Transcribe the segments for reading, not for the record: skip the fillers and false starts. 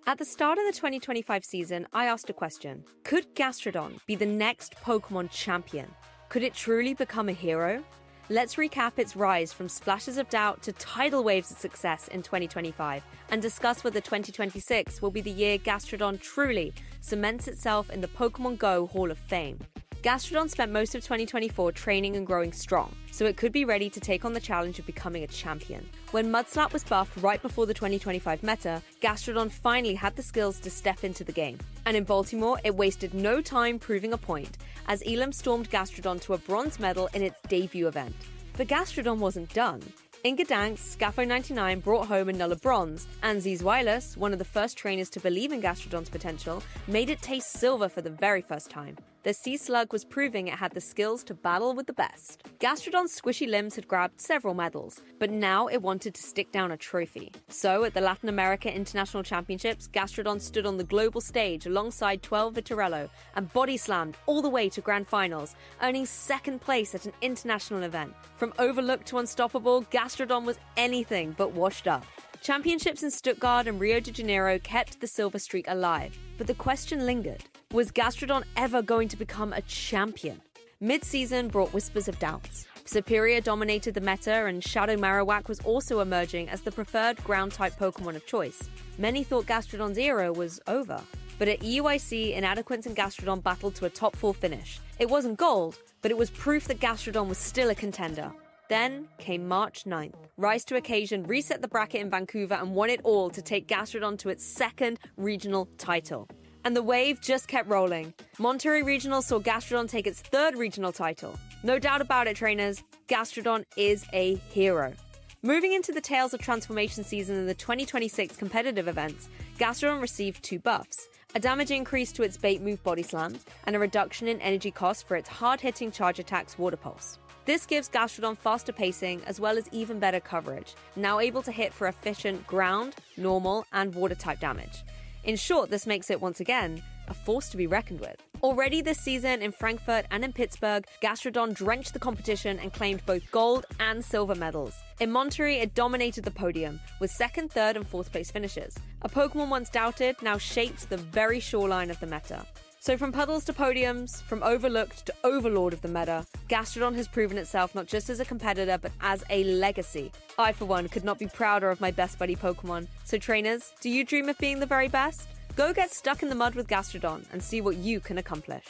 At the start of the 2025 season, I asked a question. Could Gastradon be the next Pokémon champion? Could it truly become a hero? Let's recap its rise from splashes of doubt to tidal waves of success in 2025 and discuss whether 2026 will be the year Gastradon truly cements itself in the Pokémon GO Hall of Fame. Gastradon spent most of 2024 training and growing strong, so it could be ready to take on the challenge of becoming a champion. When Mudslap was buffed right before the 2025 meta, Gastradon finally had the skills to step into the game. And in Baltimore, it wasted no time proving a point, as Elam stormed Gastradon to a bronze medal in its debut event. But Gastradon wasn't done. Inga Danks, Scaffo99 brought home another bronze, and Zizwilas, one of the first trainers to believe in Gastradon's potential, made it taste silver for the very first time. The Sea Slug was proving it had the skills to battle with the best. Gastradon's squishy limbs had grabbed several medals, but now it wanted to stick down a trophy. So, at the Latin America International Championships, Gastradon stood on the global stage alongside 12 Vitorello and body slammed all the way to grand finals, earning second place at an international event. From overlooked to unstoppable, Gastradon was anything but washed up. Championships in Stuttgart and Rio de Janeiro kept the silver streak alive, but the question lingered. Was Gastradon ever going to become a champion? Mid-season brought whispers of doubts. Superior dominated the meta, and Shadow Marowak was also emerging as the preferred ground-type Pokémon of choice. Many thought Gastradon's era was over. But at EUIC, Inadequance and Gastradon battled to a top 4 finish. It wasn't gold, but it was proof that Gastradon was still a contender. Then came March 9th. Rise to occasion reset the bracket in Vancouver and won it all to take Gastradon to its second regional title. And the wave just kept rolling. Monterey Regional saw Gastradon take its third regional title. No doubt about it, trainers, Gastradon is a hero. Moving into the Tales of Transformation season and the 2026 competitive events, Gastradon received 2 buffs. A damage increase to its bait move Body Slam, and a reduction in energy cost for its hard-hitting charge attacks Water Pulse. This gives Gastradon faster pacing as well as even better coverage, now able to hit for efficient ground, normal, and water-type damage. In short, this makes it, once again, a force to be reckoned with. Already this season in Frankfurt and in Pittsburgh, Gastradon drenched the competition and claimed both gold and silver medals. In Monterey, it dominated the podium, with 2nd, 3rd, and 4th place finishes. A Pokémon once doubted now shapes the very shoreline of the meta. So from puddles to podiums, from overlooked to overlord of the meta, Gastradon has proven itself not just as a competitor, but as a legacy. I, for one, could not be prouder of my best buddy Pokémon. So trainers, do you dream of being the very best? Go get stuck in the mud with Gastradon and see what you can accomplish.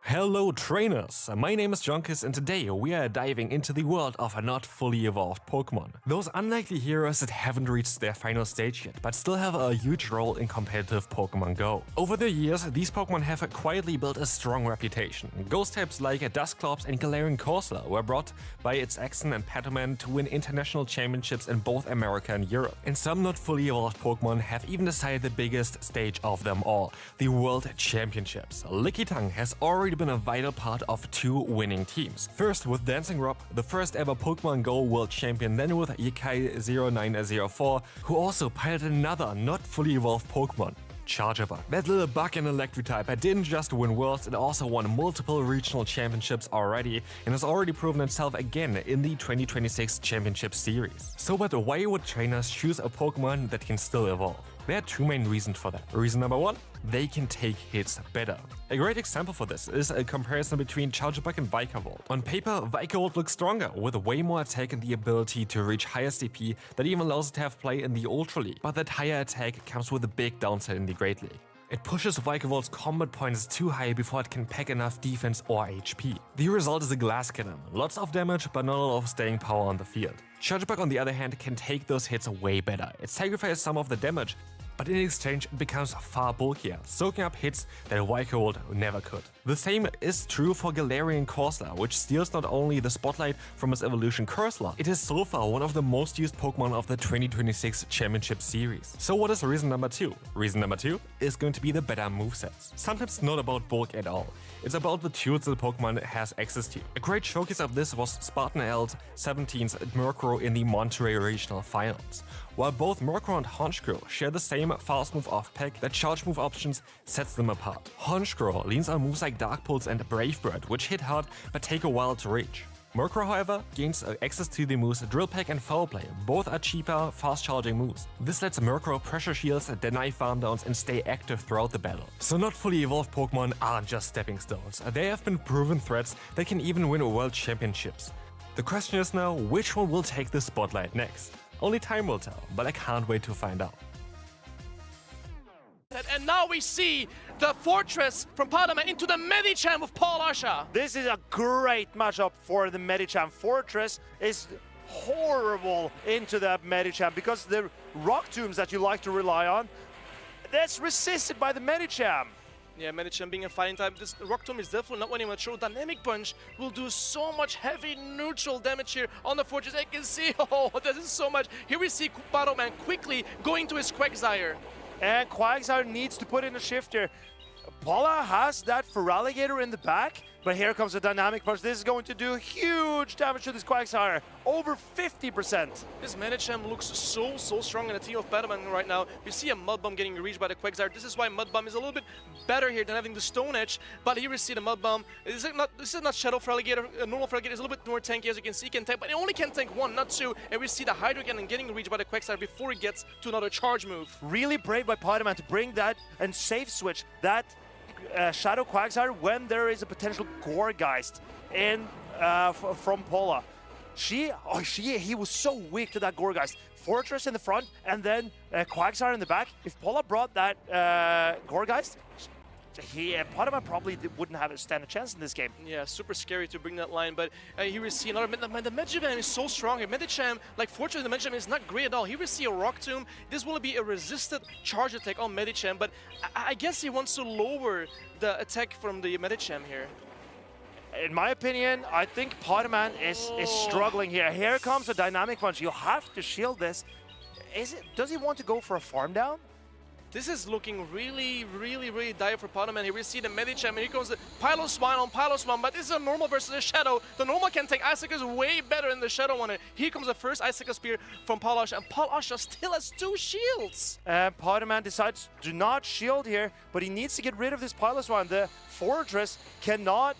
Hello trainers, my name is Jonkis and today we are diving into the world of a not fully evolved Pokémon. Those unlikely heroes that haven't reached their final stage yet, but still have a huge role in competitive Pokémon GO. Over the years, these Pokémon have quietly built a strong reputation. Ghost types like Dusclops and Galarian Corsola were brought by its Axon and Patoman to win international championships in both America and Europe. And some not fully evolved Pokémon have even decided the biggest stage of them all, the World Championships. Lickitung has already been a vital part of 2 winning teams. First with Dancing Rob, the first ever Pokémon GO World Champion, then with Yikai0904, who also piloted another not fully evolved Pokémon, Charjabug. That little bug and electric type didn't just win worlds, it also won multiple regional championships already and has already proven itself again in the 2026 Championship Series. So but why would trainers choose a Pokémon that can still evolve? There are 2 main reasons for that. Reason number 1, they can take hits better. A great example for this is a comparison between Charjabug and Vikavolt. On paper, Vikavolt looks stronger, with way more attack and the ability to reach higher CP that even allows it to have play in the Ultra League. But that higher attack comes with a big downside in the Great League. It pushes Vikavolt's combat points too high before it can pack enough defense or HP. The result is a glass cannon. Lots of damage, but not a lot of staying power on the field. Charjabug, on the other hand, can take those hits way better. It sacrifices some of the damage, but in exchange it becomes far bulkier, soaking up hits that Vikavolt never could. The same is true for Galarian Corsola, which steals not only the spotlight from its evolution Corsola, it is so far one of the most used Pokémon of the 2026 Championship Series. So what is reason number 2? Reason number 2 is going to be the better movesets. Sometimes not about bulk at all. It's about the tools that Pokémon has access to. A great showcase of this was Spartan L's 17's Murkrow in the Monterey Regional Finals. While both Murkrow and Honchkrow share the same fast move off pack, their charge move options sets them apart. Honchkrow leans on moves like Dark Pulse and Brave Bird, which hit hard but take a while to reach. Murkrow, however, gains access to the moves Drill Peck and Foul Play. Both are cheaper, fast-charging moves. This lets Murkrow pressure shields, deny farm downs, and stay active throughout the battle. So not fully evolved Pokemon aren't just stepping stones. They have been proven threats that can even win World Championships. The question is now, which one will take the spotlight next? Only time will tell, but I can't wait to find out. And now we see the Fortress from Ptoan into the Medicham of Paul Asha. This is a great matchup for the Medicham. Fortress is horrible into that Medicham because the Rock Tombs that you like to rely on, that's resisted by the Medicham. Yeah, Medicham being a fighting type, this Rock Tomb is definitely not winning much. Dynamic Punch will do so much heavy neutral damage here on the Fortress. I can see, oh, this is so much. Here we see Ptoan quickly going to his Quagsire. And Quagsire needs to put in a shift here. Paula has that Feraligatr in the back, but here comes a Dynamic Punch. This is going to do huge damage to this Quagsire, over 50%. This Medicham looks so strong in the team of Ptoan right now. We see a Mud Bomb getting reached by the Quagsire. This is why Mud Bomb is a little bit better here than having the Stone Edge, but here we see the Mud Bomb. This is not Shadow Feraligatr. Normal Feraligatr is a little bit more tanky, as you can see. He can tank, but he only can tank one, not two. And we see the Hydro Cannon getting reached by the Quagsire before he gets to another charge move. Really brave by Ptoan to bring that and safe switch that Shadow Quagsire when there is a potential Gourgeist in from Paula. He was so weak to that Gourgeist. Fortress in the front and then Quagsire in the back. If Paula brought that Gourgeist, Ptoan probably wouldn't have stand a chance in this game. Yeah, super scary to bring that line, but here we see another. The Medicham is so strong. Medicham, like Fortress, the Medicham is not great at all. Here we see a Rock Tomb. This will be a resisted charge attack on Medicham, but I guess he wants to lower the attack from the Medicham here. In my opinion, I think Ptoan is struggling here. Here comes a Dynamic Punch. You have to shield this. Does he want to go for a farm down? This is looking really dire for Ptoan. Here we see the Medicham, and here comes the Piloswine on Piloswine, but this is a normal versus a Shadow. The normal can take Icicle's way better than the Shadow one. Here comes the first Icicle Spear from Paul Asha, and Paul Asha still has 2 shields. Ptoan decides to not shield here, but he needs to get rid of this Piloswine. The Fortress cannot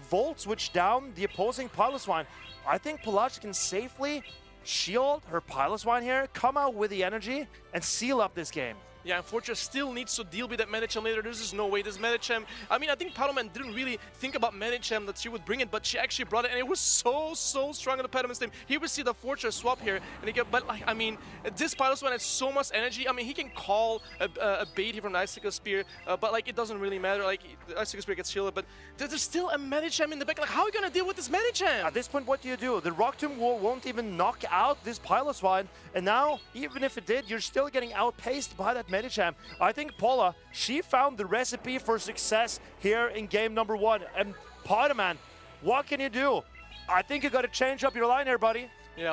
Volt Switch down the opposing Piloswine. I think Paul Asha can safely shield her Piloswine here, come out with the energy, and seal up this game. Yeah, and Fortress still needs to deal with that Medicham later. There's just no way this Medicham... I mean, I think Ptoan didn't really think about Medicham that she would bring it, but she actually brought it, and it was so strong in the Ptoan's team. Here we see the Fortress swap here, and again, but like, I mean, this Piloswine has so much energy. I mean, he can call a bait here from the Icicle Spear, but like, it doesn't really matter. Like, the Icicle Spear gets shielded, but there's still a Medicham in the back. Like, how are you gonna deal with this Medicham? At this point, what do? The Rock Tomb won't even knock out this Piloswine, and now, even if it did, you're still getting outpaced by that Medicham. I think Paula, she found the recipe for success here in game number 1. And Ptoan, what can you do? I think you got to change up your line here, buddy. Yeah,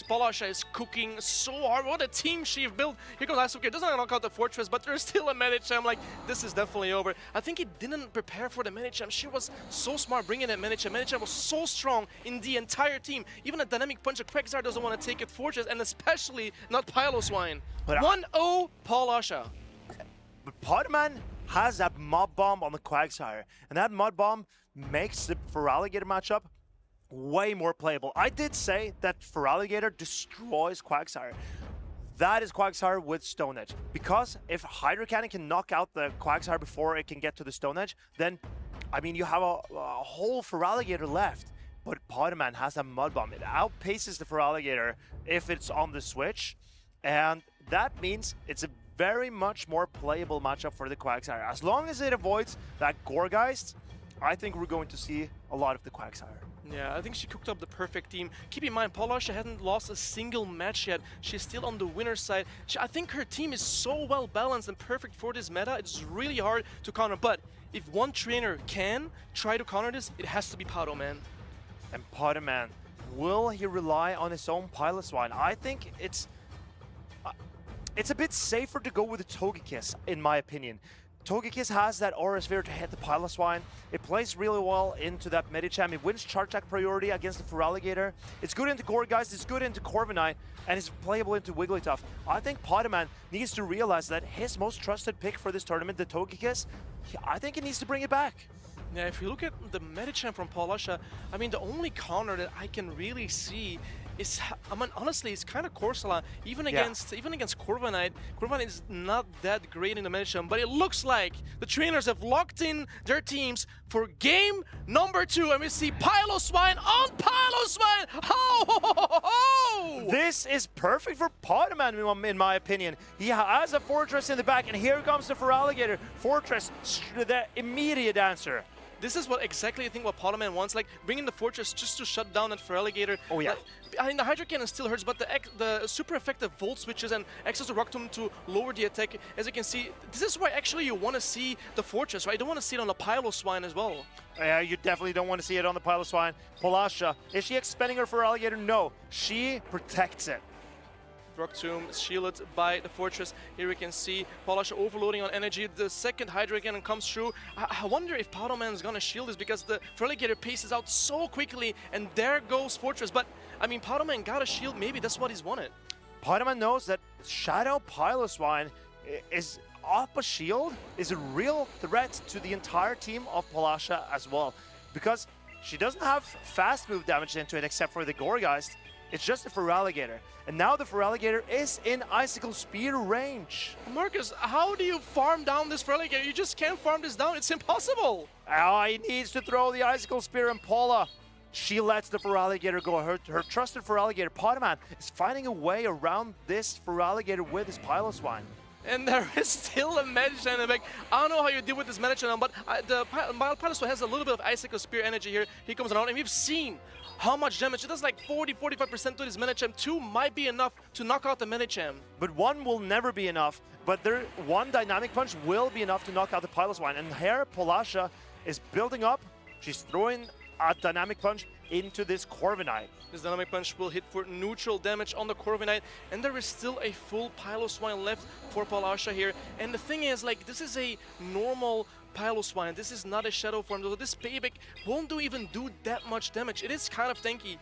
Paul Asha is cooking so hard. What a team she built. Here comes Icicle. Doesn't knock out the Fortress, but there's still a Medicham. Like, this is definitely over. I think he didn't prepare for the Medicham. She was so smart bringing that Medicham. Medicham was so strong in the entire team. Even a Dynamic Punch, a Quagsire doesn't want to take it Fortress, and especially not Piloswine. 1-0 Paul Asha. But Ptoan has that Mud Bomb on the Quagsire, and that Mud Bomb makes the Feraligatr matchup way more playable. I did say that Feraligatr destroys Quagsire. That is Quagsire with Stone Edge. Because if Hydro Cannon can knock out the Quagsire before it can get to the Stone Edge, then, I mean, you have a whole Feraligatr left. But Ptoan has a Mud Bomb. It outpaces the Feraligatr if it's on the switch, and that means it's a very much more playable matchup for the Quagsire. As long as it avoids that Gourgeist, I think we're going to see a lot of the Quagsire. Yeah, I think she cooked up the perfect team. Keep in mind, Paul Asha hasn't lost a single match yet. She's still on the winner's side. I think her team is so well balanced and perfect for this meta. It's really hard to counter. But if one trainer can try to counter this, it has to be Ptoan. And Ptoan, will he rely on his own Piloswine? I think it's a bit safer to go with the Togekiss, in my opinion. Togekiss has that Aura Sphere to hit the Piloswine. It plays really well into that Medicham. It wins Charge Attack priority against the Feraligatr. It's good into Gourgeist, it's good into Corviknight, and it's playable into Wigglytuff. I think Ptoan needs to realize that his most trusted pick for this tournament, the Togekiss, I think he needs to bring it back. Yeah, if you look at the Medicham from Polasha, I mean, the only counter that I can really see is, I mean, honestly, it's kind of Corsola. Even against Corviknight, Corviknight is not that great in the Medicham, but it looks like the trainers have locked in their teams for game number 2, and we see Piloswine on Piloswine! Oh! This is perfect for Ptoan, in my opinion. He has a Fortress in the back, and here comes the Feraligatr. Fortress, the immediate answer. This is what exactly I think what Ptoan wants, like bringing the Fortress just to shut down that Feraligatr. Oh yeah. Like, I mean, the Hydro Cannon still hurts, but the super effective Volt Switches and access to Rock Tomb to lower the attack, as you can see, this is why actually you want to see the Fortress, right? You don't want to see it on the Piloswine as well. Yeah, you definitely don't want to see it on the Piloswine. Polasha, is she expending her Feraligatr? No, she protects it. Rock Tomb shielded by the Fortress. Here we can see Polasha overloading on energy. The second Hydro Cannon comes through. I wonder if Ptoan is gonna shield this because the Feraligatr paces out so quickly, and there goes Fortress. But I mean, Ptoan got a shield. Maybe that's what he's wanted. Ptoan knows that Shadow Piloswine is up a shield, is a real threat to the entire team of Polasha as well, because she doesn't have fast move damage into it except for the Gourgeist. It's just the Feraligatr. And now the Feraligatr is in Icicle Spear range. Marcus, how do you farm down this Feraligatr? You just can't farm this down. It's impossible. He needs to throw the Icicle Spear, and Paula, she lets the Feraligatr go. Her trusted Feraligatr, Ptoan, is finding a way around this Feraligatr with his Piloswine. And there is still a Medicham in the back. I don't know how you deal with this Medicham, but the Piloswine has a little bit of Icicle Spear energy here. He comes around, and we've seen how much damage. It does like 40-45% to this Medicham. 2 might be enough to knock out the Medicham. But 1 will never be enough. But one Dynamic Punch will be enough to knock out the Piloswine. And here, Polasha is building up. She's throwing a Dynamic Punch into this Corviknight. This Dynamic Punch will hit for neutral damage on the Corviknight, and there is still a full Piloswine left for Polasha here. And the thing is, like, this is a normal Piloswine. This is not a shadow form, so this payback won't even do that much damage. It is kind of tanky.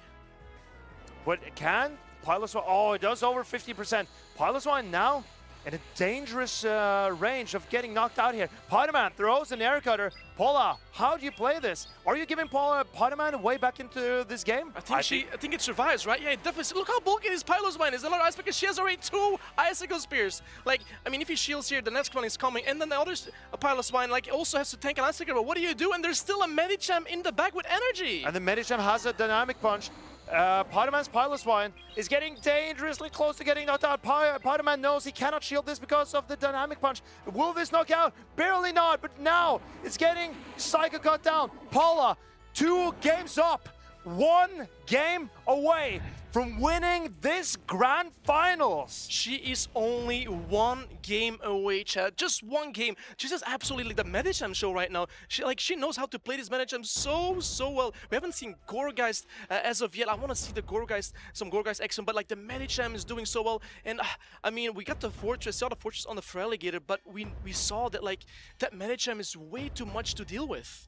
But it can Piloswine, oh, it does over 50%. Piloswine now in a dangerous range of getting knocked out here. Ptoan throws an air cutter. Paula, how do you play this? Are you giving Ptoan a way back into this game? I think it survives, right? Yeah, it definitely. Look how bulky this Piloswine is. A lot of ice because she has already 2 Icicle Spears. Like, I mean, if he shields here, the next one is coming, and then the other Piloswine, like, also has to tank an Icicle. But what do you do? And there's still a Medicham in the back with energy. And the Medicham has a Dynamic Punch. Ptoan's Piloswine is getting dangerously close to getting knocked out. Ptoan knows he cannot shield this because of the Dynamic Punch. Will this knock out? Barely not, but now it's getting Psycho cut down. Paula, 2 games up, 1 game away from winning this Grand Finals. She is only 1 game away, Chad. Just 1 game. She's just absolutely like the Medicham show right now. She knows how to play this Medicham so well. We haven't seen Gourgeist as of yet. I want to see the some Gourgeist action, but like the Medicham is doing so well. And I mean, we got the Fortress, saw the Fortress on the Feraligatr, but we saw that like that Medicham is way too much to deal with.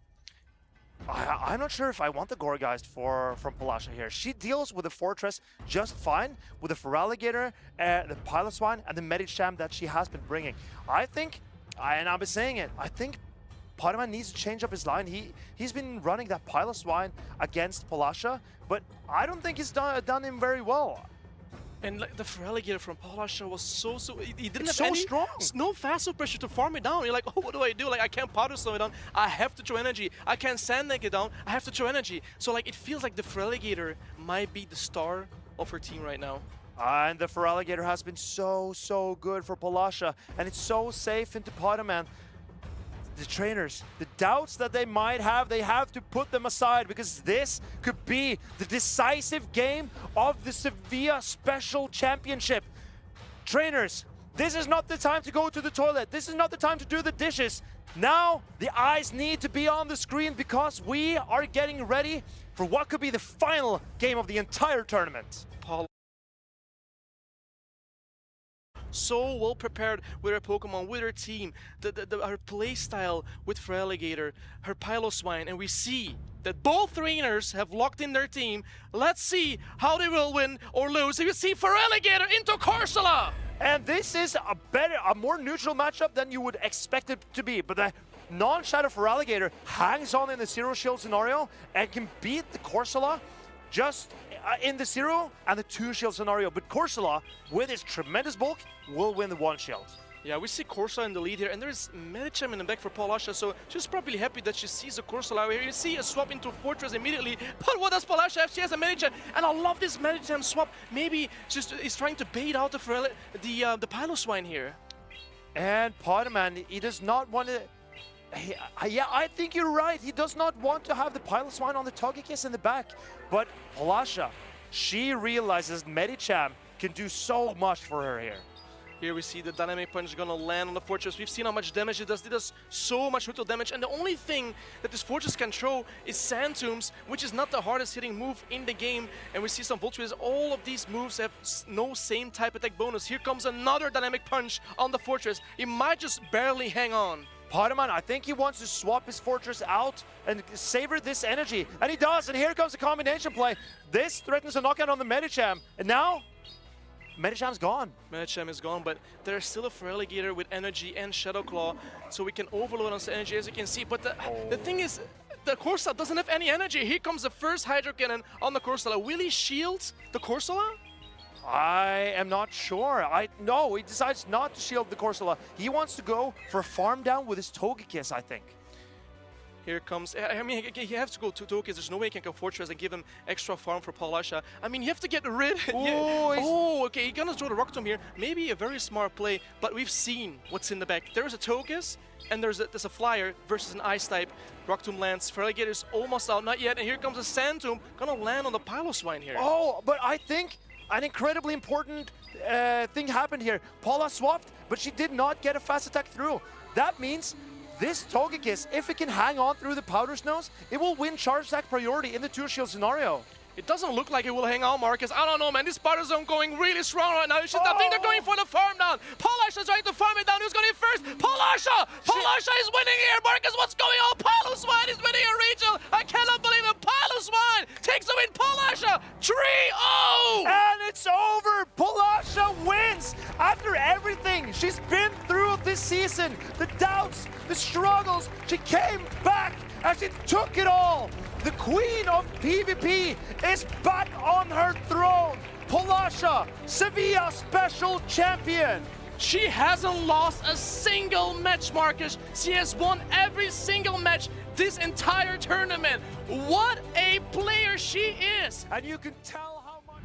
I'm not sure if I want the Gourgeist from Polasha here. She deals with the Fortress just fine with the Feraligatr, the Piloswine, and the Medicham that she has been bringing. I think, and I've been saying it, I think Ptoan needs to change up his line. He's been running that Piloswine against Polasha, but I don't think he's done him very well. And like the Feraligatr from Polasha was so he didn't have so any strong. No fast pressure to farm it down. You're like, oh, what do I do? Like, I can't powder slow it down. I have to throw energy. I can't sand neck it down. I have to throw energy. So like, it feels like the Feraligatr might be the star of her team right now. And the Feraligatr has been so good for Polasha, and it's so safe into Ptoan. The trainers, the doubts that they might have, they have to put them aside, because this could be the decisive game of the Sevilla Special Championship. Trainers, this is not the time to go to the toilet. This is not the time to do the dishes. Now the eyes need to be on the screen, because we are getting ready for what could be the final game of the entire tournament. So well prepared with her Pokemon, with her team, her playstyle with Feraligatr, her Piloswine, and we see that both trainers have locked in their team. Let's see how they will win or lose. You see Feraligatr into Corsola! And this is a more neutral matchup than you would expect it to be. But the non-Shadow Feraligatr hangs on in the zero shield scenario and can beat the Corsola just in the zero and the 2 shield scenario. But Corsola, with its tremendous bulk, will win the 1 shield. Yeah, we see Corsola in the lead here, and there's Medicham in the back for Palasha, so she's probably happy that she sees the Corsola out here. You see a swap into Fortress immediately, but what does Palasha have? She has a Medicham, and I love this Medicham swap. Maybe just is trying to bait out the Piloswine here. And Pokémon, he does not want to... Yeah, I think you're right. He does not want to have the Piloswine on the Togekiss in the back. But Palasha, she realizes Medicham can do so much for her here. Here we see the Dynamic Punch gonna land on the Fortress. We've seen how much damage it does. It does so much brutal damage, and the only thing that this Fortress can throw is Sand Tombs, which is not the hardest hitting move in the game. And we see some Voltrees. All of these moves have no same type attack bonus. Here comes another Dynamic Punch on the Fortress. He might just barely hang on. Pokémon, I think he wants to swap his Fortress out and savor this energy. And he does, and here comes the combination play. This threatens a knockout on the Medicham. And now, Medicham's gone. Medicham is gone, but there's still a Feraligatr with energy and Shadow Claw, so we can overload on the energy, as you can see. But the thing is, the Corsola doesn't have any energy. Here comes the first Hydro Cannon on the Corsola. Will he shield the Corsola? I am not sure. No, he decides not to shield the Corsola. He wants to go for farm down with his Togekiss, I think. Here comes, I mean, he has to go to Togekiss. There's no way he can go Fortress and give him extra farm for Palasha. I mean, you have to get rid. Okay, he's gonna throw the Rock Tomb here. Maybe a very smart play, but we've seen what's in the back. There's a Togekiss, and there's a Flyer versus an Ice type. Rock Tomb lands. Feraligator's almost out, not yet. And here comes a Sand Tomb, gonna land on the Piloswine here. Oh, but I think an incredibly important thing happened here. Paula swapped, but she did not get a fast attack through. That means this Togekiss, if it can hang on through the Powder Snows, it will win Charge Attack priority in the 2-shield scenario. It doesn't look like it will hang on, Marcus. I don't know, man. This Spider Zone going really strong right now. I think they're going for the farm down. Palasha's trying to farm it down. Who's going in first? Palasha! Palasha is winning here. Marcus, what's going on? Piloswine is winning a regional. I cannot believe it. Piloswine takes the win. Palasha 3-0! And it's over. Palasha wins. After everything she's been through this season, the doubts, the struggles, she came back and she took it all. The queen of PvP is back on her throne. Palasha, Sevilla special champion. She hasn't lost a single match, Marcus. She has won every single match this entire tournament. What a player she is. And you can tell how much...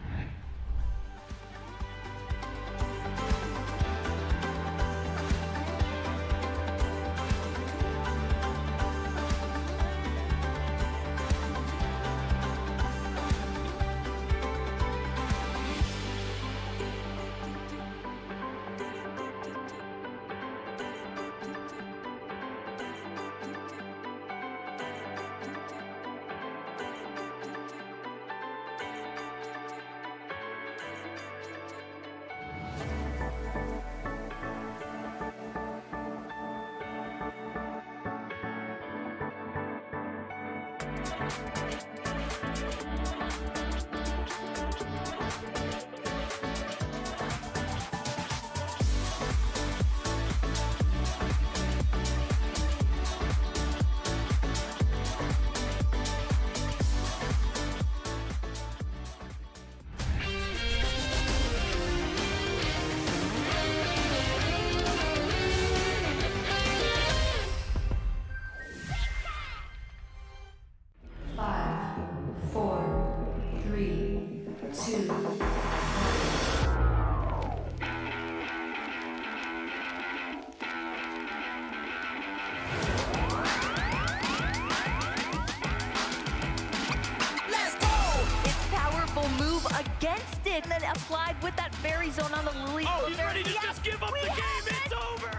Against it, and then applied with that Fairy Zone on the Lily. Oh, he's ready to just give up the game. It's over.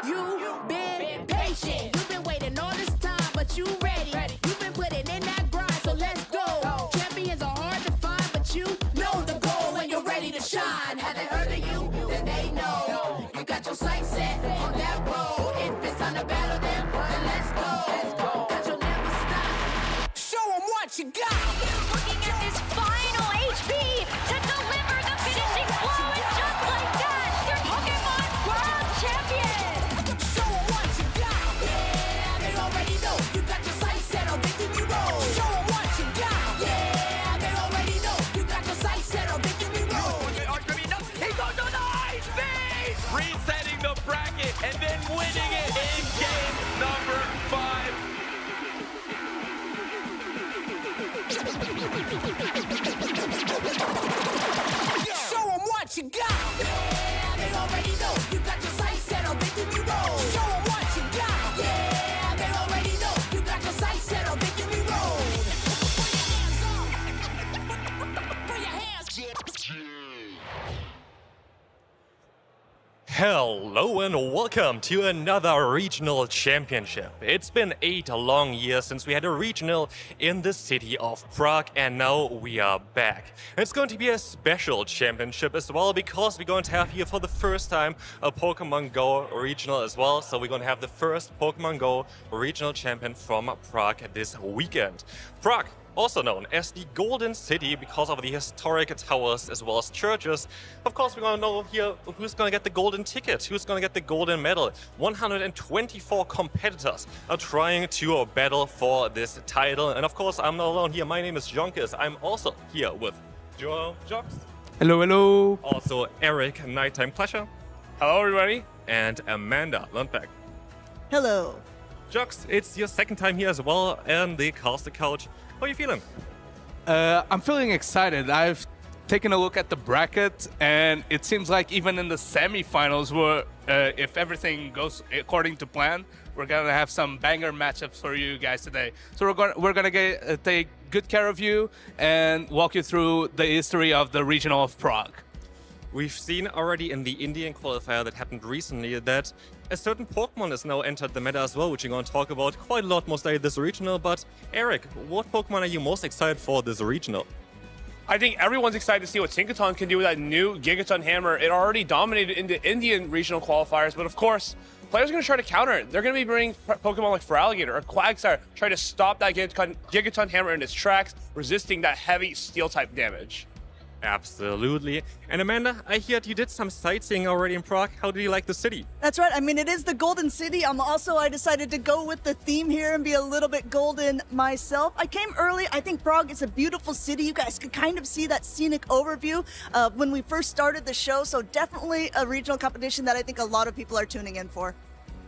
You've been patient. You've been waiting all this time, but you ready. You've been putting in that grind, so let's go. Champions are hard to find, but you know the goal when you're ready to shine. Have they heard of you? Then they know. You got your sights set on that road. If it's on the battle, then let's go. 'Cause you'll never stop. Show them what you got. Looking at this final HP to deliver the finishing blow, and just like that, your Pokémon World Champion! Show them what Hello and welcome to another regional championship. It's been 8 long years since we had a regional in the city of Prague, and now we are back. It's going to be a special championship as well, because we're going to have here for the first time a Pokémon GO regional as well. So we're going to have the first Pokémon GO regional champion from Prague this weekend. Prague, also known as the Golden City because of the historic towers as well as churches. Of course, we're going to know here who's going to get the golden ticket, who's going to get the golden medal. 124 competitors are trying to battle for this title. And of course, I'm not alone here. My name is Jonkis. I'm also here with Joel Jocks. Hello, hello. Also Eric, Nighttime Clasher. Hello, everybody. And Amanda Lundbeck. Hello. Jocks, it's your second time here as well, and the caster couch. How are you feeling? I'm feeling excited. I've taken a look at the bracket, and it seems like even in the semifinals, if everything goes according to plan, we're gonna have some banger matchups for you guys today. So we're gonna take good care of you and walk you through the history of the regional of Prague. We've seen already in the Indian qualifier that happened recently that a certain Pokemon has now entered the meta as well, which we're going to talk about quite a lot most likely this regional. But Eric, what Pokemon are you most excited for this regional? I think everyone's excited to see what Tinkaton can do with that new Gigaton hammer. It already dominated in the Indian regional qualifiers, but of course, players are going to try to counter it. They're going to be bringing Pokemon like Feraligatr or Quagsire, try to stop that Gigaton hammer in its tracks, resisting that heavy Steel-type damage. Absolutely. And Amanda, I heard you did some sightseeing already in Prague. How do you like the city? That's right. I mean, it is the Golden City. I decided to go with the theme here and be a little bit golden myself. I came early. I think Prague is a beautiful city. You guys could kind of see that scenic overview when we first started the show. So definitely a regional competition that I think a lot of people are tuning in for.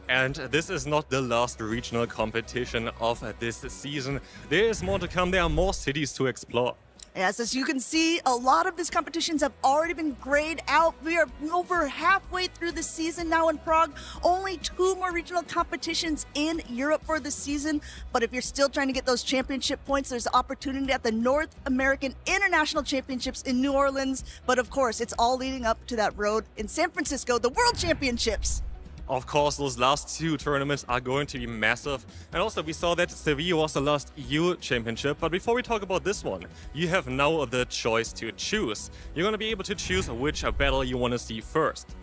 And this is not the last regional competition of this season. There is more to come. There are more cities to explore. Yes, as you can see, a lot of these competitions have already been grayed out. We are over halfway through the season now in Prague. Only 2 more regional competitions in Europe for the season. But if you're still trying to get those championship points, there's opportunity at the North American International Championships in New Orleans. But of course, it's all leading up to that road in San Francisco, the World Championships. Of course, those last 2 tournaments are going to be massive. And also, we saw that Sevilla was the last EU championship. But before we talk about this one, you have now the choice to choose. You're going to be able to choose which battle you want to see first.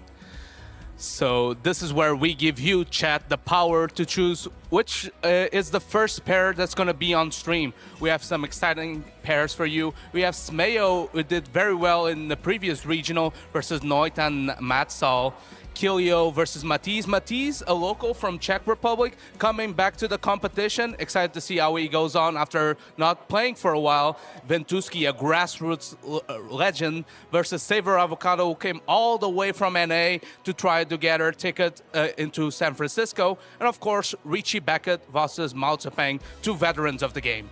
So this is where we give you, chat, the power to choose which is the first pair that's going to be on stream. We have some exciting pairs for you. We have Smeyo, who did very well in the previous regional versus Noit and Matsal. Kilio versus Matiz. Matiz, a local from Czech Republic, coming back to the competition. Excited to see how he goes on after not playing for a while. Ventuski, a grassroots legend, versus SavorAvocado, who came all the way from NA to try to get her ticket into San Francisco. And of course, Richie Beckett versus Mao Zepeng, 2 veterans of the game.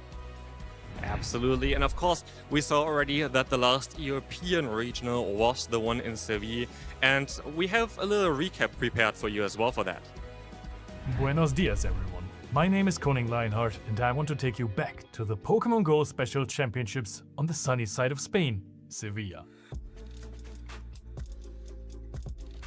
Absolutely. And of course, we saw already that the last European regional was the one in Sevilla. And we have a little recap prepared for you as well for that. Buenos dias, everyone. My name is Colin Lionheart, and I want to take you back to the Pokémon GO Special Championships on the sunny side of Spain, Sevilla.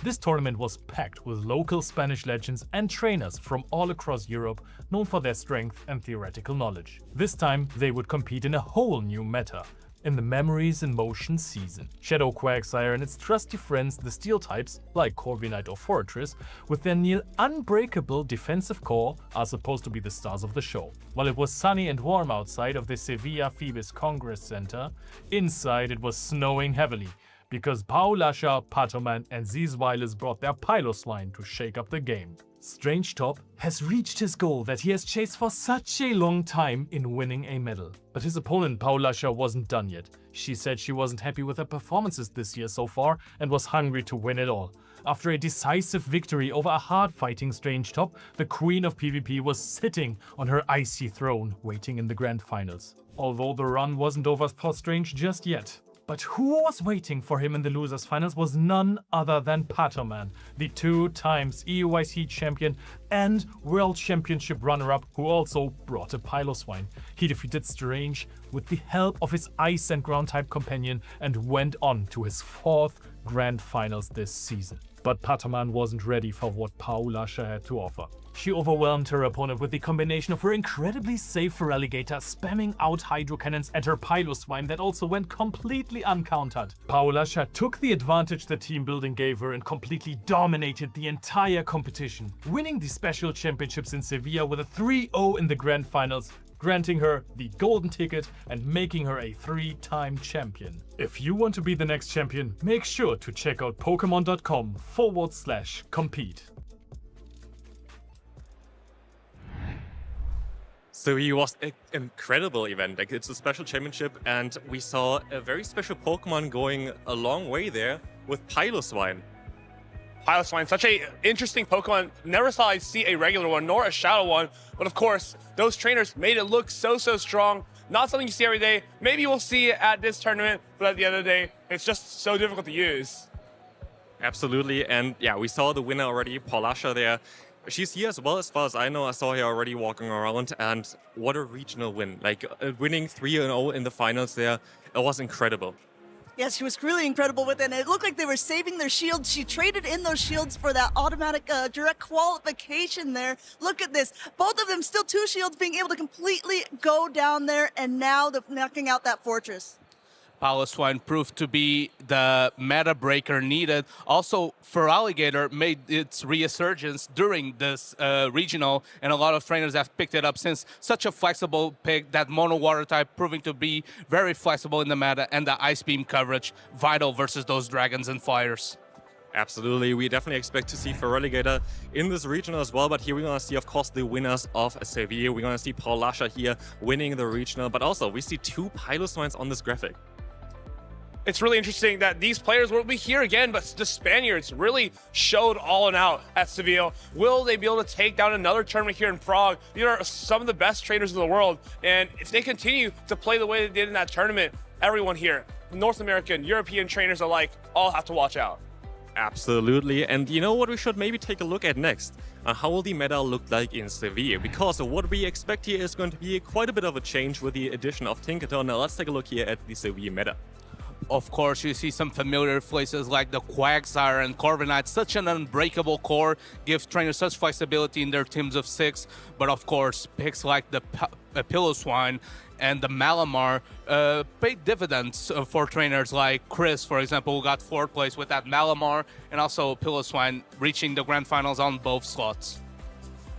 This tournament was packed with local Spanish legends and trainers from all across Europe, known for their strength and theoretical knowledge. This time, they would compete in a whole new meta, in the Memories in Motion season. Shadow Quagsire and its trusty friends, the Steel types, like Corviknight or Fortress, with their near unbreakable defensive core, are supposed to be the stars of the show. While it was sunny and warm outside of the Sevilla Phoebus Congress Center, inside it was snowing heavily, because Pau Lasha, Patoman and Zizwiles brought their Piloswine to shake up the game. Strange Top has reached his goal that he has chased for such a long time in winning a medal. But his opponent Pau Lasha wasn't done yet. She said she wasn't happy with her performances this year so far and was hungry to win it all. After a decisive victory over a hard-fighting Strange Top, the queen of PvP was sitting on her icy throne, waiting in the grand finals. Although the run wasn't over for Strange just yet. But who was waiting for him in the losers finals was none other than Ptoan, the 2 times EUIC champion and World Championship runner-up who also brought a Piloswine. He defeated Strange with the help of his ice and ground type companion and went on to his 4th grand finals this season. But Ptoan wasn't ready for what Paulasha had to offer. She overwhelmed her opponent with the combination of her incredibly safe Feraligatr spamming out Hydro Cannons and her Piloswine that also went completely uncountered. Paulasha took the advantage the team building gave her and completely dominated the entire competition, winning the Special Championships in Sevilla with a 3-0 in the grand finals, granting her the golden ticket and making her a 3-time champion. If you want to be the next champion, make sure to check out Pokemon.com/compete. So it was an incredible event. Like, it's a special championship, and we saw a very special Pokemon going a long way there with Piloswine. Piloswine, such a interesting Pokemon. Never saw I see a regular one, nor a shadow one. But of course, those trainers made it look so strong. Not something you see every day. Maybe we'll see it at this tournament, but at the end of the day, it's just so difficult to use. Absolutely, and yeah, we saw the winner already, Paulasha there. She's here as well, as far as I know. I saw her already walking around, and what a regional win. Like, winning 3-0 in the finals there, it was incredible. Yes, she was really incredible with it, and it looked like they were saving their shields. She traded in those shields for that automatic direct qualification there. Look at this. Both of them still 2 shields being able to completely go down there, and now they're knocking out that fortress. Piloswine proved to be the meta breaker needed. Also, Feraligatr made its resurgence during this regional, and a lot of trainers have picked it up since. Such a flexible pick, that mono water type proving to be very flexible in the meta, and the ice beam coverage vital versus those dragons and flyers. Absolutely, we definitely expect to see Feraligatr in this regional as well, but here we're going to see, of course, the winners of Sevilla. We're going to see Paulasha here winning the regional, but also we see 2 Piloswines on this graphic. It's really interesting that these players will be here again, but the Spaniards really showed all and out at Sevilla. Will they be able to take down another tournament here in Prague? These are some of the best trainers in the world, and if they continue to play the way they did in that tournament, everyone here, North American, European trainers alike, all have to watch out. Absolutely, and you know what we should maybe take a look at next? How will the meta look like in Sevilla? Because what we expect here is going to be quite a bit of a change with the addition of Tinkaton. Now let's take a look here at the Sevilla meta. Of course, you see some familiar faces like the Quagsire and Corviknight. Such an unbreakable core, give trainers such flexibility in their teams of 6. But of course, picks like the Piloswine and the Malamar paid dividends for trainers like Chris, for example, who got 4th place with that Malamar, and also Piloswine reaching the grand finals on both slots.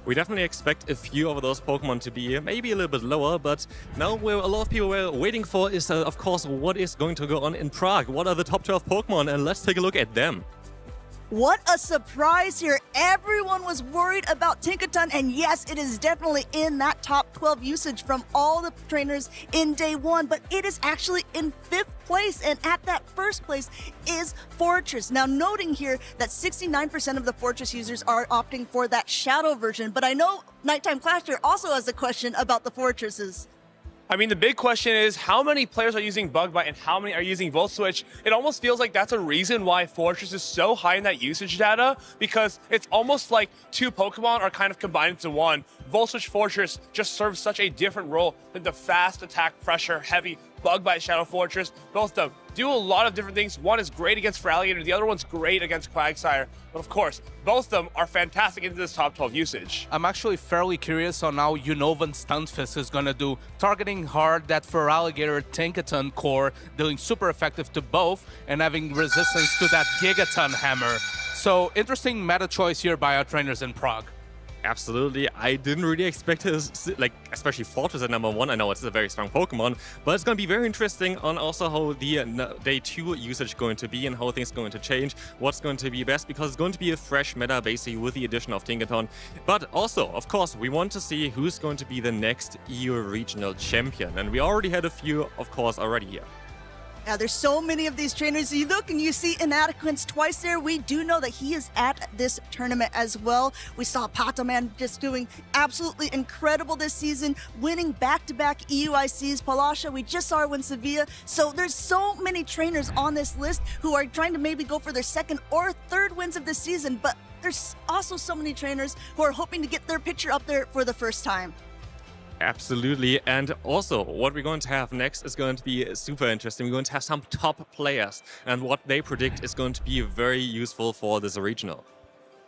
We definitely expect a few of those Pokemon to be maybe a little bit lower, but now where a lot of people were waiting for is, of course, what is going to go on in Prague. What are the top 12 Pokemon? And let's take a look at them. What a surprise here. Everyone was worried about Tinkaton, and yes, it is definitely in that top 12 usage from all the trainers in day 1, but it is actually in 5th place, and at that 1st place is Fortress. Now, noting here that 69% of the Fortress users are opting for that Shadow version, but I know Nighttime Clasher also has a question about the Fortresses. I mean, the big question is how many players are using Bug Bite and how many are using Volt Switch? It almost feels like that's a reason why Fortress is so high in that usage data, because it's almost like 2 Pokemon are kind of combined into one. Volt Switch Fortress just serves such a different role than the fast attack, pressure, heavy Bug Bite Shadow Fortress. Both of them do a lot of different things. One is great against Feraligatr, the other one's great against Quagsire. But of course, both of them are fantastic into this top 12 usage. I'm actually fairly curious on how Unova Stunfisk is going to do, targeting hard that Feraligatr Tinkaton core, doing super effective to both, and having resistance to that Gigaton Hammer. So, interesting meta choice here by our trainers in Prague. Absolutely, I didn't really expect his, like, especially Fortress at number 1. I know it's a very strong Pokemon, but it's going to be very interesting on also how the day 2 usage going to be and how things going to change, what's going to be best, because it's going to be a fresh meta basically with the addition of Tinkaton. But also, of course, we want to see who's going to be the next EU regional champion, and we already had a few, of course, already here. Yeah, there's so many of these trainers. You look and you see Inadequance twice there. We do know that he is at this tournament as well. We saw Ptoan just doing absolutely incredible this season, winning back-to-back EUICs. Palasha, we just saw her win Sevilla. So there's so many trainers on this list who are trying to maybe go for their second or third wins of the season, but there's also so many trainers who are hoping to get their picture up there for the first time. Absolutely, and also what we're going to have next is going to be super interesting. We're going to have some top players, and what they predict is going to be very useful for this regional.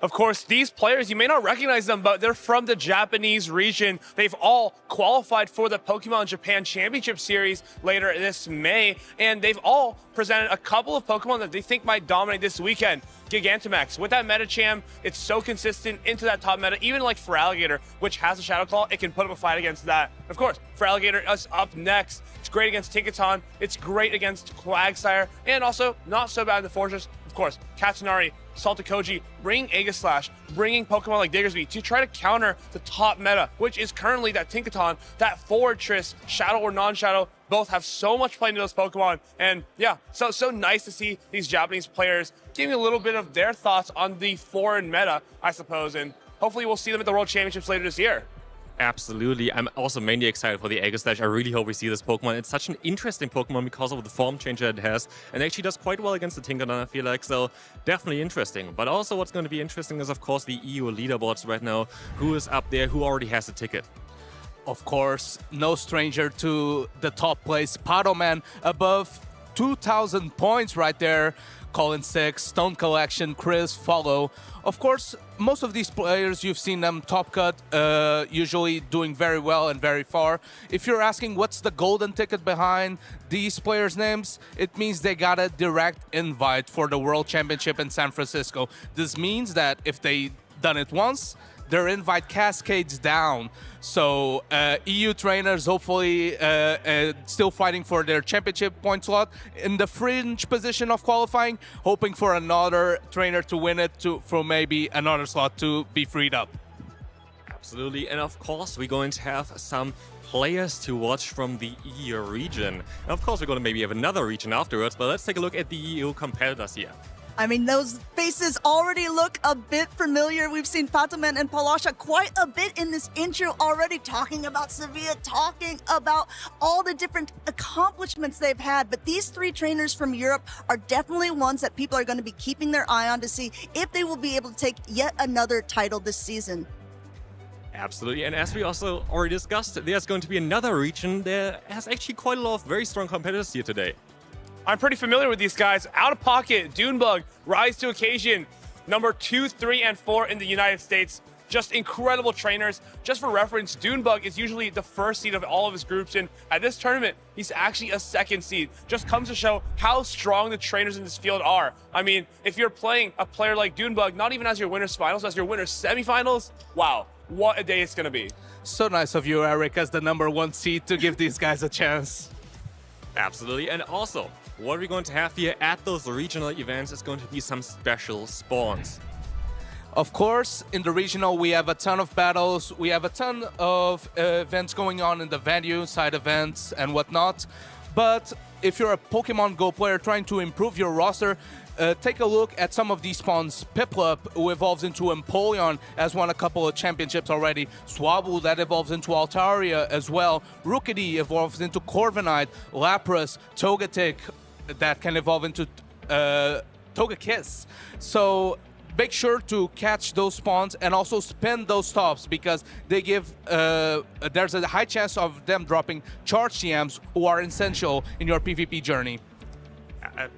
Of course, these players, you may not recognize them, but they're from the Japanese region. They've all qualified for the Pokemon Japan Championship Series later this May, and they've all presented a couple of Pokemon that they think might dominate this weekend. Gigantamax, with that Metacham, it's so consistent into that top meta, even like Feraligatr, which has a Shadow Claw, it can put up a fight against that. Of course, Feraligatr is up next. It's great against Tinkaton, it's great against Quagsire, and also not so bad in the Fortress. Of course, Katsunari, Saltakoji, bringing Aegislash, bringing Pokemon like Diggersby to try to counter the top meta, which is currently that Tinkaton, that Fortress, Shadow or non-Shadow, both have so much play into those Pokemon. And yeah, so nice to see these Japanese players giving a little bit of their thoughts on the foreign meta, I suppose, and hopefully we'll see them at the World Championships later this year. Absolutely. I'm also mainly excited for the Aegislash. I really hope we see this Pokemon. It's such an interesting Pokemon because of the form change that it has, and actually does quite well against the Tinkaton, I feel like, so definitely interesting. But also what's going to be interesting is, of course, the EU leaderboards right now. Who is up there? Who already has a ticket? Of course, no stranger to the top place. Ptoan above 2,000 points right there. Colin 6, Stone Collection, Chris follow. Of course, most of these players, you've seen them top cut, usually doing very well and very far. If you're asking what's the golden ticket behind these players' names, it means they got a direct invite for the World Championship in San Francisco. This means that if they done it once, their invite cascades down. So EU trainers hopefully still fighting for their championship point slot in the fringe position of qualifying, hoping for another trainer to win it for maybe another slot to be freed up. Absolutely, and of course we're going to have some players to watch from the EU region. And of course we're going to maybe have another region afterwards, but let's take a look at the EU competitors here. I mean, those faces already look a bit familiar. We've seen Ptoan and Palasha quite a bit in this intro already, talking about Sevilla, talking about all the different accomplishments they've had. But these three trainers from Europe are definitely ones that people are going to be keeping their eye on to see if they will be able to take yet another title this season. Absolutely, and as we also already discussed, there's going to be another region that has actually quite a lot of very strong competitors here today. I'm pretty familiar with these guys. Out of Pocket, Dunebug, Rise to Occasion, number 2, 3, and 4 in the United States. Just incredible trainers. Just for reference, Dunebug is usually the first seed of all of his groups, and at this tournament, he's actually a second seed. Just comes to show how strong the trainers in this field are. I mean, if you're playing a player like Dunebug, not even as your winner's finals, as your winner's semifinals, wow, what a day it's gonna be. So nice of you, Eric, as the #1 seed to give these guys a chance. Absolutely, and also, what we're going to have here at those regional events is going to be some special spawns. Of course, in the regional, we have a ton of battles. We have a ton of events going on in the venue, side events, and whatnot. But if you're a Pokemon GO player trying to improve your roster, take a look at some of these spawns. Piplup, who evolves into Empoleon, has won a couple of championships already. Swablu, that evolves into Altaria as well. Rookidee evolves into Corviknight. Lapras, Togetic, that can evolve into Togekiss. So make sure to catch those spawns and also spin those stops, because they give there's a high chance of them dropping charge TMs who are essential in your PvP journey.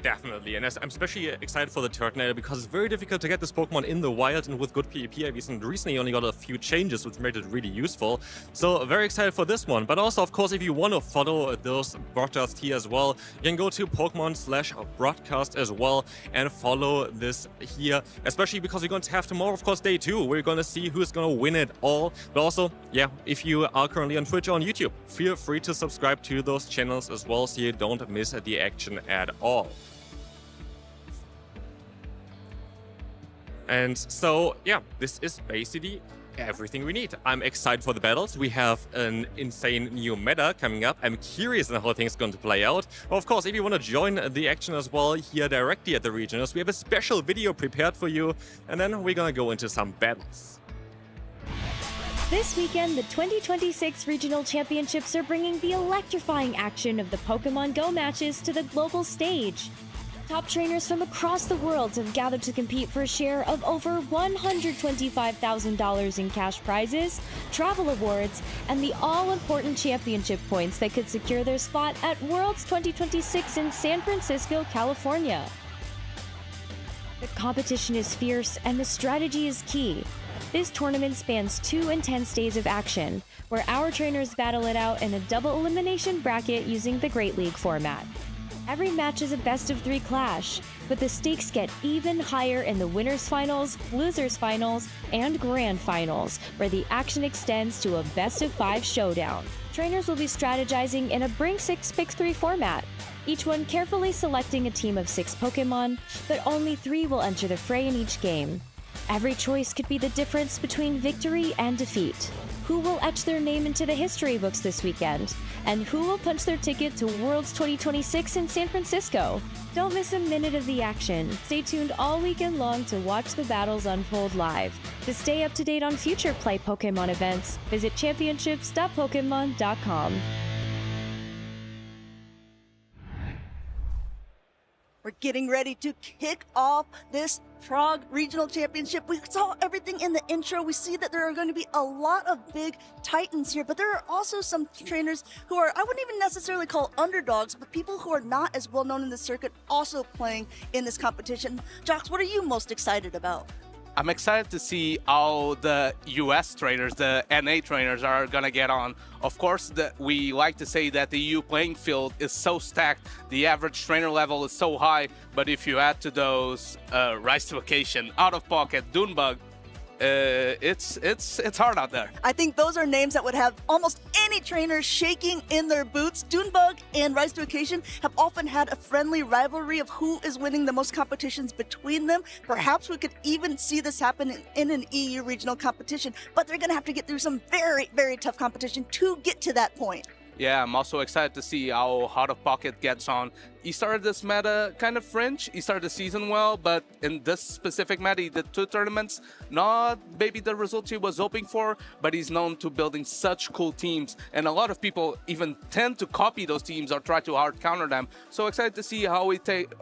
Definitely, and I'm especially excited for the Turtonator because it's very difficult to get this Pokemon in the wild, and with good PvP IVs, and recently only got a few changes which made it really useful. So very excited for this one. But also, of course, if you want to follow those broadcasts here as well, you can go to Pokemon/broadcast as well and follow this here, especially because we're going to have tomorrow, of course, day 2. We're going to see who's going to win it all. But also, yeah, if you are currently on Twitch or on YouTube, feel free to subscribe to those channels as well so you don't miss the action at all. And so, yeah, this is basically everything we need. I'm excited for the battles. We have an insane new meta coming up. I'm curious on how things are going to play out. Of course, if you want to join the action as well here directly at the regionals, we have a special video prepared for you, and then we're gonna go into some battles. This weekend, the 2026 Regional Championships are bringing the electrifying action of the Pokémon GO matches to the global stage. Top trainers from across the world have gathered to compete for a share of over $125,000 in cash prizes, travel awards, and the all-important championship points that could secure their spot at Worlds 2026 in San Francisco, California. The competition is fierce and the strategy is key. This tournament spans 2 intense days of action, where our trainers battle it out in a double elimination bracket using the Great League format. Every match is a best-of-3 clash, but the stakes get even higher in the winners' finals, losers' finals, and grand finals, where the action extends to a best-of-5 showdown. Trainers will be strategizing in a Bring 6 Pick 3 format, each one carefully selecting a team of 6 Pokémon, but only 3 will enter the fray in each game. Every choice could be the difference between victory and defeat. Who will etch their name into the history books this weekend? And who will punch their ticket to Worlds 2026 in San Francisco? Don't miss a minute of the action. Stay tuned all weekend long to watch the battles unfold live. To stay up to date on future Play Pokémon events, visit championships.pokemon.com. We're getting ready to kick off this Prague Regional Championship. We saw everything in the intro. We see that there are going to be a lot of big titans here, but there are also some trainers who are, I wouldn't even necessarily call underdogs, but people who are not as well known in the circuit also playing in this competition. Jox, what are you most excited about? I'm excited to see how the US trainers, the NA trainers, are gonna get on. Of course, we like to say that the EU playing field is so stacked, the average trainer level is so high, but if you add to those Rise to Occasion, Out of Pocket, Dunebug, it's hard out there. I think those are names that would have almost any trainer shaking in their boots. Dunebug and Rise to Occasion have often had a friendly rivalry of who is winning the most competitions between them. Perhaps we could even see this happen in an EU regional competition, but they're going to have to get through some very, very tough competition to get to that point. Yeah, I'm also excited to see how Out of Pocket gets on. He started this meta kind of fringe. He started the season well, but in this specific meta, he did 2 tournaments. Not maybe the results he was hoping for, but he's known to building such cool teams. And a lot of people even tend to copy those teams or try to hard counter them. So excited to see how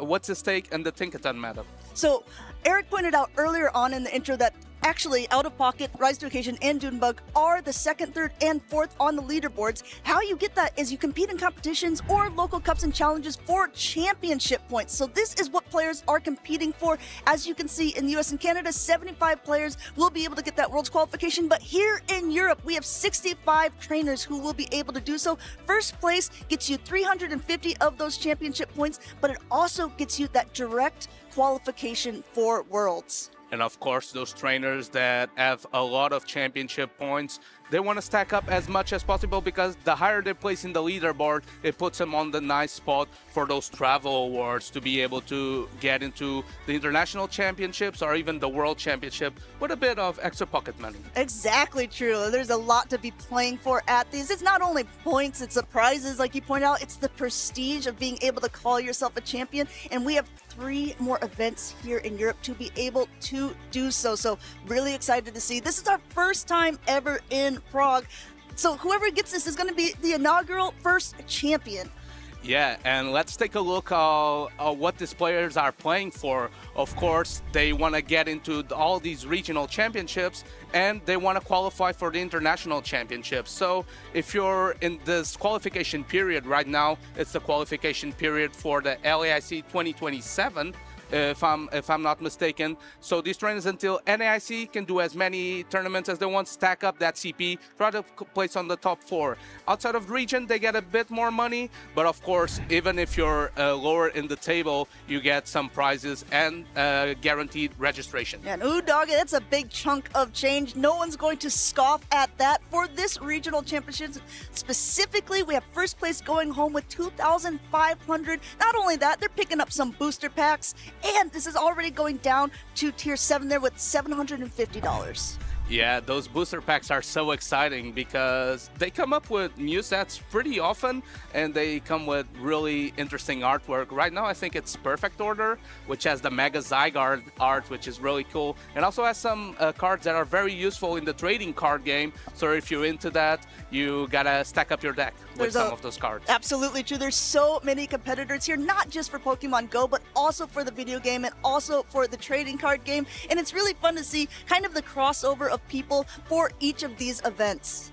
what's his take in the Tinkaton meta. So Eric pointed out earlier on in the intro that actually, Out of Pocket, Rise to Occasion, and Dunebug are the 2nd, 3rd, and 4th on the leaderboards. How you get that is you compete in competitions or local cups and challenges for championship points. So this is what players are competing for. As you can see in the US and Canada, 75 players will be able to get that Worlds qualification. But here in Europe, we have 65 trainers who will be able to do so. First place gets you 350 of those championship points, but it also gets you that direct qualification for Worlds. And of course, those trainers that have a lot of championship points, they want to stack up as much as possible because the higher they place in the leaderboard, it puts them on the nice spot for those travel awards to be able to get into the international championships or even the world championship with a bit of extra pocket money. Exactly true. There's a lot to be playing for at these. It's not only points, it's the prizes, like you pointed out, it's the prestige of being able to call yourself a champion. And we have 3 more events here in Europe to be able to do so. So really excited to see. This is our first time ever in Prague. So whoever gets this is going to be the inaugural first champion. Yeah, and let's take a look at what these players are playing for. Of course, they want to get into all these regional championships and they want to qualify for the international championships. So if you're in this qualification period right now, it's the qualification period for the LAIC 2027. If I'm not mistaken. So these trainers until NAIC can do as many tournaments as they want, stack up that CP, try to place on the top 4. Outside of region, they get a bit more money, but of course, even if you're lower in the table, you get some prizes and guaranteed registration. And ooh, doggy, that's a big chunk of change. No one's going to scoff at that. For this regional championship specifically, we have first place going home with 2,500. Not only that, they're picking up some booster packs. And this is already going down to tier 7 there with $750. Yeah, those booster packs are so exciting because they come up with new sets pretty often and they come with really interesting artwork. Right now I think it's Perfect Order, which has the Mega Zygarde art, which is really cool, and also has some cards that are very useful in the trading card game. So if you're into that, you gotta stack up your deck with some of those cards. Absolutely true. There's so many competitors here, not just for Pokemon Go, but also for the video game and also for the trading card game. And it's really fun to see kind of the crossover of people for each of these events.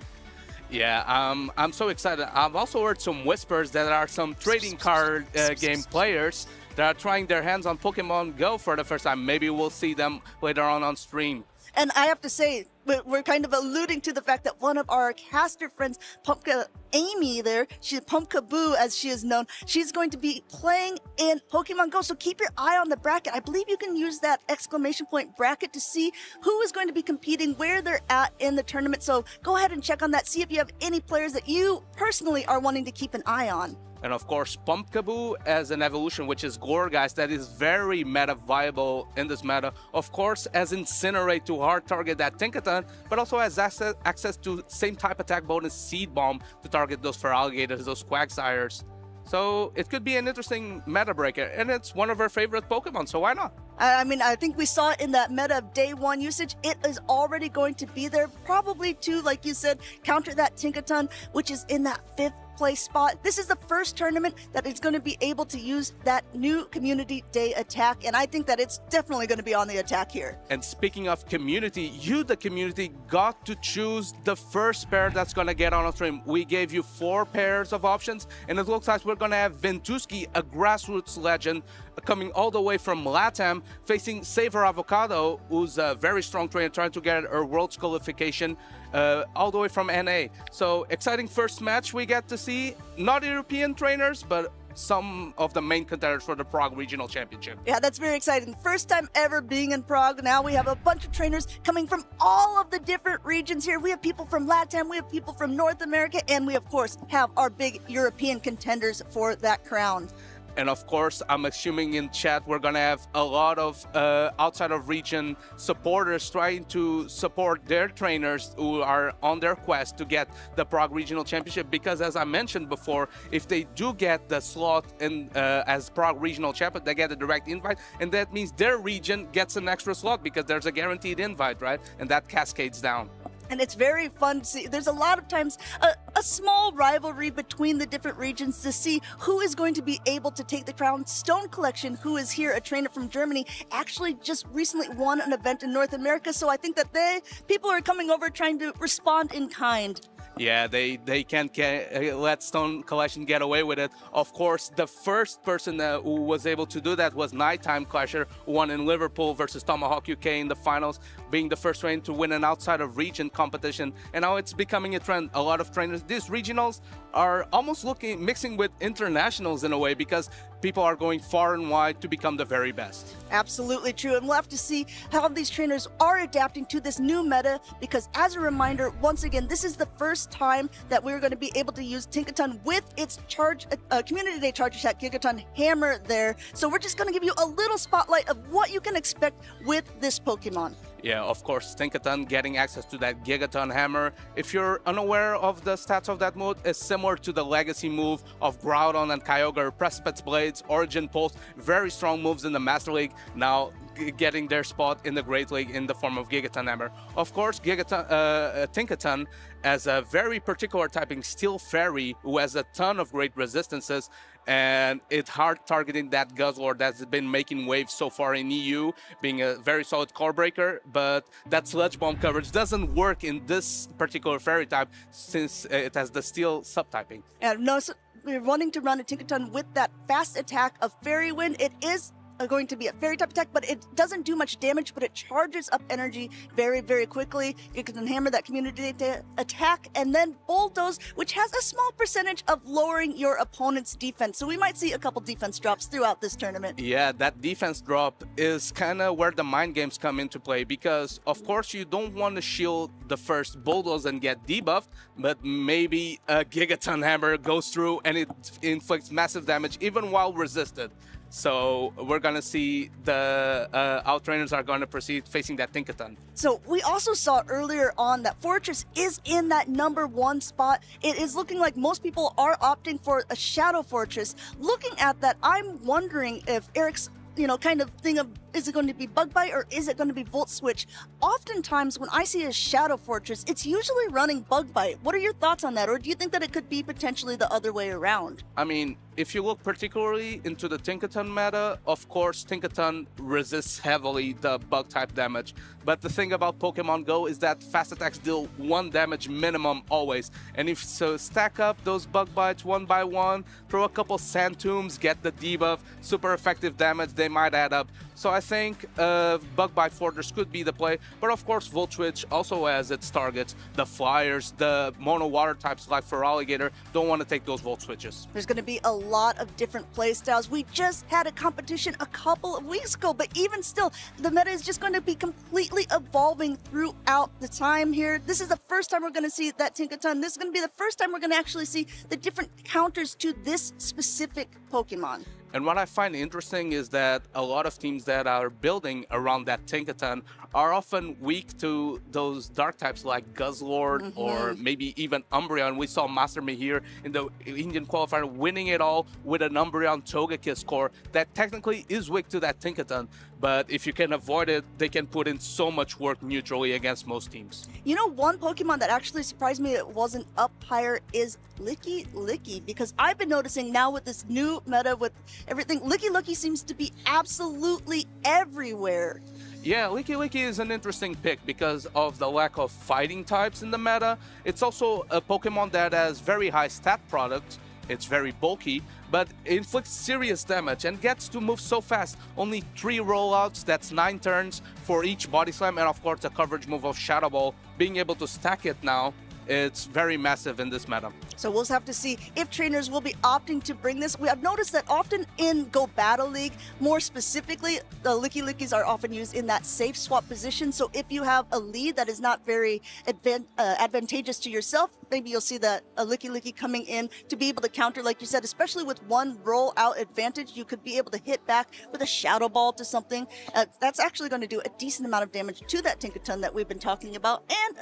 Yeah, I'm so excited. I've also heard some whispers that there are some trading card game players that are trying their hands on Pokemon Go for the first time. Maybe we'll see them later on stream. And I have to say, we're kind of alluding to the fact that one of our caster friends, Pumpka Amy there, she's Pumpka Boo as she is known, she's going to be playing in Pokemon Go. So keep your eye on the bracket. I believe you can use that exclamation point bracket to see who is going to be competing, where they're at in the tournament. So go ahead and check on that. See if you have any players that you personally are wanting to keep an eye on. And of course, Pumpkaboo as an evolution, which is Gourgeist, that is very meta viable in this meta. Of course, as Incinerate to hard target that Tinkaton, but also has access to same type attack bonus Seed Bomb to target those Feraligators, those Quagsires. So it could be an interesting meta breaker, and it's one of our favorite Pokemon, so why not? I mean, I think we saw it in that meta of day one usage. It is already going to be there, probably to, like you said, counter that Tinkaton, which is in that 5th place spot. This is the first tournament that is going to be able to use that new Community Day attack, and I think that it's definitely going to be on the attack here. And speaking of community, you, the community, got to choose the first pair that's going to get on a stream. We gave you 4 pairs of options, and it looks like we're going to have Ventuski, a grassroots legend, coming all the way from LATAM, facing SavorAvocado, who's a very strong trainer, trying to get her Worlds qualification all the way from NA. So exciting first match we get to see. Not European trainers, but some of the main contenders for the Prague Regional Championship. Yeah, that's very exciting. First time ever being in Prague. Now we have a bunch of trainers coming from all of the different regions here. We have people from LATAM, we have people from North America, and we, of course, have our big European contenders for that crown. And of course, I'm assuming in chat we're gonna have a lot of outside of region supporters trying to support their trainers who are on their quest to get the Prague Regional Championship. Because as I mentioned before, if they do get the slot in as Prague Regional Champion, they get a direct invite, and that means their region gets an extra slot because there's a guaranteed invite, right? And that cascades down. And it's very fun to see. There's a lot of times a small rivalry between the different regions to see who is going to be able to take the crown. Stone Collection, who is here, a trainer from Germany, actually just recently won an event in North America. So I think that people are coming over trying to respond in kind. Yeah, they can't let Stone Collection get away with it. Of course, the first person who was able to do that was Nighttime Clasher, who won in Liverpool versus Tomahawk UK in the finals, being the first trainer to win an outside of region competition. And now it's becoming a trend. A lot of trainers, these regionals are almost mixing with internationals in a way, because people are going far and wide to become the very best. Absolutely true. And we'll have to see how these trainers are adapting to this new meta, because as a reminder, once again, this is the first time that we're going to be able to use Tinkaton with its Community Day Charge Attack Gigaton Hammer there. So we're just going to give you a little spotlight of what you can expect with this Pokemon. Yeah, of course, Tinkaton getting access to that Gigaton Hammer. If you're unaware of the stats of that move, it's similar to the legacy move of Groudon and Kyogre, Precipice Blades, Origin Pulse, very strong moves in the Master League, now getting their spot in the Great League in the form of Gigaton Hammer. Of course, Tinkaton as a very particular typing Steel Fairy, who has a ton of great resistances, and it's hard targeting that Guzzlord that's been making waves so far in EU, being a very solid core breaker, but that Sludge Bomb coverage doesn't work in this particular Fairy type since it has the Steel subtyping. And no, so we're wanting to run a Tinkaton with that fast attack of Fairy Wind. It is going to be a fairy type attack, but it doesn't do much damage, but it charges up energy very, very quickly. You can hammer that Community Day attack, and then Bulldoze, which has a small percentage of lowering your opponent's defense. So we might see a couple defense drops throughout this tournament. Yeah, that defense drop is kind of where the mind games come into play, because of course you don't want to shield the first Bulldoze and get debuffed, but maybe a Gigaton Hammer goes through and it inflicts massive damage even while resisted. So we're going to see the our trainers are going to proceed facing that Tinkaton. So we also saw earlier on that Fortress is in that #1 spot. It is looking like most people are opting for a Shadow Fortress. Looking at that, I'm wondering if Eric's kind of thing of, is it going to be Bug Bite or is it going to be Volt Switch? Oftentimes when I see a Shadow Fortress, it's usually running Bug Bite. What are your thoughts on that? Or do you think that it could be potentially the other way around? I mean, if you look particularly into the Tinkaton meta, of course, Tinkaton resists heavily the bug type damage. But the thing about Pokemon Go is that fast attacks deal 1 damage minimum always. And if so, stack up those bug bites one by one, throw a couple Sand Tombs, get the debuff, super effective damage, they might add up. So I think Bug Bite Fortress could be the play, but of course Volt Switch also has its targets. The Flyers, the Mono Water types like Feraligatr don't want to take those Volt Switches. There's going to be a lot of different playstyles. We just had a competition a couple of weeks ago, but even still, the meta is just going to be completely evolving throughout the time here. This is the first time we're going to see that Tinkaton. This is going to be the first time we're going to actually see the different counters to this specific Pokemon. And what I find interesting is that a lot of teams that are building around that Tinkaton are often weak to those dark types like Guzzlord or maybe even Umbreon. We saw Master Mihir in the Indian qualifier winning it all with an Umbreon Togekiss core that technically is weak to that Tinkaton. But if you can avoid it, they can put in so much work neutrally against most teams. You know, one Pokemon that actually surprised me it wasn't up higher is Licky Licky, because I've been noticing now with this new meta with everything, Licky Licky seems to be absolutely everywhere. Yeah, Licky Licky is an interesting pick because of the lack of fighting types in the meta. It's also a Pokemon that has very high stat product. It's very bulky, but inflicts serious damage and gets to move so fast. Only 3 rollouts, that's 9 turns for each Body Slam, and of course the coverage move of Shadow Ball. Being able to stack it now, it's very massive in this meta. So we'll have to see if trainers will be opting to bring this. We have noticed that often in Go Battle League, more specifically, the Licky Lickies are often used in that safe swap position. So if you have a lead that is not very advantageous to yourself, maybe you'll see that a Licky Licky coming in to be able to counter, like you said, especially with 1 roll out advantage, you could be able to hit back with a Shadow Ball to something. That's actually going to do a decent amount of damage to that Tinkaton that we've been talking about. And,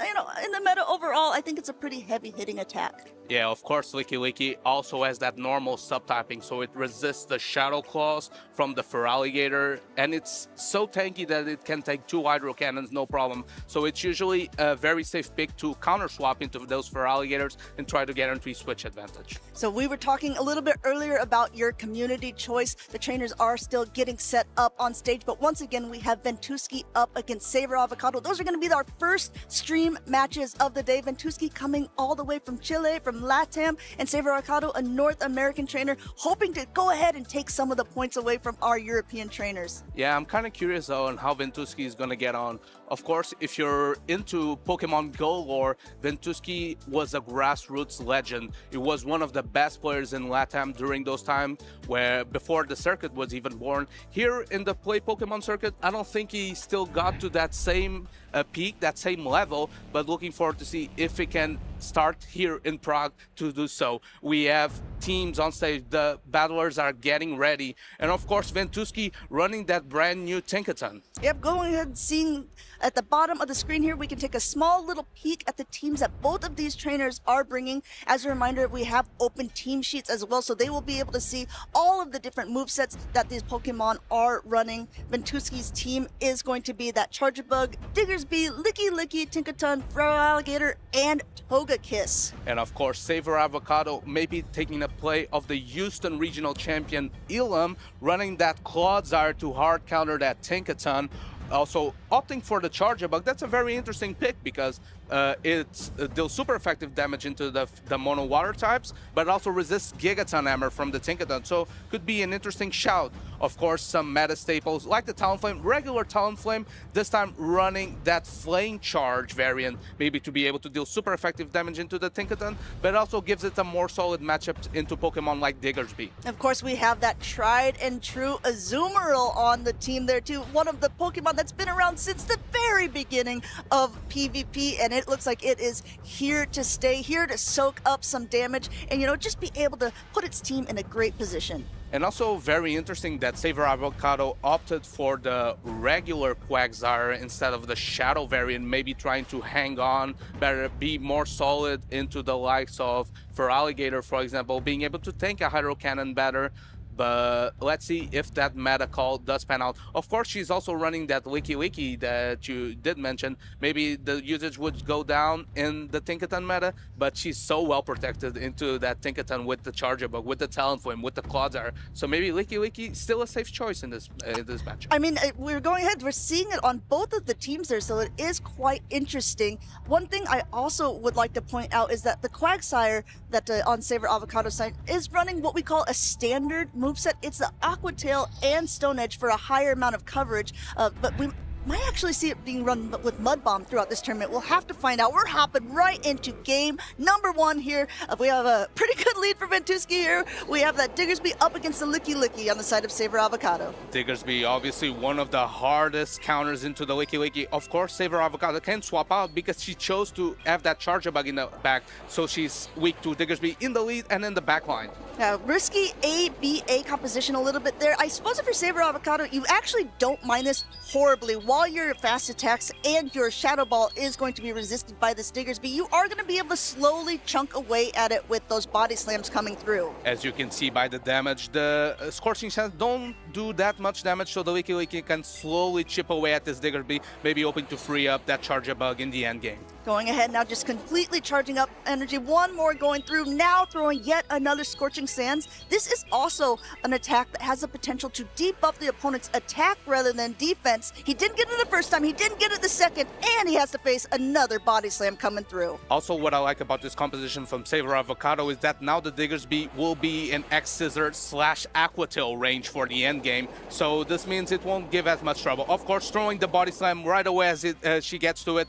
in the meta overall, I think it's a pretty heavy hitting attack. Yeah, of course, Licky Licky also has that normal subtyping, so it resists the Shadow Claws from the Feraligatr, and it's so tanky that it can take 2 Hydro Cannons, no problem. So it's usually a very safe pick to counter swap into those Feraligatrs and try to guarantee switch advantage. So we were talking a little bit earlier about your community choice. The trainers are still getting set up on stage, but once again, we have Ventuski up against SavorAvocado. Those are going to be our first stream matches of the day. Ventuski coming all the way from Chile, from LATAM, and SavorAvocado, a North American trainer, hoping to go ahead and take some of the points away from our European trainers. Yeah, I'm kind of curious though on how Ventuski is going to get on. Of course, if you're into Pokemon Go lore, Ventuski was a grassroots legend. He was one of the best players in LATAM during those times where before the circuit was even born. Here in the Play Pokemon circuit, I don't think he still got to that same peak, that same level, but looking forward to see if he can start here in Prague to do so. We have teams on stage, the battlers are getting ready, and of course Ventuski running that brand new Tinkaton. Yep, going ahead and seeing at the bottom of the screen here, we can take a small little peek at the teams that both of these trainers are bringing. As a reminder, we have open team sheets as well, so they will be able to see all of the different movesets that these Pokemon are running. Ventuski's team is going to be that Charjabug, Diggersby, Licky Licky, Tinkaton, Feraligatr, and Togekiss. And of course, SavorAvocado may be taking a play of the Houston Regional Champion Elam, running that Clodsire to hard counter that Tinkaton. Also opting for the Charjabug. That's a very interesting pick because it deals super effective damage into the mono water types, but also resists Gigaton Hammer from the Tinkaton, so could be an interesting shout. Of course, some meta staples like the Talonflame, regular Talonflame, this time running that Flame Charge variant, maybe to be able to deal super effective damage into the Tinkaton, but also gives it a more solid matchup into Pokemon like Diggersby. Of course, we have that tried and true Azumarill on the team there too, one of the Pokemon that's been around since the very beginning of PvP, and it looks like it is here to stay, here to soak up some damage and, just be able to put its team in a great position. And also very interesting that SavorAvocado opted for the regular Quagsire instead of the Shadow variant, maybe trying to hang on, better be more solid into the likes of Feraligatr, for example, being able to tank a Hydro Cannon better. But let's see if that meta call does pan out. Of course, she's also running that Wiki that you did mention. Maybe the usage would go down in the Tinkaton meta, but she's so well protected into that Tinkaton with the Charger Bug, with the Talonflame, with the Clodsire. So maybe Wiki still a safe choice in this match. I mean, we're going ahead. We're seeing it on both of the teams there, so it is quite interesting. One thing I also would like to point out is that the Quagsire that on SavorAvocado side is running what we call a standard moveset. It's the Aqua Tail and Stone Edge for a higher amount of coverage, but we might actually see it being run with Mud Bomb throughout this tournament. We'll have to find out. We're hopping right into game number 1 here. We have a pretty good lead for Ventuski here. We have that Diggersby up against the Licky on the side of SavorAvocado. Diggersby, obviously one of the hardest counters into the Licky. Of course, SavorAvocado can swap out because she chose to have that Charger Bug in the back, so she's weak to Diggersby in the lead and in the back line. Now, risky A-B-A composition a little bit there. I suppose if you're SavorAvocado, you actually don't mind this horribly. While your fast attacks and your Shadow Ball is going to be resisted by the Diggersby, you are going to be able to slowly chunk away at it with those body slams coming through. As you can see by the damage, the Scorching Sands don't do that much damage, so the Licky can slowly chip away at this Diggersby, maybe hoping to free up that Charger Bug in the end game. Going ahead now, just completely charging up energy. One more going through, now throwing yet another Scorching Sands. This is also an attack that has the potential to debuff the opponent's attack rather than defense. He didn't get it the first time, he didn't get it the second, and he has to face another body slam coming through. Also, what I like about this composition from SavorAvocado is that now the Diggersby will be an X-Scissor / Aqua Tail range for the end game, so this means it won't give as much trouble. Of course, throwing the body slam right away as she gets to it,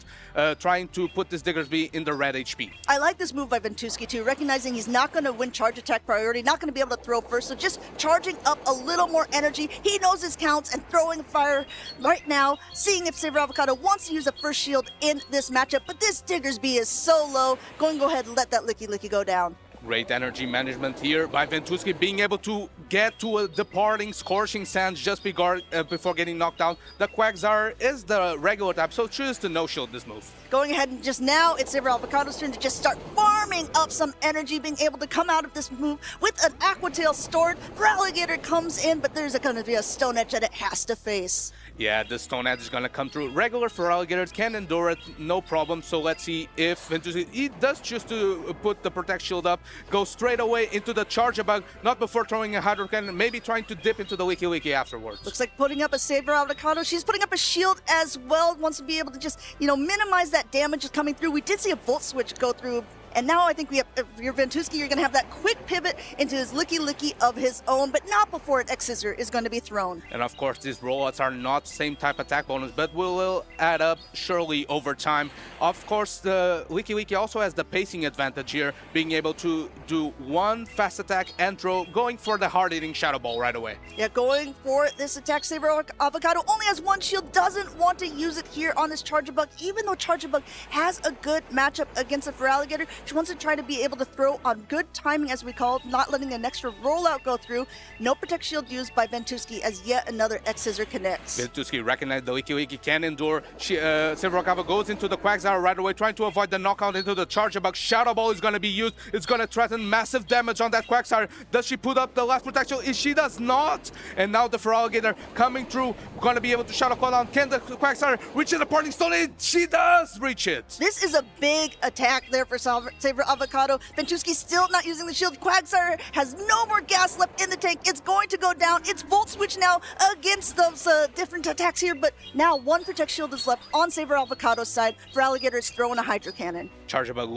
trying to put this Diggersby in the red HP. I like this move by Ventuski too, recognizing he's not going to win charge attack priority, not going to be able to throw first, so just charging up a little more energy. He knows his counts and throwing fire right now, seeing if SavorAvocado wants to use a first shield in this matchup, but this Diggersby is so low. Going to go ahead and let that Licky go down. Great energy management here by Ventuski, being able to get to a departing Scorching Sands just before getting knocked down. The Quagsire is the regular type, so choose to no-shield this move. Going ahead and just now, it's SavorAvocado's turn to just start farming up some energy, being able to come out of this move with an Aqua Tail stored. Feraligatr comes in, but there's going to be a Stone Edge that it has to face. Yeah, the Stone Edge is going to come through. Regular Feraligatr can endure it, no problem. So let's see if Ventuski, he does choose to put the Protect Shield up, go straight away into the Charger Bug, not before throwing a Hydro Cannon, maybe trying to dip into the Licky afterwards. Looks like putting up a SavorAvocado. She's putting up a shield as well, wants to be able to just, minimize that damage coming through. We did see a Volt Switch go through. And now I think we have, if you're Ventuski, you're going to have that quick pivot into his Licky of his own, but not before an X-Scissor is going to be thrown. And of course, these rollouts are not same type attack bonus, but will add up surely over time. Of course, the Licky also has the pacing advantage here, being able to do one fast attack and throw, going for the hard-hitting Shadow Ball right away. Yeah, going for this attack. SavorAvocado only has one shield, doesn't want to use it here on this Charger Bug, even though Charger Bug has a good matchup against a Feraligatr. She wants to try to be able to throw on good timing, as we call it, not letting an extra rollout go through. No Protect Shield used by Ventuski as yet another X-Scissor connects. Ventuski recognized the Licky can endure. SavorAvocado goes into the Quagsire right away, trying to avoid the knockout into the Charger Bug. Shadow Ball is going to be used. It's going to threaten massive damage on that Quagsire. Does she put up the last Protect Shield? She does not. And now the Feraligatr coming through, going to be able to Shadow Call down. Can the Quagsire reach the Parting Stone? She does reach it. This is a big attack there for SavorAvocado. Ventuski still not using the shield. Quagsire has no more gas left in the tank. It's going to go down. It's Volt Switch now against those different attacks here, but now one Protect Shield is left on SavorAvocado's side. Feraligatr is throwing a Hydro Cannon. Charger Bug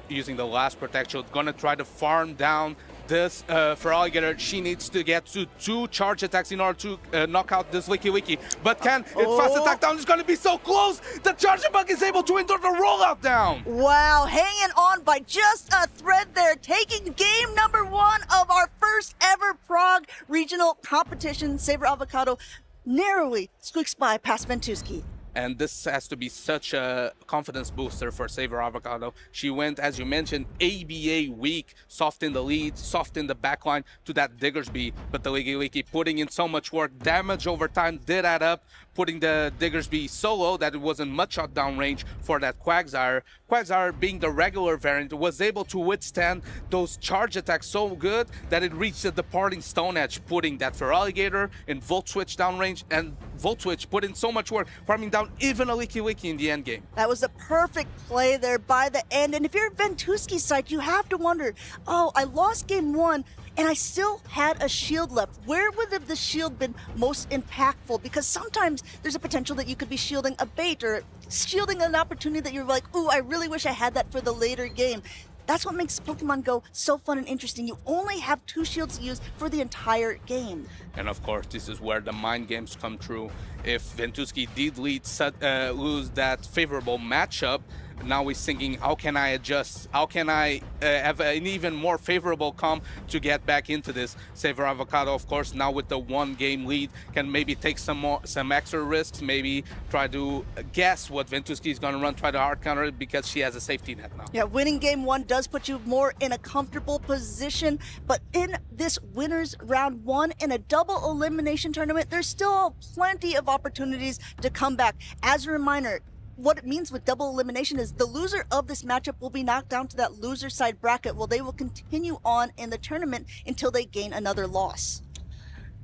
using the last Protect Shield, gonna try to farm down this Feraligatr. She needs to get to 2 charge attacks in order to knock out this Licky. But fast attack down is going to be so close. The Charger Bug is able to endure the rollout down. Wow, hanging on by just a thread there, taking game number 1 of our first ever Prague Regional Competition. SavorAvocado narrowly squeaks by past Ventuski. And this has to be such a confidence booster for SavorAvocado. She went, as you mentioned, ABA weak, soft in the lead, soft in the backline to that Diggersby. But the Leaky putting in so much work, damage over time did add up, putting the Diggersby so low that it wasn't much shot down range for that Quagsire. Quagsire, being the regular variant, was able to withstand those charge attacks so good that it reached the departing Stone Edge, putting that Feraligatr in Volt Switch down range, and Volt Switch put in so much work, farming down even a Leaky in the end game. That was a perfect play there by the end. And if you're Ventuski's side, you have to wonder, oh, I lost game one, and I still had a shield left. Where would have the shield been most impactful? Because sometimes there's a potential that you could be shielding a bait or shielding an opportunity that you're like, ooh, I really wish I had that for the later game. That's what makes Pokemon Go so fun and interesting. You only have 2 shields to use for the entire game. And of course, this is where the mind games come true. If Ventuski did lose that favorable matchup, now he's thinking, how can I adjust? How can I have an even more favorable comp to get back into this? SavorAvocado, of course, now with the 1-game lead, can maybe take some extra risks, maybe try to guess what Ventuski is going to run, try to hard counter it because she has a safety net now. Yeah, winning game 1 does put you more in a comfortable position, but in this winners round 1 in a double elimination tournament, there's still plenty of opportunities to come back. As a reminder, what it means with double elimination is the loser of this matchup will be knocked down to that loser side bracket, while they will continue on in the tournament until they gain another loss.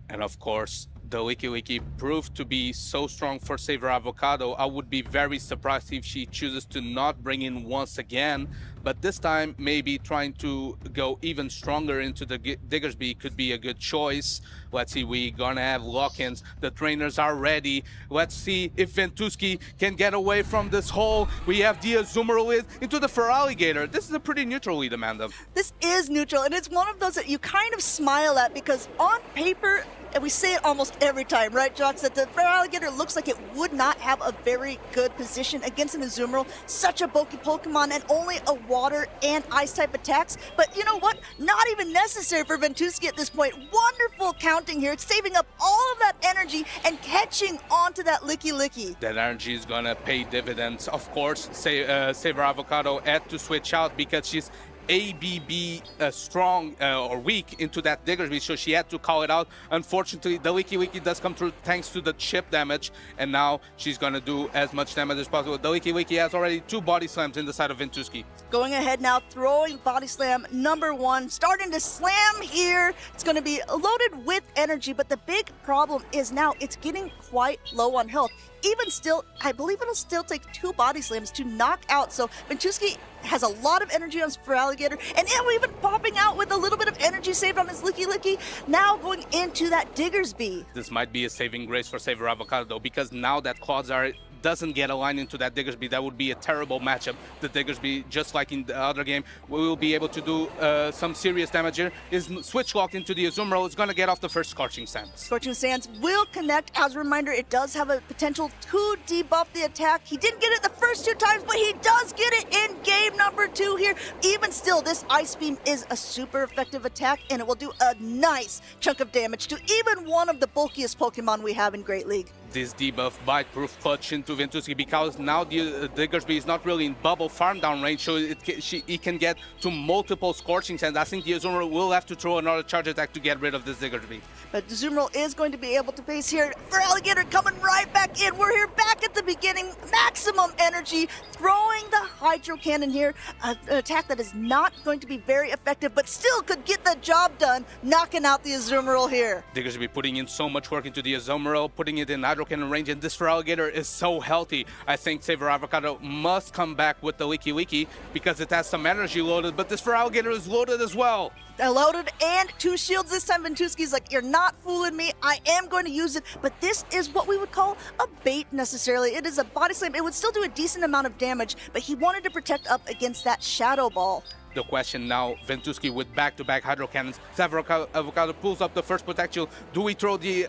And of course, the Leaky proved to be so strong for SavorAvocado. I would be very surprised if she chooses to not bring in once again, but this time maybe trying to go even stronger into the Diggersby could be a good choice. Let's see, we're gonna have lock-ins. The trainers are ready. Let's see if Ventuski can get away from this hole. We have the Azumarill lead into the Feraligatr. This is a pretty neutral lead, Amanda. This is neutral, and it's one of those that you kind of smile at because on paper, and we say it almost every time, right, Jocks, that the Feraligatr looks like it would not have a very good position against an Azumarill. Such a bulky Pokemon and only a water and ice type attacks. But you know what? Not even necessary for Ventuski at this point. Wonderful counting here. It's saving up all of that energy and catching onto that Licky. That energy is gonna pay dividends. Of course, SavorAvocado had to switch out because she's ABB strong or weak into that Diggersby, so she had to call it out. Unfortunately, the Licky does come through thanks to the chip damage, and now she's gonna do as much damage as possible. The Licky has already 2 body slams in the side of Ventuski. Going ahead now, throwing body slam number 1, starting to slam here. It's gonna be loaded with energy, but the big problem is now it's getting quite low on health. Even still, I believe it'll still take 2 body slams to knock out. So Ventuski has a lot of energy on his Feraligatr, and even popping out with a little bit of energy saved on his Licky. Now going into that Diggersby. This might be a saving grace for SavorAvocado though, because now that Quagsire doesn't get aligned into that Diggersby, that would be a terrible matchup. The Diggersby, just like in the other game, we will be able to do some serious damage here. Is switch locked into the Azumarill. It's going to get off the first Scorching Sands. Scorching Sands will connect. As a reminder, it does have a potential to debuff the attack. He didn't get it the first 2 times, but he does get it in game number 2 here. Even still, this Ice Beam is a super effective attack, and it will do a nice chunk of damage to even one of the bulkiest Pokemon we have in Great League. This debuff bite-proof clutch into Ventuski because now the Diggersby is not really in bubble farm down range, so he can get to multiple Scorching Sands. I think the Azumarill will have to throw another charge attack to get rid of this Diggersby. But the Azumarill is going to be able to face here. Feraligatr coming right back in. We're here back at the beginning. Maximum energy. Throwing the Hydro Cannon here. An attack that is not going to be very effective, but still could get the job done. Knocking out the Azumarill here. Diggersby putting in so much work into the Azumarill, putting it in Hydro Cannon range, and this Feraligatr is so healthy. I think SavorAvocado must come back with the Licky because it has some energy loaded, but this Feraligatr is loaded as well. Loaded and 2 shields this time. Ventuski's like, you're not fooling me. I am going to use it, but this is what we would call a bait necessarily. It is a body slam. It would still do a decent amount of damage, but he wanted to protect up against that Shadow Ball. the question now. Ventuski with back-to-back Hydro Cannons. SavorAvocado pulls up the first Protect Do we throw the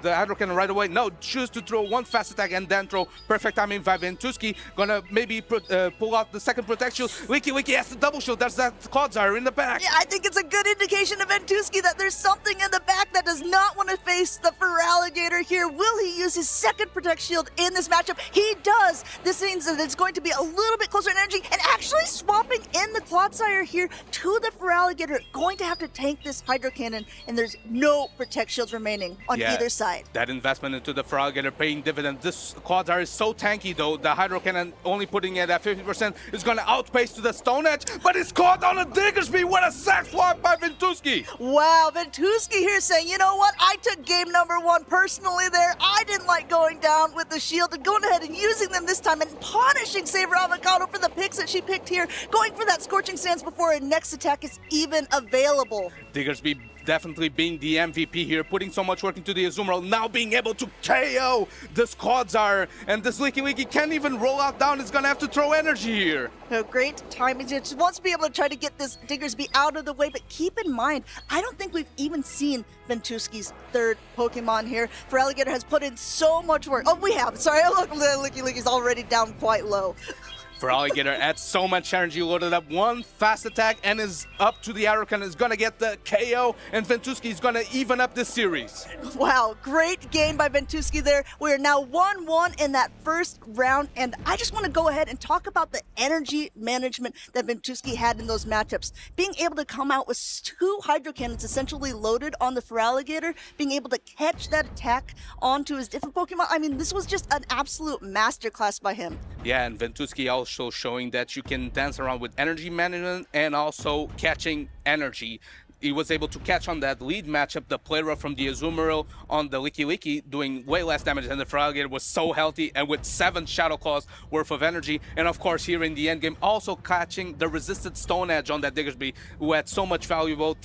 Hydro Cannon right away? No, choose to throw one fast attack and then throw perfect timing by Ventuski. Gonna maybe pull out the second Protect Shield. Licky has the double shield. There's that Clodsire in the back. Yeah, I think it's a good indication of Ventuski that there's something in the back that does not want to face the Feraligatr here. Will he use his second Protect Shield in this matchup? He does. This means that it's going to be a little bit closer in energy, and actually swapping in the Clodsire here to the Feraligatr. Going to have to tank this Hydro Cannon, and there's no Protect Shields remaining on either side. That investment into the Feraligatr paying dividends. This Clodsire is so tanky though. The Hydro Cannon only putting it at 50% is going to outpace to the Stone Edge, but it's caught on a Diggersby. What a sack swap by Ventuski. Wow, Ventuski here saying, you know what? I took game number 1 personally there. I didn't like going down with the shield and going ahead and using them this time and punishing SavorAvocado for the picks that she picked here, going for that Scorching Sands before her next attack is even available. Diggersby definitely being the MVP here, putting so much work into the Azumarill, now being able to KO this Clodsire, and this Licky can't even roll out down. It's gonna have to throw energy here. No, great timing. Just wants to be able to try to get this Diggersby out of the way, but keep in mind, I don't think we've even seen Ventuski's third Pokemon here. Feraligatr has put in so much work. Oh, we have. Sorry, look, Licky's already down quite low. Feraligatr adds so much energy, loaded up one fast attack and is up to the Hydro is gonna get the KO, and Ventuski is gonna even up this series. Wow, great game by Ventuski there. We're now 1-1 in that first round, and I just want to go ahead and talk about the energy management that Ventuski had in those matchups. Being able to come out with 2 Hydro Cannons essentially loaded on the Feraligatr, being able to catch that attack onto his different Pokemon. I mean, this was just an absolute masterclass by him. Yeah, and Ventuski also showing that you can dance around with energy management and also catching energy. He was able to catch on that lead matchup the Plera from the Azumarill on the Licky, doing way less damage, and the Feraligatr was so healthy and with 7 Shadow Claws worth of energy. And of course here in the end game also catching the resisted Stone Edge on that Diggersby, who had so much valuable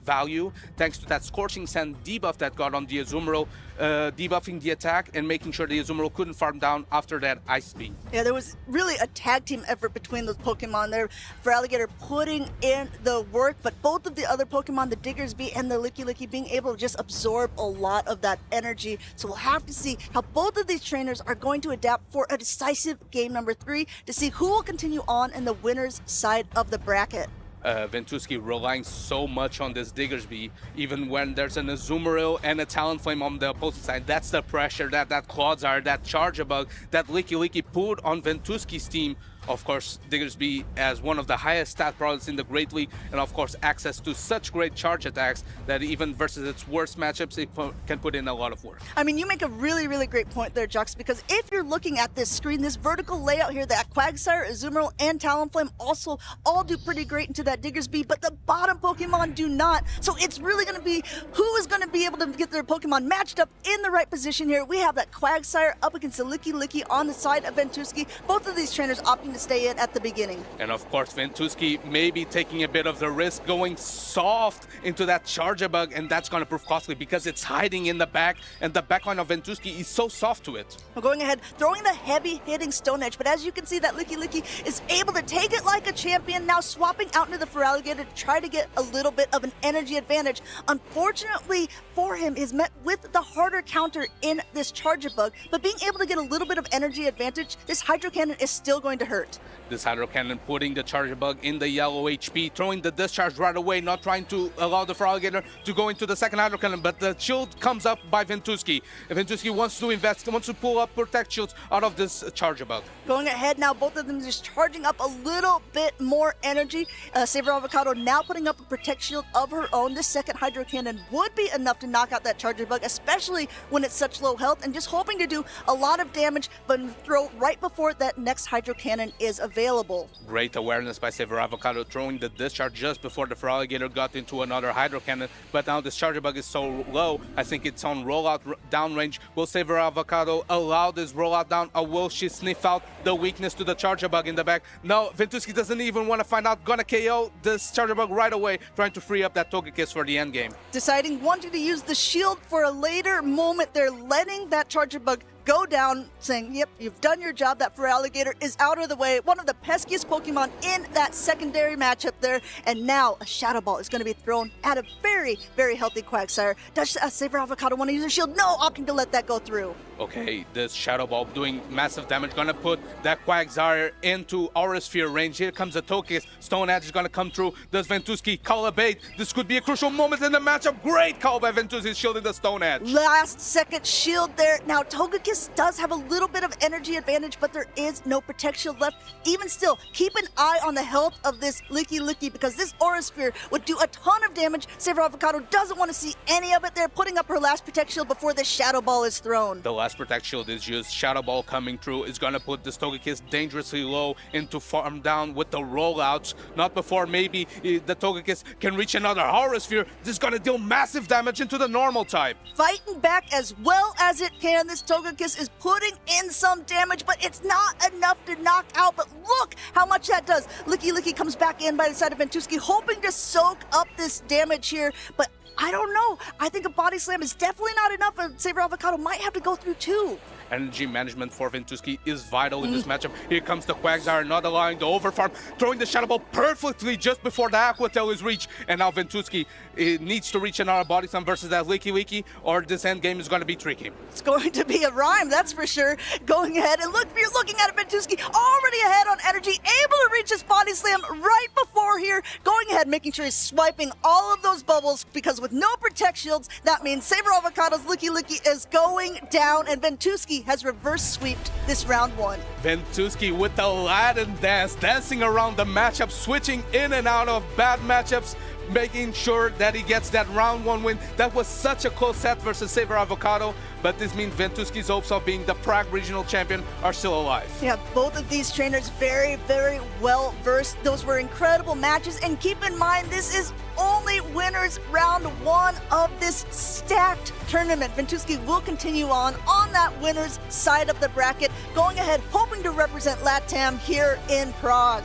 value thanks to that Scorching Sand debuff that got on the Azumarill, debuffing the attack and making sure the Azumarill couldn't farm down after that Ice Beam. Yeah, there was really a tag team effort between those Pokemon there. Feraligatr putting in the work, but both of the other Pokemon, the Diggersby and the Licky, being able to just absorb a lot of that energy. So we'll have to see how both of these trainers are going to adapt for a decisive game number 3 to see who will continue on in the winner's side of the bracket. Ventuski relying so much on this Diggersby, even when there's an Azumarill and a Talonflame on the opposing side. That's the pressure that Clodsire, that Charge-a-Bug, that Licky put on Ventuski's team. Of course, Diggersby as one of the highest stat products in the Great League, and of course access to such great charge attacks that even versus its worst matchups, it can put in a lot of work. I mean, you make a really great point there, Jux, because if you're looking at this screen, this vertical layout here, that Quagsire, Azumarill, and Talonflame also all do pretty great into that Diggersby, but the bottom Pokemon do not. So it's really going to be who is going to be able to get their Pokemon matched up in the right position here. We have that Quagsire up against the Licky on the side of Ventuski. Both of these trainers opting to stay in at the beginning. And of course, Ventuski may be taking a bit of the risk going soft into that Charge-a-Bug, and that's going to prove costly because it's hiding in the back, and the backline of Ventuski is so soft to it. We're going ahead, throwing the heavy hitting Stone Edge, but as you can see, that Licky is able to take it like a champion, now swapping out into the Feraligatr to try to get a little bit of an energy advantage. Unfortunately for him, is met with the harder counter in this Charge-a-Bug, but being able to get a little bit of energy advantage, this Hydro Cannon is still going to hurt. This Hydro Cannon putting the Charge-a-Bug in the yellow HP, throwing the discharge right away, not trying to allow the Feraligatr to go into the second Hydro Cannon, but the shield comes up by Ventuski. Ventuski wants to invest, wants to pull up Protect Shields out of this Charge-a-Bug. Going ahead now, both of them just charging up a little bit more energy. SavorAvocado now putting up a Protect Shield of her own. This second Hydro Cannon would be enough to knock out that Charge-a-Bug, especially when it's such low health, and just hoping to do a lot of damage, but throw right before that next Hydro Cannon is available. Great awareness by SavorAvocado, throwing the discharge just before the Feraligatr got into another Hydro Cannon, but now this Charge-a-Bug is so low, I think it's on rollout down range. Will SavorAvocado allow this rollout down, or will she sniff out the weakness to the Charge-a-Bug in the back? No, Ventuski doesn't even want to find out, gonna KO this Charge-a-Bug right away, trying to free up that Togekiss for the end game. Deciding wanting to use the shield for a later moment, they're letting that Charge-a-Bug go down saying, yep, you've done your job. That Feraligatr is out of the way. One of the peskiest Pokemon in that secondary matchup there. And now a Shadow Ball is going to be thrown at a very, very healthy Quagsire. Does SavorAvocado want to use a shield? No, opting to let that go through. Okay, this Shadow Ball doing massive damage, gonna put that Quagsire into Aura Sphere range. Here comes the Togekiss. Stone Edge is gonna come through. Does Ventuski call a bait? This could be a crucial moment in the matchup. Great call by Ventuski, shielding the Stone Edge. Last second shield there. Now Togekiss does have a little bit of energy advantage, but there is no Protect Shield left. Even still, keep an eye on the health of this Licky because this Aura Sphere would do a ton of damage. SavorAvocado doesn't want to see any of it there, putting up her last Protect Shield before the Shadow Ball is thrown. The last Protect Shield is used. Shadow Ball coming through is gonna put this Togekiss dangerously low into farm down with the rollouts. Not before maybe the Togekiss can reach another Aura Sphere. This is gonna deal massive damage into the normal type. Fighting back as well as it can. This Togekiss is putting in some damage, but it's not enough to knock out. But look how much that does. Licky comes back in by the side of Ventuski, hoping to soak up this damage here, but I don't know. I think a Body Slam is definitely not enough, and SavorAvocado might have to go through too. Energy management for Ventuski is vital in this matchup. Here comes the Quagsire, not allowing the overfarm, throwing the Shadow Ball perfectly just before the Aqua Tail is reached. And now Ventuski needs to reach another Body Slam versus that Licky, or this end game is going to be tricky. It's going to be a rhyme, that's for sure. Going ahead, and look, you're looking at it, Ventuski already ahead on energy, able to reach his Body Slam right before here. Going ahead, making sure he's swiping all of those bubbles, because with no Protect Shields, that means SavorAvocado's Licky is going down, and Ventuski has reverse sweeped this round one. Ventuski with the Aladdin dance, dancing around the matchup, switching in and out of bad matchups, making sure that he gets that round one win. That was such a close set versus SavorAvocado, but this means Ventuski's hopes of being the Prague Regional Champion are still alive. Yeah, both of these trainers very, very well versed. Those were incredible matches, and keep in mind, this is only winners round one of this stacked tournament. Ventuski will continue on that winner's side of the bracket, going ahead, hoping to represent LATAM here in Prague.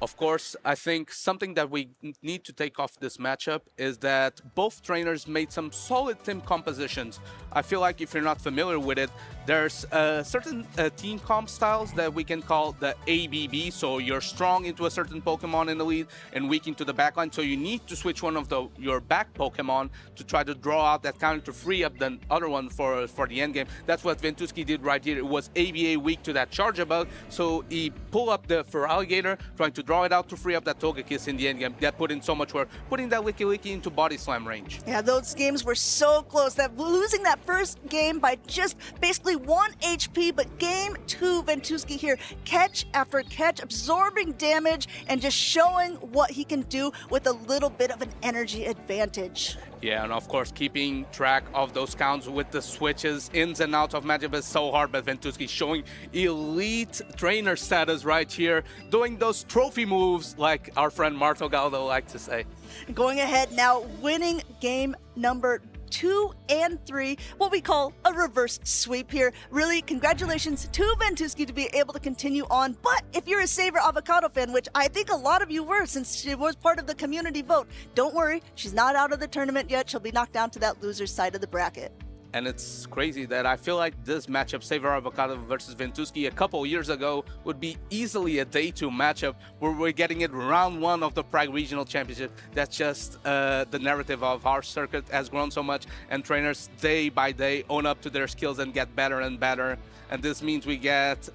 Of course, I think something that we need to take off this matchup is that both trainers made some solid team compositions. I feel like if you're not familiar with it, there's certain team comp styles that we can call the ABB. So you're strong into a certain Pokemon in the lead and weak into the backline. So you need to switch one of your back Pokemon to try to draw out that counter to free up the other one for the end game. That's what Ventuski did right here. It was ABA weak to that Charge Bug. So he pulled up the Feraligatr, trying to draw it out to free up that Togekiss in the end game. That put in so much work, putting that Licky into Body Slam range. Yeah, those games were so close that losing that first game by just basically 1 HP, but game 2, Ventuski here, catch after catch, absorbing damage and just showing what he can do with a little bit of an energy advantage. Yeah, and of course, keeping track of those counts with the switches, ins and outs of matchup is so hard, but Ventuski showing elite trainer status right here, doing those trophy moves like our friend Marto Galdo likes to say. Going ahead now, winning game number 2 and 3, what we call a reverse sweep here. Really, congratulations to Ventuski to be able to continue on. But if you're a SavorAvocado fan, which I think a lot of you were since she was part of the community vote, don't worry, she's not out of the tournament yet. She'll be knocked down to that loser's side of the bracket. And it's crazy that I feel like this matchup, SavorAvocado versus Ventuski, a couple years ago would be easily a day 2 matchup where we're getting it round 1 of the Prague Regional Championship. That's just the narrative of our circuit has grown so much, and trainers day by day own up to their skills and get better and better. And this means we get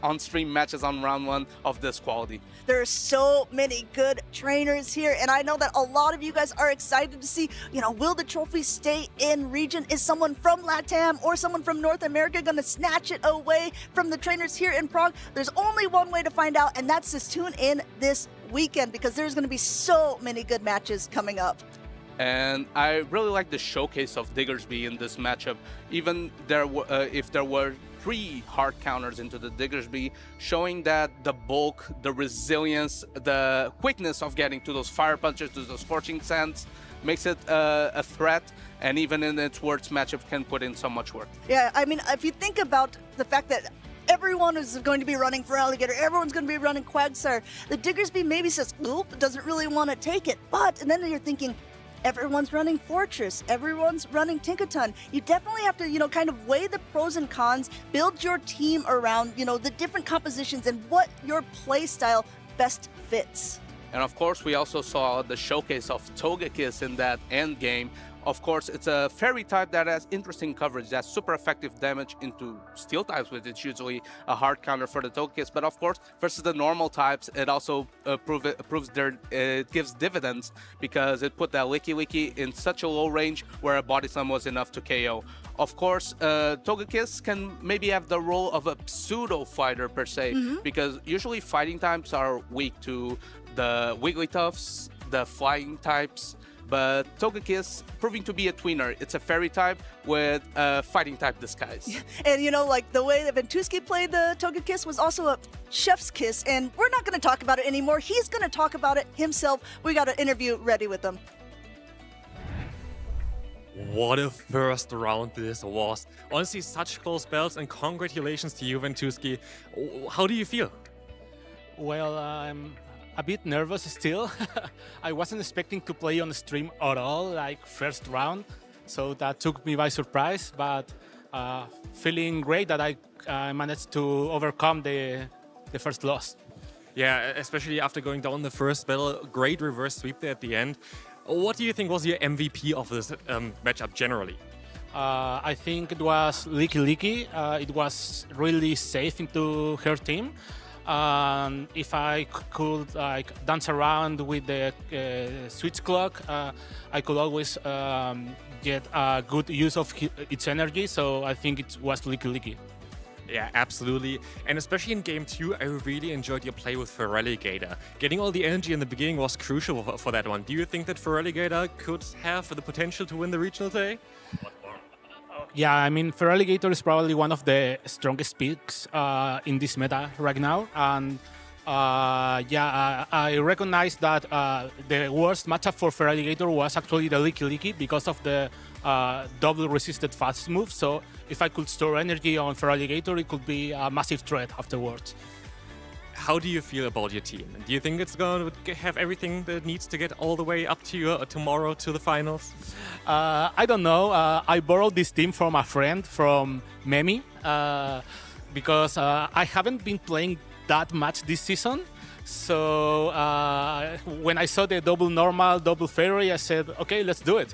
on-stream matches on round 1 of this quality. There are so many good trainers here, and I know that a lot of you guys are excited to see, will the trophy stay in region? Is someone from LATAM or someone from North America going to snatch it away from the trainers here in Prague? There's only one way to find out, and that's to tune in this weekend, because there's going to be so many good matches coming up. And I really like the showcase of Diggersby in this matchup. Even if there were 3 hard counters into the Diggersby, showing that the bulk, the resilience, the quickness of getting to those fire punches, to those scorching sands, makes it a threat, and even in its worst matchup can put in so much work. Yeah, I mean, if you think about the fact that everyone is going to be running Feraligatr, everyone's going to be running Quagsire, the Diggersby maybe says, oop, doesn't really want to take it, and then you're thinking, everyone's running Fortress, everyone's running Tinkaton. You definitely have to, kind of weigh the pros and cons, build your team around, the different compositions and what your play style best fits. And of course, we also saw the showcase of Togekiss in that end game. Of course, it's a fairy type that has interesting coverage, that's super effective damage into steel types, which is usually a hard counter for the Togekiss. But of course, versus the normal types, it also it gives dividends because it put that Licky in such a low range where a Body Slam was enough to KO. Of course, Togekiss can maybe have the role of a pseudo fighter per se, because usually fighting types are weak to the Wigglytuffs, the flying types. But Togekiss proving to be a tweener. It's a fairy type with a fighting type disguise. And like the way that Ventuski played the Togekiss was also a chef's kiss, and we're not going to talk about it anymore. He's going to talk about it himself. We got an interview ready with him. What a first round this was. Honestly, such close battles, and congratulations to you, Ventuski. How do you feel? Well, I'm a bit nervous still. I wasn't expecting to play on stream at all, like first round, so that took me by surprise, but feeling great that I managed to overcome the first loss. Yeah, especially after going down the first battle, great reverse sweep there at the end. What do you think was your MVP of this matchup generally? I think it was Licky. It was really safe into her team. If I could dance around with the switch clock, I could always get a good use of its energy. So I think it was Licky. Yeah, absolutely. And especially in Game 2, I really enjoyed your play with Feraligatr. Getting all the energy in the beginning was crucial for that one. Do you think that Feraligatr could have the potential to win the regional today? Yeah, I mean, Feraligatr is probably one of the strongest picks in this meta right now. And I recognize that the worst matchup for Feraligatr was actually the Licky because of the double resisted fast move. So if I could store energy on Feraligatr, it could be a massive threat afterwards. How do you feel about your team? Do you think it's going to have everything that it needs to get all the way up to tomorrow to the finals? I don't know. I borrowed this team from a friend, from Memi, because I haven't been playing that much this season. So when I saw the double normal, double fairy, I said, okay, let's do it.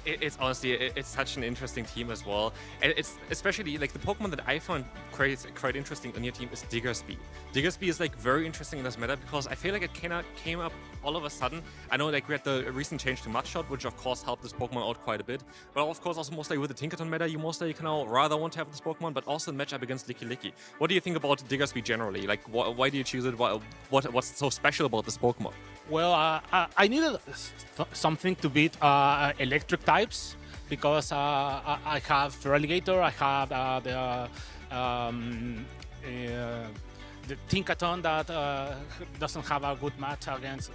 It's honestly, it's such an interesting team as well. And it's especially like the Pokemon that I found quite interesting on your team is Diggersby. Diggersby is like very interesting in this meta because I feel like it came up all of a sudden. I know like we had the recent change to Mudshot, which of course helped this Pokemon out quite a bit. But of course also mostly with the Tinkaton meta, you mostly now rather want to have this Pokemon, but also in matchup against Licky. What do you think about Diggersby generally? Like why do you choose it? What's so special about this Pokemon? Well, I needed something to beat electric types because I have Feraligatr, I have the Tinkaton that doesn't have a good match against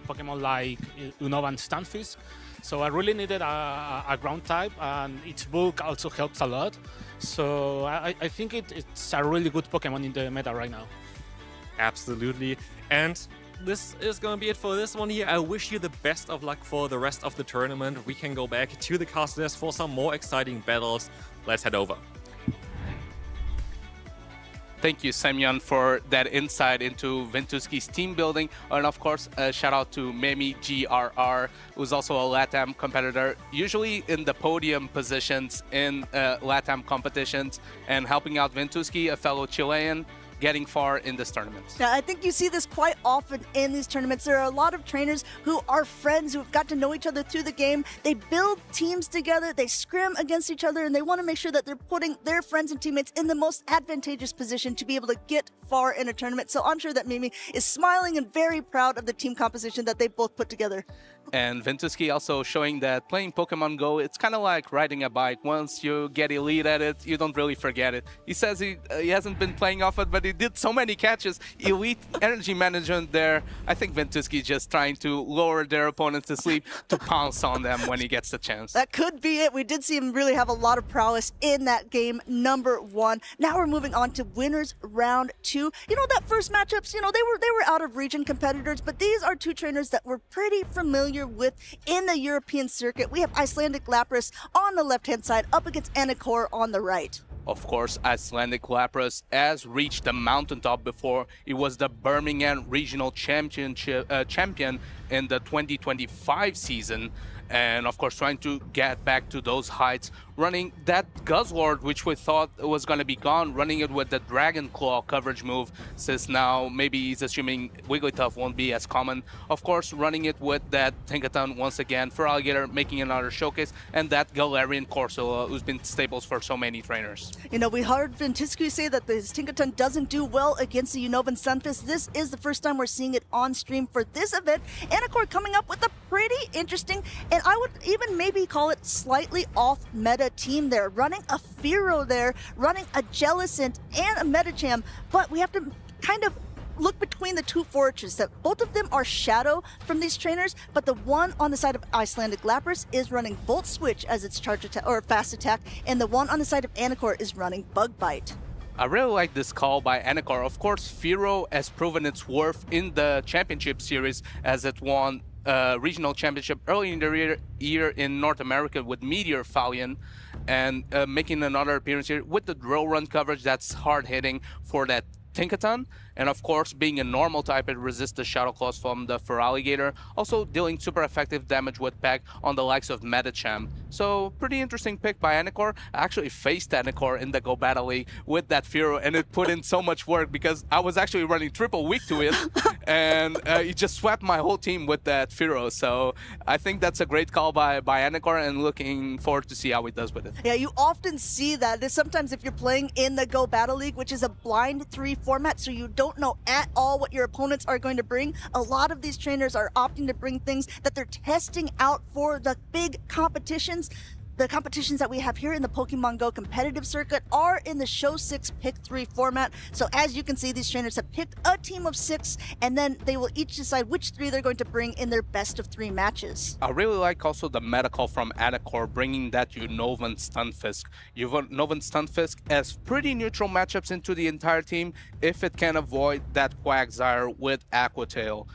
Pokemon like Unova and Stunfisk. So I really needed a ground type, and its bulk also helps a lot. So I think it's a really good Pokemon in the meta right now. Absolutely. And this is going to be it for this one here. I wish you the best of luck for the rest of the tournament. We can go back to the casters for some more exciting battles. Let's head over. Thank you, Semyon, for that insight into Ventuski's team building. And of course, a shout out to Memi GRR, who's also a LATAM competitor, usually in the podium positions in LATAM competitions, and helping out Ventuski, a fellow Chilean, getting far in this tournament. Yeah, I think you see this quite often in these tournaments. There are a lot of trainers who are friends, who have got to know each other through the game. They build teams together, they scrim against each other, and they want to make sure that they're putting their friends and teammates in the most advantageous position to be able to get far in a tournament. So I'm sure that Mimi is smiling and very proud of the team composition that they both put together. And Ventuski also showing that playing Pokemon GO, it's kind of like riding a bike. Once you get elite at it, you don't really forget it. He says he hasn't been playing off it, but he did so many catches. Elite energy management there. I think Ventuski is just trying to lower their opponents to sleep to pounce on them when he gets the chance. That could be it. We did see him really have a lot of prowess in that game number 1. Now we're moving on to winners round 2. That first matchups, they were out of region competitors, but these are two trainers that were pretty familiar familiar with in the European circuit. We have Icelandic Lapras on the left-hand side up against Anakor on the right. Of course, Icelandic Lapras has reached the mountaintop before. It was the Birmingham Regional Championship champion in the 2025 season. And of course, trying to get back to those heights, running that Guzzlord, which we thought was going to be gone, running it with the Dragon Claw coverage move, since now maybe he's assuming Wigglytuff won't be as common. Of course, running it with that Tinkaton once again for Alligator, making another showcase, and that Galarian Corsola, who's been staples for so many trainers. You know, we heard Ventuski say that this Tinkaton doesn't do well against the Unovan Sunfist. This is the first time we're seeing it on stream for this event. Anakor coming up with a pretty interesting, and I would even maybe call it slightly off-meta team there. Running a Fearow there, running a Jellicent and a Medicham, but we have to kind of look between the two fortresses that both of them are shadow from these trainers, but the one on the side of Icelandic Lapras is running Volt Switch as its charge attack or fast attack, and the one on the side of Anakor is running Bug Bite. I really like this call by Anakor. Of course, Fearow has proven its worth in the championship series as it won regional championship early in the year in North America with Meteor Fallion, and making another appearance here with the drill run coverage that's hard hitting for that Tinkaton, and of course being a normal type, it resists the Shadow Claws from the Feraligatr, also dealing super effective damage with Peck on the likes of Medicham. So pretty interesting pick by Anakor. I actually faced Anakor in the Go Battle League with that Fearow, and it put in so much work because I was actually running triple weak to it, and it just swept my whole team with that Fearow. So I think that's a great call by Anakor, and looking forward to see how he does with it. Yeah, you often see that. Sometimes if you're playing in the Go Battle League, which is a blind 3 format, so you don't know at all what your opponents are going to bring, a lot of these trainers are opting to bring things that they're testing out for the big competitions. The competitions that we have here in the Pokemon Go competitive circuit are in the Show 6 Pick 3 format. So as you can see, these trainers have picked a team of 6, and then they will each decide which 3 they're going to bring in their best of 3 matches. I really like also the meta call from Anakor, bringing that Unovan Stunfisk. Unovan Stunfisk has pretty neutral matchups into the entire team if it can avoid that Quagsire with Aqua Tail.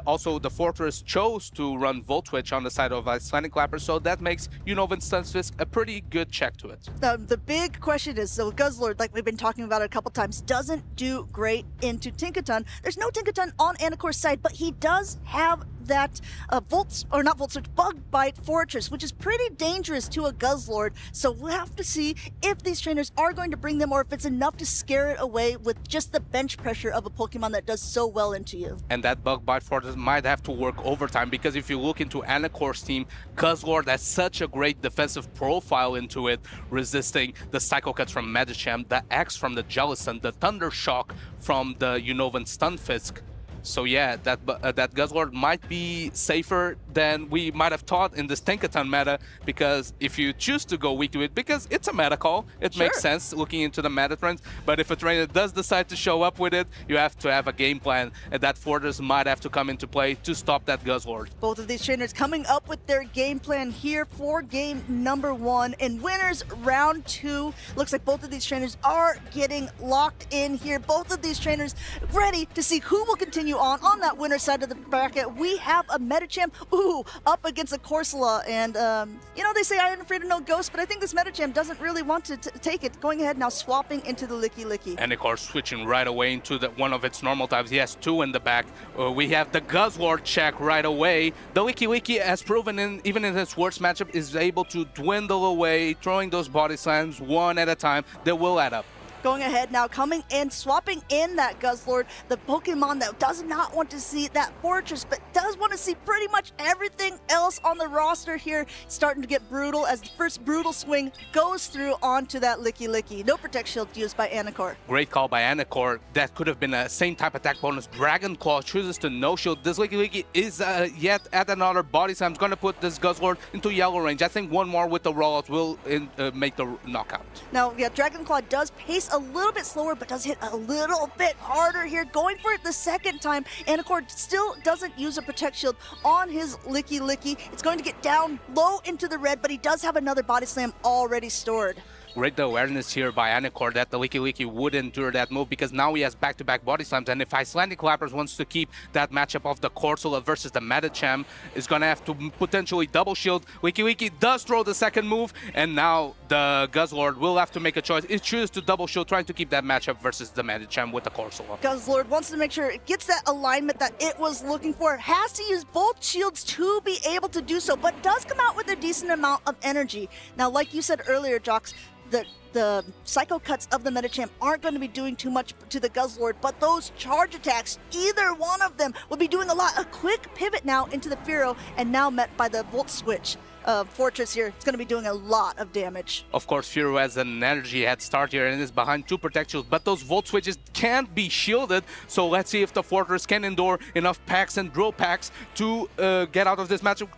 Also, the Fortress chose to run Volt Switch on the side of Icelandic Lapras, so that makes Unovan Stunfisk a pretty good check to it. The big question is, so Guzzlord, like we've been talking about it a couple times, doesn't do great into Tinkaton. There's no Tinkaton on Anakor's side, but he does have that Bug Bite Fortress, which is pretty dangerous to a Guzzlord. So we'll have to see if these trainers are going to bring them, or if it's enough to scare it away with just the bench pressure of a Pokemon that does so well into you. And that Bug Bite Fortress might have to work overtime, because if you look into Anakor's team, Guzzlord has such a great defensive profile into it, resisting the Psycho Cuts from Medicham, the X from the Jellicent, the Thunder Shock from the Unovan Stunfisk. So yeah, that Guzzlord might be safer than we might have thought in this Tinkaton meta, because if you choose to go weak to it, because it's a meta call, it makes sense looking into the meta trends, but if a trainer does decide to show up with it, you have to have a game plan, and that Fortress might have to come into play to stop that Guzzlord. Both of these trainers coming up with their game plan here for game number 1, and winners round 2. Looks like both of these trainers are getting locked in here. Both of these trainers ready to see who will continue on that winner side of the bracket. We have a Medicham, up against a Corsola, and you know, they say I am afraid of no ghost, but I think this Medicham doesn't really want to take it. Going ahead now, swapping into the Licky Licky. And of course, switching right away into one of its normal types. He has 2 in the back. We have the Guzzlord check right away. The Licky Licky has proven, even in its worst matchup, is able to dwindle away, throwing those body slams one at a time. They will add up. Going ahead now, coming in, swapping in that Guzzlord, the Pokemon that does not want to see that Fortress, but does want to see pretty much everything else on the roster here. Starting to get brutal as the first brutal swing goes through onto that Licky Licky. No Protect Shield used by Anakor. Great call by Anakor. That could have been a same type attack bonus. Dragon Claw chooses to no shield. This Licky Licky is yet at another body slam. Going to put this Guzzlord into yellow range. I think one more with the rollout will make the knockout. Now, yeah, Dragon Claw does pace a little bit slower, but does hit a little bit harder here. Going for it the second time. Anakor still doesn't use a Protect Shield on his Licky Licky. It's going to get down low into the red, but he does have another body slam already stored. Great awareness here by Anakor that the Licky would endure that move, because now he has back-to-back body slams, and if Icelandic Lapras wants to keep that matchup of the Corsola versus the Medicham, is going to have to potentially double shield. Licky does throw the second move, and now the Guzzlord will have to make a choice. It chooses to double shield, trying to keep that matchup versus the Medicham with the Corsola. Guzzlord wants to make sure it gets that alignment that it was looking for. Has to use both shields to be able to do so, but does come out with a decent amount of energy. Now, like you said earlier, Jox, the Psycho Cuts of the Medicham aren't going to be doing too much to the Guzzlord, but those charge attacks, either one of them will be doing a lot. A quick pivot now into the Fearow, and now met by the Volt Switch Fortress here. It's going to be doing a lot of damage. Of course, Fearow has an energy head start here and is behind 2 Protect Shields, but those Volt Switches can't be shielded, so let's see if the Fortress can endure enough packs and drill packs to get out of this matchup.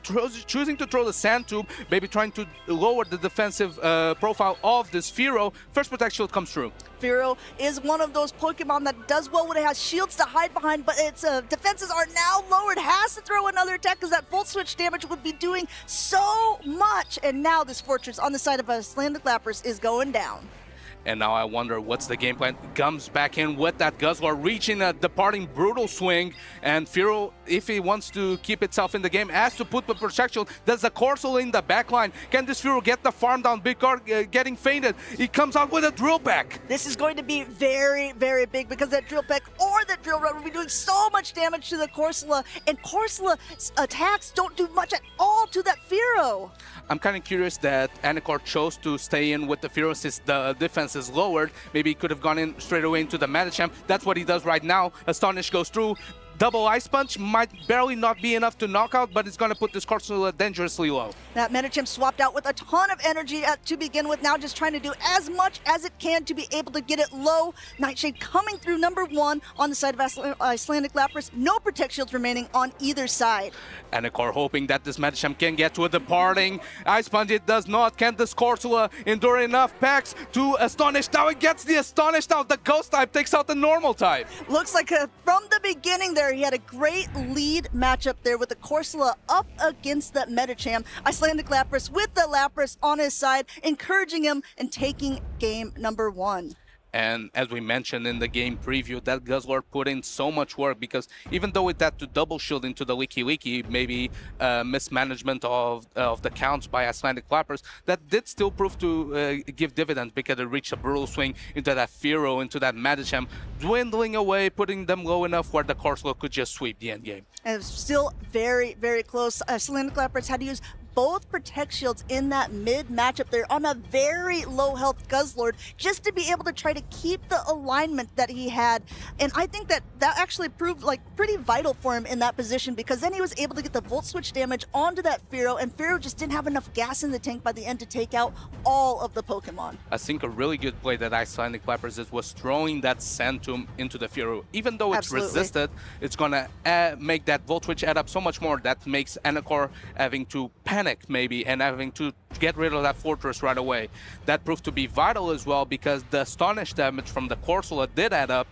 Choosing to throw the Sand Tube, maybe trying to lower the defensive profile of this Fearow. First Protect Shield comes through. Fearow is one of those Pokemon that does well when it has shields to hide behind, but its defenses are now lowered. Has to throw another attack because that Volt Switch damage would be doing so much. And now this Fortress on the side of Icelandic Lapras is going down. And now I wonder what's the game plan. Comes back in with that Guzzlord, reaching a departing brutal swing. And Fearow, if he wants to keep itself in the game, has to put the protection. There's a Corsola in the backline. Can this Fearow get the farm down? Big Card getting fainted. He comes out with a drill back. This is going to be very, very big because that drill peck or that drill run will be doing so much damage to the Corsola. And Corsola's attacks don't do much at all to that Fearow. I'm kind of curious that Anakor chose to stay in with the Fearow since the defense is lowered. Maybe he could have gone in straight away into the Medicham. That's what he does right now. Astonish goes through. Double Ice Punch might barely not be enough to knock out, but it's going to put this Corsola dangerously low. That Medicham swapped out with a ton of energy to begin with, now just trying to do as much as it can to be able to get it low. Nightshade coming through number 1 on the side of Icelandic Lapras. No Protect Shields remaining on either side. Anakor hoping that this Medicham can get to a departing Ice Punch. It does not. Can this Corsola endure enough packs to Astonish? Now it gets the Astonished out. The Ghost type takes out the Normal type. Looks like from the beginning there, he had a great lead matchup there with the Corsola up against that Medicham. Icelandic Lapras with the Lapras on his side, encouraging him and taking game number 1. And as we mentioned in the game preview, that Guzzlord put in so much work, because even though it had to double shield into the Licky, maybe mismanagement of the counts by Icelandic Lapras, that did still prove to give dividends, because it reached a brutal swing into that Fearow, into that Medicham, dwindling away, putting them low enough where the Corsola could just sweep the end game. And it's still very, very close. Icelandic Lapras had to use both Protect Shields in that mid matchup there on a very low health Guzzlord, just to be able to try to keep the alignment that he had. And I think that actually proved like pretty vital for him in that position, because then he was able to get the Volt Switch damage onto that Fearow, and Fearow just didn't have enough gas in the tank by the end to take out all of the Pokemon. I think a really good play that Icelandic Lapras was throwing that Sand Tomb into the Fearow. Even though it's resisted, it's gonna make that Volt Switch add up so much more. That makes Anakor having to panic maybe and having to get rid of that Fortress right away. That proved to be vital as well, because the Astonish damage from the Corsola did add up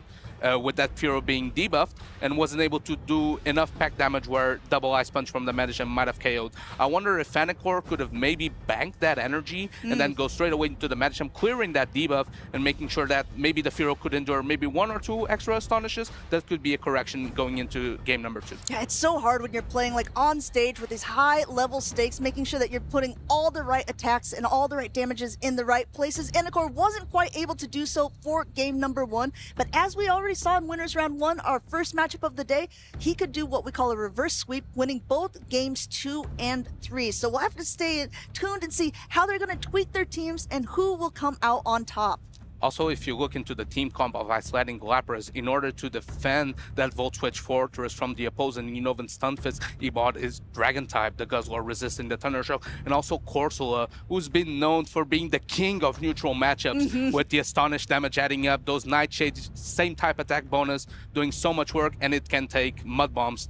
with that Fearow being debuffed, and wasn't able to do enough pack damage where double Ice Punch from the Medicham might have KO'd. I wonder if Anakor could have maybe banked that energy and then go straight away into the Medicham, clearing that debuff and making sure that maybe the Fearow could endure maybe 1 or 2 extra Astonishes. That could be a correction going into game number 2. Yeah, it's so hard when you're playing like on stage with these high level stakes, making sure that you're putting all the right attacks and all the right damages in the right places. Anakor wasn't quite able to do so for game number 1, but as we already saw in Winners Round 1, our first matchup of the day, he could do what we call a reverse sweep, winning both games 2 and 3. So we'll have to stay tuned and see how they're going to tweak their teams and who will come out on top. Also, if you look into the team comp of Icelandic Lapras, in order to defend that Volt Switch Fortress from the opposing Unova Stunfisk, he bought his Dragon type, the Guzzlord resisting the Thunder Shock, and also Corsola, who's been known for being the king of neutral matchups, with the Astonish damage adding up, those Nightshades, same type attack bonus, doing so much work, and it can take Mud Bombs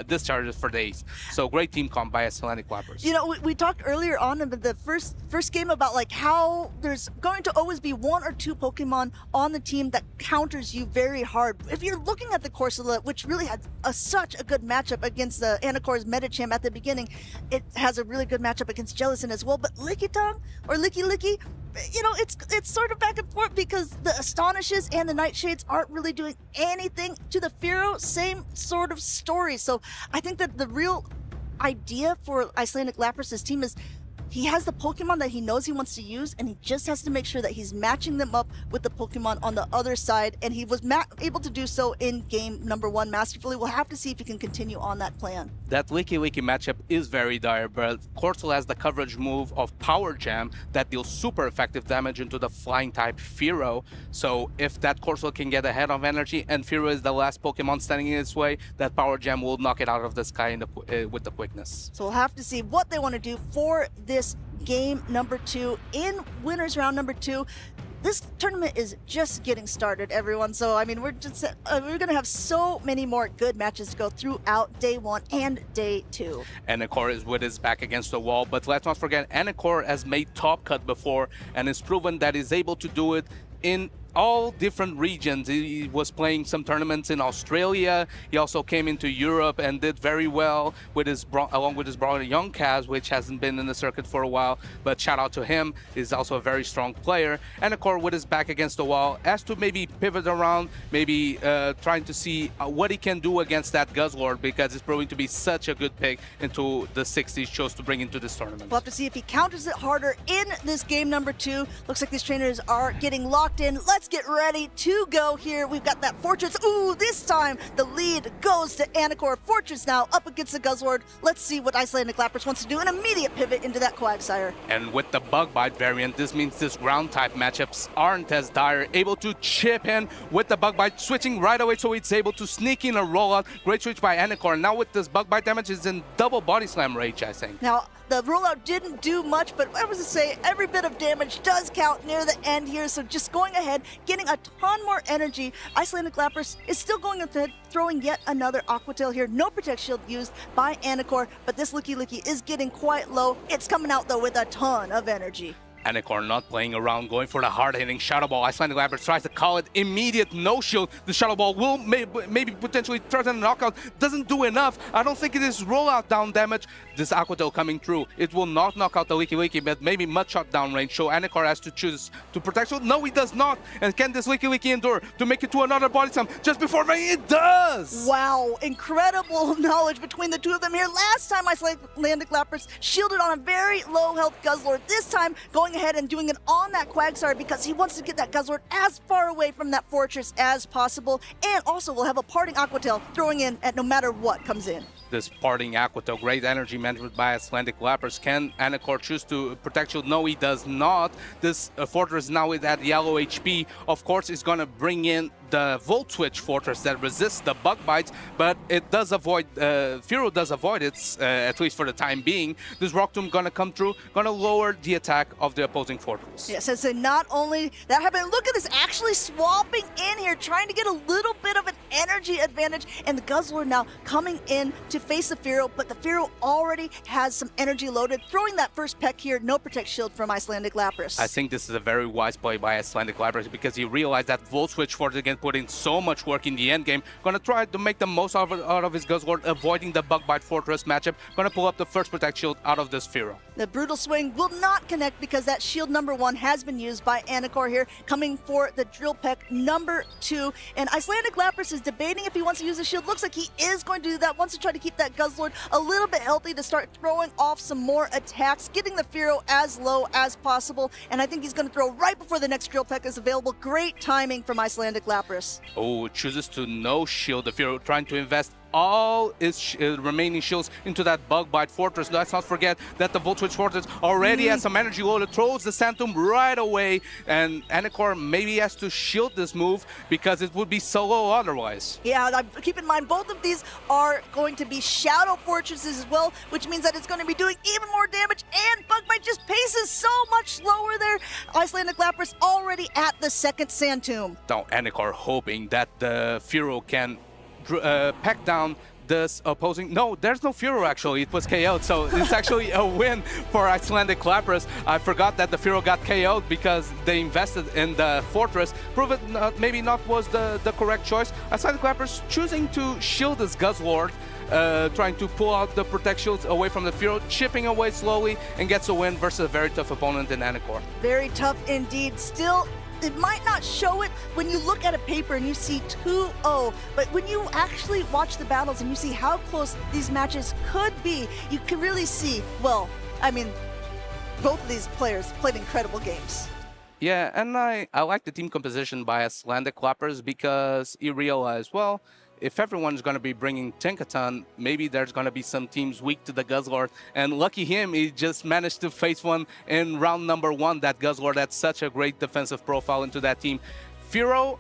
discharges for days. So great team comp by Icelandic Lapras. You know, we talked earlier on in the first game about like how there's going to always be 1 or 2 Pokemon on the team that counters you very hard. If you're looking at the Corsola, which really had such a good matchup against the Anakor's Medicham at the beginning, it has a really good matchup against Jellicent as well. But Lickitung or Licky you know, it's sort of back and forth because the Astonishes and the Nightshades aren't really doing anything to the Fearow. Same sort of story. So I think that the real idea for Icelandic Lapras' team is he has the Pokemon that he knows he wants to use, and he just has to make sure that he's matching them up with the Pokemon on the other side, and he was able to do so in game number 1 masterfully. We'll have to see if he can continue on that plan. That Licky matchup is very dire, but Corsola has the coverage move of Power Jam that deals super effective damage into the flying type Fearow. So if that Corsola can get ahead of energy and Fearow is the last Pokemon standing in its way, that Power Jam will knock it out of the sky with the quickness. So we'll have to see what they want to do for this game number 2 in winners round number 2. This tournament is just getting started, everyone. So, I mean, we're going to have so many more good matches to go throughout day 1 and day 2. Anakor is with his back against the wall, but let's not forget, Anakor has made top cut before and has proven that he's able to do it in all different regions. He was playing some tournaments in Australia. He also came into Europe and did very well with along with his brother Young Kaz, which hasn't been in the circuit for a while. But shout out to him. He's also a very strong player. Anakor with his back against the wall has to maybe pivot around, maybe trying to see what he can do against that Guzzlord, because it's proving to be such a good pick into the 60s chose to bring into this tournament. We'll have to see if he counters it harder in this game number 2. Looks like these trainers are getting locked in. Let's get ready to go here. We've got that Fortress. Ooh, this time the lead goes to Anakor. Fortress now up against the Guzzlord. Let's see what Icelandic Lapras wants to do. An immediate pivot into that Quagsire. And with the Bug Bite variant, this means this ground type matchups aren't as dire. Able to chip in with the Bug Bite, switching right away so it's able to sneak in a rollout. Great switch by Anakor. Now with this Bug Bite damage, is in double Body Slam rage, I think. Now, the rollout didn't do much, but I was to say every bit of damage does count near the end here. So just going ahead, getting a ton more energy. Icelandic Lapras is still going ahead, throwing yet another Aqua Tail here. No Protect Shield used by Anakor, but this Licky is getting quite low. It's coming out though with a ton of energy. Anakor not playing around, going for the hard-hitting Shadow Ball. Icelandic Lapras tries to call it immediate no shield. The Shadow Ball will maybe potentially threaten a knockout. Doesn't do enough. I don't think it is rollout down damage. This Aqua Tail coming through. It will not knock out the Licky, but maybe Mudshot down range. So Anakor has to choose to protect shield. No, he does not. And can this Licky endure to make it to another Body Slam just before it does? Wow, incredible knowledge between the two of them here. Last time Icelandic Lapras shielded on a very low health Guzzlord. This time going ahead and doing it on that Quagsire because he wants to get that Guzzlord as far away from that Fortress as possible. And also will have a parting Aqua Tail throwing in at no matter what comes in. This parting Aqua Tail, great energy management by Icelandic Lapras. Can Anakor choose to protect shield? No, he does not. This Fortress now with that yellow HP, of course, is going to bring in the Volt Switch Fortress that resists the Bug Bites, but it does avoid, Fearow does avoid it, at least for the time being. This Rock Tomb going to come through, going to lower the attack of the opposing Fortress. Yes, and so not only that happened, look at this, actually swapping in here, trying to get a little bit of an energy advantage, and the Guzzlord now coming in to face the Fearow, but the Fearow already has some energy loaded, throwing that first peck here, no Protect Shield from Icelandic Lapras. I think this is a very wise play by Icelandic Lapras because he realized that Volt Switch Fortress again put in so much work in the end game. Gonna try to make the most out of his Guzzlord, avoiding the Bug Bite Fortress matchup. Gonna pull up the first Protect Shield out of this Fearow. The Brutal Swing will not connect because that shield number 1 has been used by Anakor here, coming for the Drill Peck number 2. And Icelandic Lapras is debating if he wants to use the shield. Looks like he is going to do that, wants to try to keep that Guzzlord a little bit healthy to start throwing off some more attacks, getting the Fearow as low as possible. And I think he's going to throw right before the next Drill Peck is available. Great timing from Icelandic Lapras. Oh, chooses to no shield the Fearow, trying to invest all his remaining shields into that Bug Bite Fortress. Let's not forget that the Volt Switch Fortress already has some energy loaded, throws the Sand Tomb right away, and Anakor maybe has to shield this move because it would be so low otherwise. Yeah, keep in mind both of these are going to be Shadow Fortresses as well, which means that it's going to be doing even more damage, and Bug Bite just paces so much slower there. Icelandic Lapras already at the second Sand Tomb. Now Anakor hoping that the Fearow can peck down this opposing... No, there's no Furo actually. It was KO'd, so it's actually a win for Icelandic Lapras. I forgot that the Furo got KO'd because they invested in the Fortress. Prove it maybe not was the correct choice. Icelandic Lapras choosing to shield his Guzzlord, trying to pull out the Protect Shields away from the Furo, chipping away slowly, and gets a win versus a very tough opponent in Anakor. Very tough indeed. Still, it might not show it when you look at a paper and you see 2-0, but when you actually watch the battles and you see how close these matches could be, you can really see, well, I mean, both of these players played incredible games. Yeah, and I like the team composition by Icelandic Lapras because you realize, well, if everyone's going to be bringing Tinkaton, maybe there's going to be some teams weak to the Guzzlord. And lucky him, he just managed to face one in round number 1. That Guzzlord had such a great defensive profile into that team. Furo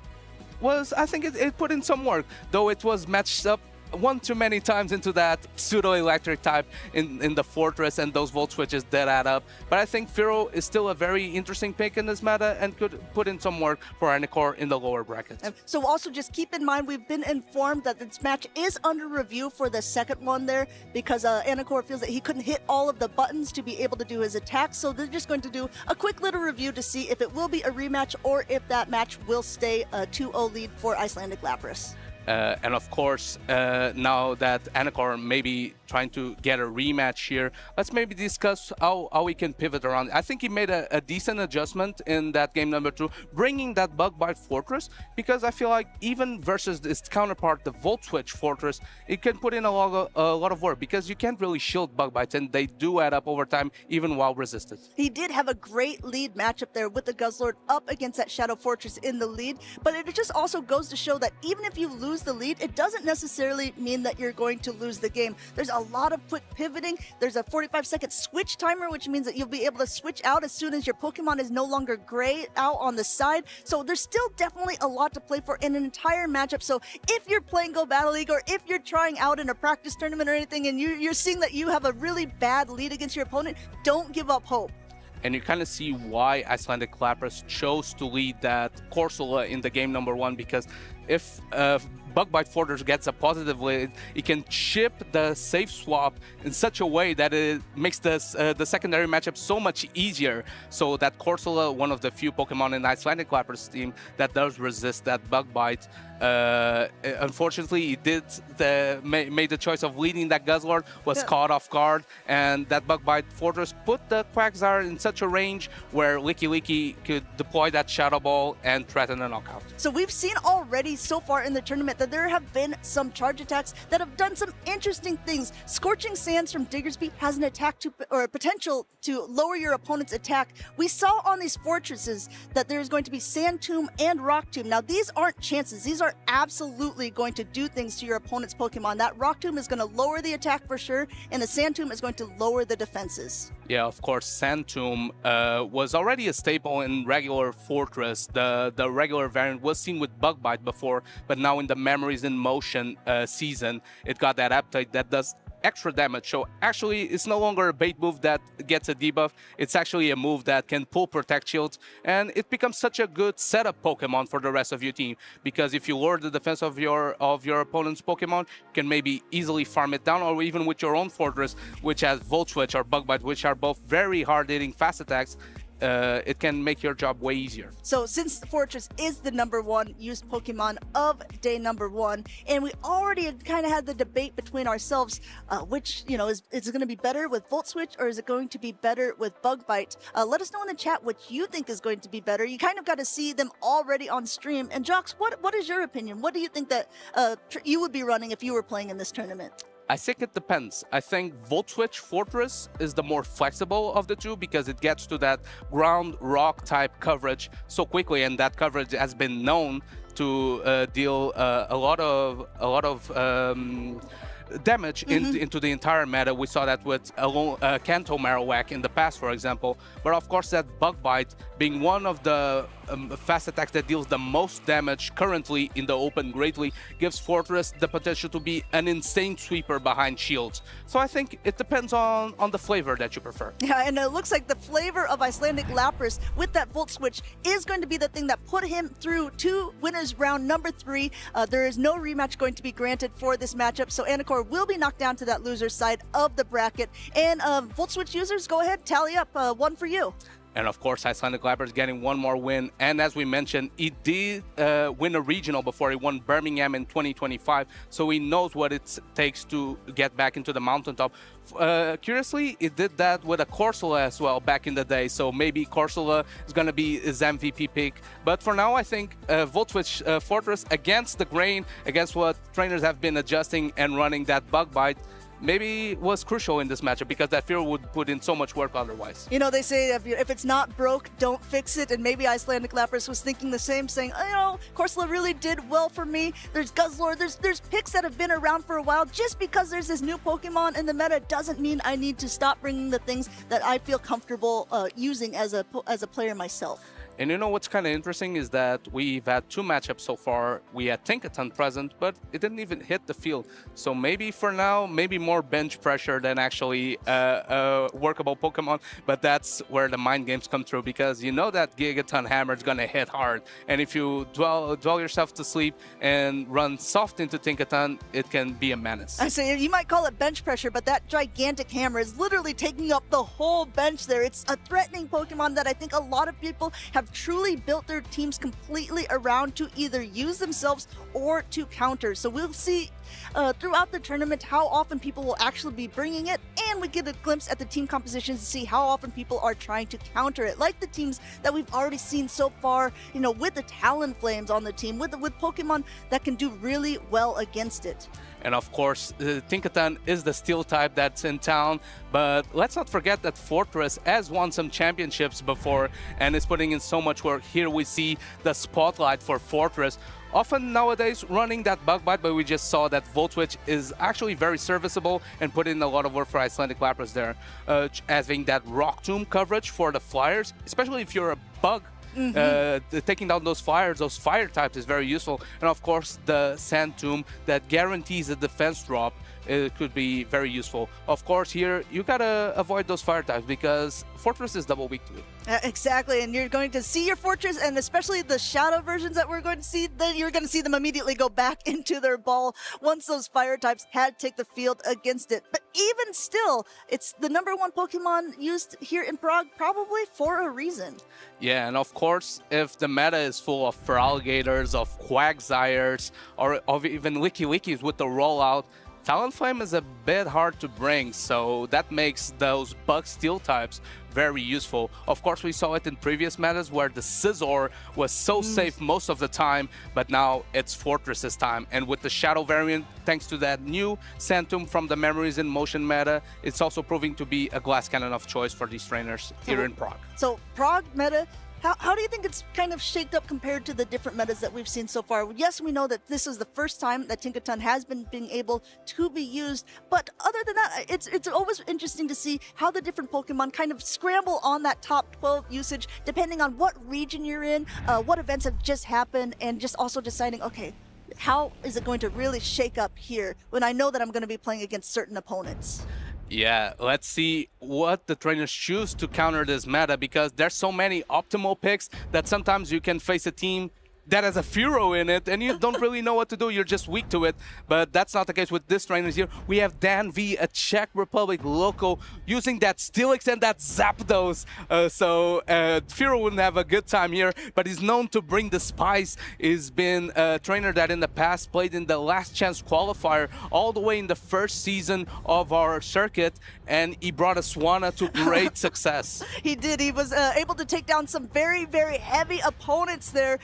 was, I think it put in some work, though it was matched up one too many times into that pseudo-electric type in the Fortress, and those Volt Switches did add up. But I think Furo is still a very interesting pick in this meta and could put in some work for Anakor in the lower brackets. So also just keep in mind, we've been informed that this match is under review for the second one there because Anakor feels that he couldn't hit all of the buttons to be able to do his attacks. So they're just going to do a quick little review to see if it will be a rematch or if that match will stay a 2-0 lead for Icelandic Lapras. And of course, now that Anakor may be trying to get a rematch here, let's maybe discuss how we can pivot around. I think he made a decent adjustment in that game number 2, bringing that Bug Bite Fortress, because I feel like even versus its counterpart, the Volt Switch Fortress, it can put in a lot of work because you can't really shield Bug Bites, and they do add up over time, even while resisted. He did have a great lead matchup there with the Guzzlord up against that Shadow Fortress in the lead, but it just also goes to show that even if you lose the lead, it doesn't necessarily mean that you're going to lose the game. There's a lot of quick pivoting. There's a 45-second switch timer, which means that you'll be able to switch out as soon as your Pokemon is no longer gray out on the side. So there's still definitely a lot to play for in an entire matchup. So if you're playing Go Battle League or if you're trying out in a practice tournament or anything and you're seeing that you have a really bad lead against your opponent, don't give up hope. And you kind of see why Icelandic Lapras chose to lead that Corsola in the game number 1, because if Bug Bite Fortress gets a positive lead, it can chip the safe swap in such a way that it makes the secondary matchup so much easier. So that Corsola, one of the few Pokemon in Icelandic Lapras team that does resist that Bug Bite, unfortunately, he made the choice of leading that Guzzlord, was caught off guard, and that Bug Bite Fortress put the Quagsire in such a range where Licky Licky could deploy that Shadow Ball and threaten a knockout. So we've seen already so far in the tournament that there have been some charge attacks that have done some interesting things. Scorching Sands from Diggersby has an attack or a potential to lower your opponent's attack. We saw on these fortresses that there's going to be Sand Tomb and Rock Tomb. Now these aren't chances. These are absolutely going to do things to your opponent's Pokemon. That Rock Tomb is going to lower the attack for sure, and the Sand Tomb is going to lower the defenses. Yeah, of course, Sand Tomb was already a staple in regular Fortress. The regular variant was seen with Bug Bite before, but now in the Memories in Motion season, it got that appetite that does extra damage. So actually, it's no longer a bait move that gets a debuff. It's actually a move that can pull Protect Shields, and it becomes such a good setup Pokemon for the rest of your team, because if you lower the defense of your opponent's Pokemon, you can maybe easily farm it down, or even with your own Fortress, which has Volt Switch or Bug Bite, which are both very hard-hitting fast attacks, it can make your job way easier. So since Fortress is the #1 used Pokemon of day number 1, and we already kind of had the debate between ourselves, which, you know, is it going to be better with Volt Switch or is it going to be better with Bug Bite? Let us know in the chat what you think is going to be better. You kind of got to see them already on stream. And Jox, what is your opinion? What do you think that you would be running if you were playing in this tournament? I think it depends. I think Volt Switch Fortress is the more flexible of the two because it gets to that ground rock type coverage so quickly, and that coverage has been known to deal a lot of damage into the entire meta. We saw that with Kanto Marowak in the past, for example. But of course, that Bug Bite being one of the fast attack that deals the most damage currently in the open greatly, gives Fortress the potential to be an insane sweeper behind shields. So I think it depends on the flavor that you prefer. Yeah, and it looks like the flavor of Icelandic Lapras with that Volt Switch is going to be the thing that put him through to winners round number 3. There is no rematch going to be granted for this matchup, so Anakor will be knocked down to that loser's side of the bracket. And Volt Switch users, go ahead, tally up one for you. And of course, Icelandic Lapras getting one more win. And as we mentioned, he did win a regional before he won Birmingham in 2025. So he knows what it takes to get back into the mountaintop. Curiously, he did that with a Corsola as well back in the day. So maybe Corsola is going to be his MVP pick. But for now, I think Volt Switch Fortress against the grain, against what trainers have been adjusting and running that bug bite, maybe was crucial in this matchup because that Fear would put in so much work otherwise. You know, they say if it's not broke, don't fix it, and maybe Icelandic Lapras was thinking the same, saying, you know, Corsola really did well for me. There's Guzzlord, there's picks that have been around for a while. Just because there's this new Pokemon in the meta doesn't mean I need to stop bringing the things that I feel comfortable using as a player myself. And you know what's kind of interesting is that we've had 2 matchups so far. We had Tinkaton present, but it didn't even hit the field. So maybe for now, maybe more bench pressure than actually a workable Pokemon. But that's where the mind games come through, because you know that Gigaton Hammer is going to hit hard. And if you dwell yourself to sleep and run soft into Tinkaton, it can be a menace. I say you might call it bench pressure, but that gigantic hammer is literally taking up the whole bench there. It's a threatening Pokemon that I think a lot of people have truly built their teams completely around to either use themselves or to counter. So we'll see throughout the tournament how often people will actually be bringing it, and we get a glimpse at the team compositions to see how often people are trying to counter it, like the teams that we've already seen so far, you know, with the Talonflames on the team, with Pokemon that can do really well against it. And of course, Tinkaton is the steel type that's in town, but let's not forget that Fortress has won some championships before and is putting in so much work. Here we see the spotlight for Fortress. Often nowadays running that bug bite, but we just saw that Volt Switch is actually very serviceable and put in a lot of work for Icelandic Lapras there. Having that Rock Tomb coverage for the Flyers, especially if you're a bug. Taking down those fires, those fire types is very useful. And of course, the Sand Tomb that guarantees a defense drop, it could be very useful. Of course, here you gotta avoid those fire types because Fortress is double weak to it. Exactly, and you're going to see your Fortress, and especially the Shadow versions that we're going to see, then you're going to see them immediately go back into their ball once those fire types had to take the field against it. But even still, it's the #1 Pokemon used here in Prague, probably for a reason. Yeah, and of course, if the meta is full of Feraligators, of Quagsires, or of even Licky with the rollout, Talonflame is a bit hard to bring, so that makes those bug steel types very useful. Of course, we saw it in previous metas where the Scizor was so safe most of the time, but now it's Fortress's time. And with the Shadow variant, thanks to that new Sand Tomb from the Memories in Motion meta, it's also proving to be a glass cannon of choice for these trainers here in Prague. So Prague meta, how do you think it's kind of shaped up compared to the different metas that we've seen so far? Yes, we know that this is the first time that Tinkaton has been being able to be used, but other than that, it's always interesting to see how the different Pokemon kind of scramble on that top 12 usage, depending on what region you're in, what events have just happened, and just also deciding, okay, how is it going to really shake up here when I know that I'm going to be playing against certain opponents? Yeah, let's see what the trainers choose to counter this meta, because there's so many optimal picks that sometimes you can face a team that has a Furo in it and you don't really know what to do. You're just weak to it, but that's not the case with this trainers here. We have Dan V, a Czech Republic local, using that Steelix and that Zapdos. So Furo wouldn't have a good time here, but he's known to bring the spice. He's been a trainer that in the past played in the Last Chance qualifier all the way in the first season of our circuit, and he brought a Swanna to great success. He did. He was able to take down some very, very heavy opponents there,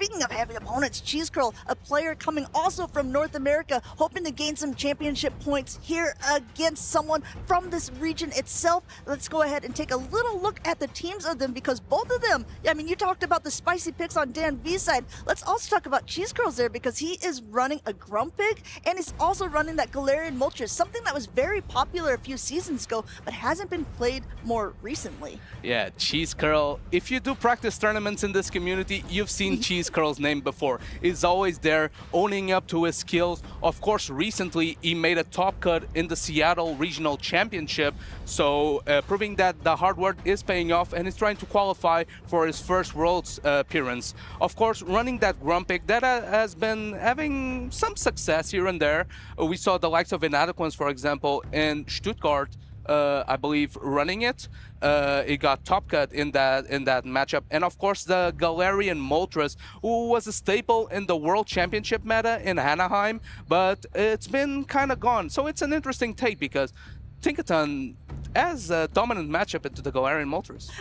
speaking of heavy opponents, Cheese Curl, a player coming also from North America, hoping to gain some championship points here against someone from this region itself. Let's go ahead and take a little look at the teams of them, because both of them, I mean, you talked about the spicy picks on Dan V's side. Let's also talk about Cheese Curls there, because he is running a Grumpig, and he's also running that Galarian Moltres, something that was very popular a few seasons ago, but hasn't been played more recently. Yeah, Cheese Curl. If you do practice tournaments in this community, you've seen Cheese Curl's name before. He's always there, owning up to his skills. Of course, recently he made a top cut in the Seattle Regional Championship, so proving that the hard work is paying off, and he's trying to qualify for his first Worlds appearance. Of course, running that Grumpig, that has been having some success here and there. We saw the likes of Inadequance, for example, in Stuttgart, I believe, running it. It got top cut in that matchup. And of course, the Galarian Moltres, who was a staple in the World Championship meta in Anaheim, but it's been kind of gone. So it's an interesting take, because Tinkaton as a dominant matchup into the Galarian Moltres.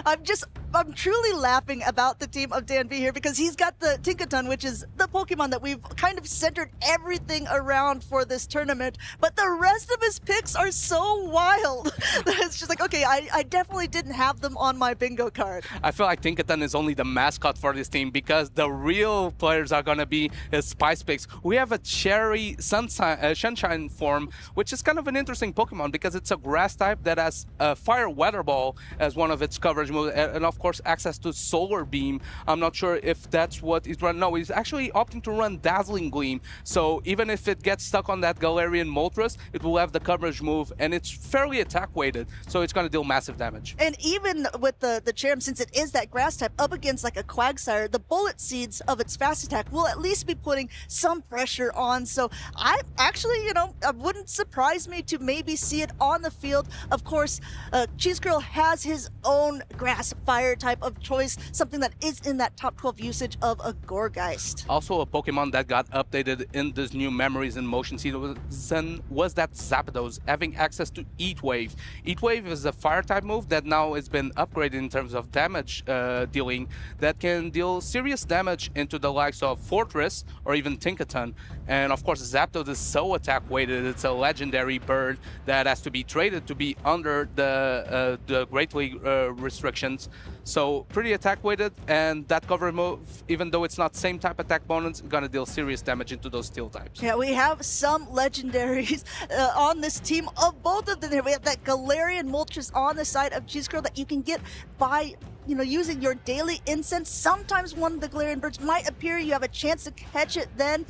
I'm truly laughing about the team of Dan B here, because he's got the Tinkaton, which is the Pokemon that we've kind of centered everything around for this tournament, but the rest of his picks are so wild that it's just like, okay, I definitely didn't have them on my bingo card. I feel like Tinkaton is only the mascot for this team, because the real players are going to be his spice picks. We have a Cherry Sunshine form, which is kind of an interesting Pokemon, because it's a grass type that has a Fire Weather Ball as one of its coverage moves, and of course access to Solar Beam. I'm not sure if that's what he's running. No, he's actually opting to run Dazzling Gleam, so even if it gets stuck on that Galarian Moltres, it will have the coverage move, and it's fairly attack weighted, so it's going to deal massive damage. And even with the Cherrim, since it is that grass type, up against like a Quagsire, the Bullet Seeds of its fast attack will at least be putting some pressure on. So I actually, it wouldn't surprise me to maybe see it on the field. Of course, Cheese Curl has his own grass fire type of choice, something that is in that top 12 usage of a Gourgeist. Also, a Pokemon that got updated in this new Memories in Motion season was that Zapdos, having access to Heat Wave. Heat Wave is a fire type move that now has been upgraded in terms of damage dealing, that can deal serious damage into the likes of Fortress or even Tinkaton. And of course, Zapdos is so attack weighted, it's a legendary bird that has to be traded to be under the Great League restrictions. So pretty attack weighted, and that cover move, even though it's not same type attack bonus, gonna deal serious damage into those steel types. Yeah, we have some legendaries on this team of both of them. We have that Galarian Moltres on the side of Cheese Curl that you can get by using your daily incense. Sometimes one of the Galarian birds might appear, you have a chance to catch it then,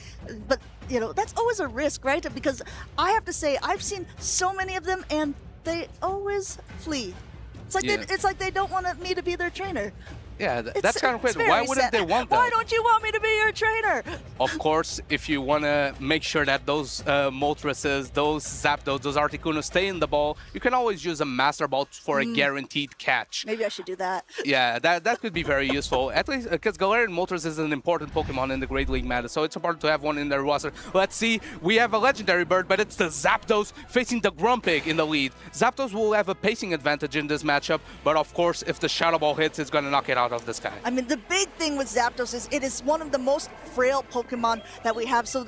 but that's always a risk, right? Because I have to say, I've seen so many of them and they always flee. It's like they don't want me to be their trainer. Yeah, that's kind of weird. Why wouldn't they want that? Why don't you want me to be your trainer? Of course, if you want to make sure that those Moltreses, those Zapdos, those Articunos stay in the ball, you can always use a Master Ball for a guaranteed catch. Maybe I should do that. Yeah, that could be very useful. At least because Galarian Moltres is an important Pokemon in the Great League meta, so it's important to have one in their roster. Let's see, we have a legendary bird, but it's the Zapdos facing the Grumpig in the lead. Zapdos will have a pacing advantage in this matchup, but of course, if the Shadow Ball hits, it's going to knock it out of this guy. I mean, the big thing with Zapdos is it is one of the most frail Pokemon that we have, so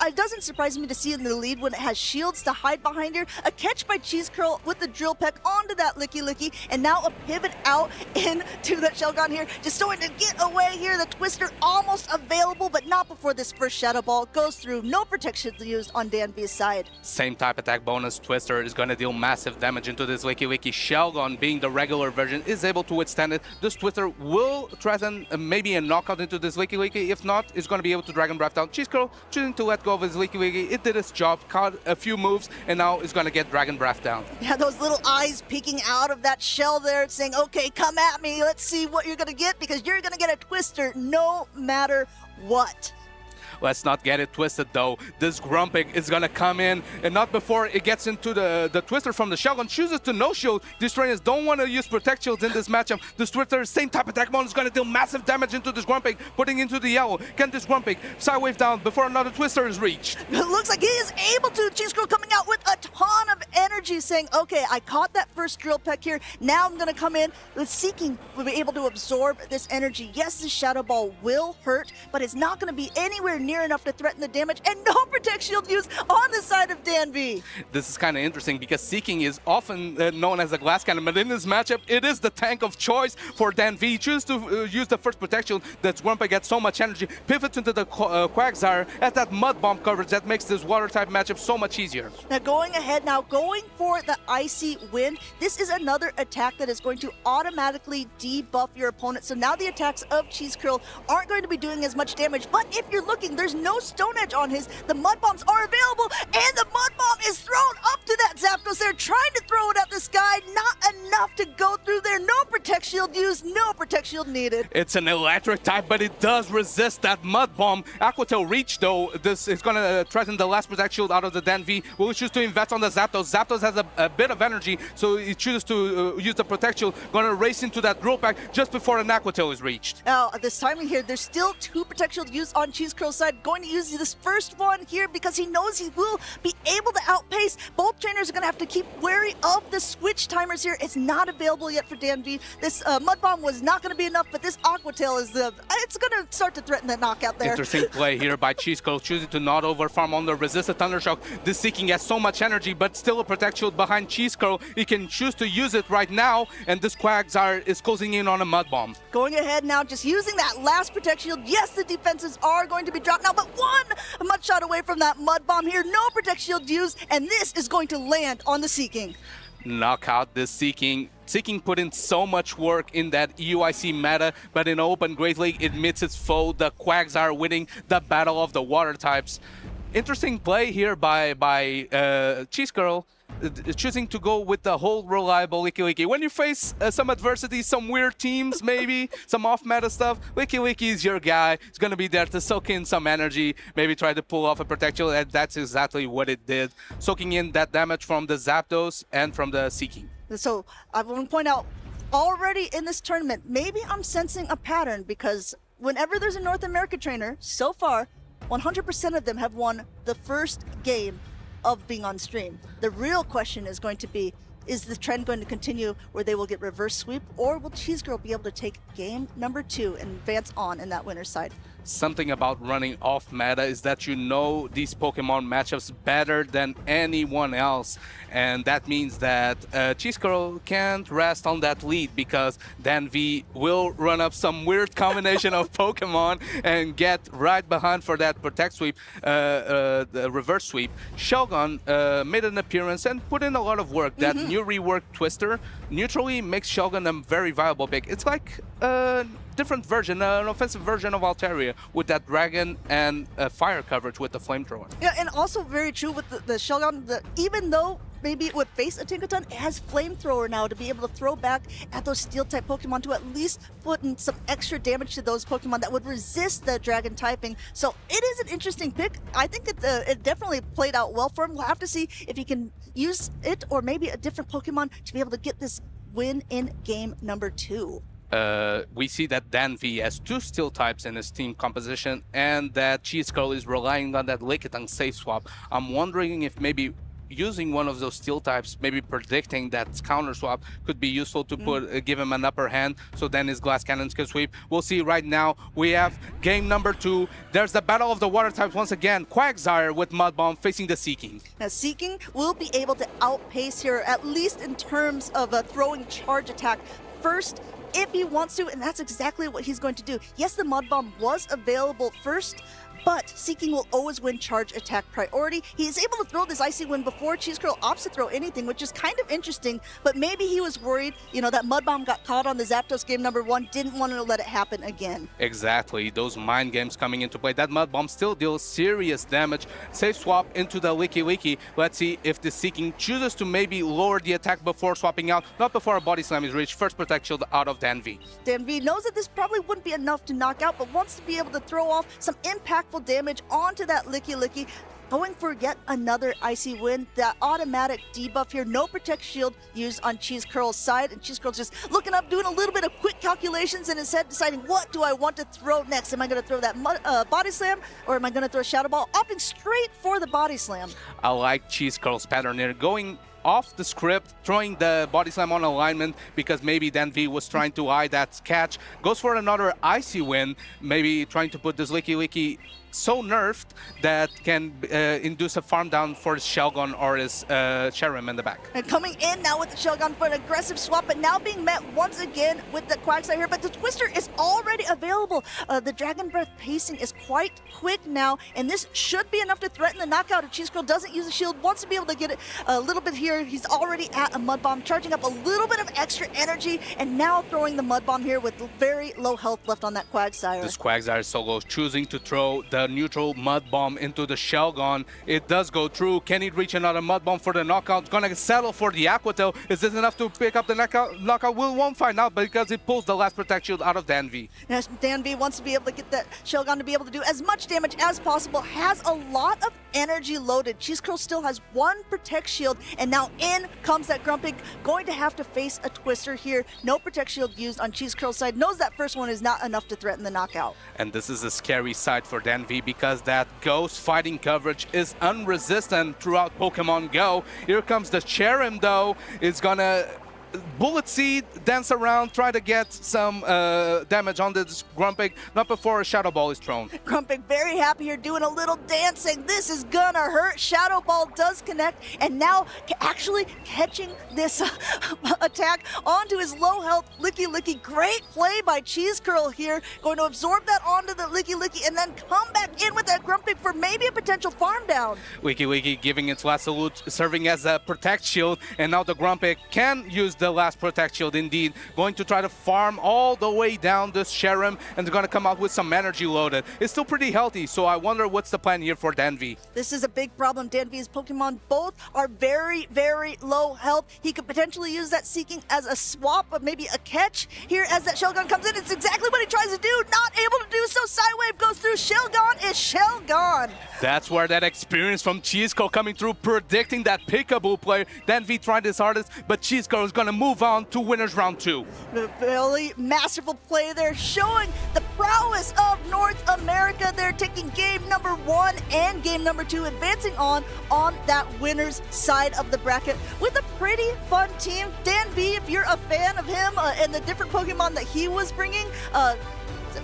it doesn't surprise me to see it in the lead when it has shields to hide behind her. A catch by Cheese Curl with the Drill Peck onto that Licky Licky, and now a pivot out into that Shelgon here. Just starting to get away here. The Twister almost available, but not before this first Shadow Ball goes through. No protection used on Dan B's side. Same type attack bonus. Twister is going to deal massive damage into this Licky Licky. Shelgon, being the regular version, is able to withstand it. This Twister will threaten maybe a knockout into this Licky Licky. If not, it's going to be able to Dragon Breath down. Cheese Curl choosing to let go of his Licky Licky. It did its job, caught a few moves, and now it's going to get Dragon Breath down. Yeah, those little eyes peeking out of that shell there saying, okay, come at me. Let's see what you're going to get, because you're going to get a Twister no matter what. Let's not get it twisted though. This Grumpig is gonna come in, and not before it gets into the Twister from the Shogun. Chooses to no shield. These trainers don't want to use Protect Shields in this matchup. This Twister, same type of attack mode, is gonna deal massive damage into this Grumpig, putting into the yellow. Can this Grumpig sidewave down before another Twister is reached? It looks like he is able to. Cheese Girl coming out with a ton of energy, saying, okay, I caught that first drill peck here. Now I'm gonna come in with Seeking. We'll be able to absorb this energy. Yes, the Shadow Ball will hurt, but it's not gonna be anywhere near enough to threaten the damage, and no Protect Shield use on the side of Dan V. This is kind of interesting because Seeking is often known as a glass cannon, but in this matchup, it is the tank of choice for Dan V. Choose to use the first Protect Shield. That Grumpig gets so much energy, pivots into the Quagsire as that Mud Bomb coverage that makes this water type matchup so much easier. Now going ahead, going for the Icy Wind. This is another attack that is going to automatically debuff your opponent. So now the attacks of Cheese Curl aren't going to be doing as much damage. But if you're looking, there's no Stone Edge on his. The Mud Bombs are available, and the Mud Bomb is thrown up to that Zapdos. They're trying to throw it at the sky. Not enough to go through there. No Protect Shield used, no Protect Shield needed. It's an electric type, but it does resist that Mud Bomb. Aqua Tail reach though. This is going to threaten the last Protect Shield out of the Dan V. Will choose to invest on the Zapdos. Zapdos has a bit of energy, so he chooses to use the Protect Shield. Going to race into that Drill Pack just before an Aqua Tail is reached. Now, this timing here, there's still 2 Protect Shields used on Cheese Curl's side. Going to use this first one here because he knows he will be able to outpace. Both trainers are going to have to keep wary of the switch timers here. It's not available yet for Dan V. This Mud Bomb was not going to be enough, but this Aqua Tail is it's going to start to threaten the knockout there. Interesting play here by Cheese Curl, choosing to not overfarm on the resisted Thundershock. This Seeking has so much energy, but still a Protect Shield behind Cheese Curl. He can choose to use it right now, and this Quagsire is closing in on a Mud Bomb. Going ahead now, just using that last Protect Shield. Yes, the defenses are going to be dropped now, but one Mud Shot away from that Mud Bomb here. No Protect Shield used, and this is going to land on the Seeking. Knock out this Seeking. Seeking put in so much work in that EUIC meta, but in Open Great League, it meets its foe. The Quagsire winning the battle of the water types. Interesting play here by Cheese Curl, choosing to go with the whole reliable Licky Licky. When you face some adversity, some weird teams maybe, some off-meta stuff, Licky Licky is your guy. He's going to be there to soak in some energy, maybe try to pull off a protection, and that's exactly what it did. Soaking in that damage from the Zapdos and from the Seeking. So I want to point out, already in this tournament, maybe I'm sensing a pattern because whenever there's a North America trainer, so far, 100% of them have won the first game of being on stream. The real question is going to be, is the trend going to continue where they will get reverse sweep, or will Cheese Girl be able to take game number 2 and advance on in that winner's side? Something about running off meta is that you know these Pokemon matchups better than anyone else, and that means that Cheese Curl can't rest on that lead because Dan V will run up some weird combination of Pokemon and get right behind for that Protect Sweep, the reverse sweep. Shogun made an appearance and put in a lot of work. That new reworked Twister neutrally makes Shogun a very viable pick. It's like different version, an offensive version of Altaria with that dragon and fire coverage with the flamethrower. Yeah, and also very true with the Shogun, even though maybe it would face a Tinkaton, it has flamethrower now to be able to throw back at those steel type Pokemon to at least put in some extra damage to those Pokemon that would resist the dragon typing. So it is an interesting pick. I think it definitely played out well for him. We'll have to see if he can use it or maybe a different Pokemon to be able to get this win in game number 2. We see that Dan V has 2 steel types in his team composition and that Cheese Curl is relying on that Lickitung safe swap. I'm wondering if maybe using one of those steel types, maybe predicting that counter swap could be useful to put give him an upper hand, so then his glass cannons can sweep. We'll see right now. We have game number 2. There's the battle of the water types once again. Quagsire with Mud Bomb facing the Seeking. Now Seeking will be able to outpace here, at least in terms of a throwing charge attack first, if he wants to, and that's exactly what he's going to do. Yes, the Mud Bomb was available first, but Seeking will always win charge attack priority. He's able to throw this Icy Wind before Cheese Curl opts to throw anything, which is kind of interesting, but maybe he was worried, you know, that Mud Bomb got caught on the Zapdos game number 1, didn't want to let it happen again. Exactly, those mind games coming into play. That Mud Bomb still deals serious damage. Safe swap into the Licky Licky. Let's see if the Seeking chooses to maybe lower the attack before swapping out, not before a Body Slam is reached. First Protect Shield out of Danvi. Danvi knows that this probably wouldn't be enough to knock out, but wants to be able to throw off some impactful damage onto that Licky. Going for yet another Icy Wind, that automatic debuff here, no Protect Shield used on Cheese Curl's side, and Cheese Curl just looking up, doing a little bit of quick calculations in his head, deciding what do I want to throw next? Am I going to throw that Body Slam, or am I going to throw Shadow Ball? Opting straight for the Body Slam. I like Cheese Curl's pattern here, going off the script, throwing the Body Slam on alignment because maybe Danvi was trying to eye that catch. Goes for another Icy Wind, maybe trying to put this Licky so nerfed that can induce a farm down for his Shelgon or his Cherim in the back. And coming in now with the Shelgon for an aggressive swap, but now being met once again with the Quagsire here. But the Twister is already available. The Dragon Breath pacing is quite quick now, and this should be enough to threaten the knockout if Cheese Curl doesn't use a shield, wants to be able to get it a little bit here. He's already at a Mud Bomb, charging up a little bit of extra energy, and now throwing the Mud Bomb here with very low health left on that Quagsire. This Quagsire solo choosing to throw the neutral Mud Bomb into the Shelgon. It does go through. Can he reach another Mud Bomb for the knockout? Gonna settle for the Aqua Tail. Is this enough to pick up the knockout? We won't find out because it pulls the last Protect Shield out of Danvi. Yes, Danvi wants to be able to get that Shelgon to be able to do as much damage as possible. Has a lot of energy loaded. Cheese Curl still has one Protect Shield, and now in comes that Grumpig. Going to have to face a Twister here. No Protect Shield used on Cheese Curl's side. Knows that first one is not enough to threaten the knockout. And this is a scary side for Danvi because that Ghost fighting coverage is unresistant throughout Pokemon Go. Here comes the Cherim though. It's gonna Bullet Seed, dance around, try to get some damage on this Grumpig, not before a Shadow Ball is thrown. Grumpig very happy here, doing a little dancing. This is gonna hurt. Shadow Ball does connect, and now actually catching this attack onto his low health Licky. Great play by Cheese Curl here. Going to absorb that onto the Licky and then come back in with that Grumpig for maybe a potential farm down. Licky giving its last salute, serving as a Protect Shield, and now the Grumpig can use the last Protect Shield indeed. Going to try to farm all the way down this Cherim, and they're going to come out with some energy loaded. It's still pretty healthy, so I wonder what's the plan here for Danvi. This is a big problem. Danvi's Pokemon both are very low health. He could potentially use that Seeking as a swap, but maybe a catch here as that Shelgon comes in. It's exactly what he tries to do. Not able to do so. Psywave goes through. Shelgon is Shelgon. That's where that experience from Cheese Curl coming through, predicting that Peekaboo play. Danvi tried his hardest, but Cheese Curl is going to move on to winners round 2. A really masterful play there, showing the prowess of North America. They're taking game number 1 and game number 2, advancing on that winner's side of the bracket with a pretty fun team. Danvi, if you're a fan of him and the different Pokemon that he was bringing,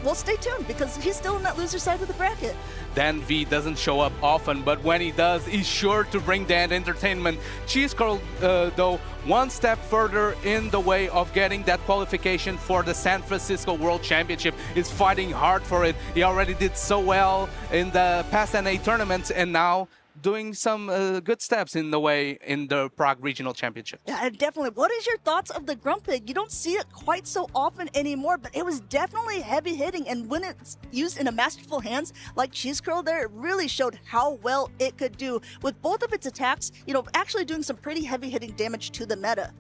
well, stay tuned because he's still in that loser side of the bracket. Danvi doesn't show up often, but when he does, he's sure to bring that entertainment. Cheese Curl, though, one step further in the way of getting that qualification for the San Francisco World Championship, is fighting hard for it. He already did so well in the past NA tournaments, and now doing some good steps in the way in the Prague Regional Championship. Yeah, definitely. What is your thoughts of the Grumpig? You don't see it quite so often anymore, but it was definitely heavy hitting, and when it's used in a masterful hands like Cheese Curl there, it really showed how well it could do with both of its attacks, actually doing some pretty heavy hitting damage to the meta.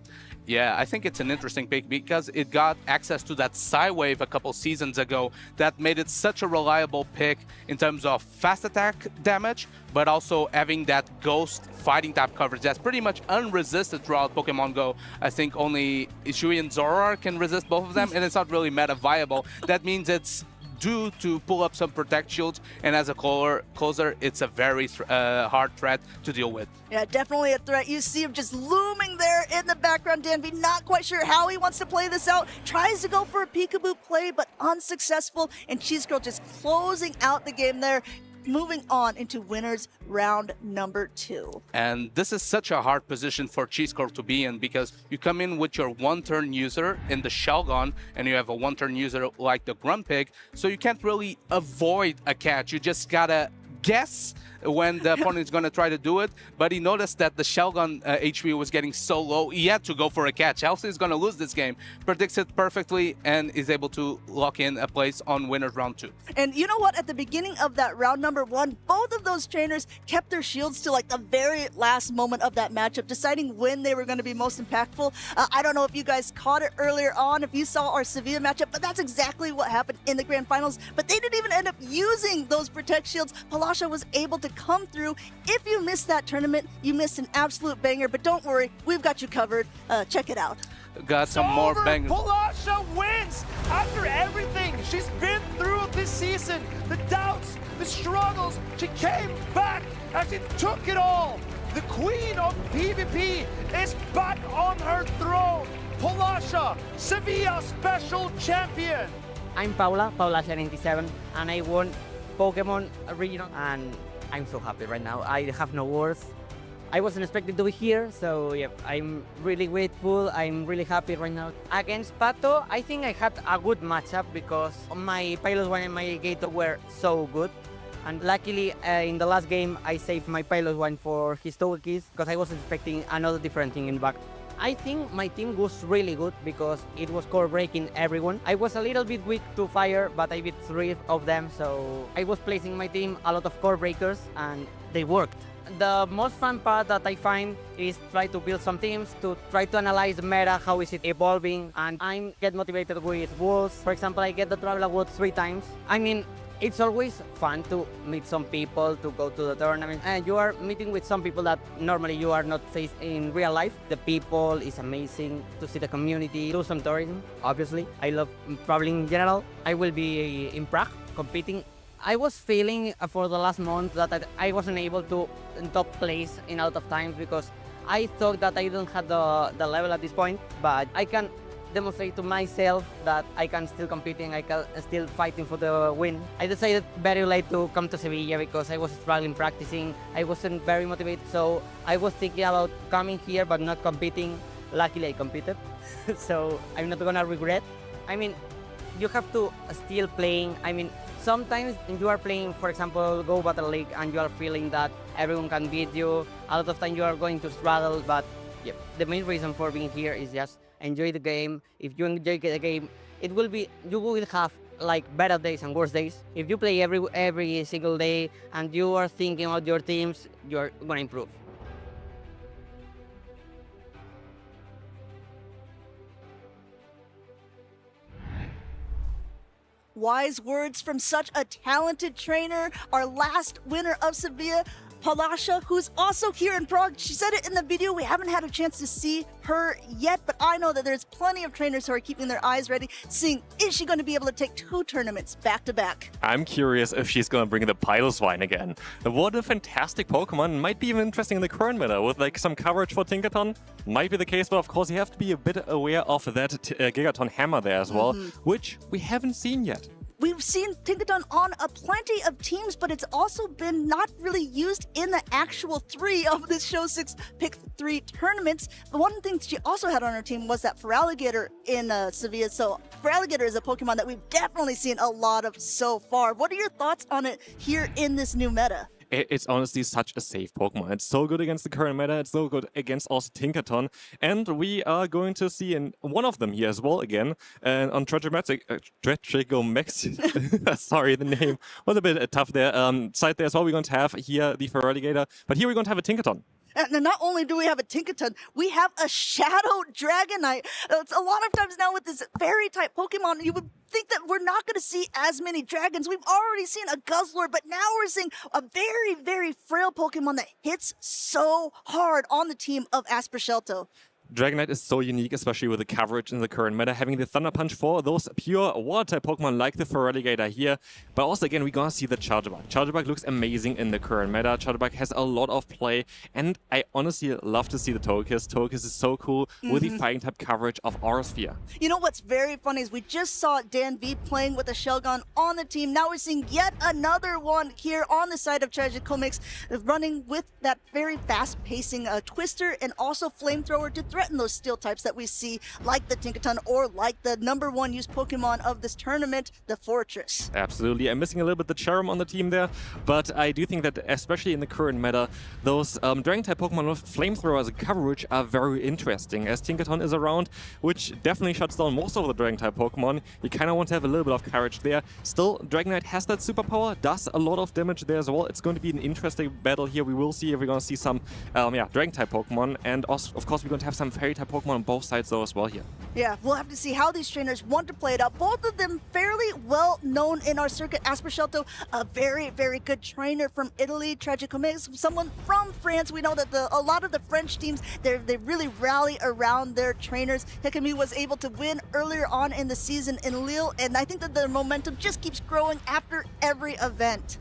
Yeah, I think it's an interesting pick because it got access to that Psywave a couple seasons ago that made it such a reliable pick in terms of fast attack damage, but also having that Ghost fighting type coverage that's pretty much unresisted throughout Pokemon Go. I think only Ishui and Zoroark can resist both of them, and it's not really meta viable. That means it's due to pull up some Protect Shields, and as a closer, it's a very hard threat to deal with. Yeah, definitely a threat. You see him just looming there in the background. Danvi not quite sure how he wants to play this out. Tries to go for a peekaboo play, but unsuccessful. And Cheese Curl just closing out the game there, moving on into winners round number 2. And this is such a hard position for Cheese Curl to be in because you come in with your one-turn user in the Shelgon, and you have a one-turn user like the Grumpig, so you can't really avoid a catch. You just gotta guess when the opponent is going to try to do it, but he noticed that the Shelgon HP was getting so low, he had to go for a catch. Chelsea is going to lose this game, predicts it perfectly, and is able to lock in a place on winners round 2. And you know what? At the beginning of that round number 1, both of those trainers kept their shields to like the very last moment of that matchup, deciding when they were going to be most impactful. I don't know if you guys caught it earlier on, if you saw our Sevilla matchup, but that's exactly what happened in the grand finals. But they didn't even end up using those protect shields. Palasha was able to come through. If you missed that tournament, you missed an absolute banger, but don't worry, we've got you covered. Check it out. Got some more bangers. Palasha wins after everything she's been through this season. The doubts, the struggles. She came back and she took it all. The queen of PvP is back on her throne. Palasha, Sevilla special champion. I'm Paula97, and I won Pokémon Regional, and I'm so happy right now. I have no words. I wasn't expecting to be here, so yeah, I'm really grateful. I'm really happy right now. Against Pato, I think I had a good matchup because my Pilot 1 and my Gator were so good. And luckily, in the last game, I saved my Pilot 1 for his Togekiss because I was expecting another different thing in the back. I think my team was really good because it was core breaking everyone. I was a little bit weak to fire, but I beat 3 of them, so I was placing my team a lot of core breakers and they worked. The most fun part that I find is try to build some teams, to try to analyze the meta, how is it evolving, and I get motivated with walls. For example, I get the Travel Award 3 times. I mean, it's always fun to meet some people, to go to the tournament, and you are meeting with some people that normally you are not faced in real life. The people is amazing, to see the community, do some tourism, obviously. I love traveling in general. I will be in Prague competing. I was feeling for the last month that I wasn't able to top place in a lot of times because I thought that I don't have the level at this point, but I can demonstrate to myself that I can still competing, I can still fighting for the win. I decided very late to come to Sevilla because I was struggling practicing. I wasn't very motivated, so I was thinking about coming here but not competing. Luckily I competed, so I'm not gonna regret. I mean, you have to still playing. I mean, sometimes you are playing, for example, Go Battle League, and you are feeling that everyone can beat you. A lot of time you are going to struggle, but yeah, the main reason for being here is just enjoy the game. If you enjoy the game, it will be, you will have like better days and worse days. If you play every single day and you are thinking about your teams, you're gonna improve. Wise words from such a talented trainer. Our last winner of Sevilla, Palasha, who's also here in Prague. She said it in the video. We haven't had a chance to see her yet, but I know that there's plenty of trainers who are keeping their eyes ready, seeing is she going to be able to take 2 tournaments back to back. I'm curious if she's going to bring the Piloswine again. What a fantastic Pokemon. Might be even interesting in the current meta with like some coverage for Tinkaton. Might be the case, but of course you have to be a bit aware of that Gigaton hammer there as well, which we haven't seen yet. We've seen Tinkaton on plenty of teams, but it's also been not really used in the actual 3 of the Show 6 Pick 3 tournaments. But one thing she also had on her team was that Feraligatr in Sevilla. So Feraligatr is a Pokemon that we've definitely seen a lot of so far. What are your thoughts on it here in this new meta? It's honestly such a safe Pokemon. It's so good against the current meta, it's so good against also Tinkaton, and we are going to see one of them here as well again, and on Tragicomex, sorry, the name was a bit tough there, side there as well, we're going to have here the Feraligatr, but here we're going to have a Tinkaton. And not only do we have a Tinkaton, we have a Shadow Dragonite. It's a lot of times now with this fairy type Pokemon, you would think that we're not going to see as many dragons. We've already seen a Guzzlord, but now we're seeing a very, very frail Pokemon that hits so hard on the team of Aspershelto. Dragonite is so unique, especially with the coverage in the current meta, having the Thunder Punch for those pure water-type Pokemon like the Feraligatr here. But also, again, we're gonna see the Charjabug. Charjabug looks amazing in the current meta. Charjabug has a lot of play, and I honestly love to see the Togekiss. Togekiss is so cool with the Fighting-type coverage of Aurasphere. You know what's very funny is we just saw Dan V playing with a Shelgon on the team. Now we're seeing yet another one here on the side of Tragicomex, running with that very fast-pacing Twister and also Flamethrower to throw threaten those steel types that we see, like the Tinkaton or like the #1 used Pokemon of this tournament, the Fortress. Absolutely. I'm missing a little bit the charm on the team there, but I do think that especially in the current meta, those Dragon-type Pokemon with Flamethrowers and coverage are very interesting, as Tinkaton is around, which definitely shuts down most of the Dragon-type Pokemon. You kind of want to have a little bit of courage there. Still, Dragonite has that superpower, does a lot of damage there as well. It's going to be an interesting battle here. We will see if we're going to see some Dragon-type Pokemon, and also, of course, we're going to have some Fairy-type Pokemon on both sides though as well here. Yeah, we'll have to see how these trainers want to play it out. Both of them fairly well known in our circuit. Aspercelto, a very, very good trainer from Italy. Tragicomix, someone from France. We know that a lot of the French teams, they really rally around their trainers. Hikami was able to win earlier on in the season in Lille, and I think that the momentum just keeps growing after every event.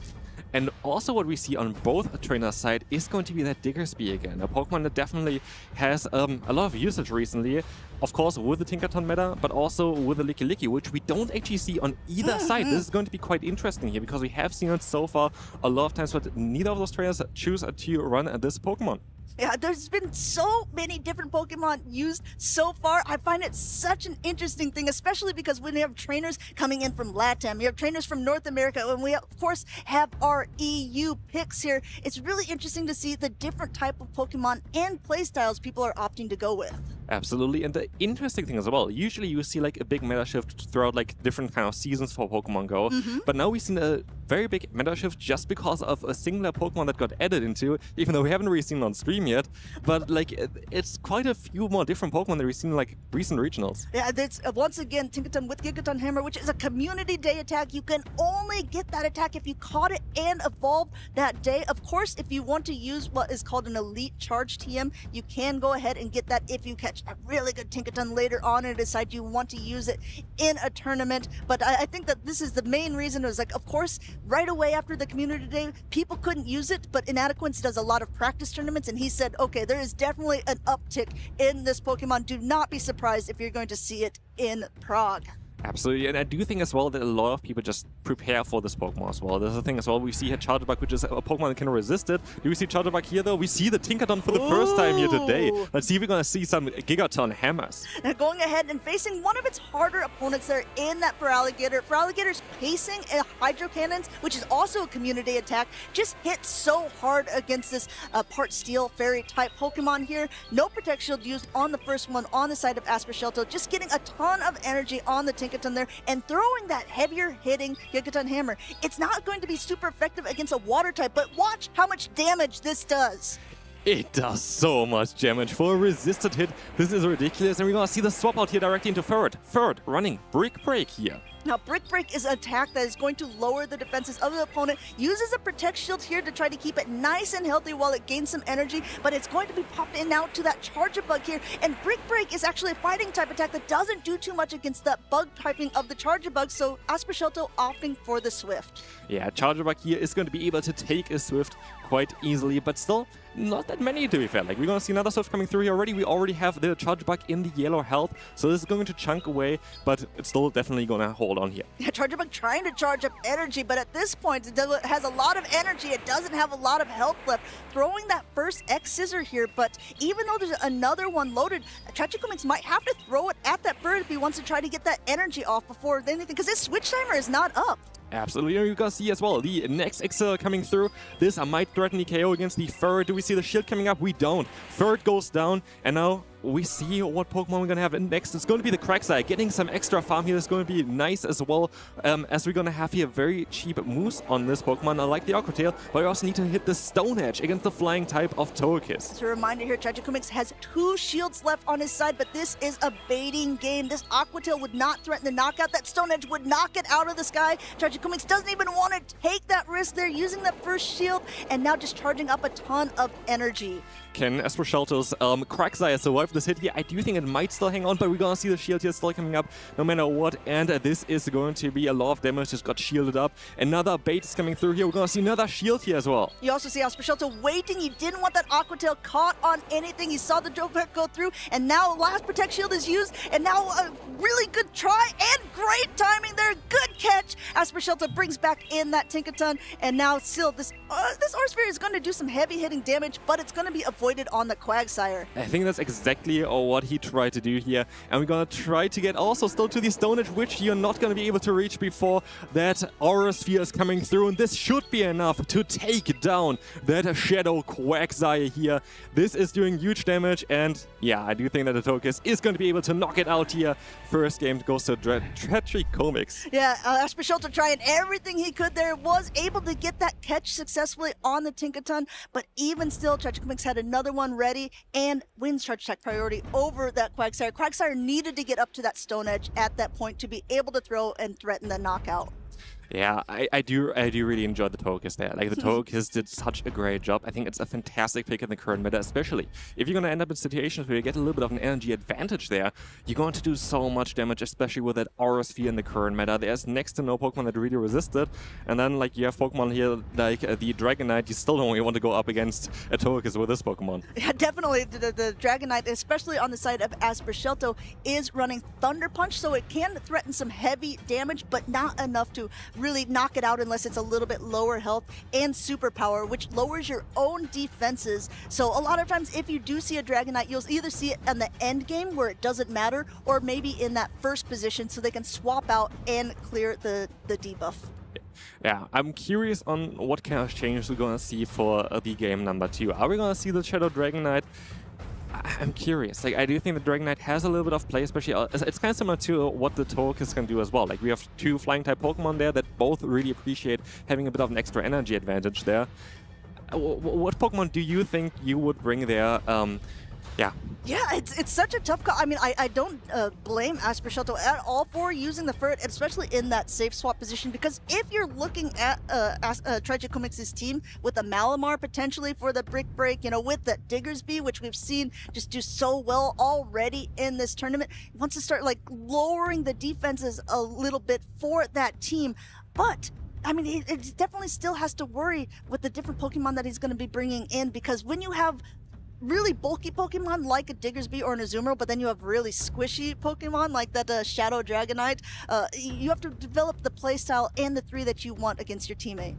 And also what we see on both trainers' side is going to be that Diggersby again, a Pokemon that definitely has a lot of usage recently. Of course, with the Tinkaton meta, but also with the Licky, which we don't actually see on either side. This is going to be quite interesting here, because we have seen it so far a lot of times, but neither of those trainers choose to run this Pokemon. Yeah, there's been so many different Pokemon used so far. I find it such an interesting thing, especially because when we have trainers coming in from LATAM, we have trainers from North America, and we, of course, have our EU picks here. It's really interesting to see the different type of Pokemon and playstyles people are opting to go with. Absolutely, and the interesting thing as well, usually you see like a big meta shift throughout like different kind of seasons for Pokemon Go, but now we've seen a very big meta shift just because of a singular Pokemon that got added into, even though we haven't really seen it on stream yet, but like it's quite a few more different Pokemon that we've seen in like recent regionals. Yeah, that's once again Tinkaton with Gigaton Hammer, which is a community day attack. You can only get that attack if you caught it and evolved that day. Of course, if you want to use what is called an Elite Charge TM, you can go ahead and get that if you catch a really good Tinkaton later on and decide you want to use it in a tournament. But I think that this is the main reason. It was like, of course, right away after the community day, people couldn't use it, but Inadequance does a lot of practice tournaments, and he said, okay, there is definitely an uptick in this Pokemon. Do not be surprised if you're going to see it in Prague. Absolutely, and I do think as well that a lot of people just prepare for this Pokemon as well. There's a thing as well, we see here Charjabug, which is a Pokemon that can resist it. Do we see Charjabug here though? We see the Tinkaton for the first time here today. Let's see if we're going to see some Gigaton Hammers. Now going ahead and facing one of its harder opponents there in that Feraligatr. Feraligatr's pacing and Hydro Cannons, which is also a community attack, just hit so hard against this part Steel Fairy type Pokemon here. No Protect Shield used on the first one on the side of Aspercelto, just getting a ton of energy on the Tinkaton there and throwing that heavier hitting Gigaton Hammer. It's not going to be super effective against a water type, but watch how much damage this does. It does so much damage for a resisted hit. This is ridiculous, and we're gonna see the swap out here directly into Ferret. Ferret running Brick Break here. Now, Brick Break is an attack that is going to lower the defenses of the opponent, uses a Protect Shield here to try to keep it nice and healthy while it gains some energy, but it's going to be popped in now to that Charjabug here, and Brick Break is actually a fighting type attack that doesn't do too much against that bug typing of the Charjabug, so Aspercelto opting for the Swift. Yeah, Charjabug here is going to be able to take a Swift quite easily, but still not that many to be fair. Like, we're going to see another Swift coming through here already. We already have the Charjabug in the yellow health, so this is going to chunk away, but it's still definitely going to hold on here. Yeah, Charjabug trying to charge up energy, but at this point, it has a lot of energy. It doesn't have a lot of health left. Throwing that first X-Scissor here, but even though there's another one loaded, Tragicomix might have to throw it at that bird if he wants to try to get that energy off before anything, because his switch timer is not up. Absolutely, and you can see as well the next Excel coming through. This might threaten the KO against the Ferret. Do we see the shield coming up? We don't. Ferret goes down, and now we see what Pokemon we're going to have next. It's going to be the Quagsire. Getting some extra farm here is going to be nice as well, as we're going to have here very cheap moves on this Pokemon. I like the Aqua Tail, but we also need to hit the Stone Edge against the flying type of Togekiss. As a reminder here, Tragicomix has 2 shields left on his side, but this is a baiting game. This Aqua Tail would not threaten the knockout. That Stone Edge would knock it out of the sky. Tragicomix doesn't even want to take that risk there, using that first shield, and now just charging up a ton of energy. Can Aspercelto's Quagsire survive this hit here? I do think it might still hang on, but we're going to see the shield here still coming up no matter what, and this is going to be a lot of damage. Just got shielded up. Another bait is coming through here. We're going to see another shield here as well. You also see Aspercelto waiting. He didn't want that Aqua Tail caught on anything. He saw the Joker go through, and now last Protect Shield is used, and now a really good try and great timing there. Good catch. Aspercelto brings back in that Tinkaton, and now still this Arsphere is going to do some heavy hitting damage, but it's going to be avoided on the Quagsire. I think that's exactly exactly what he tried to do here. And we're gonna try to get also still to the Stone Edge, which you're not gonna be able to reach before that Aura Sphere is coming through. And this should be enough to take down that Shadow Quagsire here. This is doing huge damage, and yeah, I do think that the Togekiss is going to be able to knock it out here. First game goes to Tragic Comics. Yeah, Aspershelter trying everything he could there, was able to get that catch successfully on the Tinkaton, but even still, Tragic Comics had another one ready and wins Charge Attack priority over that Quagsire. Quagsire needed to get up to that Stone Edge at that point to be able to throw and threaten the knockout. Yeah, I do really enjoy the Togekiss there. Like, the Togekiss did such a great job. I think it's a fantastic pick in the current meta, especially if you're going to end up in situations where you get a little bit of an energy advantage there. You're going to do so much damage, especially with that Aura Sphere in the current meta. There's next to no Pokemon that really resist it. And then, like, you have Pokemon here like the Dragonite. You still don't really want to go up against a Togekiss with this Pokemon. Yeah, definitely. The Dragonite, especially on the side of Aspershelto, is running Thunder Punch, so it can threaten some heavy damage, but not enough to really knock it out unless it's a little bit lower health, and Superpower, which lowers your own defenses. So a lot of times if you do see a Dragonite, you'll either see it in the end game where it doesn't matter, or maybe in that first position so they can swap out and clear the debuff. Yeah, I'm curious on what kind of changes we're going to see for the game number 2. Are we going to see the Shadow Dragonite? I'm curious. Like, I do think the Dragonite has a little bit of play, especially it's kind of similar to what the Togekiss can do as well. Like, we have 2 flying type Pokemon there that both really appreciate having a bit of an extra energy advantage there. What Pokemon do you think you would bring there? Yeah, it's such a tough call. I mean, I don't blame Aspershelto at all for using the Ferret, especially in that safe swap position, because if you're looking at Tragic Comics' team with a Malamar potentially for the Brick Break, you know, with the Diggersby, which we've seen just do so well already in this tournament, he wants to start like lowering the defenses a little bit for that team. But I mean, it definitely still has to worry with the different Pokemon that he's going to be bringing in, because when you have really bulky Pokemon like a Diggersby or an Azumarill, but then you have really squishy Pokemon like that Shadow Dragonite, you have to develop the playstyle and the 3 that you want against your teammate.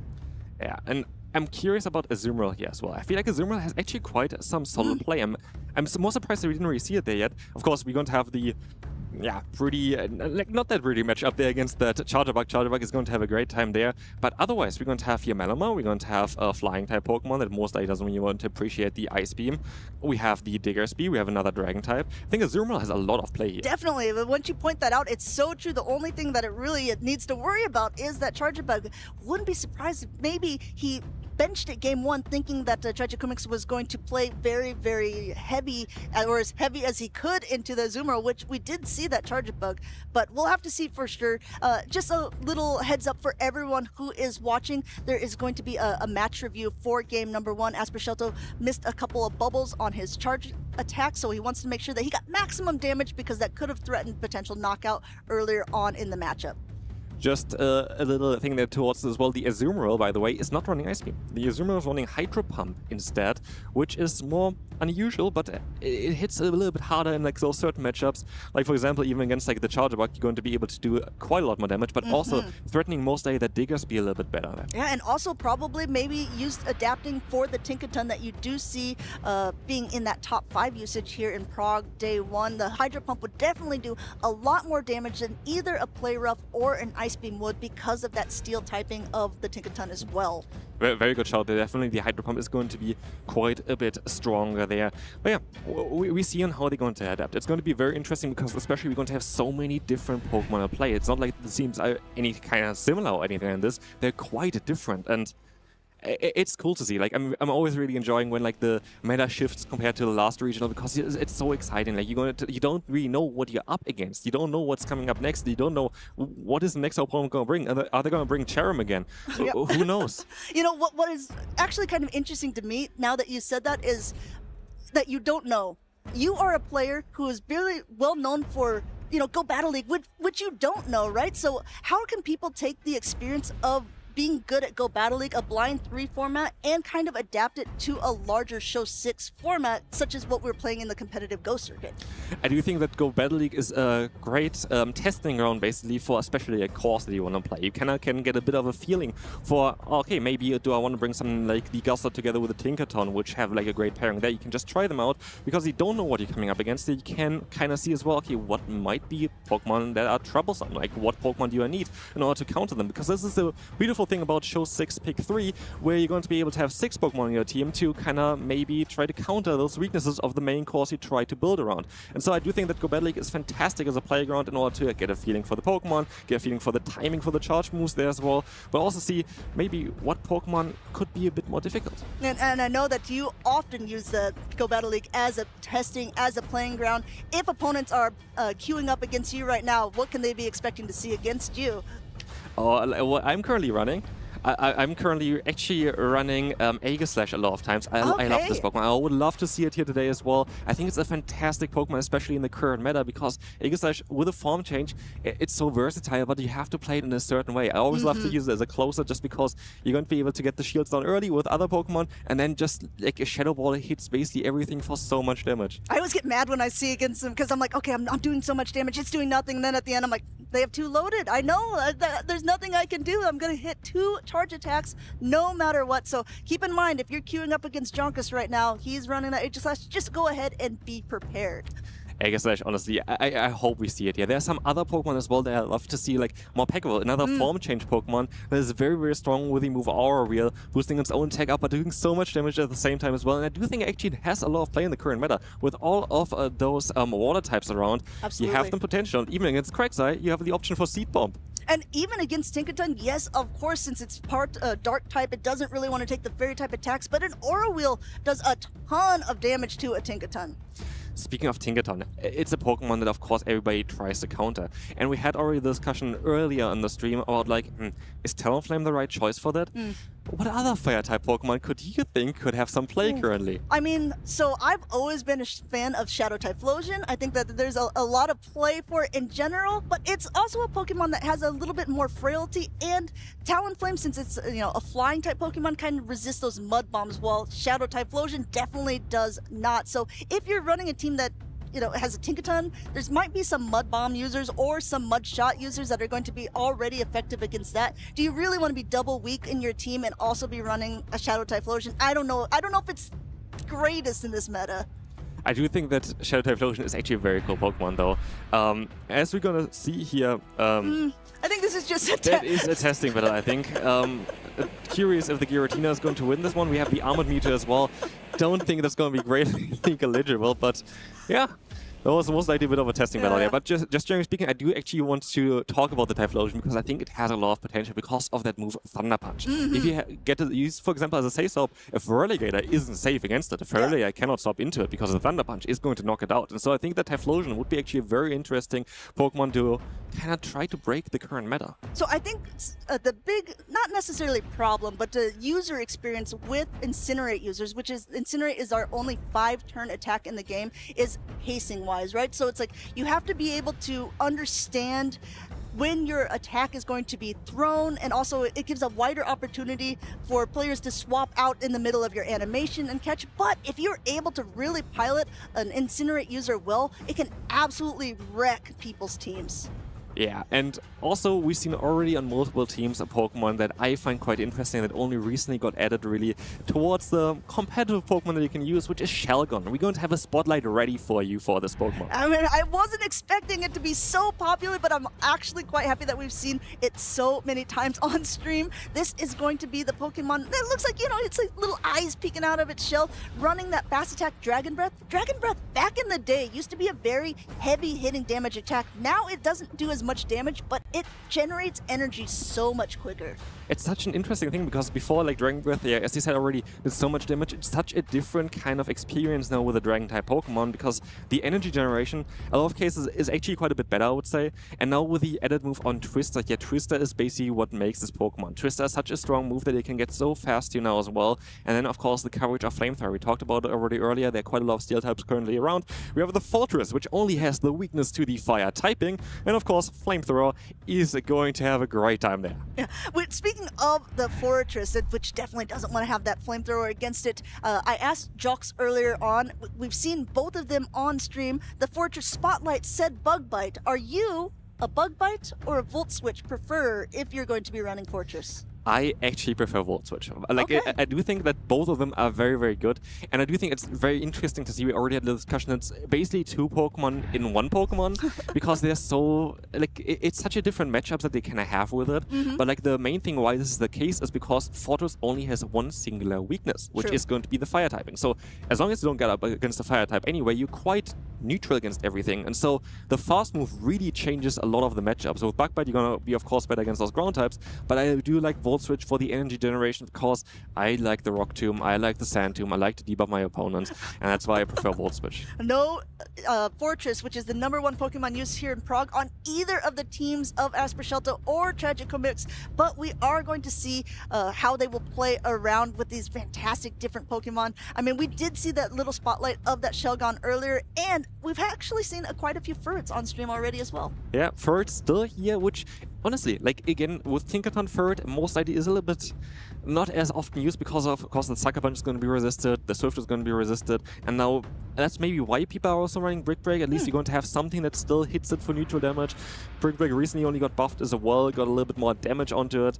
Yeah, and I'm curious about Azumarill here as well. I feel like Azumarill has actually quite some solid play. I'm more surprised that we didn't really see it there yet. Of course, we're going to have the pretty, like, not that really match up there against that Charjabug. Charjabug is going to have a great time there. But otherwise, we're going to have here Malamar. We're going to have a flying-type Pokemon that most likely doesn't really want to appreciate the Ice Beam. We have the Diggersby. We have another Dragon-type. I think Azumarill has a lot of play here. Definitely. But once you point that out, it's so true. The only thing that it really needs to worry about is that Charjabug. Wouldn't be surprised if maybe he benched it game 1 thinking that Tragic Comics was going to play very, very heavy, or as heavy as he could into the Azumarill, which we did see that Charjabug, but we'll have to see for sure. Just a little heads up for everyone who is watching, there is going to be a match review for game number 1. Aspershelto missed a couple of bubbles on his charge attack, so he wants to make sure that he got maximum damage, because that could have threatened potential knockout earlier on in the matchup. Just a little thing there towards as well. The Azumarill, by the way, is not running Ice Beam. The Azumarill is running Hydro Pump instead, which is more unusual, but it hits a little bit harder in like those certain matchups. Like, for example, even against like the Charjabug, you're going to be able to do quite a lot more damage, but also threatening most likely that Diggersby a little bit better there. Yeah, and also probably maybe used adapting for the Tinkaton that you do see being in that top 5 usage here in Prague day 1. The Hydro Pump would definitely do a lot more damage than either a Play Rough or an Ice Beam would, because of that steel typing of the Tinkaton as well. Very good shout there. Definitely the Hydro Pump is going to be quite a bit stronger there. But yeah, we see on how they're going to adapt. It's going to be very interesting, because especially we're going to have so many different Pokemon to play. It's not like the teams are any kind of similar or anything in this. They're quite different, and it's cool to see. Like, I'm always really enjoying when like the meta shifts compared to the last regional, because it's so exciting. Like, you don't really know what you're up against. You don't know what's coming up next. You don't know what is the next opponent going to bring. Are they going to bring Cherim again? Yep. Who knows? You know what is actually kind of interesting to me now that you said that is that you don't know. You are a player who is very well known for, you know, Go Battle League, which you don't know, right? So how can people take the experience of being good at Go Battle League, a blind 3 format, and kind of adapt it to a larger Show 6 format, such as what we're playing in the competitive Go circuit. I do think that Go Battle League is a great testing ground, basically, for especially a course that you want to play. You can get a bit of a feeling for, okay, maybe do I want to bring something like the Gastradon together with the Tinkaton, which have like a great pairing there. You can just try them out because you don't know what you're coming up against. You can kind of see as well, okay, what might be Pokemon that are troublesome, like what Pokemon do I need in order to counter them, because this is the beautiful thing about Show 6 Pick 3, where you're going to be able to have 6 Pokemon in your team to kind of maybe try to counter those weaknesses of the main course you try to build around. And so I do think that Go Battle League is fantastic as a playground in order to get a feeling for the Pokemon, get a feeling for the timing for the charge moves there as well, but also see maybe what Pokemon could be a bit more difficult. And I know that you often use the Go Battle League as a testing, as a playing ground. If opponents are queuing up against you right now, what can they be expecting to see against you? Well, I'm currently running. I'm currently actually running Aegislash a lot of times. I love this Pokemon. I would love to see it here today as well. I think it's a fantastic Pokemon, especially in the current meta, because Aegislash, with a form change, it's so versatile, but you have to play it in a certain way. I always love to use it as a closer, just because you're going to be able to get the shields down early with other Pokemon, and then just like a Shadow Ball hits basically everything for so much damage. I always get mad when I see against them, because I'm like, okay, I'm doing so much damage, it's doing nothing, and then at the end I'm like, they have 2 loaded. I know, there's nothing I can do. I'm going to hit 2 charge attacks no matter what. So keep in mind, if you're queuing up against Jonkus right now, he's running that Aegislash, just go ahead and be prepared. Aegislash, honestly, I hope we see it here. There are some other Pokemon as well that I love to see, like Morpeko, another form change Pokemon that is very, very strong with the move Aura Wheel, boosting its own attack up, but doing so much damage at the same time as well. And I do think actually it has a lot of play in the current meta. With all of those water types around, you have the potential. Even against Quagsire, you have the option for Seed Bomb. And even against Tinkaton, yes, of course, since it's part Dark type, it doesn't really want to take the Fairy type attacks, but an Aura Wheel does a ton of damage to a Tinkaton. Speaking of Tinkaton, it's a Pokemon that of course everybody tries to counter. And we had already the discussion earlier on the stream about like, is Talonflame the right choice for that? What other Fire-type Pokemon could you think could have some play currently? I mean, so I've always been a fan of Shadow-Typhlosion. I think that there's a lot of play for it in general, but it's also a Pokemon that has a little bit more frailty, and Talonflame, since it's a flying-type Pokemon, kind of resists those Mud Bombs, while Shadow-Typhlosion definitely does not. So if you're running a team that has a Tinkaton, there might be some Mud Bomb users or some Mud Shot users that are going to be already effective against that. Do you really want to be double weak in your team and also be running a Shadow Typhlosion? I don't know if it's greatest in this meta. I do think that Shadow Typhlosion is actually a very cool Pokemon, though. As we're gonna see here, I think this is just a test. That is a testing battle, I think. Curious if the Giratina is going to win this one. We have the Armored Meteor as well. Don't think that's going to be greatly League eligible, but yeah. That was most likely a bit of a testing battle there. But just generally speaking, I do actually want to talk about the Typhlosion because I think it has a lot of potential because of that move Thunder Punch. If you get to use, for example, as a safe swap, if Whirligator isn't safe against it, if Whirligator cannot swap into it because the Thunder Punch is going to knock it out. And so I think that Typhlosion would be actually a very interesting Pokemon to kind of try to break the current meta. So I think the big, not necessarily problem, but the user experience with Incinerate users, which is Incinerate is our only 5-turn attack in the game, is pacing wise, right? So it's like you have to be able to understand when your attack is going to be thrown, and also it gives a wider opportunity for players to swap out in the middle of your animation and catch. But if you're able to really pilot an Incinerate user well, it can absolutely wreck people's teams. Yeah, and also we've seen already on multiple teams a Pokemon that I find quite interesting that only recently got added really towards the competitive Pokemon that you can use, which is Shelgon. We're going to have a spotlight ready for you for this Pokemon. I mean, I wasn't expecting it to be so popular, but I'm actually quite happy that we've seen it so many times on stream. This is going to be the Pokemon that looks like, it's like little eyes peeking out of its shell, running that fast attack Dragon Breath. Dragon Breath back in the day used to be a very heavy hitting damage attack. Now it doesn't do as much damage, but it generates energy so much quicker. It's such an interesting thing because before, like Dragon Breath, yeah, as you said already, did so much damage. It's such a different kind of experience now with a Dragon-type Pokemon because the energy generation, a lot of cases, is actually quite a bit better, I would say. And now with the added move on Twister, yeah, Twister is basically what makes this Pokemon. Twister is such a strong move that it can get so fast, as well. And then, of course, the coverage of Flamethrower. We talked about it already earlier. There are quite a lot of Steel types currently around. We have the Fortress, which only has the weakness to the Fire typing. And, of course, flamethrower is going to have a great time there. Yeah. Speaking of the Fortress, which definitely doesn't want to have that flamethrower against it, I asked Jox earlier on, we've seen both of them on stream. The Fortress Spotlight said Bug Bite. Are you a Bug Bite or a Volt Switch prefer if you're going to be running Fortress? I actually prefer Volt Switch. Like, Okay. I do think that both of them are very, very good. And I do think it's very interesting to see, we already had the discussion, it's basically two Pokemon in one Pokemon because they're so, like, it's such a different matchup that they kind of have with it. But like the main thing why this is the case is because Fortress only has one singular weakness, which True. is going to be the fire typing. So as long as you don't get up against the fire type anyway, you're quite neutral against everything. And so the fast move really changes a lot of the matchups. So with Bug Bite, you're going to be, of course, better against those ground types. But I do like Volt Switch for the energy generation because I like the Rock Tomb, I like the Sand Tomb, I like to debuff my opponents, and that's why I prefer Volt Switch. No Fortress, which is the #1 Pokemon used here in Prague, on either of the teams of Aspercelto or Tragic Mix, but we are going to see how they will play around with these fantastic different Pokemon. I mean, we did see that little spotlight of that Shelgon earlier, and we've actually seen quite a few Furrets on stream already as well. Yeah, Furret still here, which honestly, like again, with Tinkaton Furret, most likely is a little bit not as often used because of course the Sucker Punch is going to be resisted, the Swift is going to be resisted, and now that's maybe why people are also running Brick Break. At least you're going to have something that still hits it for neutral damage. Brick Break recently only got buffed as well, got a little bit more damage onto it.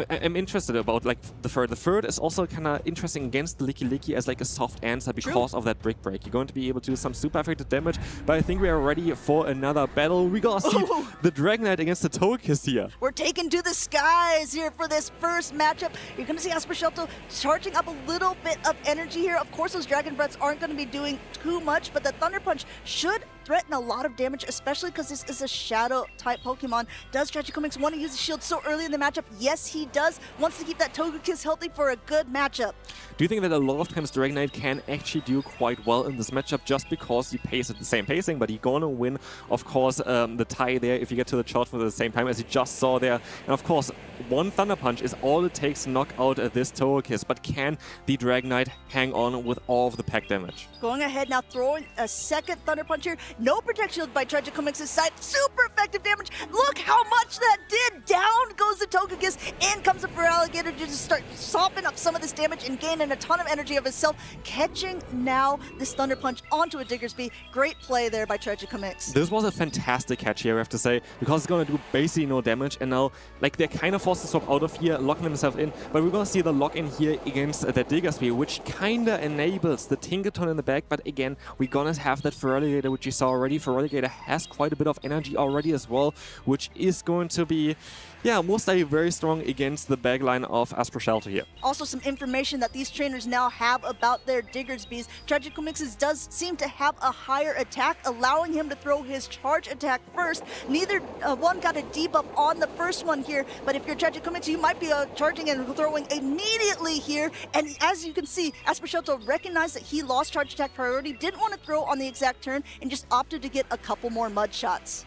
I'm interested about like the Furret. The Furret is also kind of interesting against the Licky as like a soft answer because of that Brick Break. You're going to be able to do some super effective damage, but I think we are ready for another battle. We gotta see the Dragonite against the Togekiss here. We're taken to the skies here for this first matchup. You're going to see Aspercelto charging up a little bit of energy here. Of course, those Dragon Breaths aren't going to be doing too much, but the Thunder Punch should threaten a lot of damage, especially because this is a Shadow-type Pokemon. Does Tragicomix want to use the shield so early in the matchup? Yes, he does. Wants to keep that Togekiss healthy for a good matchup. Do you think that a lot of times Dragonite can actually do quite well in this matchup just because you pace at the same pacing, but you're gonna win, of course, the tie there if you get to the charge for the same time as you just saw there. And of course, one Thunder Punch is all it takes to knock out this Togekiss, but can the Dragonite hang on with all of the pack damage? Going ahead now, throwing a second Thunder Punch here. No Protect Shield by Tragicomix's side. Super effective damage. Look how much that did. Down goes the Togekiss. In comes the Feraligatr to just start sopping up some of this damage and gaining a ton of energy of himself. Catching now this Thunder Punch onto a Diggersby. Great play there by Tragicomix. This was a fantastic catch here, I have to say, because it's going to do basically no damage, and now, like, they're kind of forced to swap out of here, locking themselves in, but we're going to see the lock in here against that Diggersby, which kind of enables the Tinkaton in the back, but again, we're going to have that Feraligatr, which you saw already. Feraligatr has quite a bit of energy already as well, which is going to be, yeah, most likely very strong against the backline of Aspercelto here. Also, some information that these trainers now have about their Diggersbys. Tragicomix's does seem to have a higher attack, allowing him to throw his charge attack first. Neither one got a debuff on the first one here, but if you're Tragicomix, you might be charging and throwing immediately here. And as you can see, Aspercelto recognized that he lost charge attack priority, didn't want to throw on the exact turn, and just opted to get a couple more mud shots.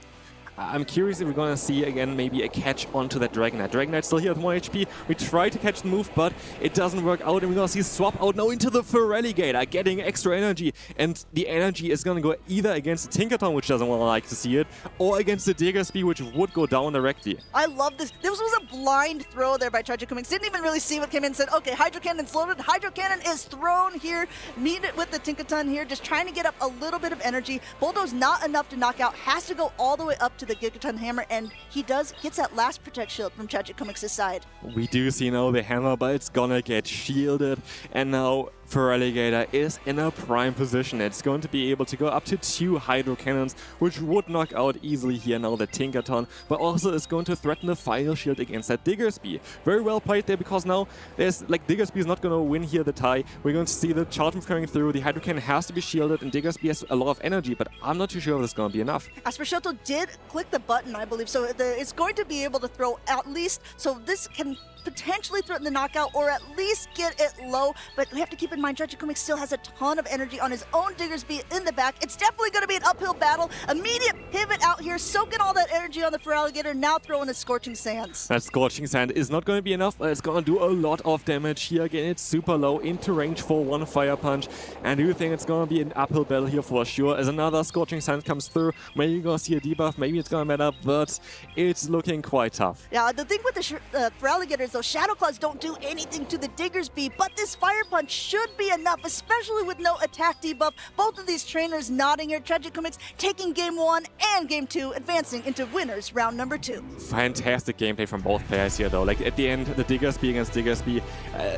I'm curious if we're going to see again maybe a catch onto that Dragonite. Dragonite still here at 1 HP. We try to catch the move, but it doesn't work out, and we're going to see swap out now into the Feraligatr, getting extra energy. And the energy is going to go either against the Tinkaton, which doesn't want to like to see it, or against the Diggersby, which would go down directly. I love this. This was a blind throw there by Tragicomix. Didn't even really see what came in. Said, okay, Hydro Cannon's loaded. Hydro Cannon is thrown here. Meet it with the Tinkaton here, just trying to get up a little bit of energy. Bulldoze not enough to knock out. Has to go all the way up to the Gigaton Hammer, and he gets that last Protect Shield from Tragicomix's side. We do see now the hammer, but it's gonna get shielded, and now Feraligatr is in a prime position. It's going to be able to go up to 2 Hydro Cannons, which would knock out easily here now the Tinkaton, but also is going to threaten the Final Shield against that Diggersby. Very well played there, because now there's, like, Diggersby is not going to win here the tie. We're going to see the charge move coming through. The Hydro Cannon has to be shielded, and Diggersby has a lot of energy, but I'm not too sure if this is going to be enough. Aspercelto did click the button, I believe, so it's going to be able to throw at least, so this can potentially threaten the knockout or at least get it low. But we have to keep in mind, Tragicomics still has a ton of energy on his own Diggersby in the back. It's definitely going to be an uphill battle. Immediate pivot out here, soaking all that energy on the Feraligatr, now throwing his Scorching Sands. That Scorching Sand is not going to be enough, but it's going to do a lot of damage here. Again, it's super low, into range for one Fire Punch. And I do think it's going to be an uphill battle here for sure. As another Scorching Sand comes through, maybe you're going to see a debuff, maybe it's going to matter, but it's looking quite tough. Yeah, the thing with the Feraligatr is those Shadow Claws don't do anything to the Diggersby, but this Fire Punch should be enough, especially with no attack debuff. Both of these trainers nodding here. Tragicomics taking game 1 and game 2, advancing into winners round number 2. Fantastic gameplay from both players here though. Like at the end, the Diggersby against Diggersby,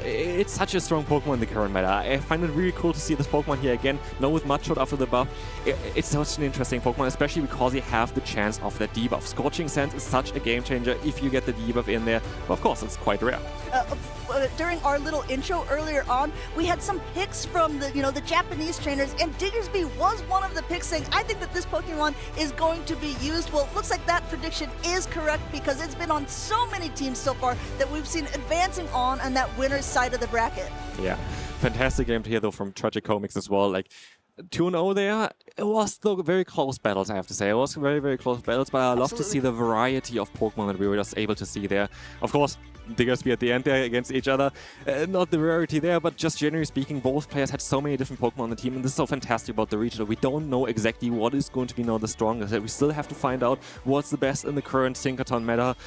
it's such a strong Pokemon in the current meta. I find it really cool to see this Pokemon here again, now with Mudshot after the buff. It's such an interesting Pokemon, especially because you have the chance of that debuff. Scorching Sands is such a game changer if you get the debuff in there, but of course it's quite rare. During our little intro earlier on, we had some picks from the Japanese trainers, and Diggersby was one of the picks saying, I think that this Pokemon is going to be used. Well, it looks like that prediction is correct because it's been on so many teams so far that we've seen advancing on that winner's side of the bracket. Yeah, fantastic game here though from Tragicomics as well. Like 2-0 there. It was still very close battles, I have to say. It was very, very close battles, but I love to see the variety of Pokemon that we were just able to see there. Of course, Diggersby at the end there against each other. Not the rarity there, but just generally speaking, both players had so many different Pokemon on the team, and this is so fantastic about the regional. We don't know exactly what is going to be now the strongest. We still have to find out what's the best in the current Tinkaton meta.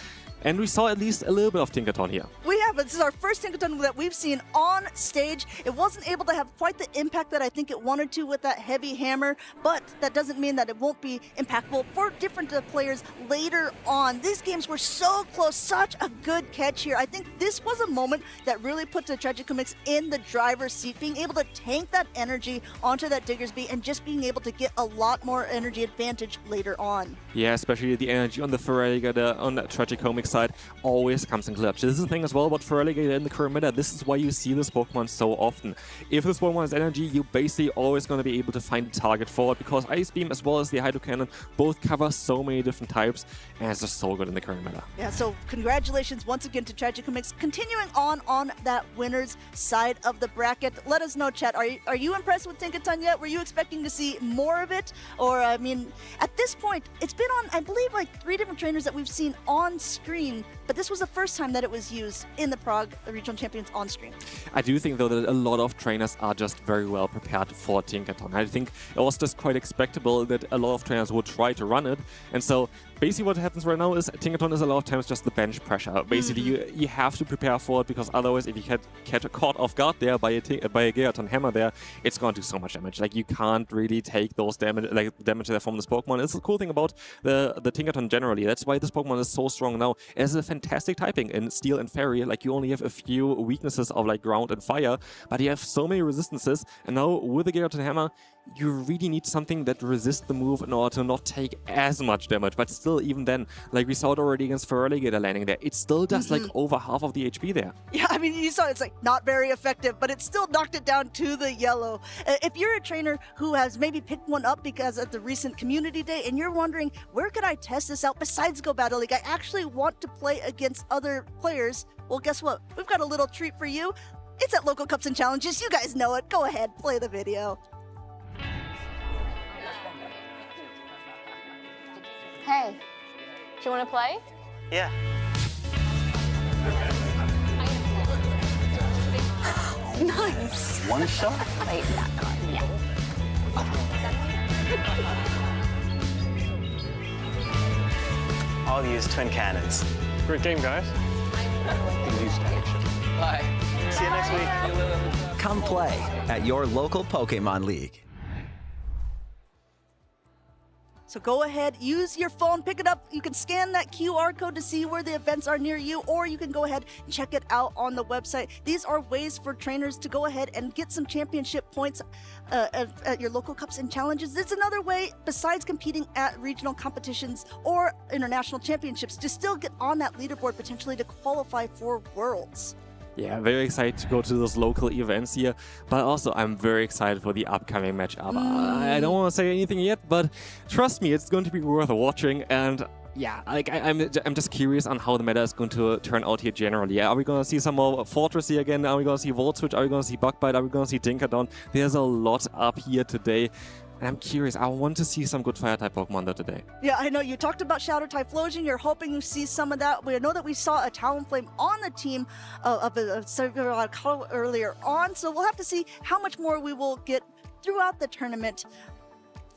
And we saw at least a little bit of Tinkaton here. We have. This is our first Tinkaton that we've seen on stage. It wasn't able to have quite the impact that I think it wanted to with that heavy hammer, but that doesn't mean that it won't be impactful for different players later on. These games were so close. Such a good catch here. I think this was a moment that really put the Tragicomics in the driver's seat, being able to tank that energy onto that Diggersby and just being able to get a lot more energy advantage later on. Yeah, especially the energy on the Feraligatr, on that Tragicomics side, always comes in clutch. This is the thing as well about Feraligatr in the current meta. This is why you see this Pokemon so often. If this Pokemon has energy, you're basically always going to be able to find a target for it, because Ice Beam as well as the Hydro Cannon both cover so many different types, and it's just so good in the current meta. Yeah, so congratulations once again to Tragicomics. Continuing on that winner's side of the bracket. Let us know, chat. Are you impressed with Tinkaton yet? Were you expecting to see more of it? Or, I mean, at this point, it's been on, I believe, like 3 different trainers that we've seen on screen, but this was the first time that it was used in the Prague Regional Champions on screen. I do think, though, that a lot of trainers are just very well prepared for Tinkaton. I think it was just quite expectable that a lot of trainers would try to run it, and so basically what happens right now is Tinkaton is a lot of times just the bench pressure. Basically, you have to prepare for it, because otherwise if you get caught off guard there by a Gastradon hammer there, it's going to do so much damage. Like, you can't really take those damage there from this Pokemon. It's the cool thing about the Tinkaton generally. That's why this Pokemon is so strong now. It has a fantastic typing in Steel and Fairy. Like, you only have a few weaknesses of like Ground and Fire, but you have so many resistances, and now with the Gastradon hammer, you really need something that resists the move in order to not take as much damage. But still, even then, like we saw it already against Feraligatr landing there, it still does like over half of the HP there. Yeah, I mean, you saw it's like not very effective, but it still knocked it down to the yellow. If you're a trainer who has maybe picked one up because of the recent community day and you're wondering, where could I test this out besides Go Battle League? I actually want to play against other players. Well, guess what? We've got a little treat for you. It's at Local Cups and Challenges. You guys know it. Go ahead, play the video. Hey, do you want to play? Yeah. Nice. One shot? Wait, that card, yeah. I'll use twin cannons. Great game, guys. Bye. See you next week. Come play at your local Pokémon League. So go ahead, use your phone, pick it up. You can scan that QR code to see where the events are near you, or you can go ahead and check it out on the website. These are ways for trainers to go ahead and get some championship points at your local cups and challenges. It's another way, besides competing at regional competitions or international championships, to still get on that leaderboard, potentially to qualify for Worlds. Yeah, very excited to go to those local events here, but also I'm very excited for the upcoming matchup. I don't want to say anything yet, but trust me, it's going to be worth watching, and Yeah, like I'm just curious on how the meta is going to turn out here generally. Yeah, are we going to see some more Fortress here again? Are we going to see Volt Switch? Are we going to see Bugbite? Are we going to see Tinkaton? There's a lot up here today. And I'm curious. I want to see some good Fire-type Pokemon there today. Yeah, I know you talked about Shadow Typhlosion. You're hoping you see some of that. We know that we saw a Talonflame on the team of SavorAvocado earlier on. So we'll have to see how much more we will get throughout the tournament.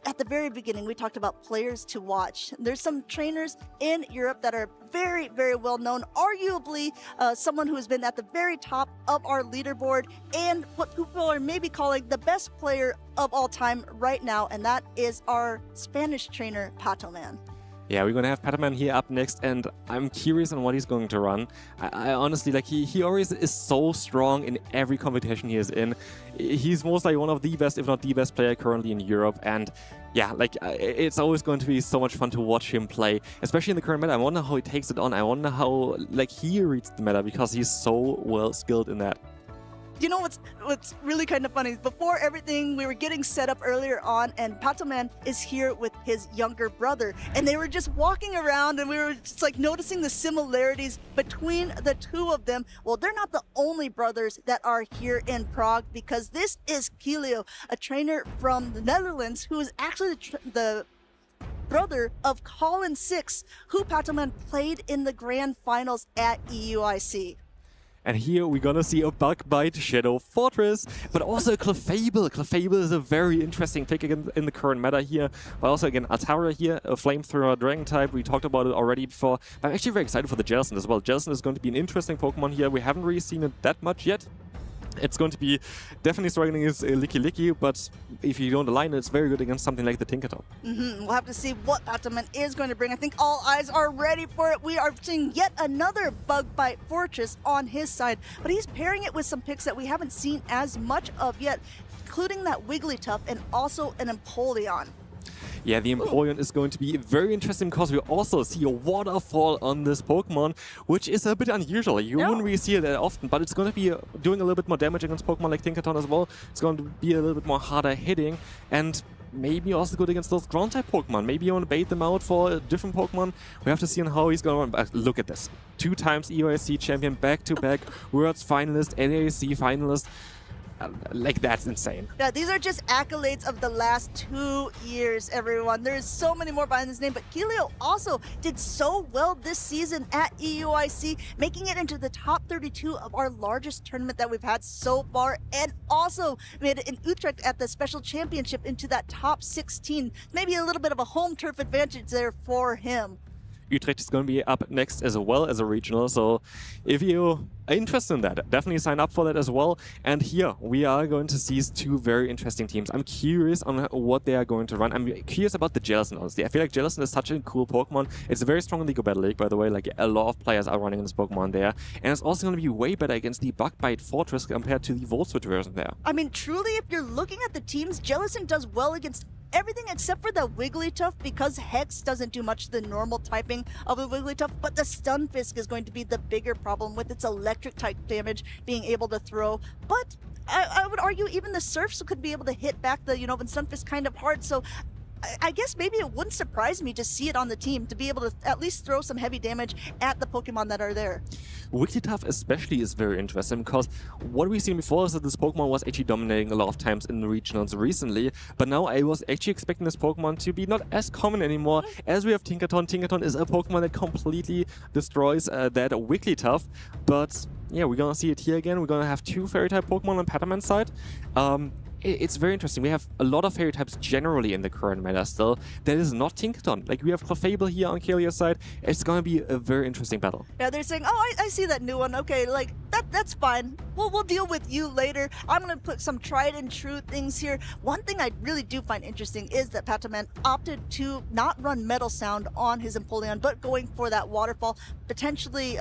At the very beginning, we talked about players to watch. There's some trainers in Europe that are very, very well known, arguably someone who has been at the very top of our leaderboard and what people are maybe calling the best player of all time right now, and that is our Spanish trainer, Ptoan. Yeah, we're going to have Ptoan here up next, and I'm curious on what he's going to run. I honestly, like, he always is so strong in every competition he is in. He's most likely one of the best, if not the best player currently in Europe, and yeah, like, it's always going to be so much fun to watch him play, especially in the current meta. I wonder how he takes it on. I wonder how, like, he reads the meta, because he's so well skilled in that. You know what's really kind of funny? Before everything, we were getting set up earlier on, and Ptoan is here with his younger brother, and they were just walking around, and we were just like noticing the similarities between the two of them. Well, they're not the only brothers that are here in Prague, because this is Kilio, a trainer from the Netherlands, who is actually the brother of Colin 6, who Ptoan played in the grand finals at EUIC. And here we're gonna see a Bugbite Shadow Fortress, but also a Clefable. Clefable is a very interesting pick again in the current meta here. But also again, Altara here, a Flamethrower Dragon type. We talked about it already before. But I'm actually very excited for the Jellicent as well. Jellicent is going to be an interesting Pokemon here. We haven't really seen it that much yet. It's going to be definitely struggling against Licky, but if you don't align it, it's very good against something like the Tinkaton. We'll have to see what Ptoan is going to bring. I think all eyes are ready for it. We are seeing yet another Bugbite Fortress on his side, but he's pairing it with some picks that we haven't seen as much of yet, including that Wigglytuff and also an Empoleon. Yeah, the Empoleon is going to be very interesting because we also see a waterfall on this Pokemon, which is a bit unusual. You wouldn't really see it that often, but it's going to be doing a little bit more damage against Pokemon like Tinkaton as well. It's going to be a little bit more harder hitting, and maybe also good against those ground-type Pokemon. Maybe you want to bait them out for a different Pokemon. We have to see on how he's going to run. Look at this. 2 times EUIC champion, back-to-back, Worlds finalist, NAC finalist. Like, that's insane. Yeah, these are just accolades of the last 2 years, everyone. There's so many more behind this name, but Kilio also did so well this season at EUIC, making it into the top 32 of our largest tournament that we've had so far, and also made it in Utrecht at the special championship into that top 16. Maybe a little bit of a home turf advantage there for him. Utrecht is going to be up next as well as a regional, so if you are interested in that, definitely sign up for that as well. And here we are going to see 2 very interesting teams. I'm curious on what they are going to run. I'm curious about the Jellicent, honestly. I feel like Jellicent is such a cool Pokemon. It's very strong in the Go Battle League, by the way. Like, a lot of players are running this Pokemon there. And it's also going to be way better against the Bugbite Fortress compared to the Volt Switch version there. I mean, truly, if you're looking at the teams, Jellicent does well against everything except for the Wigglytuff, because Hex doesn't do much to the normal typing of the Wigglytuff, but the Stunfisk is going to be the bigger problem with its electric type damage being able to throw. But I would argue even the Surfs could be able to hit back the, when Stunfisk kind of hard, so I guess maybe it wouldn't surprise me to see it on the team, to be able to at least throw some heavy damage at the Pokemon that are there. Wigglytuff especially is very interesting because what we've seen before is that this Pokemon was actually dominating a lot of times in the regionals recently, but now I was actually expecting this Pokemon to be not as common anymore, as we have Tinkaton. Tinkaton is a Pokemon that completely destroys that Wigglytuff, but yeah, we're gonna see it here again. We're gonna have 2 Fairy-type Pokemon on Patoman's side. It's very interesting. We have a lot of fairy types generally in the current meta still. That is not Tinkaton. Like, we have Clefable here on Kilio's side. It's going to be a very interesting battle. Yeah, they're saying, oh, I see that new one. Okay, like, that's fine. We'll deal with you later. I'm going to put some tried and true things here. One thing I really do find interesting is that Patoman opted to not run Metal Sound on his Empoleon, but going for that Waterfall, potentially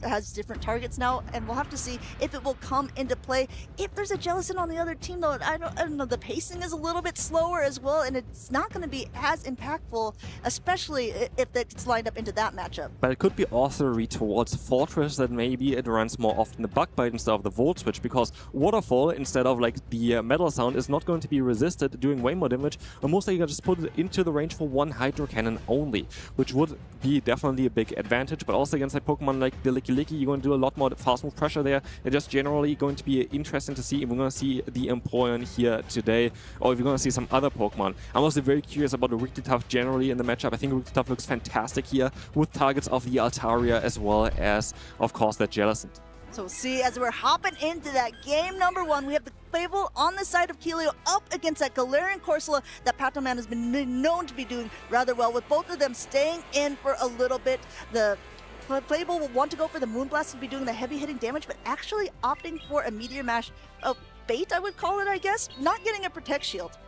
has different targets now, and we'll have to see if it will come into play. If there's a Jellicent on the other team, though, I don't know, the pacing is a little bit slower as well, and it's not going to be as impactful, especially if it's lined up into that matchup. But it could be also a read towards Fortress that maybe it runs more often the Bug Bite instead of the Volt Switch, because Waterfall, instead of like the Metal Sound, is not going to be resisted, doing way more damage, and most likely you can just put it into the range for one Hydro Cannon only, which would be definitely a big advantage. But also against like Pokemon like the Licky, you're going to do a lot more fast move pressure there. It's just generally going to be interesting to see if we're going to see the Empoleon here today, or if we're going to see some other Pokemon. I'm also very curious about the Wigglytuff generally in the matchup. I think Wigglytuff looks fantastic here with targets of the Altaria as well as, of course, that Jellicent. So see, as we're hopping into that game number 1, we have the Fable on the side of Keelio up against that Galarian Corsola that Patoman has been known to be doing rather well, with both of them staying in for a little bit. The Fable will want to go for the Moonblast to be doing the heavy hitting damage, but actually opting for a Meteor Mash, a bait I would call it, I guess, not getting a Protect Shield.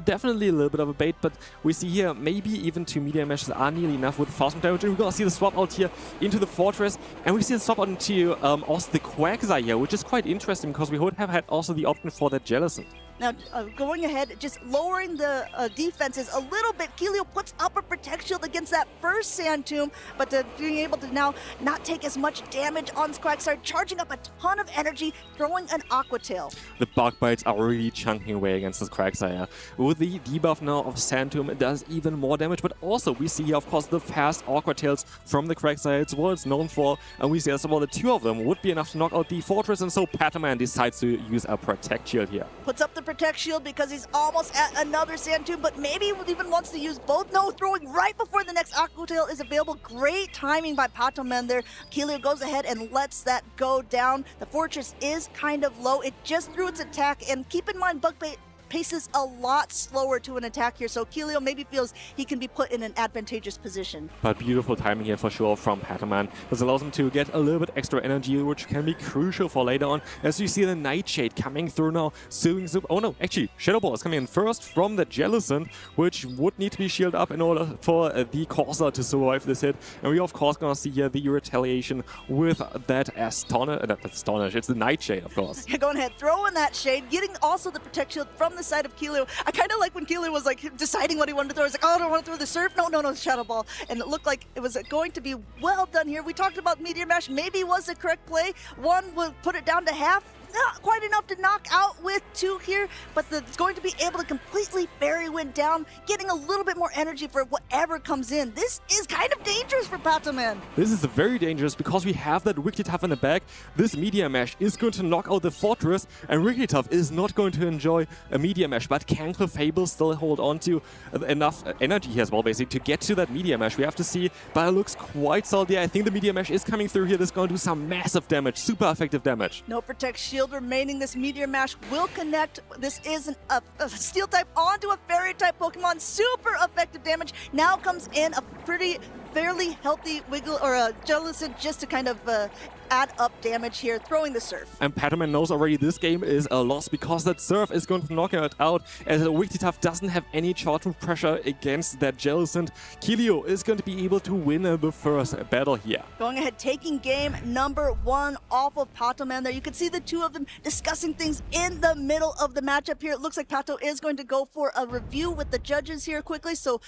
Definitely a little bit of a bait, but we see here maybe even 2 Meteor Meshes are nearly enough with fast move damage. We're going to see the swap out here into the Fortress, and we see the swap out into also the Quagsire here, which is quite interesting because we would have had also the option for that Jellicent. Now, going ahead, just lowering the defenses a little bit, Keelio puts up a Protect Shield against that first Sand Tomb, but being able to now not take as much damage on Quagsire, charging up a ton of energy, throwing an Aqua Tail. The Bug Bites are really chunking away against this Quagsire. With the debuff now of Sand Tomb, it does even more damage, but also we see here, of course, the fast Aqua Tails from the Quagsire. It's what it's known for, and we see as well the 2 of them would be enough to knock out the Fortress, and so Patoman decides to use a Protect Shield here. Puts up the Protect Shield because he's almost at another Sand Tomb, but maybe he even wants to use both. No, throwing right before the next Aqua Tail is available. Great timing by Patoman there. Keelio goes ahead and lets that go down. The Fortress is kind of low. It just threw its attack, and keep in mind, Bug Bait paces a lot slower to an attack here, so Keelio maybe feels he can be put in an advantageous position. But beautiful timing here for sure from Patoman. This allows him to get a little bit extra energy, which can be crucial for later on, as you see the Nightshade coming through now, suing Zup. Oh no, actually, Shadow Ball is coming in first from the Jellicent, which would need to be shielded up in order for the Corsair to survive this hit. And we of course gonna see here the retaliation with that Astonish. It's the Nightshade, of course. You're going ahead, throwing that shade, getting also the Protect Shield from the side of Keelio. I kind of like when Keelio was like deciding what he wanted to throw. He's like, oh, I don't want to throw the Surf. No, Shadow Ball. And it looked like it was going to be well done here. We talked about Meteor Mash. Maybe was the correct play. One will put it down to half. Not quite enough to knock out with 2 here, but it's going to be able to completely Fairy Wind down, getting a little bit more energy for whatever comes in. This is kind of dangerous for Patoman. This is very dangerous because we have that Wigglytuff in the back. This Meteor Mash is going to knock out the Fortress, and Wigglytuff is not going to enjoy a Meteor Mash, but can Clefable still hold on to enough energy here as well, basically, to get to that Meteor Mash? We have to see, but it looks quite solid. Yeah, I think the Meteor Mash is coming through here. This is going to do some massive damage, super effective damage. No Protect Shield remaining. This Meteor Mash will connect. This is a Steel type onto a Fairy type Pokemon. Super effective damage. Now comes in a fairly healthy Wiggle or a Jellicent just to kind of add up damage here, throwing the Surf. And Patoman knows already this game is a loss because that Surf is going to knock it out, as Wigglytuff doesn't have any charge move pressure against that Jellicent. Keelio is going to be able to win the first battle here. Going ahead, taking game number 1 off of Patoman there. You can see the 2 of them discussing things in the middle of the matchup here. It looks like Pato is going to go for a review with the judges here quickly, so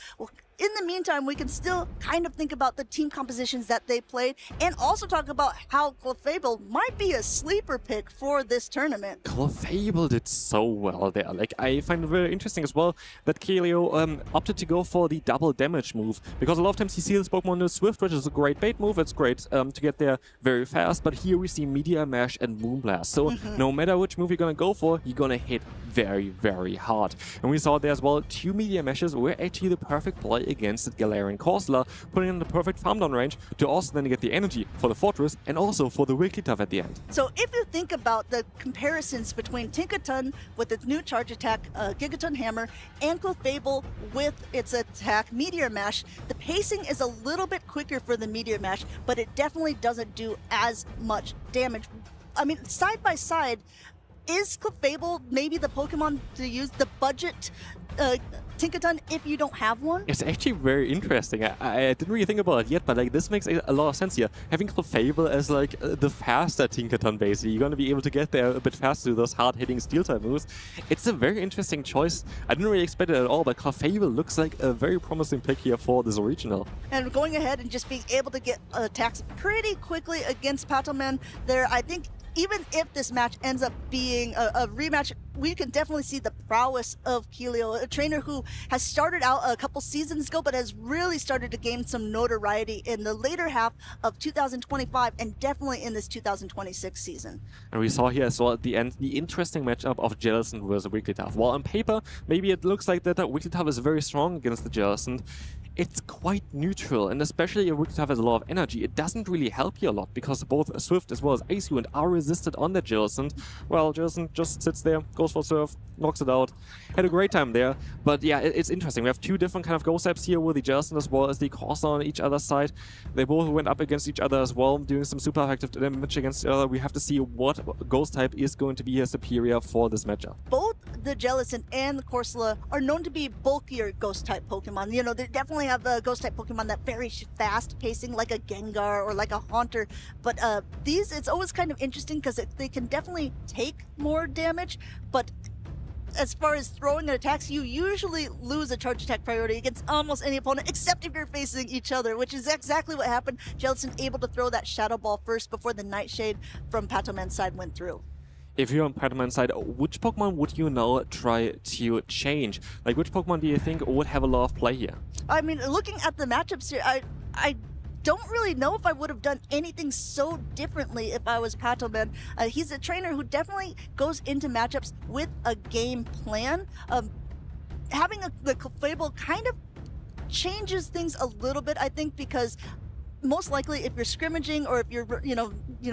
in the meantime, we can still kind of think about the team compositions that they played and also talk about how Clefable might be a sleeper pick for this tournament. Clefable did so well there. Like, I find it very interesting as well that Keelio opted to go for the double damage move, because a lot of times you see this Pokemon is Swift, which is a great bait move. It's great to get there very fast, but here we see Meteor Mash and Moonblast. So no matter which move you're gonna go for, you're gonna hit very, very hard. And we saw there as well 2 Meteor Meshes were actually the perfect play against the Galarian Corsola, putting in the perfect farm down range to also then get the energy for the Fortress and also for the Wigglytuff at the end. So if you think about the comparisons between Tinkaton with its new charge attack, Gigaton Hammer, and Clefable with its attack, Meteor Mash, the pacing is a little bit quicker for the Meteor Mash, but it definitely doesn't do as much damage. I mean, side by side, is Clefable maybe the Pokemon to use, the budget Tinkaton if you don't have one? It's actually very interesting. I didn't really think about it yet, but like this makes a lot of sense here. Having Clefable as like the faster Tinkaton, basically, you're going to be able to get there a bit faster to those hard-hitting Steel-type moves. It's a very interesting choice. I didn't really expect it at all, but Clefable looks like a very promising pick here for this regional. And going ahead and just being able to get attacks pretty quickly against Patoman there, I think even if this match ends up being a rematch, we can definitely see the prowess of Keelio, a trainer who has started out a couple seasons ago, but has really started to gain some notoriety in the later half of 2025 and definitely in this 2026 season. And we saw here as well at the end the interesting matchup of Jellicent versus Wigglytuff. While on paper, maybe it looks like that Wigglytuff is very strong against the Jellicent, it's quite neutral, and especially if Wigglytuff has a lot of energy, it doesn't really help you a lot because both Swift as well as Ice Wind are resisted on the Jellicent. Well, Jellicent just sits there, goes for Surf, knocks it out. Had a great time there, but yeah, it's interesting. We have two different kind of ghost types here with the Jellicent as well as the Corsair on each other's side. They both went up against each other as well, doing some super effective damage against each other. We have to see what ghost type is going to be here superior for this matchup. Both the Jellicent and the Corsola are known to be bulkier ghost type Pokemon. You know, they definitely have ghost type Pokemon that very fast pacing, like a Gengar or like a Haunter. But these, it's always kind of interesting because they can definitely take more damage, but as far as throwing and attacks, you usually lose a charge attack priority against almost any opponent, except if you're facing each other, which is exactly what happened. Jellicent able to throw that Shadow Ball first before the Nightshade from Patoman's side went through. If you're on Patoman's side, which Pokemon would you now try to change? Like, which Pokemon do you think would have a lot of play here? I mean, looking at the matchups here, I don't really know if I would have done anything so differently if I was Patoman. He's a trainer who definitely goes into matchups with a game plan. Having the Clefable kind of changes things a little bit, I think, because most likely if you're scrimmaging or if you're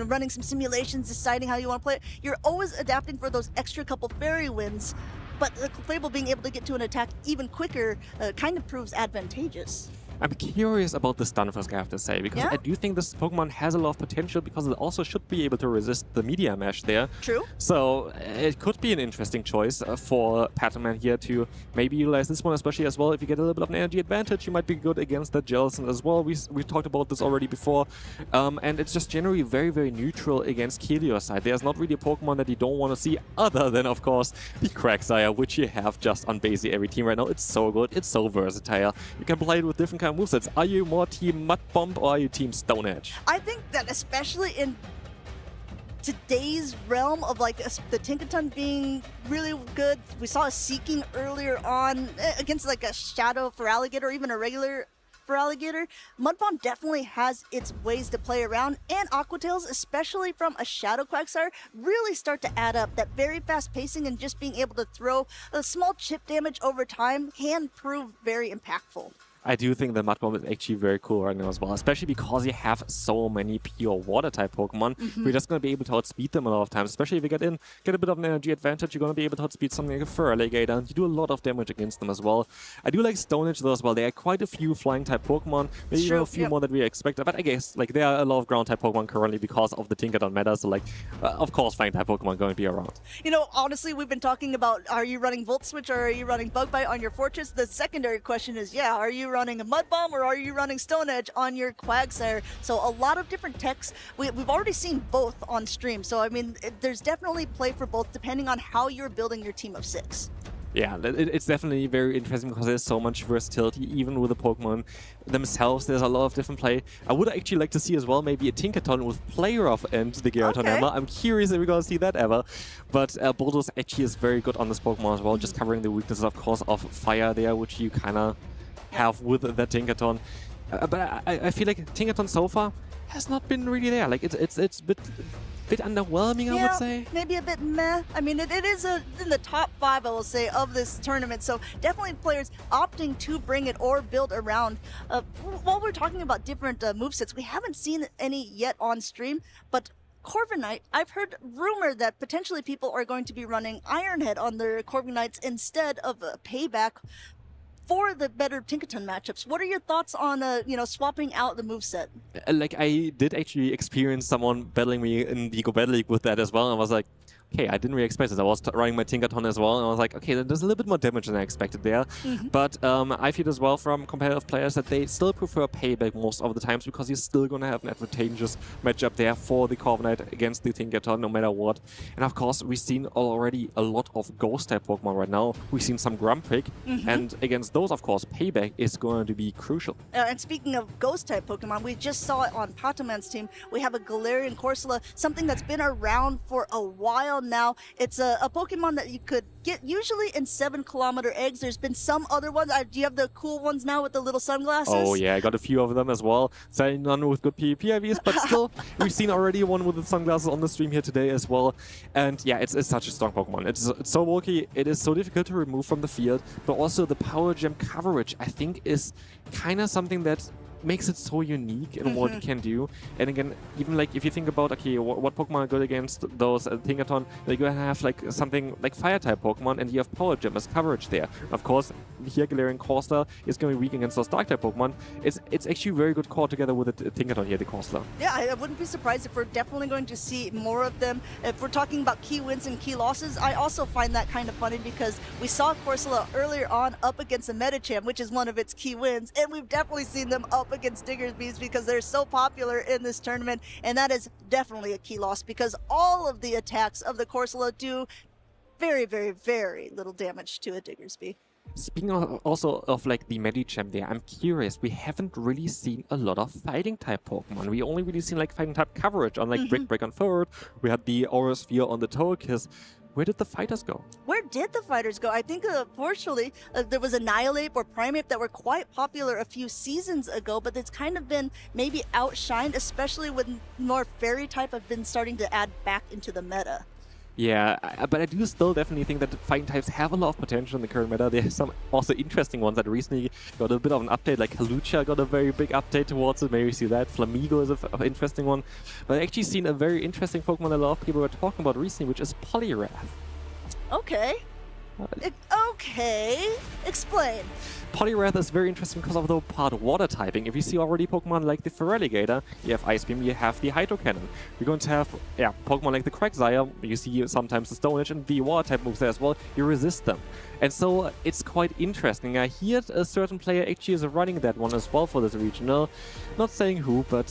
running some simulations, deciding how you want to play it, you're always adapting for those extra couple fairy wins. But the Clefable being able to get to an attack even quicker kind of proves advantageous. I'm curious about the Stunfisk, I have to say, because I do think this Pokemon has a lot of potential because it also should be able to resist the Media Mesh there. True. So it could be an interesting choice for Patoman here to maybe utilize this one, especially as well. If you get a little bit of an energy advantage, you might be good against the Jellicent as well. We've talked about this already before. And it's just generally very, very neutral against Keelio's side. There's not really a Pokemon that you don't want to see other than, of course, the Quagsire, which you have just on basically every team right now. It's so good. It's so versatile. You can play it with different kind of movesets. Are you more team Mud Bomb or are you team Stone Edge? I think that especially in today's realm of like the Tinkaton being really good, we saw a Seeking earlier on against like a Shadow for Alligator or even a regular for Alligator. Mud Bomb definitely has its ways to play around, and Aqua Tails, especially from a Shadow Quagsire, really start to add up. That very fast pacing and just being able to throw a small chip damage over time can prove very impactful. I do think the Mud Bomb is actually very cool right now as well, especially because you have so many pure water-type Pokemon. We're just going to be able to outspeed them a lot of times, especially if you get a bit of an energy advantage, you're going to be able to outspeed something like a Fur Alligator, and you do a lot of damage against them as well. I do like Stone Edge though as well. There are quite a few flying-type Pokemon, maybe even a few more than we expected, but I guess like there are a lot of ground-type Pokemon currently because of the Tinkaton meta, so like, of course, flying-type Pokemon are going to be around. You know, honestly, we've been talking about, are you running Volt Switch or are you running Bug Bite on your Fortress? The secondary question is, are you running a Mud Bomb or are you running Stone Edge on your Quagsire? So a lot of different techs. We've already seen both on stream. So, I mean, there's definitely play for both depending on how you're building your team of 6. Yeah, it's definitely very interesting because there's so much versatility, even with the Pokemon themselves. There's a lot of different play. I would actually like to see as well maybe a Tinkaton with Play Rough and the Gyaraton Hammer. I'm curious if we're going to see that ever. But Bulldoze actually is very good on this Pokemon as well, just covering the weaknesses, of course, of Fire there, which you kind of have with that Tinkaton. But I feel like Tinkaton so far has not been really there. Like, it's a bit underwhelming, I would say. Maybe a bit meh. I mean, it is in the top 5, I will say, of this tournament. So definitely players opting to bring it or build around. While we're talking about different movesets, we haven't seen any yet on stream, but Corviknight, I've heard rumor that potentially people are going to be running Ironhead on their Corviknights instead of Payback for the better Tinkaton matchups. What are your thoughts on, swapping out the moveset? Like, I did actually experience someone battling me in the Go Battle League with that as well, and I was like, okay, I didn't really expect this. I was running my Tinkaton as well, and I was like, okay, there's a little bit more damage than I expected there. But I feel as well from competitive players that they still prefer payback most of the times, because you're still going to have an advantageous matchup there for the Corviknight against the Tinkaton, no matter what. And of course, we've seen already a lot of Ghost-type Pokemon right now. We've seen some Grumpig, and against those, of course, payback is going to be crucial. And speaking of Ghost-type Pokemon, we just saw it on Patoman's team. We have a Galarian Corsola, something that's been around for a while now. It's a Pokemon that you could get usually in 7-kilometer eggs. There's been some other ones. Do you have the cool ones now with the little sunglasses? Oh yeah, I got a few of them as well. So none with good PvP IVs, but still, we've seen already one with the sunglasses on the stream here today as well. And yeah, it's such a strong Pokemon. It's so bulky, it is so difficult to remove from the field, but also the Power Gem coverage, I think, is kind of something that makes it so unique in what it can do. And again, even like if you think about, okay, what Pokemon are good against those Tinkaton, they're going to have like something like Fire-type Pokemon, and you have Power Gem as coverage there. Of course, here Galarian Corsola is going to be weak against those Dark-type Pokemon. It's actually very good core together with the Tinkaton here, the Corsola. Yeah, I wouldn't be surprised if we're definitely going to see more of them. If we're talking about key wins and key losses, I also find that kind of funny, because we saw Corsola earlier on up against a Medicham, which is one of its key wins, and we've definitely seen them up against Diggersby's because they're so popular in this tournament, and that is definitely a key loss, because all of the attacks of the Corsola do very, very, very little damage to a Diggersby. Speaking also of like the Medicham there, I'm curious, we haven't really seen a lot of fighting type Pokemon. We only really seen like fighting type coverage on like Brick on third. We had the Aura Sphere on the Togekiss. Where did the fighters go? Where did the fighters go? I think, fortunately, there was Annihilate or Primeape that were quite popular a few seasons ago, but it's kind of been maybe outshined, especially when more Fairy type have been starting to add back into the meta. Yeah, but I do still definitely think that the fighting types have a lot of potential in the current meta. There's some also interesting ones that recently got a bit of an update, like Halucha got a very big update towards it. Maybe you see that. Flamigo is an interesting one. But I've actually seen a very interesting Pokemon a lot of people were talking about recently, which is Poliwrath. Okay. Okay. Explain. Poliwrath is very interesting because of the part water typing. If you see already Pokemon like the Feraligatr, you have Ice Beam, you have the Hydro Cannon. You're going to have Pokemon like the Quagsire, you see sometimes the Stone Edge and the water type moves there as well, you resist them. And so it's quite interesting. I hear a certain player actually is running that one as well for this regional. Not saying who, but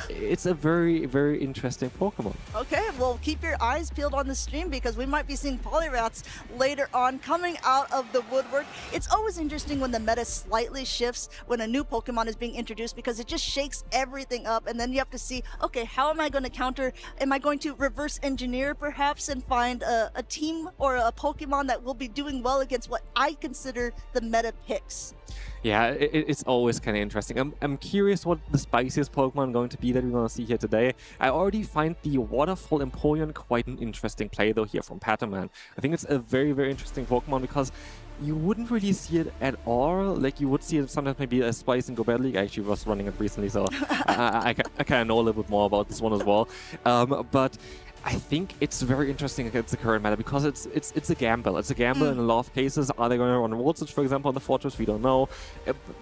it's a very, very interesting Pokemon. Okay, well, keep your eyes peeled on the stream, because we might be seeing Poliwraths later on coming out of the woodwork. It's always interesting when the meta slightly shifts when a new Pokemon is being introduced, because it just shakes everything up, and then you have to see, okay, how am I going to counter? Am I going to reverse engineer perhaps and find a team or a Pokemon that will be doing well against what I consider the meta picks? Yeah, it's always kind of interesting. I'm curious what the spiciest Pokemon going to be that we're going to see here today. I already find the Waterfall Empoleon quite an interesting play though here from Patoman. I think it's a very, very interesting Pokemon, because you wouldn't really see it at all. Like, you would see it sometimes maybe as Spice in Go Battle League. I actually was running it recently, so I kind of know a little bit more about this one as well. But I think it's very interesting against the current meta, because it's a gamble. It's a gamble in a lot of cases. Are they going to run Voltage, for example, on the Fortress? We don't know.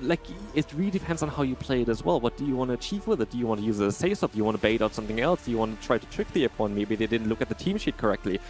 Like, it really depends on how you play it as well. What do you want to achieve with it? Do you want to use it as a safe stop? Do you want to bait out something else? Do you want to try to trick the opponent? Maybe they didn't look at the team sheet correctly.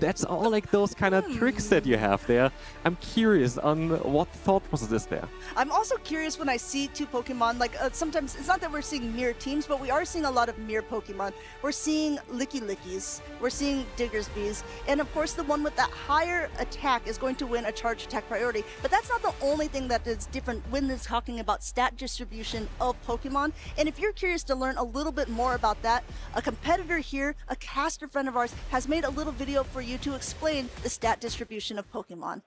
That's all like those kind of tricks that you have there. I'm curious on what the thought process is there. I'm also curious when I see two Pokemon, like sometimes it's not that we're seeing mirror teams, but we are seeing a lot of mirror Pokemon. We're seeing Licky Lickies, we're seeing Diggersbys, and of course the one with that higher attack is going to win a charge attack priority. But that's not the only thing that is different when it's talking about stat distribution of Pokemon. And if you're curious to learn a little bit more about that, a competitor here, a caster friend of ours, has made a little video for you to explain the stat distribution of Pokemon.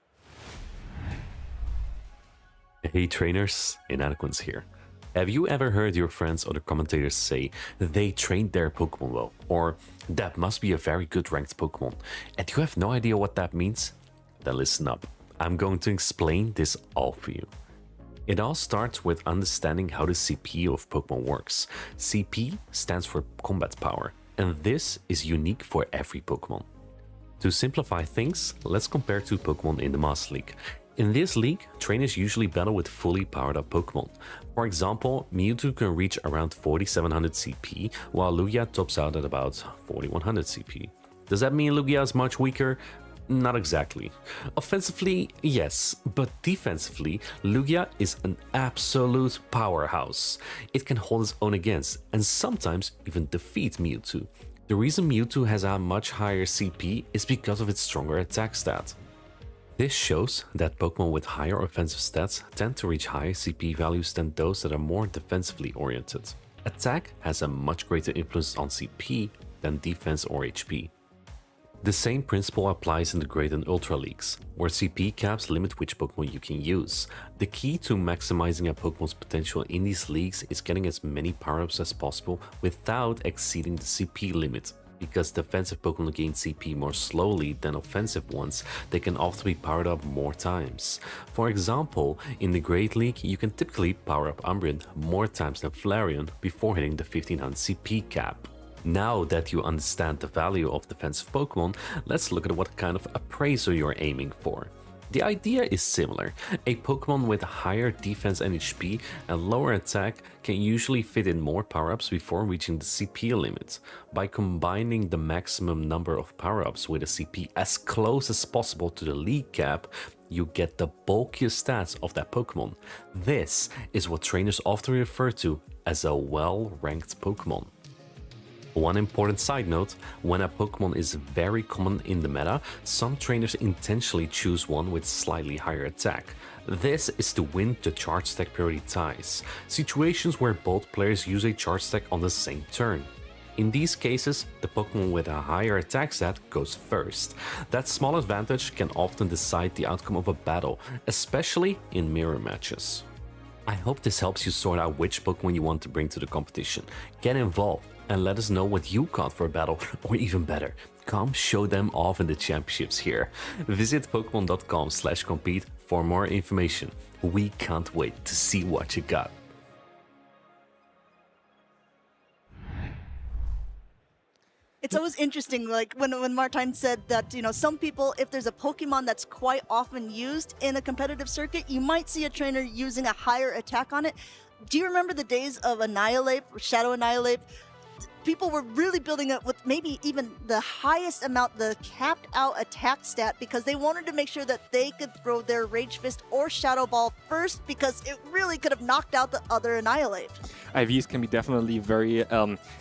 Hey trainers, Anakor here. Have you ever heard your friends or the commentators say that they trained their Pokemon well, or that must be a very good ranked Pokemon, and you have no idea what that means? Then listen up, I'm going to explain this all for you. It all starts with understanding how the CP of Pokemon works. CP stands for combat power, and this is unique for every Pokemon. To simplify things, let's compare two Pokemon in the Master League. In this league, trainers usually battle with fully powered up Pokemon. For example, Mewtwo can reach around 4700 CP, while Lugia tops out at about 4100 CP. Does that mean Lugia is much weaker? Not exactly. Offensively, yes, but defensively, Lugia is an absolute powerhouse. It can hold its own against, and sometimes even defeat Mewtwo. The reason Mewtwo has a much higher CP is because of its stronger attack stat. This shows that Pokemon with higher offensive stats tend to reach higher CP values than those that are more defensively oriented. Attack has a much greater influence on CP than defense or HP. The same principle applies in the Great and Ultra Leagues, where CP caps limit which Pokemon you can use. The key to maximizing a Pokemon's potential in these leagues is getting as many power-ups as possible without exceeding the CP limit. Because defensive Pokemon gain CP more slowly than offensive ones, they can often be powered up more times. For example, in the Great League, you can typically power up Umbreon more times than Flareon before hitting the 1500 CP cap. Now that you understand the value of defensive Pokemon, let's look at what kind of appraisal you're aiming for. The idea is similar. A Pokemon with higher defense and HP and lower attack can usually fit in more power-ups before reaching the CP limit. By combining the maximum number of power-ups with a CP as close as possible to the league cap, you get the bulkiest stats of that Pokemon. This is what trainers often refer to as a well-ranked Pokemon. One important side note, when a Pokemon is very common in the meta, some trainers intentionally choose one with slightly higher attack. This is to win the charge stack priority ties, situations where both players use a charge stack on the same turn. In these cases, the Pokemon with a higher attack stat goes first. That small advantage can often decide the outcome of a battle, especially in mirror matches. I hope this helps you sort out which Pokemon you want to bring to the competition. Get involved and let us know what you caught for a battle, or even better, come show them off in the championships here. Visit Pokemon.com/compete for more information. We can't wait to see what you got. It's always interesting, like when Martijn said that, some people, if there's a Pokemon that's quite often used in a competitive circuit, you might see a trainer using a higher attack on it. Do you remember the days of Annihilate, Shadow Annihilate? People were really building it with maybe even the highest amount, the capped out attack stat, because they wanted to make sure that they could throw their Rage Fist or Shadow Ball first, because it really could have knocked out the other Annihilate. IVs can be definitely very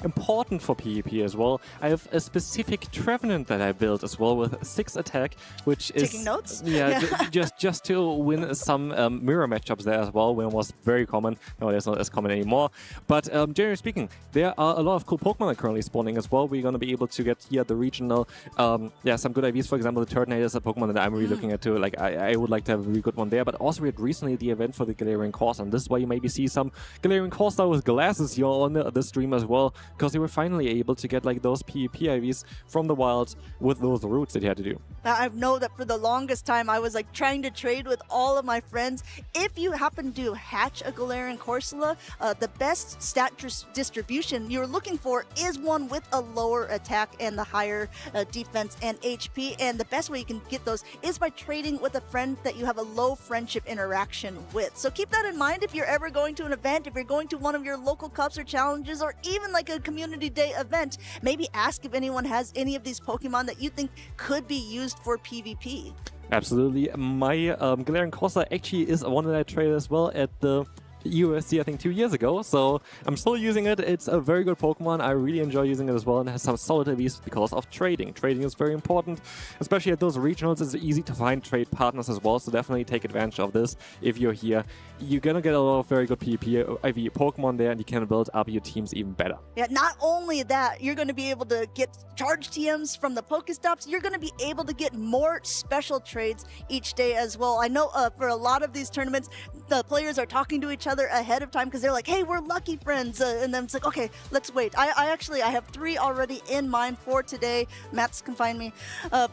important for PvP as well. I have a specific Trevenant that I built as well with 6 attack, which is... Taking notes? Yeah, just to win some mirror matchups there as well, when it was very common. No, it's not as common anymore. But generally speaking, there are a lot of cool Pokemon are currently spawning as well. We're going to be able to get here the regional, some good IVs. For example, the Turtonator is a Pokemon that I'm really looking at too. Like, I would like to have a really good one there. But also we had recently the event for the Galarian Corsa, and this is why you maybe see some Galarian Corsa with glasses here on the stream as well, because they were finally able to get like those PvP IVs from the wild with those routes that you had to do. I know that for the longest time I was like trying to trade with all of my friends. If you happen to hatch a Galarian Corsola, the best stat distribution you're looking for is one with a lower attack and the higher defense and HP, and the best way you can get those is by trading with a friend that you have a low friendship interaction with. So keep that in mind if you're ever going to an event, if you're going to one of your local cups or challenges, or even like a community day event. Maybe ask if anyone has any of these Pokemon that you think could be used for PvP. Absolutely. My Galarian Corsa actually is one that I traded as well at the USC, I think 2 years ago, so I'm still using it. It's a very good Pokemon. I really enjoy using it as well, and it has some solid IVs because of trading. Trading is very important, especially at those regionals. It's easy to find trade partners as well, so definitely take advantage of this if you're here. You're gonna get a lot of very good PvP IV Pokemon there, and you can build up your teams even better. Yeah, not only that, you're going to be able to get charge TMs from the Pokestops. You're going to be able to get more special trades each day as well. I know for a lot of these tournaments, the players are talking to each other ahead of time because they're like, hey, we're lucky friends. And then it's like, okay, let's wait. I have 3 already in mind for today. Mats can find me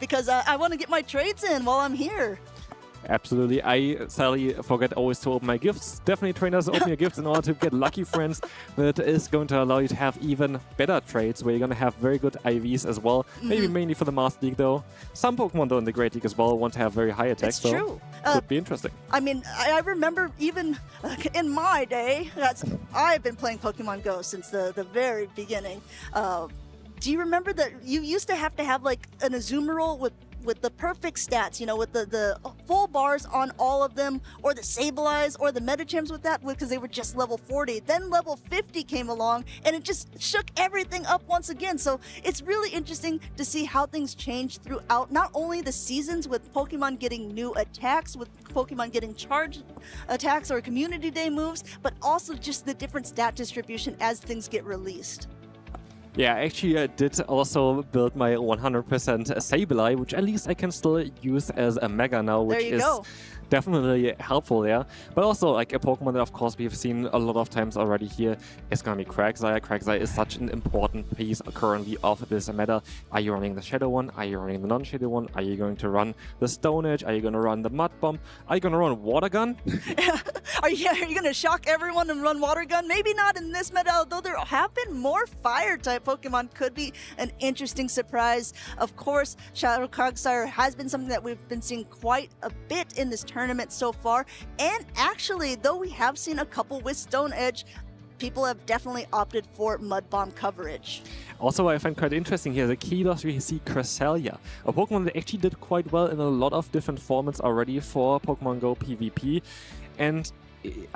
because I want to get my trades in while I'm here. Absolutely. I sadly forget always to open my gifts. Definitely trainers open your gifts in order to get lucky friends. That is going to allow you to have even better trades where you're going to have very good IVs as well. Maybe mainly for the Master League though. Some Pokemon though in the Great League as well want to have very high attacks. It's true. Could be interesting. I mean, I remember even in my day, I've been playing Pokemon GO since the very beginning. do you remember that you used to have like an Azumarill with the perfect stats, you know, with the full bars on all of them, or the Sableyes or the Metachams with that, because they were just level 40. Then level 50 came along and it just shook everything up once again. So it's really interesting to see how things change throughout not only the seasons with Pokemon getting new attacks, with Pokemon getting charge attacks or community day moves, but also just the different stat distribution as things get released. Yeah, actually I did also build my 100% Sableye, which at least I can still use as a Mega now, which is definitely helpful there. But also, like, a Pokemon that, of course, we've seen a lot of times already here is going to be Quagsire. Quagsire is such an important piece currently of this meta. Are you running the Shadow one? Are you running the non-Shadow one? Are you going to run the Stone Edge? Are you going to run the Mud Bomb? Are you going to run Water Gun? Are you going to shock everyone and run Water Gun? Maybe not in this meta, although there have been more Fire-type Pokemon. Could be an interesting surprise. Of course, Shadow Quagsire has been something that we've been seeing quite a bit in this tournament so far. And actually, though we have seen a couple with Stone Edge, people have definitely opted for Mud Bomb coverage. Also, I find quite interesting here, the Keylos, we see Cresselia, a Pokemon that actually did quite well in a lot of different formats already for Pokemon GO PvP. And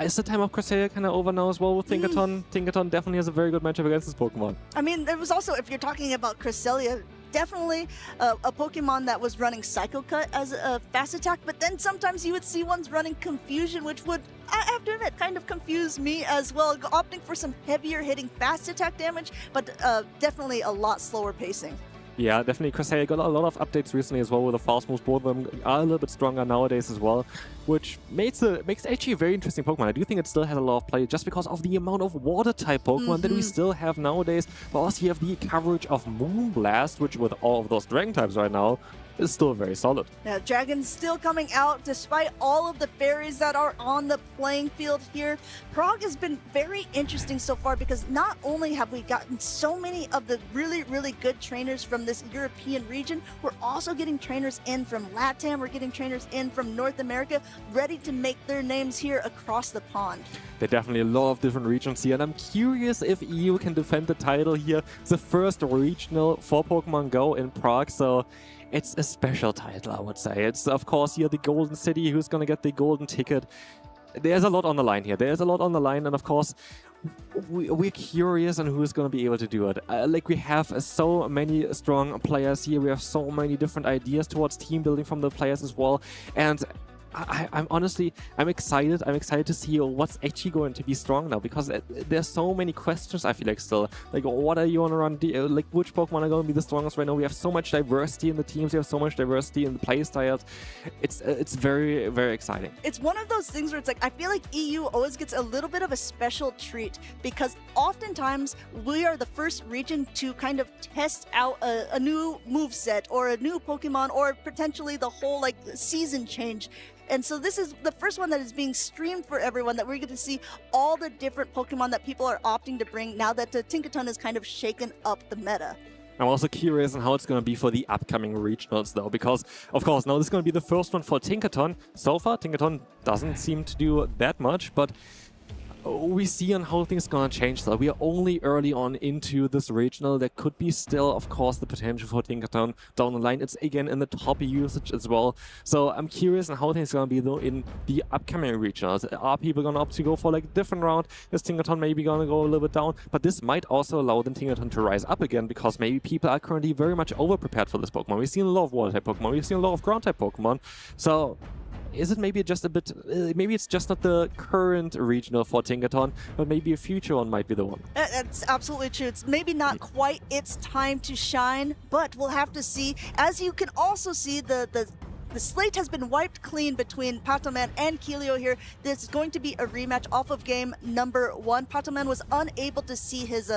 is the time of Cresselia kind of over now as well with Tinkaton? Tinkaton definitely has a very good matchup against this Pokemon. I mean, there was also, if you're talking about Cresselia, definitely a Pokemon that was running Psycho Cut as a fast attack, but then sometimes you would see ones running Confusion, which would, I have to admit, kind of confuse me as well, opting for some heavier hitting fast attack damage, but definitely a lot slower pacing. Yeah, definitely. Cresselia got a lot of updates recently as well with the fast moves. Both of them are a little bit stronger nowadays as well, which makes actually a very interesting Pokemon. I do think it still has a lot of play just because of the amount of water-type Pokemon that we still have nowadays. But also you have the coverage of Moonblast, which with all of those Dragon types right now is still very solid. Now, Dragon's still coming out despite all of the fairies that are on the playing field here. Prague has been very interesting so far because not only have we gotten so many of the really, really good trainers from this European region, we're also getting trainers in from LATAM, we're getting trainers in from North America, ready to make their names here across the pond. There are definitely a lot of different regions here, and I'm curious if EU can defend the title here. It's the first regional for Pokemon GO in Prague, so it's a special title, I would say. It's, of course, here the Golden City, who's going to get the golden ticket. There's a lot on the line here. There's a lot on the line, and of course, we're curious on who's going to be able to do it. Like, we have so many strong players here. We have so many different ideas towards team building from the players as well. And I'm honestly, I'm excited. I'm excited to see what's actually going to be strong now, because there's so many questions, I feel like, still. Like, what are you going to run? Like, which Pokemon are going to be the strongest right now? We have so much diversity in the teams. We have so much diversity in the play styles. It's very, very exciting. It's one of those things where it's like, I feel like EU always gets a little bit of a special treat because oftentimes we are the first region to kind of test out a new moveset or a new Pokemon or potentially the whole, like, season change. And so this is the first one that is being streamed for everyone, that we're going to see all the different Pokemon that people are opting to bring now that the Tinkaton has kind of shaken up the meta. I'm also curious on how it's going to be for the upcoming regionals, though, because, of course, now this is going to be the first one for Tinkaton. So far, Tinkaton doesn't seem to do that much, but we see on how things are going to change. So we are only early on into this regional. There could be still, of course, the potential for Tinkaton down the line. It's, again, in the top usage as well. So I'm curious on how things are going to be, though, in the upcoming regionals. Are people going to opt to go for, like, a different route? Is Tinkaton maybe going to go a little bit down? But this might also allow the Tinkaton to rise up again, because maybe people are currently very much over-prepared for this Pokemon. We've seen a lot of Water-type Pokemon. We've seen a lot of Ground-type Pokemon. So is it maybe just a bit, maybe it's just not the current regional for Tinkaton, but maybe a future one might be the one. That's absolutely true. It's maybe not quite its time to shine, but we'll have to see. As you can also see, the slate has been wiped clean between Patoman and Keelio here. This is going to be a rematch off of game number 1. Patoman was unable to see his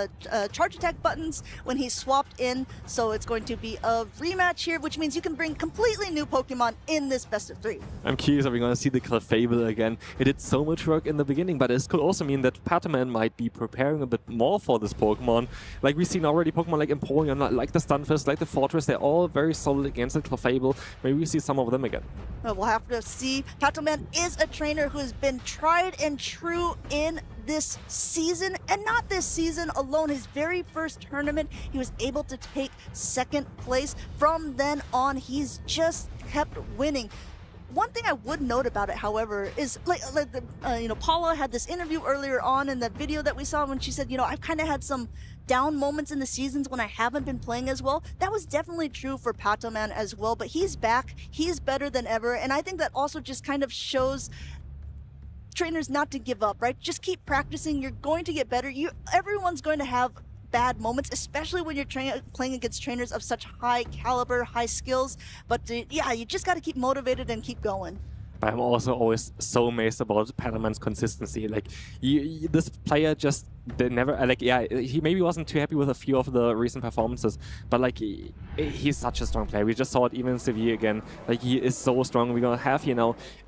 charge attack buttons when he swapped in, so it's going to be a rematch here, which means you can bring completely new Pokemon in this best of 3. I'm curious if we're going to see the Clefable again. It did so much work in the beginning, but this could also mean that Patoman might be preparing a bit more for this Pokemon. Like we've seen already, Pokemon like Empoleon, like the Stunfisk, like the Fortress, they're all very solid against the Clefable. Maybe we see some of of them again. We'll have to see. Patoman is a trainer who has been tried and true in this season, and not this season alone. His very first tournament, he was able to take second place. From then on, he's just kept winning. One thing I would note about it, however, is Paula had this interview earlier on in the video that we saw when she said, I've kind of had some down moments in the seasons when I haven't been playing as well. That was definitely true for Patoman as well, but he's back, he's better than ever, and I think that also just kind of shows trainers not to give up, right? Just keep practicing, you're going to get better. Everyone's going to have bad moments, especially when you're playing against trainers of such high caliber, high skills, but yeah, you just got to keep motivated and keep going. But I'm also always so amazed about Patoman's consistency. Like, this player just never, he maybe wasn't too happy with a few of the recent performances, but like, he's such a strong player. We just saw it even in Sevilla again. Like, he is so strong. We're gonna have,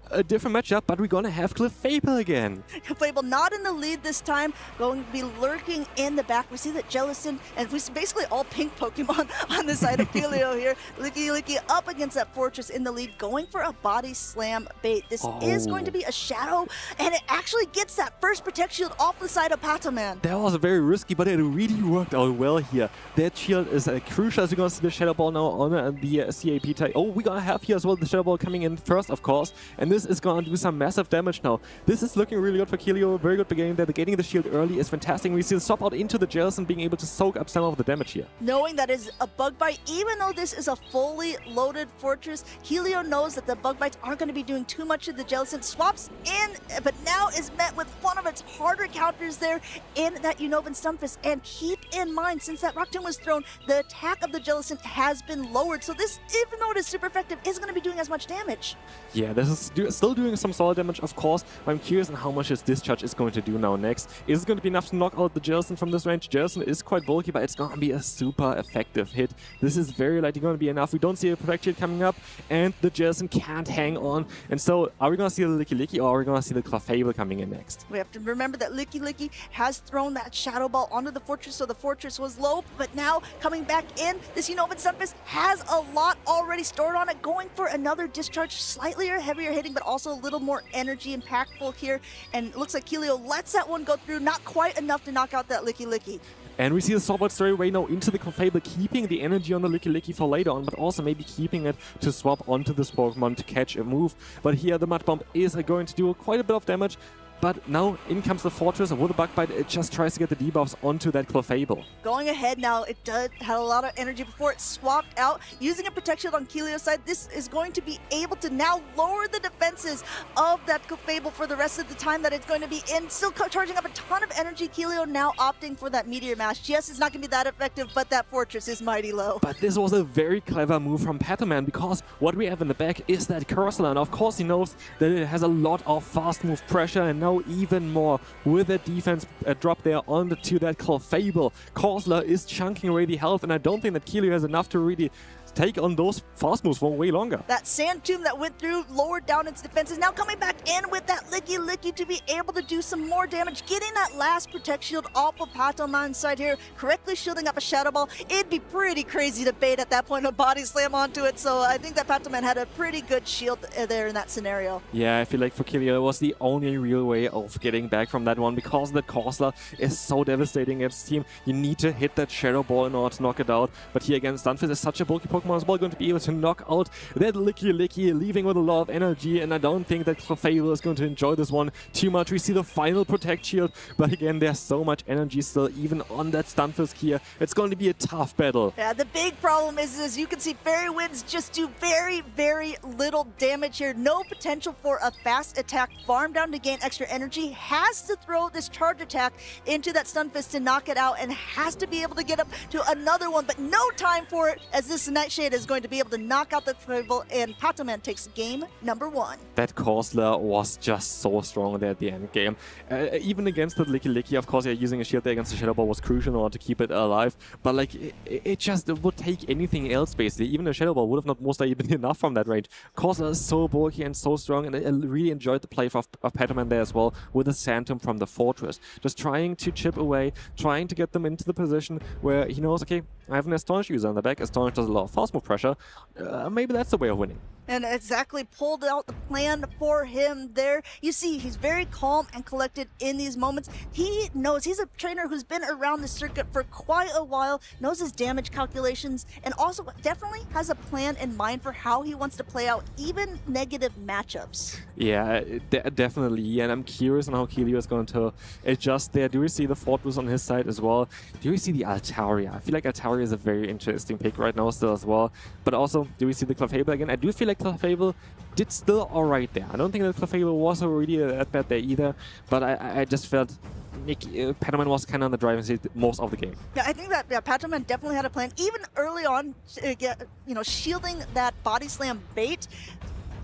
a different matchup, but we're gonna have Clefable again. Clefable not in the lead this time, going to be lurking in the back. We see that Jellicent, and we see basically all pink Pokemon on the side of Helio here. Licky up against that Fortress in the lead, going for a body slam bait. This is going to be a shadow, and it actually gets that first Protect Shield off the side of Patoman. That was very risky, but it really worked out well here. That shield is crucial, as we're gonna see the Shadow Ball now on the CAP type. Oh, we're gonna have here as well the Shadow Ball coming in first, of course, and this is going to do some massive damage now. This is looking really good for Helio. Very good beginning there. Getting the shield early is fantastic. We see the swap out into the Jellicent being able to soak up some of the damage here. Knowing that is a bug bite, even though this is a fully loaded Fortress, Helio knows that the bug bites aren't going to be doing too much to the Jellicent. Swaps in, but now is met with one of its harder counters there in that Unova Stunfisk. And keep in mind, since that Rock Tomb was thrown, the attack of the Jellicent has been lowered. So this, even though it is super effective, isn't going to be doing as much damage. Yeah, this is still doing some solid damage, of course, but I'm curious on how much his Discharge is going to do now next. Is it going to be enough to knock out the Jellicent from this range? Jellicent is quite bulky, but it's going to be a super effective hit. This is very likely going to be enough. We don't see a Protect Shield coming up, and the Jellicent can't hang on. And so, are we going to see the Licky or are we going to see the Clefable coming in next? We have to remember that Licky has thrown that Shadow Ball onto the Fortress, so the Fortress was low, but now coming back in, this Unova Stunfisk has a lot already stored on it, going for another Discharge, slightly heavier hitting, but also a little more energy impactful here, and it looks like Helio lets that one go through, not quite enough to knock out that Licky. And we see the swap out straight away now into the Clefable, keeping the energy on the Licky for later on, but also maybe keeping it to swap onto this Pokemon to catch a move. But here the Mud Bomb is going to do quite a bit of damage. But now in comes the Fortress, and with a Bug Bite, it just tries to get the debuffs onto that Clefable. Going ahead now, it had a lot of energy before it swapped out. Using a Protect Shield on Helio's side, this is going to be able to now lower the defenses of that Clefable for the rest of the time that it's going to be in. Still charging up a ton of energy. Helio now opting for that Meteor Mash. Yes, it's not going to be that effective, but that Fortress is mighty low. But this was a very clever move from Patoman, because what we have in the back is that Cursor, and of course he knows that it has a lot of fast move pressure, and now even more with a defense drop there onto that Clefable. Corsola is chunking away the health, and I don't think that Helio has enough to really take on those fast moves for way longer. That Sand Tomb that went through lowered down its defenses. Now coming back in with that Licky to be able to do some more damage. Getting that last Protect Shield off of Patoman's side here. Correctly shielding up a Shadow Ball. It'd be pretty crazy to bait at that point, a Body Slam onto it. So I think that Patoman had a pretty good shield there in that scenario. Yeah, I feel like for Helio it was the only real way of getting back from that one, because the Corsola is so devastating against the team. You need to hit that Shadow Ball in order to knock it out. But here again, Stunfisk is such a bulky Pokemon as well, going to be able to knock out that Licky, leaving with a lot of energy, and I don't think that Clefable is going to enjoy this one too much. We see the final Protect Shield, but again, there's so much energy still, even on that Stunfisk here. It's going to be a tough battle. Yeah, the big problem is, as you can see, Fairy Winds just do very, very little damage here. No potential for a fast attack. Farm down to gain extra energy, has to throw this charge attack into that Stunfisk to knock it out, and has to be able to get up to another one, but no time for it, as this Nightshade is going to be able to knock out the Clefable, and Patoman takes game number 1. That Corsola was just so strong there at the end game. Even against the Licky, of course, using a shield there against the Shadow Ball was crucial in order to keep it alive, but like, it just would take anything else basically. Even a Shadow Ball would have not most likely been enough from that range. Corsola is so bulky and so strong, and I really enjoyed the play of Patoman there as well, with the Sand Tomb from the Fortress. Just trying to chip away, trying to get them into the position where he knows, okay, I have an Astonish user on the back. Astonish does a lot of fast move pressure. Maybe that's the way of winning. And exactly pulled out the plan for him there. You see, he's very calm and collected in these moments. He knows, he's a trainer who's been around the circuit for quite a while, knows his damage calculations, and also definitely has a plan in mind for how he wants to play out even negative matchups. Yeah, definitely. And I'm curious on how Kilio is going to adjust there. Do we see the Fortress on his side as well? Do we see the Altaria? I feel like Altaria is a very interesting pick right now still as well. But also, do we see the Clefable again? I do feel like Clefable did still alright there. I don't think that Clefable was really that bad there either, but I just felt Patoman was kind of on the driving seat most of the game. Yeah, I think that Patoman definitely had a plan. Even early on, shielding that body slam bait,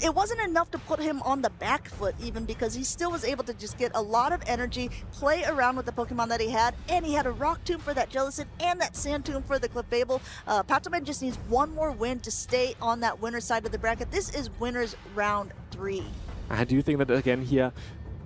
it wasn't enough to put him on the back foot even, because he still was able to just get a lot of energy, play around with the Pokemon that he had, and he had a Rock Tomb for that Jellicent and that Sand Tomb for the Clefable. Patoman just needs one more win to stay on that winner's side of the bracket. This is winner's round 3. I do think that again here,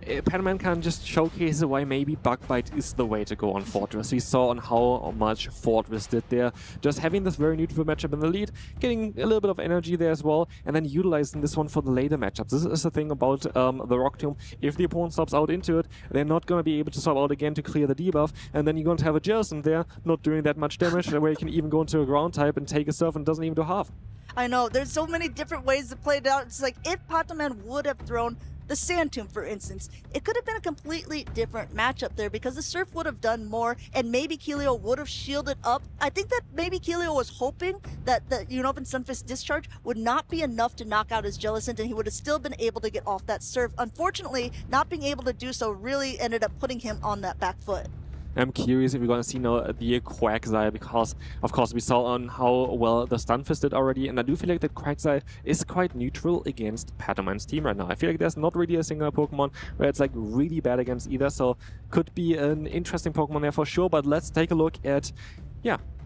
Patoman can just showcase why maybe Bug Bite is the way to go on Fortress. We saw on how much Fortress did there. Just having this very neutral matchup in the lead, getting a little bit of energy there as well, and then utilizing this one for the later matchups. This is the thing about the Rock Tomb. If the opponent stops out into it, they're not going to be able to swap out again to clear the debuff, and then you're going to have a Jellicent there, not doing that much damage, where you can even go into a ground type and take a Surf and doesn't even do half. I know, there's so many different ways to play it out. It's like if Patoman would have thrown the Sand Tomb, for instance, it could have been a completely different matchup there, because the Surf would have done more and maybe Kilio would have shielded up. I think that maybe Kilio was hoping that the Unopen Sunfist Discharge would not be enough to knock out his Jellicent, and he would have still been able to get off that Surf. Unfortunately, not being able to do so really ended up putting him on that back foot. I'm curious if we're going to see now the Quagsire, because of course we saw on how well the Stunfisk did already, and I do feel like that Quagsire is quite neutral against Patoman's team right now. I feel like there's not really a single Pokemon where it's like really bad against either, so could be an interesting Pokemon there for sure. But let's take a look at,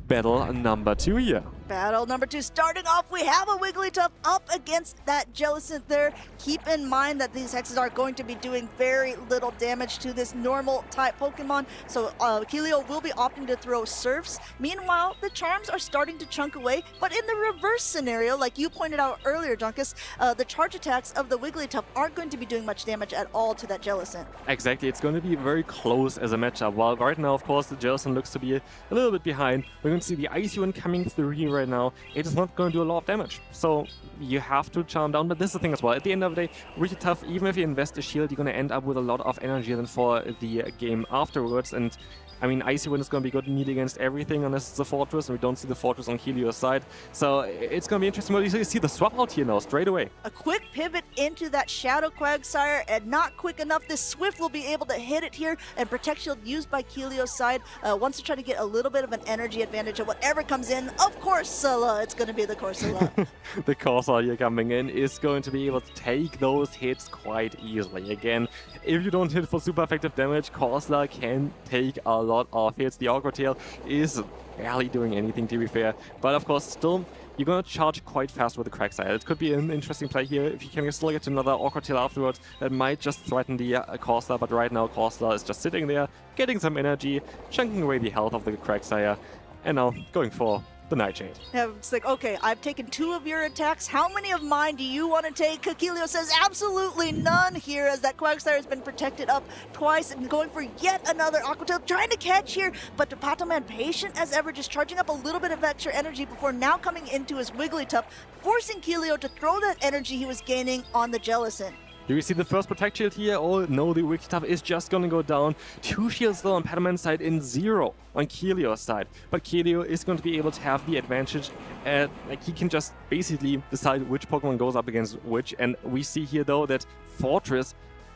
battle number 2 here. Battle number 2. Starting off, we have a Wigglytuff up against that Jellicent there. Keep in mind that these Hexes are going to be doing very little damage to this normal type Pokemon, so Kilio will be opting to throw Surfs. Meanwhile, the Charms are starting to chunk away, but in the reverse scenario, like you pointed out earlier, Junkus, the charge attacks of the Wigglytuff aren't going to be doing much damage at all to that Jellicent. Exactly, it's going to be very close as a matchup. While right now, of course, the Jellicent looks to be a little bit behind. We're going to see the Icy one coming through here right now. It is not going to do a lot of damage, so you have to charm down. But this is the thing as well, at the end of the day, Wigglytuff, even if you invest a shield, you're going to end up with a lot of energy then for the game afterwards. And I mean, Icy Wind is going to be good need against everything unless it's a Fortress, and we don't see the Fortress on Kilio's side. So it's going to be interesting. But you see the swap out here now, straight away. A quick pivot into that Shadow Quagsire, and not quick enough. This Swift will be able to hit it here, and Protect Shield used by Kilio's side wants to try to get a little bit of an energy advantage of whatever comes in. Of course, it's going to be the Corsola. The Corsola here coming in is going to be able to take those hits quite easily. Again, if you don't hit for super effective damage, Corsola can take a lot of hits. The Awkward Tail is barely doing anything, to be fair, but of course still you're going to charge quite fast with the Quagsire. It could be an interesting play here if you can still get another Awkward Tail afterwards. That might just threaten the Corsola, but right now Corsola is just sitting there, getting some energy, chunking away the health of the Quagsire, and now going for the Nightshade. Yeah, it's like, okay, I've taken 2 of your attacks. How many of mine do you want to take? Kilio says absolutely none here, as that Quagsire has been protected up twice and going for yet another Aqua Tail, trying to catch here, but Patoman patient as ever, just charging up a little bit of extra energy before now coming into his Wigglytuff, forcing Kilio to throw that energy he was gaining on the Jellicent. Do we see the first Protect Shield here? Oh no, the Wigglytuff is just gonna go down. 2 shields still on Patoman's side and 0 on Kilio's side. But Kilio is going to be able to have the advantage. Like he can just basically decide which Pokemon goes up against which. And we see here though that Fortress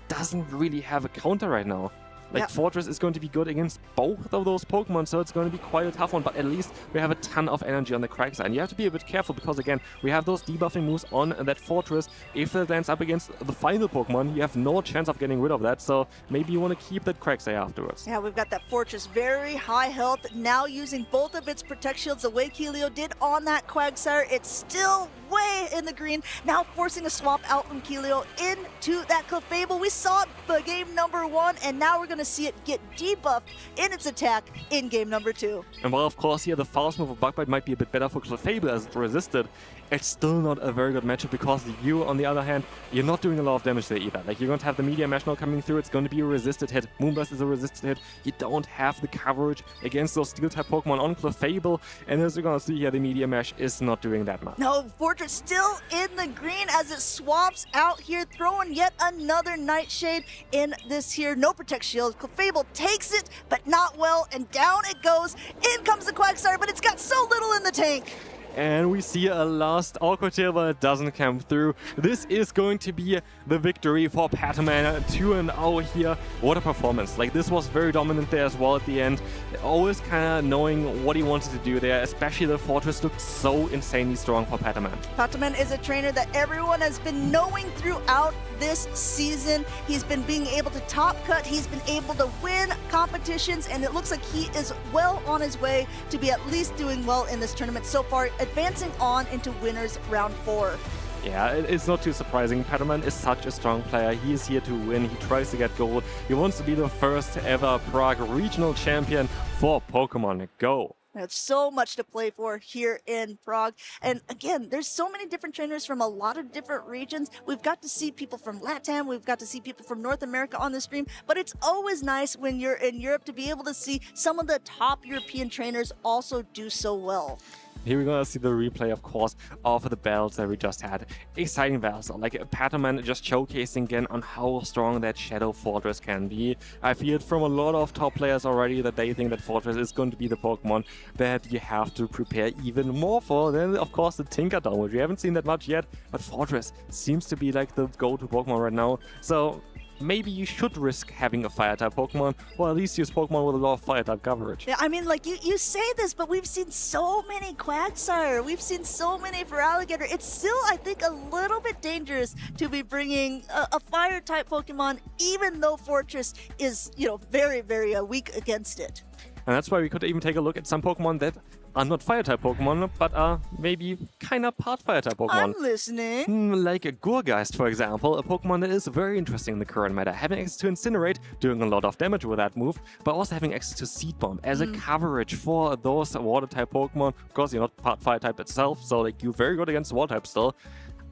doesn't really have a counter right now. Like, Fortress is going to be good against both of those Pokemon, so it's going to be quite a tough one, but at least we have a ton of energy on the Quagsire. And you have to be a bit careful because, again, we have those debuffing moves on that Fortress. If it lands up against the final Pokemon, you have no chance of getting rid of that, so maybe you want to keep that Quagsire afterwards. Yeah, we've got that Fortress, very high health, now using both of its Protect Shields the way Kilio did on that Quagsire. It's still way in the green, now forcing a swap out from Keelio into that Clefable. We saw it the game number 1, and now we're going to see it get debuffed in its attack in game number 2. And while, of course, here the fast move of Bug Bite might be a bit better for Clefable as it resisted, it's still not a very good matchup because you, on the other hand, you're not doing a lot of damage there either. Like, you're going to have the Meteor Mash now coming through, it's going to be a resisted hit. Moonburst is a resisted hit. You don't have the coverage against those Steel-type Pokemon on Clefable, and as you're going to see here, the Meteor Mash is not doing that much. No, Fortress still in the green as it swaps out here, throwing yet another Nightshade in this here. No Protect Shield. Clefable takes it, but not well, and down it goes. In comes the Quagsire, but it's got so little in the tank. And we see a last awkward tail, but it doesn't come through. This is going to be the victory for Patoman. 2-0 here. What a performance. Like, this was very dominant there as well at the end. Always kind of knowing what he wanted to do there, especially the Fortress looked so insanely strong for Patoman. Patoman is a trainer that everyone has been knowing throughout this season. He's been being able to top cut. He's been able to win competitions, and it looks like he is well on his way to be at least doing well in this tournament so far, advancing on into winners round 4. Yeah, it's not too surprising. Patoman is such a strong player. He is here to win. He tries to get gold. He wants to be the first ever Prague Regional Champion for Pokémon GO. There's so much to play for here in Prague. And again, there's so many different trainers from a lot of different regions. We've got to see people from LATAM. We've got to see people from North America on the stream. But it's always nice when you're in Europe to be able to see some of the top European trainers also do so well. Here we're gonna see the replay, of course, of the battles that we just had. Exciting battles, like Patoman just showcasing again on how strong that Shadow Fortress can be. I feel it from a lot of top players already that they think that Fortress is going to be the Pokemon that you have to prepare even more for. Then, of course, the Tinkaton, which we haven't seen that much yet, but Fortress seems to be like the go-to Pokemon right now. So maybe you should risk having a Fire-type Pokemon, or at least use Pokemon with a lot of Fire-type coverage. Yeah, I mean, like, you say this, but we've seen so many Quagsire. We've seen so many for Alligator. It's still, I think, a little bit dangerous to be bringing a Fire-type Pokemon, even though Fortress is, you know, very, very weak against it. And that's why we could even take a look at some Pokemon that are not Fire-type Pokemon, but are maybe kind of part Fire-type Pokemon. I'm listening. Like a Gourgeist, for example, a Pokemon that is very interesting in the current meta. Having access to Incinerate, doing a lot of damage with that move, but also having access to Seed Bomb as a coverage for those Water-type Pokemon. Of course, you're not part Fire-type itself, so like you're very good against Water-type still.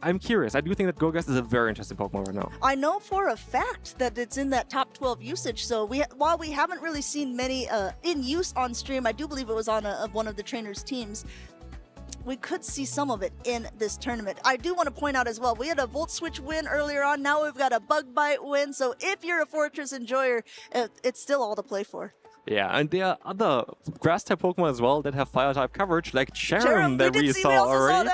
I'm curious. I do think that Gourgeist is a very interesting Pokemon right now. I know for a fact that it's in that top 12 usage, so while we haven't really seen many in use on stream, I do believe it was on one of the trainers' teams. We could see some of it in this tournament. I do want to point out as well, we had a Volt Switch win earlier on. Now we've got a Bug Bite win, so if you're a Fortress enjoyer, it's still all to play for. Yeah, and there are other Grass-type Pokemon as well that have Fire-type coverage, like Cherim that we saw already.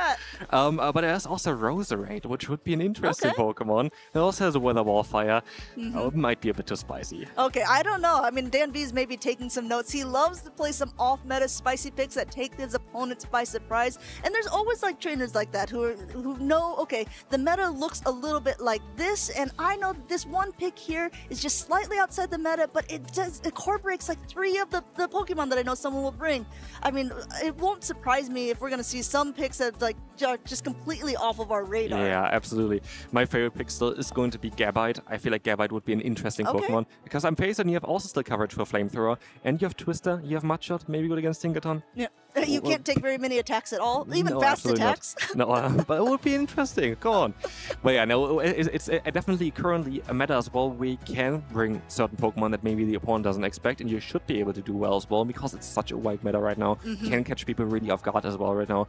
But there's also Roserade, which would be an interesting Pokemon. It also has a Weather Ball Fire. It might be a bit too spicy. Okay, I don't know. I mean, Dan V's maybe taking some notes. He loves to play some off-meta spicy picks that take his opponents by surprise. And there's always like trainers like that who know, okay, the meta looks a little bit like this, and I know this one pick here is just slightly outside the meta, but it incorporates like 3 of the Pokemon that I know someone will bring. I mean, it won't surprise me if we're going to see some picks that like are just completely off of our radar. Yeah, absolutely. My favorite pick still is going to be Gabite. I feel like Gabite would be an interesting Pokemon because I'm faced and you have also still coverage for Flamethrower, and you have Twister, you have Mudshot, maybe good against Tinkaton. Yeah. You can't take very many attacks at all, even fast attacks. No, but it would be interesting. Go on. But yeah, no, it's definitely currently a meta as well. We can bring certain Pokemon that maybe the opponent doesn't expect, and you should be able to do well as well because it's such a wide meta right now. Can catch people really off guard as well right now.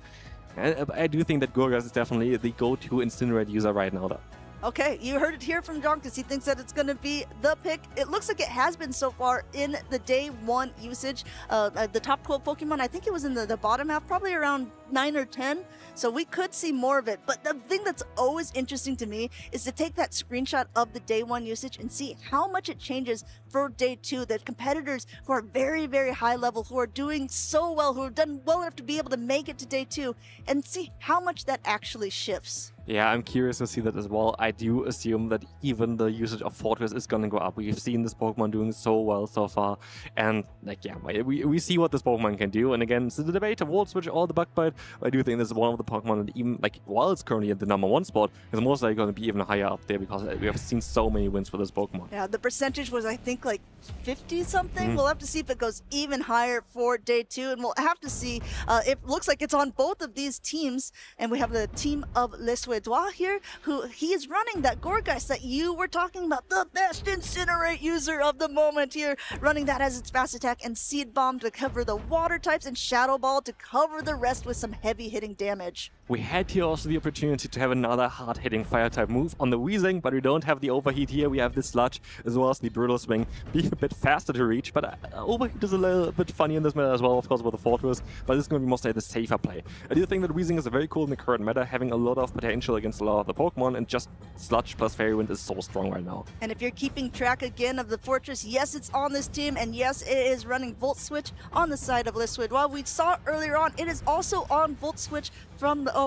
And I do think that Gourgeist is definitely the go-to Incinerate user right now, though. Okay, you heard it here from Jonkus. He thinks that it's going to be the pick. It looks like it has been so far in the day 1 usage. The top 12 Pokemon, I think it was in the bottom half, probably around 9 or 10. So we could see more of it. But the thing that's always interesting to me is to take that screenshot of the day 1 usage and see how much it changes for day 2. The competitors who are very, very high level, who are doing so well, who have done well enough to be able to make it to day 2, and see how much that actually shifts. Yeah, I'm curious to see that as well. I do assume that even the usage of Fortress is going to go up. We've seen this Pokemon doing so well so far. And, like, yeah, we see what this Pokemon can do. And again, it's the debate of Volt Switch or the Bug Bite. I do think this is one of the Pokemon that even, like, while it's currently at the #1 spot, is most likely going to be even higher up there because we have seen so many wins for this Pokemon. Yeah, the percentage was, I think, like 50-something. We'll have to see if it goes even higher for day 2. And we'll have to see. It looks like it's on both of these teams. And we have the team of Le Suédois here, who he is running that Gourgeist that you were talking about, the best Incinerate user of the moment here, running that as its fast attack, and Seed Bomb to cover the water types, and Shadow Ball to cover the rest with some heavy hitting damage. We had here also the opportunity to have another hard-hitting fire-type move on the Weezing, but we don't have the Overheat here. We have the Sludge as well as the Brutal Swing being a bit faster to reach, but Overheat is a little bit funny in this meta as well, of course, with the Fortress, but this is going to be mostly the safer play. I do think that Weezing is very cool in the current meta, having a lot of potential against a lot of the Pokemon, and just Sludge plus Fairy Wind is so strong right now. And if you're keeping track again of the Fortress, yes, it's on this team, and yes, it is running Volt Switch on the side of Le Suédois. We saw earlier on, it is also on Volt Switch from the...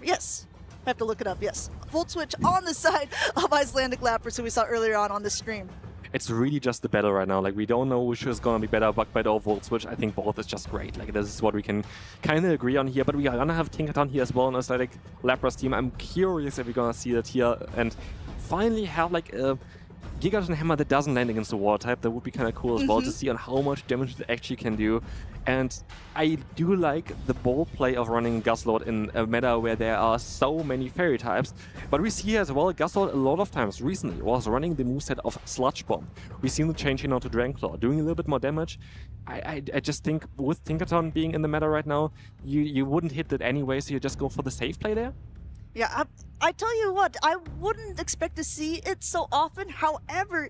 Yes. I have to look it up, yes. Volt Switch on the side of Icelandic Lapras, who we saw earlier on the stream. It's really just the battle right now. Like, we don't know which is going to be better, Bug Bite or Volt Switch. I think both is just great. Like, this is what we can kind of agree on here. But we are going to have Tinkaton here as well on Icelandic Lapras team. I'm curious if we're going to see that here and finally have, like, a Gigaton Hammer that doesn't land against the Water type. That would be kind of cool as well to see on how much damage it actually can do. And I do like the bold play of running Guzzlord in a meta where there are so many Fairy types. But we see as well, Guzzlord a lot of times recently was running the moveset of Sludge Bomb. We've seen the change here now to Dragon Claw, doing a little bit more damage. I just think with Tinkaton being in the meta right now, you wouldn't hit that anyway, so you just go for the safe play there? Yeah, I tell you what, I wouldn't expect to see it so often. However,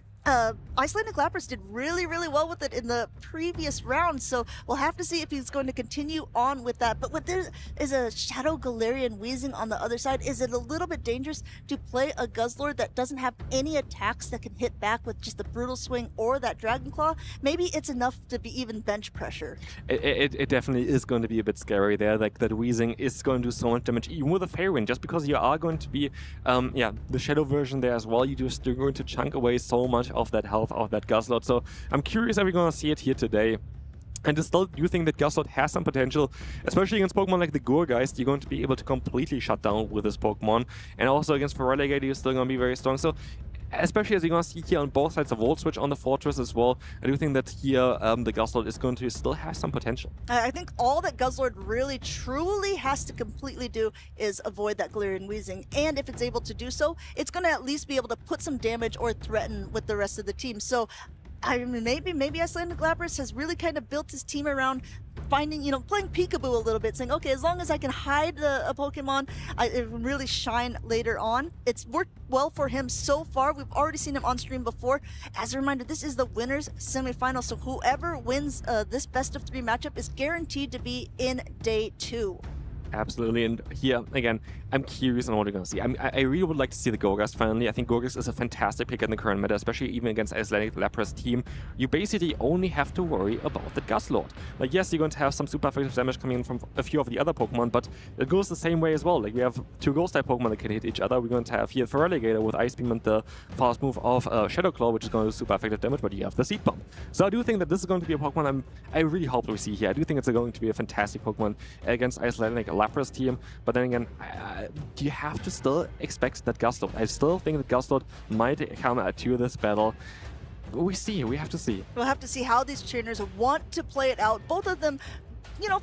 Icelandic Lapras did really, really well with it in the previous round, so we'll have to see if he's going to continue on with that. But when there is a Shadow Galarian Weezing on the other side, is it a little bit dangerous to play a Guzzlord that doesn't have any attacks that can hit back with just the Brutal Swing or that Dragon Claw? Maybe it's enough to be even bench pressure. It definitely is going to be a bit scary there. Like, that Weezing is going to do so much damage, even with a Fairy Wind, just because you are going to be, the Shadow version there as well. You're going to chunk away so much of that health of that Guzzlord. So I'm curious if we're going to see it here today. And I still do think that Guzzlord has some potential, especially against Pokemon like the Gourgeist. You're going to be able to completely shut down with this Pokemon. And also against Feraligatr, you're still going to be very strong. So especially as you're going to see here on both sides of Volt Switch on the Fortress as well, I do think that here the Guzzlord is going to still have some potential. I think all that Guzzlord really truly has to completely do is avoid that Galarian Weezing, and if it's able to do so, it's going to at least be able to put some damage or threaten with the rest of the team. So I mean, maybe Icelandic Lapras has really kind of built his team around finding, playing peekaboo a little bit, saying, okay, as long as I can hide a Pokemon, it will really shine later on. It's worked well for him so far. We've already seen him on stream before. As a reminder, this is the winners semifinal, so whoever wins this best of 3 matchup is guaranteed to be in day 2. Absolutely, and here, again, I'm curious on what we're going to see. I really would like to see the Gourgeist finally. I think Gourgeist is a fantastic pick in the current meta, especially even against Icelandic Lapras team. You basically only have to worry about the Guzzlord. Like, yes, you're going to have some super effective damage coming in from a few of the other Pokemon, but it goes the same way as well. Like, we have 2 Ghost-type Pokemon that can hit each other. We're going to have here Feraligatr with Ice Beam and the fast move of Shadow Claw, which is going to do super effective damage, but you have the Seed Bomb. So I do think that this is going to be a Pokemon I really hope we see here. I do think it's going to be a fantastic Pokemon against Icelandic Lapras team. But then again, do you have to still expect that Guzzlord? I still think that Guzzlord might come to this battle. We have to see. We'll have to see how these trainers want to play it out. Both of them,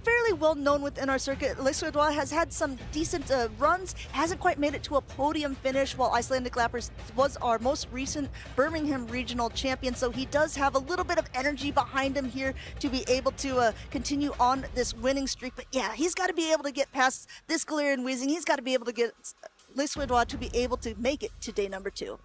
fairly well known within our circuit. Le Suédois has had some decent runs, hasn't quite made it to a podium finish, while Icelandic Lapras was our most recent Birmingham Regional Champion, so he does have a little bit of energy behind him here to be able to continue on this winning streak. But yeah, he's got to be able to get past this Galarian Weezing. He's got to be able to get Le Suédois to be able to make it to day number 2.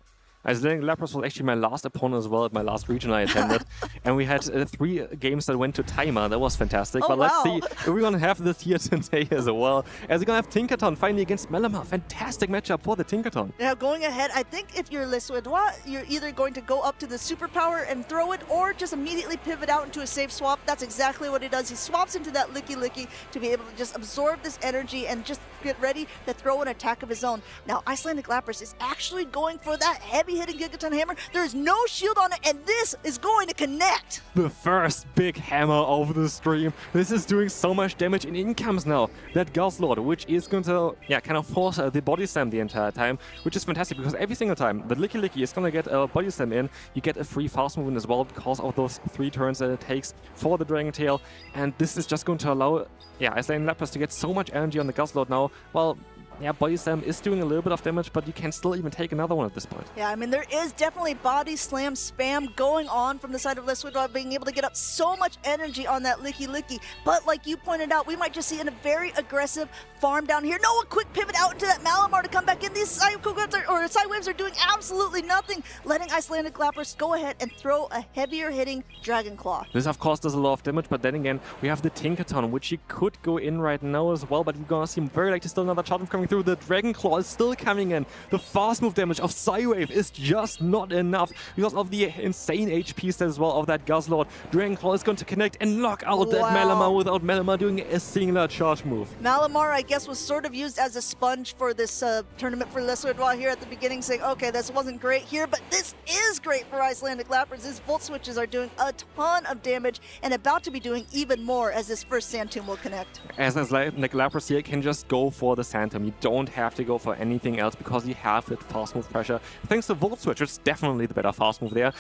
Icelandic Lapras was actually my last opponent as well at my last region I attended. And we had 3 games that went to timer. That was fantastic. Oh, but let's wow. see if we're going to have this here today as well. As we're going to have Tinkaton finally against Melamar. Fantastic matchup for the Tinkaton. Now, going ahead, I think if you're Le Suédois, you're either going to go up to the superpower and throw it, or just immediately pivot out into a safe swap. That's exactly what he does. He swaps into that Licky Licky to be able to just absorb this energy and just get ready to throw an attack of his own. Now, Icelandic Lapras is actually going for that heavy-hitting Gigaton Hammer. There is no shield on it, and this is going to connect. The first big hammer of the stream. This is doing so much damage, and in comes now that Guzzlord, which is going to kind of force the body slam the entire time, which is fantastic because every single time the Licky Licky is going to get a body slam in, you get a free fast movement as well because of those 3 turns that it takes for the Dragon Tail, and this is just going to allow Icelandic Lapras to get so much energy on the Guzzlord now. Well, Body Slam is doing a little bit of damage, but you can still even take another one at this point. Yeah, I mean, there is definitely Body Slam spam going on from the side of Le Suédois, being able to get up so much energy on that Licky Licky. But like you pointed out, we might just see a very aggressive farm down here. No, a quick pivot out into that Malamar to come back in. These side waves are doing absolutely nothing, letting Icelandic Lapras go ahead and throw a heavier hitting Dragon Claw. This, of course, does a lot of damage, but then again, we have the Tinkaton, which he could go in right now as well, but we're gonna see him very likely still another charge move coming through. The Dragon Claw is still coming in. The fast move damage of Psywave is just not enough because of the insane HP stat as well of that Guzzlord. Dragon Claw is going to connect and knock out that Malamar without Malamar doing a singular charge move. Malamar, I guess, was sort of used as a sponge for this tournament for Le Suédois here at the beginning, saying, okay, this wasn't great here, but this is great for Icelandic Lapras. His Volt Switches are doing a ton of damage and about to be doing even more as this first Sand Tomb will connect. As Icelandic Lapras here can just go for the Sand Tomb. You don't have to go for anything else because you have that fast move pressure. Thanks to Volt Switch, it's definitely the better fast move there.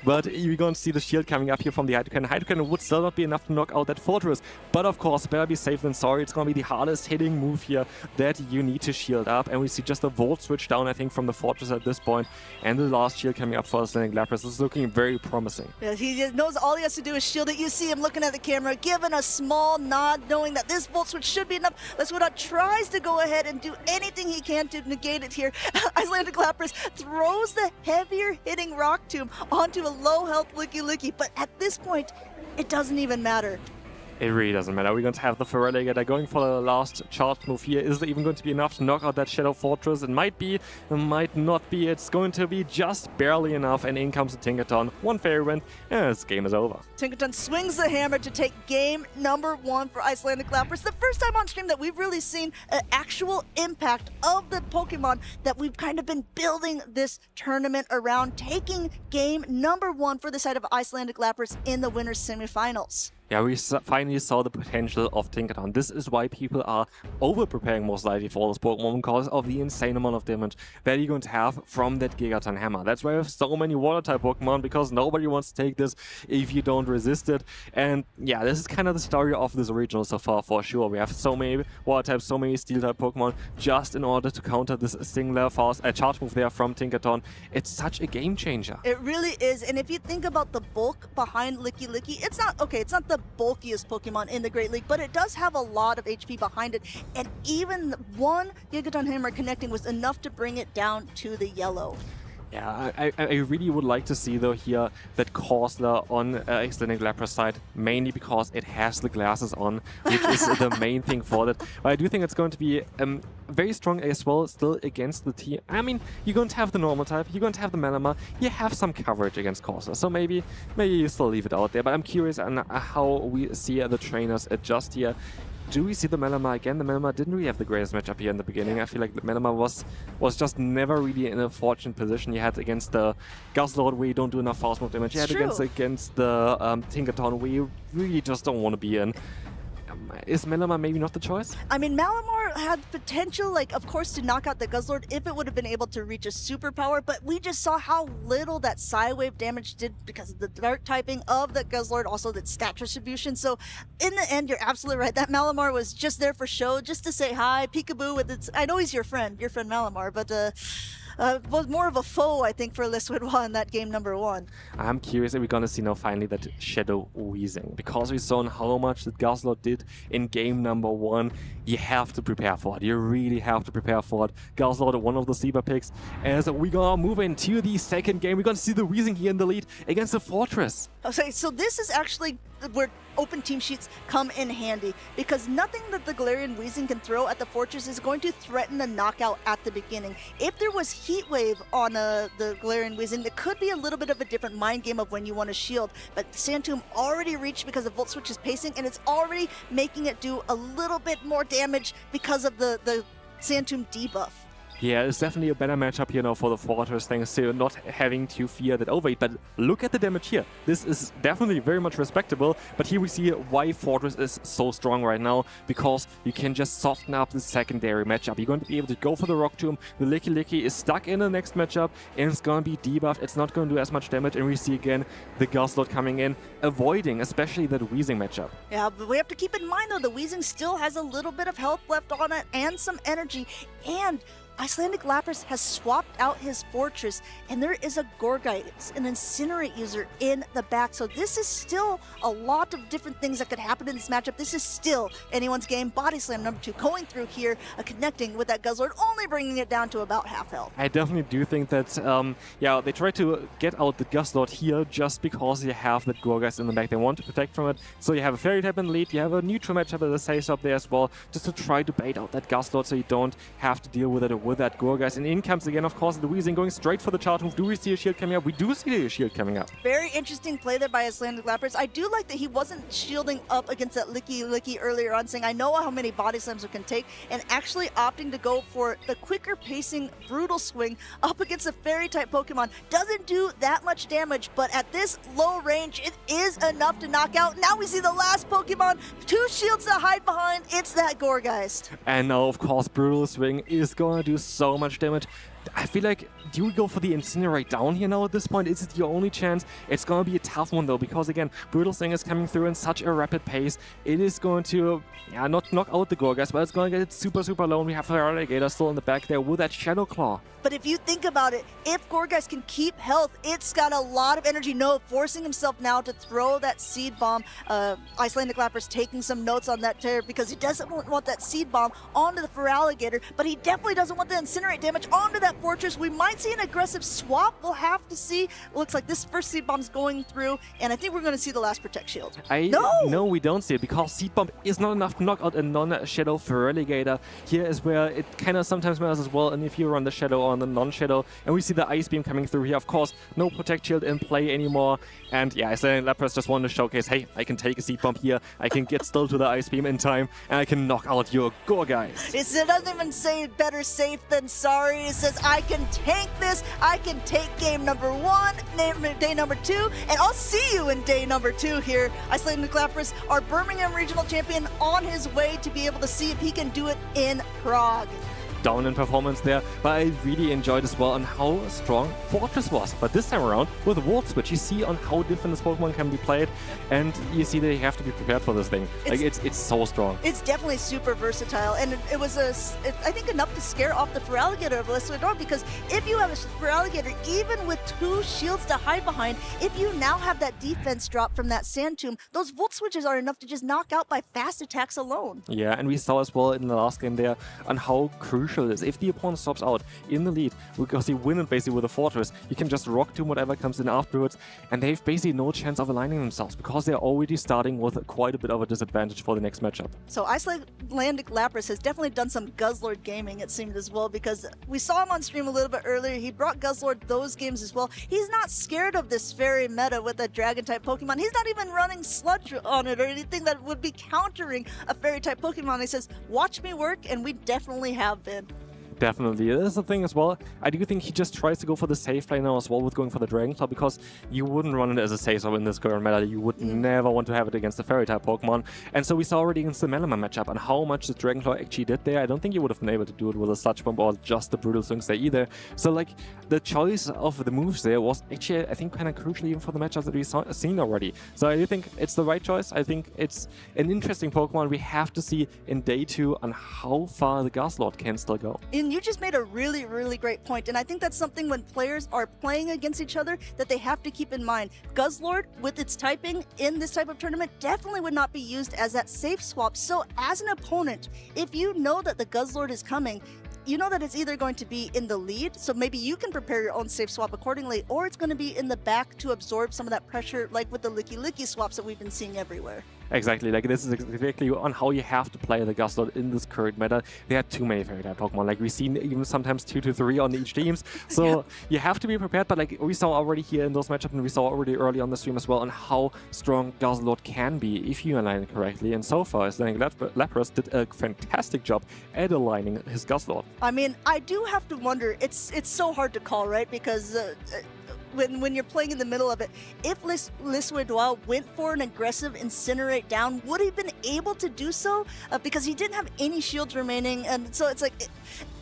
But you're going to see the shield coming up here from the Hydro Cannon would still not be enough to knock out that Fortress. But of course, better be safe than sorry. It's going to be the hardest hitting move here that you need to shield up. And we see just a Volt Switch down, I think, from the Fortress at this point. And the last shield coming up for Icelandic Lapras is looking very promising. Yeah, he knows all he has to do is shield it. You see him looking at the camera, giving a small nod, knowing that this Volt Switch should be enough. Le Suédois tries to go ahead and do anything he can to negate it here. Icelandic Lapras throws the heavier hitting Rock Tomb onto a low health Licky Licky, but at this point, it doesn't even matter. It really doesn't matter. We're going to have the Feraligatr going for the last charge move here. Is it even going to be enough to knock out that Shadow Fortress? It might be, it might not be. It's going to be just barely enough, and in comes the Tinkaton. One Fairy Wind, and this game is over. Tinkaton swings the hammer to take game number 1 for Icelandic Lapras. The first time on stream that we've really seen an actual impact of the Pokemon that we've kind of been building this tournament around, taking game number 1 for the side of Icelandic Lapras in the winners semifinals. Yeah, we finally saw the potential of Tinkaton. This is why people are over-preparing most likely for this Pokemon because of the insane amount of damage that you're going to have from that Gigaton Hammer. That's why we have so many Water-type Pokemon, because nobody wants to take this if you don't resist it. And yeah, this is kind of the story of this regional so far, for sure. We have so many Water-types, so many Steel-type Pokemon just in order to counter this singular fast charge move there from Tinkaton. It's such a game changer. It really is. And if you think about the bulk behind Licky Licky, it's not the bulkiest Pokemon in the Great League, but it does have a lot of HP behind it, and even one Gigaton Hammer connecting was enough to bring it down to the yellow. Yeah, I really would like to see, though, here that Corsola on Icelandic Lapras side, mainly because it has the glasses on, which is the main thing for that. But I do think it's going to be very strong as well, still against the team. I mean, you're going to have the normal type, you're going to have the Malamar, you have some coverage against Corsola, so maybe you still leave it out there. But I'm curious on how we see the trainers adjust here. Do we see the Malamar again? The Malamar didn't really have the greatest matchup here in the beginning. I feel like the Malamar was just never really in a fortunate position. You had against the Guzzlord where you don't do enough fast move damage. You had against the Tinkaton where you really just don't want to be in. Is Malamar maybe not the choice? I mean, Malamar had potential, like, of course, to knock out the Guzzlord if it would have been able to reach a superpower, but we just saw how little that Psywave damage did because of the dark typing of the Guzzlord, also the stat distribution. So in the end, you're absolutely right. That Malamar was just there for show, just to say hi, peekaboo with its... I know he's your friend Malamar, but was more of a foe, I think, for Liswidwa in that game number 1. I'm curious if we're gonna see now finally that Shadow Weezing, because we saw how much that Gastrodon did in game number 1. You have to prepare for it. You really have to prepare for it. Gastrodon, one of the sleeper picks. As we gonna move into the second game, we're gonna see the Weezing here in the lead against the Fortress. Okay, so this is actually where open team sheets come in handy, because nothing that the Galarian Weezing can throw at the Fortress is going to threaten the knockout at the beginning. If there was Heat Wave on the Galarian Weezing, it could be a little bit of a different mind game of when you want to shield, but Sand Tomb already reached because of Volt Switch's pacing, and it's already making it do a little bit more damage because of the Sand Tomb debuff. Yeah, it's definitely a better matchup here now for the Fortress, thanks to not having to fear that overheat. But look at the damage here. This is definitely very much respectable. But here we see why Fortress is so strong right now, because you can just soften up the secondary matchup. You're going to be able to go for the Rock Tomb. The Licky Licky is stuck in the next matchup, and it's going to be debuffed. It's not going to do as much damage. And we see again the Gastrodon coming in, avoiding especially that Weezing matchup. Yeah, but we have to keep in mind, though, the Weezing still has a little bit of health left on it and some energy. And Icelandic Lapras has swapped out his Fortress, and there is a Gourgeist, an Incinerate user in the back. So this is still a lot of different things that could happen in this matchup. This is still anyone's game. Body Slam number 2 going through here, connecting with that Guzzlord, only bringing it down to about half health. I definitely do think that, yeah, they try to get out the Guzzlord here just because you have that Gourgeist in the back. They want to protect from it. So you have a Fairy type in the lead, you have a neutral matchup at the Sace up there as well, just to try to bait out that Guzzlord so you don't have to deal with it with that Gourgeist. And in comes again, of course, the Weezing going straight for the charge move. Do we see a shield coming up? We do see a shield coming up. Very interesting play there by Icelandic Lapras. I do like that he wasn't shielding up against that Licky Licky earlier on, saying, I know how many body slams it can take, and actually opting to go for the quicker pacing Brutal Swing up against a Fairy type Pokemon. Doesn't do that much damage, but at this low range, it is enough to knock out. Now we see the last Pokemon, 2 shields to hide behind. It's that Gourgeist. And now, of course, Brutal Swing is going to do so much damage. I feel like, do we go for the Incinerate down here now at this point? Is it your only chance? It's going to be a tough one though, because again, Brutal Swing is coming through in such a rapid pace. It is going to, yeah, not knock out the Gourgeist, but it's going to get it super, super low. And we have Feraligatr still in the back there with that Shadow Claw. But if you think about it, if Gourgeist can keep health, it's got a lot of energy. No, forcing himself now to throw that Seed Bomb. Icelandic Lapras taking some notes on that tear because he doesn't want that Seed Bomb onto the Feraligatr, but he definitely doesn't want the Incinerate damage onto that Fortress. We might see an aggressive swap. We'll have to see. Looks like this first Seed Bomb's going through, and I think we're going to see the last Protect Shield. No, we don't see it, because Seed Bomb is not enough to knock out a non-Shadow Feraligatr. Here is where it kind of sometimes matters as well, and if you run the Shadow on the non-Shadow, and we see the Ice Beam coming through here. Of course, no Protect Shield in play anymore, and yeah, Icelandic Lapras just wanted to showcase, hey, I can take a Seed Bomb here, I can get still to the Ice Beam in time, and I can knock out your Gourgeist. It doesn't even say better safe than sorry. It says, I can tank this, I can take game number 1, day number 2, and I'll see you in day number 2 here. Icelandic Lapras, our Birmingham regional champion, on his way to be able to see if he can do it in Prague. Down in performance there, but I really enjoyed as well on how strong Fortress was. But this time around, with Volt Switch, you see on how different this Pokemon can be played, and you see that you have to be prepared for this thing. It's so strong. It's definitely super versatile, and it was I think enough to scare off the Feraligatr of Liswidor, because if you have a Feraligatr, even with 2 shields to hide behind, if you now have that defense drop from that Sand Tomb, those Volt Switches are enough to just knock out by fast attacks alone. Yeah, and we saw as well in the last game there on how crucial it is. If the opponent stops out in the lead, because you win it basically with a Fortress, you can just Rock Tomb whatever comes in afterwards, and they have basically no chance of aligning themselves, because they're already starting with quite a bit of a disadvantage for the next matchup. So Icelandic Lapras has definitely done some Guzzlord gaming, it seemed as well, because we saw him on stream a little bit earlier. He brought Guzzlord those games as well. He's not scared of this Fairy meta with a Dragon-type Pokemon. He's not even running Sludge on it or anything that would be countering a Fairy-type Pokemon. He says, watch me work, and we definitely have been. Definitely. That's the thing as well. I do think he just tries to go for the safe play now as well with going for the Dragon Claw, because you wouldn't run it as a safe in this current meta. You would never want to have it against a Fairy-type Pokemon. And so we saw already against the Melamon matchup and how much the Dragon Claw actually did there. I don't think you would have been able to do it with a Sludge Bomb or just the Brutal Swings there either. So like, the choice of the moves there was actually, I think, kind of crucial even for the matchups that we've seen already. So I do think it's the right choice. I think it's an interesting Pokemon. We have to see in day 2 on how far the Gastrodon can still go. In mean, you just made a really, really great point, and I think that's something when players are playing against each other that they have to keep in mind. Guzzlord, with its typing in this type of tournament, definitely would not be used as that safe swap. So as an opponent, if you know that the Guzzlord is coming, you know that it's either going to be in the lead, so maybe you can prepare your own safe swap accordingly, or it's going to be in the back to absorb some of that pressure, like with the Licky swaps that we've been seeing everywhere. Exactly, like this is exactly on how you have to play the Gastrodon in this current meta. There are too many fairy type Pokemon, like we've seen even sometimes 2 to 3 on each teams. So you have to be prepared, but like we saw already here in those matchups, and we saw already early on the stream as well, on how strong Gastrodon can be if you align it correctly. And so far, Icelandic Lapras did a fantastic job at aligning his Gastrodon. I mean, I do have to wonder, it's so hard to call, right? Because when you're playing in the middle of it, if Lissuedois went for an aggressive Incinerate down, would he have been able to do so? Because he didn't have any shields remaining, and so it's like,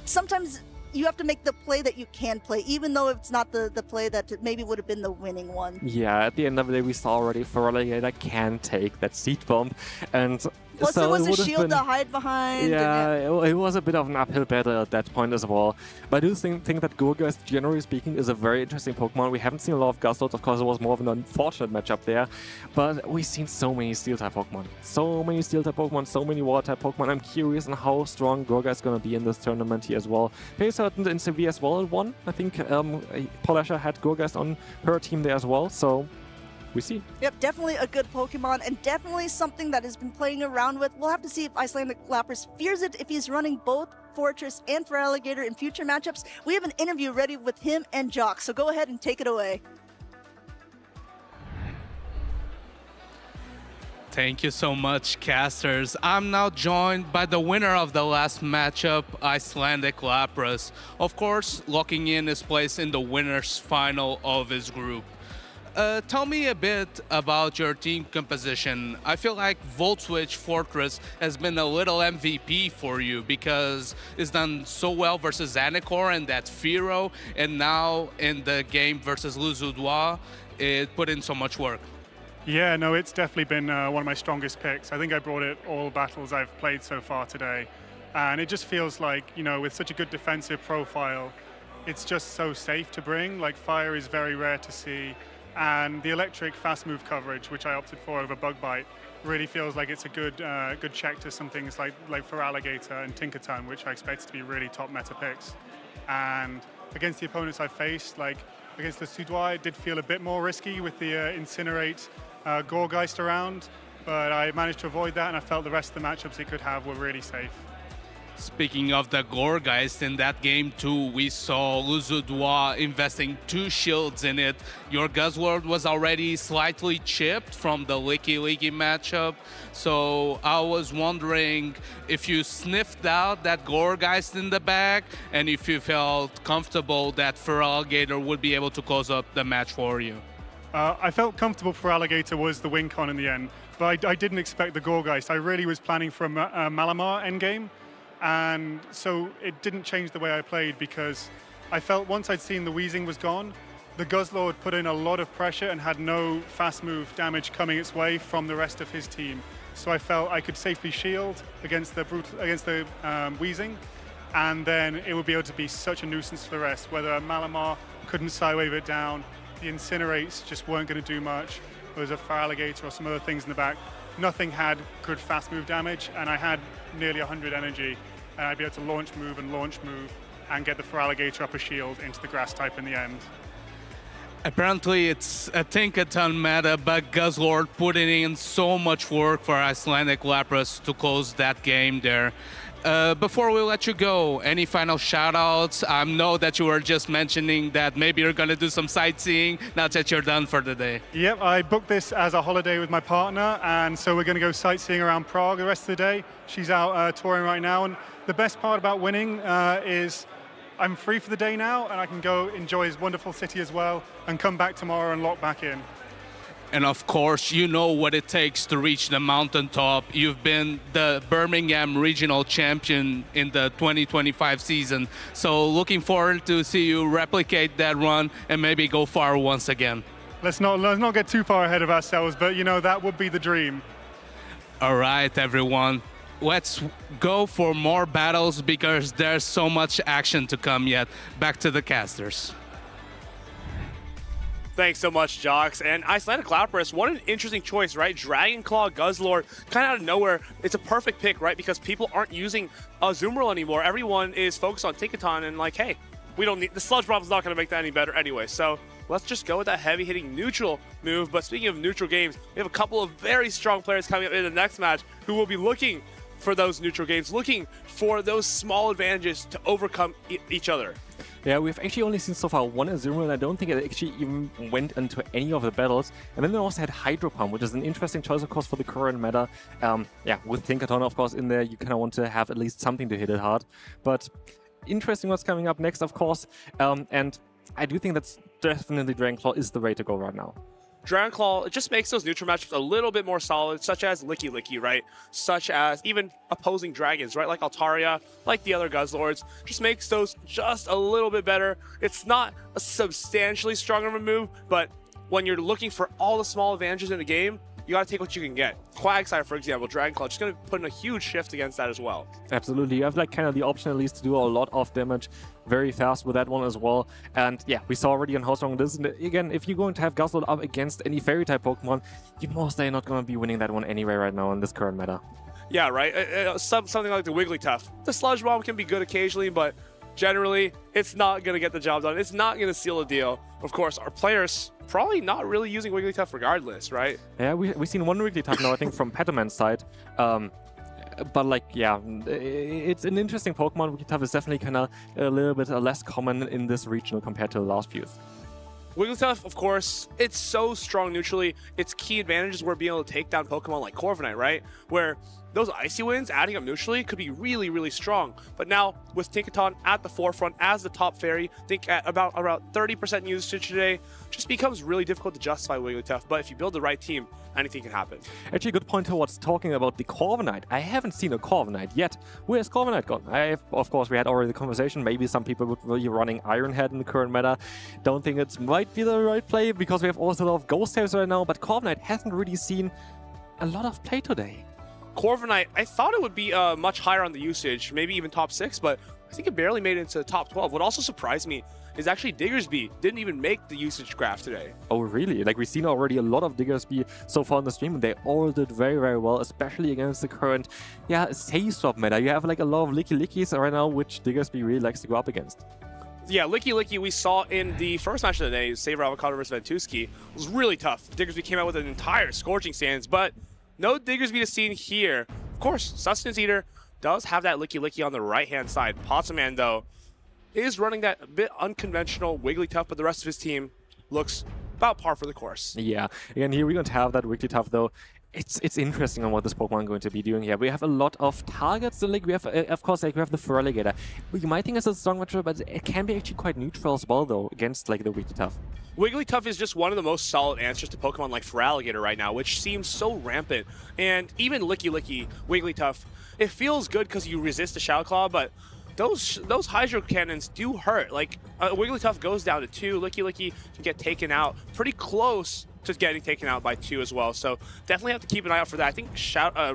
sometimes you have to make the play that you can play, even though it's not the play that maybe would have been the winning one. Yeah, at the end of the day, we saw already Feraligatr can take that seed bump, and Plus, so there was it a would have shield been, to hide behind. Yeah, it was a bit of an uphill battle at that point as well. But I do think that Gorgeist, generally speaking, is a very interesting Pokemon. We haven't seen a lot of Gastrodons. Of course, it was more of an unfortunate matchup there. But we've seen so many Steel-type Pokemon. So many Steel-type Pokemon, so many Water-type Pokemon. I'm curious on how strong Gorgeist is going to be in this tournament here as well. Very certain in Sevilla as well it won. I think Polasha had Gorgeist on her team there as well. So we see. Yep, definitely a good Pokemon, and definitely something that has been playing around with. We'll have to see if Icelandic Lapras fears it, if he's running both Fortress and Feraligatr in future matchups. We have an interview ready with him and Jock, so go ahead and take it away. Thank you so much, casters. I'm now joined by the winner of the last matchup, Icelandic Lapras. Of course, locking in his place in the winner's final of his group. Tell me a bit about your team composition. I feel like Volt Switch Fortress has been a little MVP for you because it's done so well versus Anakor and that Firo, and now in the game versus Lissuedois, it put in so much work. Yeah, no, it's definitely been one of my strongest picks. I think I brought it all battles I've played so far today. And it just feels like, you know, with such a good defensive profile, it's just so safe to bring. Like, fire is very rare to see. And the electric fast move coverage, which I opted for over Bug Bite, really feels like it's a good good check to some things like Feraligatr and Tinkaton, which I expect to be really top meta picks. And against the opponents I faced, like against the Lissuedois, it did feel a bit more risky with the Incinerate Gorgeist around, but I managed to avoid that, and I felt the rest of the matchups it could have were really safe. Speaking of the Gorgeist, in that game too, we saw Lissuedois investing 2 shields in it. Your Guzzlord was already slightly chipped from the Licky matchup, so I was wondering if you sniffed out that Gorgeist in the back, and if you felt comfortable that Feraligatr would be able to close up the match for you. I felt comfortable Feraligatr was the win con in the end, but I didn't expect the Gorgeist. I really was planning for a Malamar endgame. And so it didn't change the way I played because I felt once I'd seen the Wheezing was gone, the Guzzlord put in a lot of pressure and had no fast move damage coming its way from the rest of his team. So I felt I could safely shield against the Wheezing, and then it would be able to be such a nuisance for the rest. Whether a Malamar couldn't Psywave it down, the Incinerates just weren't going to do much. There was a Feraligatr or some other things in the back. Nothing had good fast move damage, and I had nearly 100 energy, and I'd be able to launch move and get the Feraligatr up a shield into the grass type in the end. Apparently it's a Tinkaton meta, but Guzzlord putting in so much work for Icelandic Lapras to close that game there. Before we let you go, any final shout-outs? I know that you were just mentioning that maybe you're going to do some sightseeing now that you're done for the day. Yep, I booked this as a holiday with my partner, and so we're going to go sightseeing around Prague the rest of the day. She's out touring right now, and the best part about winning is I'm free for the day now, and I can go enjoy his wonderful city as well, and come back tomorrow and lock back in. And of course, you know what it takes to reach the mountaintop. You've been the Birmingham Regional Champion in the 2025 season. So looking forward to see you replicate that run and maybe go far once again. Let's not get too far ahead of ourselves, but you know, that would be the dream. All right, everyone. let's go for more battles because there's so much action to come yet. Back to the casters. Thanks so much, Jocks. And Icelandic Lapras, what an interesting choice, right? Dragon Claw, Guzzlord, kind of out of nowhere. It's a perfect pick, right? Because people aren't using Azumarill anymore. Everyone is focused on Tinkaton and like, hey, we don't need, the Sludge Bomb's not going to make that any better anyway. So let's just go with that heavy-hitting neutral move. But speaking of neutral games, we have a couple of very strong players coming up in the next match who will be looking for those neutral games, looking for those small advantages to overcome each other. Yeah, we've actually only seen so far one Azumarill, and I don't think it actually even went into any of the battles. And then they also had Hydro Pump, which is an interesting choice, of course, for the current meta. Yeah, with Tinkaton, of course, in there, you kind of want to have at least something to hit it hard. But interesting what's coming up next, of course. And I do think that's definitely Dragon Claw is the way to go right now. Dragon Claw, it just makes those neutral matchups a little bit more solid, such as Licky Licky, right? Such as even opposing dragons, right? Like Altaria, like the other Guzzlords. Just makes those just a little bit better. It's not a substantially stronger of a move, but when you're looking for all the small advantages in the game, you gotta take what you can get. Quagsire, for example, Dragon Claw, just gonna put in a huge shift against that as well. Absolutely, you have like kind of the option at least to do a lot of damage very fast with that one as well. And yeah, we saw already on how strong it is. And again, if you're going to have Guzzlord up against any fairy type Pokemon, you're mostly not gonna be winning that one anyway right now in this current meta. Yeah, right. Something like the Wigglytuff. The Sludge Bomb can be good occasionally, but generally, it's not going to get the job done. It's not going to seal a deal. Of course, our players probably not really using Wigglytuff regardless, right? Yeah, we've seen one Wigglytuff now, I think, from Petaman's side. But like, yeah, it's an interesting Pokemon. Wigglytuff is definitely kind of a little bit less common in this regional compared to the last few. Wigglytuff, of course, it's so strong neutrally. Its key advantages were being able to take down Pokemon like Corviknight, right? Where those Icy Winds adding up neutrally could be really, really strong. But now, with Tinkaton at the forefront as the top fairy, I think at about 30% usage today, just becomes really difficult to justify Wigglytuff. But if you build the right team, anything can happen. Actually, a good point towards talking about the Corviknight. I haven't seen a Corviknight yet. Where's Corviknight gone? Of course, we had already the conversation. Maybe some people would be running Ironhead in the current meta. Don't think it might be the right play because we have also a lot of Ghost types right now, but Corviknight hasn't really seen a lot of play today. Corviknight, I thought it would be much higher on the usage, maybe even top 6, but I think it barely made it into the top 12. What also surprised me is actually Diggersby didn't even make the usage graph today. Oh, really? Like, we've seen already a lot of Diggersby so far in the stream, and they all did very, very well, especially against the current, save swap meta. You have like a lot of Licky Lickies right now, which Diggersby really likes to go up against. Yeah, Licky Licky we saw in the first match of the day, SavorAvocado versus Ventuski, was really tough. Diggersby came out with an entire Scorching Sands, but no Diggersby to see here. Of course, Sustenance Eater does have that Licky Licky on the right-hand side. Ptoan, though, is running that a bit unconventional Wigglytuff, but the rest of his team looks about par for the course. Yeah, again, here we're going to have that Wigglytuff, though. It's interesting on what this Pokemon is going to be doing here. We have a lot of targets. So, like, we have, of course, like we have the Feraligatr. You might think it's a strong matchup, but it can be actually quite neutral as well, though, against like the Wigglytuff. Wigglytuff is just one of the most solid answers to Pokemon like Feraligatr right now, which seems so rampant. And even Licky Licky, Wigglytuff, it feels good because you resist the Shadow Claw, but those Hydro Cannons do hurt. Like, Wigglytuff goes down to 2, Licky Licky can get taken out pretty close to getting taken out by 2 as well. So definitely have to keep an eye out for that. I think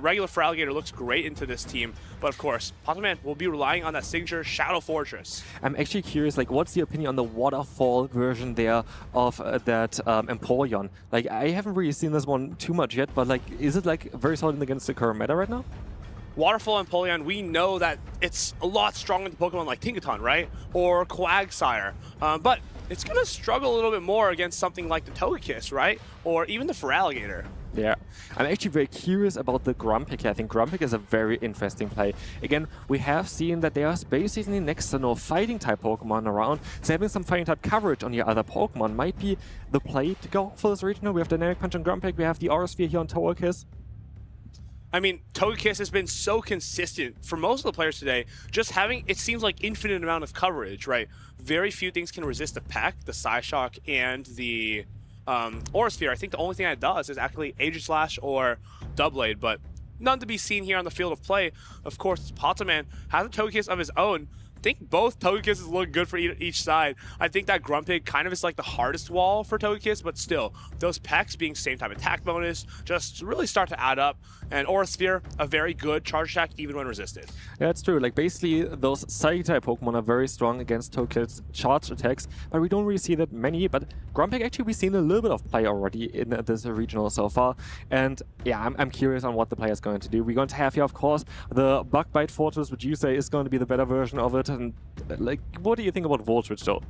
regular Feraligatr looks great into this team, but of course, Ptoan will be relying on that signature Shadow Fortress. I'm actually curious, like, what's the opinion on the Waterfall version there of that Empoleon? Like, I haven't really seen this one too much yet, but like, is it like very solid against the current meta right now? Waterfall and Empoleon, we know that it's a lot stronger than Pokemon like Tinkaton, right? Or Quagsire. But it's going to struggle a little bit more against something like the Togekiss, right? Or even the Feraligatr. Yeah, I'm actually very curious about the Grumpig. I think Grumpig is a very interesting play. Again, we have seen that there's basically next to no fighting type Pokemon around, so having some fighting type coverage on your other Pokemon might be the play to go for this regional. We have Dynamic Punch on Grumpig, we have the Aura Sphere here on Togekiss. I mean, Togekiss has been so consistent for most of the players today, just having, it seems like, infinite amount of coverage, right? Very few things can resist the Peck, the Psyshock, and the Aura Sphere. I think the only thing that does is actually Aegislash or Doublade, but none to be seen here on the field of play. Of course, Ptoan has a Togekiss of his own, think both Togekiss look good for each side. I think that Grumpig kind of is like the hardest wall for Togekiss, but still, those Pecks being same type attack bonus just really start to add up. And Aura Sphere, a very good charge attack even when resisted. Yeah, it's true. Like, basically, those Psychic-type Pokemon are very strong against Togekiss charge attacks, but we don't really see that many. But Grumpig, actually, we've seen a little bit of play already in this regional so far. And yeah, I'm curious on what the player is going to do. We're going to have here, of course, the Bug Bite Fortress, which you say is going to be the better version of it. And, like, what do you think about Volt Switch, though?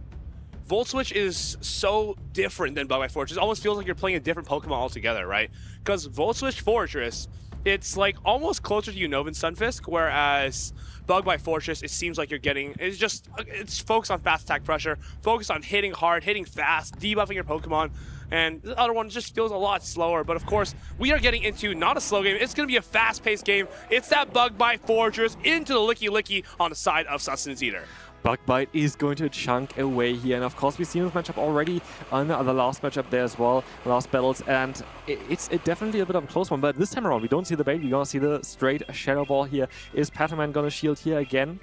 Volt Switch is so different than Bug Bite Fortress. It almost feels like you're playing a different Pokemon altogether, right? Because Volt Switch Fortress, it's like almost closer to Unova Stunfisk, whereas Bug Bite Fortress, it seems like you're getting, it's focused on fast attack pressure, focused on hitting hard, hitting fast, debuffing your Pokemon, and the other one just feels a lot slower. But of course, we are getting into not a slow game, it's going to be a fast-paced game. It's that Bug Bite Fortress into the Licky Licky on the side of Sustenance Eater. Bug Bite is going to chunk away here, and of course we've seen this matchup already on the last matchup there as well, last battles, and it's definitely a bit of a close one, but this time around we don't see the bait, we're gonna see the straight Shadow Ball here. Is Patoman gonna shield here again?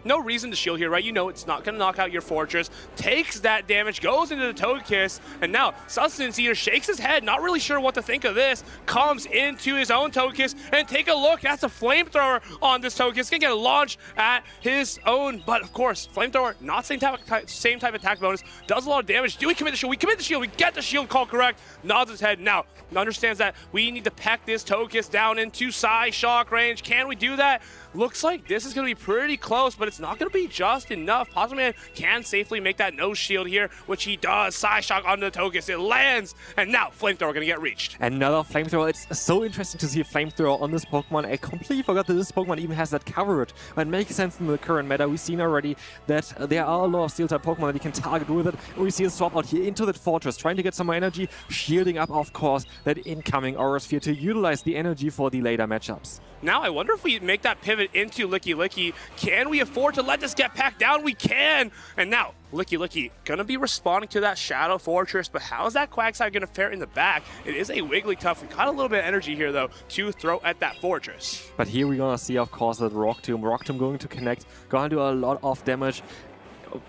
No reason to shield here, right? You know it's not going to knock out your Fortress. Takes that damage, goes into the Togekiss, and now Sustenance Eater shakes his head, not really sure what to think of this, comes into his own Togekiss, and take a look, that's a Flamethrower on this Togekiss. Gonna get a launch at his own, but of course, Flamethrower, not same type attack bonus, does a lot of damage. Do we commit the shield? We commit the shield, we get the shield call correct, nods his head. Now, understands that we need to peck this Togekiss down into Psy-Shock range. Can we do that? Looks like this is going to be pretty close, but it's not going to be just enough. Patoman can safely make that no shield here, which he does. Psy-Shock onto the Togekiss. It lands, and now Flamethrower going to get reached. Another Flamethrower. It's so interesting to see a Flamethrower on this Pokemon. I completely forgot that this Pokemon even has that coverage. But it makes sense in the current meta. We've seen already that there are a lot of Steel-type Pokemon that you can target with it. And we see a swap out here into that Fortress, trying to get some more energy, shielding up, of course, that incoming Aura Sphere to utilize the energy for the later matchups. Now, I wonder if we make that pivot into Licky Licky. Can we afford to let this get packed down? We can! And now, Licky Licky gonna be responding to that Shadow Fortress, but how is that Quagsire gonna fare in the back? It is a Wigglytuff. We got a little bit of energy here, though, to throw at that Fortress. But here we're gonna see, of course, that Rock Tomb going to connect, gonna do a lot of damage.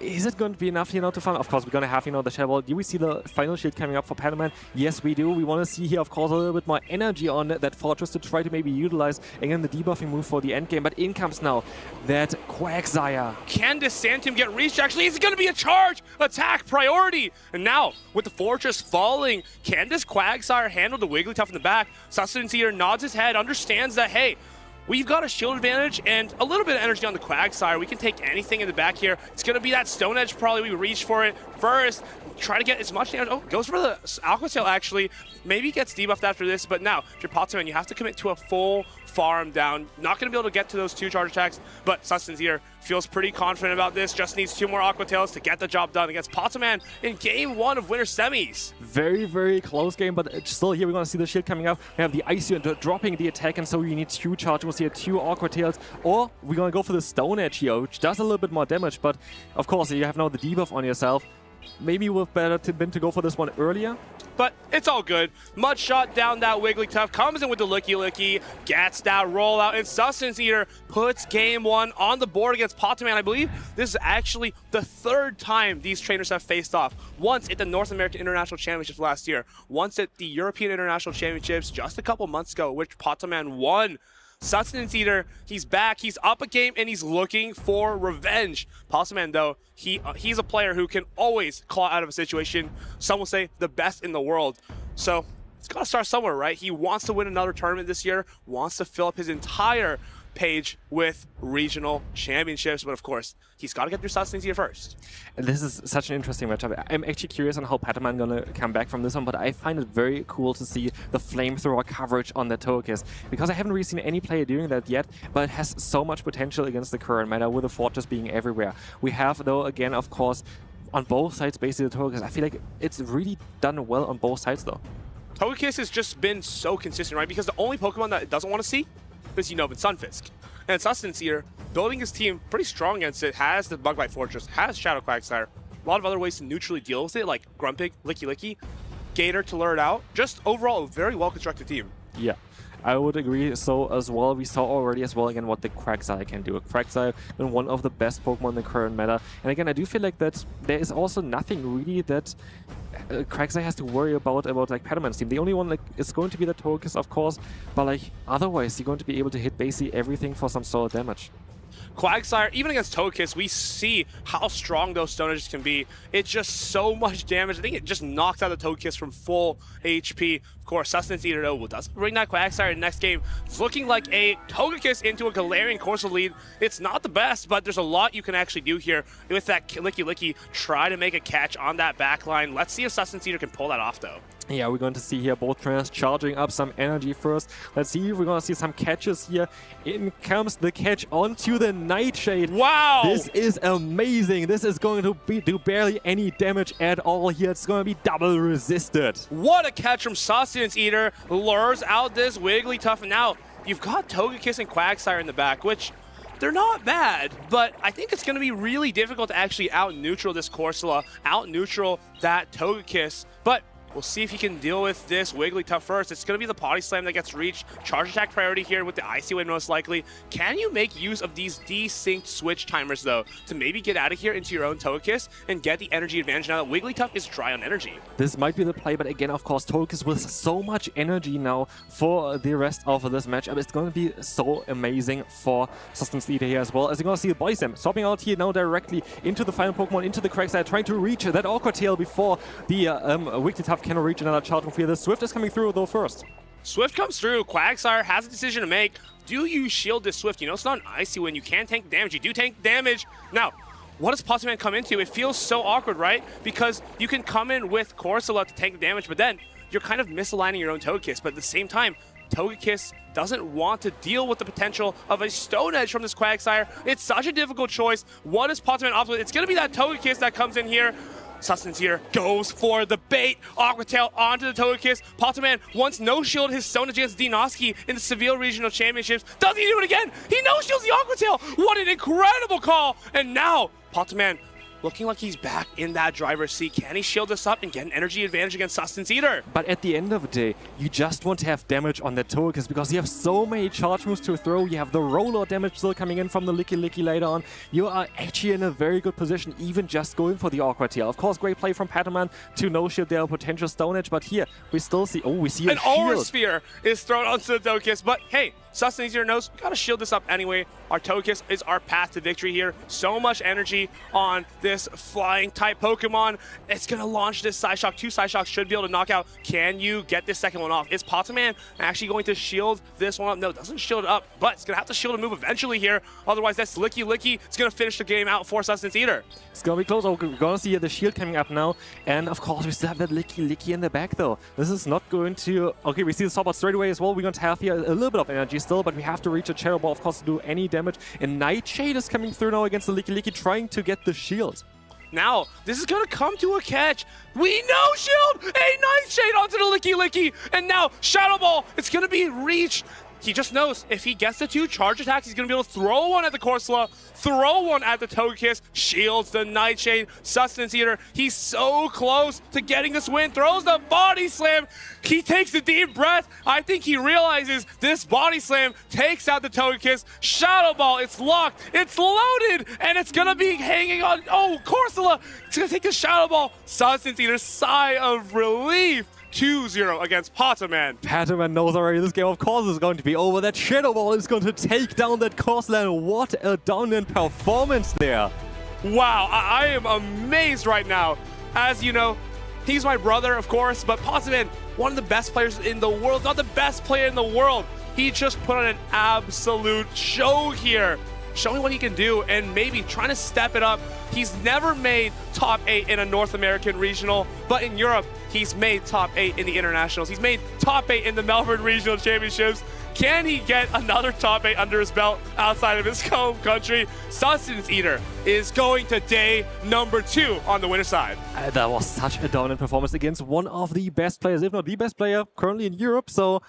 Is it going to be enough, to farm? Of course, we're going to have, the Shadow Ball. Do we see the final shield coming up for Patoman? Yes, we do. We want to see here, of course, a little bit more energy on that Fortress to try to maybe utilize, again, the debuffing move for the endgame. But in comes now that Quagsire. Can this Sand Tomb get reached? Actually, is it going to be a charge attack priority? And now, with the Fortress falling, can this Quagsire handle the Wigglytuff in the back? Sustenance Eater nods his head, understands that, hey, we've got a shield advantage and a little bit of energy on the Quagsire. We can take anything in the back here. It's going to be that Stone Edge probably. We reach for it first. Try to get as much damage. Oh, goes for the Aqua Tail, actually. Maybe gets debuffed after this, but now, if you're Patoman, you have to commit to a full farm down. Not going to be able to get to those 2 charge attacks, but Sustenance Eater feels pretty confident about this. Just needs 2 more Aqua Tails to get the job done against Patoman in Game 1 of Winter Semis. Very, very close game, but still here we're going to see the shield coming up. We have the Ice Unit dropping the attack, and so you need 2 charges here, 2 Aqua Tails, or we're going to go for the Stone Edge here, which does a little bit more damage, but of course you have now the debuff on yourself. Maybe it would have better been to go for this one earlier. But it's all good. Mud shot down that Wigglytuff, comes in with the Licky Licky, gets that rollout, and Sustenance Eater puts Game 1 on the board against Patoman. I believe this is actually the 3rd time these trainers have faced off. Once at the North American International Championships last year, once at the European International Championships just a couple months ago, which Patoman won. Sustenance Eater, he's back, he's up a game, and he's looking for revenge. Patoman, though, he's a player who can always claw out of a situation. Some will say the best in the world. So it's got to start somewhere, right? He wants to win another tournament this year, wants to fill up his entire page with regional championships, but of course, he's got to get through Sustenance Eater first. And this is such an interesting matchup. I'm actually curious on how Patoman gonna come back from this one, but I find it very cool to see the Flamethrower coverage on the Togekiss, because I haven't really seen any player doing that yet, but it has so much potential against the current meta with the Fortress being everywhere. We have, though, again, of course, on both sides, basically, the Togekiss. I feel like it's really done well on both sides, though. Togekiss has just been so consistent, right? Because the only Pokemon that it doesn't want to see is Unova Stunfisk. And Sustenance Eater, building his team pretty strong against it, has the Bug Bite Fortress, has Shadow Quagsire, a lot of other ways to neutrally deal with it, like Grumpig, Licky Licky, Gator to lure it out. Just overall, a very well-constructed team. Yeah. I would agree so as well. We saw already as well again what the Quagsire can do. Quagsire been one of the best Pokemon in the current meta. And again, I do feel like that there is also nothing really that Quagsire has to worry about like Patoman's team. The only one like is going to be the Togekiss, of course, but like otherwise you're going to be able to hit basically everything for some solid damage. Quagsire, even against Togekiss, we see how strong those Stone Edges can be. It's just so much damage. I think it just knocks out the Togekiss from full HP. Of course, Sustenance Eater though does bring that Quagsire in the next game. It's looking like a Togekiss into a Galarian Corsola lead. It's not the best, but there's a lot you can actually do here with that Licky. Try to make a catch on that back line. Let's see if Sustenance Eater can pull that off though. Yeah, we're going to see here both trainers charging up some energy first. Let's see if we're going to see some catches here. In comes the catch onto the Nightshade. Wow! This is amazing. This is going to do barely any damage at all here. It's going to be double resisted. What a catch from Sustenance Eater. Lures out this Wigglytuff. And now you've got Togekiss and Quagsire in the back, which they're not bad, but I think it's going to be really difficult to actually out-neutral this Corsola, out-neutral that Togekiss. But we'll see if he can deal with this Wigglytuff first. It's going to be the Potty Slam that gets reached. Charge attack priority here with the Icy Wind most likely. Can you make use of these desynced switch timers though to maybe get out of here into your own Togekiss and get the energy advantage now that Wigglytuff is dry on energy? This might be the play, but again, of course, Togekiss with so much energy now for the rest of this matchup. It's going to be so amazing for Sustenance Eater here as well. As you're going to see the Body Slam swapping out here now directly into the final Pokemon, into the Quagsire, trying to reach that Awkward Tail before the Wigglytuff can reach another charge move here. The Swift is coming through though first. Swift comes through. Quagsire has a decision to make. Do you shield this Swift? You know it's not an Icy Wind. You can tank damage. You do tank damage. Now, what does Ptoan come into? It feels so awkward, right? Because you can come in with Corsola to tank damage, but then you're kind of misaligning your own Togekiss. But at the same time, Togekiss doesn't want to deal with the potential of a Stone Edge from this Quagsire. It's such a difficult choice. What is Ptoan opt with? It's going to be that Togekiss that comes in here. Sustenance Eater goes for the bait. Aqua Tail onto the Togekiss. Ptoan once no-shield his Stone Edge against Dinoski in the Sevilla Regional Championships. Does he do it again? He no-shields the Aqua Tail. What an incredible call. And now, Ptoan looking like he's back in that driver's seat. Can he shield this up and get an energy advantage against Sustenance Eater? But at the end of the day, you just want to have damage on that Togekiss because you have so many charge moves to throw. You have the roller damage still coming in from the Licky later on. You are actually in a very good position, even just going for the Awkward Tail. Of course, great play from Patoman to no-shield their potential Stone Edge, but here we still see, we see an Aura Sphere is thrown onto the Togekiss, but hey, Sustenance Eater knows we gotta shield this up anyway. Our Togekiss is our path to victory here. So much energy on this flying type Pokemon. It's gonna launch this Psyshock. 2 Psyshocks should be able to knock out. Can you get this second one off? Is Ptoan actually going to shield this one up? No, doesn't shield it up, but it's gonna have to shield a move eventually here. Otherwise, that's Licky. It's gonna finish the game out for Sustenance Eater. It's gonna be close. We're gonna see the shield coming up now. And of course, we still have that Licky in the back though. This is not going to... Okay, we see the Swap Out straight away as well. We're going to have here a little bit of energy still, but we have to reach a Shadow Ball, of course, to do any damage. And Nightshade is coming through now against the Licky, trying to get the shield. Now, this is going to come to a catch. We no-shield a Nightshade onto the Licky. And now, Shadow Ball, it's going to be reached. He just knows if he gets the 2 charge attacks, he's going to be able to throw one at the Corsola, throw one at the Togekiss, shields the Nightshade, Sustenance Eater. He's so close to getting this win, throws the Body Slam. He takes a deep breath. I think he realizes this Body Slam takes out the Togekiss. Shadow Ball, it's locked, it's loaded, and it's going to be hanging on. Oh, Corsola, it's going to take the Shadow Ball. Sustenance Eater, sigh of relief. 2-0 against Ptoan. Ptoan knows already this game, of course, is going to be over. That Shadow Ball is going to take down that Corsola, and what a dominant performance there. Wow, I am amazed right now. As you know, he's my brother, of course, but Ptoan, one of the best players in the world, not the best player in the world. He just put on an absolute show here, showing what he can do and maybe trying to step it up. He's never made top 8 in a North American regional, but in Europe, he's made top 8 in the internationals. He's made top 8 in the Melbourne Regional Championships. Can he get another top 8 under his belt outside of his home country? Sustenance Eater is going to day number 2 on the winner's side. That was such a dominant performance against one of the best players, if not the best player currently in Europe. So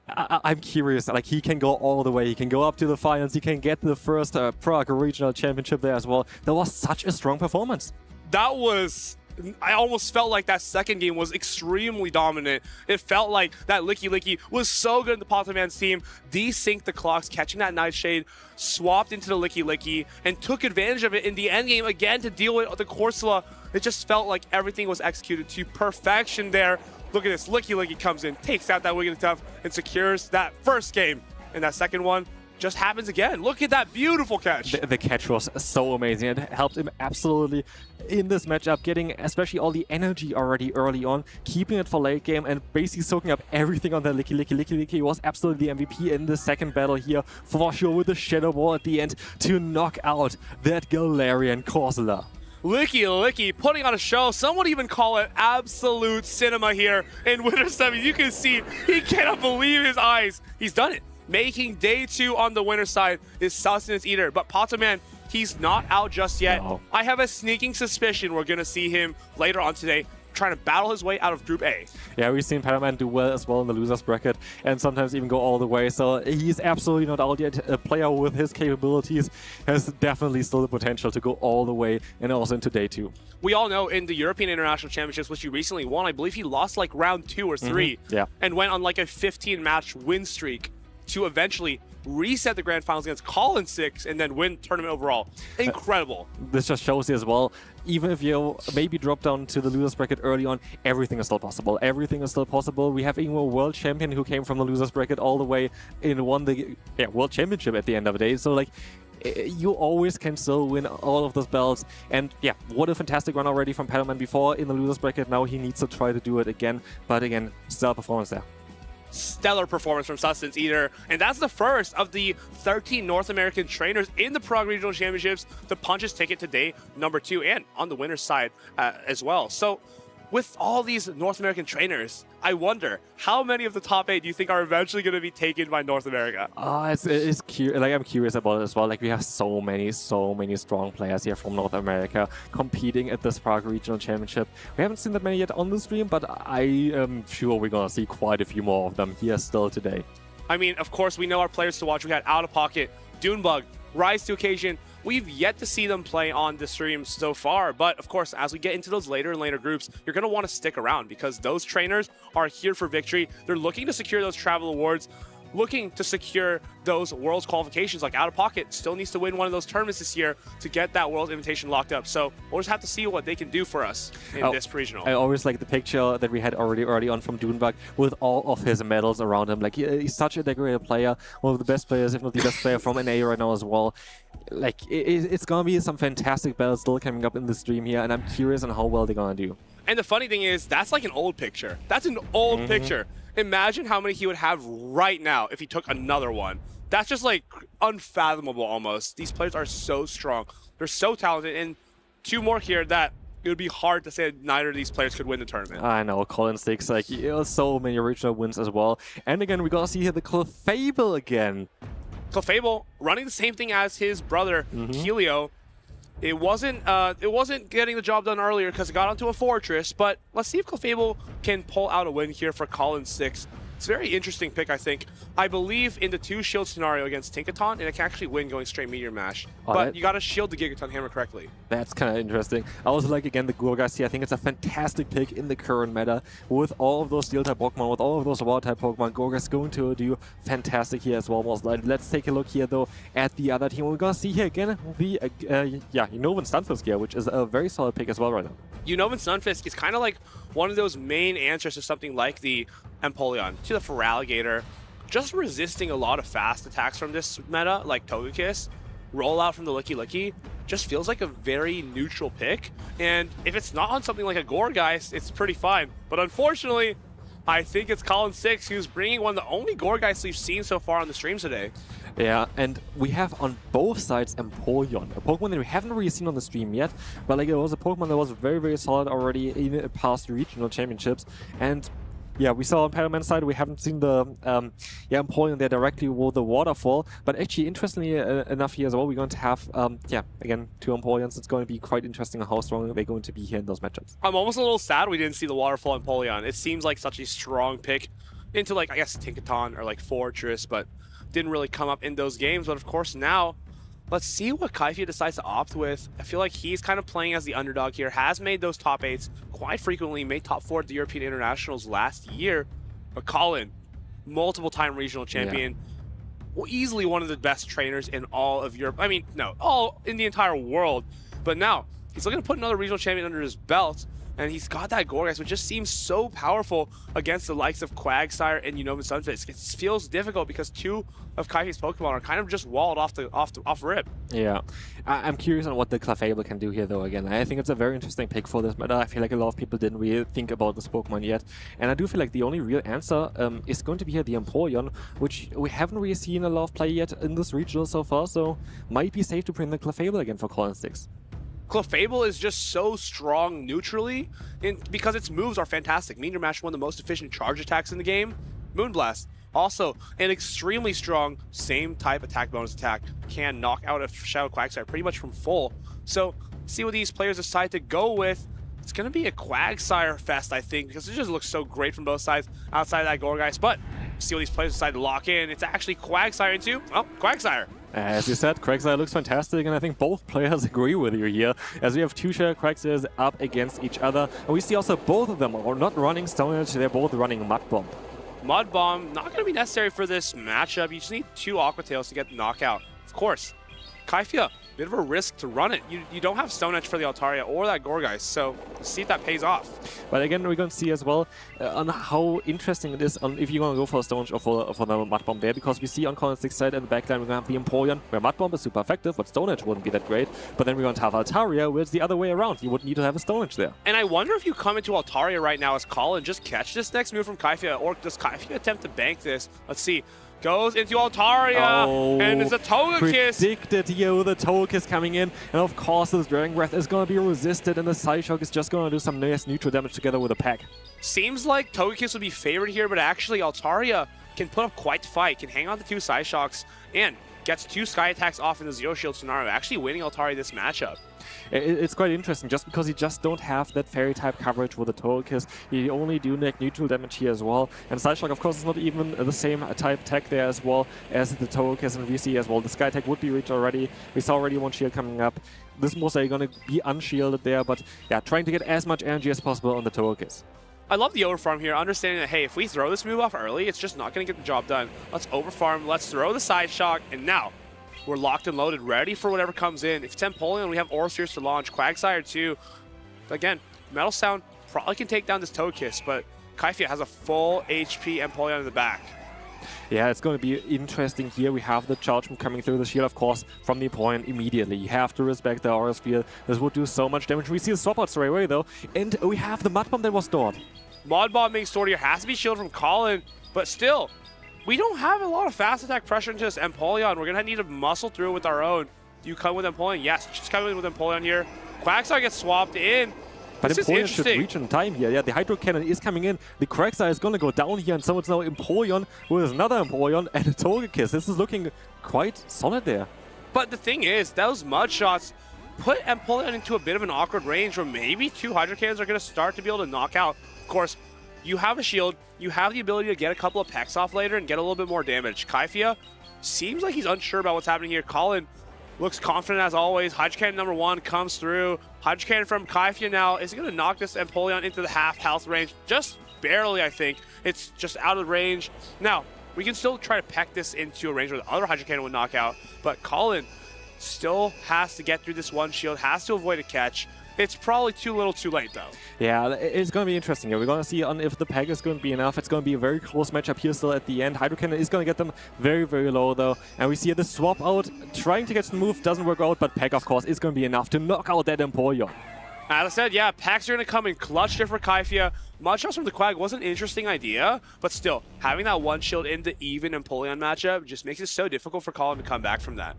I'm curious, like, he can go all the way. He can go up to the finals. He can get the first Prague Regional Championship there as well. That was such a strong performance. That was I almost felt like that second game was extremely dominant. It felt like that Licky Licky was so good in the Ptoman's team. Desynced the clocks, catching that Nightshade, swapped into the Licky Licky, and took advantage of it in the endgame again to deal with the Corsola. It just felt like everything was executed to perfection there. Look at this, Licky Licky comes in, takes out that Wicked Tough, and secures that first game. And that second one just happens again. Look at that beautiful catch. The catch was so amazing. It helped him absolutely in this matchup, getting especially all the energy already early on, keeping it for late game, and basically soaking up everything on the Licky Licky. Licky Licky was absolutely the MVP in the second battle here, for sure, with the Shadow Ball at the end to knock out that Galarian Corsola. Licky Licky putting on a show. Some would even call it absolute cinema here in Winter 7. You can see he cannot believe his eyes. He's done it. Making day 2 on the winner side is Sustenance Eater. But Ptoman, he's not out just yet. No. I have a sneaking suspicion we're going to see him later on today trying to battle his way out of Group A. Yeah, we've seen Ptoman do well as well in the losers bracket and sometimes even go all the way. So he's absolutely not out yet. A player with his capabilities has definitely still the potential to go all the way and also into day 2. We all know in the European International Championships, which he recently won, I believe he lost like round 2 or 3 yeah. and went on like a 15-match win streak to eventually reset the grand finals against Colin 6 and then win tournament overall. Incredible. This just shows you as well, even if you maybe drop down to the losers bracket early on, everything is still possible. Everything is still possible. We have even a world champion who came from the losers bracket all the way and won the world championship at the end of the day. So like, you always can still win all of those belts. And yeah, what a fantastic run already from Ptoman before in the losers bracket. Now he needs to try to do it again. But again, stellar performance there. Stellar performance from Sustenance Eater, and that's the first of the 13 North American trainers in the Prague Regional Championships to punch his ticket today, number 2, and on the winner's side as well. So with all these North American trainers, I wonder how many of the top 8 do you think are eventually going to be taken by North America? It's like I'm curious about it as well. Like we have so many strong players here from North America competing at this Prague Regional Championship. We haven't seen that many yet on the stream, but I am sure we're gonna see quite a few more of them here still today. I mean, of course, we know our players to watch. We had Out of Pocket, Dunebug, Rise to Occasion. We've yet to see them play on the stream so far, but of course, as we get into those later and later groups, you're going to want to stick around because those trainers are here for victory. They're looking to secure those travel awards, looking to secure those Worlds qualifications. Like Out of Pocket still needs to win one of those tournaments this year to get that Worlds invitation locked up. So we'll just have to see what they can do for us in this regional. I always like the picture that we had already early on from Dunebug with all of his medals around him. Like he's such a decorated player, one of the best players, if not the best player from NA right now as well. Like it's gonna be some fantastic battles still coming up in the stream here, and I'm curious on how well they're gonna do. And the funny thing is, that's like an old picture. That's an old picture. Imagine how many he would have right now if he took another one. That's just like unfathomable almost. These players are so strong. They're so talented, and 2 more here that it would be hard to say that neither of these players could win the tournament. I know, Colin 6, like, so many original wins as well. And again, we gotta see here the Clefable again. Clefable running the same thing as his brother, Helio. It wasn't getting the job done earlier because it got onto a fortress, but let's see if Clefable can pull out a win here for Colin 6. It's a very interesting pick, I think. I believe in the 2-shield scenario against Tinkaton, and it can actually win going straight Meteor Mash. But you got to shield the Gigaton Hammer correctly. That's kind of interesting. I also like, again, the Gorgas here. I think it's a fantastic pick in the current meta. With all of those Steel-type Pokemon, with all of those Water-type Pokemon, Gorgas going to do fantastic here as well. Let's take a look here, though, at the other team. We're going to see here again the, Unovan Stunfisk here, which is a very solid pick as well right now. Unovan Stunfisk is kind of like one of those main answers to something like the Empoleon, to the Feraligatr, just resisting a lot of fast attacks from this meta, like Togekiss, rollout from the Licky Licky, just feels like a very neutral pick. And if it's not on something like a Gourgeist, it's pretty fine. But unfortunately, I think it's Colin 6 who's bringing one of the only Gourgeists we've seen so far on the stream today. Yeah, and we have on both sides Empoleon, a Pokemon that we haven't really seen on the stream yet, but like it was a Pokemon that was very, very solid already in past regional championships. And yeah, we saw on Ptoman's side, we haven't seen the Empoleon there directly with the Waterfall, but actually, interestingly enough here as well, we're going to have, again, 2 Empoleons. It's going to be quite interesting how strong they're going to be here in those matchups. I'm almost a little sad we didn't see the Waterfall Empoleon. It seems like such a strong pick into, like, I guess Tinkaton or like Fortress, but didn't really come up in those games. But of course now, Let's see what Kaifia decides to opt with. I feel like he's kind of playing as the underdog here, has made those top 8s quite frequently, made top 4 at the European Internationals last year. But Colin, multiple-time regional champion, well, easily one of the best trainers in all of Europe. I mean, no, all in the entire world. But now, he's looking to put another regional champion under his belt, and he's got that Gorgeist, which just seems so powerful against the likes of Quagsire and Unova Sunfisk. It feels difficult because 2 of Kaifi's Pokemon are kind of just walled off rip. Yeah, I'm curious on what the Clefable can do here, though. Again, I think it's a very interesting pick for this meta. I feel like a lot of people didn't really think about this Pokemon yet, and I do feel like the only real answer is going to be here the Empoleon, which we haven't really seen a lot of play yet in this regional so far. So might be safe to bring the Clefable again for Colin Sticks. Clefable is just so strong neutrally because its moves are fantastic. Meteor Mash, one of the most efficient charge attacks in the game. Moonblast, also an extremely strong same type attack bonus attack, can knock out a Shadow Quagsire pretty much from full. So see what these players decide to go with. It's going to be a Quagsire fest, I think, because it just looks so great from both sides outside of that Gorgeist. But see what these players decide to lock in. It's actually Quagsire into, well, Quagsire. As you said, Quagsire looks fantastic, and I think both players agree with you here, as we have 2 Shadow Quagsires up against each other. And we see also both of them are not running Stone Edge, they're both running Mud Bomb. Mud Bomb, not going to be necessary for this matchup. You just need 2 Aqua Tails to get the knockout. Of course, Kaifia, bit of a risk to run it. You don't have Stone Edge for the Altaria or that Gorgeist, so let's see if that pays off. But again, we're going to see as well on how interesting it is on if you're going to go for a Stone Edge or for the Mud Bomb there, because we see on Colin Sticks' side in the backline we're going to have the Empoleon, where Mud Bomb is super effective, but Stone Edge wouldn't be that great. But then we're going to have Altaria, where it's the other way around. You would need to have a Stone Edge there. And I wonder if you come into Altaria right now as Colin, just catch this next move from Kaifia, or does Kaifia attempt to bank this? Let's see. Goes into Altaria, and it's a Togekiss. Predicted here with the Togekiss coming in, and of course this Dragon Breath is going to be resisted, and the Psyshock is just going to do some nice neutral damage together with a pack. Seems like Togekiss would be favored here, but actually Altaria can put up quite the fight, can hang on to 2 Psyshocks, and gets 2 Sky Attacks off in the Zero Shield scenario, actually winning Altaria this matchup. It's quite interesting, just because you just don't have that fairy type coverage with the Togekiss. You only do like neutral damage here as well. And Psyshock, of course, is not even the same type attack there as well as the Togekiss, and we see as well the Sky Attack would be reached already. We saw already 1 shield coming up. This most likely going to be unshielded there, but yeah, trying to get as much energy as possible on the Togekiss. I love the overfarm here, understanding that, hey, if we throw this move off early, it's just not going to get the job done. Let's overfarm, let's throw the Psyshock, and now we're locked and loaded, ready for whatever comes in. If it's Empoleon, we have Aura Spheres to launch. Quagsire too. Again, Metal Sound probably can take down this Togekiss, but Kaifia has a full HP Empoleon in the back. Yeah, it's going to be interesting here. We have the charge move coming through the shield, of course, from the opponent immediately. You have to respect the Aura Sphere. This would do so much damage. We see the swap out straight away, though, and we have the Mud Bomb that was stored. Mud Bomb being stored here has to be shielded from Colin, but still, we don't have a lot of fast attack pressure into this Empoleon. We're going to need to muscle through with our own. Do you come with Empoleon? Yes, just come in with Empoleon here. Quagsire gets swapped in. But this Empoleon should reach in time here. Yeah, the Hydro Cannon is coming in. The Quagsire is going to go down here, and so it's now Empoleon with another Empoleon and a Togekiss. This is looking quite solid there. But the thing is, those Mud Shots put Empoleon into a bit of an awkward range where maybe 2 Hydro Cannons are going to start to be able to knock out. Of course, you have a shield. You have the ability to get a couple of pecks off later and get a little bit more damage. Kaifia seems like he's unsure about what's happening here. Colin looks confident as always. Hydro Cannon number 1 comes through. Hydro Cannon from Kaifia now is going to knock this Empoleon into the half health range. Just barely, I think. It's just out of range. Now, we can still try to peck this into a range where the other Hydro Cannon would knock out, but Colin still has to get through this 1 shield, has to avoid a catch. It's probably too little too late, though. Yeah, it's going to be interesting here. We're going to see on if the pack is going to be enough. It's going to be a very close matchup here still at the end. Hydro Cannon is going to get them very, very low, though. And we see the swap out, trying to get the move, doesn't work out, but pack, of course, is going to be enough to knock out that Empoleon. As I said, yeah, packs are going to come in clutch here for Kaifia. Mud Shots from the Quag was an interesting idea, but still, having that 1 shield in the even Empoleon matchup just makes it so difficult for Colin to come back from that.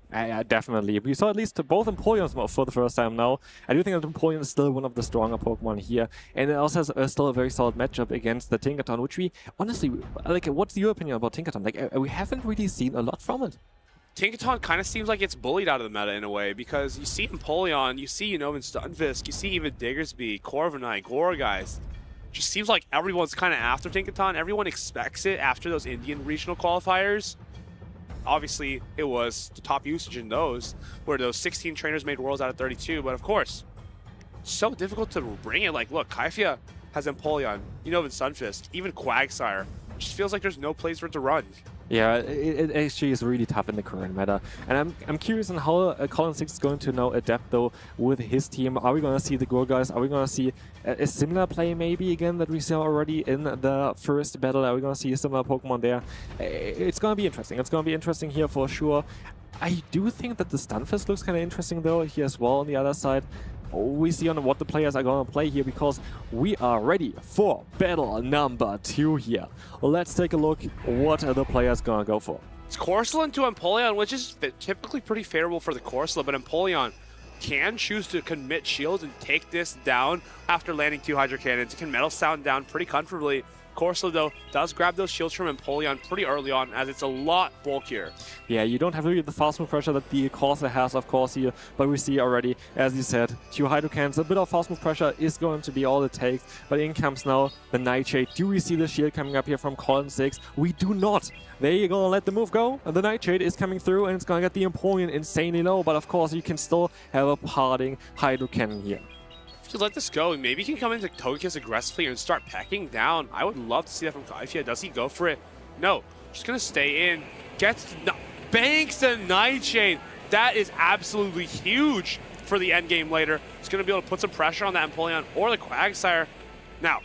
Yeah, definitely. We saw at least both Empoleons for the first time now. I do think that Empoleon is still one of the stronger Pokemon here. And it also has still a very solid matchup against the Tinkaton, which we, honestly, like, what's your opinion about Tinkaton? Like, we haven't really seen a lot from it. Tinkaton kind of seems like it's bullied out of the meta in a way, because you see Empoleon, you see Unova Sunfisk, you see even Diggersby, Corviknight, Gorgeist. Just seems like everyone's kind of after Tinkaton. Everyone expects it after those Indian regional qualifiers. obviously it was top usage in those, where those 16 trainers made worlds out of 32. But of course, so difficult to bring it. Like, look, Kaifia has Empoleon, Unova Sunfist, even Quagsire. It just feels like there's no place for it to run. Yeah, it actually is really tough in the current meta. And I'm curious on how Colin 6 is going to now adapt, though, with his team. Are we going to see the Go guys? Are we going to see a similar play maybe again that we saw already in the first battle? Are we going to see a similar Pokemon there? It's going to be interesting. It's going to be interesting here for sure. I do think that the Stunfisk looks kind of interesting, though, here as well on the other side. We see on what the players are going to play here, because we are ready for battle number 2 here. Let's take a look what the players going to go for. It's Corsola into Empoleon, which is typically pretty favorable for the Corsola, but Empoleon can choose to commit shields and take this down after landing 2 Hydro Cannons. It can Metal Sound down pretty comfortably. Corsola, though, does grab those shields from Empoleon pretty early on, as it's a lot bulkier. Yeah, you don't have really the fast move pressure that the Corsair has, of course, here, but we see already, as you said, 2 Hydro Cannons, a bit of fast move pressure is going to be all it takes, but in comes now the Nightshade. Do we see the shield coming up here from Colin 6? We do not. They're gonna let the move go, and the Nightshade is coming through, and it's gonna get the Empoleon insanely low, but of course you can still have a parting Hydro Cannon here. If you let this go, maybe he can come into Togekiss aggressively and start packing down. I would love to see that from Kaifia. Does he go for it? No. Just going to stay in. Banks the Nightshade. That is absolutely huge for the end game later. It's going to be able to put some pressure on that Empoleon or the Quagsire. Now,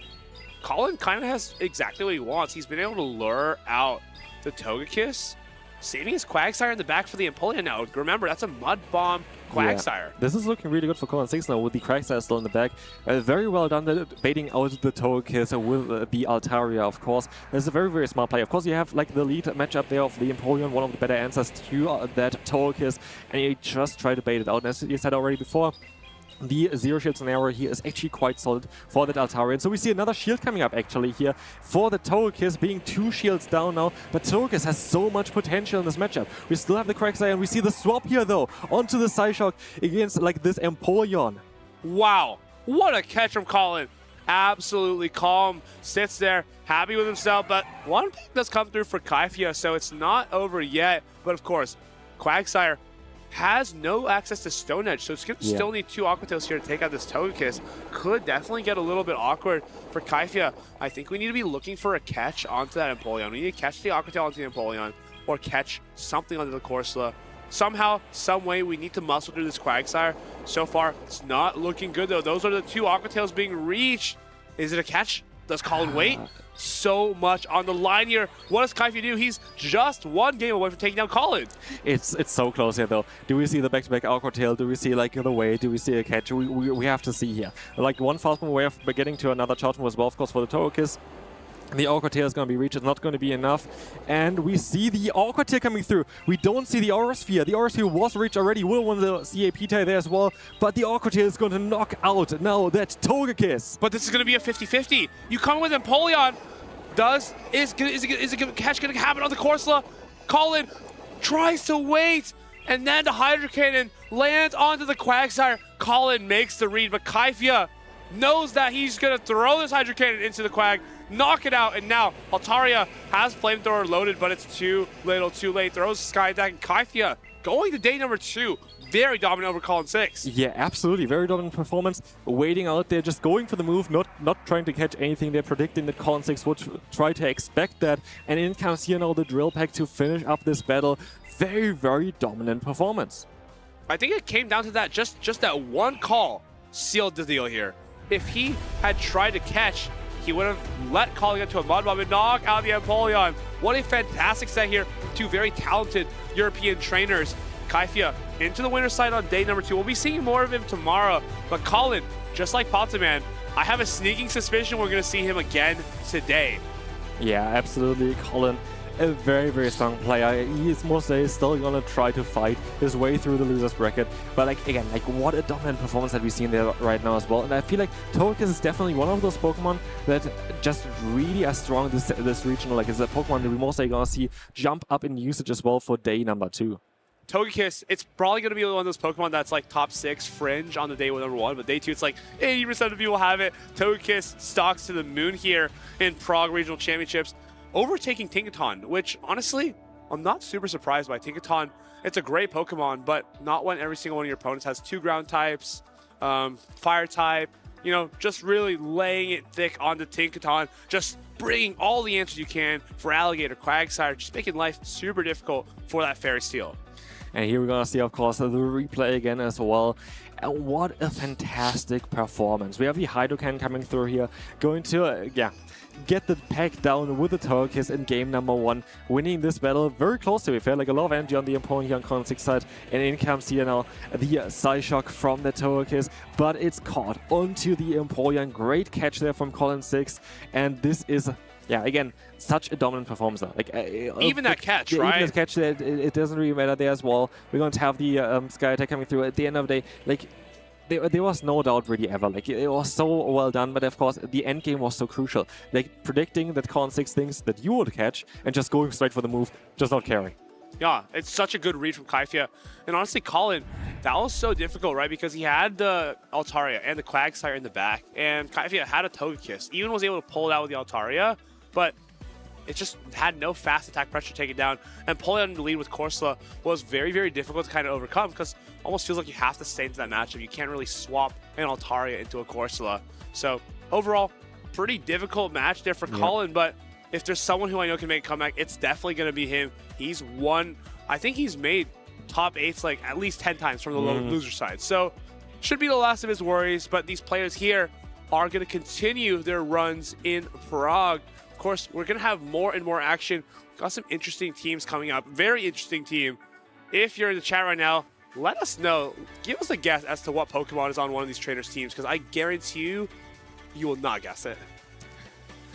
Colin kind of has exactly what he wants. He's been able to lure out the Togekiss, saving his Quagsire in the back for the Empoleon now. Remember, that's a Mud Bomb Quagsire. Yeah. This is looking really good for Colin 6 now with the Quagsire still in the back. Very well done baiting out the Togekiss with the Altaria, of course. It's a very, very smart play. Of course, you have like the lead matchup there of the Empoleon, one of the better answers to that Togekiss, and you just try to bait it out. And as you said already before, the zero shield scenario here is actually quite solid for that Altaria. And so we see another shield coming up actually here for the Togekiss, being 2 shields down now. But Togekiss has so much potential in this matchup. We still have the Quagsire, and we see the swap here though onto the Psyshock against like this Empoleon. Wow, what a catch from Colin. Absolutely calm, sits there, happy with himself. But one pick does come through for Kaifia, so it's not over yet. But of course, Quagsire has no access to Stone Edge, so it's going to still need 2 Aqua Tails here to take out this Togekiss. Could definitely get a little bit awkward for Kaifia. I think we need to be looking for a catch onto that Empoleon. We need to catch the Aqua Tail onto the Empoleon, or catch something onto the Corsola. Somehow, some way, we need to muscle through this Quagsire. So far, it's not looking good, though. Those are the 2 Aqua Tails being reached. Is it a catch? Does Colin wait? So much on the line here. What does Kaifia do? He's just 1 game away from taking down Colin. It's so close here though. Do we see the back-to-back Aqua Tail? Do we see like the way? Do we see a catch? We have to see here. Like one fast move away of getting to another charge move as well, of course, for the Togekiss. The Aqua Tail is going to be reached. It's not going to be enough. And we see the Aqua Tail coming through. We don't see the Aura Sphere. The Aura Sphere was reached already. Will win the CAP tail there as well. But the Aqua Tail is going to knock out now that Togekiss. But this is going to be a 50-50. You come with Empoleon. Is a catch going to happen on the Corsola? Colin tries to wait. And then the Hydro Cannon lands onto the Quagsire. Colin makes the read, but Kaifia knows that he's going to throw this Hydro Cannon into the Quag, knock it out, and now Altaria has Flamethrower loaded, but it's too little, too late. Throws Sky Attack, and Kaifia going to day number 2. Very dominant over Colin 6. Yeah, absolutely. Very dominant performance. Waiting out there, just going for the move, not trying to catch anything. They're predicting that Colin 6 would try to expect that. And in comes here now the Drill Pack to finish up this battle. Very, very dominant performance. I think it came down to that, just that one call sealed the deal here. If he had tried to catch, he would have let Colin get to a Mud Bomb and knock out the Empoleon. What a fantastic set here. 2 very talented European trainers. Kaifia into the winner's side on day number 2. We'll be seeing more of him tomorrow. But Colin, just like Ptoan, I have a sneaking suspicion we're going to see him again today. Yeah, absolutely. Colin, a very, very strong player. He is most days still going to try to fight his way through the loser's bracket. But again, what a dominant performance that we've seen there right now as well. And I feel like Togekiss is definitely one of those Pokemon that just really are strong this regional. It's a Pokemon that we most likely going to see jump up in usage as well for day number 2. Togekiss, it's probably going to be one of those Pokemon that's like top 6 fringe on the day number 1, but day 2, it's like 80% of people have it. Togekiss stalks to the moon here in Prague Regional Championships, overtaking Tinkaton, which honestly, I'm not super surprised by Tinkaton. It's a great Pokemon, but not when every single one of your opponents has 2 ground types, fire type, you know, just really laying it thick onto Tinkaton, just bringing all the answers you can for Alligator, Quagsire, just making life super difficult for that Fairy Steel. And here we're gonna see, of course, the replay again as well. And what a fantastic performance. We have the Hydrocan coming through here, going to, get the pack down with the Togekiss in game number 1, winning this battle very close, to be fair, like a lot of energy on the opponent here on Colin 6 side, and in comes here now the Psyshock from the Togekiss, but it's caught onto the Empoleon. Great catch there from Colin 6, and this is, again, such a dominant performance there. Like, even that catch, right? Even that catch, it doesn't really matter there as well. We're going to have the Sky Attack coming through at the end of the day. Like, there was no doubt really ever. Like, it was so well done, but of course the end game was so crucial. Like, predicting that Colin 6 thinks that you would catch and just going straight for the move, just not caring. Yeah, it's such a good read from Kaifia. And honestly, Colin, that was so difficult, right? Because he had the Altaria and the Quagsire in the back, and Kaifia had a Togekiss. Even was able to pull it out with the Altaria, but it just had no fast attack pressure to take it down. And pulling out in the lead with Corsola was very, very difficult to kind of overcome, because almost feels like you have to stay into that matchup. You can't really swap an Altaria into a Corsola. So overall, pretty difficult match there for Colin, but if there's someone who I know can make a comeback, it's definitely going to be him. He's won, I think he's made top 8s like at least 10 times from the loser side. So should be the last of his worries, but these players here are going to continue their runs in Prague. Of course, we're going to have more and more action. Got some interesting teams coming up. Very interesting team. If you're in the chat right now, let us know. Give us a guess as to what Pokemon is on one of these trainers' teams, because I guarantee you, you will not guess it.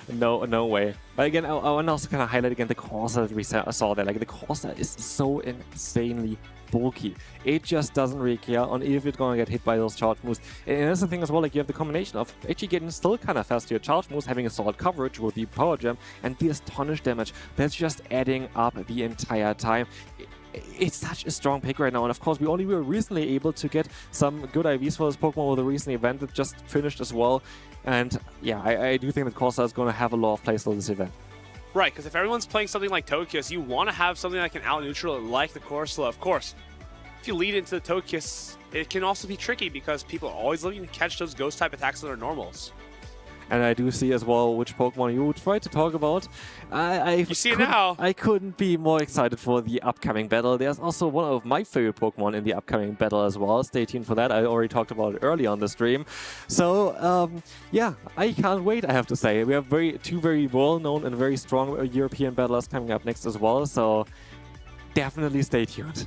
No way. But again, I want to also kind of highlight again the Corsa that we saw there. Like, the Corsa is so insanely bulky. It just doesn't really care on if it's going to get hit by those charge moves. And that's the thing as well, like, you have the combination of actually getting still kind of fast to your charge moves, having a solid coverage with the Power Gem, and the Astonish damage. That's just adding up the entire time. It's such a strong pick right now, and of course we only were recently able to get some good IVs for this Pokemon with a recent event that just finished as well. And yeah, I do think that Corsa is going to have a lot of plays for this event. Right, because if everyone's playing something like Togekiss, you want to have something that can out-neutral it like the Corsola. Of course, if you lead into the Togekiss, it can also be tricky because people are always looking to catch those Ghost-type attacks that are normals. And I do see as well which Pokemon you would try to talk about. You see it now. I couldn't be more excited for the upcoming battle. There's also one of my favorite Pokemon in the upcoming battle as well. Stay tuned for that. I already talked about it early on the stream. So, yeah, I can't wait, I have to say. We have two very well-known and very strong European battlers coming up next as well. So, definitely stay tuned.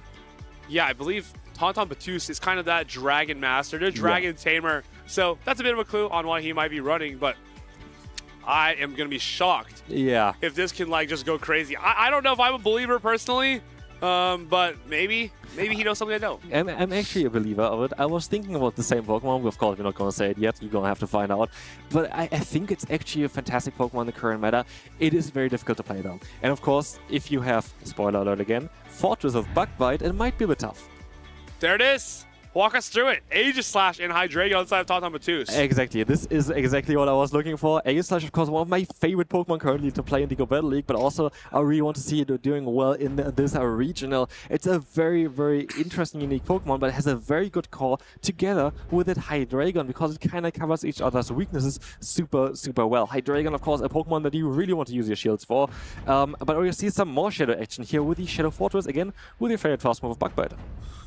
Yeah, I believe Tonton Batus is kind of that Dragon Master, the Dragon Tamer. So that's a bit of a clue on why he might be running, but I am going to be shocked if this can like just go crazy. I don't know if I'm a believer personally, but maybe he knows something I don't. I'm actually a believer of it. I was thinking about the same Pokemon. Of course, we're not going to say it yet. You're going to have to find out. But I think it's actually a fantastic Pokemon in the current meta. It is very difficult to play though. And of course, if you have, spoiler alert again, Fortress of Bug Bite, it might be a bit tough. There it is. Walk us through it. Aegislash and Hydreigon inside of Tonton Batus. Exactly. This is exactly what I was looking for. Aegislash, of course, one of my favorite Pokemon currently to play in the Go Battle League, but also I really want to see it doing well in this regional. It's a very, very interesting, unique Pokemon, but it has a very good core together with it Hydreigon, because it kind of covers each other's weaknesses super, super well. Hydreigon, of course, a Pokemon that you really want to use your shields for. But we'll see some more Shadow action here with the Shadow Fortress, again, with your favorite fast move of Bug Bite.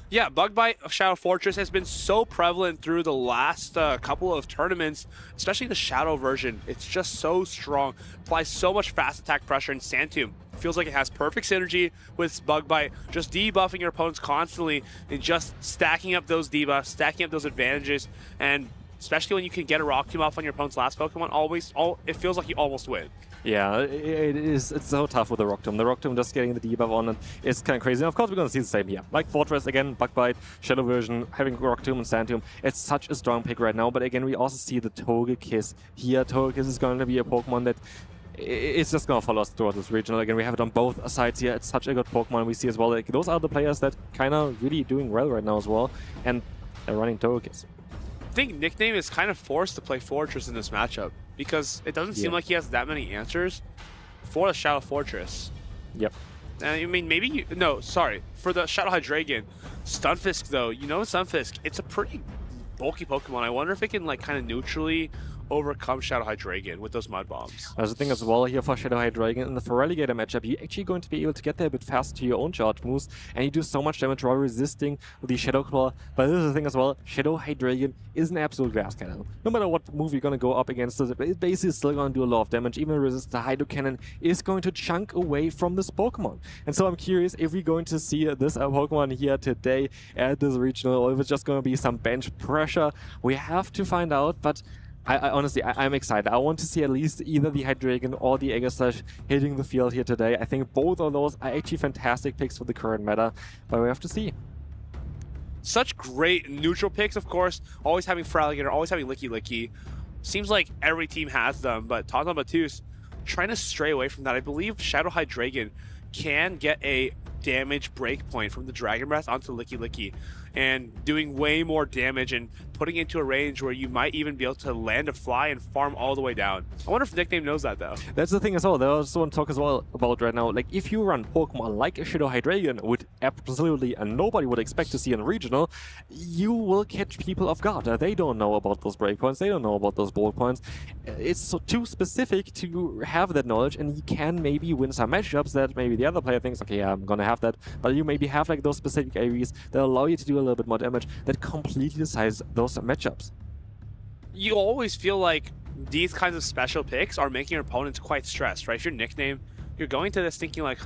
Yeah, Bug Bite of Shadow Fortress has been so prevalent through the last couple of tournaments, especially the Shadow version. It's just so strong, applies so much fast attack pressure, and Santum feels like it has perfect synergy with Bug Bite, just debuffing your opponents constantly and just stacking up those debuffs, stacking up those advantages, and especially when you can get a Rock Tomb off on your opponent's last Pokemon, it feels like you almost win. Yeah, it's so tough with the Rock Tomb. The Rock Tomb just getting the debuff on it is kind of crazy. And of course, we're going to see the same here. Like Fortress, again, Bug Bite, Shadow version, having Rock Tomb and Sand Tomb. It's such a strong pick right now. But again, we also see the Togekiss here. Togekiss is going to be a Pokemon that it's just going to follow us throughout this regional. Again, we have it on both sides here. It's such a good Pokemon. We see as well, like, those are the players that kind of really doing well right now as well. And they're running Togekiss. I think Nickname is kind of forced to play Fortress in this matchup because it doesn't seem like he has that many answers for the Shadow Fortress. Yep. I mean, maybe no, sorry. For the Shadow Hydreigon, Stunfisk though, Stunfisk, it's a pretty bulky Pokemon. I wonder if it can like kind of neutrally overcome Shadow Hydreigon with those Mud Bombs. There's the thing as well here for Shadow Hydreigon. In the Feraligatr matchup, you're actually going to be able to get there a bit faster to your own charge moves, and you do so much damage while resisting the Shadow Claw. But this is the thing as well, Shadow Hydreigon is an absolute glass cannon. No matter what move you're going to go up against it, it's basically still going to do a lot of damage. Even resist the Hydro Cannon is going to chunk away from this Pokemon. And so I'm curious if we're going to see this Pokemon here today at this regional, or if it's just going to be some bench pressure. We have to find out, but I honestly, I'm excited. I want to see at least either the Hydreigon or the Aegislash hitting the field here today. I think both of those are actually fantastic picks for the current meta, but we have to see. Such great neutral picks, of course. Always having Feraligatr, always having Licky. Seems like every team has them, but Tinkaton Batus trying to stray away from that. I believe Shadow Hydreigon can get a damage breakpoint from the Dragon Breath onto Licky, and doing way more damage and putting it into a range where you might even be able to land a fly and farm all the way down. I wonder if Nickname knows that though. That's the thing as well. There's one talk as well about right now. Like, if you run Pokemon like a Shadow Hydreigon, which absolutely nobody would expect to see in regional, you will catch people off guard. They don't know about those breakpoints. They don't know about those bullet points. It's so too specific to have that knowledge, and you can maybe win some matchups that maybe the other player thinks, okay, yeah, I'm gonna have that, but you maybe have like those specific areas that allow you to do a little bit more damage that completely decides those matchups. You always feel like these kinds of special picks are making your opponents quite stressed, right? If your Nickname, you're going to this thinking like,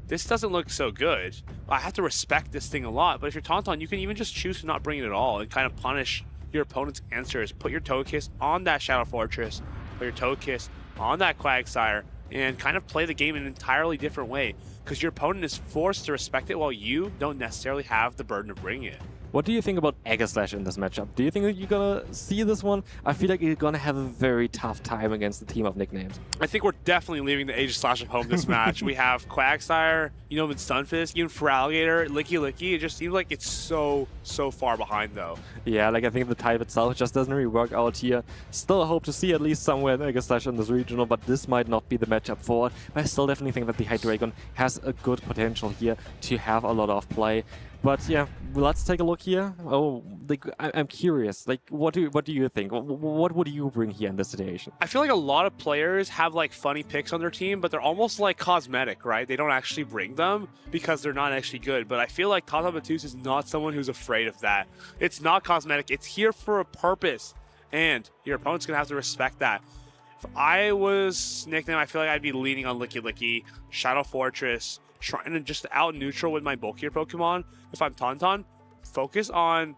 this doesn't look so good. I have to respect this thing a lot. But if you're Tinkaton, you can even just choose to not bring it at all and kind of punish your opponent's answers. Put your Togekiss on that Shadow Fortress, put your Togekiss on that Quagsire, and kind of play the game in an entirely different way, because your opponent is forced to respect it while you don't necessarily have the burden of bringing it. What do you think about Aegislash in this matchup? Do you think that you're gonna see this one? I feel like you're gonna have a very tough time against the team of nicknames. I think we're definitely leaving the Aegislash at home this match. We have Quagsire, even Stunfisk, even Feraligatr, Licky. It just seems like it's so far behind though. Yeah, like I think the type itself just doesn't really work out here. Still hope to see at least somewhere in Aegislash in this regional, but this might not be the matchup for it. But I still definitely think that the Hydreigon has a good potential here to have a lot of play. But yeah, let's take a look here. Oh, I'm curious. Like, what do you think? What would you bring here in this situation? I feel like a lot of players have like funny picks on their team, but they're almost like cosmetic, right? They don't actually bring them because they're not actually good. But I feel like Tinkaton Batus is not someone who's afraid of that. It's not cosmetic. It's here for a purpose, and your opponent's gonna have to respect that. If I was Nickname, I feel like I'd be leaning on Licky, Shadow Fortress, trying to just out neutral with my bulkier Pokemon. If I'm Tinkaton, focus on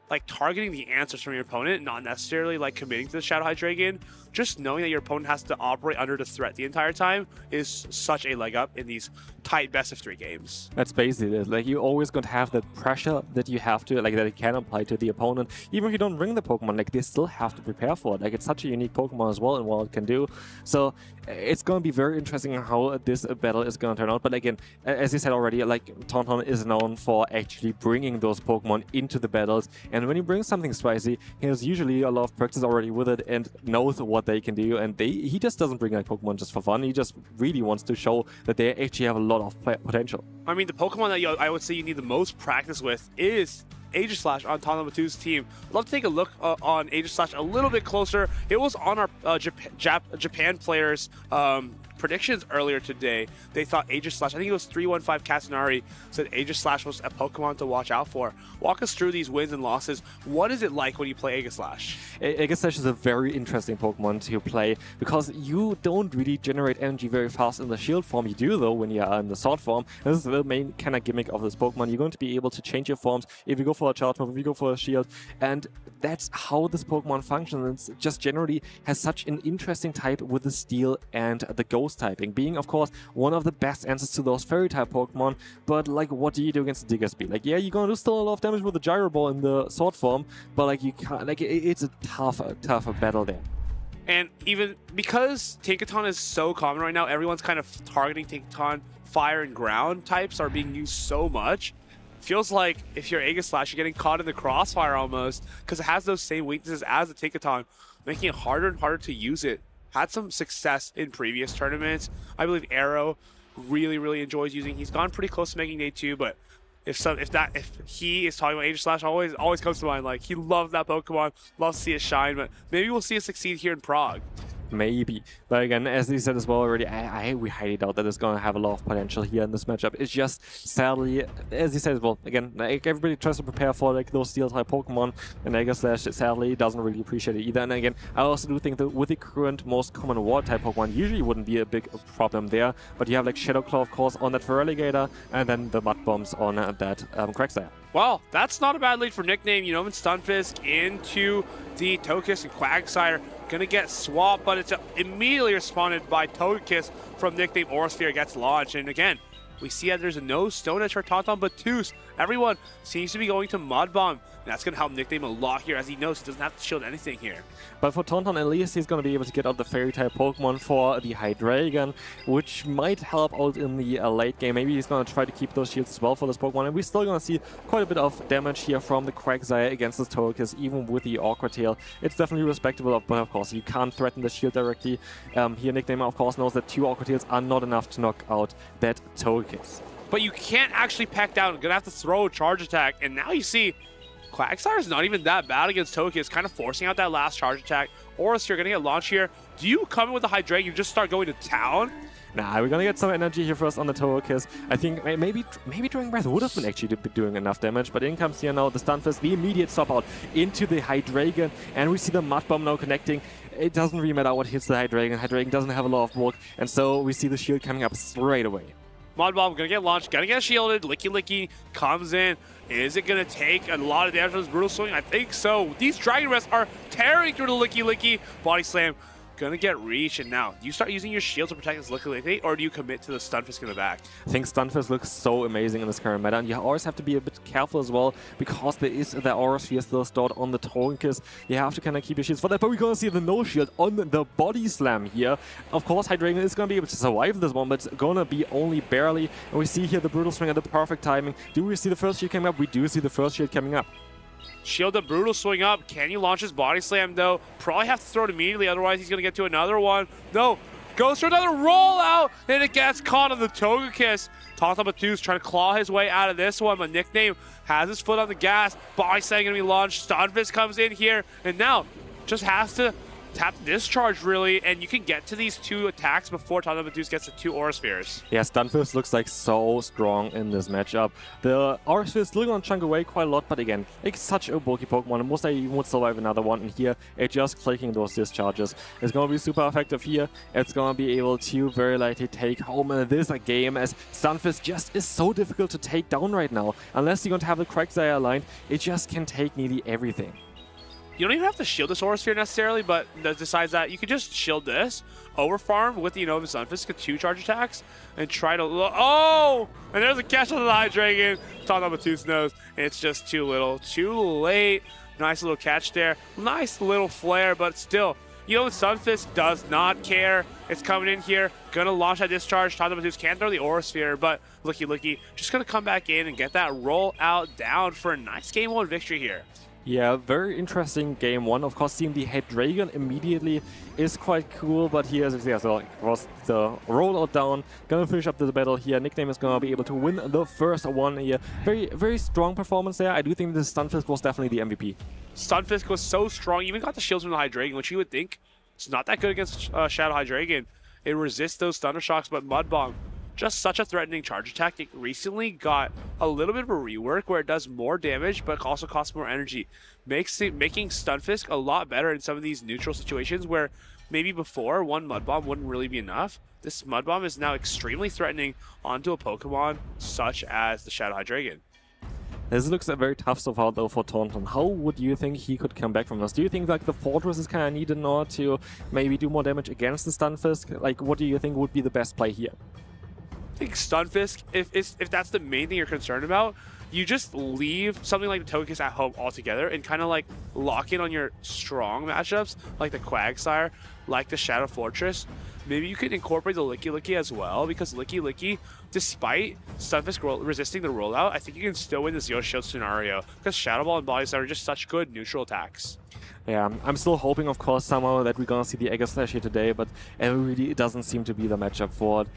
like targeting the answers from your opponent, not necessarily like committing to the Shadow Hydreigon. Just knowing that your opponent has to operate under the threat the entire time is such a leg up in these tight best-of-3 games. That's basically it. Like, you're always going to have that pressure that you have to, like, that it can apply to the opponent. Even if you don't bring the Pokemon, like, they still have to prepare for it. Like, it's such a unique Pokemon as well and what it can do. So it's going to be very interesting how this battle is going to turn out. But again, as you said already, like, Tinkaton is known for actually bringing those Pokemon into the battles. And when you bring something spicy, he has usually a lot of practice already with it and knows what they can do. And he just doesn't bring like Pokemon just for fun. He just really wants to show that they actually have a lot of potential. I mean, the Pokemon that I would say you need the most practice with is Aegislash on Tinkaton Batus' team. I'd love to take a look on Aegislash a little bit closer. It was on our Japan players' predictions earlier today. They thought Aegislash, I think it was 315 Casanari, said Aegislash was a Pokemon to watch out for. Walk us through these wins and losses. What is it like when you play Aegislash? Aegislash is a very interesting Pokemon to play because you don't really generate energy very fast in the shield form. You do though when you are in the sword form. This is the main kind of gimmick of this Pokemon. You're going to be able to change your forms if you go for a charge move, if you go for a shield, and that's how this Pokemon functions. It just generally has such an interesting type with the Steel and the Ghost typing, being of course one of the best answers to those Fairy type Pokemon. But like, what do you do against the Diggersby? Like, yeah, you're gonna do still a lot of damage with the Gyro Ball in the sword form, but like, you can't, like, it's a tougher battle there. And even because Tinkaton is so common right now, everyone's kind of targeting Tinkaton. Fire and ground types are being used so much. Feels like if you're Aegislash, you're getting caught in the crossfire almost, because it has those same weaknesses as the Tinkaton, making it harder and harder to use it. Had some success in previous tournaments. I believe Arrow really enjoys using. He's gone pretty close to making day 2, but if he is talking about Aegislash, always comes to mind. Like, he loves that Pokemon, loves to see it shine, but maybe we'll see it succeed here in Prague. Maybe. But again, as he said as well already, we highly doubt that it's going to have a lot of potential here in this matchup. It's just, sadly, as he said as well, again, like, everybody tries to prepare for like those Steel-type Pokemon, and Aegislash, sadly, doesn't really appreciate it either. And again, I also do think that with the current most common Water-type Pokemon, usually wouldn't be a big problem there, but you have like Shadow Claw, of course, on that Feraligatr, and then the Mud Bombs on that Quagsire. Well, that's not a bad lead for Nickname. You know, and Stunfisk into the Togekiss and Quagsire. Gonna get swapped, but it's immediately responded by Togekiss from Nickname. Aurasphere gets launched, and again, we see that there's no Stone Edge for Tinkaton, but Toos. Everyone seems to be going to Mud Bomb. And that's going to help Nickname a lot here, as he knows he doesn't have to shield anything here. But for Tinkaton, at least he's going to be able to get out the Fairy-type Pokemon for the Hydreigon, which might help out in the late game. Maybe he's going to try to keep those shields as well for this Pokemon. And we're still going to see quite a bit of damage here from the Quagsire against this Togekiss, even with the Awkward Tail. It's definitely respectable, but of course, you can't threaten the shield directly. Here, Nickname, of course, knows that 2 Awkward Tails are not enough to knock out that Togekiss. But you can't actually peck down. You're going to have to throw a charge attack. And now you see Quagsire is not even that bad against Togekiss, kind of forcing out that last charge attack. Or you're going to get launched here. Do you come in with the Hydreigon, you just start going to town? Nah, we're going to get some energy here first on the Togekiss. I think maybe Dragon Breath would have been actually doing enough damage, but in comes here now the Stunfisk, the immediate swap out into the Hydreigon, and we see the Mud Bomb now connecting. It doesn't really matter what hits the Hydreigon. Hydreigon doesn't have a lot of bulk, and so we see the shield coming up straight away. Mud Bomb gonna get launched, gonna get shielded. Licky comes in. Is it gonna take a lot of damage from this Brutal Swing? I think so. These Dragon Breaths are tearing through the Licky. Body Slam gonna get reach, and now do you start using your shield to protect this Licky, or do you commit to the Stunfisk in the back? I think Stunfisk looks so amazing in this current meta, and you always have to be a bit careful as well, because there is the Aurasphere still stored on the Togekiss. You have to kind of keep your shields for that, but we're gonna see the no shield on the Body Slam here. Of course, Hydreigon is gonna be able to survive this one, but it's gonna be only barely, and we see here the Brutal Swing at the perfect timing. Do we see the first shield coming up? We do see the first shield coming up. Shield the Brutal Swing up. Can you launch his Body Slam, though? Probably have to throw it immediately, otherwise he's going to get to another one. No, goes for another rollout, and it gets caught on the Togekiss. Tinkaton trying to claw his way out of this one, but Nickname has his foot on the gas. Body Slam going to be launched. Stunfisk comes in here, and now just has to tap Discharge, really, and you can get to these 2 attacks before Tinkaton gets the 2 Auraspheres. Yeah, Stunfisk looks like so strong in this matchup. The Aurasphere is still going to chunk away quite a lot, but again, it's such a bulky Pokemon, and most likely you would survive another one, and here, it's just clicking those discharges. It's going to be super effective here. It's going to be able to very likely take home this game, as Stunfisk just is so difficult to take down right now. Unless you're going to have the Quagsire aligned, it just can take nearly everything. You don't even have to shield this Aurasphere necessarily, but decides that you could just shield this, overfarm with the Unova Stunfisk, get 2 charge attacks, and try to... Oh! And there's a catch on the Hydreigon. Tinkaton knows it's just too little. Too late. Nice little catch there. Nice little flare, but still, Stunfisk does not care. It's coming in here, gonna launch that Discharge. Tinkaton can't throw the Aurasphere, but Licky just gonna come back in and get that roll out down for a nice Game 1 victory here. Yeah, very interesting Game 1. Of course, seeing the Hydreigon immediately is quite cool, but here, so of course, the rollout down, gonna finish up the battle here. Nickname is gonna be able to win the first one here. Very strong performance there. I do think this Stunfisk was definitely the MVP. Stunfisk was so strong, even got the shields from the Hydreigon, which you would think it's not that good against Shadow Hydreigon. It resists those Thunder Shocks, but Mud Bomb, just such a threatening charge attack. It recently got a little bit of a rework where it does more damage, but also costs more energy. Making Stunfisk a lot better in some of these neutral situations where maybe before one Mud Bomb wouldn't really be enough. This Mud Bomb is now extremely threatening onto a Pokemon such as the Shadow Hydreigon. This looks very tough so far though for Tinkaton. How would you think he could come back from this? Do you think like the Fortress is kind of needed in order to maybe do more damage against the Stunfisk? Like, what do you think would be the best play here? I think Stunfisk, if that's the main thing you're concerned about, you just leave something like the Togekiss at home altogether and kind of like lock in on your strong matchups, like the Quagsire, like the Shadow Fortress. Maybe you could incorporate the Licky as well, because Licky, despite Stunfisk resisting the rollout, I think you can still win the Zero Shield scenario, because Shadow Ball and Body Slam are just such good neutral attacks. Yeah, I'm still hoping, of course, somehow that we're gonna see the Aegislash here today, but it really doesn't seem to be the matchup for it.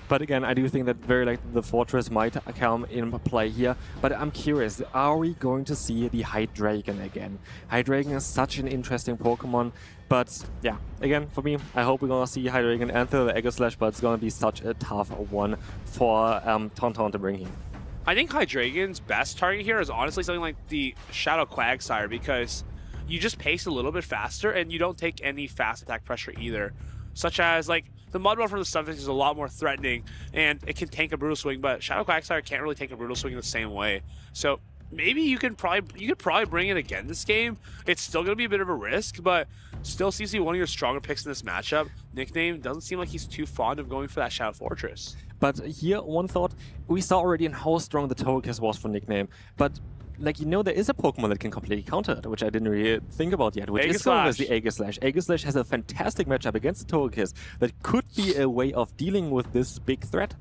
But again, I do think that very likely the Fortress might come in play here. But I'm curious, are we going to see the Hydreigon again? Hydreigon is such an interesting Pokemon, but yeah, again, for me, I hope we're gonna see Hydreigon enter the Aegislash, but it's gonna be such a tough one for Tinkaton to bring here. I think Hydreigon's best target here is honestly something like the Shadow Quagsire, because you just pace a little bit faster and you don't take any fast attack pressure either. Such as, like, the Mud Ball from the Stunfisk is a lot more threatening and it can tank a Brutal Swing, but Shadow Quagsire can't really tank a Brutal Swing in the same way. So maybe you could probably bring it again this game. It's still going to be a bit of a risk, but still seems to be one of your stronger picks in this matchup. Nickname doesn't seem like he's too fond of going for that Shadow Fortress. But here, one thought, we saw already in how strong the Togekiss was for Nickname, but like, you know, there is a Pokemon that can completely counter it, which I didn't really think about yet, which is known as the Aegislash. Aegislash has a fantastic matchup against the Togekiss that could be a way of dealing with this big threat.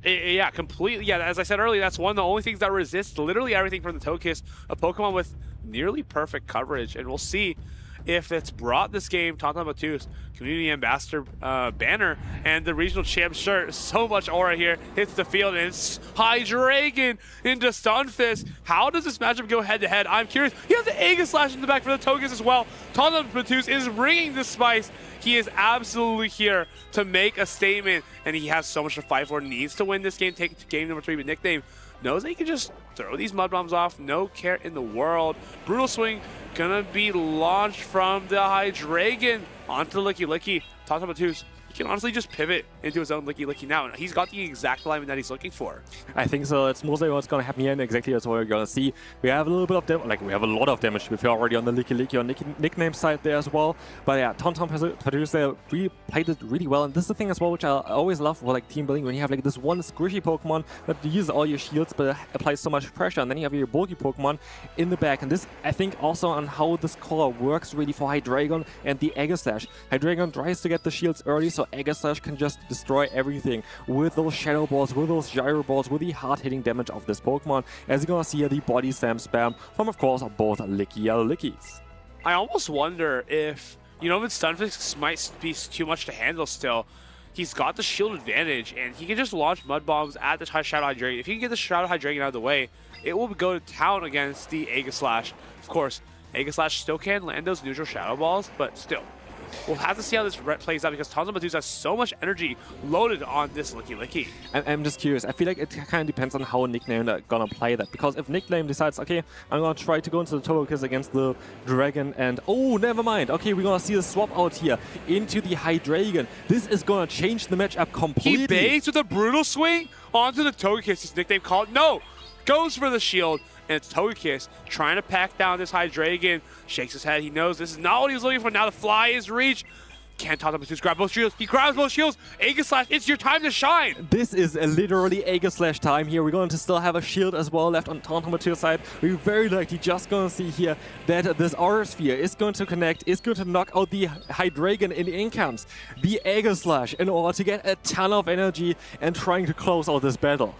Yeah, completely. Yeah, as I said earlier, that's one of the only things that resists literally everything from the Togekiss, a Pokemon with nearly perfect coverage, and we'll see if it's brought this game, talking about Batu's community ambassador banner and the regional champ shirt. So much aura here, hits the field, and it's Hydreigon into Stunfisk. How does this matchup go head to head? I'm curious. You have the Aegislash in the back for the Togekiss as well. Talking about Batu's is bringing the spice. He is absolutely here to make a statement, and he has so much to fight for. Needs to win this game, take it to game number 3, but Nickname knows that he can just throw these Mud Bombs off, no care in the world. Brutal Swing gonna be launched from the Hydreigon onto the Licky Licky. Talking about Batu's, he can honestly just pivot into his own Licky Licky now, and he's got the exact alignment that he's looking for. I think so. It's mostly what's going to happen here, and exactly that's what we're going to see. We have a little bit of damage, like we have a lot of damage to be fair already on the Licky Licky on Nickname side there as well. But yeah, Tinkaton there really played it really well, and this is the thing as well, which I always love for like team building, when you have like this one squishy Pokemon that uses all your shields but applies so much pressure, and then you have your bulky Pokemon in the back. And this, I think, also on how this core works really for Hydreigon and the Aegislash. Hydreigon tries to get the shields early, so Aegislash can just destroy everything with those Shadow Balls, with those Gyro Balls, with the hard-hitting damage of this Pokemon. As you're gonna see here, the Body Slam spam from, of course, both Lickies. I almost wonder if, you know, Stunfisk might be too much to handle still. He's got the shield advantage, and he can just launch Mud Bombs at the Shadow Hydreigon. If he can get the Shadow Hydreigon out of the way, it will go to town against the Aegislash. Of course, Aegislash still can land those neutral Shadow Balls, but still. We'll have to see how this plays out, because Tinkaton has so much energy loaded on this Licky Licky. I'm just curious. I feel like it kind of depends on how Nickname are gonna play that. Because if Nickname decides, okay, I'm gonna try to go into the Togekiss against the Dragon, and oh, never mind. Okay, we're gonna see the swap out here into the Hydreigon. This is gonna change the matchup completely. He baits with a Brutal Swing onto the Togekiss. His Nickname called no, goes for the shield. And it's Togekiss trying to pack down this Hydreigon. Shakes his head. He knows this is not what he was looking for. Now the fly is reached. Can't talk about grab both shields. He grabs both shields. Aegislash, it's your time to shine. This is literally Aegislash time here. We're going to still have a shield as well left on Tinkaton's side. We're very likely just going to see here that this Aura Sphere is going to connect, is going to knock out the Hydreigon, and in comes the Aegislash in order to get a ton of energy and trying to close out this battle.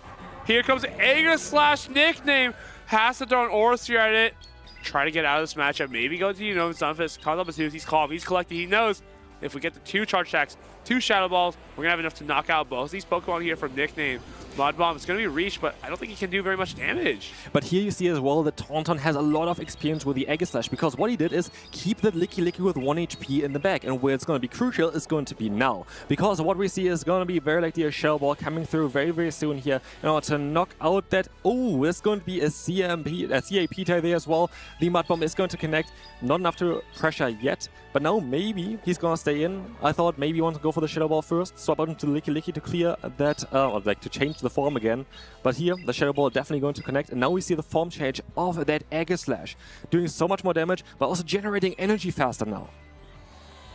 Here comes Aegislash. Nickname has to throw an Aura Sphere at it. Try to get out of this matchup. Maybe go to, you know, Stunfisk. Calls up Batu's. He's calm. He's collected. He knows if we get the 2 Charge Attacks, 2 Shadow Balls, we're going to have enough to knock out both these Pokemon here from Nickname. Mud Bomb is going to be reached, but I don't think he can do very much damage. But here you see as well that Tinkaton has a lot of experience with the Aegislash, because what he did is keep that Licky Licky with 1 HP in the back, and where it's going to be crucial is going to be now. Because what we see is going to be very likely a Shell Ball coming through very, very soon here in order to knock out that... Oh, there's going to be a CAP tie there as well. The Mud Bomb is going to connect. Not enough to pressure yet, but now maybe he's going to stay in. I thought maybe he wants to go for the Shadow Ball first, swap out into Licky Licky to clear that, or like to change the form again. But here, the Shadow Ball definitely going to connect, and now we see the form change of that Aegislash, doing so much more damage, but also generating energy faster now.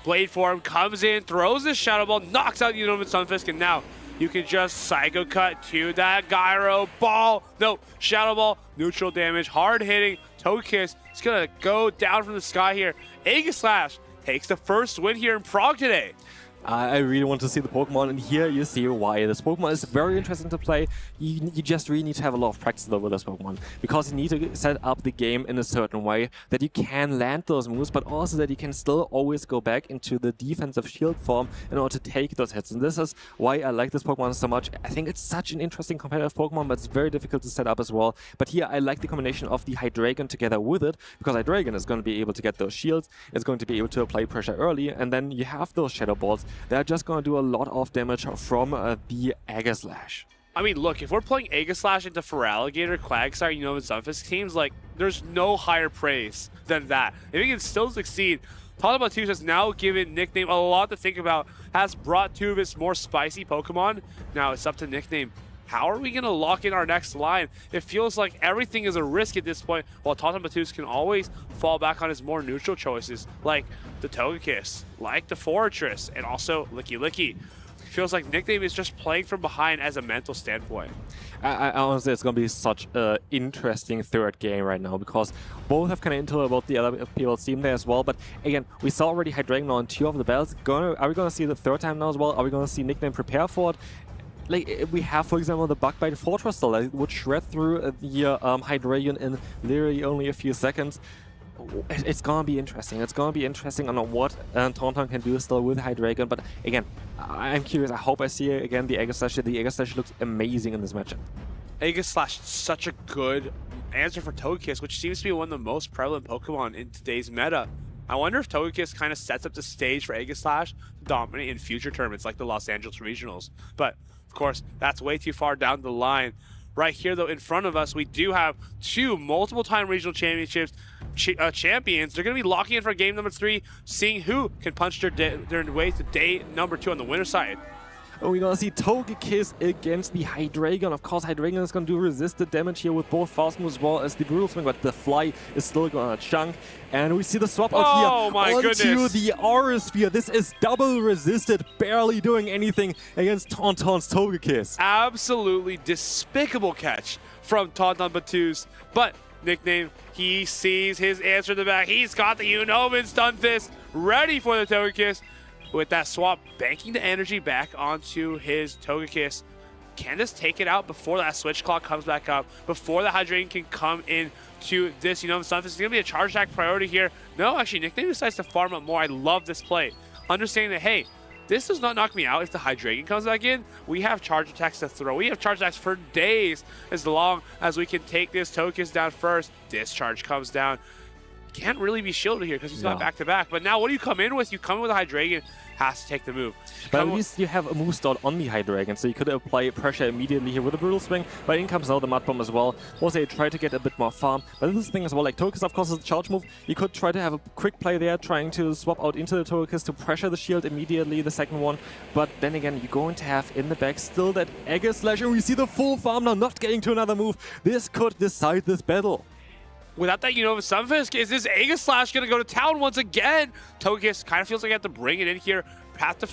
Blade form comes in, throws the Shadow Ball, knocks out Unova Stunfisk, and now you can just Psycho Cut to that Gyro Ball. No, Shadow Ball, neutral damage, hard hitting. Togekiss is going to go down from the sky here. Aegislash takes the first win here in Prague today. I really want to see the Pokemon, and here you see why. This Pokemon is very interesting to play. You just really need to have a lot of practice though with this Pokemon, because you need to set up the game in a certain way that you can land those moves, but also that you can still always go back into the defensive shield form in order to take those hits. And this is why I like this Pokemon so much. I think it's such an interesting competitive Pokemon, but it's very difficult to set up as well. But here I like the combination of the Hydreigon together with it, because Hydreigon is going to be able to get those shields, it's going to be able to apply pressure early, and then you have those Shadow Balls. They're just going to do a lot of damage from the Aegislash. I mean, look, if we're playing Aegislash into Feraligatr, Quagsire, Unova teams, like, there's no higher praise than that. If he can still succeed, Tauntaun has now given Nickname a lot to think about, has brought two of his more spicy Pokemon. Now it's up to Nickname. How are we going to lock in our next line? It feels like everything is a risk at this point, while Tauntaun can always fall back on his more neutral choices, like the Togekiss, like the Fortress, and also Licky Licky. Feels like Nickname is just playing from behind as a mental standpoint. I honestly, it's going to be such an interesting third game right now, because both have kind of intel about the other people's team there as well. But again, we saw already Hydreigon on 2 of the bells. Are we going to see the third time now as well? Are we going to see Nickname prepare for it? Like, we have, for example, the Bug Bite Fortress still that would shred through the Hydreigon in literally only a few seconds. It's gonna be interesting. It's gonna be interesting on what Tauntaun can do still with Hydreigon. But again, I'm curious. I hope I see again the Aegislash. The Aegislash looks amazing in this matchup. Aegislash is such a good answer for Togekiss, which seems to be one of the most prevalent Pokemon in today's meta. I wonder if Togekiss kind of sets up the stage for Aegislash to dominate in future tournaments like the Los Angeles Regionals. But of course, that's way too far down the line. Right here, though, in front of us, we do have 2 multiple-time regional championships champions. They're going to be locking in for game number 3, seeing who can punch their way to day number 2 on the winner's side. And we're going to see Togekiss against the Hydreigon. Of course, Hydreigon is going to do resisted damage here with both fast moves as well as the Brutal Swing, but the Fly is still going to chunk. And we see the swap out here onto the Aura Sphere. This is double resisted, barely doing anything against Tauntaun's Togekiss. Absolutely despicable catch from Tauntaun Batus, but Nickname, he sees his answer in the back. He's got the Unova Stunfisk ready for the Togekiss. With that swap, banking the energy back onto his Togekiss. Can this take it out before that switch clock comes back up, before the Hydreigon can come in to this Unova Stunfisk? It's going to be a charge attack priority here. No, actually, Nickname decides to farm up more. I love this play. Understanding that, hey, this does not knock me out if the Hydreigon comes back in. We have charge attacks to throw. We have charge attacks for days as long as we can take this Togekiss down first. Discharge comes down. Can't really be shielded here because he's not back-to-back. But now what do you come in with? You come in with a Hydreigon, has to take the move. But at least you have a move stall on the Hydreigon, so you could apply pressure immediately here with a Brutal Swing. But in comes now the Mud Bomb as well. Also, you try to get a bit more farm. But this thing as well, like Togekiss, of course, is a charge move. You could try to have a quick play there, trying to swap out into the Togekiss to pressure the shield immediately, the second one. But then again, you're going to have in the back still that Aegislash, and we see the full farm now, not getting to another move. This could decide this battle. Without that Unova Stunfisk, is this Aegislash going to go to town once again? Togekiss kind of feels like I have to bring it in here. Have to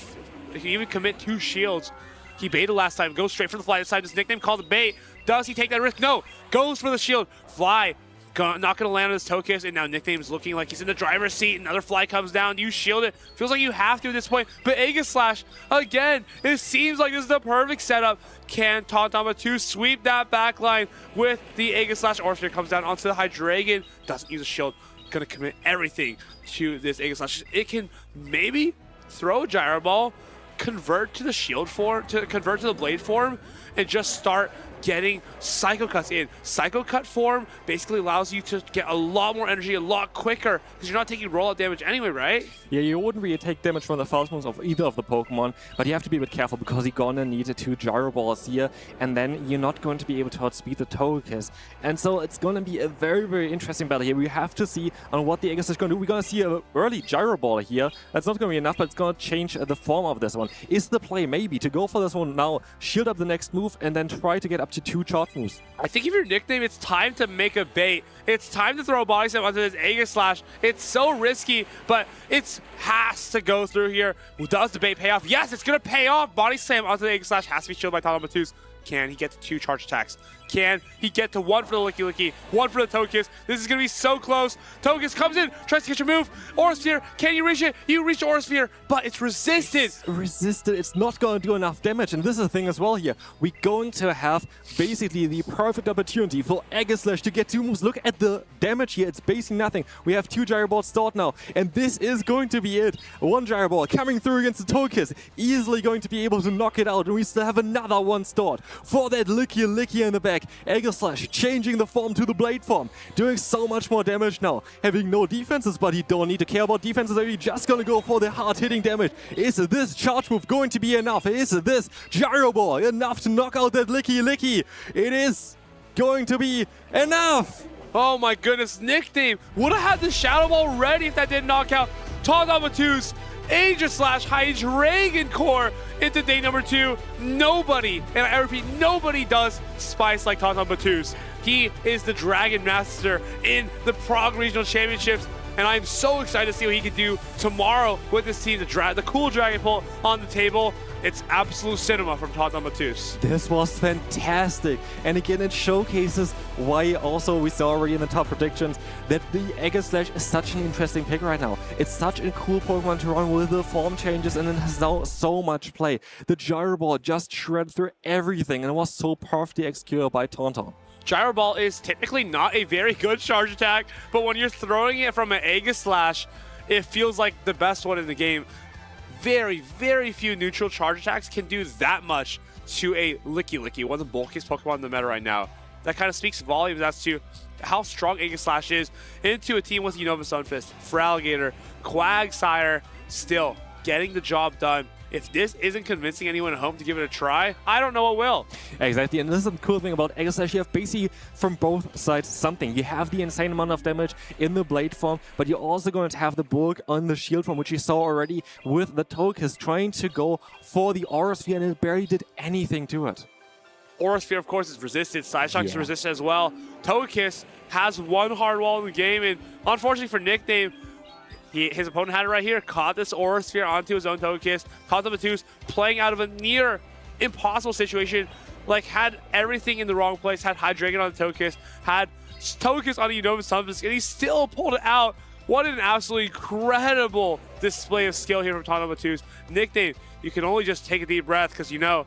even commit 2 shields. He baited last time. Goes straight for the Fly this time. His nickname called the bait. Does he take that risk? No. Goes for the shield. Fly. Not going to land on this Togekiss. And now Nickname's looking like he's in the driver's seat. Another Fly comes down. You shield it. Feels like you have to at this point. But Aegislash, again, it seems like this is the perfect setup. Can Tauntaun Batus sweep that back line with the Aegislash? Orphan comes down onto the Hydreigon. Doesn't use a shield. Going to commit everything to this Aegislash. It can maybe throw a Gyro Ball, convert to the shield form, convert to the blade form, and just start getting Psycho Cuts in. Psycho Cut form basically allows you to get a lot more energy a lot quicker because you're not taking rollout damage anyway, right? Yeah, you wouldn't really take damage from the fast moves of either of the Pokemon, but you have to be a bit careful because you're gonna need 2 Gyro Balls here, and then you're not going to be able to outspeed the Togekiss. And so it's gonna be a very, very interesting battle here. We have to see on what the Aegislash is gonna do. We're gonna see an early Gyro Ball here. That's not gonna be enough, but it's gonna change the form of this one. Is the play maybe to go for this one now, shield up the next move, and then try to get up to 2 charge moves? I think if your Nickname, it's time to make a bait. It's time to throw a Body Slam onto this Aegislash. It's so risky, but it has to go through here. Does the bait pay off? Yes, it's going to pay off. Body Slam onto the Aegislash has to be shielded by Tauntaun Batus. Can he get to 2 charge attacks? Can he get to one for the Licky Licky, one for the Togekiss? This is going to be so close. Togekiss comes in, tries to catch a move. Aura Sphere, can you reach it? You reach the Aura Sphere, but it's resisted. It's resisted. It's not going to do enough damage. And this is the thing as well here. We're going to have basically the perfect opportunity for Aegislash to get 2 moves. Look at the damage here. It's basically nothing. We have 2 Gyro Balls stored now. And this is going to be it. 1 Gyro Ball coming through against the Togekiss. Easily going to be able to knock it out. And we still have another one stored for that Licky Licky in the back. Aegislash changing the form to the Blade form. Doing so much more damage now. Having no defenses, but he don't need to care about defenses. Are you just going to go for the hard-hitting damage? Is this charge move going to be enough? Is this Gyro Ball enough to knock out that Licky Licky? It is going to be enough! Oh my goodness, Nickname would have had the Shadow Ball ready if that didn't knock out Tinkaton Matus, Aegislash, High Dragon Core into day number 2. Nobody, and I repeat, nobody does Spice like Tinkaton Matus. He is the Dragon Master in the Prague Regional Championships, and I'm so excited to see what he can do tomorrow with this team. The cool Dragon Pull on the table. It's absolute cinema from Tinkaton Matus. This was fantastic. And again, it showcases why also we saw already in the top predictions that the Aegislash is such an interesting pick right now. It's such a cool Pokemon to run with the form changes, and it has now so much play. The Gyro Ball just shredded through everything and it was so perfectly executed by Tinkaton. Gyro Ball is typically not a very good charge attack, but when you're throwing it from an Aegislash, it feels like the best one in the game. Very, very few neutral charge attacks can do that much to a Licky Licky, one of the bulkiest Pokemon in the meta right now. That kind of speaks volumes as to how strong Aegislash is into a team with Unova Sunfist, Feraligatr, Quagsire, still getting the job done. If this isn't convincing anyone at home to give it a try, I don't know what will. Exactly, and this is the cool thing about Aegislash. You have basically from both sides something. You have the insane amount of damage in the Blade form, but you're also going to have the bulk on the Shield form, which you saw already with the Togekiss trying to go for the Aura Sphere, and it barely did anything to it. Aura Sphere, of course, is resisted. Psyshock is resisted as well. Togekiss has 1 hard wall in the game, and unfortunately for Nickname, his opponent had it right here, caught this Aura Sphere onto his own Togekiss. Tinkaton Matus playing out of a near impossible situation, like had everything in the wrong place, had High Dragon on the Togekiss, had Togekiss on the Unova Sunfist, and he still pulled it out. What an absolutely incredible display of skill here from Tinkaton Matus. Nickname, you can only just take a deep breath because you know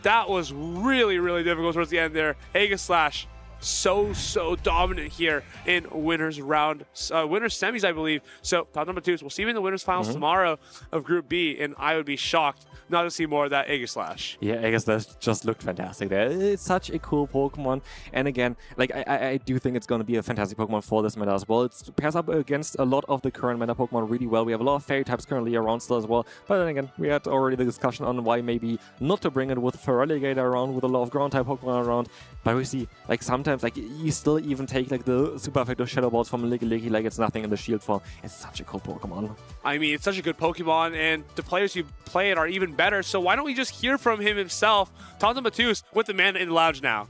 that was really, really difficult towards the end there. Aegislash, so dominant here in winners round, winners semis, I believe. So Tinkaton Matus, we'll see him in the winners finals tomorrow of Group B, and I would be shocked not to see more of that Aegislash. Yeah, Aegislash just looked fantastic there. It's such a cool Pokemon, and again, like I do think it's going to be a fantastic Pokemon for this meta as well. It pairs up against a lot of the current meta Pokemon really well. We have a lot of Fairy types currently around still as well, but then again, we had already the discussion on why maybe not to bring it with Feraligatr around, with a lot of ground type Pokemon around. But we see, like, sometimes, like, you still even take, like, the super effective Shadow Balls from Licky Licky like it's nothing in the Shield form. It's such a cool Pokemon. I mean, it's such a good Pokemon, and the players who play it are even better, so why don't we just hear from him himself, Tinkaton Matus, with the man in the lounge now.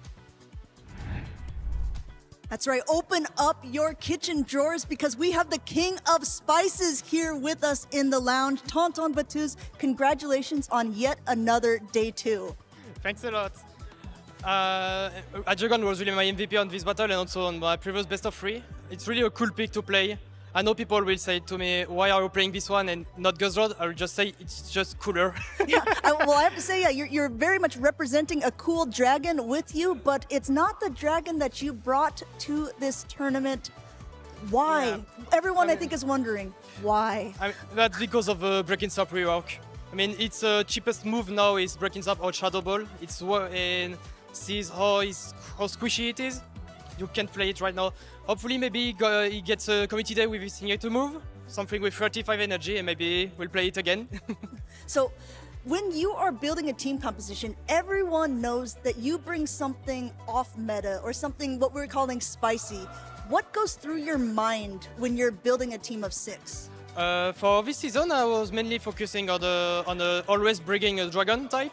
That's right. Open up your kitchen drawers because we have the king of spices here with us in the lounge. Tinkaton Matus, congratulations on yet another day 2. Thanks a lot. Dragon was really my MVP on this battle and also on my previous best of 3. It's really a cool pick to play. I know people will say to me, why are you playing this one and not Gastradon? I will just say it's just cooler. Well, I have to say, yeah, you're very much representing a cool dragon with you, but it's not the dragon that you brought to this tournament. Why? Yeah. Everyone, I think, is wondering why. That's because of Breaking Stop rework. I mean, its cheapest move now is Breaking Stop or Shadow Ball. And sees how squishy it is. You can't play it right now. Hopefully, maybe he gets a committee day with his signature move, something with 35 energy, and maybe we'll play it again. So, when you are building a team composition, everyone knows that you bring something off meta or something what we're calling spicy. What goes through your mind when you're building a team of 6? For this season, I was mainly focusing on always bringing a dragon type.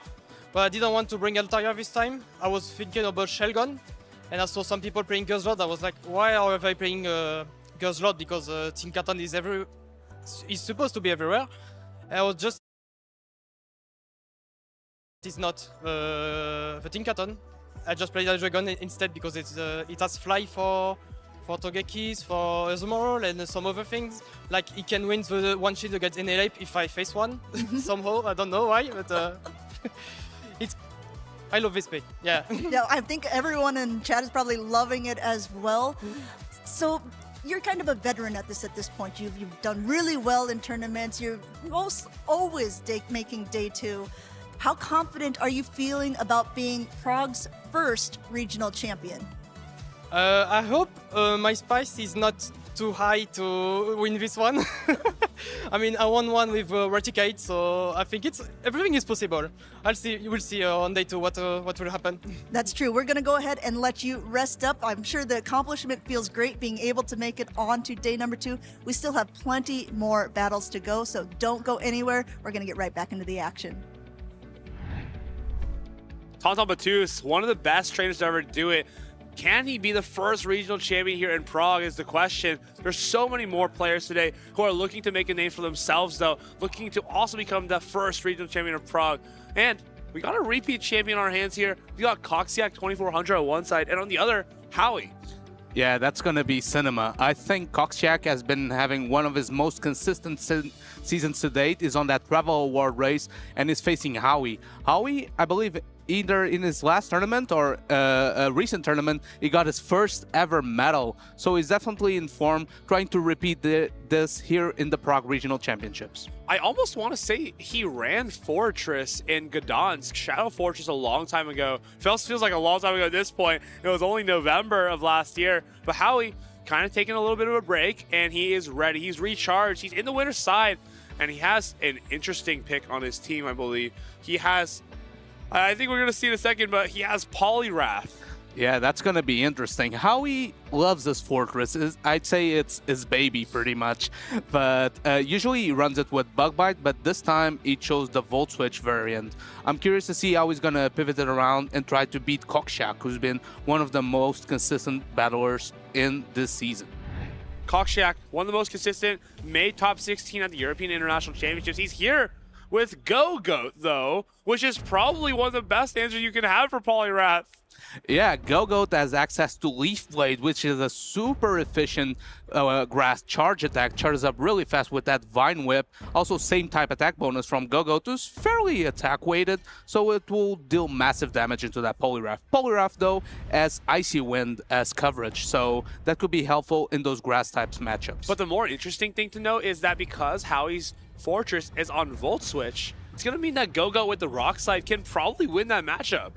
But I didn't want to bring Altaria this time. I was thinking about Shelgon, and I saw some people playing Gastradon. I was like, why are they playing Gastradon? Because Tinkaton is supposed to be everywhere. And I was just... It's not the Tinkaton. I just played Dragon instead because it has fly for Togekis, for Azumarill, and some other things. Like, he can win the one shield against Enelape if I face one, somehow. I don't know why, but I love this pick, yeah. Yeah, I think everyone in chat is probably loving it as well. So, you're kind of a veteran at this point. You've done really well in tournaments. You're most always making day 2. How confident are you feeling about being Prague's first regional champion? I hope my spice is not too high to win this one. I mean, I won one with Verticate, so I think everything is possible. We'll see on day 2 what will happen. That's true. We're going to go ahead and let you rest up. I'm sure the accomplishment feels great being able to make it on to day number 2. We still have plenty more battles to go, so don't go anywhere. We're going to get right back into the action. Tonton Batus, one of the best trainers to ever do it. Can he be the first regional champion here in Prague is the question. There's so many more players today who are looking to make a name for themselves, though, looking to also become the first regional champion of Prague. And we got a repeat champion on our hands here. We got Coxiac 2400 on one side, and on the other, Howie. Yeah, that's going to be cinema. I think Coxiac has been having one of his most consistent seasons to date, is on that Travel Award race, and is facing Howie. Howie, I believe, either in his last tournament or a recent tournament, he got his first ever medal. So he's definitely in form, trying to repeat this here in the Prague Regional Championships. I almost want to say he ran Fortress in Gdansk, Shadow Fortress, a long time ago. Feels like a long time ago at this point. It was only November of last year. But Howie kind of taking a little bit of a break, and he is ready. He's recharged. He's in the winner's side, and he has an interesting pick on his team, I believe. He has, I think we're going to see in a second, but he has Poliwrath. Yeah, that's going to be interesting. Howie loves this Fortress. I'd say it's his baby, pretty much. But usually he runs it with Bug Bite, but this time he chose the Volt Switch variant. I'm curious to see how he's going to pivot it around and try to beat Coxiac, who's been one of the most consistent battlers in this season. Coxiac, one of the most consistent, made top 16 at the European International Championships. He's here with Go-Goat, though, which is probably one of the best answers you can have for Poliwrath. Yeah, Go-Goat has access to Leaf Blade, which is a super efficient grass charge attack. Charges up really fast with that Vine Whip. Also, same type attack bonus from Go-Goat, who's fairly attack weighted, so it will deal massive damage into that Poliwrath. Poliwrath, though, has Icy Wind as coverage, so that could be helpful in those grass types matchups. But the more interesting thing to note is that because Howie's Fortress is on Volt Switch, it's going to mean that Go-Goat with the Rock side can probably win that matchup.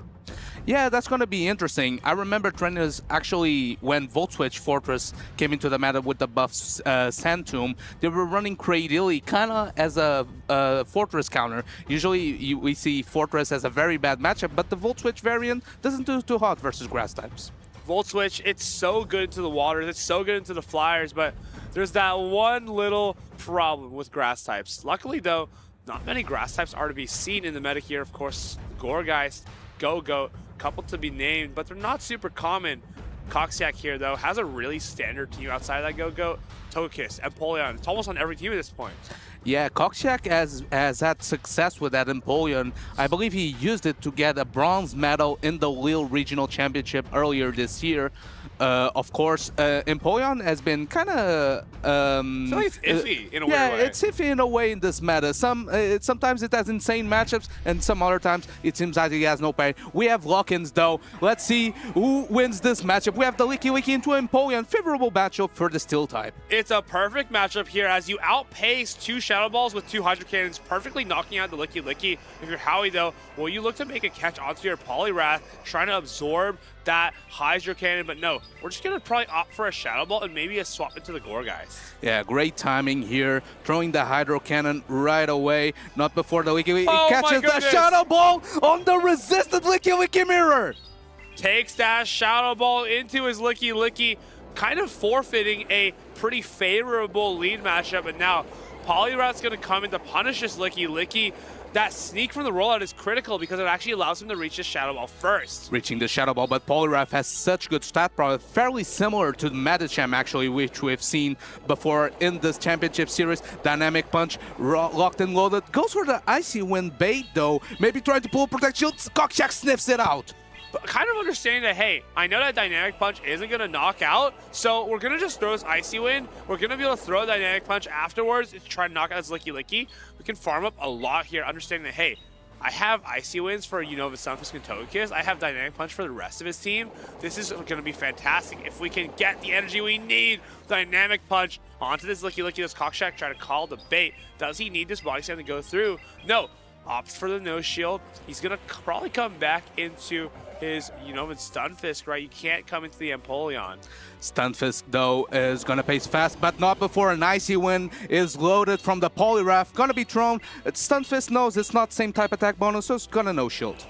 Yeah, that's going to be interesting. I remember trainers actually, when Volt Switch Fortress came into the meta with the buff Sand Tomb, they were running Cradilly kind of as a Fortress counter. Usually we see Fortress as a very bad matchup, but the Volt Switch variant doesn't do too hot versus grass types. Volt Switch, it's so good into the water, it's so good into the flyers, but there's that one little problem with grass types. Luckily, though, not many grass types are to be seen in the meta here. Of course, Gourgeist, Go-Goat, couple to be named, but they're not super common. Coxiac here, though, has a really standard team outside of that Go-Goat. Togekiss, Empoleon, it's almost on every team at this point. Yeah, Coxiac has had success with that Empoleon. I believe he used it to get a bronze medal in the Lille Regional Championship earlier this year. Of course, Empoleon has been kind of... I feel like it's iffy in a weird way. Yeah, it's iffy in a way in this meta. Sometimes it has insane matchups, and some other times it seems like he has no pain. We have lock-ins, though. Let's see who wins this matchup. We have the Licky into Empoleon. Favorable matchup for the Steel type. It's a perfect matchup here as you outpace 2 Shadow Balls with 2 Hydro Cannons, perfectly knocking out the Licky. If you're Howie, though, well, you look to make a catch onto your Poliwrath, trying to absorb that Hydro Cannon, but no, we're just going to probably opt for a Shadow Ball and maybe a swap into the Gourgeist. Yeah, great timing here, throwing the Hydro Cannon right away, not before the Licky. Oh, he catches the Shadow Ball on the resisted Licky mirror. Takes that Shadow Ball into his Licky, kind of forfeiting a pretty favorable lead matchup, and now Poliwrath's going to come in to punish this Licky. That sneak from the rollout is critical because it actually allows him to reach the Shadow Ball first. Reaching the Shadow Ball, but Poliwrath has such good stat power, fairly similar to the Medicham actually, which we've seen before in this championship series. Dynamic Punch, locked and loaded. Goes for the Icy Wind bait though, maybe trying to pull Protect Shield. Coxiac sniffs it out. but kind of understanding that, hey, I know that Dynamic Punch isn't going to knock out, so we're going to just throw this Icy Wind. We're going to be able to throw a Dynamic Punch afterwards to try to knock out this Licky Licky. We can farm up a lot here, understanding that, hey, I have Icy Winds for Unova, Sunfisk, and Togekiss. I have Dynamic Punch for the rest of his team. This is going to be fantastic. If we can get the energy we need, Dynamic Punch onto this Licky Licky, this Cockshack, try to call the bait. Does he need this Body Slam to go through? No. Opts for the no shield. He's going to probably come back into his Unova Stunfisk, right? You can't come into the Empoleon. Stunfisk, though, is going to pace fast, but not before an Icy Wind is loaded from the Poliwrath. Going to be thrown. Stunfisk knows it's not the same type attack bonus, so it's going to no shield.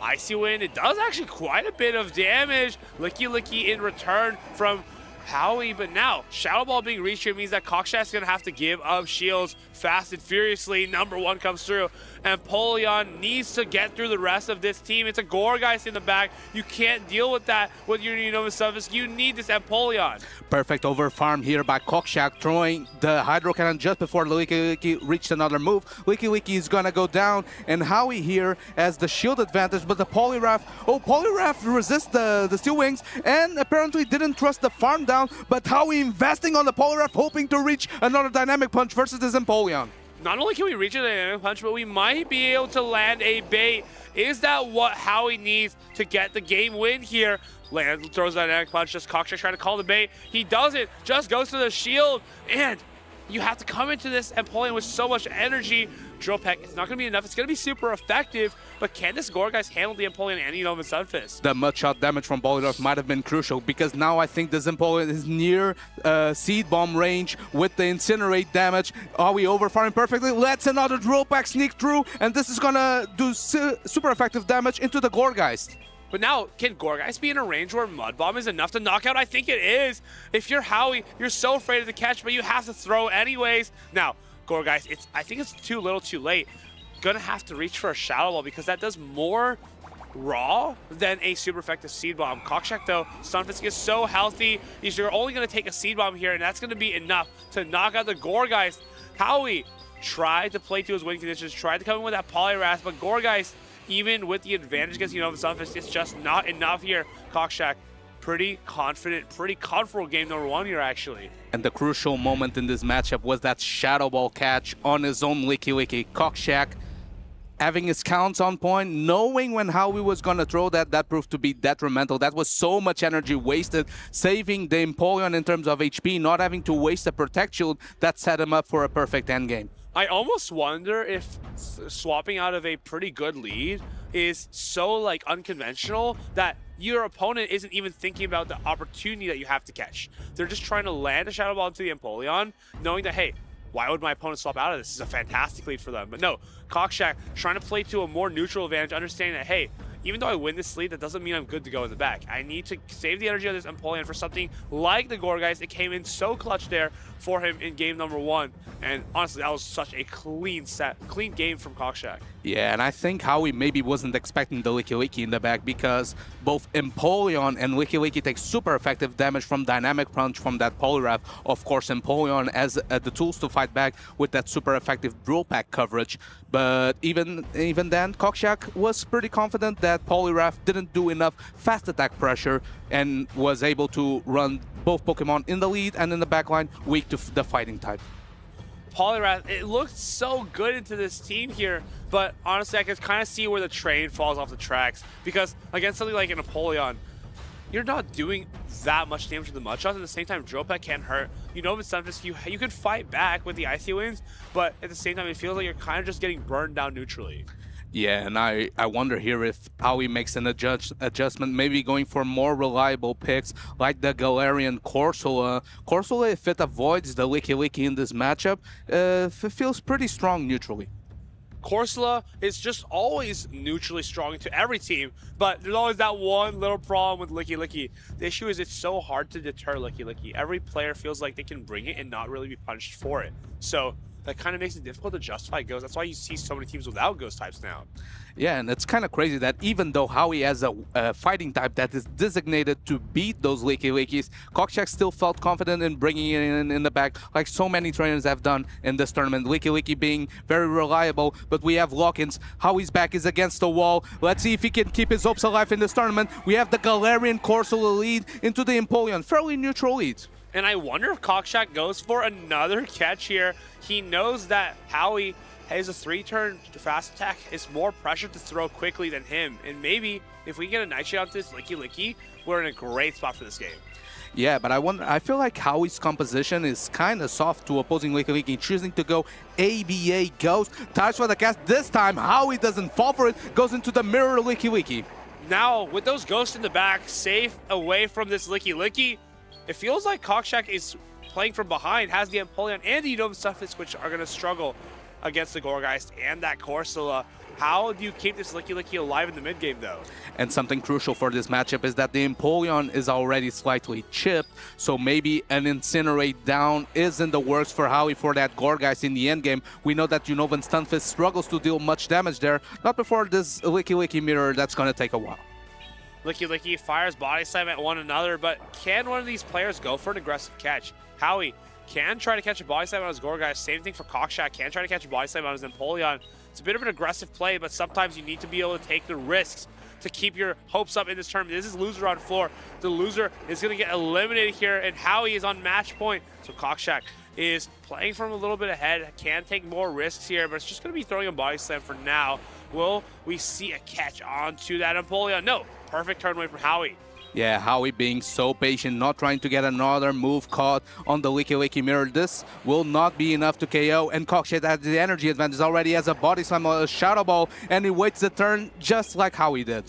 Icy Wind, it does actually quite a bit of damage. Licky Licky in return from Howie, but now Shadow Ball being reached here means that Cockshack's going to have to give up shields fast and furiously. Number 1 comes through, and Empoleon needs to get through the rest of this team. It's a Gourgeist in the back. You can't deal with that with your Unova Sunfisk. You need this Empoleon. Perfect over farm here by Cockshack, throwing the Hydro Cannon just before Licky Licky reached another move. Licky Licky is going to go down, and Howie here has the shield advantage, but the Poliwrath, Poliwrath resists the Steel Wings, and apparently didn't trust the farm down. But Howie investing on the Poliwrath, hoping to reach another Dynamic Punch versus this Empoleon. Not only can we reach a Dynamic Punch, but we might be able to land a bait. Is that what Howie needs to get the game win here? Land, throws a Dynamic Punch, just Cockshack trying to call the bait. He doesn't, just goes to the shield, and you have to come into this Empoleon with so much energy. Drill Peck, it's not going to be enough. It's going to be super effective, but can this Gourgeist handle the Empoleon and Unova Sunfisk? The mud-shot damage from Poliwrath might have been crucial, because now I think this Empoleon is near Seed Bomb range with the Incinerate damage. Are we overfarming perfectly? Let's another Drill Peck sneak through, and this is going to do super effective damage into the Gourgeist. But now, can Gourgeist be in a range where Mud Bomb is enough to knock out? I think it is. If you're Howie, you're so afraid of the catch, but you have to throw anyways. Now, Gourgeist, I think it's too little too late. Gonna have to reach for a Shadow Ball because that does more raw than a super effective Seed Bomb. Cockshack, though, Stunfisk is so healthy. You're only gonna take a Seed Bomb here, and that's gonna be enough to knock out the Gourgeist. Howie tried to play to his win conditions, tried to come in with that Poliwrath, but Gourgeist, even with the advantage against Unova Sunfisk, it's just not enough here. Cockshack, pretty confident, pretty comfortable game number 1 here, actually. And the crucial moment in this matchup was that Shadow Ball catch on his own Licky Licky. Cockshack having his counts on point, knowing when Howie was going to throw that proved to be detrimental. That was so much energy wasted, saving the Empoleon in terms of HP, not having to waste a Protect Shield that set him up for a perfect endgame. I almost wonder if swapping out of a pretty good lead is so like unconventional that your opponent isn't even thinking about the opportunity that you have to catch. They're just trying to land a Shadow Ball into the Empoleon, knowing that, hey, why would my opponent swap out of this? This is a fantastic lead for them. But no, Cockshack trying to play to a more neutral advantage, understanding that, hey, even though I win this lead, that doesn't mean I'm good to go in the back. I need to save the energy of this Empoleon for something like the Gourgeist. It came in so clutch there for him in game number 1. And honestly, that was such a clean game from Cockshack. Yeah, and I think Howie maybe wasn't expecting the Licky Licky in the back, because both Empoleon and Licky Licky take super effective damage from Dynamic Punch from that Poliwrath. Of course, Empoleon has the tools to fight back with that super effective Drill Peck coverage. But even then, Cockshack was pretty confident that Poliwrath didn't do enough fast attack pressure and was able to run both Pokemon in the lead and in the backline weak to the fighting type. Poliwrath, it looked so good into this team here, but honestly, I can kind of see where the train falls off the tracks, because against something like an Empoleon, you're not doing that much damage to the Mudshots. At the same time, Drill Peck can hurt. You know, with Stunfisk, you can fight back with the Icy Winds, but at the same time, it feels like you're kind of just getting burned down neutrally. Yeah, and I wonder here if Howie makes an adjustment, maybe going for more reliable picks like the Galarian Corsola. Corsola, if it avoids the Licky Licky in this matchup, it feels pretty strong neutrally. Corsola is just always neutrally strong to every team, but there's always that one little problem with Licky Licky. The issue is it's so hard to deter Licky Licky. Every player feels like they can bring it and not really be punished for it. So that kind of makes it difficult to justify Ghost. That's why you see so many teams without Ghost types now. Yeah, and it's kind of crazy that even though Howie has a fighting type that is designated to beat those Licky Lickies, Cockcheck still felt confident in bringing it in the back, like so many trainers have done in this tournament. Licky Licky being very reliable, but we have lock-ins. Howie's back is against the wall. Let's see if he can keep his hopes alive in this tournament. We have the Galarian Corsola lead into the Empoleon, fairly neutral lead. And I wonder if Cockshack goes for another catch here. He knows that Howie has a 3-turn fast attack. It's more pressure to throw quickly than him. And maybe if we get a Nightshade onto this Licky Licky, we're in a great spot for this game. Yeah, but I feel like Howie's composition is kind of soft to opposing Licky Licky, choosing to go ABA Ghost. Touch for the cast. This time, Howie doesn't fall for it, goes into the mirror Licky Licky. Now, with those ghosts in the back, safe away from this Licky Licky, it feels like Cockshack is playing from behind, has the Empoleon and the Unova Stunfisk, which are going to struggle against the Gourgeist and that Corsola. How do you keep this Licky Licky alive in the mid game, though? And something crucial for this matchup is that the Empoleon is already slightly chipped, so maybe an Incinerate down is in the works for Howie for that Gourgeist in the end game. We know that Unova Stunfisk struggles to deal much damage there, not before this Licky Licky mirror. That's going to take a while. Licky Licky fires Body Slam at one another, but can one of these players go for an aggressive catch? Howie can try to catch a Body Slam on his Gourgeist. Same thing for Cockshack, can try to catch a Body Slam on his Empoleon. It's a bit of an aggressive play, but sometimes you need to be able to take the risks to keep your hopes up in this tournament. This is loser on floor. The loser is going to get eliminated here, and Howie is on match point. So Cockshack is playing from a little bit ahead, can take more risks here, but it's just going to be throwing a Body Slam for now. Will we see a catch onto that Empoleon? No. Perfect turn away from Howie. Yeah, Howie being so patient, not trying to get another move caught on the Licky Licky mirror. This will not be enough to KO, and Cockshack has the energy advantage already, has a Body Slam, a Shadow Ball, and he waits the turn just like Howie did.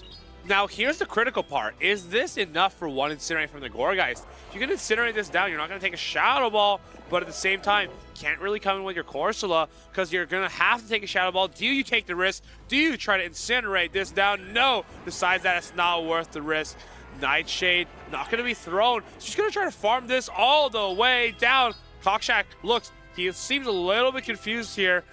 Now, here's the critical part. Is this enough for one Incinerate from the Gourgeist? If you can Incinerate this down, you're not going to take a Shadow Ball, but at the same time, can't really come in with your Corsola because you're going to have to take a Shadow Ball. Do you take the risk? Do you try to Incinerate this down? No. Decides that it's not worth the risk. Nightshade, not going to be thrown. She's going to try to farm this all the way down. Cockshack looks, he seems a little bit confused here.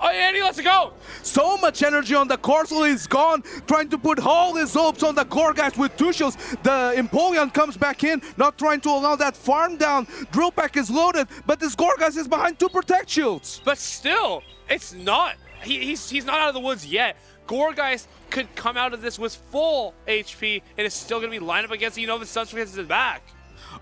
Oh, and he lets it go. So much energy on the Corsola is gone, trying to put all his hopes on the Gourgeist with 2 shields. The Empoleon comes back in, not trying to allow that farm down. Drill Pack is loaded, but this Gourgeist is behind 2 Protect Shields. But still, it's not, he's not out of the woods yet. Gourgeist could come out of this with full HP, and it's still going to be lined up against the Unova Stunfisk in the back.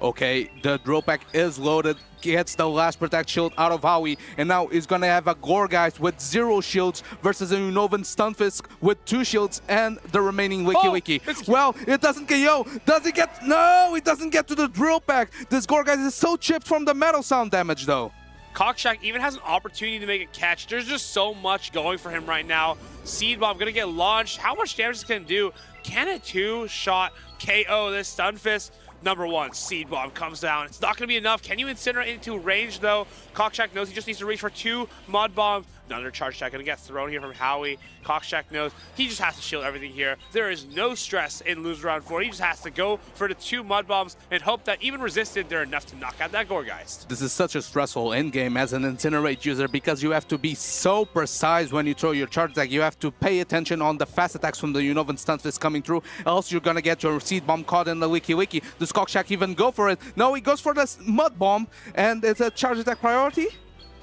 Okay, the Drill Pack is loaded, gets the last Protect Shield out of Howie, and now he's going to have a Gourgeist with 0 shields versus a Unova Stunfisk with 2 shields and the remaining Licky Licky. Well, it doesn't KO. Does he get? No, he doesn't get to the Drill Pack. This Gourgeist is so chipped from the Metal Sound damage, though. Cockshack even has an opportunity to make a catch. There's just so much going for him right now. Seed Bomb going to get launched. How much damage can it do? Can a 2-shot KO this Stunfisk? Number 1, Seed Bomb comes down. It's not going to be enough. Can you Incinerate into range, though? Cockshack knows he just needs to reach for 2 Mud Bombs. Another charge attack going to get thrown here from Howie. Cockshack knows he just has to shield everything here. There is no stress in loser round 4. He just has to go for the 2 Mud Bombs and hope that even resisted, they're enough to knock out that Gourgeist. This is such a stressful endgame as an Incinerate user because you have to be so precise when you throw your charge attack. You have to pay attention on the fast attacks from the Unova Stunfisk coming through, else you're going to get your Seed Bomb caught in the Licky Licky. Does Cockshack even go for it? No, he goes for this Mud Bomb, and it's a charge attack priority?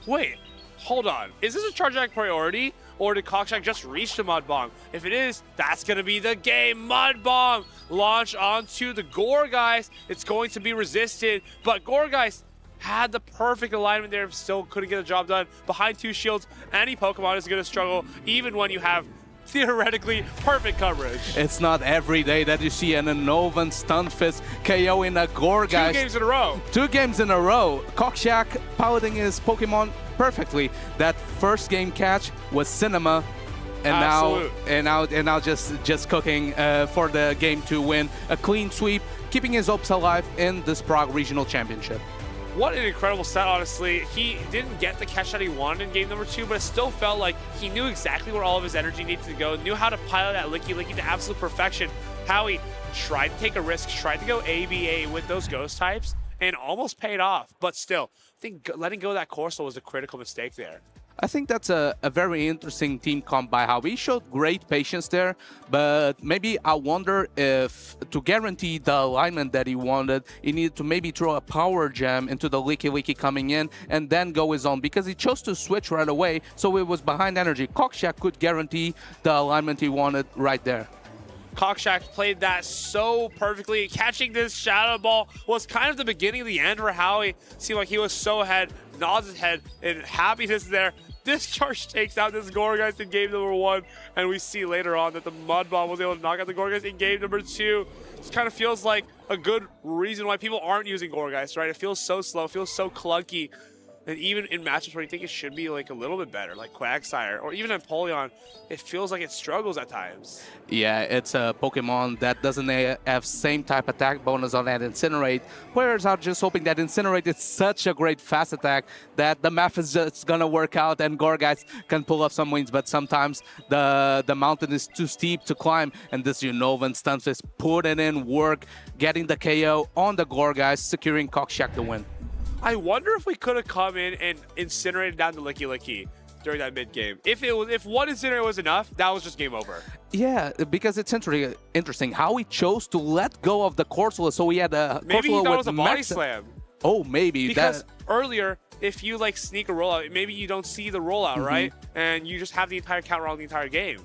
Wait. Hold on, is this a charge attack priority, or did Cockshack just reach the Mud Bomb? If it is, that's going to be the game. Mud Bomb launch onto the Gourgeist. It's going to be resisted, but Gourgeist had the perfect alignment there, still couldn't get the job done. Behind 2 shields, any Pokemon is going to struggle, even when you have theoretically perfect coverage. It's not every day that you see an Unova Stunfisk KO in a Gourgeist. 2 games in a row. 2 games in a row. Cockshack piloting his Pokemon perfectly. That first game catch was cinema, and now just cooking for the game to win a clean sweep, keeping his hopes alive in this Prague Regional Championship. What an incredible set, honestly. He didn't get the catch that he wanted in game number 2, but it still felt like he knew exactly where all of his energy needed to go, knew how to pilot that Licky Licky to absolute perfection. Howie tried to take a risk, tried to go ABA with those Ghost types, and almost paid off. But still, I think letting go of that Corso was a critical mistake there. I think that's a very interesting team comp by how he showed great patience there, but maybe I wonder if to guarantee the alignment that he wanted, he needed to maybe throw a power gem into the Leaky coming in and then go his own, because he chose to switch right away, so it was behind energy. Cockshack could guarantee the alignment he wanted right there. Cockshack played that so perfectly. Catching this Shadow Ball was kind of the beginning of the end for Howie. Seemed like he was so ahead, nods his head in happiness there. Discharge takes out this Gourgeist in game number 1, and we see later on that the Mud Bomb was able to knock out the Gourgeist in game number 2. This kind of feels like a good reason why people aren't using Gourgeist, right? It feels so slow, it feels so clunky. And even in matchups where you think it should be like a little bit better, like Quagsire or even Empoleon, it feels like it struggles at times. Yeah, it's a Pokemon that doesn't have same type attack bonus on that Incinerate. Players are just hoping that Incinerate is such a great fast attack that the math is just gonna work out and Gourgeist can pull off some wins, but sometimes the mountain is too steep to climb, and this Unova and Stunfisk putting in work, getting the KO on the Gourgeist, securing Cockshack the win. I wonder if we could have come in and incinerated down the Licky during that mid game. If one Incinerate was enough, that was just game over. Yeah, because it's interesting how he chose to let go of the Corsola, so he had a maybe Corsola he thought with it was a body max. slam. Oh, maybe. Because earlier, if you like sneak a rollout, maybe you don't see the rollout, right? And you just have the entire counter on the entire game.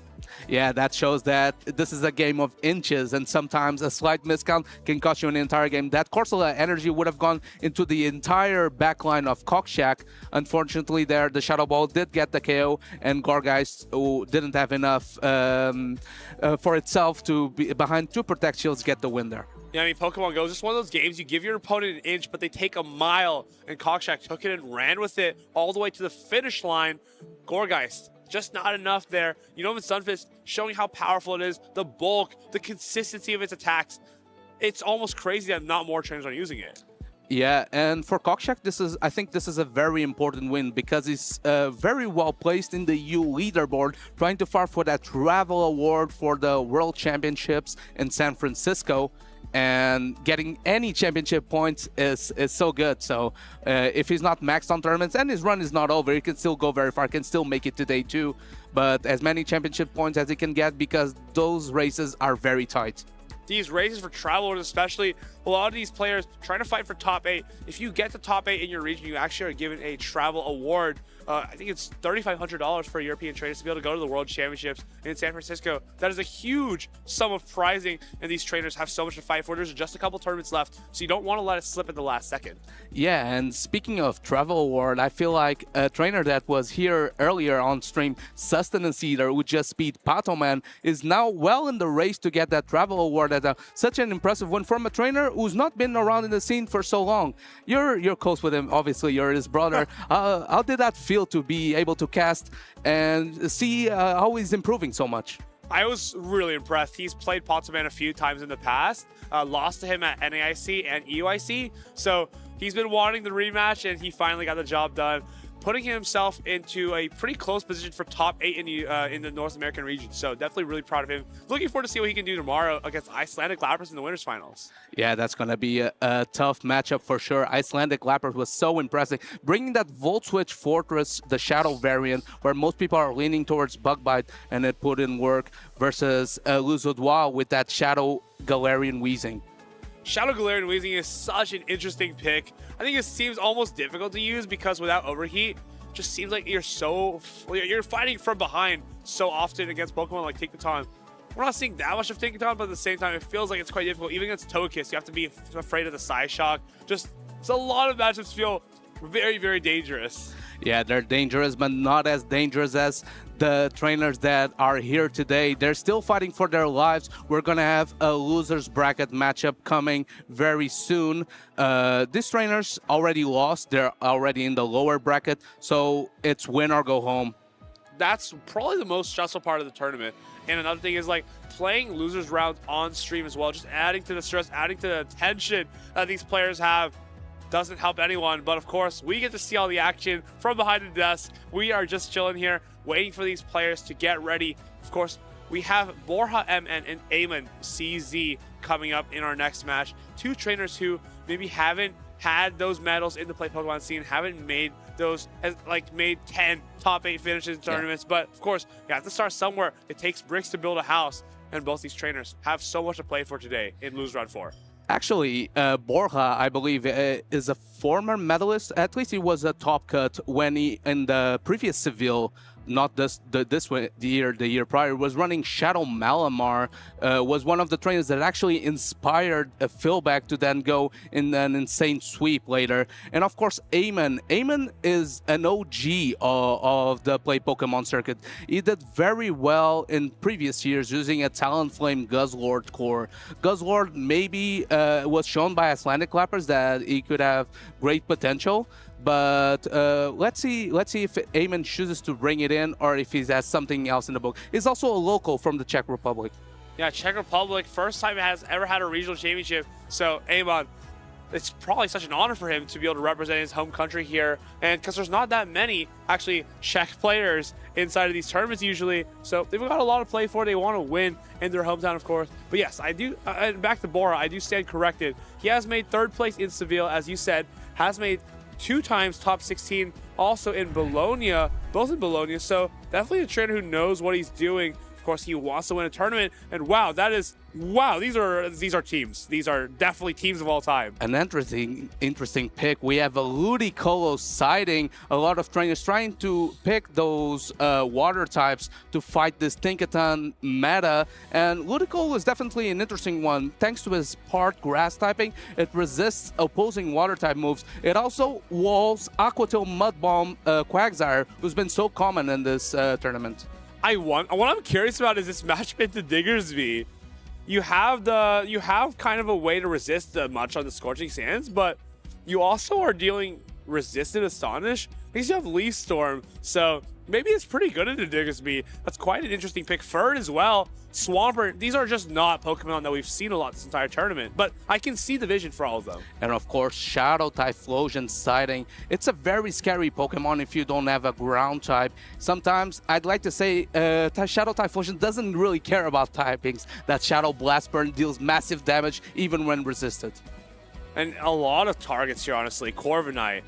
Yeah, that shows that this is a game of inches, and sometimes a slight miscount can cost you an entire game. That Corsola energy would have gone into the entire backline of Cockshack. Unfortunately, there the Shadow Ball did get the KO, and Gourgeist, who didn't have enough for itself to be behind 2 Protect Shields, get the win there. Yeah, I mean, Pokemon Go is just one of those games, you give your opponent an inch, but they take a mile, and Cockshack took it and ran with it all the way to the finish line. Gourgeist, just not enough there. Unova Stunfisk showing how powerful it is, the bulk, the consistency of its attacks. It's almost crazy that not more trainers are using it. Yeah, and for Cockshack, I think this is a very important win because he's very well placed in the U leaderboard, trying to fight for that travel award for the World Championships in San Francisco. And getting any championship points is so good. So if he's not maxed on tournaments and his run is not over, he can still go very far, can still make it to day 2. But as many championship points as he can get, because those races are very tight. These races for travel, especially a lot of these players trying to fight for top 8. If you get to top 8 in your region, you actually are given a travel award. I think it's $3,500 for European trainers to be able to go to the World Championships in San Francisco. That is a huge sum of prizing, and these trainers have so much to fight for. There's just a couple tournaments left, so you don't want to let it slip at the last second. Yeah, and speaking of travel award, I feel like a trainer that was here earlier on stream, Sustenance Eater, who just beat Ptoan, is now well in the race to get that travel award. That's such an impressive win from a trainer who's not been around in the scene for so long. You're close with him, obviously, you're his brother. How did that feel to be able to cast and see how he's improving so much? I was really impressed. He's played Ptoan a few times in the past, lost to him at NAIC and EUIC, so he's been wanting the rematch, and he finally got the job done, putting himself into a pretty close position for top 8 in the North American region. So definitely really proud of him. Looking forward to see what he can do tomorrow against Icelandic Lapras in the winners finals. Yeah, that's going to be a tough matchup for sure. Icelandic Lapras was so impressive. Bringing that Volt Switch Fortress, the Shadow variant, where most people are leaning towards Bug Bite, and it put in work versus Luzodois with that Shadow Galarian Weezing. Shadow Galarian Weezing is such an interesting pick. I think it seems almost difficult to use because without Overheat, it just seems like you're fighting from behind so often against Pokemon like Tinkaton. We're not seeing that much of Tinkaton, but at the same time, it feels like it's quite difficult. Even against Togekiss, you have to be afraid of the Psyshock. Just, it's a lot of matchups feel very, very dangerous. Yeah, they're dangerous, but not as dangerous as the trainers that are here today. They're still fighting for their lives. We're going to have a loser's bracket matchup coming very soon. These trainers already lost. They're already in the lower bracket, so it's win or go home. That's probably the most stressful part of the tournament. And another thing is like playing losers rounds on stream as well, just adding to the stress, adding to the tension that these players have. Doesn't help anyone, but of course, we get to see all the action from behind the desk. We are just chilling here, waiting for these players to get ready. Of course, we have Borja MN and Eamon CZ coming up in our next match. Two trainers who maybe haven't had those medals in the play Pokemon scene, haven't made those, made 10 top 8 finishes in tournaments. But of course, you have to start somewhere. It takes bricks to build a house, and both these trainers have so much to play for today in Lose Round 4. Actually, Borja, I believe, is a former medalist. At least he was a top cut when he, in the previous Seville, not this year, the year prior, was running Shadow Malamar, was one of the trainers that actually inspired Philback to then go in an insane sweep later. And of course, Eamon. Eamon is an OG of the play Pokemon circuit. He did very well in previous years using a Talonflame Guzzlord core. Guzzlord maybe was shown by Icelandic Lapras that he could have great potential. But let's see if Eamon chooses to bring it in or if he has something else in the book. He's also a local from the Czech Republic. Yeah, Czech Republic, first time it has ever had a regional championship. So Eamon, it's probably such an honor for him to be able to represent his home country here. And because there's not that many actually Czech players inside of these tournaments usually. So they've got a lot to play for. They want to win in their hometown, of course. But yes, I do, and back to Bora, I do stand corrected. He has made 3rd place in Seville, as you said, has made 2 times top 16, also in Bologna, both in Bologna. So definitely a trainer who knows what he's doing. Of course, he wants to win a tournament, and wow, these are teams. These are definitely teams of all time. An interesting pick. We have a Ludicolo siding. A lot of trainers trying to pick those water types to fight this Tinkaton meta, and Ludicolo is definitely an interesting one. Thanks to his part grass typing, it resists opposing water type moves. It also walls Aquatail Mud Bomb Quagsire, who's been so common in this tournament. What I'm curious about is this matchup into Diggersby. You have kind of a way to resist the much on the Scorching Sands, but you also are dealing resisted Astonish because you have Leaf Storm, so maybe it's pretty good into Diggersby. That's quite an interesting pick. Ferd as well. Swampert, these are just not Pokemon that we've seen a lot this entire tournament, but I can see the vision for all of them. And of course, Shadow Typhlosion siding. It's a very scary Pokemon if you don't have a ground type. Sometimes I'd like to say Shadow Typhlosion doesn't really care about typings. That Shadow Blast Burn deals massive damage even when resisted. And a lot of targets here, honestly. Corviknight,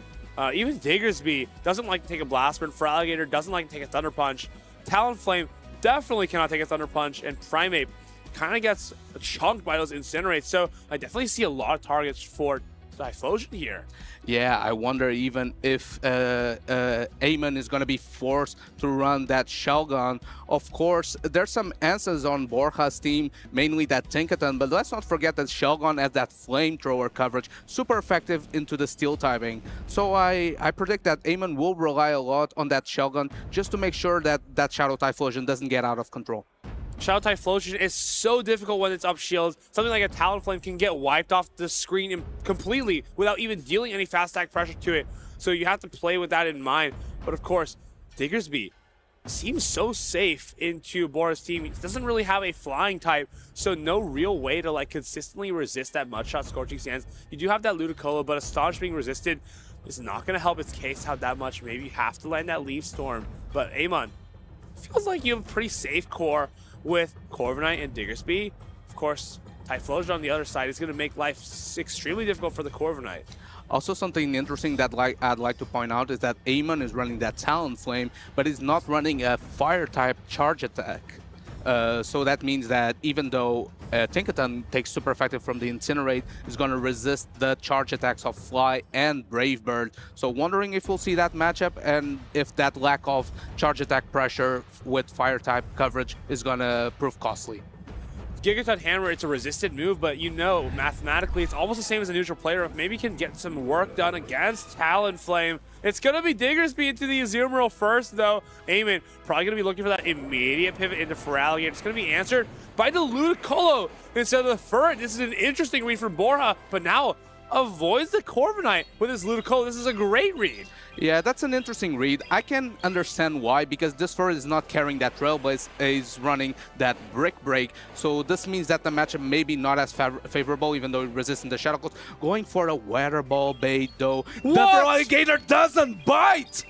even Diggersby doesn't like to take a Blast Burn. Feraligatr doesn't like to take a Thunder Punch. Talonflame definitely cannot take a Thunder Punch, and Primeape kind of gets chunked by those Incinerates. So I definitely see a lot of targets for Typhlosion here. Yeah, I wonder even if Eamon is going to be forced to run that Shelgon. Of course, there's some answers on Borja's team, mainly that Tinkaton, but let's not forget that Shelgon has that flamethrower coverage, super effective into the steel typing. So I predict that Eamon will rely a lot on that Shelgon just to make sure that that Shadow Typhlosion doesn't get out of control. Shadow Typhlosion is so difficult when it's up shield. Something like a Talonflame can get wiped off the screen completely without even dealing any fast attack pressure to it. So you have to play with that in mind. But of course, Diggersby seems so safe into Bora's team. He doesn't really have a flying type, so no real way to consistently resist that Mudshot Scorching Sands. You do have that Ludicolo, but Astonish being resisted is not going to help its case out that much. Maybe you have to land that Leaf Storm. But Eamon, feels like you have a pretty safe core with Corviknight and Diggersby. Of course, Typhlosion on the other side is going to make life extremely difficult for the Corviknight. Also, something interesting that I'd like to point out is that Eamon is running that Talonflame, but he's not running a Fire-type charge attack. So that means that even though Tinkaton takes super effective from the Incinerate, is going to resist the charge attacks of Fly and Brave Bird. So wondering if we'll see that matchup and if that lack of charge attack pressure with Fire-type coverage is going to prove costly. Gigaton Hammer, it's a resisted move, but you know, mathematically, it's almost the same as a neutral player. If maybe can get some work done against Talonflame. It's going to be Diggersby into the Azumarill first, though. Eamon probably going to be looking for that immediate pivot into Feraligatr. It's going to be answered by the Ludicolo instead of the Ferret. This is an interesting read for Borja, but now avoids the Corviknight with his Ludicolo. This is a great read. Yeah, that's an interesting read. I can understand why, because this Ferret is not carrying that Trailblaze, is running that Brick Break. So this means that the matchup may be not as favorable, even though resisting the Shadow Clone. Going for a Weather Ball bait, though. What? The Feraligatr doesn't bite!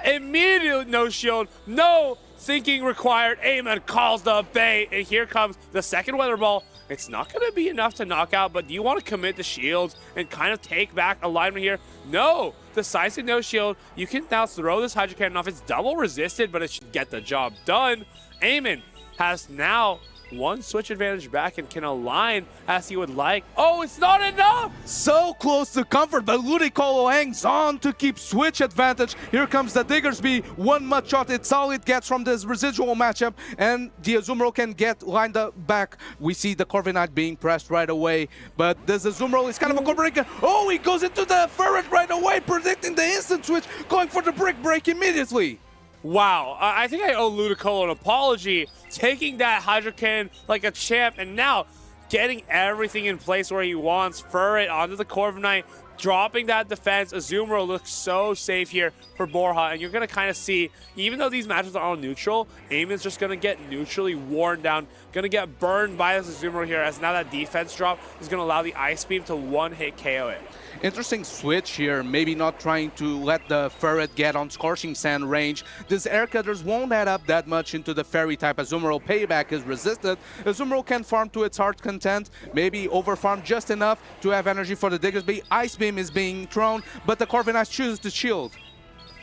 Immediately no shield, no thinking required. Eamon calls the bait, and here comes the second Weather Ball. It's not going to be enough to knock out, but do you want to commit the shields and kind of take back alignment here? No! Decisive no shield. You can now throw this Hydro Cannon off. It's double resisted, but it should get the job done. Eamon has now one switch advantage back and can align as he would like. Oh, it's not enough! So close to comfort, but Ludicolo hangs on to keep switch advantage. Here comes the Diggersby. One mud shot, it's all it gets from this residual matchup, and the Azumarill can get lined up back. We see the Corviknight being pressed right away, but this Azumarill is kind of a Corviknight. Oh, he goes into the Ferret right away, predicting the instant switch, going for the brick break immediately. Wow, I think I owe Ludicolo an apology, taking that Hydro Cannon like a champ, and now getting everything in place where he wants. Ferret onto the Corviknight, dropping that defense. Azumarill looks so safe here for Borja, and you're going to kind of see, even though these matches are on neutral, Eamon's just going to get neutrally worn down, going to get burned by this Azumarill here, as now that defense drop is going to allow the Ice Beam to one-hit KO it. Interesting switch here, maybe not trying to let the Ferret get on Scorching Sand range. These Air Cutters won't add up that much into the Fairy type Azumarill. Payback is resisted. Azumarill can farm to its heart's content, maybe overfarm just enough to have energy for the Diggersby. Ice Beam is being thrown, but the Corviknight chooses to shield.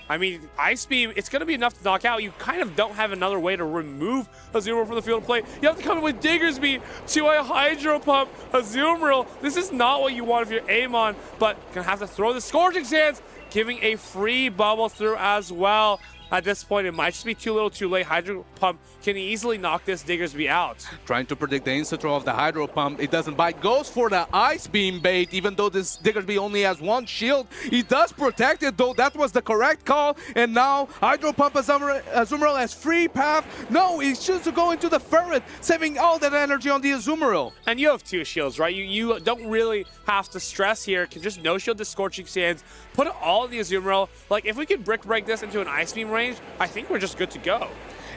I mean, Ice Beam, it's going to be enough to knock out. You kind of don't have another way to remove Azumarill from the field of play. You have to come in with Diggersby to a Hydro Pump Azumarill. This is not what you want if you're Amon, but going to have to throw the Scorching Sands, giving a free bubble through as well. At this point, it might just be too little too late. Hydro Pump can easily knock this Diggersby out. Trying to predict the instant throw of the Hydro Pump. It doesn't bite. Goes for the Ice Beam bait, even though this Diggersby only has one shield. He does protect it, though. That was the correct call. And now Hydro Pump Azumarill has free path. No, he chooses to go into the Ferret, saving all that energy on the Azumarill. And you have two shields, right? You don't really have to stress here. Can just no-shield the Scorching Sands, put it all in the Azumarill. Like, if we could brick break this into an Ice Beam range, I think we're just good to go.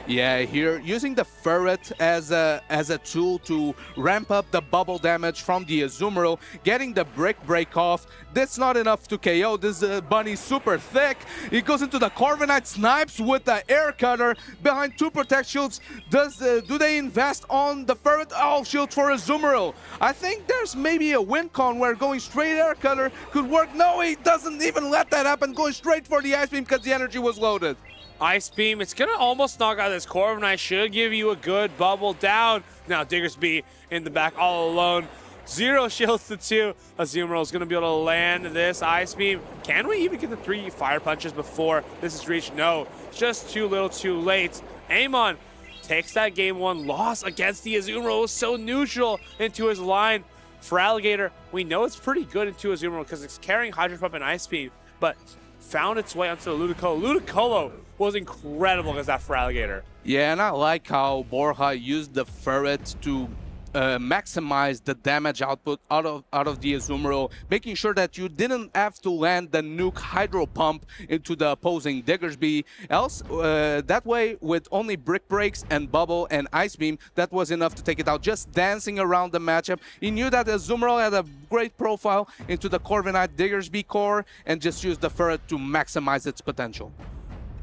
Yeah, here using the Ferret as a tool to ramp up the bubble damage from the Azumarill, getting the brick break off. That's not enough to KO. This bunny's super thick. He goes into the Corviknight, snipes with the Air Cutter behind two Protect Shields. Do they invest on the Ferret? Oh, shield for Azumarill. I think there's maybe a win con where going straight Air Cutter could work. No, he doesn't even let that happen. Going straight for the Ice Beam because the energy was loaded. Ice Beam, it's going to almost knock out this Corviknight. Should give you a good bubble down. Now Diggersby in the back all alone. 0 shields to 2. Azumarill is going to be able to land this Ice Beam. Can we even get the 3 Fire Punches before this is reached? No, just too little too late. Amon takes that game 1 loss against the Azumarill. It was so neutral into his line. For Alligator, we know it's pretty good into Azumarill because it's carrying Hydro Pump and Ice Beam, but found its way onto the Ludicolo. Ludicolo was incredible against that for Alligator. Yeah, and I like how Borja used the Ferret to maximize the damage output out of the Azumarill, making sure that you didn't have to land the nuke Hydro Pump into the opposing Diggersby. Else, that way, with only Brick Breaks and Bubble and Ice Beam, that was enough to take it out. Just dancing around the matchup. He knew that Azumarill had a great profile into the Corviknight Diggersby core and just used the Ferret to maximize its potential.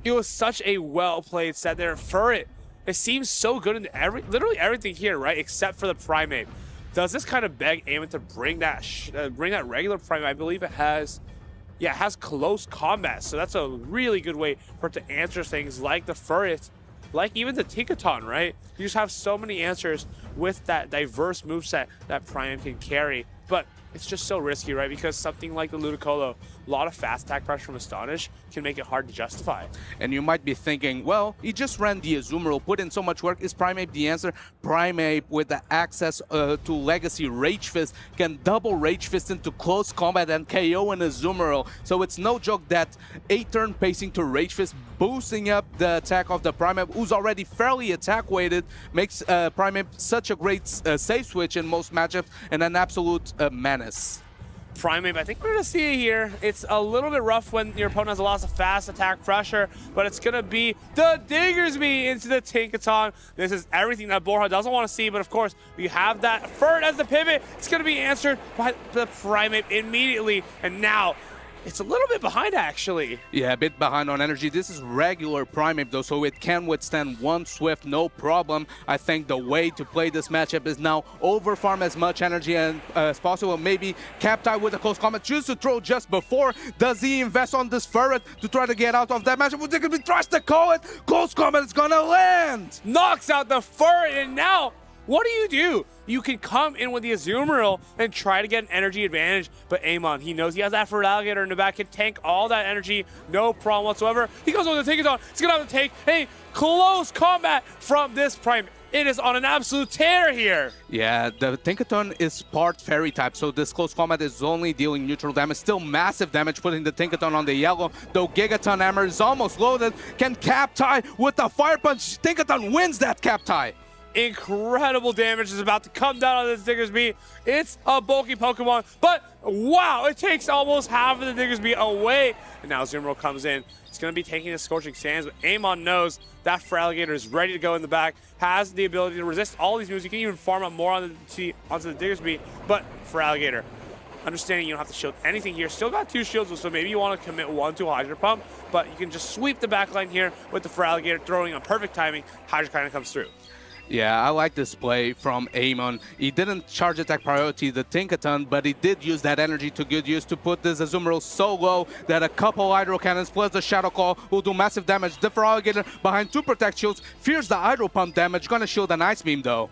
It was such a well-played set there. Ferret, it seems so good in literally everything here, right? Except for the Primate. Does this kind of beg Eamon to bring that regular Primate? I believe it has close combat, so that's a really good way for it to answer things like the Ferret, like even the Tinkaton, right? You just have so many answers with that diverse moveset that Primate can carry, but it's just so risky, right? Because something like the Ludicolo, a lot of fast attack pressure from Astonish can make it hard to justify. And you might be thinking, well, he just ran the Azumarill, put in so much work. Is Primate the answer? Primate, with the access to Legacy Rage Fist, can double Rage Fist into close combat and KO an Azumarill. So it's no joke that 8-turn pacing to Rage Fist, boosting up the attack of the Primate, who's already fairly attack-weighted, makes Primate such a great save switch in most matchups and an absolute menace. Primate, I think we're going to see it here. It's a little bit rough when your opponent has a lot of fast attack pressure, but it's going to be the Diggersby into the Tinkaton. This is everything that Borja doesn't want to see, but of course, we have that Ferret as the pivot. It's going to be answered by the Primate immediately, and now It's a little bit behind, actually. Yeah, a bit behind on energy. This is regular Primeape, though, so it can withstand one Swift, no problem. I think the way to play this matchup is now overfarm as much energy as possible. Maybe Captai with a close combat. Choose to throw just before. Does he invest on this Ferret to try to get out of that matchup? They're going to be tries to call it. Close combat is going to land. Knocks out the Ferret, and now what do? You can come in with the Azumarill and try to get an energy advantage, but Amon, he knows he has that Feraligatr in the back, can tank all that energy, no problem whatsoever. He goes with the Tinkaton. He's going to have to take a close combat from this Prime. It is on an absolute tear here. Yeah, the Tinkaton is part Fairy type, so this close combat is only dealing neutral damage. Still massive damage putting the Tinkaton on the yellow, though Gigaton Hammer is almost loaded. Can Captai with the Fire Punch? Tinkaton wins that Captai. Incredible damage is about to come down on this Diggersby. It's a bulky Pokemon, but wow, it takes almost half of the Diggersby away. And now Azumarill comes in. It's going to be taking the Scorching Sands, but Amon knows that Feraligatr is ready to go in the back, has the ability to resist all these moves. You can even farm up more onto the Diggersby, but Feraligatr, understanding you don't have to shield anything here. Still got 2 shields, so maybe you want to commit 1 to a Hydro Pump, but you can just sweep the back line here with the Feraligatr throwing on perfect timing. Hydro kind of comes through. Yeah, I like this play from Amon. He didn't charge attack priority the Tinkaton, but he did use that energy to good use to put this Azumarill so low that a couple Hydro Cannons plus the Shadow Claw will do massive damage. The Feraligatr behind 2 Protect Shields fears the Hydro Pump damage. Gonna shield an Ice Beam though.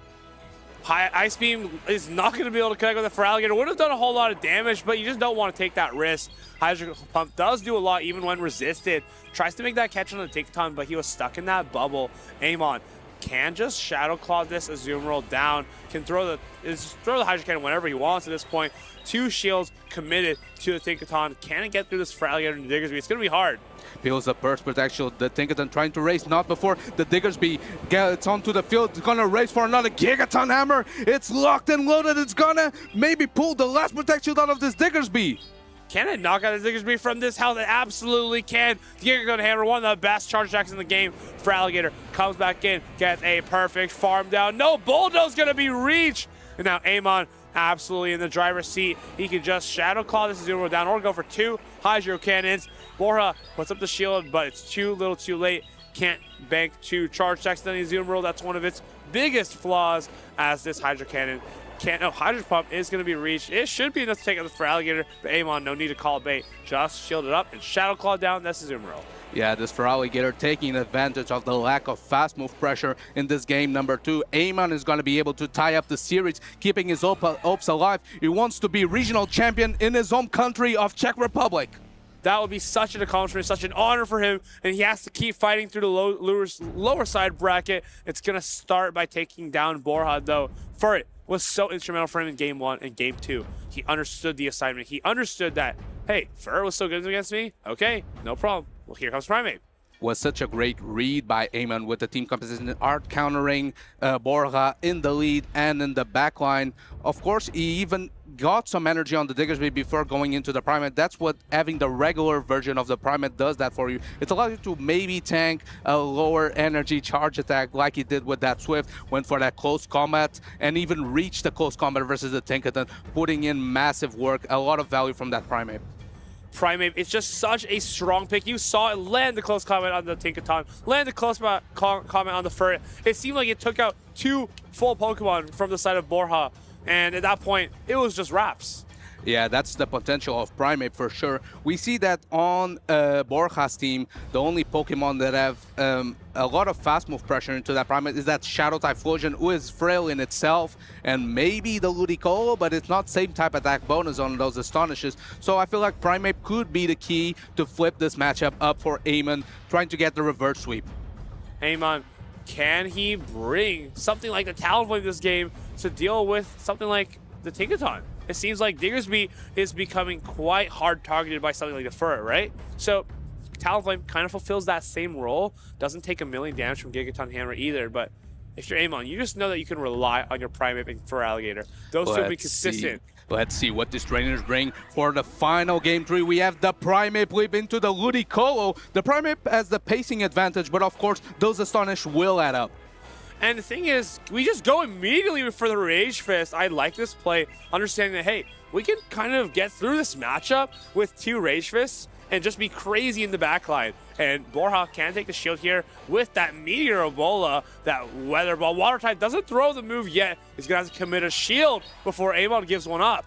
Ice Beam is not going to be able to connect with the Feraligatr. Would have done a whole lot of damage, but you just don't want to take that risk. Hydro Pump does do a lot even when resisted. Tries to make that catch on the Tinkaton, but he was stuck in that bubble. Amon can just Shadow Claw this Azumarill down, can throw the Hydro Cannon whenever he wants at this point. 2 shields committed to the Tinkaton. Can it get through this Feraligatr and the Diggersby? It's going to be hard. Feels the Burst Protection. The Tinkaton trying to race, not before the Diggersby gets onto the field. It's gonna race for another Gigaton Hammer. It's locked and loaded. It's gonna maybe pull the last Protect Shield out of this Diggersby. Can it knock out the Diggersby from this house? It absolutely can. The Gigaton Hammer, one of the best charge attacks in the game. Feraligatr comes back in, gets a perfect farm down. No, Bulldoze gonna be reached. And now Amon absolutely in the driver's seat. He can just Shadow Claw this Azumarill down or go for 2 Hydro Cannons. Borja puts up the shield, but it's too little too late. Can't bank 2 charge attacks on the Azumarill. That's one of its biggest flaws as this Hydro Cannon. Hydro Pump is going to be reached. It should be enough to take out the Feraligatr, but Amon, no need to call bait. Just shield it up and Shadow Claw down. That's Azumarill. Yeah, this Feraligatr taking advantage of the lack of fast move pressure in this game number 2. Amon is going to be able to tie up the series, keeping his hopes alive. He wants to be regional champion in his home country of Czech Republic. That would be such an accomplishment, such an honor for him, and he has to keep fighting through the lower side bracket. It's going to start by taking down Borja, though. Ferret was so instrumental for him in Game 1 and Game 2. He understood the assignment. He understood that, hey, Ferret was so good against me. Okay, no problem. Well, here comes Primeape. Was such a great read by Amon with the team composition, art countering Borja in the lead and in the back line. Of course, he even got some energy on the Diggersby before going into the Primeape. That's what having the regular version of the Primeape does that for you. It allows you to maybe tank a lower energy charge attack like he did with that Swift, went for that close combat, and even reached the close combat versus the Tinkaton, putting in massive work, a lot of value from that Primeape. Primeape, it's just such a strong pick. You saw it land the close comment on the Tinkaton, land the close comment on the Ferret. It seemed like it took out 2 full Pokemon from the side of Borja, and at that point, it was just wraps. Yeah, that's the potential of Primeape for sure. We see that on Borja's team, the only Pokemon that have a lot of fast move pressure into that Primeape is that Shadow Typhlosion, who is frail in itself, and maybe the Ludicolo, but it's not same type attack bonus on those Astonishes. So I feel like Primeape could be the key to flip this matchup up for Amon, trying to get the reverse sweep. Amon, can he bring something like the Talonflame this game to deal with something like the Tinkaton? It seems like Diggersby is becoming quite hard targeted by something like the Ferret, right? So Talonflame kind of fulfills that same role. Doesn't take a million damage from Gigaton Hammer either, but if you're Amon, you just know that you can rely on your Primeape and Feraligatr. Those two will be consistent. Let's see what these trainers bring for the final game 3. We have the Primeape leap into the Ludicolo. The Primeape has the pacing advantage, but of course, those Astonish will add up. And the thing is, we just go immediately for the Rage Fist. I like this play, understanding that, hey, we can kind of get through this matchup with 2 Rage Fists and just be crazy in the backline. And Borja can take the shield here with that Meteor Ebola, that Weather Ball. Water type doesn't throw the move yet. He's going to have to commit a shield before Amon gives one up.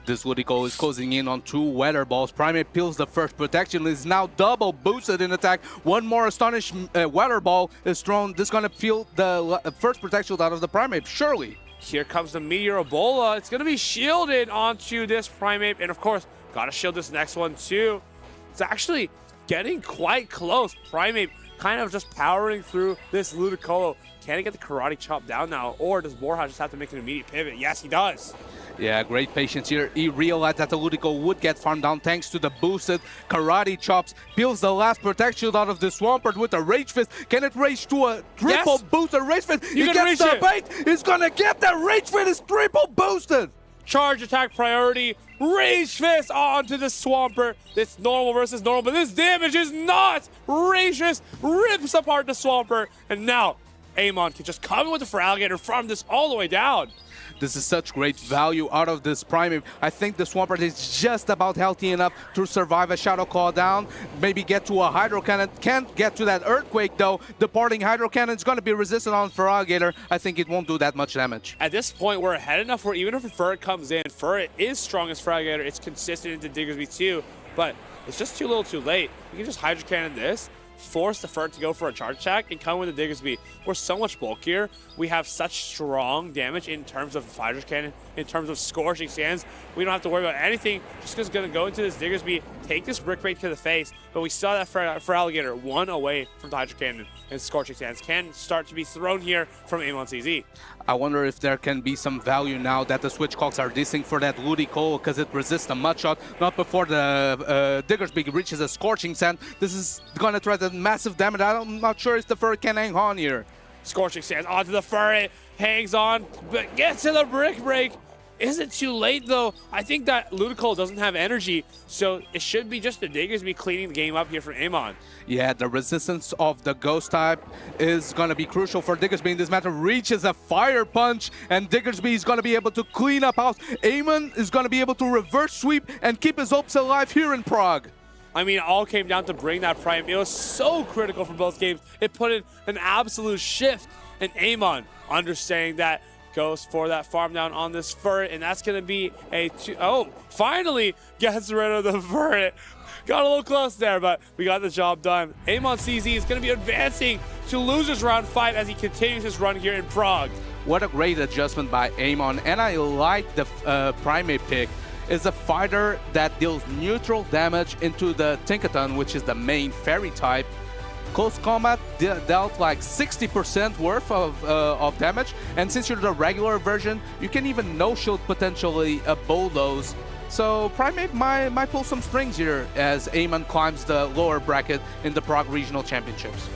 This Woodico is closing in on 2 Weather Balls. Primate peels the first protection, is now double boosted in attack. One more Astonish Weather Ball is thrown. This is going to peel the first protection out of the Primate, surely. Here comes the Meteor Ebola. It's going to be shielded onto this Primate. And of course, got to shield this next one too. It's actually getting quite close. Primate kind of just powering through this Ludicolo. Can he get the Karate Chop down now? Or does Borja just have to make an immediate pivot? Yes, he does. Yeah, great patience here. He realized that the Ludico would get farmed down thanks to the boosted Karate Chops. Peels the last protection out of the Swampert with a Rage Fist. Can it rage to a triple boosted Rage Fist? He gets the bait. He's going to get the Rage Fist. It's triple boosted. Charge attack priority. Rage Fist onto the Swampert. It's normal versus normal, but this damage is not. Rage Fist rips apart the Swampert. And now Amon can just come in with the Feraligatr from this all the way down. This is such great value out of this Primate. I think the Swampert is just about healthy enough to survive a Shadow Claw down, maybe get to a Hydro Cannon. Can't get to that Earthquake though. Departing Hydro Cannon is going to be resistant on Feraligatr. I think it won't do that much damage. At this point, we're ahead enough where even if Ferret comes in, Ferret is strong as Feraligatr. It's consistent into Diggersby too, but it's just too little too late. You can just Hydro Cannon this, force the Ferret to go for a charge attack, and come with the Diggersby. We're so much bulkier. We have such strong damage in terms of Hydro Cannon, in terms of Scorching Sands. We don't have to worry about anything. Just going to go into this Diggersby, take this Brick Break to the face, but we saw that Feraligatr 1 away from the Hydro Cannon, and Scorching Sands can start to be thrown here from Amon CZ. I wonder if there can be some value now that the Switch Cocks are dissing for that Ludicolo because it resists a Mud Shot, not before the Diggersby reaches a Scorching Sand. This is going to threaten massive damage. I'm not sure if the Ferret can hang on here. Scorching Sands onto the Ferret, hangs on, but gets to the Brick Break. Is it too late though? I think that Ludicolo doesn't have energy, so it should be just the Diggersby cleaning the game up here for Amon. Yeah, the resistance of the Ghost type is going to be crucial for Diggersby in this matter. Reaches a Fire Punch, and Diggersby is going to be able to clean up house. Amon is going to be able to reverse sweep and keep his hopes alive here in Prague. I mean, it all came down to bring that Prime. It was so critical for both games. It put in an absolute shift, and Amon understanding that goes for that farm down on this Ferret, and that's going to be a finally gets rid of the Ferret. Got a little close there, but we got the job done. Amon CZ is going to be advancing to losers round 5 as he continues his run here in Prague. What a great adjustment by Amon, and I like the Primate pick. Is a fighter that deals neutral damage into the Tinkaton, which is the main fairy type. Close combat dealt like 60% worth of damage, and since you're the regular version, you can even no-shield potentially a bulldoze. So Primate might pull some strings here as Amon climbs the lower bracket in the Prague Regional Championships.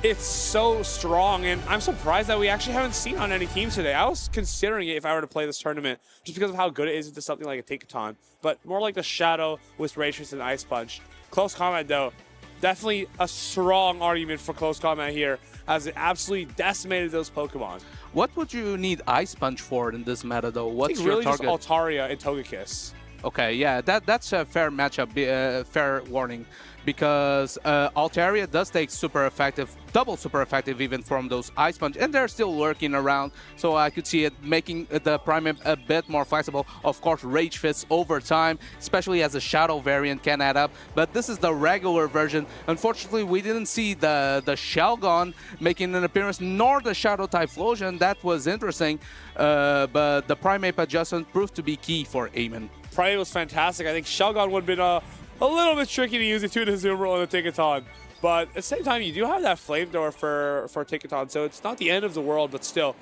It's so strong, and I'm surprised that we actually haven't seen on any teams today. I was considering it if I were to play this tournament, just because of how good it is into something like a Tinkaton, but more like the Shadow with Rage Fist and Ice Punch. Close combat, though, definitely a strong argument for close combat here, as it absolutely decimated those Pokemon. What would you need Ice Punch for in this meta, though? What's your really target? Just Altaria and Togekiss. Okay, yeah, that's a fair matchup, fair warning, because Altaria does take super effective, double super effective even from those Ice Punch, and they're still lurking around, so I could see it making the Primate a bit more flexible. Of course, Rage Fist over time, especially as a Shadow variant, can add up, but this is the regular version. Unfortunately, we didn't see the Shelgon making an appearance, nor the Shadow type Flosion. That was interesting, but the Primate adjustment proved to be key for Amon. Primate was fantastic. I think Shelgon would have been a little bit tricky to use it to the Azumarill and the Tinkaton. But at the same time, you do have that Flamethrower for Tinkaton, so it's not the end of the world, but still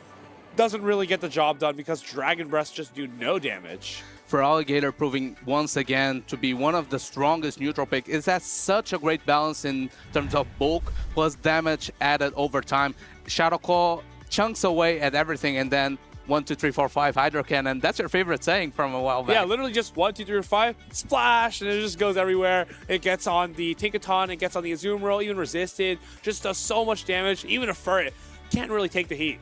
doesn't really get the job done because Dragon Breath just do no damage. Feraligatr proving once again to be one of the strongest neutral pick. It has such a great balance in terms of bulk plus damage added over time. Shadow Claw chunks away at everything, and then 1, 2, 3, 4, 5 Hydro Cannon. That's your favorite saying from a while back. Yeah, literally just 1, 2, 3, or 5, splash, and it just goes everywhere. It gets on the Tinkaton, it gets on the Azumarill, even resisted, just does so much damage. Even a Ferret can't really take the heat.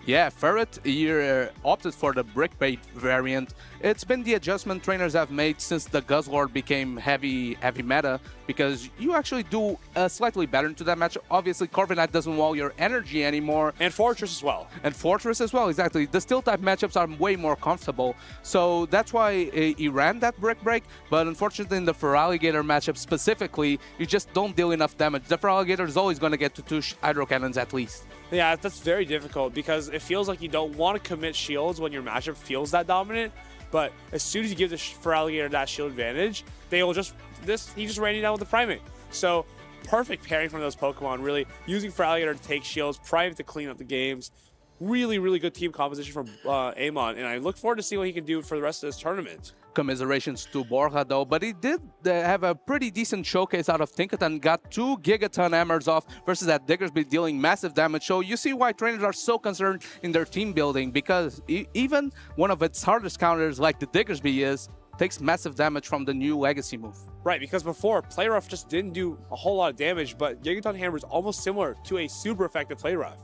Yeah, Ferret here opted for the brick bait variant. It's been the adjustment trainers have made since the Guzzlord became heavy meta, because you actually do slightly better into that match. Obviously, Corviknight doesn't wall your energy anymore. And Fortress as well. And Fortress as well, exactly. The Steel type matchups are way more comfortable. So that's why he ran that brick break. But unfortunately, in the Feraligatr matchup specifically, you just don't deal enough damage. The Feraligatr is always going to get to 2 Hydro Cannons at least. Yeah, that's very difficult because it feels like you don't want to commit shields when your matchup feels that dominant. But as soon as you give the Feraligatr that shield advantage, they will just he just ran you down with the Primate. So perfect pairing from those Pokemon, really using Feraligatr to take shields, Primate to clean up the games. Really, really good team composition from Amon, and I look forward to see what he can do for the rest of this tournament. Commiserations to Borja though, but he did have a pretty decent showcase out of Tinkaton, got 2 Gigaton Hammers off versus that Diggersby dealing massive damage. So you see why trainers are so concerned in their team building, because even one of its hardest counters like the Diggersby takes massive damage from the new Legacy move. Right, because before, Play Rough just didn't do a whole lot of damage, but Gigaton Hammer is almost similar to a super effective Play Rough.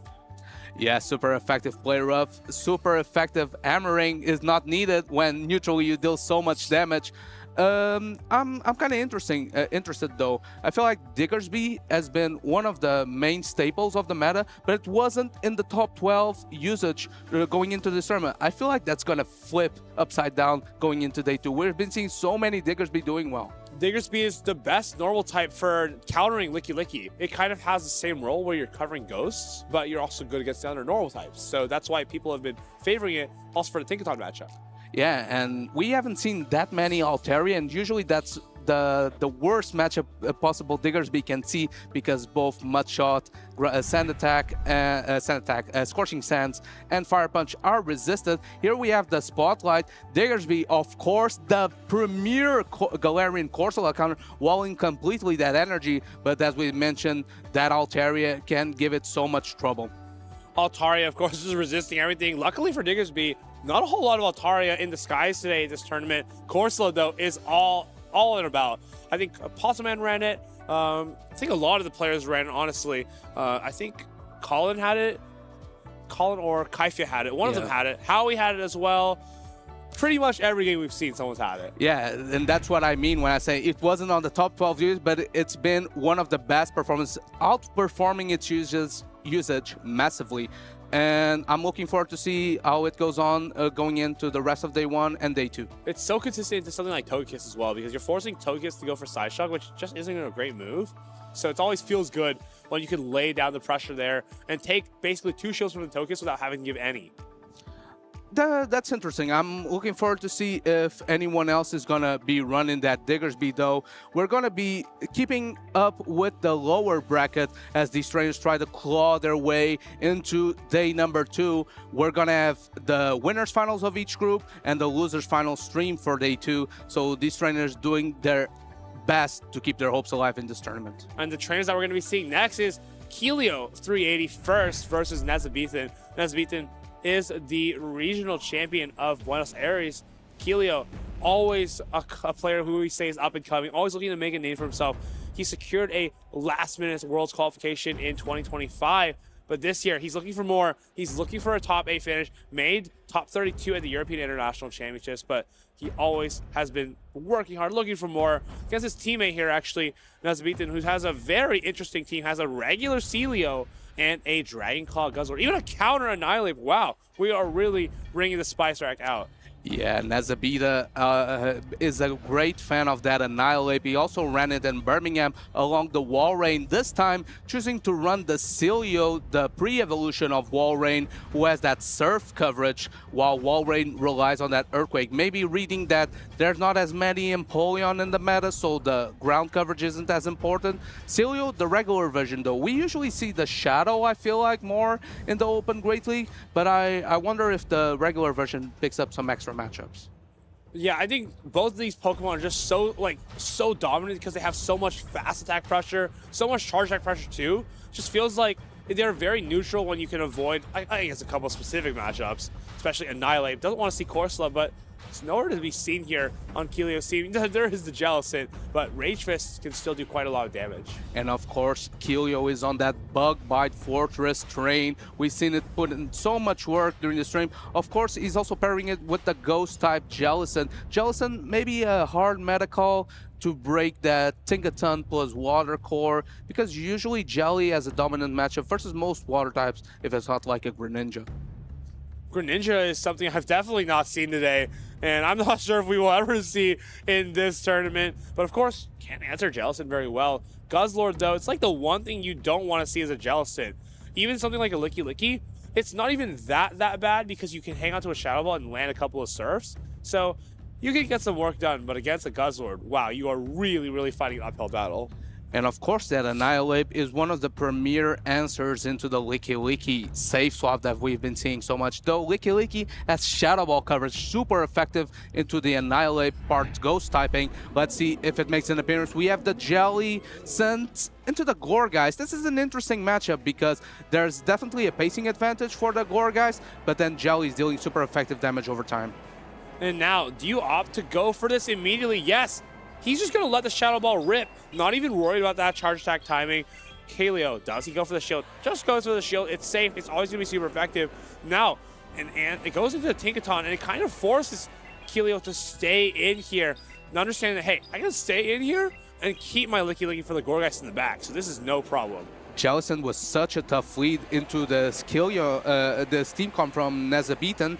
Yeah, super effective Play Rough. Super effective hammering is not needed when neutrally you deal so much damage. I'm kind of interested though. I feel like Diggersby has been one of the main staples of the meta, but it wasn't in the top 12 usage going into this tournament. I feel like that's gonna flip upside down going into day 2. We've been seeing so many Diggersby doing well. Diggersby is the best normal type for countering Licky Licky. It kind of has the same role where you're covering ghosts, but you're also good against the other normal types. So that's why people have been favoring it also for the Tinkaton matchup. Yeah, and we haven't seen that many Altaria, and usually that's the worst matchup possible Diggersby can see, because both Mudshot, Sand Attack, Scorching Sands, and Fire Punch are resisted. Here we have the Spotlight. Diggersby, of course, the premier Galarian Corsola counter, walling completely that energy, but as we mentioned, that Altaria can give it so much trouble. Altaria, of course, is resisting everything. Luckily for Diggersby, not a whole lot of Altaria in the skies today this tournament. Corsola, though, is all in about. I think Posselman ran it. I think a lot of the players ran it, honestly. I think Colin had it. Colin or Kaifia had it. One of them had it. Howie had it as well. Pretty much every game we've seen, someone's had it. Yeah, and that's what I mean when I say it wasn't on the top 12 users, but it's been one of the best performances, outperforming its usage massively. And I'm looking forward to see how it goes on going into the rest of day 1 and day 2. It's so consistent to something like Togekiss as well, because you're forcing Togekiss to go for Side Shock, which just isn't a great move. So it always feels good when you can lay down the pressure there and take basically 2 shields from the Togekiss without having to give any. That's interesting. I'm looking forward to see if anyone else is going to be running that Diggersby, though. We're going to be keeping up with the lower bracket as these trainers try to claw their way into day number 2. We're going to have the winners finals of each group and the losers final stream for day 2. So these trainers doing their best to keep their hopes alive in this tournament. And the trainers that we're going to be seeing next is Keelio 380 first versus Nezabithan. Nezabithan is the regional champion of Buenos Aires. Keelio, always a player who we say is up and coming, always looking to make a name for himself. He secured a last-minute Worlds qualification in 2025, but this year he's looking for more. He's looking for a top 8 finish, made top 32 at the European International Championships, but he always has been working hard, looking for more. Against his teammate here, actually, Nezabithan, who has a very interesting team, has a regular Celio and a Dragon Claw Guzzler, even a counter Annihilate. Wow, we are really bringing the Spice Rack out. Yeah, Nezabithan is a great fan of that Annihilate. He also ran it in Birmingham along the Walrein, this time choosing to run the Celio, the pre-evolution of Walrein, who has that Surf coverage, while Walrein relies on that Earthquake. Maybe reading that there's not as many Empoleon in the meta, so the ground coverage isn't as important. Celio, the regular version, though. We usually see the Shadow, I feel like, more in the Open Great League, but I wonder if the regular version picks up some extra matchups. Yeah, I think both of these Pokemon are just so dominant because they have so much fast attack pressure, so much charge attack pressure too. Just feels like they're very neutral when you can avoid, I guess, a couple of specific matchups, especially Annihilate. Doesn't want to see Corsola, but It's nowhere to be seen here on Keelio's team. There is the Jellicent, but Rage Fist can still do quite a lot of damage. And of course, Keelio is on that Bug Bite Fortress train. We've seen it put in so much work during the stream. Of course, he's also pairing it with the Ghost-type Jellicent. Jellicent, maybe a hard meta call to break that Tinkaton plus Water Core, because usually Jelly has a dominant matchup versus most Water types if it's not like a Greninja. Greninja is something I've definitely not seen today, and I'm not sure if we will ever see in this tournament. But of course, can't answer Jellicent very well. Guzzlord, though, it's like the one thing you don't want to see as a Jellicent. Even something like a Licky Licky, it's not even that bad because you can hang onto a Shadow Ball and land a couple of Surfs. So you can get some work done, but against a Guzzlord, wow, you are really fighting an uphill battle. And of course, that Annihilate is one of the premier answers into the Licky Licky safe swap that we've been seeing so much. Though Licky Licky has Shadow Ball coverage, super effective into the Annihilate part Ghost typing. Let's see if it makes an appearance. We have the Jelly sent into the Gourgeist. This is an interesting matchup because there's definitely a pacing advantage for the Gourgeist, but then Jelly is dealing super effective damage over time. And now, do you opt to go for this immediately? Yes. He's just going to let the Shadow Ball rip, not even worried about that charge attack timing. Keelio, does he go for the shield? Just goes for the shield. It's safe. It's always going to be super effective. Now, and it goes into the Tinkaton, and it kind of forces Keelio to stay in here and understand that, hey, I can stay in here and keep my Licky Licky for the Gourgeist in the back, so this is no problem. Jellicent was such a tough lead into the the Steam Comp from Nezabithan.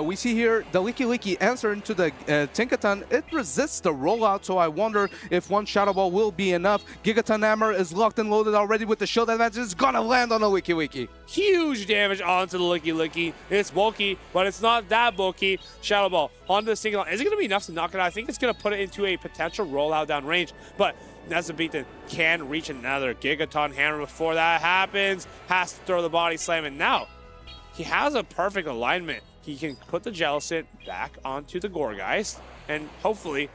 We see here the Licky Licky answer into the Tinkaton. It resists the rollout, so I wonder if one Shadow Ball will be enough. Gigaton Hammer is locked and loaded already with the shield advantage. It's gonna land on the Licky Licky. Huge damage onto the Licky Licky. It's bulky, but it's not that bulky. Shadow Ball onto the Tinkaton. Is it gonna be enough to knock it out? I think it's gonna put it into a potential rollout down range, but Nezabithan can reach another Gigaton Hammer before that happens. Has to throw the body slam, and now he has a perfect alignment. He can put the Jellicent back onto the Gourgeist and hopefully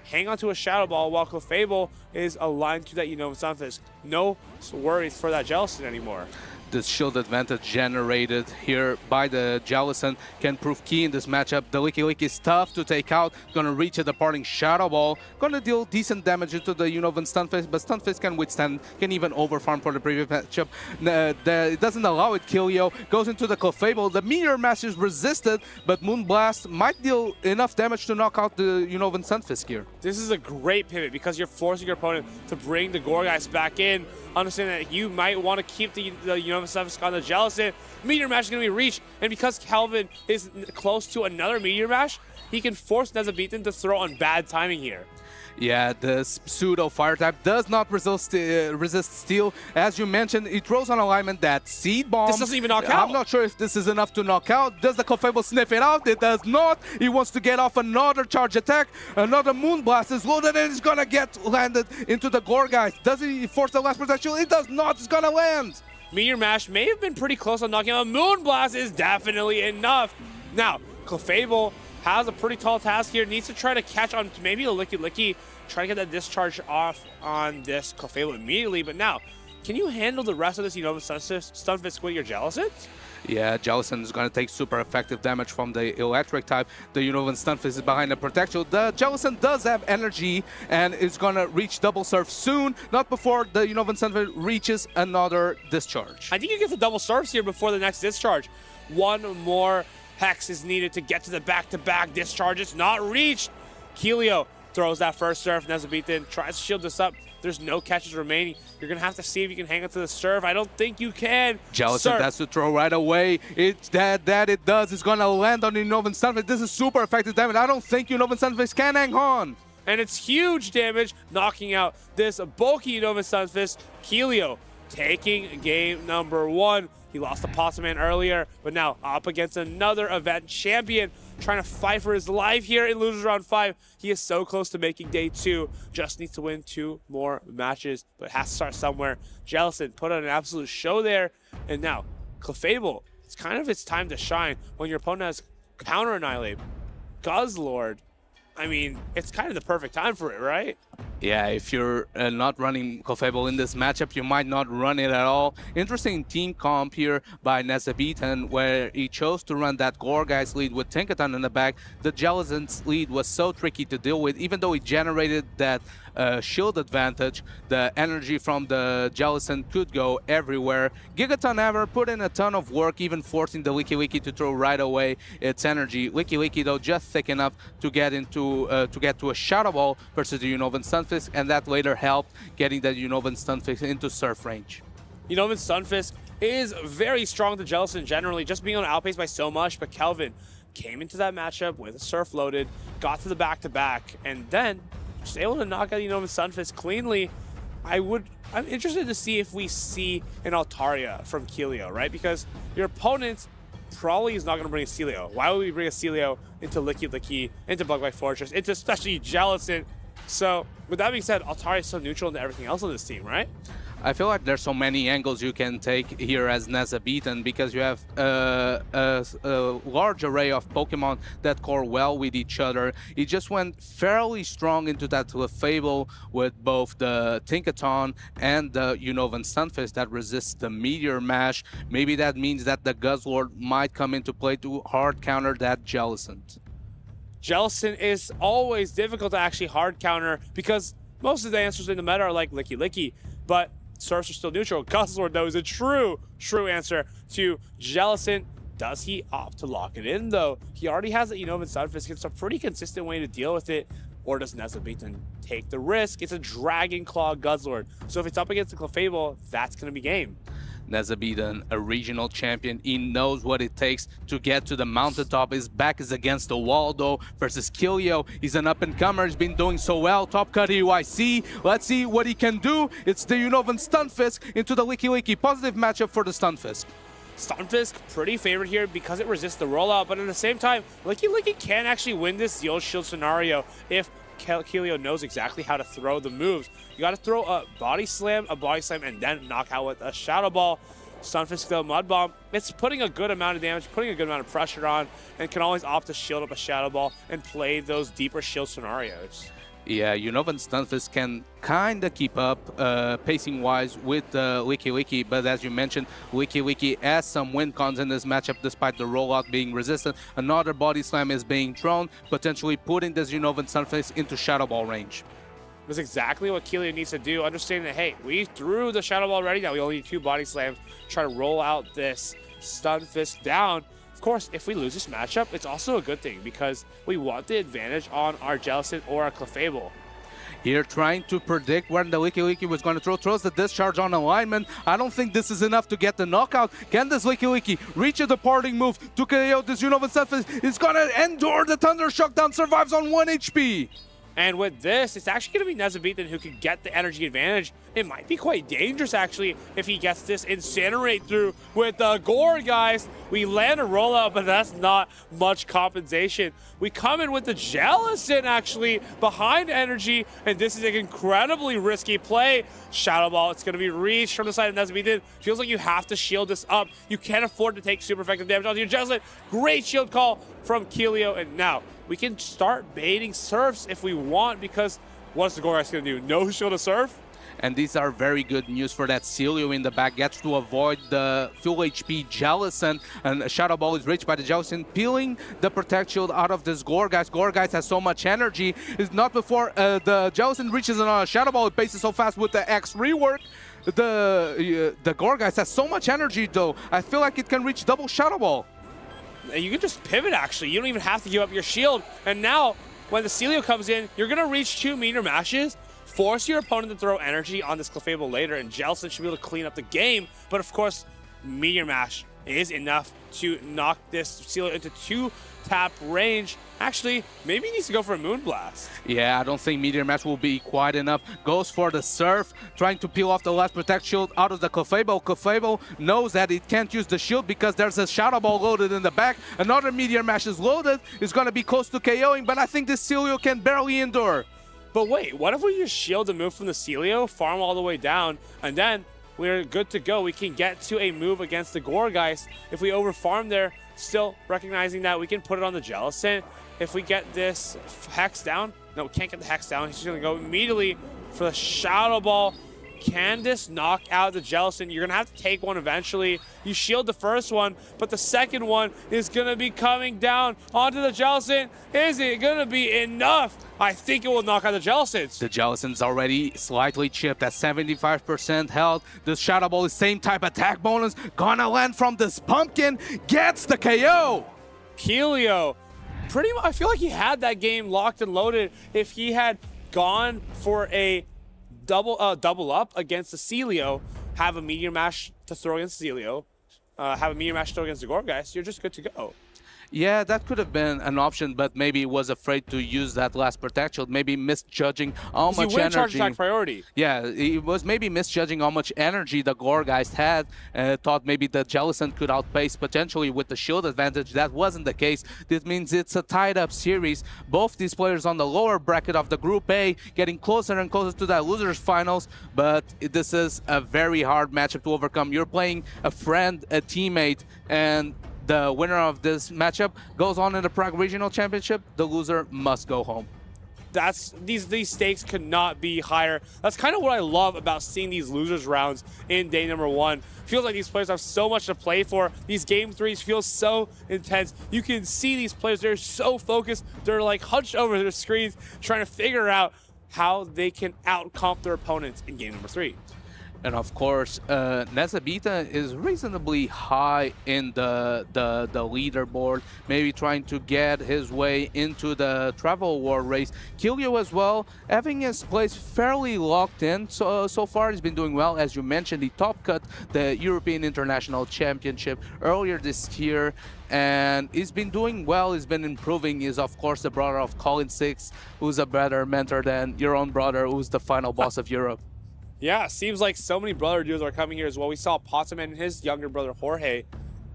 hang onto a Shadow Ball while Clefable is aligned to that Unova Sunfisk. No worries for that Jellicent anymore. The shield advantage generated here by the Jellicent can prove key in this matchup. The Licky Licky is tough to take out. Gonna reach a departing Shadow Ball. Gonna deal decent damage into the Unovan Stunfisk, but Stunfisk can withstand, can even overfarm for the previous matchup. It doesn't allow it. Keelio goes into the Clefable. The Meteor Mash is resisted, but Moonblast might deal enough damage to knock out the Unovan Stunfisk here. This is a great pivot because you're forcing your opponent to bring the Gourgeist back in. Understand that you might want to keep the Unova Sunfisk on the Jellicent. Meteor Mash is going to be reached, and because Calvin is close to another Meteor Mash, he can force Nezabithan to throw on bad timing here. Yeah, the pseudo fire type does not resist steel. As you mentioned, it throws on alignment that Seed Bomb. This doesn't even knock out. I'm not sure if this is enough to knock out. Does the Clefable sniff it out? It does not. He wants to get off another charge attack. Another Moonblast is loaded and it's gonna get landed into the Gourgeist. Does he force the last protection? It does not. It's gonna land. Meteor Mash may have been pretty close on knocking out. Moonblast is definitely enough. Now, Clefable has a pretty tall task here. Needs to try to catch on to maybe a Licky Licky. Try to get that discharge off on this Clefable immediately. But now, can you handle the rest of this Unova Stunfisk with your Jellicent? Yeah, Jellicent is going to take super effective damage from the electric type. The Unovan Stunfisk is behind the protection. The Jellicent does have energy and is going to reach double surf soon, not before the Unovan Stunfisk reaches another discharge. I think you get the double surfs here before the next discharge. One more Hex is needed to get to the back-to-back discharge. It's not reached. Keelio throws that first surf. Nezabithan tries to shield this up. There's no catches remaining. You're going to have to see if you can hang onto the surf. I don't think you can. Jellicent has to throw right away. It's that it does. It's going to land on the Unovan Stunfisk. This is super effective damage. I don't think Unovan Stunfisk can hang on. And it's huge damage, knocking out this bulky Unovan Stunfisk. Keelio taking game number 1. He lost to Potsman earlier, but now up against another event champion, trying to fight for his life here in Losers Round 5. He is so close to making day 2. Just needs to win 2 more matches, but has to start somewhere. Jellicent put on an absolute show there. And now, Clefable, it's kind of its time to shine when your opponent has Counter Annihilate. Guzzlord, I mean, it's kind of the perfect time for it, right? Yeah, if you're not running Clefable in this matchup, you might not run it at all. Interesting team comp here by Nezabithan, where he chose to run that Gorgeist lead with Tinkaton in the back. The Jellicent's lead was so tricky to deal with, even though he generated that shield advantage. The energy from the Jellicent could go everywhere. Gigaton ever put in a ton of work, even forcing the Wiki Wiki to throw right away its energy. Wiki Wiki though just thick enough to get to a Shadow Ball versus the Unnovan Stunfisk, and that later helped getting the Unnovan Stunfisk into Surf range. Unnovan Stunfisk is very strong to Jellicent generally, just being able to outpace by so much, but Kelvin came into that matchup with a Surf loaded, got to the back-to-back, and then just able to knock out Unnovan Stunfisk cleanly. I'm interested to see if we see an Altaria from Kelio, right? Because your opponent probably is not going to bring a Celio. Why would we bring a Celio into Licky Licky, into Bugby Fortress, into especially Jellicent? So, with that being said, Altaria is so neutral into everything else on this team, right? I feel like there's so many angles you can take here as Nezabithan, because you have a large array of Pokemon that core well with each other. He just went fairly strong into that Clefable with both the Tinkaton and the Unnovan Stunfisk that resists the Meteor Mash. Maybe that means that the Guzzlord might come into play to hard counter that Jellicent. Jellicent is always difficult to actually hard counter because most of the answers in the meta are like Licky Licky, but Surfs are still neutral. Guzzlord, though, is a true answer to Jellicent. Does he opt to lock it in, though? He already has the Unnovan Stunfisk. It's a pretty consistent way to deal with it. Or does Nezabithan take the risk? It's a Dragon Claw Guzzlord. So if it's up against the Clefable, that's going to be game. Nezabithan, a regional champion, he knows what it takes to get to the mountaintop. His back is against the wall though versus Kelio. He's an up-and-comer, he's been doing so well. Top cut EYC, let's see what he can do. It's the Unnovan Stunfisk into the Licky Licky. Positive matchup for the Stunfisk. Stunfisk pretty favored here because it resists the rollout, but at the same time, Licky Licky can actually win this Zeal Shield scenario if Kelio knows exactly how to throw the moves. You got to throw a body slam, and then knock out with a Shadow Ball. Stunfisk though, Mud Bomb, it's putting a good amount of damage, putting a good amount of pressure on, and can always opt to shield up a Shadow Ball and play those deeper shield scenarios. Yeah, Unnovan Stunfisk can kind of keep up pacing-wise with Licky Licky, but as you mentioned, Licky Licky has some win cons in this matchup despite the rollout being resistant. Another body slam is being thrown, potentially putting this Unnovan Stunfisk into Shadow Ball range. That's exactly what Kelio needs to do, understanding that, hey, we threw the Shadow Ball already, now we only need 2 body slams, try to roll out this Stunfisk down. Of course, if we lose this matchup, it's also a good thing because we want the advantage on our Jellicent or our Clefable. Here trying to predict when the Licky Licky was going to throws the discharge on alignment. I don't think this is enough to get the knockout. Can this Licky Licky reach a departing move to KO this Unnovan Stunfisk? Is going to endure the Thunder Shock down, survives on 1 HP. And with this, it's actually going to be Nezabithan who can get the energy advantage. It might be quite dangerous, actually, if he gets this Incinerate through with the Gore, guys. We land a rollout, but that's not much compensation. We come in with the Jellicent, actually, behind energy, and this is an incredibly risky play. Shadow Ball, it's going to be reached from the side of Nezabithan. Feels like you have to shield this up. You can't afford to take super effective damage on your Jellicent. Great shield call from Kelio, and now we can start baiting Surfs if we want, because what's the Gorgeist going to do? No shield to Surf? And these are very good news for that Celio in the back. Gets to avoid the full HP Jellicent, and Shadow Ball is reached by the Jellicent, peeling the Protect Shield out of this Gorgeist. Gorgeist has so much energy. It's not before the Jellicent reaches another Shadow Ball. It paces so fast with the X rework. The Gorgeist has so much energy though. I feel like it can reach double Shadow Ball. You can just pivot, actually. You don't even have to give up your shield. And now, when the Celio comes in, you're going to reach 2 Meteor Mashes, force your opponent to throw energy on this Clefable later, and Jellicent should be able to clean up the game. But of course, Meteor Mash is enough to knock this Celio into 2-tap range. Actually, maybe he needs to go for a Moonblast. Yeah, I don't think Meteor Mash will be quite enough. Goes for the Surf, trying to peel off the last Protect Shield out of the Clefable. Clefable knows that it can't use the shield because there's a Shadow Ball loaded in the back. Another Meteor Mash is loaded. It's going to be close to KOing, but I think this Celio can barely endure. But wait, what if we just shield the move from the Celio, farm all the way down, and then we're good to go. We can get to a move against the Gorgeist. If we overfarm there, still recognizing that we can put it on the Jellicent. If we get this Hex down, no, we can't get the Hex down. He's just gonna go immediately for the Shadow Ball. Can this knock out the Jellicent? You're gonna have to take one eventually. You shield the first one, but the second one is gonna be coming down onto the Jellicent. Is it gonna be enough? I think it will knock out the Jellicent. The Jellicent's already slightly chipped at 75% health. The Shadow Ball is same type attack bonus. Gonna land from this pumpkin. Gets the KO. Helio, pretty much, I feel like he had that game locked and loaded if he had gone for a double up against the Celio, have a medium mash to throw against Celio, have a medium mash to throw against the Gorgeist, you're just good to go. Yeah, that could have been an option, but maybe was afraid to use that last Protect, maybe misjudging how much energy. Charge attack priority. Yeah, he was maybe misjudging how much energy the Gorgeist had. Thought maybe the Jellicent could outpace potentially with the shield advantage. That wasn't the case. This means it's a tied-up series. Both these players on the lower bracket of the Group A getting closer and closer to that losers finals, but this is a very hard matchup to overcome. You're playing a friend, a teammate, and the winner of this matchup goes on in the Prague Regional Championship. The loser must go home. These stakes could not be higher. That's kind of what I love about seeing these losers rounds in day number 1. Feels like these players have so much to play for. These game 3s feel so intense. You can see these players, they're so focused. They're like hunched over their screens trying to figure out how they can out-comp their opponents in game number 3. And of course, Nezabithan is reasonably high in the leaderboard, maybe trying to get his way into the travel award race. Kilio as well, having his place fairly locked in. So far he's been doing well. As you mentioned, he top cut the European International Championship earlier this year. And he's been doing well, he's been improving. He's of course the brother of Colin 6, who's a better mentor than your own brother, who's the final boss of Europe. Yeah, seems like so many brother dudes are coming here as well. We saw Ptoan and his younger brother Jorge.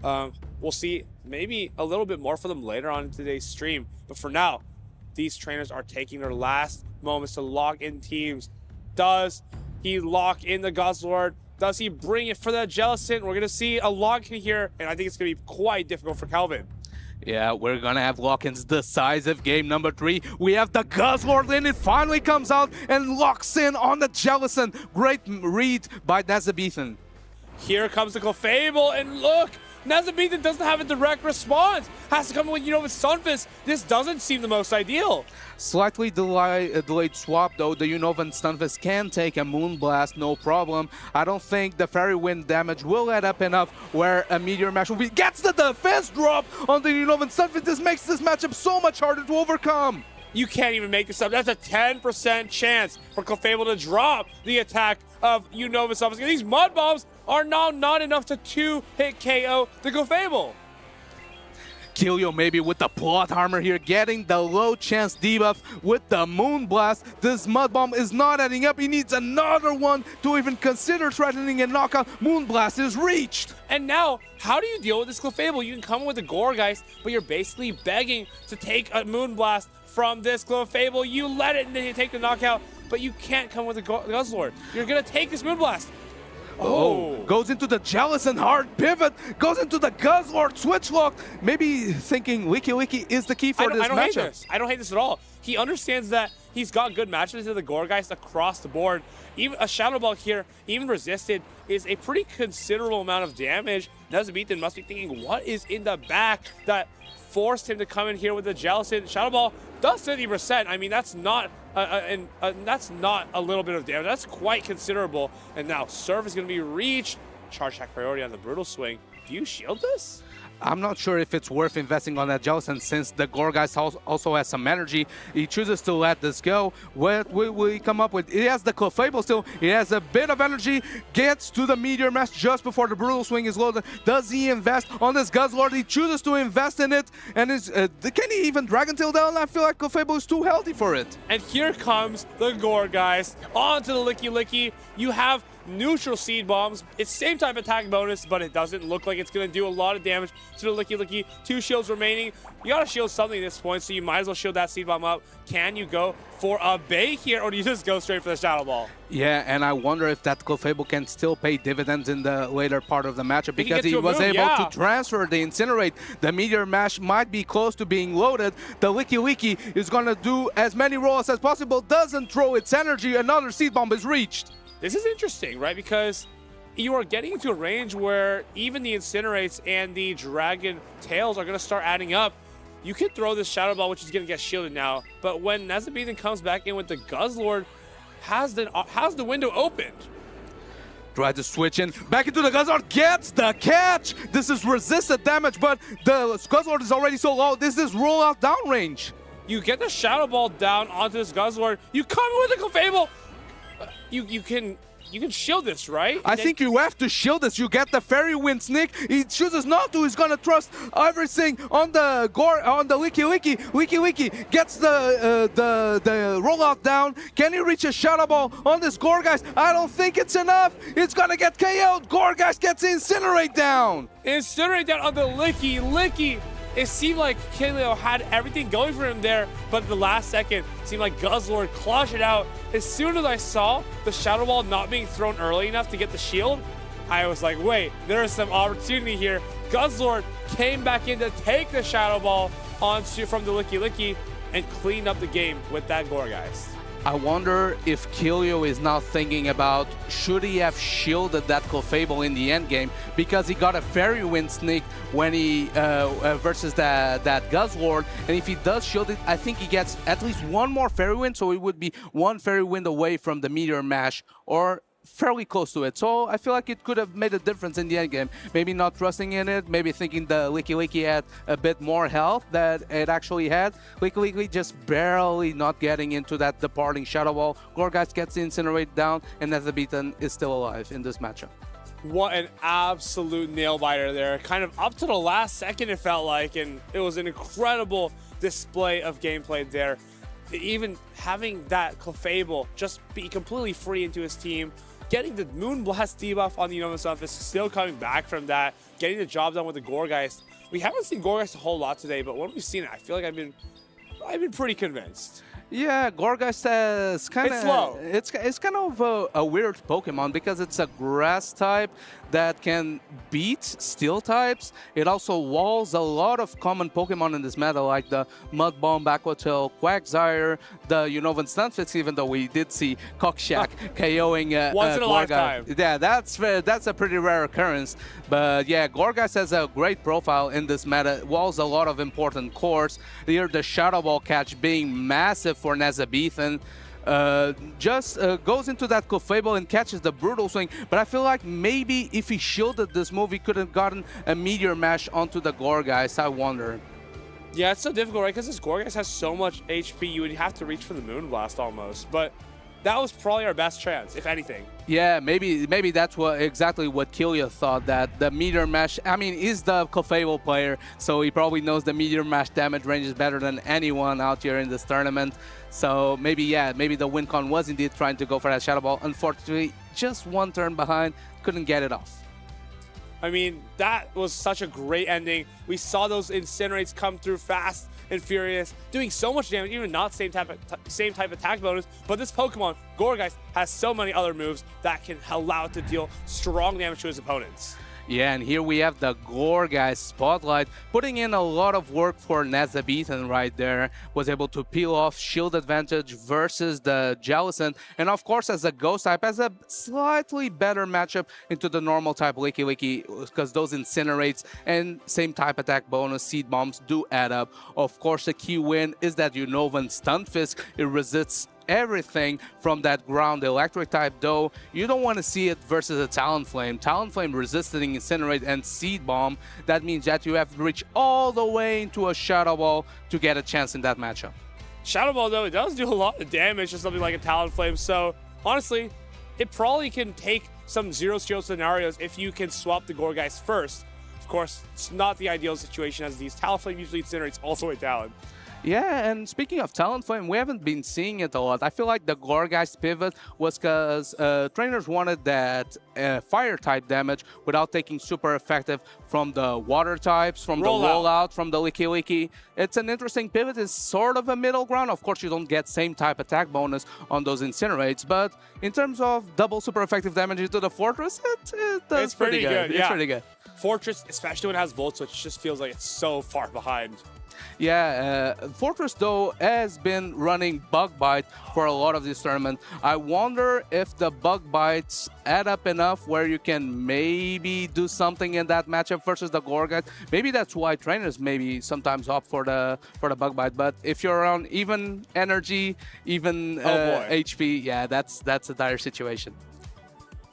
We'll see maybe a little bit more for them later on in today's stream. But for now, these trainers are taking their last moments to lock in teams. Does he lock in the Guzzlord? Does he bring it for the Jellicent? We're going to see a lock-in here, and I think it's going to be quite difficult for Calvin. Yeah, we're gonna have lock-ins decisive game number 3. We have the Guzzlord in. It finally comes out and locks in on the Jellicent. Great read by Nezabithan. Here comes the Clefable, and look, Nezabithan doesn't have a direct response. Has to come in with Sunfist. This doesn't seem the most ideal. Slightly delayed swap though. The Unovan Stunfist can take a Moonblast, no problem. I don't think the Fairy Wind damage will add up enough where a Meteor Mash will be. Gets the defense drop on the Unovan Stunfist. This makes this matchup so much harder to overcome. You can't even make this up. That's a 10% chance for Clefable to drop the attack of Unova Stunfist. These Mud Bombs are now not enough to 2-hit KO the Clefable. Kilio maybe with the plot armor here, getting the low chance debuff with the Moonblast. This Mud Bomb is not adding up. He needs another one to even consider threatening a knockout. Moonblast is reached. And now, how do you deal with this Clefable? You can come with the Gorgeist, but you're basically begging to take a Moonblast from this Clefable. You let it and then you take the knockout, but you can't come with the Guzzlord. You're going to take this Moonblast. Oh, goes into the Jellicent, hard pivot, goes into the Guzzlord, switch lock. Maybe thinking Wiki is the key for this matchup. I don't hate this at all. He understands that he's got good matchups to the Gorgeist across the board. Even a Shadow Ball here, even resisted, is a pretty considerable amount of damage. Nezabithan must be thinking, what is in the back that forced him to come in here with the Jellicent? Shadow Ball does 50%. I mean, that's not that's not a little bit of damage. That's quite considerable. And now Surf is going to be reached. Charge attack priority on the Brutal Swing. Do you shield this? I'm not sure if it's worth investing on that Jellicent since the Gorgeist also has some energy. He chooses to let this go. What will he come up with? He has the Clefable still. He has a bit of energy. Gets to the Meteor Mash just before the Brutal Swing is loaded. Does he invest on this Guzzlord? He chooses to invest in it. And can he even Dragon Tail down? I feel like Clefable is too healthy for it. And here comes the Gorgeist onto the Licky Licky. You have neutral seed bombs. It's same type attack bonus, but it doesn't look like it's going to do a lot of damage to the Licky Licky. 2 shields remaining. You got to shield something at this point, so you might as well shield that seed bomb up. Can you go for a bait here, or do you just go straight for the Shadow Ball? Yeah, and I wonder if that Clefable can still pay dividends in the later part of the matchup, because he was able to transfer the Incinerate. The Meteor Mash might be close to being loaded. The Licky Licky is going to do as many rolls as possible, doesn't throw its energy. Another seed bomb is reached. This is interesting, right? Because you are getting into a range where even the Incinerates and the Dragon Tails are going to start adding up. You could throw this Shadow Ball, which is going to get shielded now, but when Nezabithan comes back in with the Guzzlord, has the window opened. Try to switch in, back into the Guzzlord, gets the catch! This is resisted damage, but the Guzzlord is already so low. This is roll out down range. You get the Shadow Ball down onto this Guzzlord, you come in with the Clefable! You can shield this, right? I think you have to shield this. You get the Fairy Wind Sneak. He chooses not to. He's gonna trust everything on the Licky Licky. Licky Licky gets the rollout down. Can he reach a Shadow Ball on this Gorgeist? I don't think it's enough. It's gonna get KO'd. Gorgeist gets Incinerate down. Incinerate down on the Licky Licky. It seemed like Kaleo had everything going for him there, but at the last second, it seemed like Guzzlord clutched it out. As soon as I saw the Shadow Ball not being thrown early enough to get the shield, I was like, wait, there is some opportunity here. Guzzlord came back in to take the Shadow Ball from the Licky Licky and clean up the game with that Gorgeist. I wonder if Kilio is now thinking about, should he have shielded that Clefable in the end game, because he got a Fairy Wind Sneak when he versus that Guzzlord, and if he does shield it, I think he gets at least one more Fairy Wind, so it would be one Fairy Wind away from the Meteor Mash, or fairly close to it. So I feel like it could have made a difference in the end game. Maybe not trusting in it, maybe thinking the Licky Licky had a bit more health that it actually had. Licky Licky just barely not getting into that departing Shadow Ball. Gorgeist gets Incinerate down, and Nezabithan is still alive in this matchup. What an absolute nail-biter there. Kind of up to the last second, it felt like, and it was an incredible display of gameplay there. Even having that Clefable just be completely free into his team, getting the Moonblast debuff on the Unova Sunfist, still coming back from that, getting the job done with the Gorgeist. We haven't seen Gorgeist a whole lot today, but when we've seen it, I feel like I've been pretty convinced. Yeah, Gorgeist is kind of... It's slow. It's kind of a weird Pokemon, because it's a grass type that can beat steel types. It also walls a lot of common Pokemon in this meta, like the Mud Bomb, Aquatail, Quagsire, the Unovan Stunfisk, even though we did see Cockshack KOing once in a lifetime. Yeah, that's a pretty rare occurrence. But yeah, Gorgeist has a great profile in this meta, walls a lot of important cores. Here, the Shadow Ball catch being massive for Nezabithan. Just goes into that Clefable and catches the Brutal Swing, but I feel like maybe if he shielded this move, he could have gotten a Meteor Mash onto the Gorgeist. I wonder. Yeah, it's so difficult, right? Because this Gorgeist has so much HP, you would have to reach for the Moonblast almost. But that was probably our best chance, if anything. Yeah, maybe that's exactly what Killia thought, that the Meteor Mash, I mean, he's the Clefable player, so he probably knows the Meteor Mash damage range is better than anyone out here in this tournament. So maybe the WinCon was indeed trying to go for that Shadow Ball. Unfortunately, just one turn behind, couldn't get it off. I mean, that was such a great ending. We saw those Incinerates come through fast and furious, doing so much damage, even not same type attack bonus, but this Pokemon, Gorgeist, has so many other moves that can allow it to deal strong damage to his opponents. Yeah, and here we have the Gorgeist Spotlight, putting in a lot of work for Nezabithan right there. Was able to peel off shield advantage versus the Jellicent, and of course as a Ghost type, has a slightly better matchup into the normal type Licky Licky, because those Incinerates and same type attack bonus Seed Bombs do add up. Of course, the key win is that Unovan Stunfisk. It resists everything from that ground electric type, though you don't want to see it versus a Talonflame. Talonflame resisting Incinerate and Seed Bomb. That means that you have to reach all the way into a Shadow Ball to get a chance in that matchup. Shadow Ball, though, it does do a lot of damage to something like a Talonflame, so honestly, it probably can take some zero-shield scenarios if you can swap the Gorgeist first. Of course, it's not the ideal situation, as these Talonflame usually incinerates all the way down. Yeah, and speaking of Talonflame, we haven't been seeing it a lot. I feel like the Gourgeist pivot was because trainers wanted that fire type damage without taking super effective from the water types, from the rollout, from the Licky Licky. It's an interesting pivot. It's sort of a middle ground. Of course, you don't get same type attack bonus on those Incinerates, but in terms of double super effective damage into the Fortress, it does It's pretty good. It's pretty good. Fortress, especially when it has Volt Switch, just feels like it's so far behind. Yeah, Fortress, though, has been running Bug Bite for a lot of this tournament. I wonder if the Bug Bites add up enough where you can maybe do something in that matchup versus the Gourgeist. Maybe that's why trainers maybe sometimes opt for the Bug Bite. But if you're around even energy, even HP, yeah, that's a dire situation.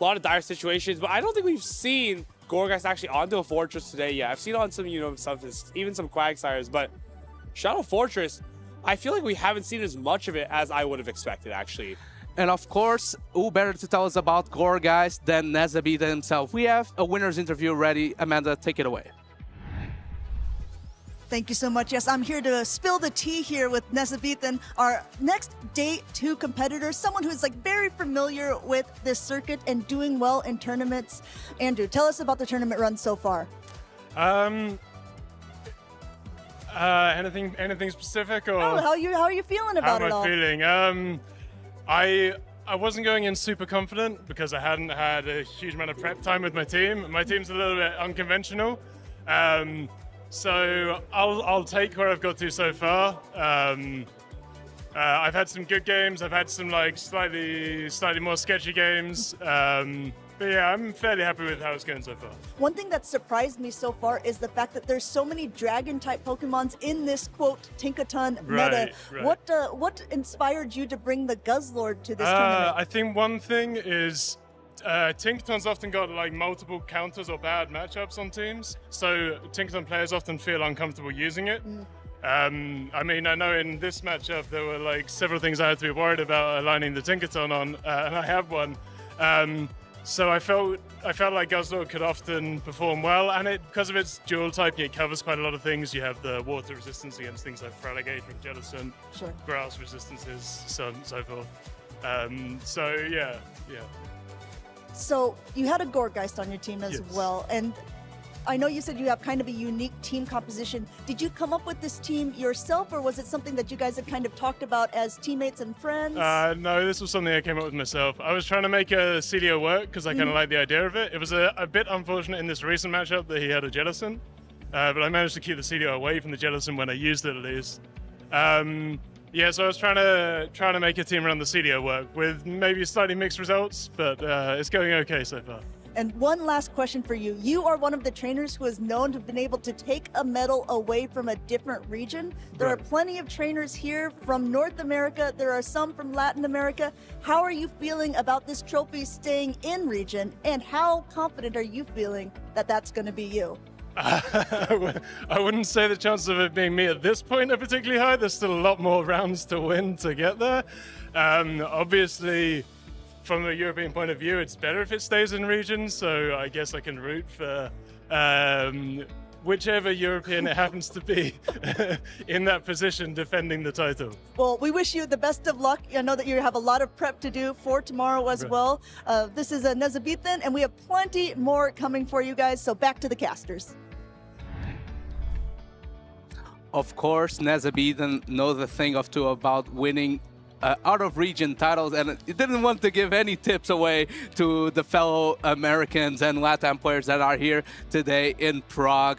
A lot of dire situations, but I don't think we've seen Gourgeist actually onto a Fortress today yet. I've seen on some, even some Quagsires, but Shadow Fortress, I feel like we haven't seen as much of it as I would have expected, actually. And of course, who better to tell us about Gourgeist than Nezabithan himself? We have a winner's interview ready. Amanda, take it away. Thank you so much. Yes, I'm here to spill the tea here with Nezabithan, our next Day 2 competitor, someone who's like very familiar with this circuit and doing well in tournaments. Andrew, tell us about the tournament run so far. Anything specific, or how are you feeling about it all? How am I feeling? I wasn't going in super confident because I hadn't had a huge amount of prep time with my team. My team's a little bit unconventional. So I'll take where I've got to so far. I've had some good games. I've had some like slightly more sketchy games. But yeah, I'm fairly happy with how it's going so far. One thing that surprised me so far is the fact that there's so many dragon-type Pokemons in this, quote, Tinkaton meta. Right. What inspired you to bring the Guzzlord to this tournament? I think one thing is Tinkaton's often got like multiple counters or bad matchups on teams, so Tinkaton players often feel uncomfortable using it. I mean, I know in this matchup there were like several things I had to be worried about aligning the Tinkaton on, and I have one. So I felt like Guzzlord could often perform well, and because of its dual type, it covers quite a lot of things. You have the water resistance against things like Feraligatr and Jellicent, grass resistances, so on and so forth. So yeah. So you had a Gourgeist on your team as well, and I know you said you have kind of a unique team composition. Did you come up with this team yourself, or was it something that you guys had kind of talked about as teammates and friends? No, this was something I came up with myself. I was trying to make a CDO work because I kind of like the idea of it. It was a bit unfortunate in this recent matchup that he had a Jellicent, but I managed to keep the CDO away from the Jellicent when I used it at least. Yeah, so I was trying to make a team around the CDO work with maybe slightly mixed results, but it's going okay so far. And one last question for you. You are one of the trainers who is known to have been able to take a medal away from a different region. There are plenty of trainers here from North America. There are some from Latin America. How are you feeling about this trophy staying in region? And how confident are you feeling that that's going to be you? I wouldn't say the chances of it being me at this point are particularly high. There's still a lot more rounds to win to get there. Obviously, from a European point of view, it's better if it stays in region, so I guess I can root for whichever European it happens to be in that position defending the title. Well, we wish you the best of luck. I know that you have a lot of prep to do for tomorrow as well. This is Nezabithan, and we have plenty more coming for you guys, so back to the casters. Of course, Nezabithan knows a thing or two about winning out-of-region titles, and it didn't want to give any tips away to the fellow Americans and LATAM players that are here today in Prague.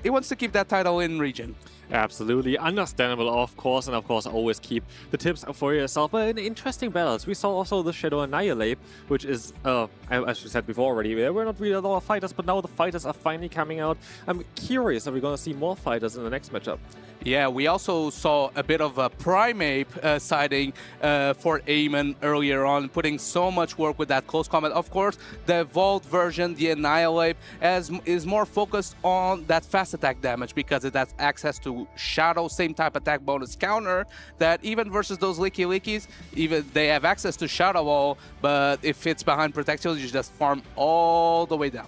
He wants to keep that title in region. Absolutely understandable, of course, and of course always keep the tips for yourself. But in interesting battles, we saw also the Shadow Annihilate, which is, as we said before already, there were not really a lot of fighters, but now the fighters are finally coming out. I'm curious, are we going to see more fighters in the next matchup? Yeah, we also saw a bit of a Primeape sighting for Eamon earlier on, putting so much work with that close combat. Of course, the evolved version, the Annihilate, is more focused on that fast attack damage because it has access to Shadow, same type attack bonus counter that even versus those Licky Lickies, even they have access to Shadow Wall, but if it's behind Protectiles, you just farm all the way down.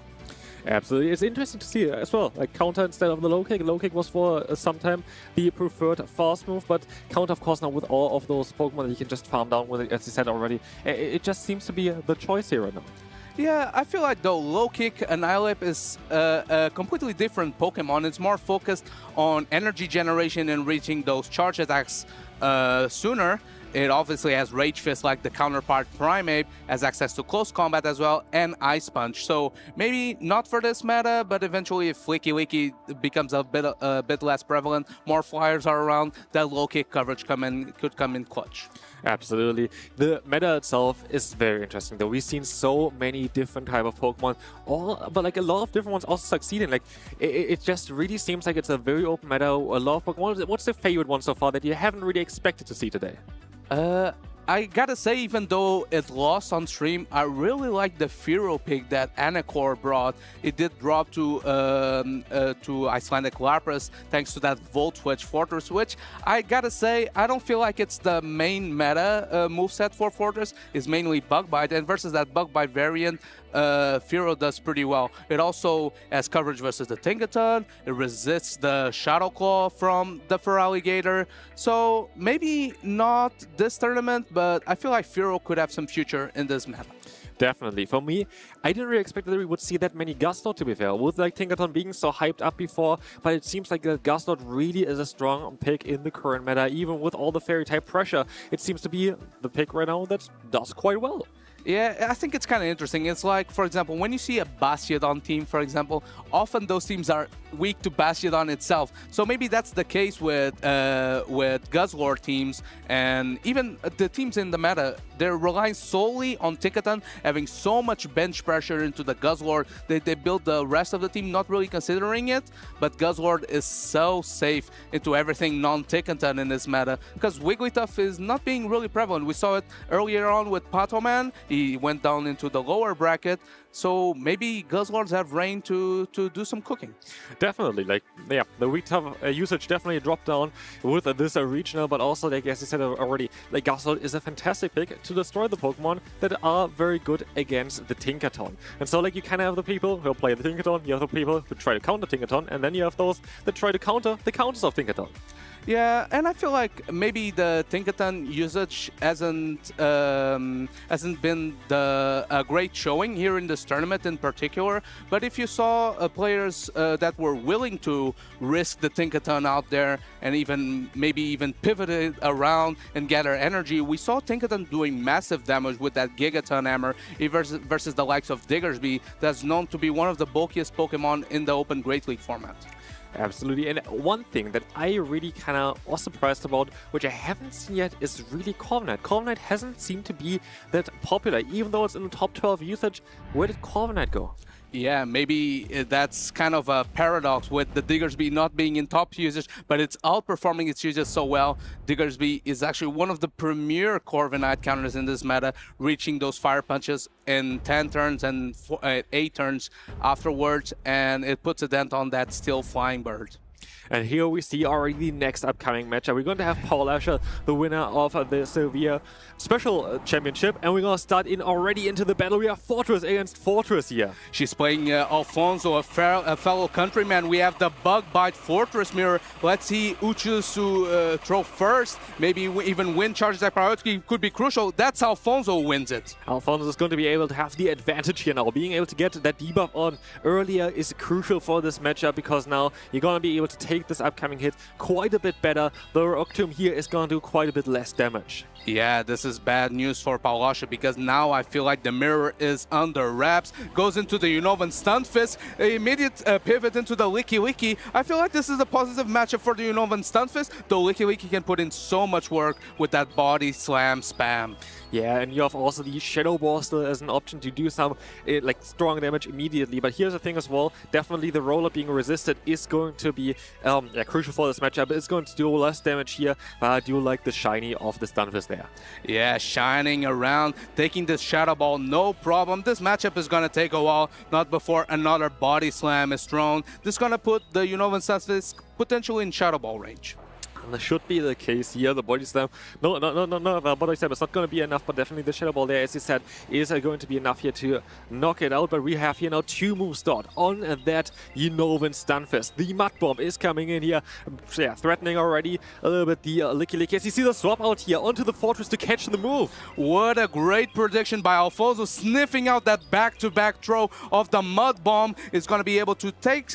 Absolutely. It's interesting to see as well. Like counter instead of the low kick. Low kick was for some time the preferred fast move, but counter, of course, now with all of those Pokemon that you can just farm down with it, as you said already. It just seems to be the choice here right now. Yeah, I feel like though low kick Annihilate is a completely different Pokemon. It's more focused on energy generation and reaching those charge attacks sooner. It obviously has Rage Fist like the counterpart Primeape, has access to close combat as well, and Ice Punch. So maybe not for this meta, but eventually if Flicky Wicky becomes a bit less prevalent, more flyers are around, that low kick coverage could come in clutch. Absolutely. The meta itself is very interesting though. We've seen so many different type of Pokemon, but like a lot of different ones also succeeding. Like it just really seems like it's a very open meta. A lot of Pokemon. What's the favorite one so far that you haven't really expected to see today? I gotta say, even though it lost on stream, I really like the Fearow pick that Anakor brought. It did drop to Icelandic Lapras thanks to that Volt Switch Fortress, which I gotta say, I don't feel like it's the main meta moveset for Fortress. It's mainly Bug Bite, and versus that Bug Bite variant, Fearow does pretty well. It also has coverage versus the Tinkaton. It resists the Shadow Claw from the Feraligatr. So maybe not this tournament, but I feel like Fearow could have some future in this meta. Definitely. For me, I didn't really expect that we would see that many Gastrodon, to be fair, with like Tinkaton being so hyped up before, but it seems like that Gastrodon really is a strong pick in the current meta. Even with all the fairy type pressure, it seems to be the pick right now that does quite well. Yeah, I think it's kind of interesting. It's like, for example, when you see a Bastiodon team, for example, often those teams are weak to Bastiodon itself. So maybe that's the case with Guzzlord teams, and even the teams in the meta, they're relying solely on Tinkaton, having so much bench pressure into the Guzzlord that they build the rest of the team not really considering it. But Guzzlord is so safe into everything non-Tinkaton in this meta, because Wigglytuff is not being really prevalent. We saw it earlier on with Ptoan. He went down into the lower bracket, so maybe Guzzlords have reign to do some cooking. Definitely, like, yeah, the Wigglytuff usage definitely dropped down with this regional, but also, like, as I said already, like, Guzzlord is a fantastic pick to destroy the Pokemon that are very good against the Tinkaton. And so, like, you kind of have the people who play the Tinkaton, you have the people who try to counter Tinkaton, and then you have those that try to counter the counters of Tinkaton. Yeah, and I feel like maybe the Tinkaton usage hasn't been a great showing here in this tournament in particular. But if you saw players that were willing to risk the Tinkaton out there and maybe even pivot it around and gather energy, we saw Tinkaton doing massive damage with that Gigaton Hammer versus the likes of Diggersby, that's known to be one of the bulkiest Pokemon in the Open Great League format. Absolutely, and one thing that I really kind of was surprised about, which I haven't seen yet, is really Corviknight. Corviknight hasn't seemed to be that popular, even though it's in the top 12 usage. Where did Corviknight go? Yeah, maybe that's kind of a paradox with the Diggersby not being in top usage, but it's outperforming its usage so well. Diggersby is actually one of the premier Corviknight counters in this meta, reaching those fire punches in 10 turns and 8 turns afterwards, and it puts a dent on that still flying bird. And here we see already the next upcoming matchup. We're going to have Paul Asher, the winner of the Sevilla Special Championship, and we're going to start already into the battle. We have Fortress against Fortress here. She's playing Alfonso, a fellow countryman. We have the Bug Bite Fortress mirror. Let's see who chooses to throw first. Maybe even win charge attack priority could be crucial. That's Alfonso wins it. Alfonso is going to be able to have the advantage here now. Being able to get that debuff on earlier is crucial for this matchup, because now you're going to be able to take this upcoming hit quite a bit better. The Octum here is going to do quite a bit less damage. Yeah, this is bad news for Paulasha, because now I feel like the mirror is under wraps. Goes into the Unovan Stunfisk, immediate pivot into the Licky Licky. I feel like this is a positive matchup for the Unovan Stunfisk, though Licky Licky can put in so much work with that body slam spam. Yeah, and you have also the Shadow Ball still as an option to do some like strong damage immediately. But here's the thing as well, definitely the roller being resisted is going to be crucial for this matchup. It's going to do less damage here, but I do like the shiny of the Stunfisk there. Yeah, shining around, taking this Shadow Ball, no problem. This matchup is going to take a while, not before another body slam is thrown. This is going to put the Unovan Stunfisk potentially in Shadow Ball range. that should be the case here. The body slam, no, the body slam is not going to be enough, but definitely the Shadow Ball there, as you said, is going to be enough here to knock it out. But we have here now 2 moves start on that Unnovan Stunfisk. The Mud Bomb is coming in here, yeah, threatening already a little bit the Licky. As you see the swap out here onto the Fortress to catch the move. What a great prediction by Alfonso, sniffing out that back-to-back throw of the Mud Bomb. Is going to be able to take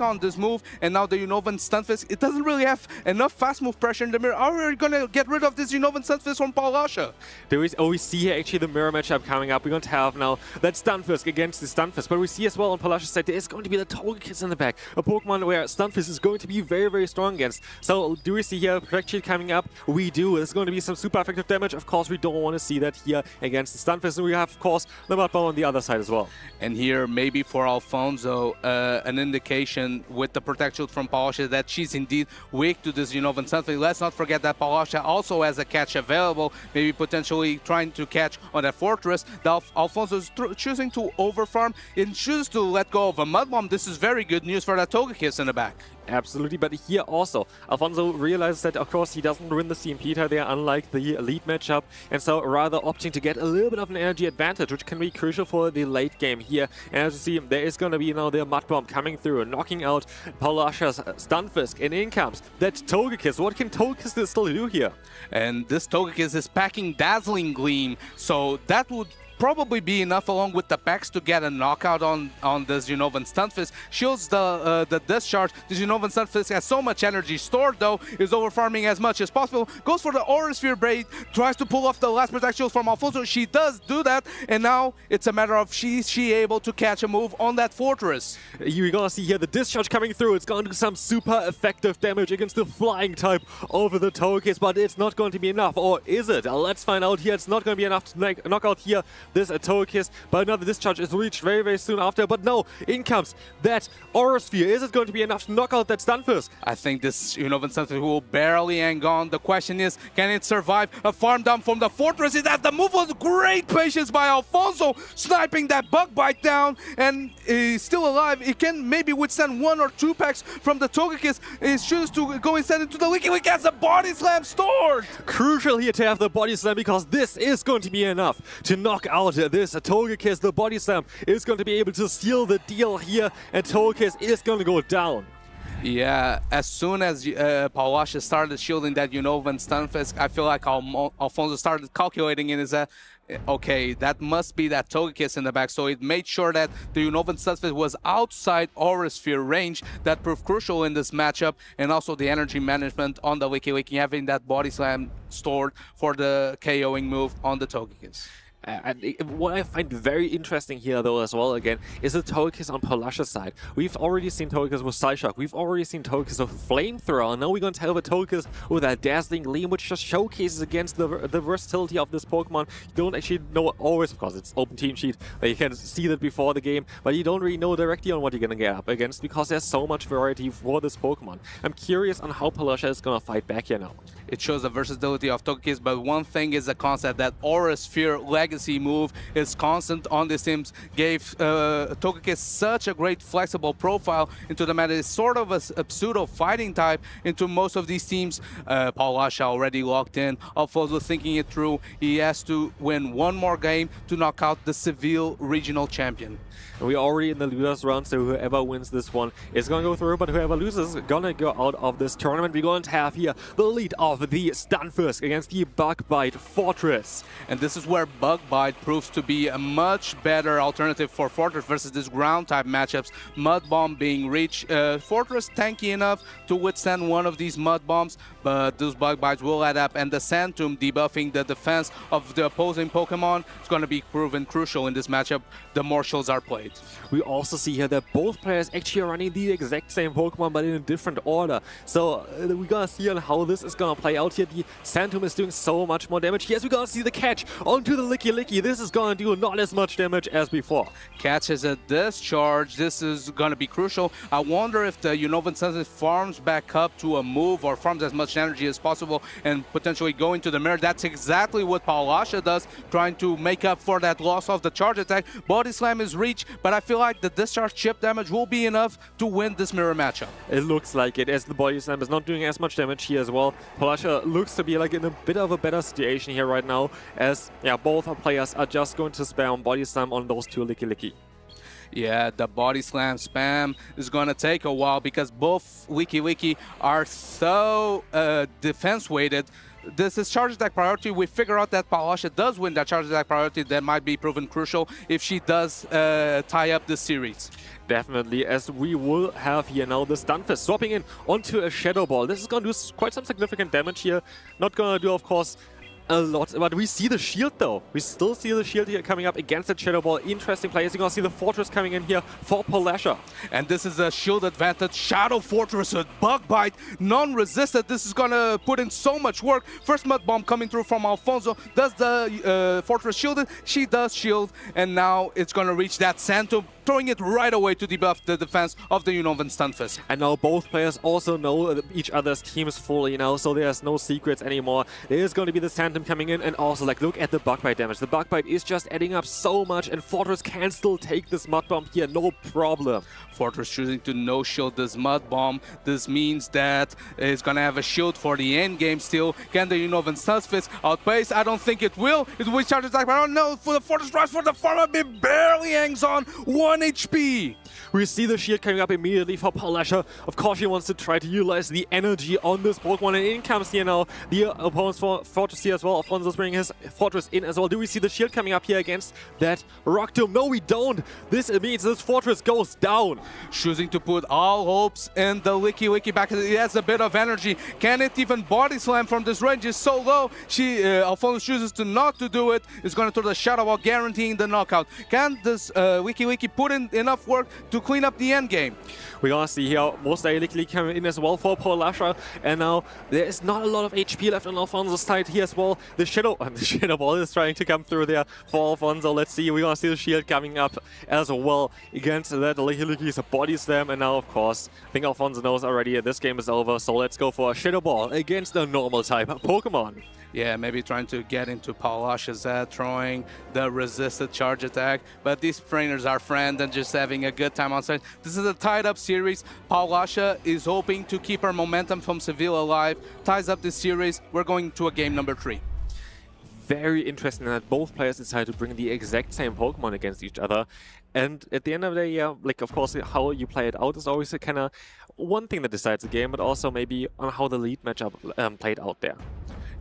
on this move, and now the Unnovan Stunfisk, it doesn't really have enough fast move pressure in the mirror. Are we going to get rid of this Unnovan Stunfisk from Paulasha? We see here actually the mirror matchup coming up. We're going to have now that Stunfisk against the Stunfisk, but we see as well on Paulasha's side there is going to be the Togekiss in the back, a Pokemon where Stunfisk is going to be very, very strong against. So do we see here Protect Shield coming up? We do. There's going to be some super effective damage. Of course, we don't want to see that here against the Stunfisk, and we have, of course, the Mud Bomb on the other side as well. And here, maybe for Alfonso, an indication with the Protect Shield from Paulasha that she's indeed weak to this Unnovan Stunfisk. Let's not forget that Paulasha also has a catch available, maybe potentially trying to catch on that Fortress. Alfonso is choosing to overfarm and chooses to let go of a Mud Bomb. This is very good news for that Togekiss in the back. Absolutely, but here also, Alfonso realizes that, of course, he doesn't win the CMP tie there, unlike the elite matchup, and so rather opting to get a little bit of an energy advantage, which can be crucial for the late game here. And as you see, there is going to be now the Mud Bomb coming through, knocking out Paulasha's Stunfisk, and in comes that Togekiss. What can Togekiss still do here? And this Togekiss is packing Dazzling Gleam, so that would probably be enough along with the packs to get a knockout on this Unnovan Stunfisk. Shields the discharge. This Unnovan Stunfisk has so much energy stored though, is over farming as much as possible. Goes for the Aura Sphere Braid, tries to pull off the last Protect Shield from Alfonso. She does do that, and now it's a matter of she able to catch a move on that Fortress. You're gonna see here the discharge coming through. It's gonna do some super effective damage against the flying type over the Togekiss, but it's not going to be enough, or is it? Let's find out here. It's not going to be enough to knock out here this Togekiss, but another discharge is reached very, very soon after. But no, in comes that Aura Sphere. Is it going to be enough to knock out that Stunfisk? I think this Unnovan Stunfisk will barely hang on. The question is, can it survive a farm down from the Fortress? Is that the move was great patience by Alfonso, sniping that Bug Bite down, and he's still alive. He can maybe withstand 1 or 2 packs from the Togekiss. He chooses to go instead into the Licky. He has a Body Slam stored. Crucial here to have the Body Slam, because this is going to be enough to knock out this Togekiss. The Body Slam is going to be able to seal the deal here, and Togekiss is going to go down. Yeah, as soon as Paulasha started shielding that Unnovan Stunfisk, I feel like Alfonso started calculating in his head, okay, that must be that Togekiss in the back. So it made sure that the Unnovan Stunfisk was outside Aura Sphere range. That proved crucial in this matchup, and also the energy management on the Licky, having that Body Slam stored for the KOing move on the Togekiss. And what I find very interesting here, though, as well, again, is the Togekiss on Paulasha's side. We've already seen Togekiss with Psyshock. We've already seen Togekiss with Flamethrower. And now we're going to have a Togekiss with a Dazzling Gleam, which just showcases against the versatility of this Pokemon. You don't actually know always, of course, it's open team sheet, but you can see that before the game, but you don't really know directly on what you're going to get up against, because there's so much variety for this Pokemon. I'm curious on how Paulasha is going to fight back here now. It shows the versatility of Togekiss, but one thing is the concept that Aura Sphere Legacy move is constant on these teams. Gave Togekiss such a great flexible profile into the meta. It's sort of a pseudo fighting type into most of these teams. Paulasha already locked in. Alfonso thinking it through. He has to win 1 more game to knock out the Seville Regional Champion. And we're already in the losers round, so whoever wins this one is going to go through, but whoever loses is going to go out of this tournament. We're going to have here the lead of the Stunfisk against the Bug Bite Fortress. And this is where Bug Bite proves to be a much better alternative for Fortress versus this ground type matchups. Mud Bomb being reached. Fortress tanky enough to withstand one of these Mud Bombs, but those Bug Bites will add up, and the Sand Tomb debuffing the defense of the opposing Pokemon is going to be proven crucial in this matchup. The more shields are played. We also see here that both players actually are running the exact same Pokemon, but in a different order. So we're gonna see on how this is gonna play out here. The Sand Tomb is doing so much more damage. Yes, we're gonna see the catch onto the Licky Licky. This is gonna do not as much damage as before. Catches a discharge. This is going to be crucial. I wonder if the Unova Sunset farms back up to a move or farms as much energy as possible and potentially go into the mirror. That's exactly what Paulasha does, trying to make up for that loss of the charge attack. Body Slam is reached, but I feel like the discharge chip damage will be enough to win this mirror matchup. It looks like it, as the Body Slam is not doing as much damage here as well. Paulasha looks to be like in a bit of a better situation here right now, as both our players are just going to spam Body Slam on those two Licky. Yeah, the Body Slam spam is going to take a while because both Licky are so defense weighted. This is charge attack priority. We figure out that Paulasha does win that charge attack priority. That might be proven crucial if she does tie up the series. Definitely, as we will have here now the Stunfisk swapping in onto a Shadow Ball. This is going to do quite some significant damage here. Not going to do, of course, a lot, but we see the shield though. We still see the shield here coming up against the Shadow Ball. Interesting plays. You're gonna see the Fortress coming in here for Paulasha. And this is a shield advantage. Shadow Fortress with Bug Bite, non-resisted. This is gonna put in so much work. First Mud Bomb coming through from Alfonso. Does the Fortress shield it? She does shield, and now it's gonna reach that Santo, throwing it right away to debuff the defense of the Unovan Stunfisk. And now both players also know each other's teams fully now, so there's no secrets anymore. There is going to be the Phantom coming in, and also, like, look at the Bug Bite damage. The Bug Bite is just adding up so much, and Fortress can still take this Mud Bomb here, no problem. Fortress choosing to no-shield this Mud Bomb. This means that it's going to have a shield for the end game still. Can the Unovan Stunfisk outpace? I don't think it will. It will charge attack, but I don't know. For the Fortress Rise for the Pharma, it barely hangs on. 1 HP. We see the shield coming up immediately for Paulasha. Of course, she wants to try to utilize the energy on this Pokemon, and in comes here now the opponents for Fortress here as well. Alfonso's bringing his Fortress in as well. Do we see the shield coming up here against that Rock Tomb? No, we don't. This means this Fortress goes down. Choosing to put all hopes in the Licky back. It has a bit of energy. Can it even Body Slam from this range? Is so low. Alfonso chooses to not to do it. Is going to throw the Shadow Ball, guaranteeing the knockout. Can this Licky put in enough work to clean up the end game? We're gonna see here most Licky coming in as well for Paulasha, and now there is not a lot of HP left on Alfonso's side here as well. The Shadow Ball is trying to come through there for Alfonso. Let's see, we're gonna see the shield coming up as well against that Licky's Body Slam, and now of course I think Alfonso knows already this game is over, so let's go for a Shadow Ball against a normal type Pokemon. Yeah, maybe trying to get into Paulasha's head, throwing the resisted charge attack. But these trainers are friends and just having a good time on site. This is a tied-up series. Paulasha is hoping to keep her momentum from Sevilla alive. Ties up this series. We're going to a game number 3. Very interesting that both players decide to bring the exact same Pokemon against each other. And at the end of the day, like, of course, how you play it out is always a kind of one thing that decides the game, but also maybe on how the lead matchup played out there.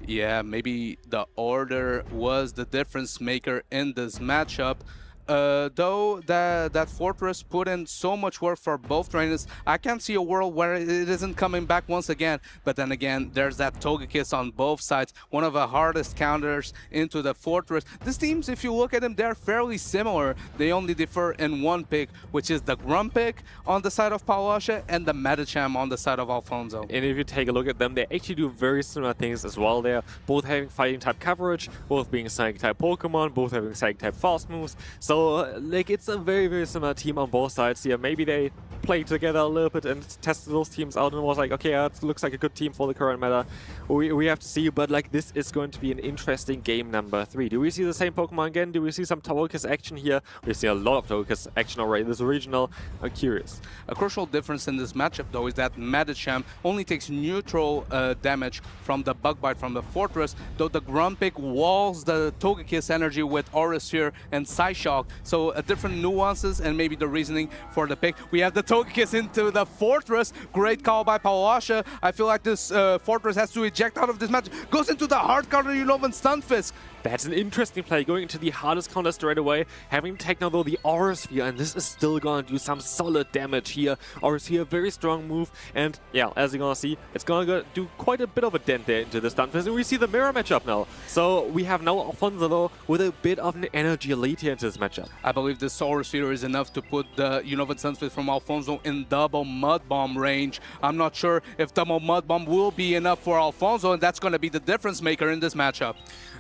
Yeah, maybe the order was the difference maker in this matchup. Though that Fortress put in so much work for both trainers, I can't see a world where it isn't coming back once again. But then again, there's that Togekiss on both sides, one of the hardest counters into the Fortress. These teams, if you look at them, they're fairly similar. They only differ in one pick, which is the Grumpig on the side of Paulasha and the Medicham on the side of Alfonso. And if you take a look at them, they actually do very similar things as well. They're both having fighting type coverage, both being psychic type Pokemon, both having psychic type fast moves. So like, it's a very, very similar team on both sides here. Maybe they played together a little bit and tested those teams out and was like, okay, it looks like a good team for the current meta. We have to see, but like, this is going to be an interesting game number 3. Do we see the same Pokemon again? Do we see some Togekiss action here? We see a lot of Togekiss action already. This regional, I'm curious. A crucial difference in this matchup, though, is that Medicham only takes neutral damage from the Bug Bite from the Fortress, though the Grumpig walls the Togekiss energy with Aura Sphere and Psyshock. So different nuances and maybe the reasoning for the pick. We have the Togekiss into the Fortress. Great call by Paulasha. I feel like this Fortress has to eject out of this match. Goes into the hard counter, Unovan Stunfisk. That's an interesting play, going into the hardest counter straight away, having taken though the Aura Sphere, and this is still going to do some solid damage here. Aura Sphere, very strong move, and yeah, as you're gonna see, it's gonna do quite a bit of a dent there into the Stunfisk, and we see the mirror matchup now. So we have now Alfonso though with a bit of an energy lead here into this matchup. I believe this Aura Sphere is enough to put the Unovan Stunfisk from Alfonso in double Mud Bomb range. I'm not sure if double Mud Bomb will be enough for Alfonso, and that's gonna be the difference maker in this matchup.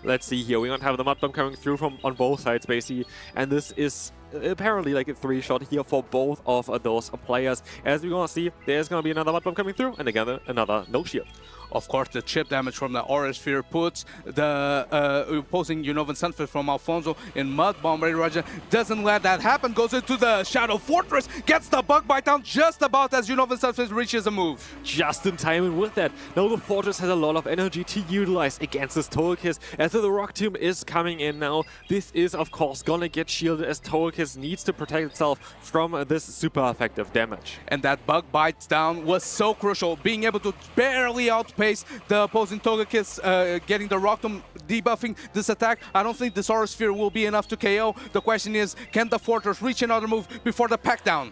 Let's see here. here. We're going to have the Mud Bomb coming through from on both sides, basically. And this is apparently like a 3-shot here for both of those players. As we're going to see, there's going to be another Mud Bomb coming through, and again, another no shield. Of course, the chip damage from the Aura Sphere puts the opposing Unova Sunfish from Alfonso in Mud Bomb. Ready Raja doesn't let that happen, goes into the Shadow Fortress, gets the Bug Bite down just about as Unova Sunfish reaches a move. Just in time, and with that, now the Fortress has a lot of energy to utilize against this Togekiss, as the Rock Tomb is coming in now. This is, of course, gonna get shielded as Togekiss needs to protect itself from this super effective damage. And that Bug Bite down was so crucial, being able to barely outpace the opposing Togekiss, getting the Rock Tomb, debuffing this attack. I don't think this Aura Sphere will be enough to KO. The question is, can the Fortress reach another move before the pack down?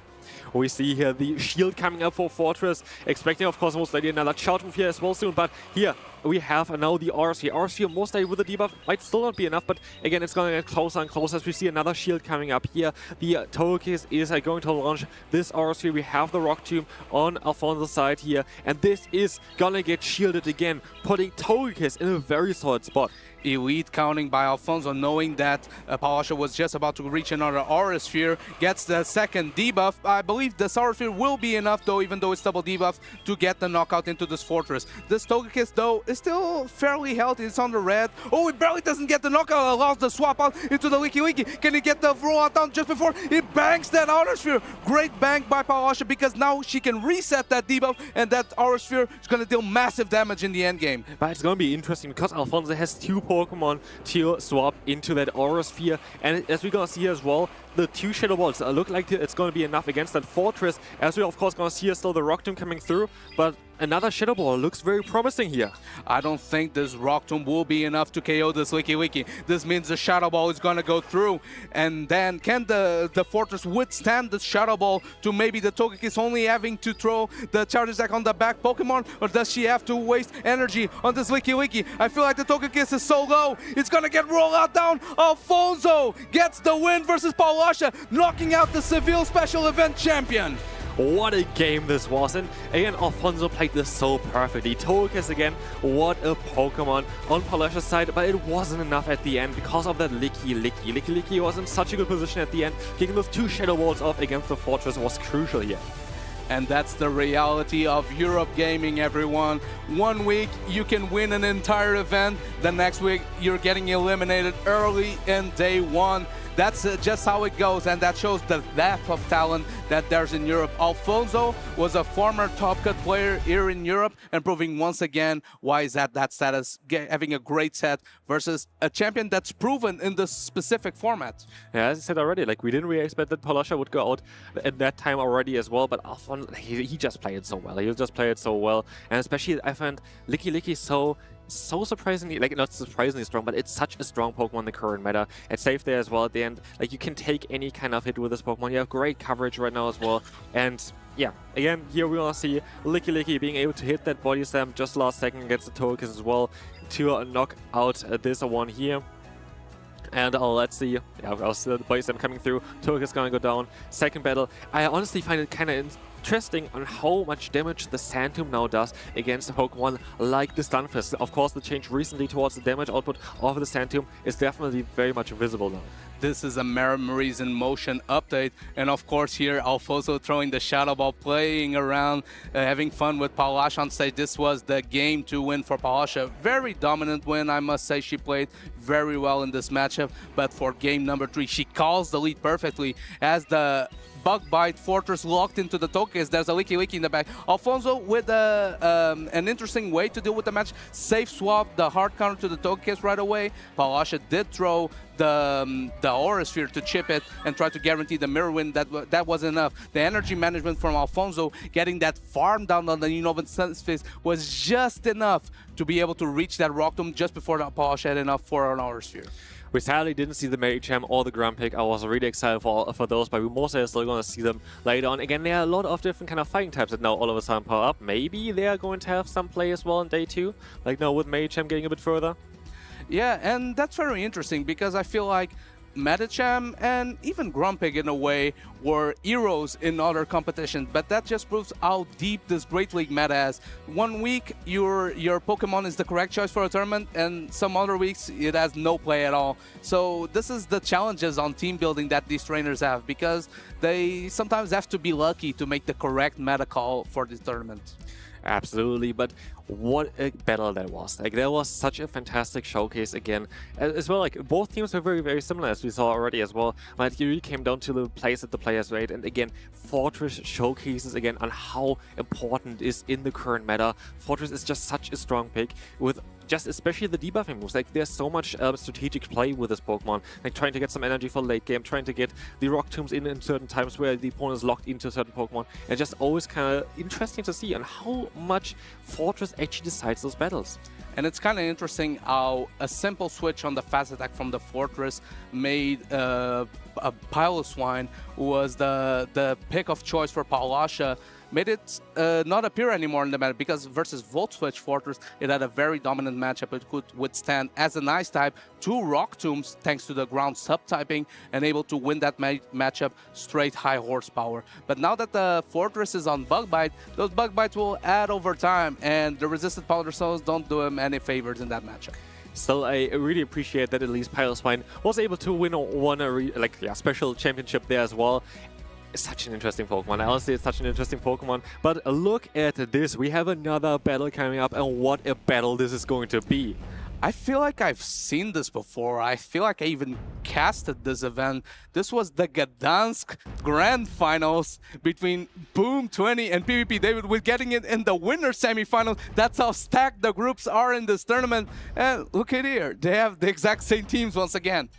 We see here the shield coming up for Fortress, expecting, of course, most likely another charge move here as well soon, but here we have now the Aura Sphere. Aura Sphere most likely with the debuff might still not be enough, but again, it's going to get closer and closer as we see another shield coming up here. The Togekiss is going to launch this Aura Sphere. We have the Rock Tomb on Alfonso's side here, and this is going to get shielded again, putting Togekiss in a very solid spot. Elite counting by Alfonso, knowing that Palasha was just about to reach another Aura Sphere, gets the second debuff. I believe the Aura Sphere will be enough, though, even though it's double debuff, to get the knockout into this Fortress. This Togekiss, though, is still fairly healthy. It's on the red. Oh, it barely doesn't get the knockout, allows the swap out into the Leaky Leaky. Can he get the rollout down just before it banks that Aura Sphere? Great bank by Palasha, because now she can reset that debuff, and that Aura Sphere is going to deal massive damage in the end game. But it's going to be interesting because Alfonso has two Pokemon to swap into that Aura Sphere, and as we're going to see as well, the two Shadow Balls look like it's going to be enough against that Fortress, as we're of course going to see still the Rock Tomb coming through, but another Shadow Ball looks very promising here. I don't think this Rock Tomb will be enough to KO this Leaky Leaky. This means the Shadow Ball is going to go through, and then can the Fortress withstand the Shadow Ball to maybe the Togekiss only having to throw the Charge Attack on the back Pokemon, or does she have to waste energy on this Leaky Leaky? I feel like the Togekiss is so low, it's going to get rolled out down. Alfonso gets the win versus Palasha, knocking out the Seville Special Event champion. What a game this was, and again, Alfonso played this so perfectly. Togekiss again, what a Pokemon on Palasha's side, but it wasn't enough at the end because of that Licky Licky. Licky Licky was in such a good position at the end. Kicking those two Shadow Balls off against the Fortress was crucial here. And that's the reality of Europe gaming, everyone. 1 week, you can win an entire event. The next week, you're getting eliminated early in day one. That's just how it goes, and that shows the depth of talent that there's in Europe. Alfonso was a former top cut player here in Europe, and proving once again why is that status, having a great set versus a champion that's proven in this specific format. Yeah, as I said already, like we didn't really expect that Palasha would go out at that time already as well, but Alfonso, he just played it so well. He just played it so well, and especially I found Licky Licky so surprisingly, like not surprisingly strong, but it's such a strong Pokemon in the current meta. It's safe there as well at the end. Like you can take any kind of hit with this Pokemon. You have great coverage right now as well. And yeah, again, here we're gonna see Licky Licky being able to hit that body slam just last second against the Togekiss as well to knock out this one here. And let's see, yeah, the body slam coming through. Togekiss gonna go down. Second battle. I honestly find it kind of interesting on how much damage the Sand Tomb now does against a Pokemon like the Stunfisk. Of course, the change recently towards the damage output of the Sand Tomb is definitely very much visible now. This is a Memories in Motion update, and of course here Alfonso throwing the Shadow Ball, playing around, having fun with Palasha on stage. This was the game to win for Palasha. Very dominant win, I must say. She played very well in this matchup, but for game number 3, she calls the lead perfectly as the Bug Bite Fortress locked into the Togekiss. There's a Licky Licky in the back. Alfonso with an interesting way to deal with the match. Safe swap the hard counter to the Togekiss right away. Palasha did throw the Aura Sphere to chip it and try to guarantee the mirror win. That wasn't enough. The energy management from Alfonso, getting that farm down on the Unova Sunfish, was just enough to be able to reach that Rock Tomb just before the Palasha had enough for an Aura Sphere. We sadly didn't see the Medicham or the Grumpig. I was really excited for those, but we most are still going to see them later on. Again, there are a lot of different kind of fighting types that now all of a sudden power up. Maybe they are going to have some play as well in day 2, like now with Medicham getting a bit further. Yeah, and that's very interesting because I feel like Medicham and even Grumpig in a way were heroes in other competitions, but that just proves how deep this Great League meta is. One week your Pokemon is the correct choice for a tournament, and some other weeks it has no play at all. So this is the challenges on team building that these trainers have, because they sometimes have to be lucky to make the correct meta call for this tournament. Absolutely, but what a battle that was. Like, there was such a fantastic showcase again. As well, like, both teams were very, very similar, as we saw already as well. But it really came down to the plays that the players made. And again, Fortress showcases again on how important it is in the current meta. Fortress is just such a strong pick with just especially the debuffing moves. Like, there's so much strategic play with this Pokemon, like trying to get some energy for late game, trying to get the Rock Tombs in certain times where the opponent is locked into certain Pokemon. And just always kind of interesting to see on how much Fortress actually decides those battles. And it's kind of interesting how a simple switch on the fast attack from the Fortress made a Piloswine, who was the pick of choice for Paulasha, made it not appear anymore in the meta, because versus Volt Switch Fortress, it had a very dominant matchup. It could withstand, as an Ice type, 2 Rock Tombs thanks to the ground subtyping, and able to win that matchup straight high horsepower. But now that the Fortress is on Bug Bite, those Bug Bites will add over time, and the resisted Powder Stones don't do him any favors in that matchup. Still, I really appreciate that at least Piloswine was able to win a special championship there as well. It's such an interesting Pokemon. Honestly, it's such an interesting Pokemon. But look at this. We have another battle coming up, and what a battle this is going to be. I feel like I've seen this before. I feel like I even casted this event. This was the Gdansk Grand Finals between Boom 20 and PvP David. We're getting it in the winner semifinal. That's how stacked the groups are in this tournament. And look at here. They have the exact same teams once again.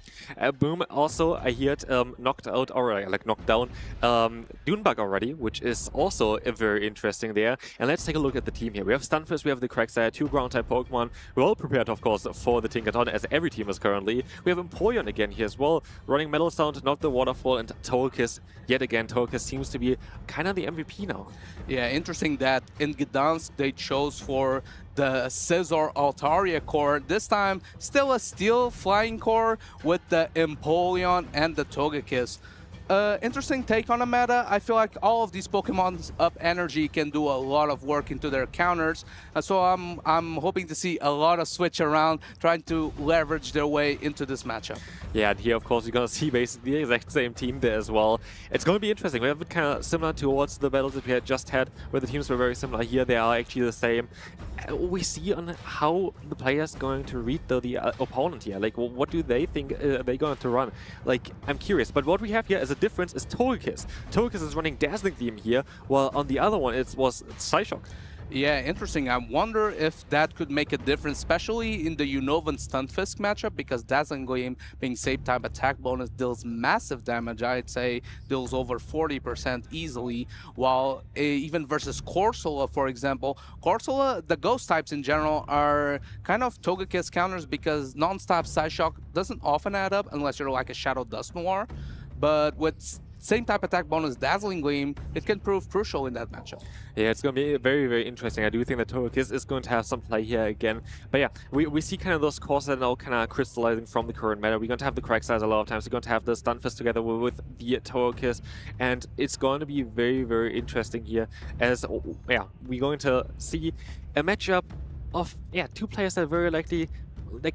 Boom also, I heard, knocked out, or knocked down Dunebug already, which is also very interesting there. And let's take a look at the team here. We have Stunfisk, we have the Quagsire, 2 ground-type Pokemon. We're all prepared, of course, for the Tinkaton, as every team is currently. We have Empoleon again here as well, running Metal Sound, not the Waterfall, and Togekiss. Yet again, Togekiss seems to be kind of the MVP now. Yeah, interesting that in Gdansk they chose for the Scizor Altaria core. This time, still a Steel Flying core with the Empoleon and the Togekiss. Interesting take on the meta. I feel like all of these Pokemon's up energy can do a lot of work into their counters. So I'm hoping to see a lot of switch around, trying to leverage their way into this matchup. Yeah, and here, of course, you're going to see basically the exact same team there as well. It's going to be interesting. We have it kind of similar towards the battles that we had just had, where the teams were very similar. Here, they are actually the same. We see on how the players going to read the opponent here. Like, what do they think they're going to run? Like, I'm curious. But what we have here as a difference is Togekiss. Togekiss is running Dazzling Gleam here, while on the other one it was Psyshock. Yeah, interesting. I wonder if that could make a difference, especially in the Unova Stunfisk matchup, because Dazzling Gleam being same type attack bonus deals massive damage. I'd say deals over 40% easily, while even versus Corsola, for example. Corsola, the ghost types in general are kind of Togekiss counters, because non-stop Psyshock doesn't often add up unless you're like a Shadow Dust Noir. But with same type attack bonus Dazzling Gleam, it can prove crucial in that matchup. Yeah, it's going to be very, very interesting. I do think that Togekiss is going to have some play here again. But yeah, we see kind of those cores that are now kind of crystallizing from the current meta. We're going to have the Quagsire a lot of times. We're going to have the Stunfisk together with the Togekiss. And it's going to be very, very interesting here, as yeah, we're going to see a matchup of 2 players that are very likely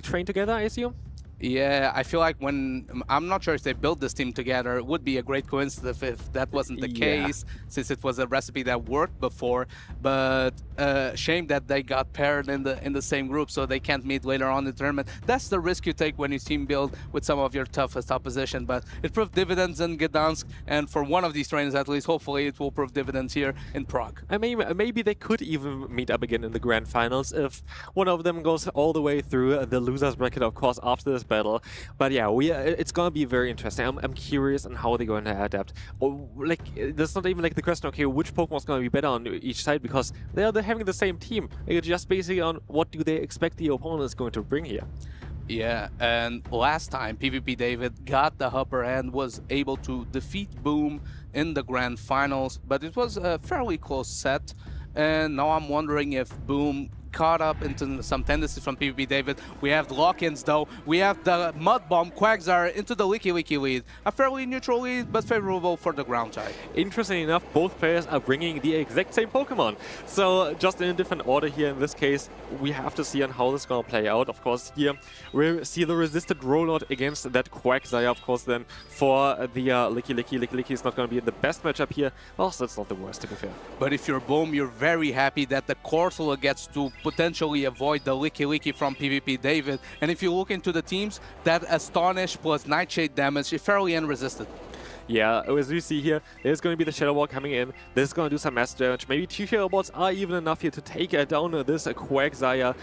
train together, I assume. Yeah, I feel like I'm not sure if they built this team together, it would be a great coincidence if that wasn't the case, since it was a recipe that worked before. But shame that they got paired in the same group, so they can't meet later on in the tournament. That's the risk you take when you team build with some of your toughest opposition. But it proved dividends in Gdansk, and for one of these trainers at least, hopefully it will prove dividends here in Prague. I mean, maybe they could even meet up again in the grand finals if one of them goes all the way through the losers bracket, of course, after this battle. But yeah, it's gonna be very interesting. I'm curious on how they're going to adapt. That's not even the question, okay, which Pokemon's gonna be better on each side, because they're having the same team. It's just basically on what do they expect the opponent is going to bring here. Yeah, and last time PvP David got the upper hand, was able to defeat Boom in the grand finals, but it was a fairly close set. And now I'm wondering if Boom caught up into some tendencies from PvP David. We have lock-ins though. We have the Mud Bomb Quagsire into the Licky Licky lead. A fairly neutral lead, but favorable for the ground type. Interesting enough, both players are bringing the exact same Pokemon. So just in a different order here in this case, we have to see on how this is going to play out. Of course, here we'll see the resisted rollout against that Quagsire. Of course, then for the Licky Licky is not going to be in the best matchup here. Well, that's not the worst, to be fair. But if you're Boom, you're very happy that the Corsola gets to potentially avoid the Licky Licky from PvP David. And if you look into the teams, that Astonish plus Nightshade damage is fairly unresisted. Yeah, as we see here, there's going to be the Shadow Ball coming in. This is going to do some mass damage. Maybe 2 Shadow Balls are even enough here to take down this Quagsire.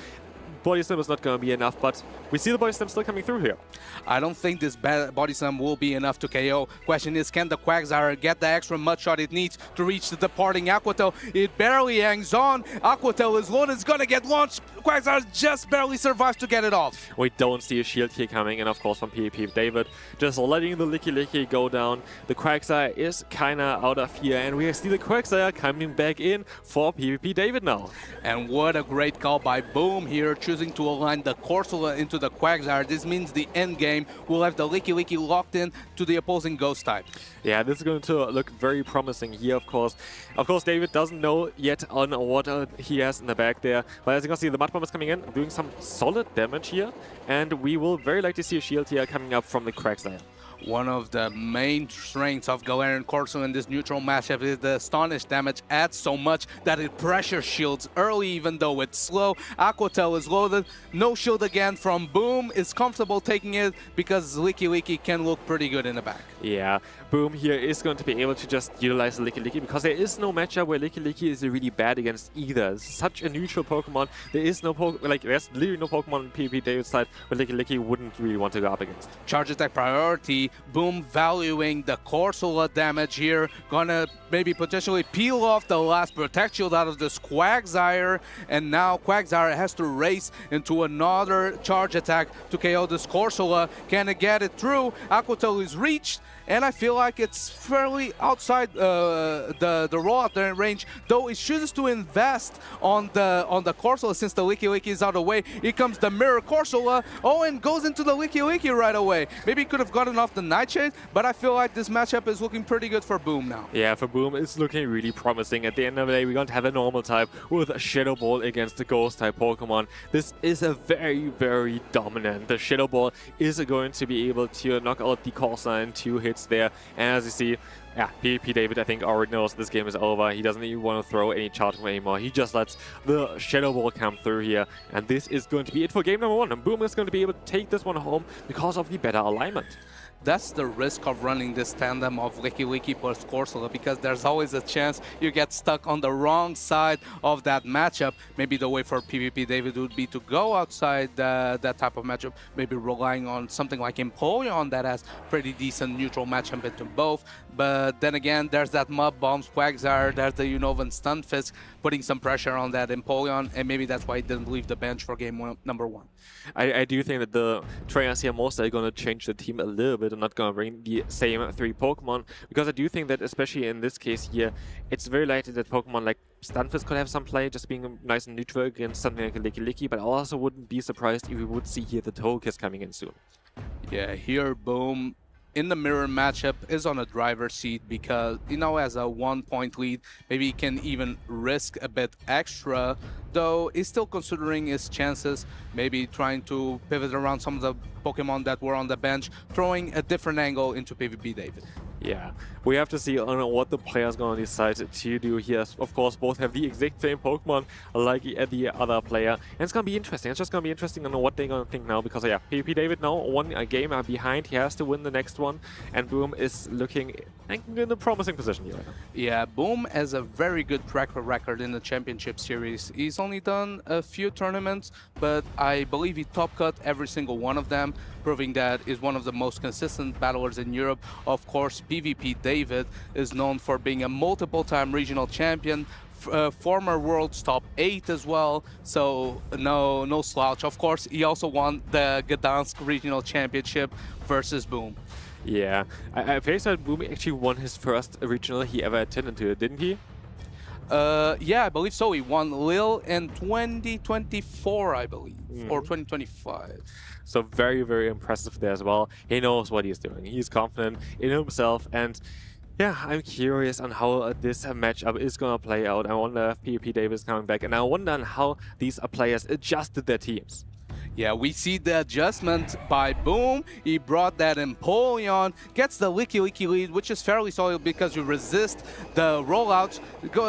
Body Slam is not going to be enough, but we see the Body Slam still coming through here. I don't think this Body Slam will be enough to KO. Question is, can the Quagsire get the extra mud shot it needs to reach the departing Aquatel? It barely hangs on. Aquatel is loaded, it's going to get launched. Quagsire just barely survives to get it off. We don't see a shield here coming in, of course, from PvP David. Just letting the Licky Licky go down. The Quagsire is kind of out of here, and we see the Quagsire coming back in for PvP David now. And what a great call by Boom here, choosing to align the Corsola into the Quagsire. This means the end game will have the Licky Licky locked in to the opposing Ghost type. Yeah, this is going to look very promising here, of course. Of course, David doesn't know yet on what he has in the back there. But as you can see, the Mud Bomb is coming in, doing some solid damage here. And we will very likely see a shield here coming up from the Quagsire. One of the main strengths of Galarian Corsola in this neutral matchup is the Astonish damage adds so much that it pressure shields early even though it's slow. Aquatel is loaded, no shield again from Boom, is comfortable taking it because Licky Licky can look pretty good in the back. Yeah, Boom here is going to be able to just utilize Licky Licky because there is no matchup where Licky Licky is really bad against either. It's such a neutral Pokemon. There is no there's literally no Pokemon on PvP David's side where Licky Licky wouldn't really want to go up against. Charge attack priority. Boom valuing the Corsola damage here. Gonna maybe potentially peel off the last Protect Shield out of this Quagsire. And now Quagsire has to race into another charge attack to KO this Corsola. Can it get it through? Aquatel is reached. And I feel like it's fairly outside the rollout there in range, though it chooses to invest on the Corsola since the Licky Licky is out of the way. Here comes the Mirror Corsola. Oh, and goes into the Licky Licky right away. Maybe he could have gotten off the Nightshade, but I feel like this matchup is looking pretty good for Boom now. Yeah, for Boom, it's looking really promising. At the end of the day, we're going to have a normal type with a Shadow Ball against the Ghost type Pokemon. This is a very, very dominant. The Shadow Ball is going to be able to knock out the Corsola in 2 hits there. And as you see, yeah, PvP David, I think, already knows this game is over. He doesn't even want to throw any charge anymore. He just lets the Shadow Ball come through here. And this is going to be it for game number 1. And Boom is going to be able to take this one home because of the better alignment. That's the risk of running this tandem of Licky Licky plus Corsola, because there's always a chance you get stuck on the wrong side of that matchup. Maybe the way for PvP David would be to go outside that type of matchup, maybe relying on something like Empoleon that has pretty decent neutral matchup into both. But then again, there's that Mud Bombs, Quagsire, there's the Unovan Stunfisk, putting some pressure on that Empoleon, and maybe that's why he didn't leave the bench for game number 1. I do think that the trainers here most are going to change the team a little bit. I'm not going to bring the same 3 Pokemon, because I do think that especially in this case here, it's very likely that Pokemon like Stunfisk could have some play, just being nice and neutral against something like a Licky Licky, but I also wouldn't be surprised if we would see here the Togekiss coming in soon. Yeah, here Boom in the mirror matchup is on a driver's seat because, you know, as a 1-point lead, maybe he can even risk a bit extra, though he's still considering his chances, maybe trying to pivot around some of the Pokemon that were on the bench, throwing a different angle into PvP David. Yeah, we have to see on what the player's going to decide to do here. Of course, both have the exact same Pokemon like the other player. And it's going to be interesting. It's just going to be interesting to know what they're going to think now. Because, yeah, PvP David now 1 game behind. He has to win the next one. And Boom is looking in a promising position here right now. Yeah, Boom has a very good track record in the Championship Series. He's only done a few tournaments, but I believe he top cut every single one of them, proving that he's one of the most consistent battlers in Europe. Of course, PvP David is known for being a multiple-time regional champion, former World's top 8 as well, so no slouch. Of course, he also won the Gdansk Regional Championship versus Boom. Yeah, I faced that Boom actually won his first regional he ever attended to, didn't he? Yeah, I believe so. He won Lille in 2024, I believe, or 2025. So very, very impressive there as well. He knows what he's doing. He's confident in himself, and yeah, I'm curious on how this matchup is going to play out. I wonder if PvP David is coming back, and I wonder on how these players adjusted their teams. Yeah, we see the adjustment by Boom. He brought that Empoleon, gets the Licky lead, which is fairly solid because you resist the rollouts.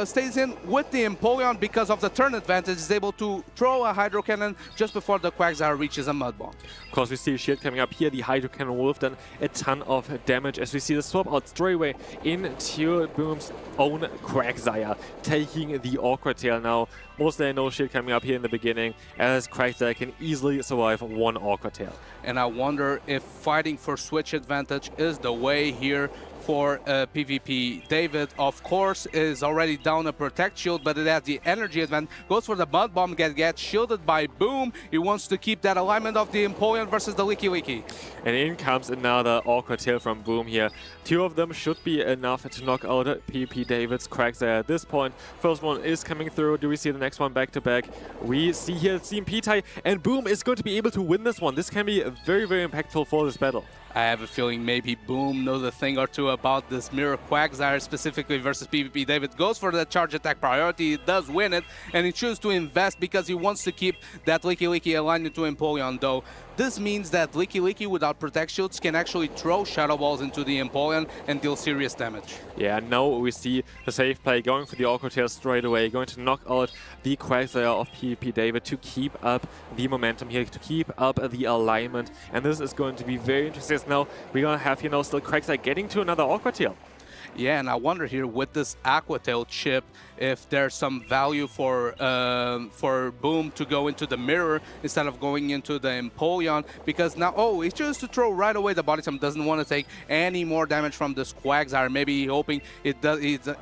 Stays in with the Empoleon because of the turn advantage, is able to throw a Hydro Cannon just before the Quagsire reaches a Mud Bomb. Of course, we see a shield coming up here. The Hydro Cannon will have done a ton of damage as we see the swap out straight away into Boom's own Quagsire, taking the Awkward Tail now. Mostly no shield coming up here in the beginning, as Quagsire can easily survive one Awkward Tail. And I wonder if fighting for switch advantage is the way here for PvP. David, of course, is already down a Protect Shield, but it has the energy advantage. Goes for the Mud Bomb, gets shielded by Boom. He wants to keep that alignment of the Empoleon versus the Licky. And in comes another Awkward Tail from Boom here. Two of them should be enough to knock out PvP David's Quagsire at this point. First one is coming through. Do we see the next one back to back? We see here CMP tie, and Boom is going to be able to win this one. This can be very, very impactful for this battle. I have a feeling maybe Boom knows a thing or two about this Mirror Quagsire specifically versus PvP. David goes for the charge attack priority, he does win it, and he chooses to invest because he wants to keep that Licky aligned into Empoleon, though. This means that Licky without Protect Shields can actually throw Shadow Balls into the Empoleon and deal serious damage. Yeah, now we see the safe play going for the Awkward Tail straight away, going to knock out the Quagsire of PvP David to keep up the momentum here, to keep up the alignment, and this is going to be very interesting. Now we're going to have, you know, still Quagsire getting to another Awkward Tail. Yeah, and I wonder here with this Aqua Tail chip if there's some value for Boom to go into the Mirror instead of going into the Empoleon, because now, he chooses to throw right away the Body Slam, doesn't want to take any more damage from this Quagsire, maybe hoping it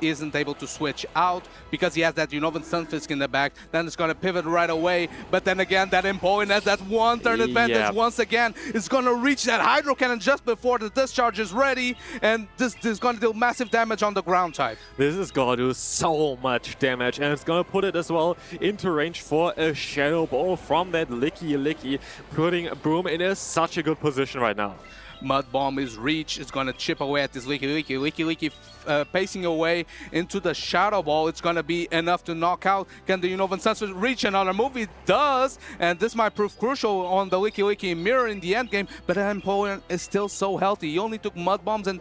isn't able to switch out because he has that Unova Stunfisk in the back, then it's going to pivot right away, but then again, that Empoleon has that one turn advantage once again. It's going to reach that Hydro Cannon just before the discharge is ready, and this is going to deal massive damage on the ground type. This is going to do so much damage, and it's going to put it as well into range for a Shadow Ball from that Licky, putting Boom in such a good position right now. Mud Bomb is reached. It's going to chip away at this Licky pacing away into the Shadow Ball. It's going to be enough to knock out. Can the Unovan Sensor reach another move? It does, and this might prove crucial on the Licky Mirror in the end game, but Empoleon is still so healthy. He only took Mud Bombs and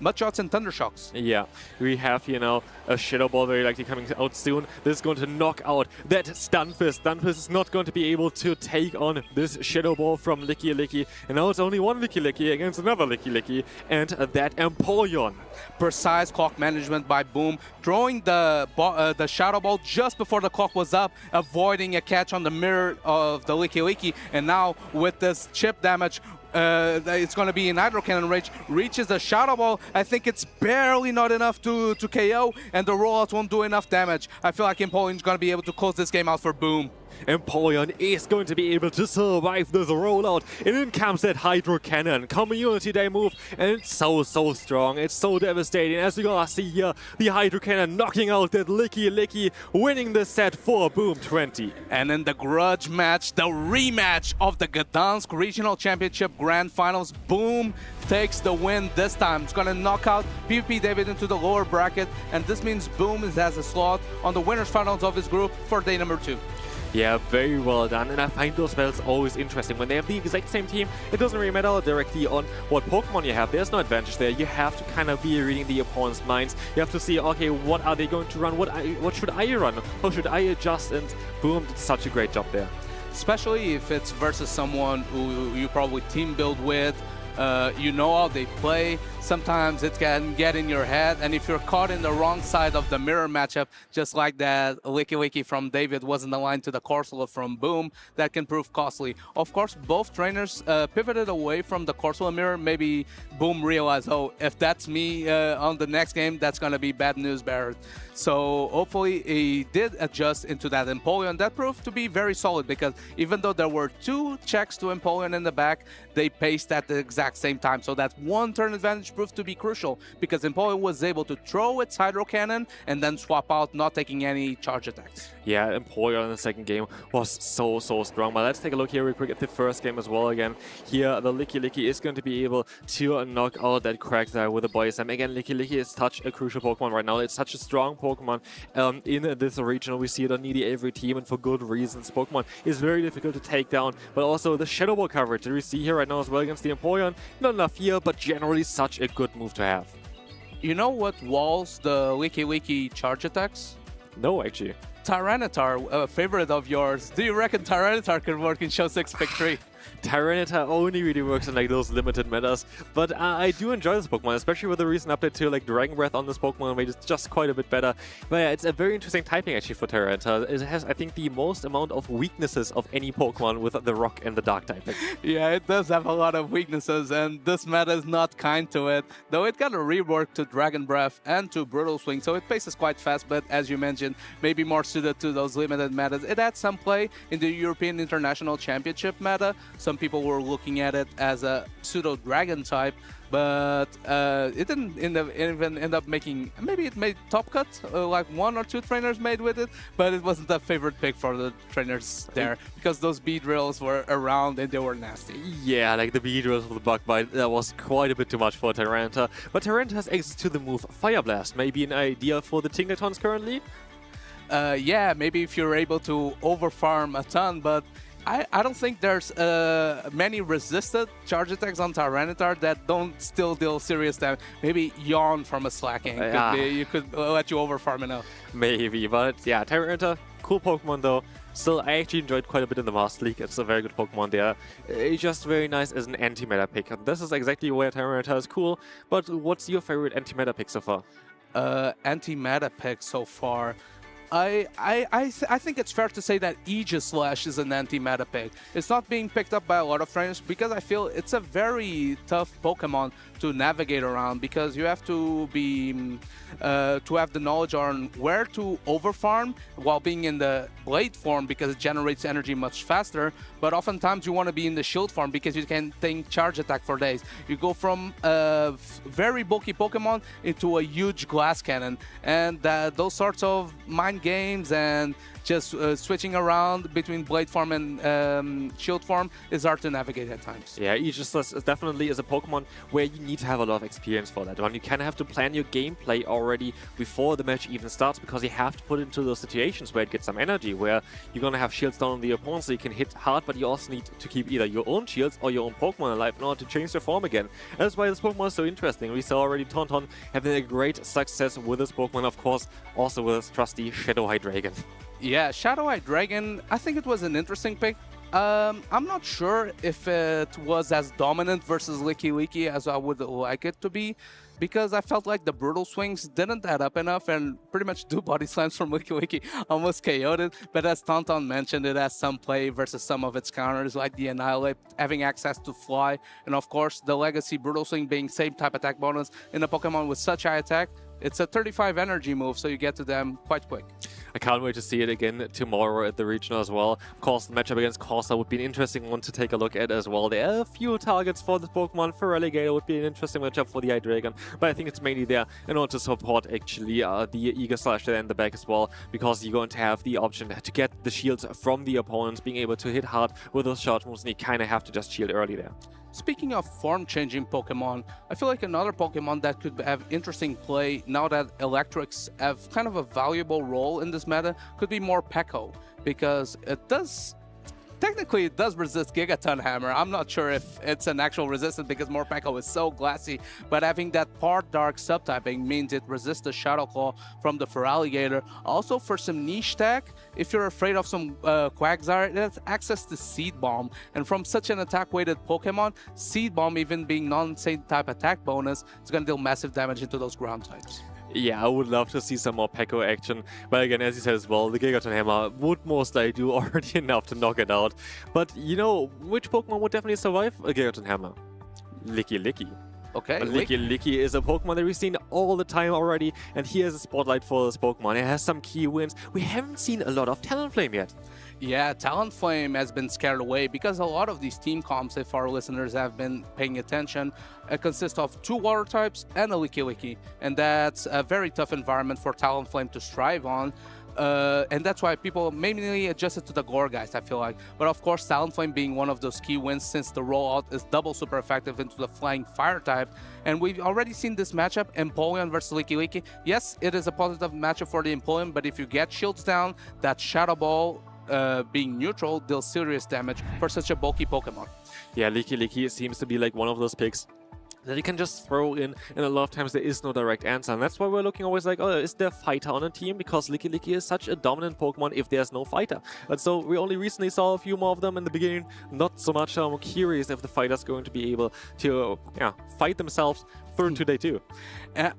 Mud Shots and Thunder Shocks. Yeah, we have, you know, a Shadow Ball very likely coming out soon. This is going to knock out that Stunfisk. Stunfisk is not going to be able to take on this Shadow Ball from Licky, and now it's only one Licky against another Licky, and that Empoleon. Precise clock management by Boom, throwing the Shadow Ball just before the clock was up, avoiding a catch on the Mirror of the Licky, and now with this chip damage, it's going to be in Hydro Cannon range, reaches the Shadow Ball. I think it's barely not enough to KO, and the rollout won't do enough damage. I feel like Empoleon is going to be able to close this game out for Boom. Empoleon is going to be able to survive this rollout, and in comes that Hydro Cannon, Community Day move, and it's so strong, it's so devastating, as you're gonna see here, the Hydro Cannon knocking out that Licky, winning the set for Boom 20. And in the grudge match, the rematch of the Gdansk Regional Championship Grand Finals, Boom takes the win this time. It's gonna knock out PvP David into the lower bracket, and this means Boom has a slot on the winners finals of his group for day number 2. Yeah, very well done, and I find those battles always interesting. When they have the exact same team, it doesn't really matter directly on what Pokemon you have. There's no advantage there. You have to kind of be reading the opponent's minds. You have to see, okay, what are they going to run? What should I run? How should I adjust? And Boom did such a great job there. Especially if it's versus someone who you probably team build with. You know how they play. Sometimes it can get in your head, and if you're caught in the wrong side of the mirror matchup, just like that Licky from David wasn't aligned to the Corsola from Boom, that can prove costly. Of course, both trainers pivoted away from the Corsola mirror. Maybe Boom realized, oh, if that's me on the next game, that's going to be bad news, Barrett. So hopefully he did adjust into that Empoleon. That proved to be very solid, because even though there were 2 checks to Empoleon in the back, they paced at the exact same time. So that one turn advantage which proved to be crucial because Empoleon was able to throw its Hydro Cannon and then swap out, not taking any charge attacks. Yeah, Empoleon in the second game was so strong. But let's take a look here real quick at the first game as well again. Here, the Licky is going to be able to knock out that Quagsire with a Body Slam. Again, Licky is such a crucial Pokemon right now. It's such a strong Pokemon in this region. We see it on nearly every team, and for good reasons. Pokemon is very difficult to take down, but also the Shadow Ball coverage that we see here right now as well against the Empoleon. Not enough here, but generally such a good move to have. You know what walls the Licky charge attacks? No, actually. Tyranitar, a favorite of yours. Do you reckon Tyranitar can work in Show 6 Pick 3? Tyranitar only really works in like those limited metas, but I do enjoy this Pokemon, especially with the recent update to like Dragon Breath on this Pokemon made it just quite a bit better. But yeah, it's a very interesting typing actually for Tyranitar. It has, I think, the most amount of weaknesses of any Pokemon with the Rock and the Dark typing. Yeah, it does have a lot of weaknesses, and this meta is not kind to it. Though it got a rework to Dragon Breath and to Brutal Swing, so it paces quite fast, but as you mentioned, maybe more suited to those limited metas. It had some play in the European International Championship meta. Some people were looking at it as a pseudo dragon type, but it didn't even end up making. Maybe it made top cut, like 1 or 2 trainers made with it, but it wasn't a favorite pick for the trainers there because those Beedrills were around and they were nasty. Yeah, like the Beedrills with the Bug Bite, that was quite a bit too much for Tyranitar. But Tyranitar has access to the move Fire Blast. Maybe an idea for the Tinkatons currently? Yeah, maybe if you're able to overfarm a ton, but I don't think there's many resisted charge attacks on Tyranitar that don't still deal serious damage. Maybe Yawn from a Slacking you could let you overfarm enough. Maybe, but yeah, Tyranitar, cool Pokemon though. Still, I actually enjoyed quite a bit in the Master League. It's a very good Pokemon there. It's just very nice as an anti-meta pick. This is exactly where Tyranitar is cool, but what's your favorite anti-meta pick so far? Anti-meta pick so far. I think it's fair to say that Aegislash is an anti-meta pick. It's not being picked up by a lot of trainers because I feel it's a very tough Pokemon to navigate around because you have to be to have the knowledge on where to overfarm while being in the Blade form because it generates energy much faster. But oftentimes you want to be in the Shield form because you can think charge attack for days. You go from a very bulky Pokemon into a huge glass cannon, and those sorts of mind games and just switching around between Blade form and Shield form is hard to navigate at times. Yeah, Aegislash definitely is a Pokemon where you need to have a lot of experience for that one. You kind of have to plan your gameplay already before the match even starts because you have to put it into those situations where it gets some energy, where you're going to have shields down on the opponent so you can hit hard, but you also need to keep either your own shields or your own Pokemon alive in order to change their form again. That's why this Pokemon is so interesting. We saw already Tauntaun having a great success with this Pokemon, of course, also with his trusty Shadow Hydreigon. Yeah, Shadow Hydreigon, I think it was an interesting pick. I'm not sure if it was as dominant versus Licky as I would like it to be, because I felt like the Brutal Swings didn't add up enough and pretty much do body slams from Licky almost KO'd it. But as Tauntaun mentioned, it has some play versus some of its counters, like the Annihilate, having access to Fly, and of course the Legacy Brutal Swing being same type attack bonus in a Pokemon with such high attack. It's a 35 energy move, so you get to them quite quick. I can't wait to see it again tomorrow at the regional as well. Of course, the matchup against Corsa would be an interesting one to take a look at as well. There are a few targets for this Pokemon. Feraligatr would be an interesting matchup for the Hydreigon, but I think it's mainly there in order to support actually the Aegislash there in the back as well, because you're going to have the option to get the shields from the opponents, being able to hit hard with those charge moves, and you kind of have to just shield early there. Speaking of form-changing Pokemon, I feel like another Pokemon that could have interesting play now that Electrics have kind of a valuable role in this meta could be Morpeko, because it does... Technically, it does resist Gigaton Hammer. I'm not sure if it's an actual resistance because Morpeko is so glassy, but having that part dark subtyping means it resists the Shadow Claw from the Feraligatr. Also, for some niche tech, if you're afraid of some Quagsire, it has access to Seed Bomb. And from such an attack-weighted Pokemon, Seed Bomb, even being non-same type attack bonus, is going to deal massive damage into those ground types. Yeah, I would love to see some more Peko action. But again, as you said as well, the Gigaton Hammer would most likely do already enough to knock it out. But you know, which Pokemon would definitely survive a Gigaton Hammer? Licky. Okay. Licky is a Pokemon that we've seen all the time already, and here's a spotlight for this Pokemon. It has some key wins. We haven't seen a lot of Talonflame yet. Yeah, Talonflame has been scared away because a lot of these team comps, if our listeners have been paying attention, consist of 2 water types and a Licky Licky. And that's a very tough environment for Talonflame to strive on. And that's why people mainly adjusted to the Gourgeist, I feel like. But of course, Talonflame being one of those key wins since the rollout is double super effective into the flying fire type. And we've already seen this matchup, Empoleon versus Licky Licky. Yes, it is a positive matchup for the Empoleon, but if you get shields down, that Shadow Ball being neutral deals serious damage for such a bulky Pokemon. Yeah, Licky Licky seems to be like one of those picks that you can just throw in, and a lot of times there is no direct answer. And that's why we're looking always like, oh, is there a fighter on a team? Because Licky Licky is such a dominant Pokemon if there's no fighter. And so we only recently saw a few more of them in the beginning. Not so much. I'm curious if the fighter's going to be able to fight themselves through today too.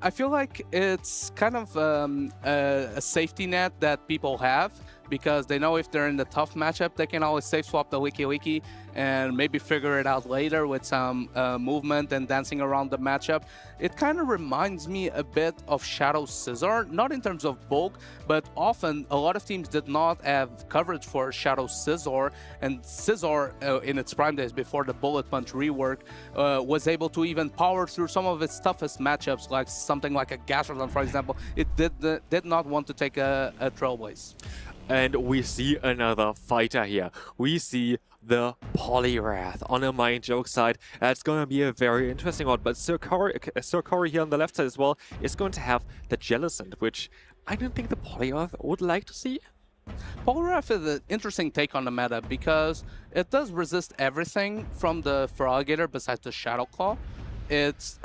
I feel like it's kind of a safety net that people have, because they know if they're in the tough matchup, they can always safe swap the Licky Licky and maybe figure it out later with some movement and dancing around the matchup. It kind of reminds me a bit of Shadow Scizor, not in terms of bulk, but often a lot of teams did not have coverage for Shadow Scizor, and Scizor in its prime days before the Bullet Punch rework was able to even power through some of its toughest matchups, like something like a Gastradon, for example. It did not want to take a Trailblaze. And we see another fighter here. We see the Poliwrath on a Mind Joke side. That's going to be a very interesting one. But Sir Corey here on the left side as well is going to have the Jellicent, which I don't think the Poliwrath would like to see. Poliwrath is an interesting take on the meta because it does resist everything from the Feraligatr besides the Shadow Claw. It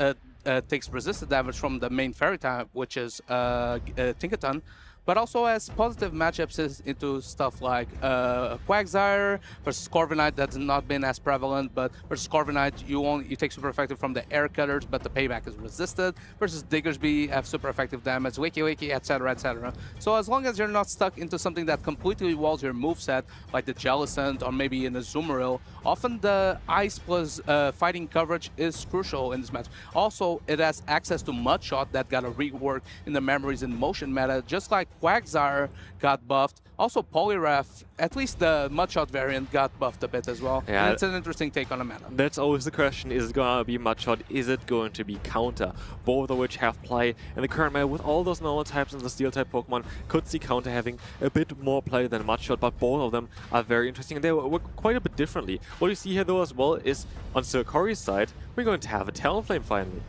takes resisted damage from the main Fairy type, which is Tinkaton, but also has positive matchups into stuff like Quagsire versus Corviknight. That's not been as prevalent, but versus Corviknight, you take super effective from the Air Cutters, but the payback is resisted. Versus Diggersby, have super effective damage, Licky Licky, etc., etc. So as long as you're not stuck into something that completely walls your moveset, like the Jellicent or maybe in the Azumarill, often the Ice plus fighting coverage is crucial in this match. Also, it has access to Mudshot that got a rework in the Memories in Motion meta, just like Quagsire got buffed. Also, Poliwrath, at least the Mudshot variant, got buffed a bit as well. Yeah, and it's an interesting take on the meta. That's always the question. Is it going to be Mudshot? Is it going to be Counter? Both of which have play in the current meta with all those normal types and the Steel-type Pokemon. Could see Counter having a bit more play than Mudshot, but both of them are very interesting, and they work quite a bit differently. What you see here, though, as well, is on Sir Corey's side, we're going to have a Talonflame finally.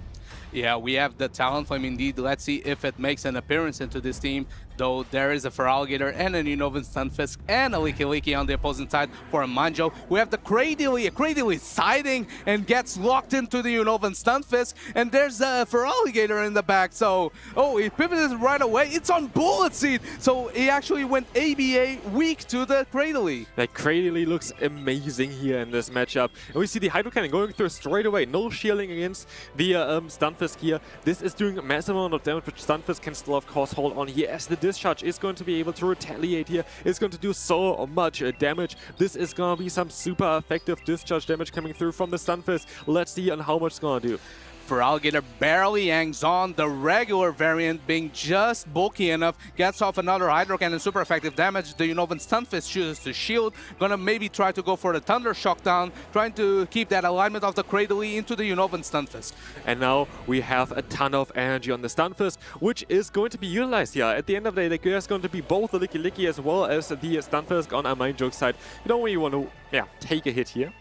Yeah, we have the Talonflame indeed. Let's see if it makes an appearance into this team, though there is a Feraligatr and a Unova Stunfisk and a Licky Licky on the opposing side for a Manjo. We have the Cradily siding and gets locked into the Unova Stunfisk, and there's a Feraligatr in the back. So, he pivoted right away. It's on Bullet Seed, so he actually went ABA weak to the Cradily. That Cradily looks amazing here in this matchup. And we see the Hydro Cannon going through straight away. No shielding against the Stunfisk here. This is doing a massive amount of damage, but Stunfisk can still, of course, hold on here as the Discharge is going to be able to retaliate here. It's going to do so much damage. This is going to be some super effective Discharge damage coming through from the Stunfisk. Let's see on how much it's going to do. Feraligatr barely hangs on, the regular variant being just bulky enough, gets off another Hydro Cannon, super effective damage. The Unovan Stunfisk chooses to shield, gonna maybe try to go for the Thunder Shock down, trying to keep that alignment of the Cradily into the Unovan Stunfisk. And now we have a ton of energy on the Stunfisk, which is going to be utilized here. At the end of the day, there's going to be both the Licky Licky as well as the Stunfisk on a Mind Joke side. You don't really want to take a hit here.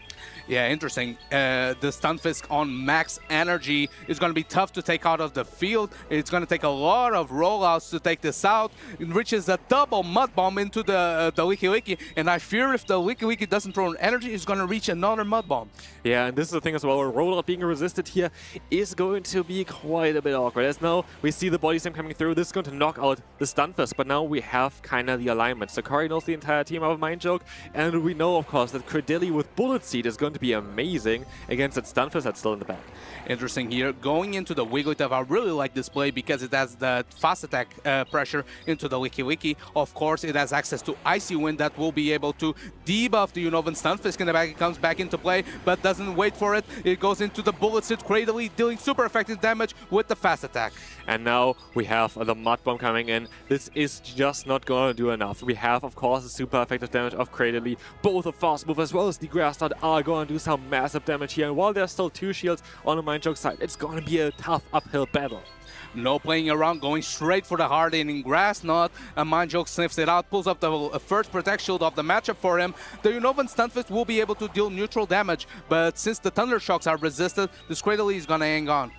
Yeah, interesting. The Stunfisk on max energy is going to be tough to take out of the field. It's going to take a lot of rollouts to take this out. It reaches a double Mud Bomb into the Licky Licky, and I fear if the Licky Licky doesn't throw energy, it's going to reach another Mud Bomb. Yeah, and this is the thing as well. A rollout being resisted here is going to be quite a bit awkward. As now we see the Body Slam coming through. This is going to knock out the Stunfisk, but now we have kind of the alignment. Sakari knows the entire team of Mind Joke, and we know, of course, that Cradily with Bullet Seed is going to be amazing against that Stunfisk that's still in the back. Interesting here. Going into the Wigglytuff, I really like this play because it has the fast attack pressure into the Licky. Of course, it has access to Icy Wind that will be able to debuff the Unova Stunfisk in the back. It comes back into play, but doesn't wait for it. It goes into the Bullet Seed Cradily, dealing super effective damage with the fast attack. And now we have the Mud Bomb coming in. This is just not going to do enough. We have, of course, the super effective damage of Cradily. Both the Fast Move as well as the Gastradon are going to do some massive damage here. And while there's still 2 shields on the Mind Joke side, it's going to be a tough uphill battle. No playing around, going straight for the hard-hitting Grass Knot. A Mind Joke sniffs it out, pulls up the first Protect Shield of the matchup for him. The Unovan Stunfisk will be able to deal neutral damage, but since the Thunder Shocks are resisted, this Cradily is gonna hang on.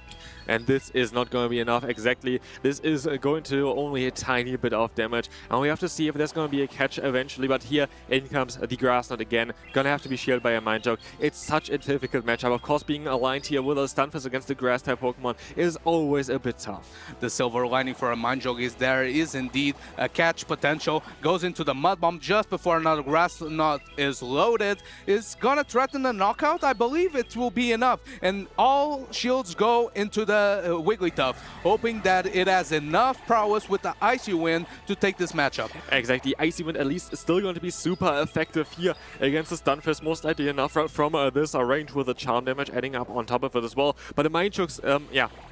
And this is not going to be enough exactly. This is going to do only a tiny bit of damage. And we have to see if there's going to be a catch eventually. But here in comes the Grass Knot again. Gonna have to be shielded by a Mind Joke. It's such a difficult matchup. Of course, being aligned here with a Stunfisk against the Grass type Pokemon is always a bit tough. The silver lining for a Mind Joke is there is indeed a catch potential. Goes into the Mud Bomb just before another Grass Knot is loaded. Is gonna threaten a knockout. I believe it will be enough. And all shields go into the Wigglytuff, hoping that it has enough prowess with the Icy Wind to take this matchup. Exactly, Icy Wind at least is still going to be super effective here against the Stunfisk, most likely enough from this range with the charm damage adding up on top of it as well. But the Mind Joke's,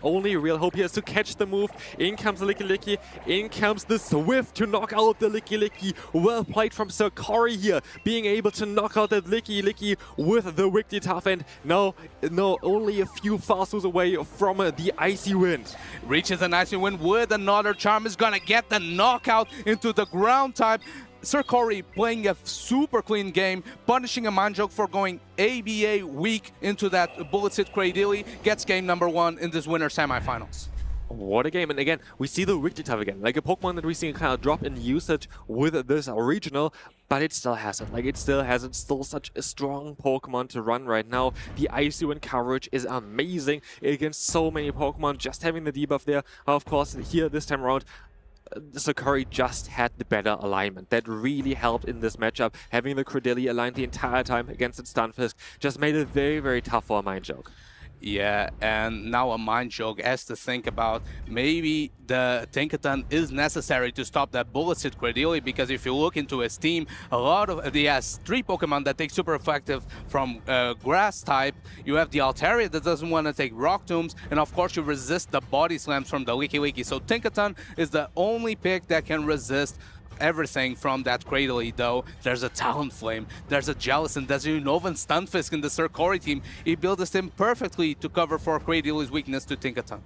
only real hope here is to catch the move. In comes the Licky, in comes the Swift to knock out the Licky. Well played from Sir Corey here, being able to knock out that Licky with the Wigglytuff, and now only a few fast moves away from the Icy Wind. Reaches an Icy Wind with another charm, is gonna get the knockout into the ground type. Sir Corey playing a super clean game, punishing a Mind Joke for going ABA weak into that Bullet Seed Cradily, gets game number 1 in this winter semifinals. What a game. And again, we see the Wigglytuff again, like a Pokemon that we see kind of drop in usage with this regional, but it still has it. Like, it still has it. Still such a strong Pokemon to run right now. The Icy Wind coverage is amazing against so many Pokemon. Just having the debuff there, of course, here this time around, Sakura just had the better alignment. That really helped in this matchup. Having the Cradily aligned the entire time against its Stunfisk just made it very, very tough for a Mind Joke. Yeah, and now a Mind Joke has to think about maybe the Tinkaton is necessary to stop that Bullet Seed Cradily, because if you look into his team, he has 3 Pokemon that take super effective from Grass type. You have the Altaria that doesn't want to take Rock Tombs, and of course you resist the Body Slams from the Licky. So Tinkaton is the only pick that can resist everything from that Cradily, though. There's a Talonflame, there's a Jellicent, there's a Unovan Stunfisk in the Sir Corey team. He built this team perfectly to cover for Cradily's weakness to Tinkaton.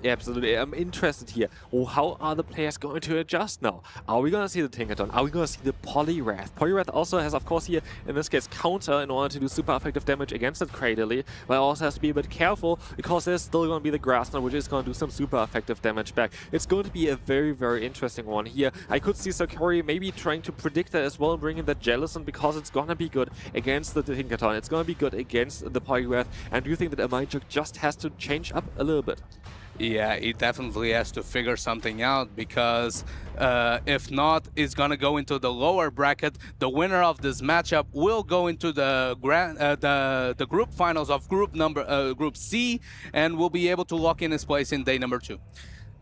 Yeah, absolutely. I'm interested here. How are the players going to adjust now? Are we going to see the Tinkaton? Are we going to see the Poliwrath? Poliwrath also has, of course, here, in this case, counter in order to do super effective damage against that Cradily, but also has to be a bit careful because there's still going to be the Grass Knot, which is going to do some super effective damage back. It's going to be a very, very interesting one here. I could see Sakura maybe trying to predict that as well and bring in that Jellicent, because it's going to be good against the Tinkaton. It's going to be good against the Poliwrath. And do you think that a Mind Joke just has to change up a little bit? Yeah, he definitely has to figure something out, because if not, it's gonna go into the lower bracket. The winner of this matchup will go into the the group finals of Group C, and will be able to lock in his place in day number 2.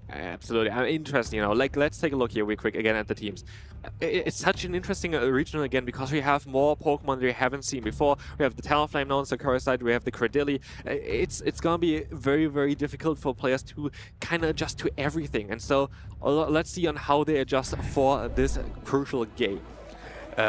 Absolutely. Interesting, let's take a look here real quick again at the teams. It's such an interesting regional again, because we have more Pokemon that we haven't seen before. We have the Talonflame now on Sakura side, we have the Cradily. It's gonna be very, very difficult for players to kind of adjust to everything. And so let's see on how they adjust for this crucial game.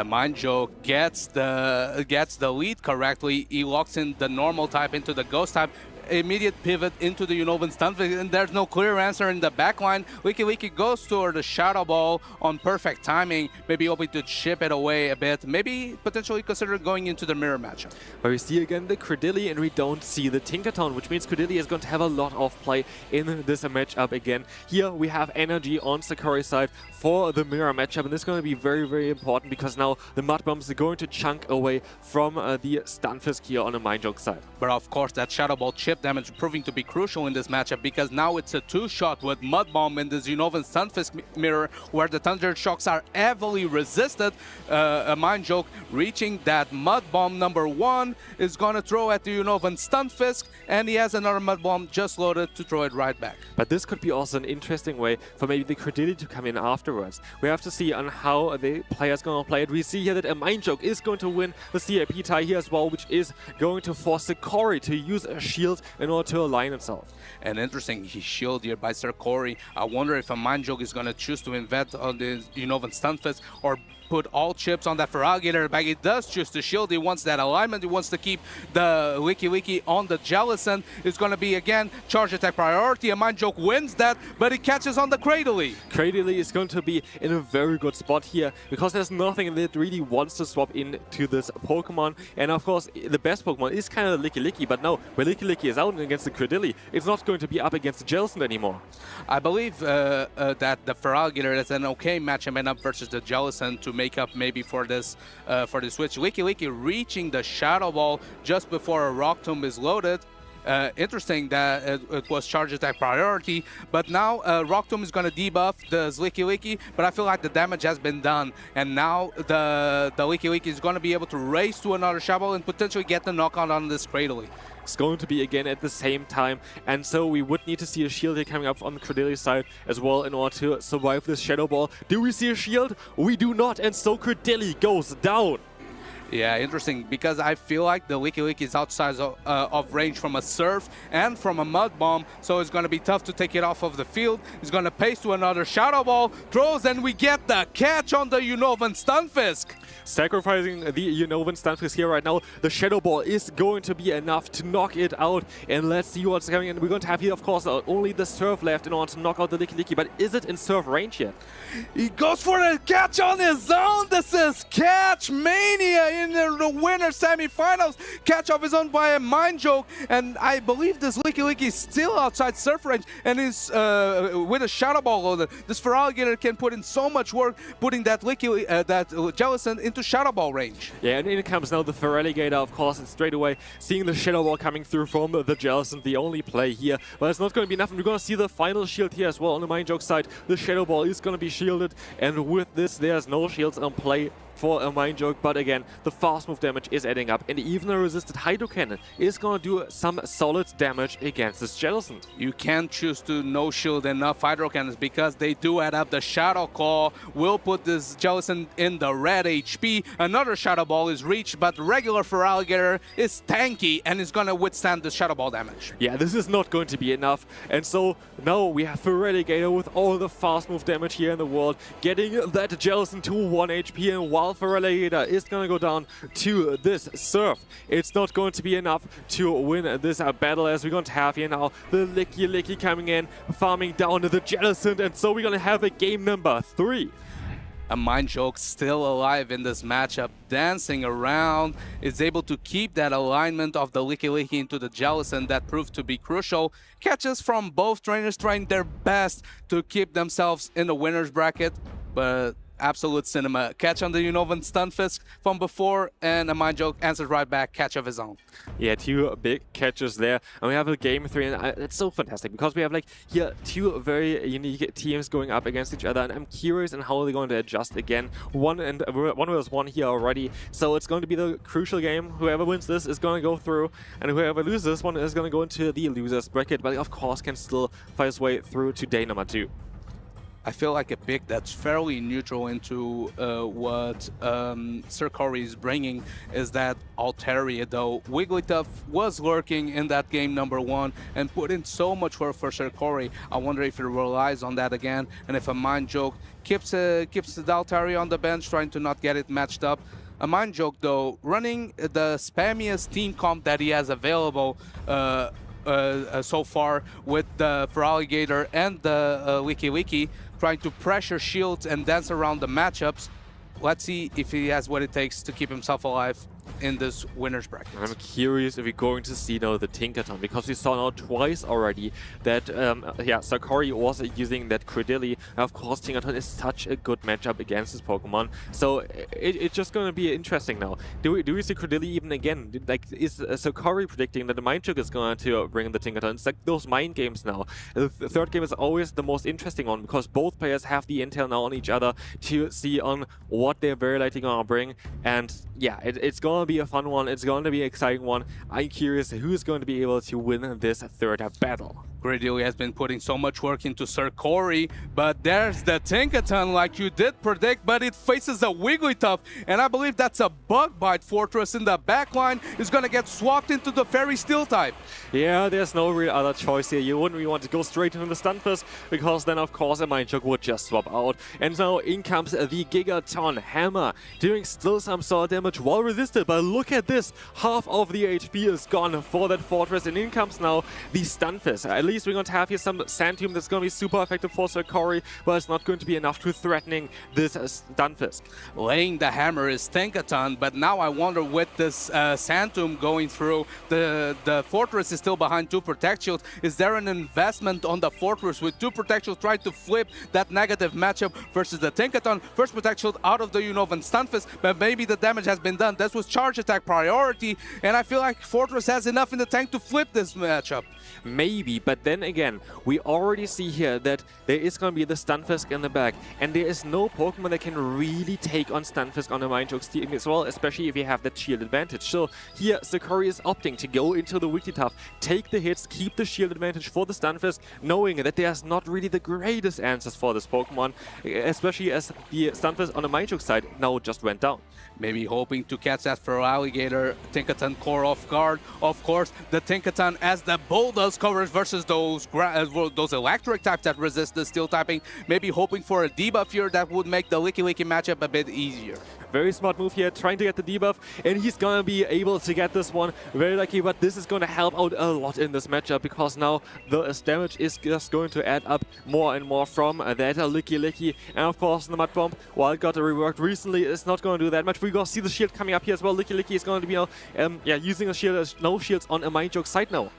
Mind Joke gets the lead correctly. He locks in the normal type into the ghost type. Immediate pivot into the Unovan Stunfisk, and there's no clear answer in the backline. Licky goes toward the Shadow Ball on perfect timing, maybe hoping to chip it away a bit, maybe potentially consider going into the mirror matchup. But we see again the Cradily, and we don't see the Tinkaton, which means Cradily is going to have a lot of play in this matchup again. Here we have energy on Sakura's side for the mirror matchup, and this is going to be very, very important, because now the Mud Bombs are going to chunk away from the Stunfisk here on the Mind Joke side. But of course that Shadow Ball chip chip damage proving to be crucial in this matchup, because now it's a two-shot with Mud Bomb in this Unova Stunfisk mirror, where the Thunder Shocks are heavily resisted. A Mind Joke reaching that Mud Bomb number 1 is gonna throw at the Unova Stunfisk, and he has another Mud Bomb just loaded to throw it right back. But this could be also an interesting way for maybe the Credility to come in afterwards. We have to see on how the player's gonna play it. We see here that a Mind Joke is going to win the CIP tie here as well, which is going to force the Corey to use a shield in order to align himself. And interesting, he's shielded here by Sir Corey. I wonder if a Mind Joke is going to choose to invent on the Unovan Stunfisk or put all chips on that Feraligatr bag. He does choose to shield. He wants that alignment. He wants to keep the Wiki on the Jellicent. It's going to be, again, charge attack priority. A Mind Joke wins that, but he catches on the Cradily. Cradily is going to be in a very good spot here, because there's nothing that really wants to swap into this Pokemon. And of course, the best Pokemon is kind of the Licky, but no, when Licky is out against the Cradily, it's not going to be up against the Jellicent anymore. I believe that the Feraligatr is an okay matchup up versus the Jellicent to make up maybe for this switch. Licky reaching the Shadow Ball just before a Rock Tomb is loaded. Interesting that it was charge attack priority, but now Rock Tomb is going to debuff the Licky, but I feel like the damage has been done, and now the Licky is going to be able to race to another Shadow Ball and potentially get the knockout on this Cradily. It's going to be again at the same time, and so we would need to see a shield here coming up on the Credility side as well in order to survive this Shadow Ball. Do we see a shield? We do not, and so Credility goes down. Yeah, interesting, because I feel like the Licky is outside of range from a Surf and from a Mud Bomb, so it's going to be tough to take it off of the field. He's going to pace to another Shadow Ball, throws, and we get the catch on the Unovan Stunfisk. Sacrificing the Unovan Stunfisk here right now, the Shadow Ball is going to be enough to knock it out, and let's see what's coming in. We're going to have here, of course, only the Surf left in order to knock out the Licky, but is it in Surf range yet? He goes for the catch on his own. This is Catch Mania in the winner semifinals. Catch of his own by a Mind Joke, and I believe this Licky is still outside Surf range, and is with a Shadow Ball loaded. This Feraligatr can put in so much work putting that that Jellicent into Shadow Ball range. Yeah, and in comes now the Feraligatr, of course, and straight away seeing the Shadow Ball coming through from the Jellicent, the only play here. But it's not going to be enough, and we're going to see the final shield here as well on the Mind Joke side. The Shadow Ball is going to be shielded, and with this, there's no shields on play for a Mind Joke, but again, the fast move damage is adding up, and even a resisted Hydro Cannon is going to do some solid damage against this Jellicent. You can't choose to no shield enough Hydro Cannons because they do add up. The Shadow Claw will put this Jellicent in the red HP. Another Shadow Ball is reached, but regular Feraligatr is tanky and is going to withstand the Shadow Ball damage. Yeah, this is not going to be enough, and so now we have Feraligatr with all the fast move damage here in the world, getting that Jellicent to 1 HP, and while Feraligatr is going to go down to this Surf, it's not going to be enough to win this battle, as we're going to have here now the Licky coming in, farming down to the Jellicent, and so we're going to have a game number 3. A Mind Joke still alive in this matchup, dancing around, is able to keep that alignment of the Licky into the Jellicent that proved to be crucial. Catches from both trainers trying their best to keep themselves in the winner's bracket, but absolute cinema. Catch on the Unovan Stunfisk from before, and a Mind Joke answers right back, catch of his own. Yeah, 2 big catches there, and we have a game 3, and it's so fantastic because we have like here 2 very unique teams going up against each other, and I'm curious on how they're going to adjust again. One versus one here already, so it's going to be the crucial game. Whoever wins this is going to go through, and whoever loses this one is going to go into the loser's bracket, but of course can still fight his way through to day number 2. I feel like a pick that's fairly neutral into what Sir Corey is bringing is that Altaria, though. Wigglytuff was lurking in that game number 1 and put in so much work for Sir Corey. I wonder if he relies on that again, and if a Mind Joke keeps the Altaria on the bench, trying to not get it matched up. A Mind Joke, though, running the spammiest team comp that he has available so far with the Feraligatr and the Licky, trying to pressure shields and dance around the matchups. Let's see if he has what it takes to keep himself alive. in this winner's bracket. I'm curious if we're going to see now the Tinkaton, because we saw now twice already that Sakori was using that Credilli. Of course, Tinkaton is such a good matchup against this Pokemon, so it's just going to be interesting now. Do we see Credilli even again? Like, is Sakori predicting that the Mind Trick is going to bring the Tinkaton? It's like those mind games now. The third game is always the most interesting one, because both players have the intel now on each other to see on what they're very likely going to bring. And yeah, it's going to be a fun one. It's going to be an exciting one. I'm curious who's going to be able to win this third battle. Gradilli has been putting so much work into Sir Corey, but there's the Tinkaton like you did predict, but it faces a Wigglytuff, and I believe that's a Bug Bite Fortress in the backline is going to get swapped into the Fairy Steel type. Yeah, there's no real other choice here. You wouldn't really want to go straight into the Stunfisk, because then of course a Mindchoke would just swap out. And now in comes the Gigaton Hammer, doing still some sort of damage while resisted, but look at this, half of the HP is gone for that Fortress, and in comes now the Stunfisk. At least we're going to have here some Sandtomb that's going to be super effective for Sir Corey, but it's not going to be enough to threatening this Stunfisk. Laying the hammer is Tinkaton, but now I wonder with this Sandtomb going through, the Fortress is still behind 2 Protect Shields. Is there an investment on the Fortress with 2 Protect Shields trying to flip that negative matchup versus the Tinkaton? First Protect Shield out of the Unova Stunfisk, but maybe the damage has been done. This was charge attack priority, and I feel like Fortress has enough in the tank to flip this matchup. Maybe, but then again, we already see here that there is going to be the Stunfisk in the back, and there is no Pokemon that can really take on Stunfisk on the Mindchoke's team as well, especially if you have that shield advantage. So here, Sakori is opting to go into the Wigglytuff, take the hits, keep the shield advantage for the Stunfisk, knowing that there's not really the greatest answers for this Pokemon, especially as the Stunfisk on the Mindchoke side now just went down. Maybe hoping to catch that Feraligatr Tinkaton core off guard. Of course, the Tinkaton as the Bulldoze covers versus those electric types that resist the steel typing. Maybe hoping for a debuff here that would make the Licky Licky matchup a bit easier. Very smart move here, trying to get the debuff, and he's gonna be able to get this one. Very lucky, but this is gonna help out a lot in this matchup, because now the damage is just going to add up more and more from that Licky Licky. And of course, the Mud Bomb, while it got reworked recently, is not going to do that much. We're gonna see the shield coming up here as well. Licky Licky is going to be using a shield as no shields on a Mindchoke side now.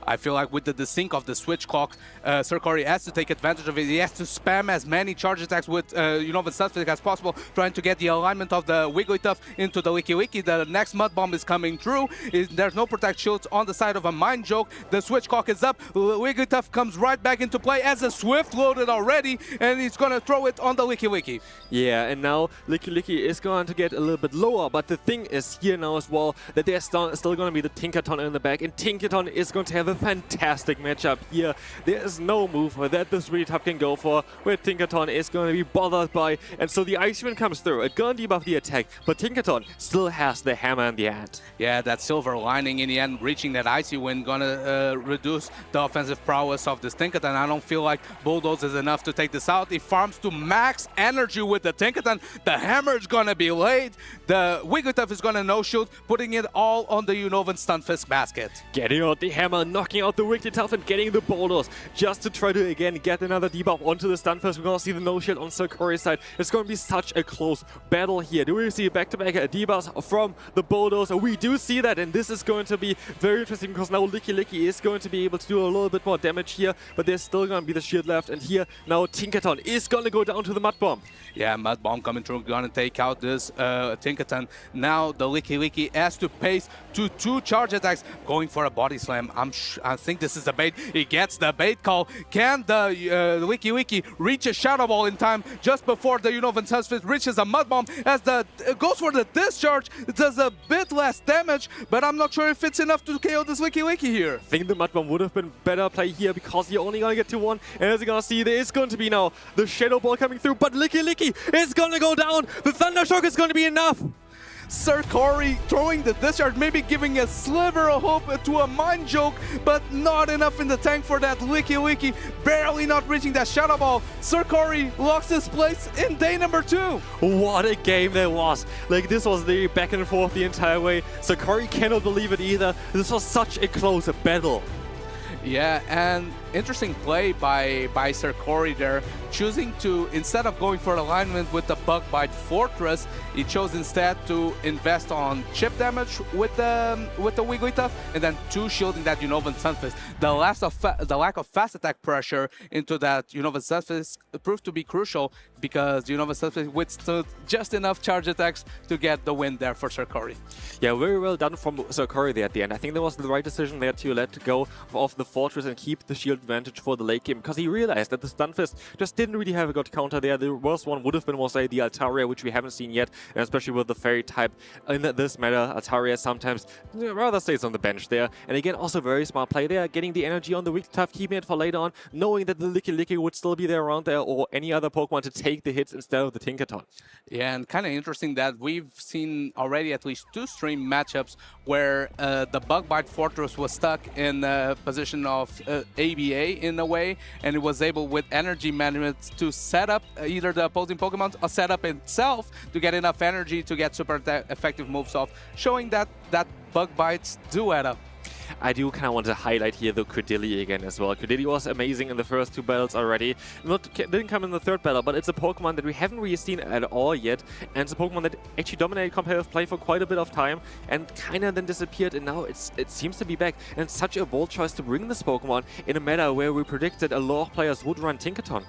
I feel like with the desync of the switch clock, Sir Corey has to take advantage of it. He has to spam as many charge attacks with Unova Stunfisk as possible, trying to get the alignment of the Wigglytuff into the Licky Licky. The next Mud Bomb is coming through. There's no Protect Shields on the side of a Mindchoke. The switch clock is up. Wigglytuff comes right back into play as a Swift loaded already, and he's going to throw it on the Licky Licky. Yeah, and now Licky Licky is going to get a little bit lower, but the thing is here now as well that there's still going to be the Tinkaton in the back, and Tinkaton is going to have a fantastic matchup here. There is no move that this Wigglytuff can go for where Tinkaton is going to be bothered by, and so the Ice Wind comes through. It's going to debuff the attack, but Tinkaton still has the hammer in the hand. Yeah, that silver lining in the end, reaching that Icy Wind, gonna reduce the offensive prowess of this Tinkaton. I don't feel like Bulldoze is enough to take this out. He farms to max energy with the Tinkaton. The hammer is gonna be laid. The Wigglytuff is gonna no-shield, putting it all on the Unovan Stunfisk basket. Getting out the hammer, knocking out the Wigglytuff and getting the Bulldoze just to try to again get another debuff onto the Stunfisk. We're gonna see the no-shield on Sir Corey's side. It's gonna be such a close battle here. Do we see back-to-back debuffs from the Bulldoze? We do see that, and this is going to be very interesting, because now Licky Licky is going to be able to do a little bit more damage here, but there's still going to be the shield left, and here now Tinkaton is going to go down to the Mud Bomb. Yeah, Mud Bomb coming through, gonna take out this Tinkaton. Now the Licky Licky has to pace to 2 charge attacks, going for a body slam. I think this is a bait. He gets the bait call. Can the Licky Licky reach a Shadow Ball in time just before the Unovan Stunfisk reaches a Mud Bomb? As the goes for the discharge, it does a bit less damage, but I'm not sure if it's enough to KO this Licky Licky here. I think the Mud Bomb would have been better play here, because you're only going to get to 1, and as you're going to see, there is going to be now the Shadow Ball coming through, but Licky Licky is going to go down. The Thunder Shock is going to be enough. Sir Corey throwing the discharge, maybe giving a sliver of hope to a Mindchoke, but not enough in the tank for that Licky Licky, barely not reaching that Shadow Ball. Sir Corey locks his place in day number 2. What a game that was. Like, this was the back and forth the entire way. Sir Corey cannot believe it either. This was such a close battle. Yeah, and interesting play by Sir Corey there, choosing to, instead of going for alignment with the Bug Bite Fortress, he chose instead to invest on chip damage with the Wigglytuff, and then 2 shielding that Unovan Sunfist. The lack of fast attack pressure into that Unovan Sunfist proved to be crucial because Unovan Sunfist withstood just enough charge attacks to get the win there for Sir Corey. Yeah, very well done from Sir Corey there at the end. I think that was the right decision there to let go of the Fortress and keep the shield advantage for the late game, because he realized that the Stunfist just didn't really have a good counter there. The worst one would have been, say, the Altaria, which we haven't seen yet, and especially with the Fairy type. In this meta, Altaria sometimes rather stays on the bench there. And again, also very smart play there, getting the energy on the Wigglytuff, keeping it for later on, knowing that the Licky would still be there around there, or any other Pokemon to take the hits instead of the Tinkaton. Yeah, and kind of interesting that we've seen already at least 2 stream matchups where the Bug Bite Fortress was stuck in a position of ABA in a way, and it was able with energy management to set up either the opposing Pokemon or set up itself to get enough energy to get super effective moves off, showing that Bug Bites do add up. I do kind of want to highlight here the Credilli again as well. Credilli was amazing in the first 2 battles already. Didn't come in the 3rd battle, but it's a Pokemon that we haven't really seen at all yet. And it's a Pokemon that actually dominated competitive play for quite a bit of time and kind of then disappeared, and now it seems to be back. And it's such a bold choice to bring this Pokemon in a meta where we predicted a lot of players would run Tinkaton.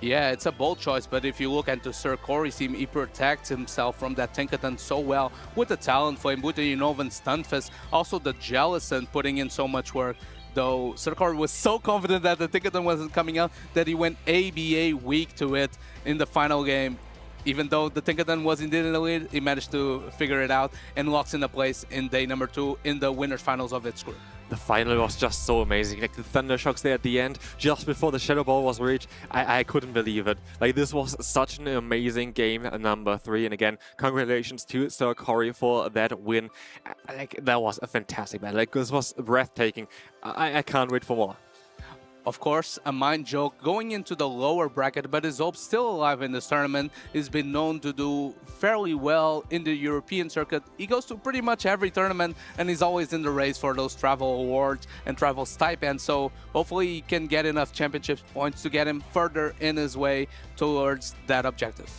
Yeah, it's a bold choice, but if you look into Sir Corey's team, he protects himself from that Tinkaton so well with the Talon Flame, with the Unovan Stunfist, also the Jellicent putting in so much work. Though Sir Corey was so confident that the Tinkaton wasn't coming out that he went ABA weak to it in the final game. Even though the Tinkaton was indeed in the lead, he managed to figure it out and locks in a place in day number 2 in the winners finals of its group. The final was just so amazing, like the Thunder Shocks there at the end, just before the Shadow Ball was reached. I couldn't believe it. Like, this was such an amazing game, number 3. And again, congratulations to Sir Corey for that win. Like, that was a fantastic battle. Like, this was breathtaking. I can't wait for more. Of course, a mind joke going into the lower bracket, but is still alive in this tournament. He's been known to do fairly well in the European circuit. He goes to pretty much every tournament, and he's always in the race for those travel awards and travel stipends. So hopefully he can get enough championship points to get him further in his way towards that objective.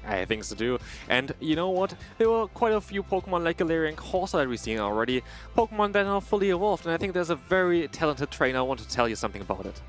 I think so too. And you know what? There were quite a few Pokemon like Galarian Corsa that we've seen already. Pokemon that are fully evolved, and I think there's a very talented trainer. I want to tell you something about it.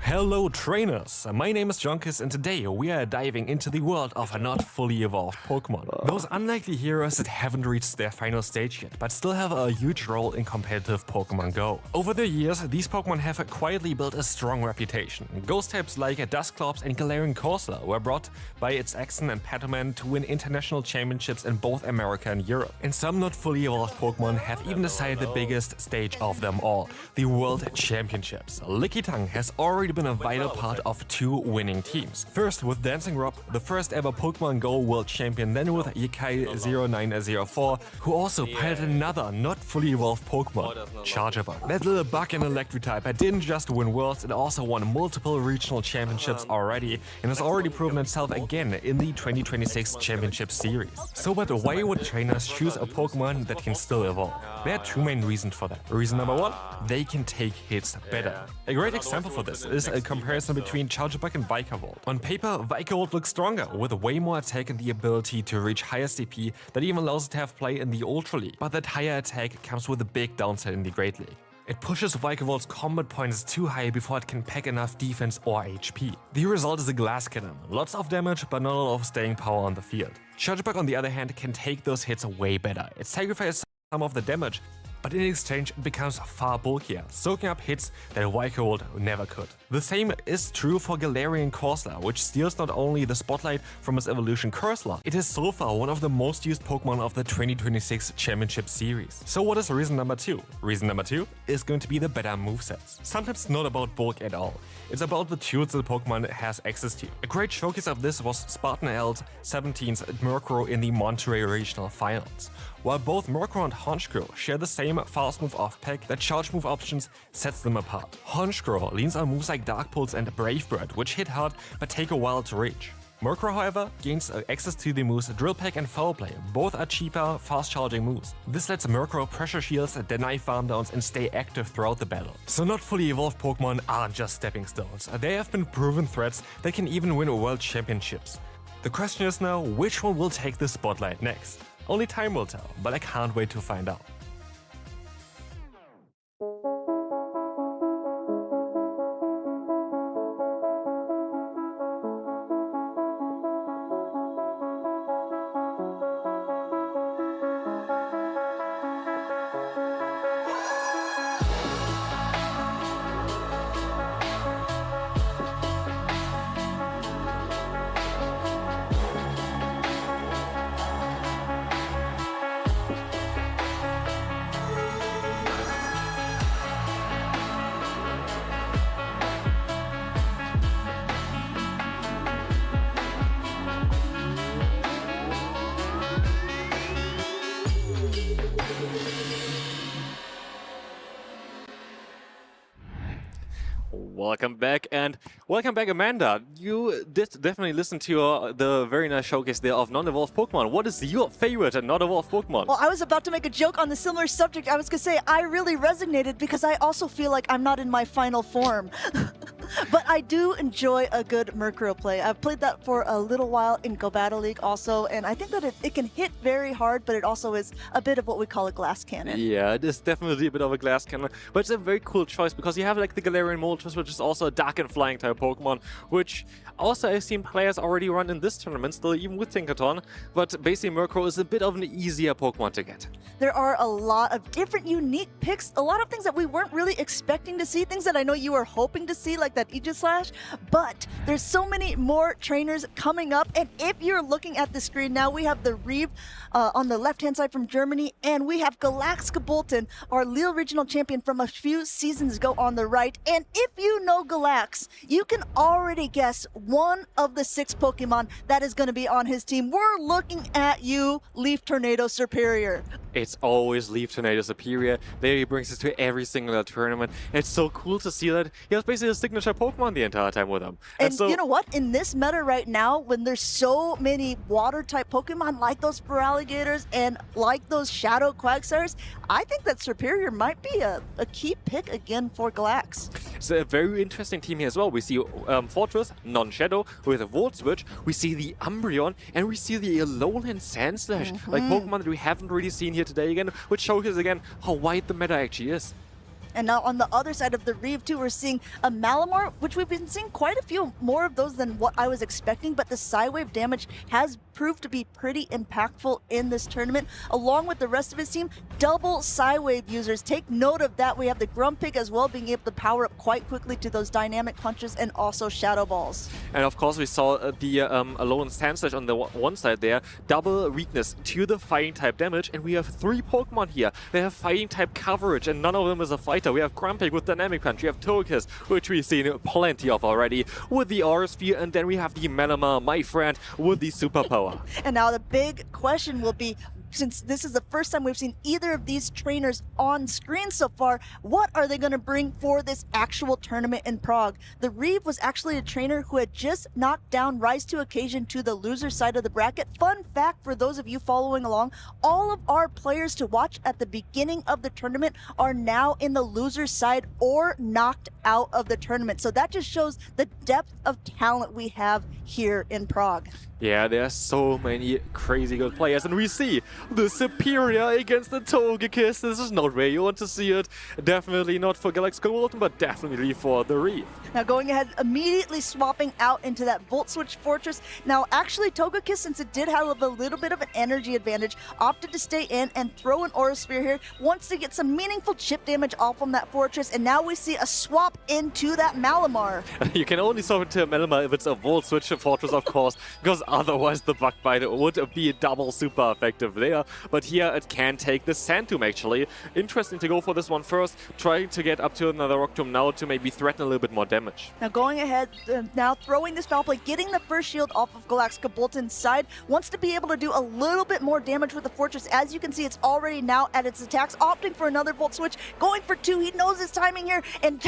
Hello trainers, my name is Jonkis and today we are diving into the world of a not fully evolved Pokemon. Those unlikely heroes that haven't reached their final stage yet, but still have a huge role in competitive Pokémon GO. Over the years, these Pokemon have quietly built a strong reputation. Ghost types like Dusclops and Galarian Corsa were brought by its Axon and Patoman to win international championships in both America and Europe. And some not fully evolved Pokemon have even decided the biggest stage of them all, the World Championships. Lickitung has already been a vital part of 2 winning teams. First with Dancing Rob, the first ever Pokemon GO World Champion, then with Yikai0904, who also piloted another not fully evolved Pokemon, Charjabug. That little bug and electric type didn't just win Worlds, it also won multiple regional championships already and has already proven itself again in the 2026 Championship Series. So but why would trainers choose a Pokemon that can still evolve? There are 2 main reasons for that. Reason number 1, they can take hits better. A great example for this is a comparison between Charjabug and Vikavolt. On paper, Vikavolt looks stronger, with way more attack and the ability to reach higher CP that even allows it to have play in the Ultra League. But that higher attack comes with a big downside in the Great League. It pushes Vikavolt's combat points too high before it can pack enough defense or HP. The result is a glass cannon. Lots of damage, but not a lot of staying power on the field. Charjabug, on the other hand, can take those hits way better. It sacrifices some of the damage, but in exchange it becomes far bulkier, soaking up hits that Vikavolt never could. The same is true for Galarian Corsa, which steals not only the spotlight from its evolution Corsola, it is so far one of the most used Pokemon of the 2026 Championship Series. So what is reason number 2? Reason number 2 is going to be the better movesets. Sometimes not about bulk at all, it's about the tools the Pokemon has access to. A great showcase of this was Spartan L's 17th Murkrow in the Monterey Regional Finals. While both Murkrow and Honchkrow share the same fast move off pack, the charge move options sets them apart. Honchkrow leans on moves like Dark Pulse and Brave Bird, which hit hard but take a while to reach. Murkrow, however, gains access to the moves Drill Peck and Foul Play. Both are cheaper, fast-charging moves. This lets Murkrow pressure shields, deny farm downs, and stay active throughout the battle. So not fully evolved Pokemon aren't just stepping stones. They have been proven threats that can even win World Championships. The question is now, which one will take the spotlight next? Only time will tell, but I can't wait to find out. Welcome back, and welcome back, Amanda. You did definitely listen to the very nice showcase there of non-evolved Pokemon. What is your favorite non-evolved Pokemon? Well, I was about to make a joke on the similar subject. I was going to say I really resonated because I also feel like I'm not in my final form. But I do enjoy a good Murkrow play. I've played that for a little while in Go Battle League also, and I think that it can hit very hard, but it also is a bit of what we call a glass cannon. Yeah, it is definitely a bit of a glass cannon, but it's a very cool choice because you have like the Galarian Moltres, which is also a dark and flying type Pokemon, which also I've seen players already run in this tournament, still even with Tinkaton, but basically Murkrow is a bit of an easier Pokemon to get. There are a lot of different unique picks, a lot of things that we weren't really expecting to see, things that I know you were hoping to see, like that Aegislash, but there's so many more trainers coming up, and if you're looking at the screen now, we have the Reeve on the left-hand side from Germany, and we have Galaxkabolton, our Lille Regional Champion from a few seasons ago on the right, and if you know Galax, you can already guess one of the 6 Pokemon that is going to be on his team. We're looking at you, Leaf Tornado Superior. It's always Leaf Tornado Superior. There he brings us to every single tournament. It's so cool to see that he has basically a signature Pokemon the entire time with him. And so, you know what? In this meta right now, when there's so many water-type Pokemon like those Feraligators and like those Shadow Quagsires, I think that Superior might be a key pick again for Galax. It's a very interesting team here as well. We see Fortress, non-Shadow, with a Volt Switch. We see the Umbreon, and we see the Alolan Sandslash, like Pokemon that we haven't really seen here today again, which showcases again how wide the meta actually is. And now on the other side of the Reeve too, we're seeing a Malamar, which we've been seeing quite a few more of those than what I was expecting, but the Psywave damage has proved to be pretty impactful in this tournament. Along with the rest of his team, double Psywave users. Take note of that. We have the Grumpig as well, being able to power up quite quickly to those dynamic punches and also Shadow Balls. And of course we saw the Alolan Sandslash on the one side there, double weakness to the fighting type damage, and we have 3 Pokemon here. They have fighting type coverage, and none of them is a fighter. We have Grumpig with Dynamic Punch, we have Togekiss, which we've seen plenty of already, with the Aura Sphere, and then we have the Malamar, my friend, with the Superpower. And now the big question will be, since this is the first time we've seen either of these trainers on screen so far, what are they going to bring for this actual tournament in Prague? The Reeve was actually a trainer who had just knocked down Rise to Occasion to the loser side of the bracket. Fun fact for those of you following along, all of our players to watch at the beginning of the tournament are now in the loser side or knocked out of the tournament. So that just shows the depth of talent we have here in Prague. Yeah, there are so many crazy good players, and we see the Superior against the Togekiss. This is not where you want to see it. Definitely not for Galaxkabolton, but definitely for the Reeve. Now going ahead, immediately swapping out into that Volt Switch Fortress. Now actually Togekiss, since it did have a little bit of an energy advantage, opted to stay in and throw an Aura Sphere here. Wants to get some meaningful chip damage off from that Fortress, and now we see a swap into that Malamar. You can only swap into a Malamar if it's a Volt Switch Fortress, of course, because otherwise the Bug Bite would be double super effective there. player, but here it can take the Sand Tomb actually. Interesting to go for this one first, trying to get up to another Rock Tomb now to maybe threaten a little bit more damage. Now going ahead, now throwing this foul play, getting the first shield off of Galactica Bolton's side, wants to be able to do a little bit more damage with the Fortress. As you can see, it's already now at its attacks, opting for another Volt Switch, going for 2. He knows his timing here, and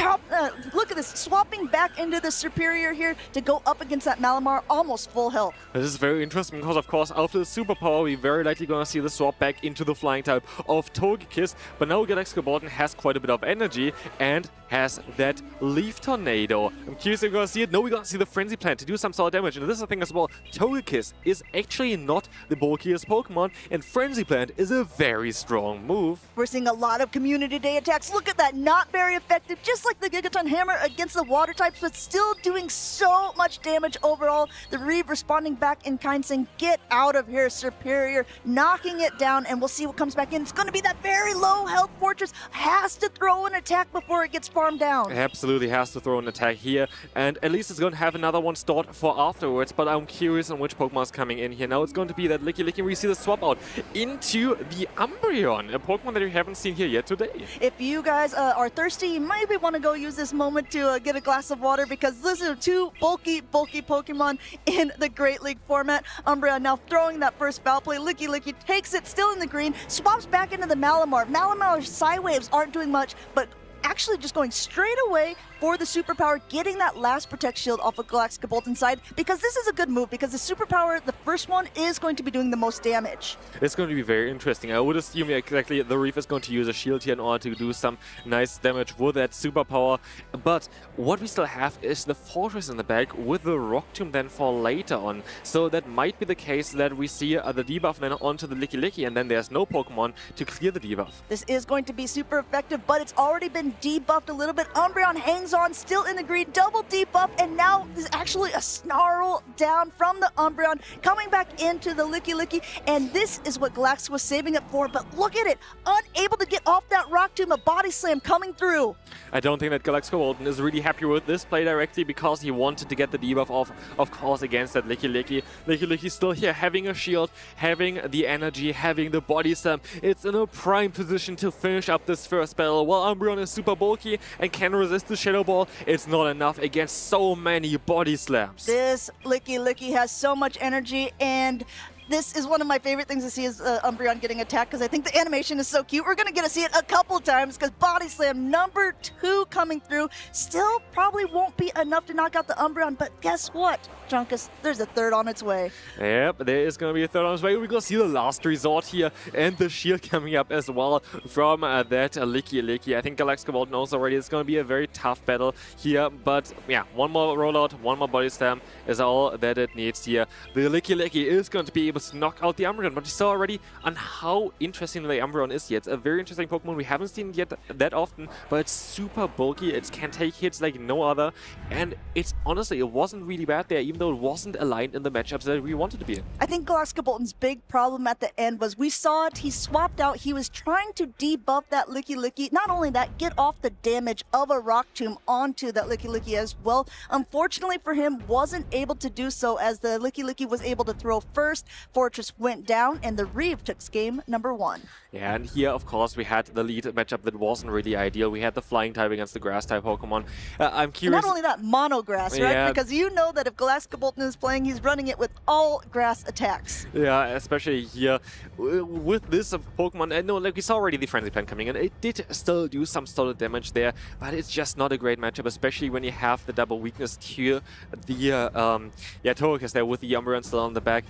look at this, swapping back into the Superior here to go up against that Malamar, almost full health. This is very interesting because, of course, after the Superpower, we're very likely going to see the swap back into the Flying type of Togekiss, but now Galactica Bolton has quite a bit of energy and has that Leaf Tornado. I'm curious if we're going to see it. No, we're going to see the Frenzy Plant to do some solid damage, and this is the thing as well. Togekiss is actually not the bulkiest Pokemon, and Frenzy Plant is a very strong move. We're seeing a lot of Community Day attacks. Look at that, not very effective, just like the Gigaton Hammer against the Water types, but still doing so much damage overall. The Reeve responding back in kind, saying, get out of here, Superior, knocking it down, and we'll see what comes back in. It's going to be that very low health Fortress, has to throw an attack before it gets farmed down. It absolutely has to throw an attack here, and at least it's going to have another one stored for afterwards, but I'm curious on which Pokemon is coming in here. Now it's going to be that Licky. We see the swap out into the Umbreon, a Pokemon that we haven't seen here yet today. If you guys are thirsty, you maybe want to go use this moment to get a glass of water, because these are 2 bulky Pokemon in the Great League format. Umbreon now throwing that first foul play. Licky takes it, still in the green, swaps back into the Malamar. Malamar's Psy Waves aren't doing much, but actually just going straight away for the Superpower, getting that last Protect Shield off of Galactica Bolton's side, because this is a good move, because the Superpower, the first one, is going to be doing the most damage. It's going to be very interesting. I would assume exactly the Reef is going to use a shield here in order to do some nice damage with that Superpower, but what we still have is the Fortress in the back with the Rock Tomb then for later on, so that might be the case that we see the debuff then onto the Licky, and then there's no Pokemon to clear the debuff. This is going to be super effective, but it's already been debuffed a little bit. Umbreon hangs on, still in the green, double debuff, and now there's actually a Snarl down from the Umbreon, coming back into the Licky, and this is what Galactica was saving it for, but look at it, unable to get off that Rock Tomb, a Body Slam coming through. I don't think that Galactica Bolton is really happy with this play directly, because he wanted to get the debuff off, of course, against that Licky. Licky still here, having a shield, having the energy, having the Body Slam. It's in a prime position to finish up this first battle. While Umbreon is super bulky and can resist the Shadow Ball, it's not enough against so many Body Slams. This Licky has so much energy, and this is one of my favorite things to see is Umbreon getting attacked, because I think the animation is so cute. We're going to get to see it a couple times, because Body Slam number 2 coming through still probably won't be enough to knock out the Umbreon, but guess what, Junkus? There's a third on its way. Yep, there is going to be a third on its way. We're going to see the last resort here, and the shield coming up as well from that Licky. I think Galactica Bolton knows already it's going to be a very tough battle here, but yeah, one more rollout, one more Body Slam is all that it needs here. The Licky is going to be able to knock out the Umbreon, but you saw already on how interesting the Umbreon is yet. It's a very interesting Pokemon. We haven't seen it yet that often, but it's super bulky. It can take hits like no other, and it's honestly, it wasn't really bad there, even though it wasn't aligned in the matchups that we wanted to be in. I think Galactica Bolton's big problem at the end was we saw it, he swapped out, he was trying to debuff that Licky. Not only that, get off the damage of a Rock Tomb onto that Licky as well. Unfortunately for him, wasn't able to do so, as the Licky was able to throw first. Fortress went down, and the Reeve took game number 1. Yeah, and here, of course, we had the lead matchup that wasn't really ideal. We had the Flying type against the Grass type Pokemon. I'm curious. Not only that, mono grass, right? Yeah. Because you know that if Galactica Bolton is playing, he's running it with all grass attacks. Yeah, especially here with this Pokemon. No, like we saw already the Frenzy Plant coming in. It did still do some solid damage there, but it's just not a great matchup, especially when you have the double weakness to the Togekiss there with the Umbreon still on the back.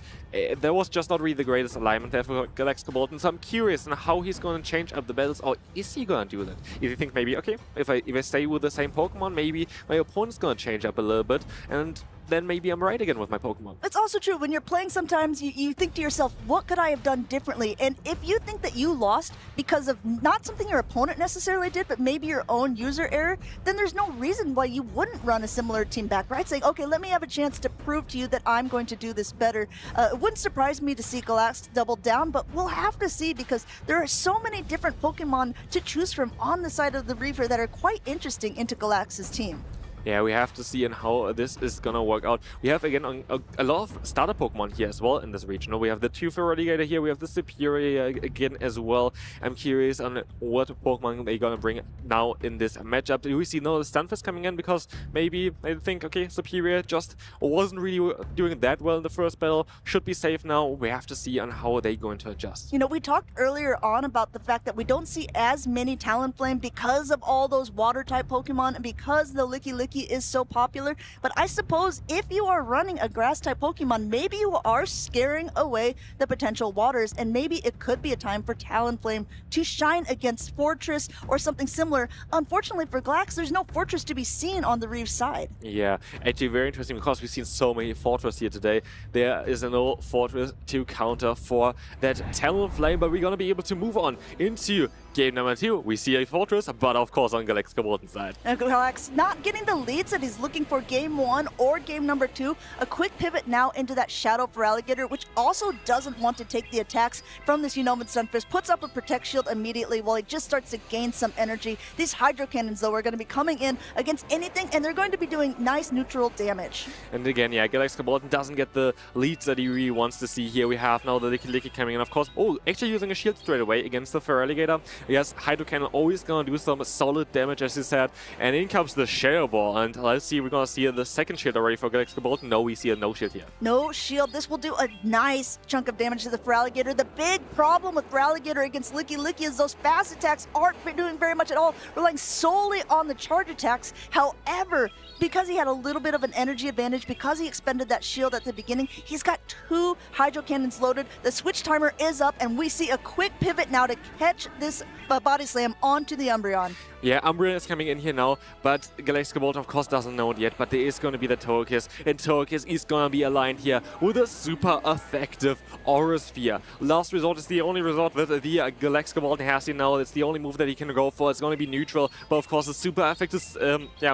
There was just not really the greatest alignment there for Galactica Bolton, so I'm curious on how he's going to change up the battles, or is he going to do that? If you think maybe, okay, if I stay with the same Pokemon, maybe my opponent's going to change up a little bit, and then maybe I'm right again with my Pokemon. It's also true, when you're playing sometimes you think to yourself, what could I have done differently? And if you think that you lost because of not something your opponent necessarily did, but maybe your own user error, then there's no reason why you wouldn't run a similar team back, right? Saying, okay, let me have a chance to prove to you that I'm going to do this better. It wouldn't surprise me to see Galactica double down, but we'll have to see, because there are so many different Pokemon to choose from on the side of the Reaver that are quite interesting into Galactica's team. Yeah, we have to see and how this is gonna work out. We have again a lot of starter Pokemon here as well in this region. We have the two Feraligatr here, we have the Superior again as well. I'm curious on what Pokemon they're gonna bring now in this matchup. Do we see no Stunfisk coming in because maybe they think, okay, Superior just wasn't really doing that well in the first battle, should be safe now. We have to see on how they're going to adjust. You know, we talked earlier on about the fact that we don't see as many Talonflame because of all those water-type Pokemon and because the Licky is so popular. But I suppose if you are running a grass-type Pokemon, maybe you are scaring away the potential waters, and maybe it could be a time for Talonflame to shine against Fortress or something similar. Unfortunately for Glax, there's no Fortress to be seen on the Reeve side. Yeah, actually very interesting because we've seen so many Fortress here today. There is no Fortress to counter for that Talonflame, but we're gonna be able to move on into game number 2. We see a Fortress, but of course on Galaxcabolten's side. Galax not getting the leads that he's looking for game 1 or game number 2. A quick pivot now into that Shadow Feraligatr, which also doesn't want to take the attacks from this Unova Stunfisk. Puts up a Protect Shield immediately while he just starts to gain some energy. These Hydro Cannons, though, are going to be coming in against anything, and they're going to be doing nice neutral damage. And again, yeah, Galaxcabolten doesn't get the leads that he really wants to see here. We have now the Licky coming in, of course. Oh, actually using a shield straight away against the Feraligatr. Yes, Hydro Cannon always gonna do some solid damage, as you said. And in comes the Shadow Ball, and let's see, we're gonna see the second shield already for Galaxcabolten. No, we see a no shield here. No shield. This will do a nice chunk of damage to the Feraligatr. The big problem with Feraligatr against Licky is those fast attacks aren't doing very much at all, relying solely on the charge attacks. However, because he had a little bit of an energy advantage, because he expended that shield at the beginning, he's got 2 Hydro Cannons loaded. The switch timer is up, and we see a quick pivot now to catch this Body Slam onto the Umbreon. Yeah, Umbreon is coming in here now, but Galaxcabolten of course doesn't know it yet, but there is going to be the Togekiss, and Togekiss is going to be aligned here with a super effective Aura Sphere. Last resort is the only resort that the Galaxcabolten has here now. It's the only move that he can go for. It's going to be neutral, but of course the super effective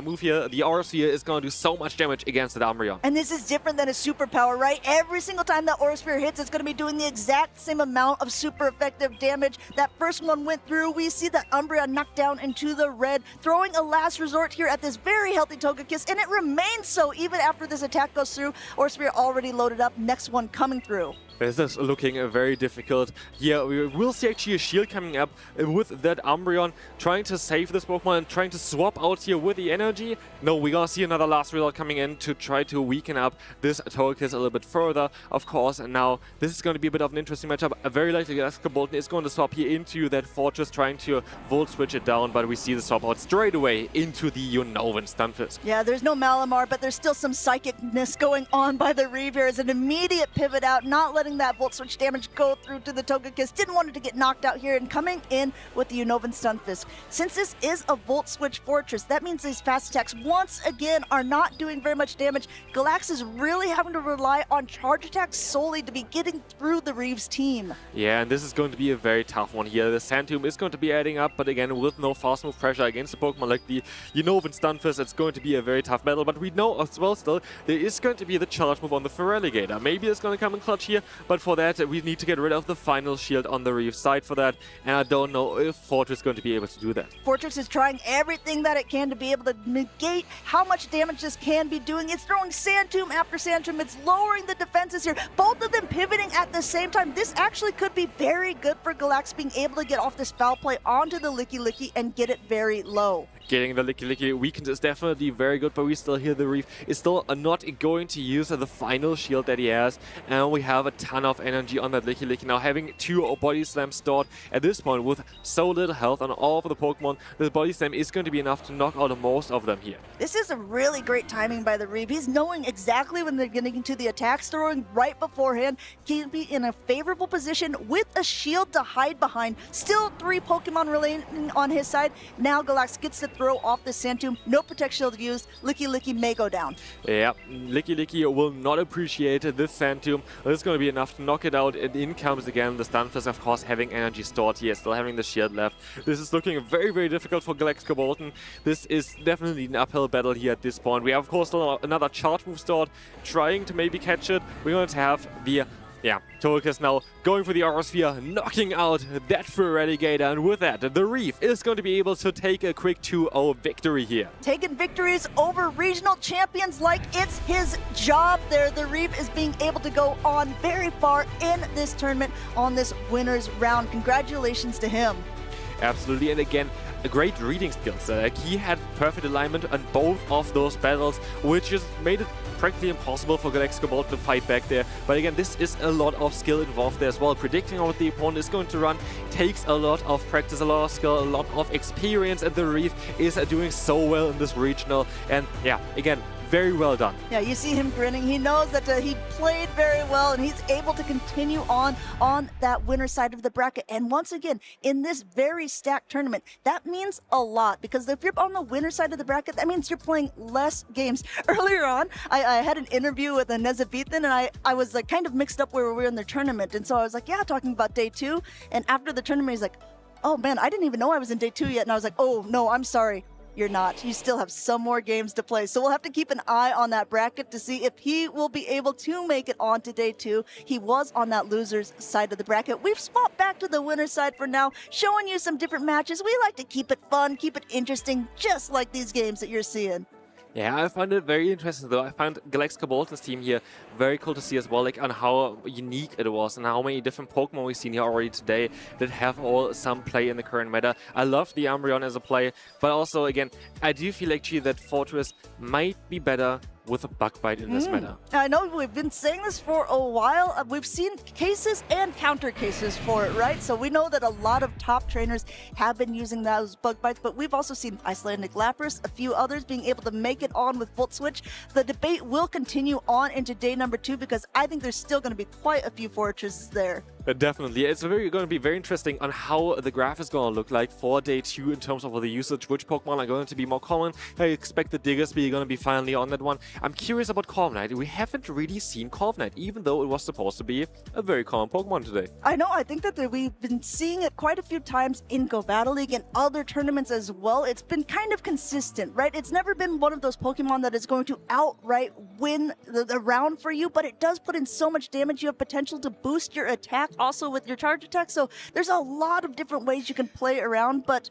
move here, the Aura Sphere, is going to do so much damage against that Umbreon. And this is different than a superpower, right? Every single time that Aura Sphere hits, it's going to be doing the exact same amount of super effective damage. That first one went through. We see that Umbreon knocked down into the red, throwing a last resort here at this very healthy Togekiss, and it remains so even after this attack goes through. Aura Sphere already loaded up, next one coming through. This is looking very difficult. Here we will see actually a shield coming up with that Umbreon, trying to save this Pokemon and trying to swap out here with the energy. No, we're gonna see another last resort coming in to try to weaken up this Togekiss a little bit further, of course. And now this is going to be a bit of an interesting matchup. A very likely Galaxcabolten is going to swap here into that Fortress, trying to Volt Switch it down, but we see the swap out straight away into the Unovan Stunfisk. Yeah, there's no Malamar, but there's still some psychicness going on by the Reeve here as an immediate pivot out, not letting that Volt Switch damage go through to the Togekiss. Didn't want it to get knocked out here, and coming in with the Unovan Stunfisk. Since this is a Volt Switch Fortress, that means these fast attacks once again are not doing very much damage. Galax is really having to rely on charge attacks solely to be getting through the Reeves team. Yeah, and this is going to be a very tough one here. The Sand Tomb is going to be adding up, but again, with no fast move pressure against a Pokemon like the Unovan Stunfisk, it's going to be a very tough battle. But we know as well still, there is going to be the charge move on the Feraligatr. Maybe it's going to come in clutch here, but for that, we need to get rid of the final shield on the Reeve side for that, and I don't know if Fortress is going to be able to do that. Fortress is trying everything that it can to be able to negate how much damage this can be doing. It's throwing Sand Tomb after Sand Tomb. It's lowering the defenses here. Both of them pivoting at the same time. This actually could be very good for Galax being able to get off this foul play onto the Licky and get it very low. Getting the Licky weakened is definitely very good, but we still hear the Reeve is still not going to use the final shield that he has, and we have a ton of energy on that Licky. Now having 2 Body Slams stored at this point with so little health on all of the Pokemon, the Body Slam is going to be enough to knock out most of them here. This is a really great timing by the Reeve. He's knowing exactly when they're getting into the attacks, throwing right beforehand. He can be in a favorable position with a shield to hide behind. Still 3 Pokemon remaining on his side. Now Galax gets to throw off the Sand Tomb. No Protect Shield used. Licky may go down. Yeah, Licky will not appreciate this Sand Tomb. This is going to be enough to knock it out, and in comes again the Stunfisk, of course, having energy stored here, still having the shield left. This is looking very, very difficult for Galaxcabolten. This is definitely an uphill battle here at this point. We have, of course, still another charge move stored, trying to maybe catch it. We're going to have the Yeah, Togekiss now going for the Aura Sphere, knocking out that Feraligatr, and with that, the Reef is going to be able to take a quick 2-0 victory here. Taking victories over regional champions like it's his job there. The Reef is being able to go on very far in this tournament on this winner's round. Congratulations to him. Absolutely, and again, a great reading skills. He had perfect alignment on both of those battles, which just made it practically impossible for Galaxgobolt to fight back there. But again, this is a lot of skill involved there as well. Predicting how the opponent is going to run takes a lot of practice, a lot of skill, a lot of experience, and the Reef is doing so well in this regional. And yeah, again, very well done. Yeah, you see him grinning. He knows that he played very well, and he's able to continue on that winner side of the bracket. And once again, in this very stacked tournament, that means a lot, because if you're on the winner side of the bracket, that means you're playing less games. Earlier on, I had an interview with a Nezabithan, and I was like kind of mixed up where we were in the tournament. And so I was like, yeah, talking about day 2. And after the tournament, he's like, oh man, I didn't even know I was in day 2 yet. And I was like, oh no, I'm sorry. You're not. You still have some more games to play. So we'll have to keep an eye on that bracket to see if he will be able to make it on to day 2. He was on that loser's side of the bracket. We've swapped back to the winner's side for now, showing you some different matches. We like to keep it fun, keep it interesting, just like these games that you're seeing. Yeah, I found it very interesting though. I found Galaxgobolt's team here very cool to see as well, like on how unique it was and how many different Pokemon we've seen here already today that have all some play in the current meta. I love the Umbreon as a play, but also again, I do feel actually that Fortress might be better with a Bug Bite in this meta. I know we've been saying this for a while. We've seen cases and counter cases for it, right? So we know that a lot of top trainers have been using those Bug Bites, but we've also seen Icelandic Lapras, a few others being able to make it on with Volt Switch. The debate will continue on into day number 2, because I think there's still going to be quite a few fortresses there. Definitely. It's going to be very interesting on how the graph is going to look like for day 2 in terms of the usage. Which Pokemon are going to be more common. I expect the Diggersby going to be finally on that one. I'm curious about Corviknight. We haven't really seen Corviknight, even though it was supposed to be a very common Pokemon today. I know. I think that we've been seeing it quite a few times in Go Battle League and other tournaments as well. It's been kind of consistent, right? It's never been one of those Pokemon that is going to outright win the round for you, but it does put in so much damage. You have potential to boost your attack also with your charge attack, so there's a lot of different ways you can play around. But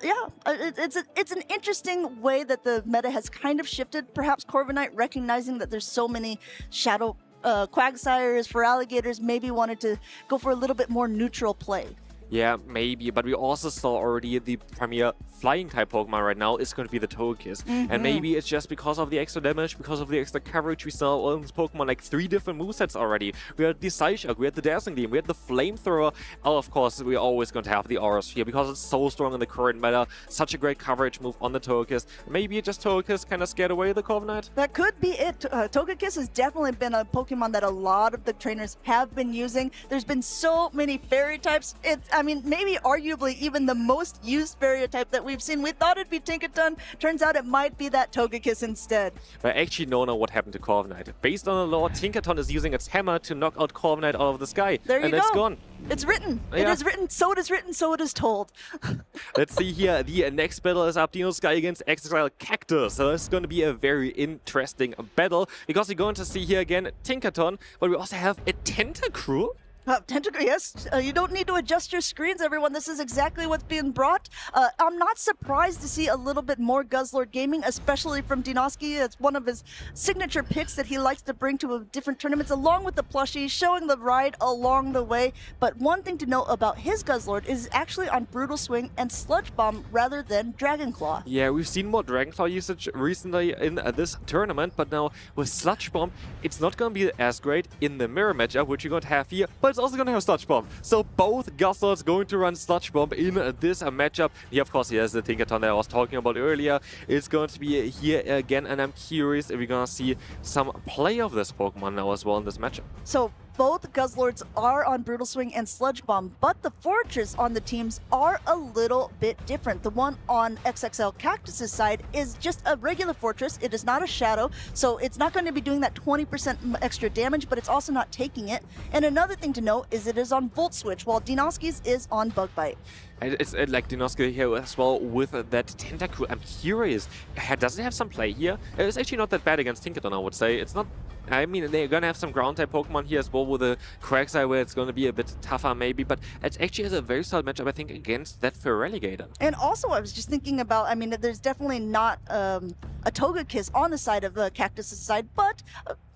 yeah, it's an interesting way that the meta has kind of shifted. Perhaps Corviknight, recognizing that there's so many Shadow Quagsires, Feraligatrs, maybe wanted to go for a little bit more neutral play. Yeah, maybe, but we also saw already the premier flying type Pokemon right now is going to be the Togekiss. And maybe it's just because of the extra damage, because of the extra coverage. We saw on this Pokemon like 3 different movesets already. We had the Psyshock, we had the Dazzling Gleam, we had the Flamethrower. Oh, of course, we're always going to have the Aura Sphere because it's so strong in the current meta. Such a great coverage move on the Togekiss. Maybe just Togekiss kind of scared away the Corviknight? That could be it. Togekiss has definitely been a Pokemon that a lot of the trainers have been using. There's been so many fairy types. I mean, maybe arguably even the most used fairy type that we've seen. We thought it'd be Tinkaton. Turns out it might be that Togekiss instead. But I actually don't know what happened to Corviknight. Based on the lore, Tinkaton is using its hammer to knock out Corviknight out of the sky. There you go. And it's gone. It's written. Yeah. It is written, so it is written, so it is told. Let's see here. The next battle is Dino Sky against Exile Cactus. So this is going to be a very interesting battle because we're going to see here again Tinkaton, but we also have a Tentacruel. Tentacle, yes. You don't need to adjust your screens, everyone. This is exactly what's being brought. I'm not surprised to see a little bit more Guzzlord gaming, especially from Dinoski. It's one of his signature picks that he likes to bring to different tournaments, along with the plushies, showing the ride along the way. But one thing to note about his Guzzlord is actually on Brutal Swing and Sludge Bomb rather than Dragon Claw. Yeah, we've seen more Dragon Claw usage recently in this tournament, but now with Sludge Bomb, it's not going to be as great in the mirror matchup, which you're going to have here, but it's also going to have Sludge Bomb. So both Guzzlords going to run Sludge Bomb in this matchup. Here, of course, here's the Tinkaton that I was talking about earlier. It's going to be here again, and I'm curious if we're going to see some play of this Pokemon now as well in this matchup. So both Guzzlords are on Brutal Swing and Sludge Bomb, but the Fortress on the teams are a little bit different. The one on XXL Cactus's side is just a regular Fortress. It is not a Shadow, so it's not going to be doing that 20% extra damage, but it's also not taking it. And another thing to note is it is on Volt Switch, while Dinoski's is on Bug Bite. It's like Dinoski here as well with that Tentacruel. I'm curious, does it have some play here? It's actually not that bad against Tinkaton, I would say. It's not I mean, they're gonna have some ground-type Pokemon here as well with the Quagsire, where it's gonna be a bit tougher maybe, but it actually has a very solid matchup, I think, against that Feraligatr. And also, I was just thinking about, I mean, there's definitely not a Togekiss on the side of the Cactus's side, but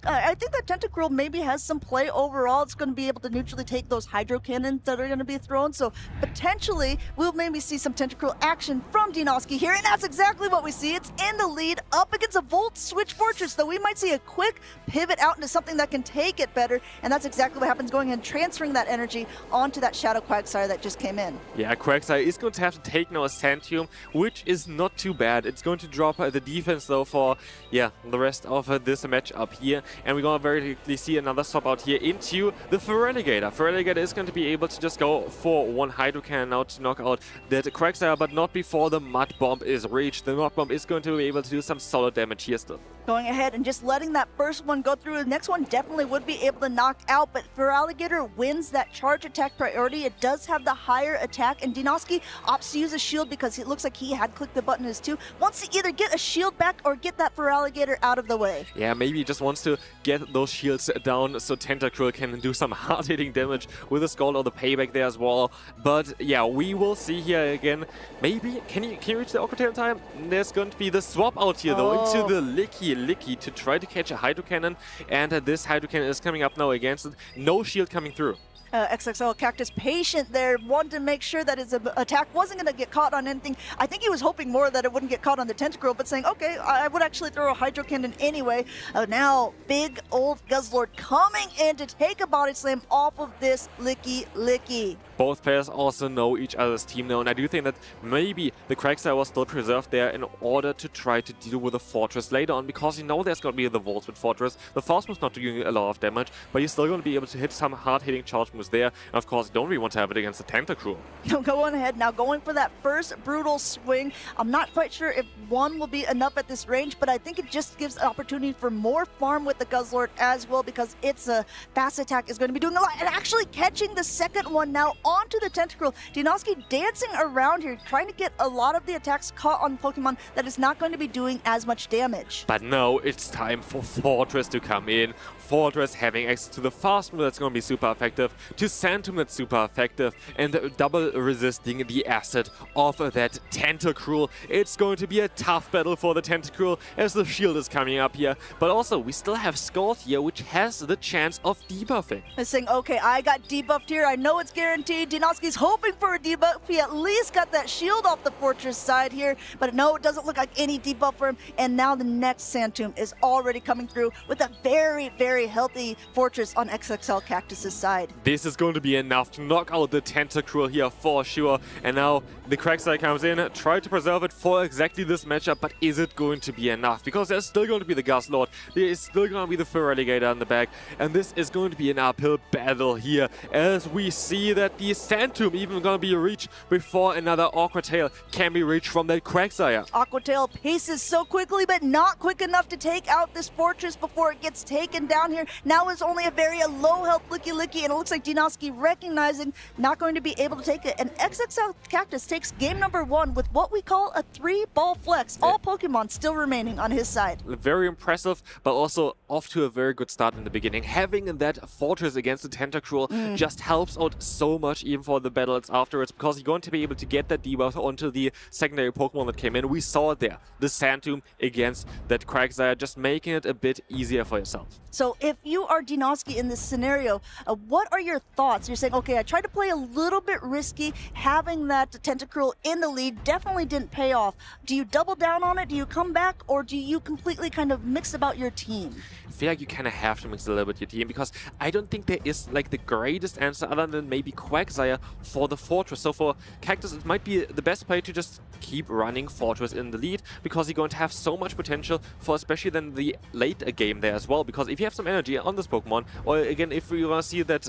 I think that Tentacruel maybe has some play overall. It's going to be able to neutrally take those Hydro Cannons that are going to be thrown, so potentially we'll maybe see some Tentacruel action from Dinoski here, and that's exactly what we see. It's in the lead up against a Volt Switch Fortress, though we might see a quick pivot out into something that can take it better, and that's exactly what happens, going and transferring that energy onto that Shadow Quagsire that just came in. Yeah, Quagsire is going to have to take now a Santium, which is not too bad. It's going to drop the defense though for, yeah, the rest of this matchup here. And we're going to very quickly see another swap out here into the Feraligatr. Feraligatr is going to be able to just go for one Hydro Cannon now to knock out that Quagsire, but not before the Mud Bomb is reached. The Mud Bomb is going to be able to do some solid damage here still. Going ahead and just letting that first one go through. The next one definitely would be able to knock out, but Feraligatr wins that charge attack priority. It does have the higher attack, and Dinoski opts to use a shield because it looks like he had clicked the button as too. Wants to either get a shield back or get that Feraligatr out of the way. Yeah, maybe he just wants to get those shields down so Tentacruel can do some hard-hitting damage with the Scald or the payback there as well. But yeah, we will see here again. Maybe, can you reach the Aqua Tail in time? There's going to be the swap out here though into the Licky to try to catch a Hydro Cannon, and this Hydro Cannon is coming up now against it. No shield coming through. XXL Cactus patient there, wanted to make sure that his attack wasn't going to get caught on anything. I think he was hoping more that it wouldn't get caught on the Tentacruel, but saying, okay, I would actually throw a Hydro Cannon anyway. Now, big old Guzzlord coming in to take a Body Slam off of this Licky. Both players also know each other's team now, and I do think that maybe the Quagsire was still preserved there in order to try to deal with the Fortress later on, because you know there's going to be the Volt with Fortress. The Fast move's not doing a lot of damage, but you're still going to be able to hit some hard-hitting charge moves there. And of course, you don't really want to have it against the Tentacruel. Go on ahead now, going for that first brutal swing. I'm not quite sure if one will be enough at this range, but I think it just gives an opportunity for more farm with the Guzzlord as well, because its fast attack is going to be doing a lot, and actually catching the second one now onto the Tentacruel. Dinoski dancing around here, trying to get a lot of the attacks caught on Pokemon that is not going to be doing as much damage. But no, it's time for Fortress to come in. Fortress having access to the fast move that's going to be super effective, to Santum that's super effective, and double resisting the acid of that Tentacruel. It's going to be a tough battle for the Tentacruel as the shield is coming up here, but also we still have Scald here, which has the chance of debuffing. It's saying, okay, I got debuffed here, I know it's guaranteed. Dinoski's hoping for a debuff. He at least got that shield off the Fortress side here, but no, it doesn't look like any debuff for him, and now the next Santum is already coming through with a very, very healthy Fortress on XXL Cactus's side. This is going to be enough to knock out the Tentacruel here for sure. And now the Quagsire comes in, try to preserve it for exactly this matchup, but is it going to be enough? Because there's still going to be the Guzzlord, there is still going to be the Feraligatr in the back, and this is going to be an uphill battle here, as we see that the Santum even going to be reached before another Aqua Tail can be reached from that Quagsire. Aqua Tail paces so quickly, but not quick enough to take out this Fortress before it gets taken down here. Now it's only a very low health Licky, and it looks like Dinoski recognizing not going to be able to take it. And XXL Cactus takes game number 1 with what we call a 3-ball flex. All Pokemon still remaining on his side. Very impressive, but also off to a very good start in the beginning. Having that Fortress against the Tentacruel just helps out so much even for the battles afterwards, because you're going to be able to get that debuff onto the secondary Pokemon that came in. We saw it there, the Santum against that Quagsire, just making it a bit easier for yourself. So if you are Dinoski in this scenario, what are your thoughts? You're saying, okay, I tried to play a little bit risky. Having that Tentacruel in the lead definitely didn't pay off. Do you double down on it? Do you come back? Or do you completely kind of mix about your team? I feel like you kind of have to mix a little bit your team, because I don't think there is like the greatest answer other than maybe Quagsire for the Fortress. So for Cactus, it might be the best play to just keep running Fortress in the lead, because you're going to have so much potential for especially then the late game there as well. Because if you have some energy on this Pokemon, or again, if you're going to see that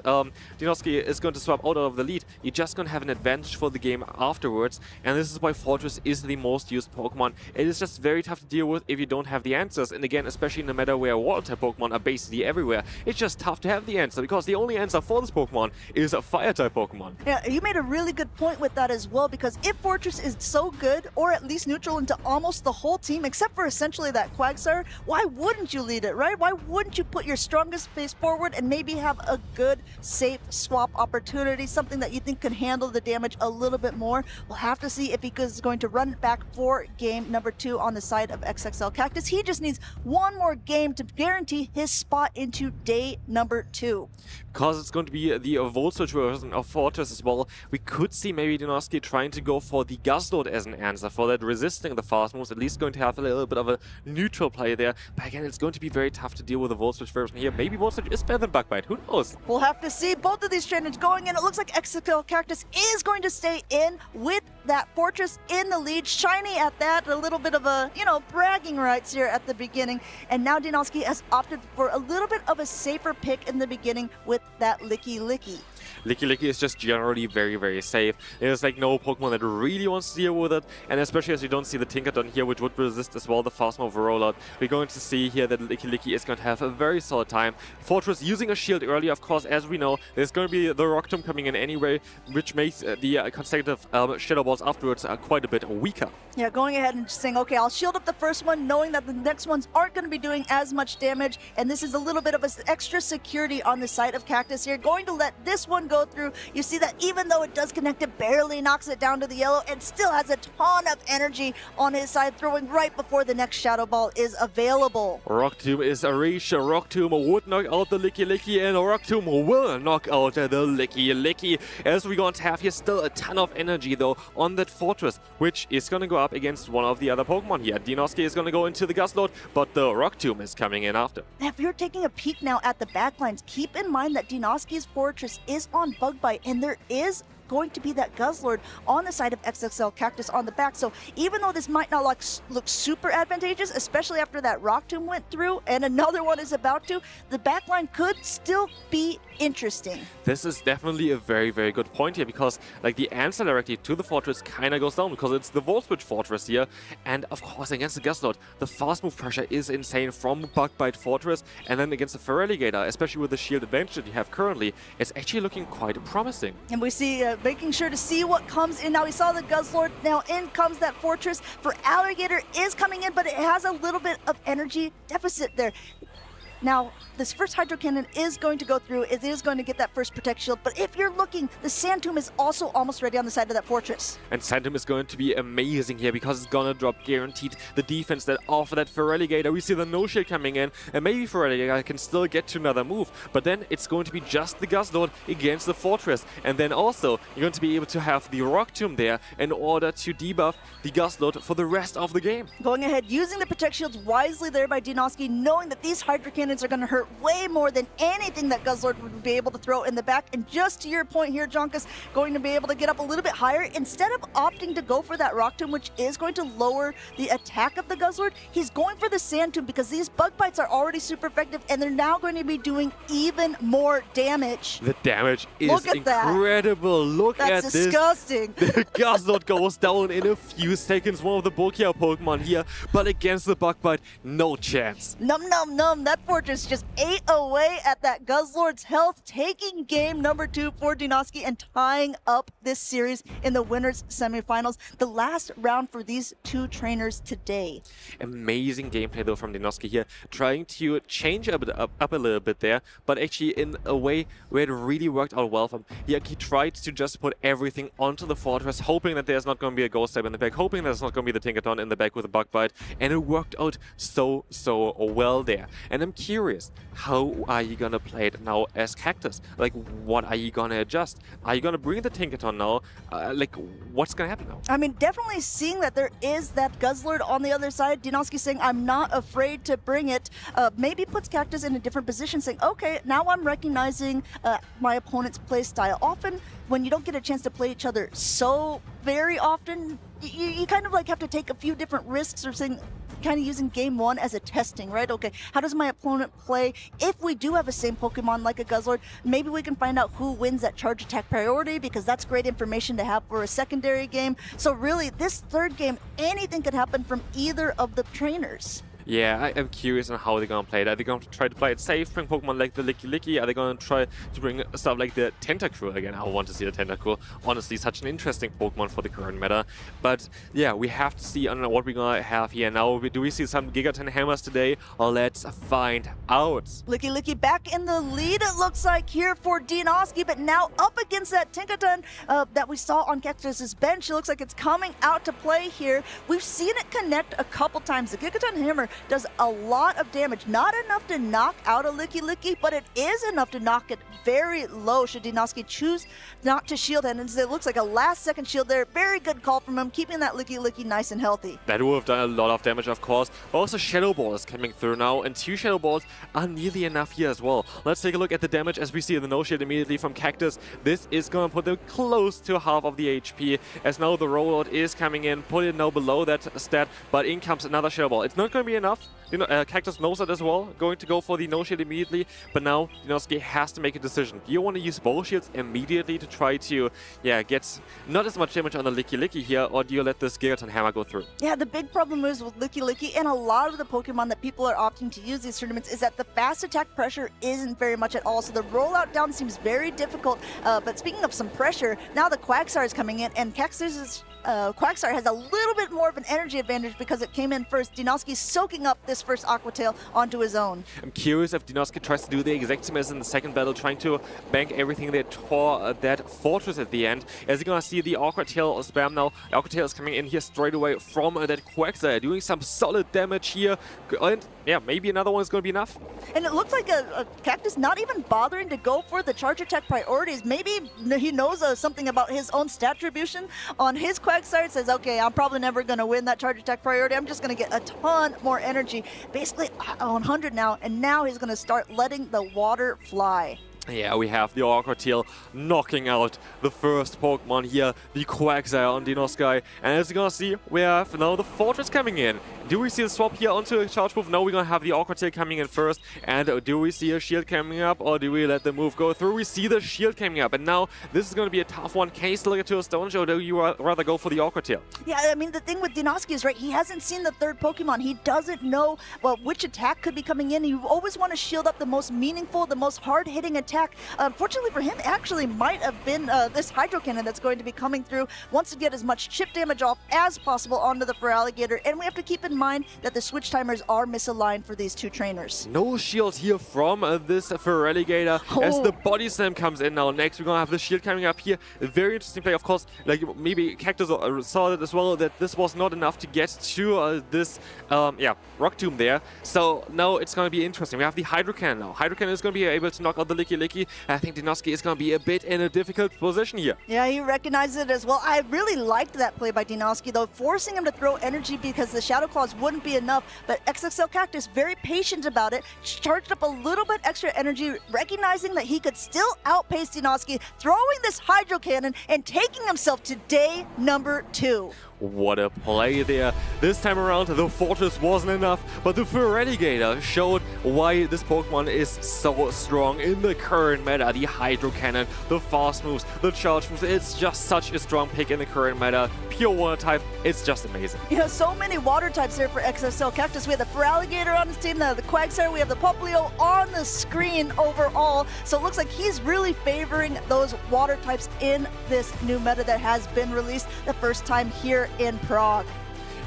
Dinoski is going to swap out of the lead, you're just going to have an advantage for the game afterwards. And this is why Fortress is the most used Pokemon. It is just very tough to deal with if you don't have the answers. And again, especially in a meta where Water-type Pokemon are basically everywhere, it's just tough to have the answer because the only answer for this Pokemon is a Fire-type Pokemon. Yeah, you made a really good point with that as well, because if Fortress is so good, or at least neutral into almost the whole team, except for essentially that Quagsire, why wouldn't you lead it, right? Why wouldn't you put your strongest face forward and maybe have a good, safe swap opportunity, something that you think can handle the damage a little bit more? We'll have to see if he is going to run it back for game number 2 on the side of XXL Cactus. He just needs one more game to guarantee his spot into day number 2. Because it's going to be the Volt Switch version of Fortress as well, we could see maybe Dinoski trying to go for the Gastradon as an answer for that, resisting the fast moves, at least going to have a little bit of a neutral play there. But again, it's going to be very tough to deal with the Volt Switch version here. Maybe Volt Switch is better than Bug Bite, who knows? We'll have to see. Both of these trainers going in. It looks like XXL Cactus is going to stay in with that Fortress in the lead. Shiny at that, a little bit of a, bragging rights here at the beginning. And now Dinoski has opted for a little bit of a safer pick in the beginning with that Licky Licky. Licky Licky is just generally very, very safe. There's like no Pokemon that really wants to deal with it, and especially as you don't see the Tinkaton here, which would resist as well the fast move rollout. We're going to see here that Licky Licky is going to have a very solid time. Fortress using a shield earlier, of course, as we know, there's going to be the Rock Tomb coming in anyway, which makes the consecutive Shadow Balls afterwards quite a bit weaker. Yeah, going ahead and just saying, okay, I'll shield up the first one, knowing that the next ones aren't going to be doing as much damage, and this is a little bit of an extra security on the side of Cactus here. Going to let this one go through. You see that even though it does connect, it barely knocks it down to the yellow and still has a ton of energy on his side, throwing right before the next Shadow Ball is available. Rock Tomb is a reach. Rock Tomb would knock out the Licky Licky, and Rock Tomb will knock out the Licky Licky. As we're going to have here still a ton of energy though on that Fortress, which is going to go up against one of the other Pokemon here. Dinoski is going to go into the Gustload, but the Rock Tomb is coming in after. If you're taking a peek now at the backlines, keep in mind that Dinoski's Fortress is on Bug Bite, and there is going to be that Guzzlord on the side of XXL Cactus on the back. So even though this might not look super advantageous, especially after that Rock Tomb went through and another one is about to, the backline could still be interesting. This is definitely a very, very good point here, because like the answer directly to the Fortress kind of goes down because it's the Volt Switch Fortress here, and of course against the Guzzlord, the fast move pressure is insane from Bug Bite Fortress, and then against the Feraligatr, especially with the shield advantage that you have currently, it's actually looking quite promising. And we see making sure to see what comes in. Now we saw the Guzzlord, now in comes that Fortress. Feraligatr is coming in, but it has a little bit of energy deficit there. Now, this first Hydro Cannon is going to go through. It is going to get that first Protect Shield. But if you're looking, the Sand Tomb is also almost ready on the side of that Fortress. And Sand Tomb is going to be amazing here because it's going to drop guaranteed the defense that off that Feraligatr. We see the No Shield coming in, and maybe Feraligatr can still get to another move. But then it's going to be just the Guzzlord against the Fortress. And then also, you're going to be able to have the Rock Tomb there in order to debuff the Guzzlord for the rest of the game. Going ahead, using the Protect Shields wisely there by Dinoski, knowing that these Hydro Cannons are going to hurt way more than anything that Guzzlord would be able to throw in the back. And just to your point here, Jonkus, going to be able to get up a little bit higher. Instead of opting to go for that Rock Tomb, which is going to lower the attack of the Guzzlord, he's going for the Sand Tomb because these Bug Bites are already super effective and they're now going to be doing even more damage. The damage is incredible. Look at this. That's disgusting. The Guzzlord goes down in a few seconds. One of the bulkier Pokemon here, but against the Bug Bite, no chance. Num num num. That Fortress just ate away at that Guzzlord's health, taking game number 2 for Dinoski and tying up this series in the winners semifinals. The last round for these two trainers today. Amazing gameplay though from Dinoski here, trying to change up a little bit there, but actually in a way where it really worked out well for him. He tried to just put everything onto the Fortress, hoping that there's not going to be a Ghost type in the back, hoping there's not going to be the Tinkaton in the back with a Bug Bite, and it worked out so well there. And I'm curious, how are you gonna play it now as Cactus? Like, what are you gonna adjust? Are you gonna bring the Tinkaton now? Like, what's gonna happen now? I mean, definitely seeing that there is that Guzzlord on the other side. Dinoski saying, I'm not afraid to bring it. Maybe puts Cactus in a different position, saying, okay, now I'm recognizing my opponent's play style. Often, when you don't get a chance to play each other so very often, you kind of like have to take a few different risks or saying, kind of using game one as a testing, right? Okay, how does my opponent play? If we do have a same Pokemon like a Guzzlord, maybe we can find out who wins that charge attack priority, because that's great information to have for a secondary game. So really, this third game, anything could happen from either of the trainers. Yeah, I'm curious on how they're going to play it. Are they going to try to play it safe, bring Pokemon like the Licky? Are they going to try to bring stuff like the Tentacruel again? I want to see the Tentacruel. Honestly, such an interesting Pokemon for the current meta. But yeah, we have to see on what we're going to have here. Now, do we see some Gigaton Hammers today? Let's find out. Licky back in the lead, it looks like, here for Dinoski, but now up against that Tinkaton that we saw on Cactus's bench. It looks like it's coming out to play here. We've seen it connect a couple times. The Gigaton Hammer does a lot of damage. Not enough to knock out a Licky, but it is enough to knock it very low should Dinoski choose not to shield him. And it looks like a last-second shield there. Very good call from him, keeping that Licky nice and healthy. That would have done a lot of damage, of course. But also Shadow Ball is coming through now, and 2 Shadow Balls are nearly enough here as well. Let's take a look at the damage as we see the no-shield immediately from Cactus. This is going to put them close to half of the HP, as now the rollout is coming in, put it now below that stat, but in comes another Shadow Ball. It's not going to be enough. You know, Cactus knows that as well, going to go for the no-shield immediately, but now Dinoski has to make a decision. Do you want to use both shields immediately to try to, get not as much damage on the Licky here, or do you let this Gigaton Hammer go through? Yeah, the big problem is with Licky and a lot of the Pokemon that people are opting to use these tournaments is that the fast attack pressure isn't very much at all, so the rollout down seems very difficult. But speaking of some pressure, now the Quagsire is coming in, and Cactus's Quagsire has a little bit more of an energy advantage because it came in first. Dinoski's soaking up this first Aqua Tail onto his own. I'm curious if Dinoski tries to do the exact same as in the second battle, trying to bank everything there for that Fortress at the end. As you're gonna see the Aqua Tail spam now. Aqua Tail is coming in here straight away from that Quagsire, doing some solid damage here. And yeah, maybe another one is gonna be enough. And it looks like a Cactus not even bothering to go for the charge attack priorities. Maybe he knows something about his own stat attribution on his Quagsire. Says, okay, I'm probably never going to win that charge attack priority. I'm just going to get a ton more energy. Basically 100 now, and now he's going to start letting the water fly. Yeah, we have the Aqua Tail knocking out the first Pokemon here, the Quagsire on Dinoski. And as you're gonna see, we have now the Fortress coming in. Do we see the swap here onto a charge move? No, we're gonna have the Aqua Tail coming in first. And do we see a shield coming up, or do we let the move go through? We see the shield coming up, and now this is gonna be a tough one. Can you still get to a Stone Show, or do you rather go for the Aqua Tail? Yeah, I mean, the thing with Dinoski is, right, he hasn't seen the third Pokemon. He doesn't know, well, which attack could be coming in. You always want to shield up the most meaningful, the most hard-hitting attack. Unfortunately for him, it actually might have been this Hydro Cannon that's going to be coming through. Wants to get as much chip damage off as possible onto the Feraligatr, and we have to keep in mind that the switch timers are misaligned for these two trainers. No shield here from this Feraligatr as the Body Slam comes in now. Next, we're gonna have the shield coming up here. A very interesting play, of course. Like maybe Cactus saw it as well, that this was not enough to get to this Rock Tomb there. So now it's gonna be interesting. We have the Hydro Cannon now. Hydro Cannon is gonna be able to knock out the Licky. I think Dinoski is going to be a bit in a difficult position here. Yeah, he recognizes it as well. I really liked that play by Dinoski, though, forcing him to throw energy because the Shadow Claws wouldn't be enough. But XXL Cactus, very patient about it, charged up a little bit extra energy, recognizing that he could still outpace Dinoski, throwing this Hydro Cannon and taking himself to day number 2. What a play there. This time around, the Fortress wasn't enough, but the Feraligatr showed why this Pokemon is so strong in the current meta. The Hydro Cannon, the fast moves, the charge moves. It's just such a strong pick in the current meta. Pure water type, it's just amazing. You know, so many water types here for XXL Cactus. We have the Feraligatr on his team, the Quagsire, we have the Popplio on the screen overall. So it looks like he's really favoring those water types in this new meta that has been released the first time here in Prague.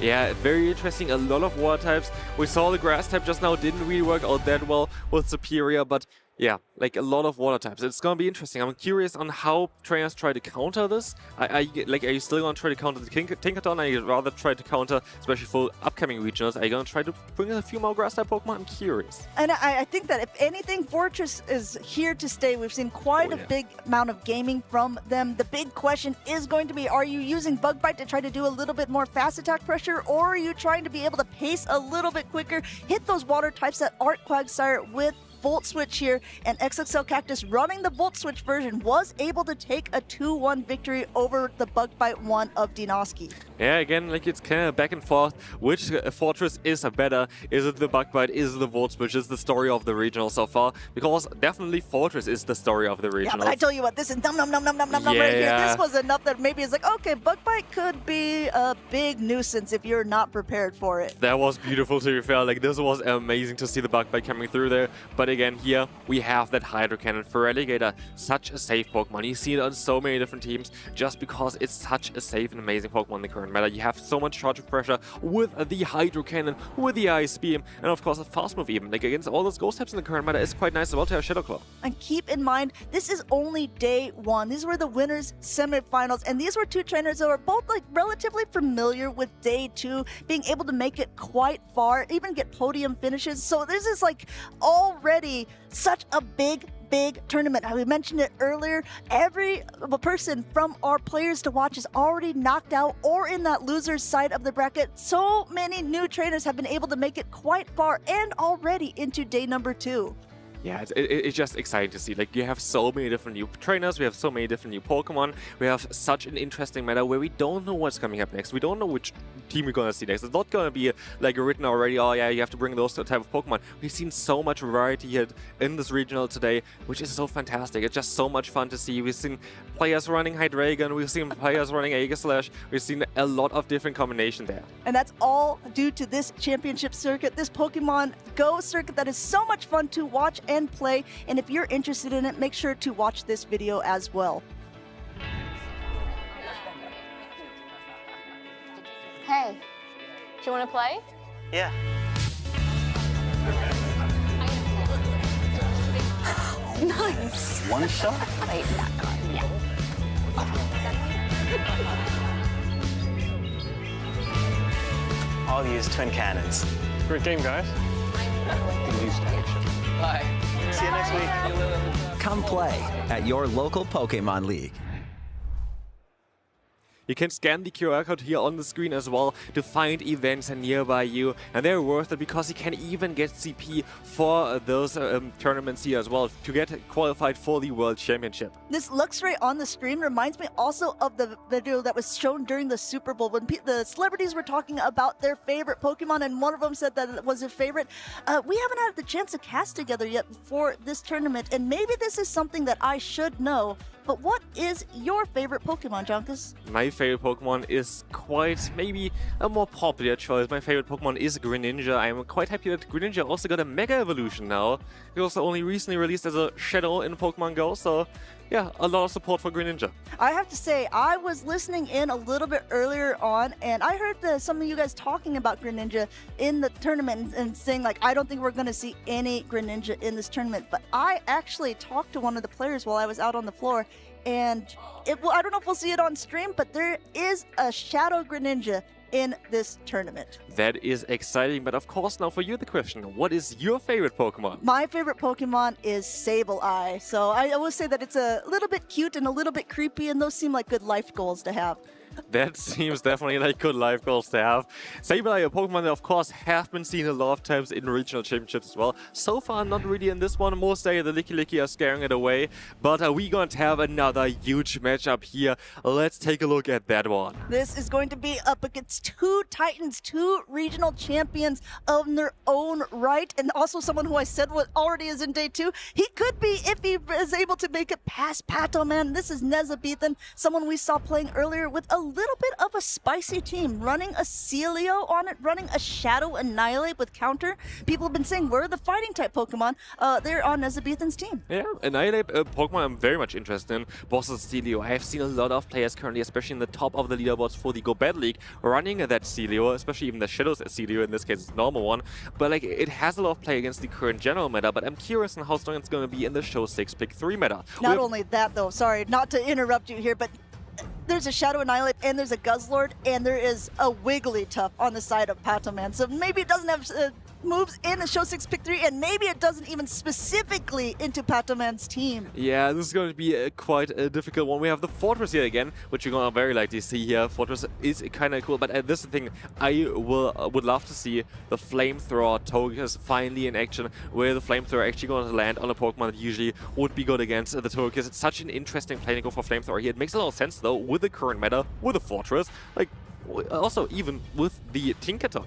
Yeah, very interesting. A lot of water types. We saw the grass type just now didn't really work out that well with Superior, but yeah, like a lot of water types. It's going to be interesting. I'm curious on how trainers try to counter this. Are you still going to try to counter the Tinkaton? Are you rather try to counter, especially for upcoming regionals? Are you going to try to bring in a few more grass type Pokemon? I'm curious. And I think that if anything, Fortress is here to stay. We've seen quite a big amount of gaming from them. The big question is going to be, are you using Bug Bite to try to do a little bit more fast attack pressure, or are you trying to be able to pace a little bit quicker, hit those water types that aren't Quagsire with Volt Switch here, and XXL Cactus running the Volt Switch version was able to take a 2-1 victory over the Bug Bite 1 of Dinoski. Yeah, again, like it's kind of back and forth. Which fortress is better? Is it the Bug Bite? Is it the Volt Switch? Is the story of the regional so far? Because definitely Fortress is the story of the regional. Yeah, but I tell you what, this is num right here. This was enough that maybe it's like, okay, Bug Bite could be a big nuisance if you're not prepared for it. That was beautiful, to be fair. Like, this was amazing to see the Bug Bite coming through there. But again, here we have that Hydro Cannon for Alligator. Such a safe Pokemon. You see it on so many different teams just because it's such a safe and amazing Pokemon in the current meta. You have so much charge of pressure with the Hydro Cannon, with the Ice Beam, and of course a Fast Move even. Like, against all those Ghost types in the current meta, it's quite nice as well to have Shadow Claw. And keep in mind, this is only day 1. These were the winners semifinals, and these were two trainers that were both like relatively familiar with day 2, being able to make it quite far, even get podium finishes. So this is like already such a big tournament. We mentioned it earlier. Every person from our players to watch is already knocked out or in that loser's side of the bracket. So many new trainers have been able to make it quite far and already into day number 2. Yeah, it's just exciting to see. Like, you have so many different new trainers, we have so many different new Pokemon, we have such an interesting meta where we don't know what's coming up next. We don't know which team we're gonna see next. It's not gonna be like written already, oh yeah, you have to bring those type of Pokemon. We've seen so much variety here in this regional today, which is so fantastic. It's just so much fun to see. We've seen players running Hydreigon, we've seen players running Aegislash, we've seen a lot of different combinations there. And that's all due to this championship circuit, this Pokemon GO circuit that is so much fun to watch and play. And if you're interested in it, make sure to watch this video as well. Hey, do you want to play? Yeah. Nice. One shot? Wait, that card, yeah. I'll use twin cannons. Great game, guys. Bye. See you next week. Come play at your local Pokémon League. You can scan the QR code here on the screen as well to find events nearby you, and they're worth it because you can even get CP for those tournaments here as well to get qualified for the World Championship. This Luxray on the screen reminds me also of the video that was shown during the Super Bowl when the celebrities were talking about their favorite Pokemon, and one of them said that it was a favorite. We haven't had the chance to cast together yet for this tournament, and maybe this is something that I should know. But what is your favorite Pokemon, Junkus? My favorite Pokemon is quite maybe a more popular choice. My favorite Pokemon is Greninja. I'm quite happy that Greninja also got a Mega Evolution now. It was only recently released as a Shadow in Pokemon GO, so yeah, a lot of support for Greninja. I have to say, I was listening in a little bit earlier on, and I heard some of you guys talking about Greninja in the tournament and saying, like, I don't think we're going to see any Greninja in this tournament. But I actually talked to one of the players while I was out on the floor, and I don't know if we'll see it on stream, but there is a Shadow Greninja in this tournament. That is exciting, but of course now for you the question, what is your favorite Pokemon? My favorite Pokemon is Sableye. So I will say that it's a little bit cute and a little bit creepy, and those seem like good life goals to have. That seems definitely like good life goals to have. Sableye, a Pokemon that of course have been seen a lot of times in regional championships as well. So far not really in this one, most say the Licky are scaring it away. But we're going to have another huge matchup here. Let's take a look at that one. This is going to be up against two Titans, two regional champions of their own right. And also someone who I said already is in day 2. He could be if he is able to make it past Ptoan. This is Nezabithan, someone we saw playing earlier with a little bit of a spicy team, running a Celio on it, running a Shadow Annihilate with counter. People have been saying, where are the fighting type Pokemon? They're on Nezabithan's team. Yeah, Annihilate, a Pokemon I'm very much interested in. Bosses Celio. I have seen a lot of players currently, especially in the top of the leaderboards for the Go Bad League, running that Celio, especially even the Shadows Celio, in this case it's a normal one. But like, it has a lot of play against the current general meta, but I'm curious on how strong it's going to be in the Show 6 Pick 3 meta. Not only that though, sorry, not to interrupt you here, but there's a Shadow Annihilate and there's a Guzzlord and there is a Wigglytuff on the side of Patoman. So maybe it doesn't have moves in a Show 6 pick 3, and maybe it doesn't even specifically into Patoman's team. Yeah, this is going to be quite a difficult one. We have the Fortress here again, which you're going to very likely see here. Fortress is kind of cool, but this is the thing. I would love to see the Flamethrower Togekiss finally in action, where the Flamethrower actually going to land on a Pokemon that usually would be good against the Togekiss. It's such an interesting play to go for Flamethrower here. It makes a lot of sense, though, with the current meta, with the Fortress, like, also even with the Tinkaton.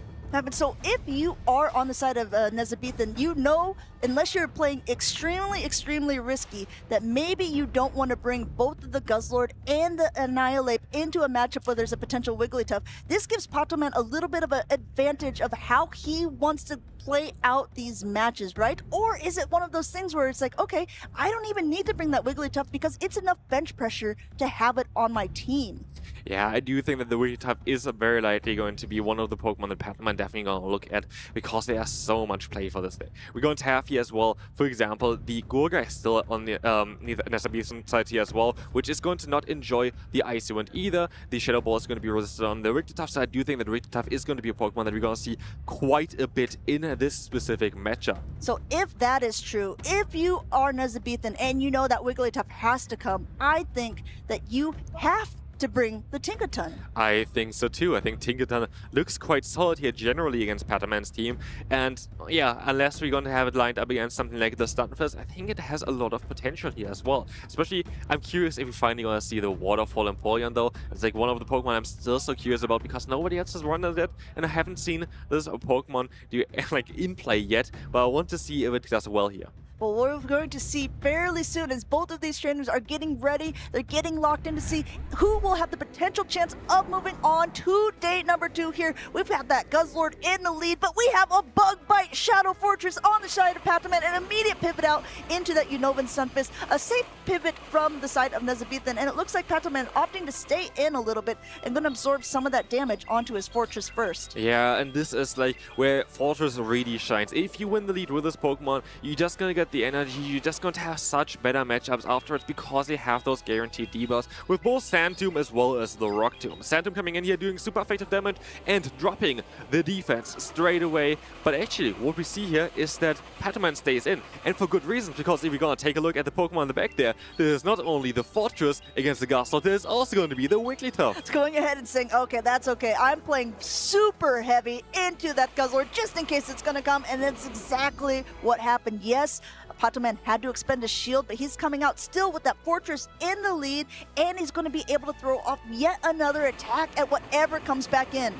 So if you are on the side of Nezabithan, you know, unless you're playing extremely risky, that maybe you don't want to bring both the Guzzlord and the Annihilate into a matchup where there's a potential Wigglytuff. This gives Patoman a little bit of an advantage of how he wants to play out these matches, right? Or is it one of those things where it's like, okay, I don't even need to bring that Wigglytuff because it's enough bench pressure to have it on my team? Yeah, I do think that the Wigglytuff is very likely going to be one of the Pokemon that Patoman definitely going to look at because there's so much play for this day. We're going to have here as well, for example, the Gorga is still on the Nezabithan side here as well, which is going to not enjoy the Icy Wind either. The Shadow Ball is going to be resisted on the Wigglytuff, so I do think that Wigglytuff is going to be a Pokemon that we're going to see quite a bit in this specific matchup. So if that is true, if you are Nezabithan and you know that Wigglytuff has to come, I think that you have to bring the Tinkaton. I think so too. I think Tinkaton looks quite solid here generally against Patoman's team. And yeah, unless we're going to have it lined up against something like the Stunfisk, I think it has a lot of potential here as well. Especially, I'm curious if we finally going to see the Waterfall Empoleon though. It's like one of the Pokemon I'm still so curious about because nobody else has run it and I haven't seen this Pokemon do like in play yet. But I want to see if it does well here. Well, we're going to see fairly soon as both of these trainers are getting ready. They're getting locked in to see who will have the potential chance of moving on to day number 2 here. We've had that Guzzlord in the lead, but we have a Bug Bite Shadow Fortress on the side of Patoman, an immediate pivot out into that Unovan Stunfisk, a safe pivot from the side of Nezabithan, and it looks like Patoman opting to stay in a little bit and going to absorb some of that damage onto his Fortress first. Yeah, and this is like where Fortress really shines. If you win the lead with this Pokemon, you're just going to get the energy, you're just going to have such better matchups afterwards because they have those guaranteed debuffs with both Sand Tomb as well as the Rock Tomb. Sand Tomb coming in here doing super effective damage and dropping the defense straight away. But actually, what we see here is that Patoman stays in, and for good reasons, because if you're going to take a look at the Pokemon in the back there's not only the Fortress against the Gastrodon, there's also going to be the Wigglytuff. It's going ahead and saying, okay, that's okay. I'm playing super heavy into that Guzzlord just in case it's going to come, and that's exactly what happened. Yes, Patoman had to expend a shield, but he's coming out still with that Fortress in the lead, and he's going to be able to throw off yet another attack at whatever comes back in.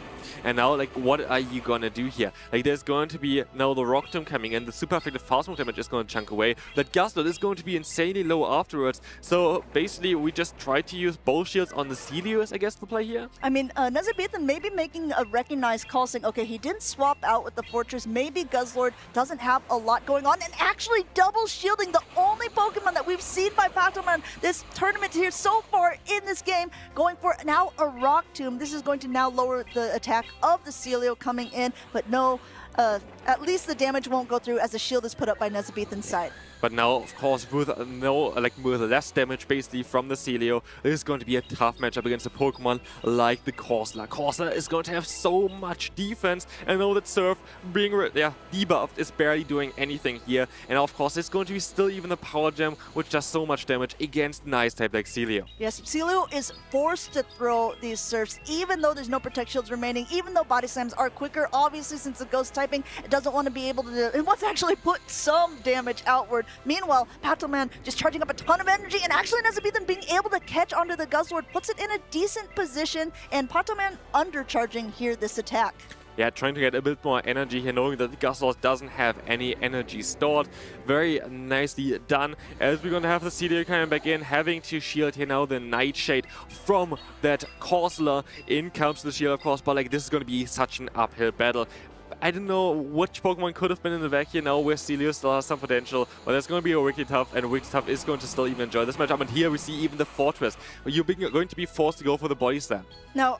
And now, like, what are you gonna do here? Like, there's going to be now the Rock Tomb coming in, the super effective fast move damage is going to chunk away. That Gastrodon is going to be insanely low afterwards. So basically, we just try to use both shields on the Celios, I guess, to play here. I mean, Nezabithan maybe making a recognized call saying, okay, he didn't swap out with the Fortress. Maybe Guzzlord doesn't have a lot going on, and actually double shielding the only Pokemon that we've seen by Patoman this tournament here so far in this game, going for now a Rock Tomb. This is going to now lower the attack of the Celio coming in, but no, at least the damage won't go through as the shield is put up by Nezabithan's side. But now, of course, with with less damage basically from the Celio, this is going to be a tough matchup against a Pokemon like the Corsola. Corsola is going to have so much defense, and know that Surf being debuffed is barely doing anything here. And of course, it's going to be still even the Power Gem, which does so much damage against an Ice type like Celio. Yes, Celio is forced to throw these Surfs, even though there's no Protect Shields remaining, even though Body Slams are quicker. Obviously, since the Ghost typing, it doesn't want to be able to, it wants to actually put some damage outward. Meanwhile, Patoman just charging up a ton of energy, and actually Nezabithan being able to catch onto the Guzzlord puts it in a decent position, and Patoman undercharging here this attack. Yeah, trying to get a bit more energy here, knowing that the Gastrodon doesn't have any energy stored. Very nicely done. As we're going to have the Celio coming back in, having to shield here now the Nightshade from that Corsola. In comes the shield, of course, but like this is going to be such an uphill battle. I don't know which Pokemon could have been in the back here now where Celio still has some potential, but there's going to be a Wigglytuff, and Wigglytuff is going to still even enjoy this matchup. And here we see even the Fortress, where you're going to be forced to go for the Body Slam. Now,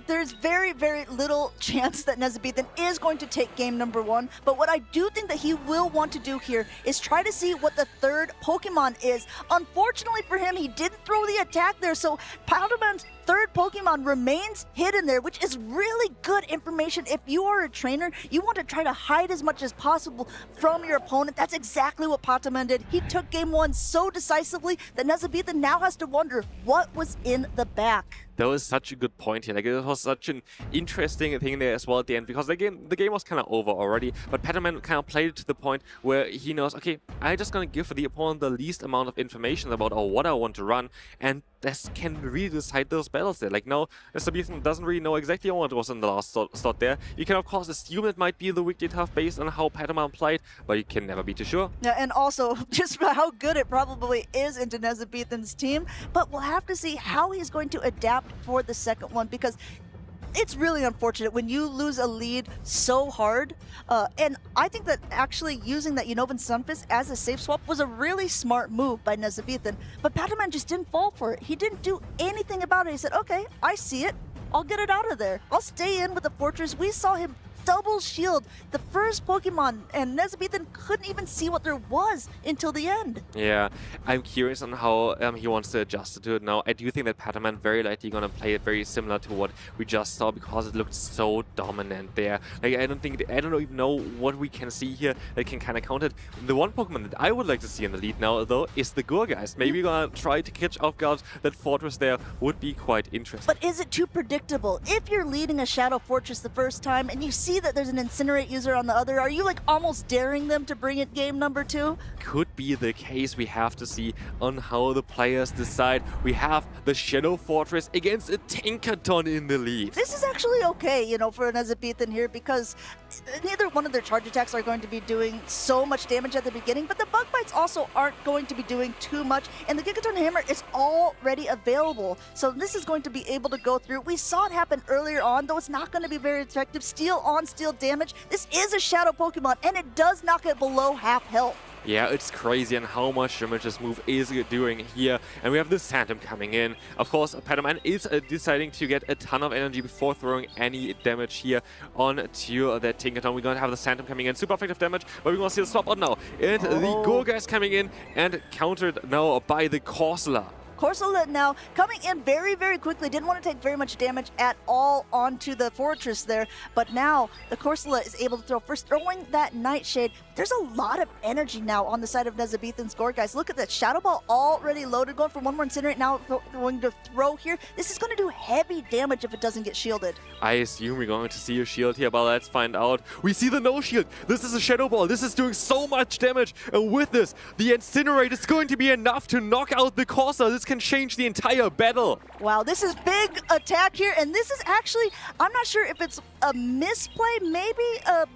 there's very, very little chance that Nezabithan is going to take game number 1, but what I do think that he will want to do here is try to see what the third Pokemon is. Unfortunately for him, he didn't throw the attack there, so Patoman's third third Pokemon remains hidden there, which is really good information. If you are a trainer, you want to try to hide as much as possible from your opponent. That's exactly what Ptoan did. He took game 1 so decisively that Nezabithan now has to wonder what was in the back. That was such a good point here. Like, it was such an interesting thing there as well at the end, because the game was kind of over already, but Ptoan kind of played it to the point where he knows, okay, I'm just going to give the opponent the least amount of information about what I want to run, and this can really decide those battles there. Like, now, Nezabithan doesn't really know exactly what was in the last slot there. You can, of course, assume it might be the weekly tough based on how Ptoan played, but you can never be too sure. Yeah, and also just how good it probably is into Nezabithan's team, but we'll have to see how he's going to adapt for the second one, because it's really unfortunate when you lose a lead so hard. And I think that actually using that Unovan Sunfist as a safe swap was a really smart move by Nezabithan. But Ptoan just didn't fall for it. He didn't do anything about it. He said, okay, I see it. I'll get it out of there. I'll stay in with the Fortress. We saw him double shield the first Pokemon, and Nezabithan couldn't even see what there was until the end. Yeah, I'm curious on how he wants to adjust to it now. I do think that Ptoan very likely gonna play it very similar to what we just saw, because it looked so dominant there. Like, I don't even know what we can see here that can kind of count it. The one Pokemon that I would like to see in the lead now, though, is the Gourgeist. Maybe we're gonna try to catch off guard that Fortress there would be quite interesting. But is it too predictable? If you're leading a Shadow Fortress the first time and you see that there's an Incinerate user on the other, are you like almost daring them to bring it game number 2? Could be the case. We have to see on how the players decide. We have the Shadow Fortress against a Tinkaton in the lead. This is actually okay, you know, for Nezabithan here, because neither one of their charge attacks are going to be doing so much damage at the beginning, but the Bug Bites also aren't going to be doing too much, and the Gigaton Hammer is already available, so this is going to be able to go through. We saw it happen earlier on, though it's not going to be very effective. Steel on steel damage. This is a Shadow Pokemon, and it does knock it below half health. Yeah, it's crazy and how much damage this move is doing here. And we have the Phantom coming in. Of course, Ptoan is deciding to get a ton of energy before throwing any damage here onto that Tinkaton. We're going to have the Phantom coming in. Super effective damage, but we're going to see the swap out now. And the Gourgeist coming in and countered now by the Corsola. Corsola now coming in very, very quickly. Didn't want to take very much damage at all onto the Fortress there, but now the Corsola is able to throw. First, throwing that Nightshade. There's a lot of energy now on the side of Nezabithan's Gourgeist. Look at that. Shadow Ball already loaded, going for one more Incinerate, now going to throw here. This is going to do heavy damage if it doesn't get shielded. I assume we're going to see a shield here, but let's find out. We see the no shield. This is a Shadow Ball. This is doing so much damage, and with this, the Incinerate is going to be enough to knock out the Corsola. This can change the entire battle. Wow, this is big attack here, and this is actually, I'm not sure if it's a misplay. Maybe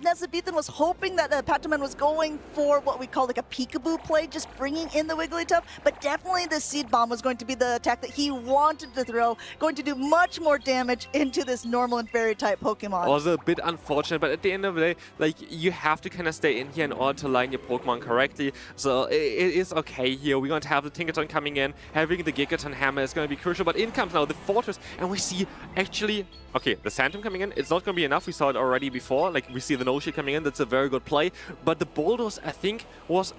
Nezabithan was hoping that Ptoan was going for what we call like a peekaboo play, just bringing in the Wigglytuff, but definitely the Seed Bomb was going to be the attack that he wanted to throw, going to do much more damage into this normal and fairy type Pokemon. Also a bit unfortunate, but at the end of the day, like, you have to kind of stay in here in order to line your Pokemon correctly, so it is okay here. We're going to have the Tinkaton coming in, having the Gigaton Hammer is going to be crucial, but in comes now the Fortress, and we see actually, okay, the Phantom coming in. It's not going to be enough. We saw it already before. Like, we see the no shield coming in. That's a very good play, but the Bulldoze, I think, was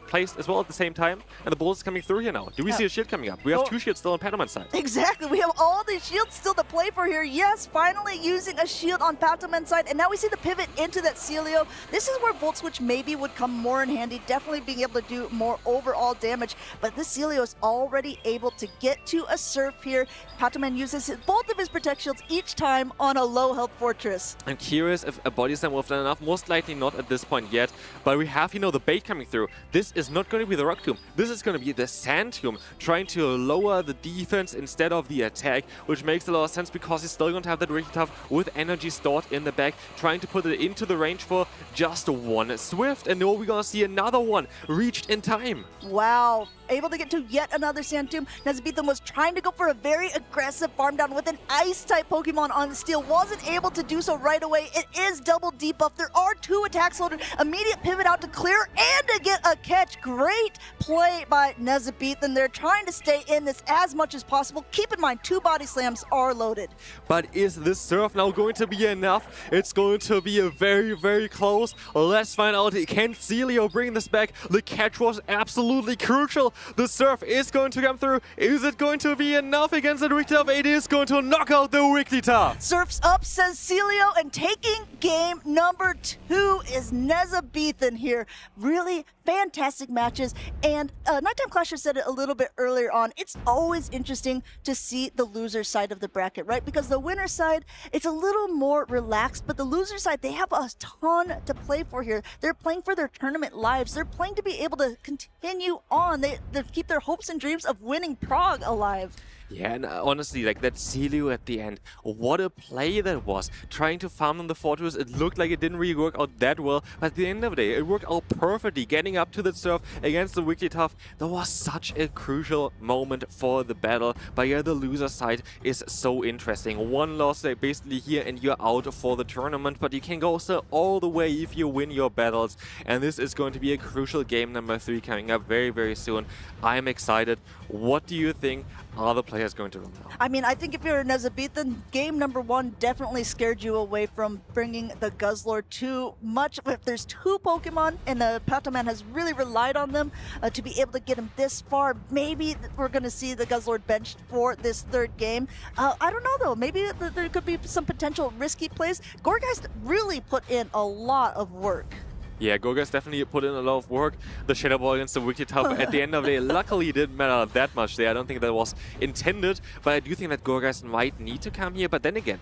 placed as well at the same time, and the Bulldoze is coming through here now. Do we see a shield coming up? We have 2 shields still on Ptoan's side. Exactly. We have all these shields still to play for here. Yes, finally using a shield on Ptoan's side, and now we see the pivot into that Celio. This is where Volt Switch maybe would come more in handy, definitely being able to do more overall damage, but this Celio is already able to get to a Surf here. Ptoan uses both of his Protect Shields each time on a low health Fortress. I'm curious if a Body Slam would have done enough. Most likely not at this point yet, but we have, you know, the bait coming through. This is not going to be the Rock Tomb. This is going to be the Sand Tomb, trying to lower the defense instead of the attack, which makes a lot of sense because he's still going to have that Wigglytuff with energy stored in the back, trying to put it into the range for just one Swift. And now we're going to see another one reached in time. Wow. Able to get to yet another Sand Tomb. Nezabithan was trying to go for a very aggressive farm down with an Ice-type Pokemon on the steel. Wasn't able to do so right away. It is double debuff. There are 2 attacks loaded. Immediate pivot out to clear and to get a catch. Great play by Nezabithan. They're trying to stay in this as much as possible. Keep in mind, 2 Body Slams are loaded. But is this Surf now going to be enough? It's going to be a very, very close. Let's find out. Can Celio bring this back? The catch was absolutely crucial. The surf is going to come through. Is it going to be enough against the Wigglytuff? It is going to knock out the Wigglytuff. Surf's up, says Celio, and taking game number 2 is Nezabithan here. Really fantastic matches, and Nighttime Clasher said it a little bit earlier on. It's always interesting to see the loser side of the bracket, right? Because the winner side, it's a little more relaxed, but the loser side, they have a ton to play for here. They're playing for their tournament lives. They're playing to be able to continue on. They keep their hopes and dreams of winning Prague alive. Yeah, and honestly, like that Celio at the end, what a play that was. Trying to farm on the fortress, it looked like it didn't really work out that well, but at the end of the day, it worked out perfectly. Getting up to the surf against the Wigglytuff, that was such a crucial moment for the battle. But yeah, the loser side is so interesting. One loss basically here and you're out for the tournament, but you can go still all the way if you win your battles. And this is going to be a crucial game number 3 coming up very, very soon. I'm excited. What do you think are the players going to run now? I mean, I think if you're a Nezabithan, game number 1 definitely scared you away from bringing the Guzzlord too much. If there's 2 Pokemon and the Ptoan has really relied on them to be able to get him this far, maybe we're going to see the Guzzlord benched for this 3rd game. I don't know though, maybe there could be some potential risky plays. Gourgeist really put in a lot of work. Yeah, Gourgeist definitely put in a lot of work. The Shadow Ball against the Wigglytuff at the end of the day, luckily it didn't matter that much there. I don't think that was intended, but I do think that Gourgeist might need to come here. But then again,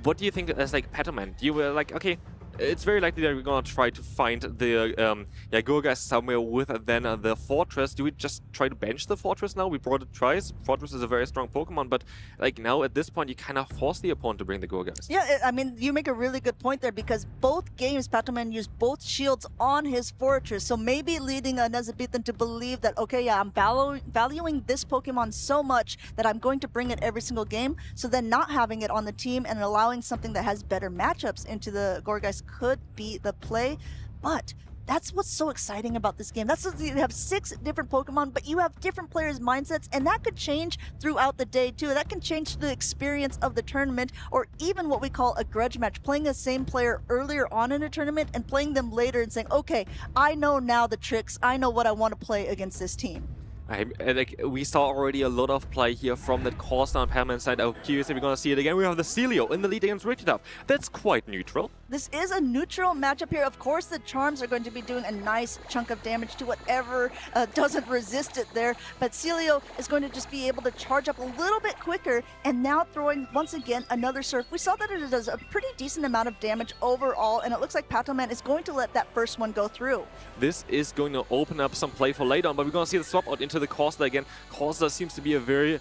what do you think as like Patoman? You were like, okay, it's very likely that we're gonna try to find the Gourgeist somewhere with then the Fortress. Do we just try to bench the Fortress now? We brought it twice. Fortress is a very strong Pokemon, but like now at this point you kind of force the opponent to bring the Gourgeist. Yeah, I mean, you make a really good point there because both games, Patoman used both shields on his Fortress, so maybe leading a Nezabithan to believe that, okay, yeah, I'm valuing this Pokemon so much that I'm going to bring it every single game, so then not having it on the team and allowing something that has better matchups into the Gourgeist could be the play. But that's what's so exciting about this game. That's you have 6 different Pokemon, but you have different players' mindsets, and that could change throughout the day too. That can change the experience of the tournament, or even what we call a grudge match, playing the same player earlier on in a tournament and playing them later and saying, okay, I know now the tricks, I know what I want to play against this team. Like we saw already a lot of play here from that course down Patoman side. I'm curious if we're going to see it again. We have the Celio in the lead against Wigglytuff. That's quite neutral. This is a neutral matchup here. Of course, the Charms are going to be doing a nice chunk of damage to whatever doesn't resist it there. But Celio is going to just be able to charge up a little bit quicker, and now throwing, once again, another Surf. We saw that it does a pretty decent amount of damage overall, and it looks like Patoman is going to let that first one go through. This is going to open up some play for later on, but we're going to see the swap out into the Corsair again. Corsair seems to be a very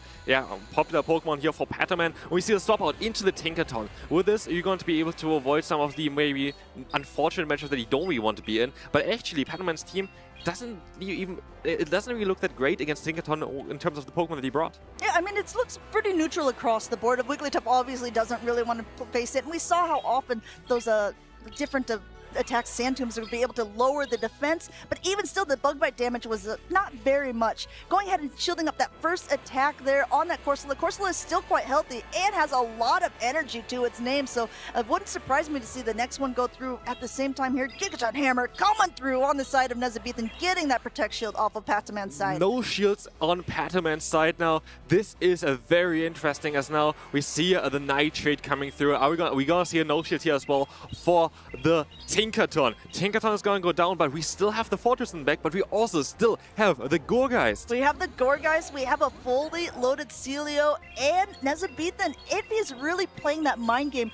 popular Pokemon here for Patoman. We see the swap out into the Tinkaton. With this, you're going to be able to avoid some of the maybe unfortunate matches that you don't really want to be in. But actually, Patoman's team doesn't really look that great against Tinkaton in terms of the Pokemon that he brought. Yeah, I mean, it looks pretty neutral across the board. Wigglytuff obviously doesn't really want to face it, and we saw how often those different attacks Sandtombs would be able to lower the defense, but even still the bug bite damage was not very much. Going ahead and shielding up that first attack there on that Corsola. Corsola is still quite healthy and has a lot of energy to its name, so it wouldn't surprise me to see the next one go through at the same time here. Gigaton Hammer coming through on the side of Nezabithan, getting that Protect Shield off of Patoman's side. No shields on Patoman's side now. This is a very interesting, as now we see the Nightshade coming through. Are we gonna see a no shield here as well for the Tinkaton. Tinkaton is going to go down, but we still have the Fortress in the back, but we also still have the Gourgeist. We have the Gourgeist, we have a fully loaded Celio, and Nezabithan, if he's really playing that mind game,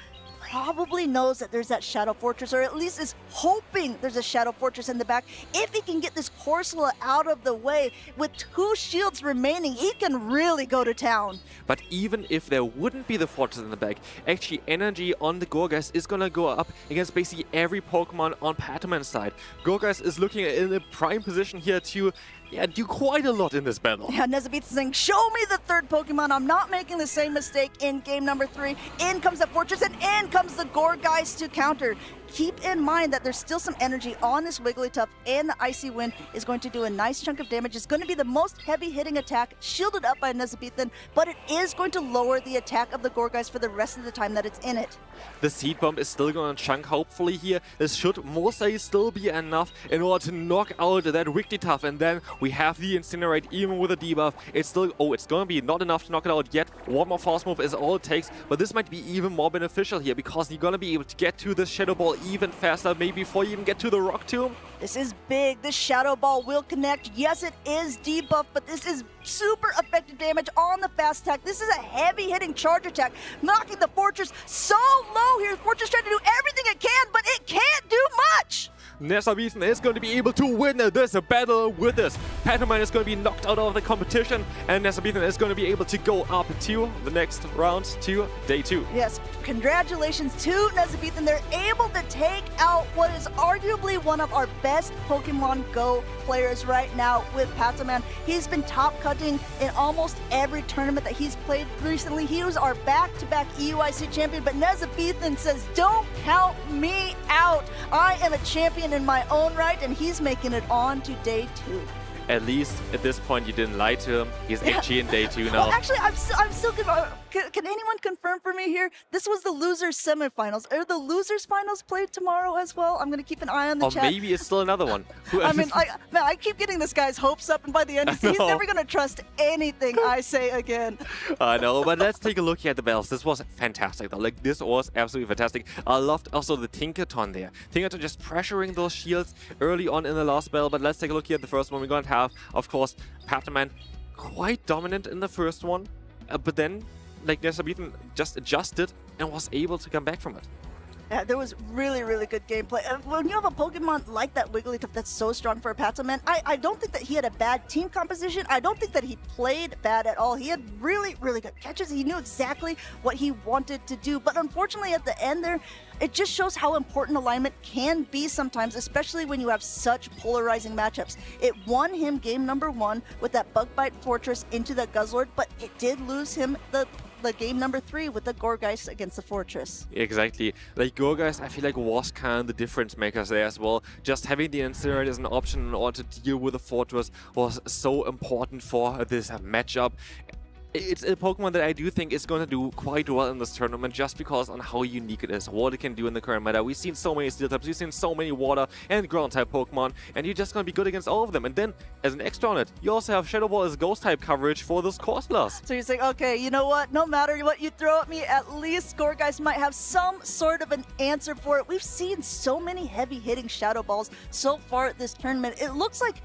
probably knows that there's that Shadow Fortress, or at least is hoping there's a Shadow Fortress in the back. If he can get this Corsola out of the way, with 2 shields remaining, he can really go to town. But even if there wouldn't be the Fortress in the back, actually energy on the Gourgeist is gonna go up against basically every Pokemon on Patoman's side. Gourgeist is looking in a prime position here to do quite a lot in this battle. Yeah, Nezabithan saying, show me the 3rd Pokemon. I'm not making the same mistake in game number 3. In comes the Fortress, and in comes the Gourgeist to counter. keep in mind that there's still some energy on this Wigglytuff, and the Icy Wind is going to do a nice chunk of damage. It's going to be the most heavy-hitting attack, shielded up by Nezabithan, but it is going to lower the attack of the Gourgeist for the rest of the time that it's in it. The Seed Bomb is still going to chunk, hopefully here. This should mostly still be enough in order to knock out that Wigglytuff, and then we have the Incinerate even with a debuff. It's still, it's going to be not enough to knock it out yet. One more Force Move is all it takes, but this might be even more beneficial here because you're going to be able to get to the Shadow Ball even faster, maybe before you even get to the Rock Tomb. This is big. This Shadow Ball will connect. Yes, it is debuffed, but this is super effective damage on the fast attack. This is a heavy-hitting charge attack, knocking the Fortress so low here. The Fortress trying to do everything it can, but it can't do much. Nezabithan is going to be able to win this battle with this. Patoman is going to be knocked out of the competition, and Nezabithan is going to be able to go up to the next round, to day 2. Yes, congratulations to Nezabithan. They're able to take out what is arguably one of our best Pokemon Go players right now with Patoman. He's been top cutting in almost every tournament that he's played recently. He was our back-to-back EUIC champion, but Nezabithan says, don't count me out. I am a champion in my own right, and he's making it on to day 2. At least at this point you didn't lie to him. He's actually in day 2 now. Well, actually, I'm still can anyone confirm for me here? This was the losers semifinals. Are the losers finals played tomorrow as well? I'm gonna keep an eye on the chat. Or maybe it's still another one. I mean, I keep getting this guy's hopes up, and by the end, he's never gonna trust anything I say again. I know, but let's take a look here at the battles. This was fantastic though. Like, this was absolutely fantastic. I loved also the Tinkaton there. Tinkaton just pressuring those shields early on in the last battle, but let's take a look here at the first one. We're going to have, of course, Patoman quite dominant in the first one, but then like Nezabithan just adjusted and was able to come back from it. Yeah, there was really, really good gameplay. When you have a Pokemon like that Wigglytuff that's so strong for a Patoman, I don't think that he had a bad team composition. I don't think that he played bad at all. He had really, really good catches. He knew exactly what he wanted to do. But unfortunately, at the end there, it just shows how important alignment can be sometimes, especially when you have such polarizing matchups. It won him game number 1 with that Bug Bite Fortress into the Guzzlord, but it did lose him the game number 3 with the Gourgeist against the Fortress. Exactly. Like, Gourgeist, I feel like was kind of the difference makers there as well. Just having the Incinerate as an option in order to deal with the Fortress was so important for this matchup. It's a Pokemon that I do think is going to do quite well in this tournament just because on how unique it is, what it can do in the current meta. We've seen so many Steel types, we've seen so many Water and Ground type Pokemon, and you're just going to be good against all of them. And then, as an extra on it, you also have Shadow Ball as Ghost type coverage for those Corsolas. So you're saying, okay, you know what? No matter what you throw at me, at least Gourgeist might have some sort of an answer for it. We've seen so many heavy-hitting Shadow Balls so far at this tournament. It looks like,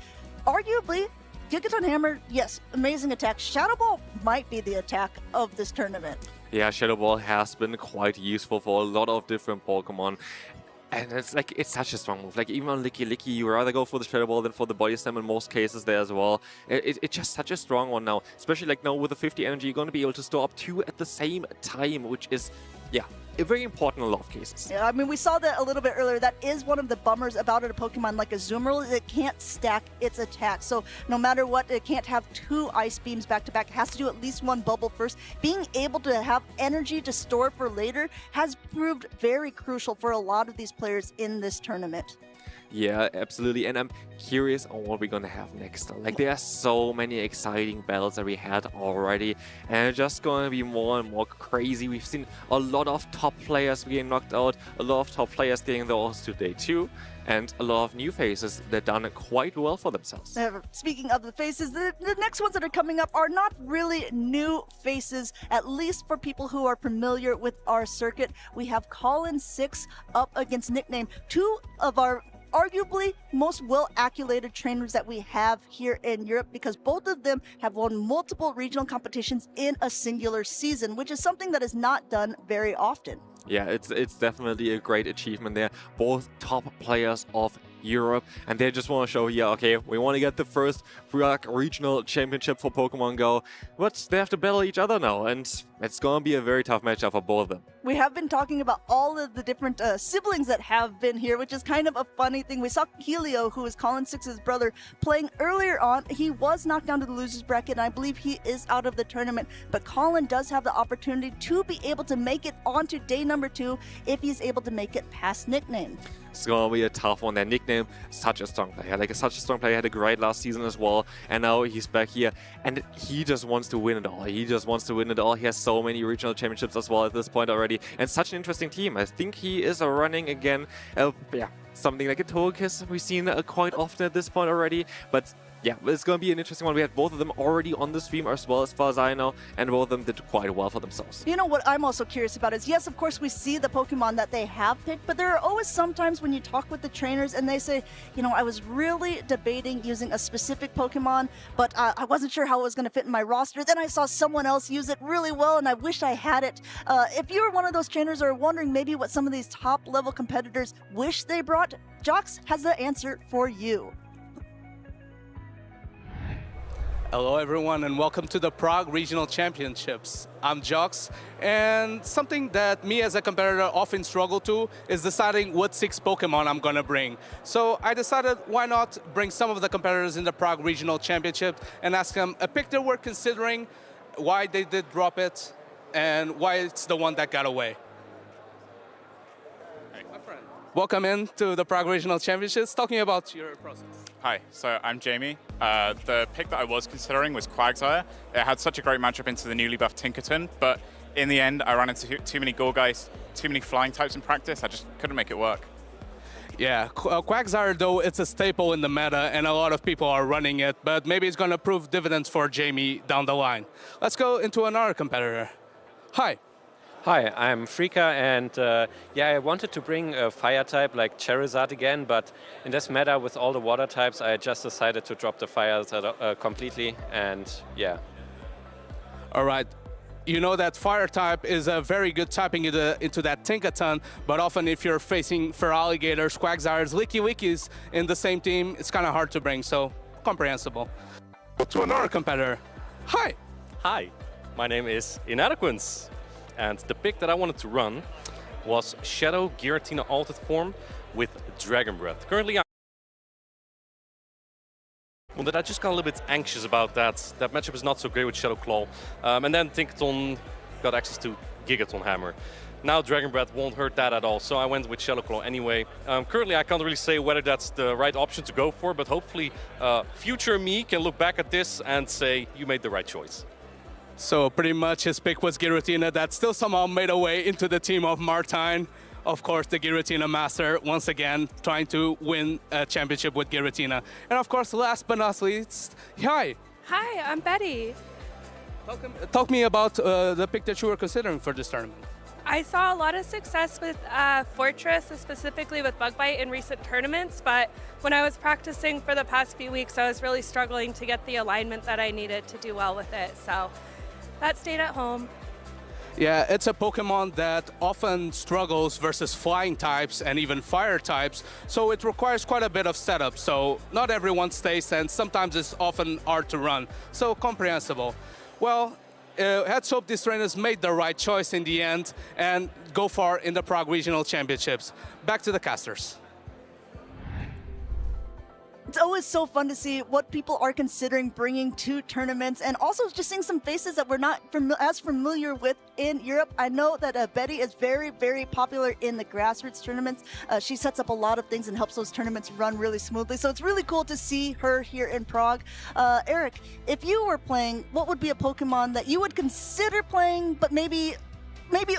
arguably, Tinkaton Hammer, yes, amazing attack. Shadow Ball might be the attack of this tournament. Yeah, Shadow Ball has been quite useful for a lot of different Pokemon. And it's like, it's such a strong move. Like, even on Licky, you rather go for the Shadow Ball than for the Body Slam in most cases there as well. It's just such a strong one now. Especially like now with the 50 energy, you're going to be able to store up 2 at the same time, which is, yeah, very important in a lot of cases. Yeah, I mean, we saw that a little bit earlier. That is one of the bummers about it, a Pokemon like a Azumarill. It can't stack its attack. So no matter what, it can't have 2 Ice Beams back to back. It has to do at least 1 bubble first. Being able to have energy to store for later has proved very crucial for a lot of these players in this tournament. Yeah, absolutely. And I'm curious on what we're going to have next. Like, there are so many exciting battles that we had already, and it's just going to be more and more crazy. We've seen a lot of top players getting knocked out, a lot of top players getting those to day 2, and a lot of new faces that done quite well for themselves. Speaking of the faces, the next ones that are coming up are not really new faces, at least for people who are familiar with our circuit. We have Colin 6 up against Nickname, 2 of our arguably most well-accolated trainers that we have here in Europe, because both of them have won multiple regional competitions in a singular season, which is something that is not done very often. Yeah, it's definitely a great achievement there. Both top players of Europe, and they just want to show here, okay, we want to get the first Prague Regional Championship for Pokemon Go, but they have to battle each other now, and it's going to be a very tough matchup for both of them. We have been talking about all of the different siblings that have been here, which is kind of a funny thing. We saw Helio, who is Colin 6's brother, playing earlier on. He was knocked down to the losers bracket, and I believe he is out of the tournament, but Colin does have the opportunity to be able to make it onto day number number 2 if he's able to make it past nickname. It's going to be a tough one. That nickname, such a strong player. Like, such a strong player. Had a great last season as well. And now he's back here. And he just wants to win it all. He just wants to win it all. He has so many regional championships as well at this point already. And such an interesting team. I think he is running again. Something like a Togekiss we've seen quite often at this point already. But yeah, it's going to be an interesting one. We had both of them already on the stream as well, as far as I know, and both of them did quite well for themselves. You know what I'm also curious about is, yes, of course, we see the Pokemon that they have picked, but there are always sometimes when you talk with the trainers and they say, you know, I was really debating using a specific Pokemon, but I wasn't sure how it was going to fit in my roster. Then I saw someone else use it really well, and I wish I had it. If you were one of those trainers or wondering maybe what some of these top-level competitors wish they brought, Jox has the answer for you. Hello everyone and welcome to the Prague Regional Championships. I'm Jox, and something that me as a competitor often struggle to is deciding what 6 Pokemon I'm gonna bring. So I decided why not bring some of the competitors in the Prague Regional Championship and ask them a pick they were considering, why they did drop it, and why it's the one that got away. Hey. My friend. Welcome in to the Prague Regional Championships, talking about your process. Hi, so I'm Jamie. The pick that I was considering was Quagsire. It had such a great matchup into the newly buffed Tinkaton, but in the end I ran into too many Gorgeist, too many flying types in practice. I just couldn't make it work. Yeah, Quagsire though, it's a staple in the meta and a lot of people are running it, but maybe it's going to prove dividends for Jamie down the line. Let's go into another competitor. Hi. Hi, I'm Frika, and yeah, I wanted to bring a fire type like Charizard again, but in this meta with all the water types, I just decided to drop the fire completely, and yeah. All right. You know that fire type is a very good typing into that Tinkaton, but often if you're facing Feraligators, Quagsires, Licky in the same team, it's kind of hard to bring, so comprehensible. To another competitor. Hi. Hi, my name is Inadequance. And the pick that I wanted to run was Shadow Giratina Altered Form with Dragon Breath. Currently, I just got a little bit anxious about that. That matchup is not so great with Shadow Claw. And then Tinkaton got access to Gigaton Hammer. Now Dragon Breath won't hurt that at all, so I went with Shadow Claw anyway. Currently, I can't really say whether that's the right option to go for, but hopefully future me can look back at this and say, you made the right choice. So pretty much his pick was Giratina. That still somehow made a way into the team of Martine. Of course, the Giratina master, once again, trying to win a championship with Giratina. And of course, last but not least, hi. Hi, I'm Betty. Talk me about the pick that you were considering for this tournament. I saw a lot of success with Fortress, specifically with Bug Bite in recent tournaments, but when I was practicing for the past few weeks, I was really struggling to get the alignment that I needed to do well with it. So that stayed at home. Yeah, it's a Pokemon that often struggles versus flying types and even fire types, so it requires quite a bit of setup. So not everyone stays, and sometimes it's often hard to run. So comprehensible. Well, let's hope these trainers made the right choice in the end and go far in the Prague Regional Championships. Back to the casters. It's always so fun to see what people are considering bringing to tournaments, and also just seeing some faces that we're not as familiar with in Europe. I know that Betty is very, very popular in the grassroots tournaments. She sets up a lot of things and helps those tournaments run really smoothly, so it's really cool to see her here in Prague. Eric, if you were playing, what would be a Pokemon that you would consider playing, but maybe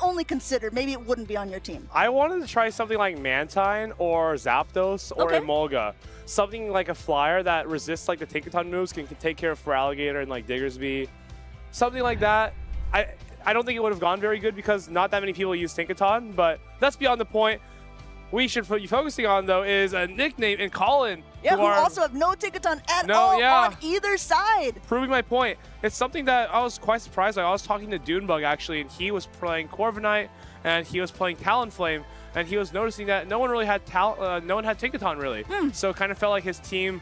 only consider, maybe it wouldn't be on your team? I wanted to try something like Mantine or Zapdos or Emolga. Something like a flyer that resists like the Tinkaton moves, can take care of Feraligatr and like Diggersby. Something like that. I don't think it would have gone very good because not that many people use Tinkaton, but that's beyond the point. We should be focusing on, though, is a nickname in Colin. Yeah, who also have no Tinkaton at all on either side. Proving my point. It's something that I was quite surprised by. I was talking to Dunebug, actually, and he was playing Corviknight, and he was playing Talonflame, and he was noticing that no one really had Tinkaton, really. So it kind of felt like his team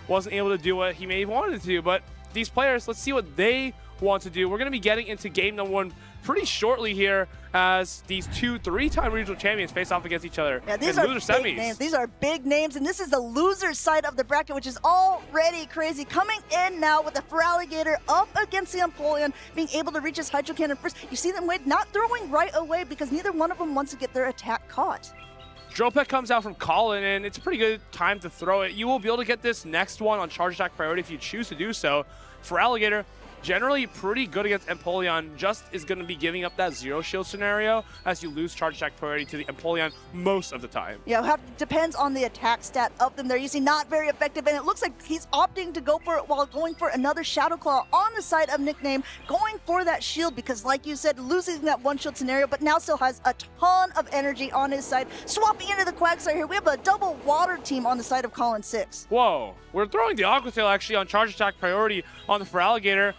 wasn't able to do what he may have wanted to do. But these players, let's see what they want to do. We're going to be getting into game number 1 pretty shortly here as these 2 3-time regional champions face off against each other Yeah, these in are loser big semis. names. These are big names, and this is the loser side of the bracket, which is already crazy. Coming in now with the Feraligatr up against the Empoleon, being able to reach his Hydro Cannon first. You see them not throwing right away because neither one of them wants to get their attack caught. Drill Peck comes out from Colin, and it's a pretty good time to throw it. You will be able to get this next one on charge attack priority if you choose to do so. Feraligatr, generally pretty good against Empoleon, just is going to be giving up that 0 shield scenario as you lose charge attack priority to the Empoleon most of the time. Yeah, depends on the attack stat of them there. You see, not very effective, and it looks like he's opting to go for it while going for another Shadow Claw on the side of Nickname, going for that shield because, like you said, losing that 1 shield scenario, but now still has a ton of energy on his side. Swapping into the Quagsire here, we have a double water team on the side of Colin 6. Whoa, we're throwing the Aqua Tail actually on charge attack priority on the Feraligatr.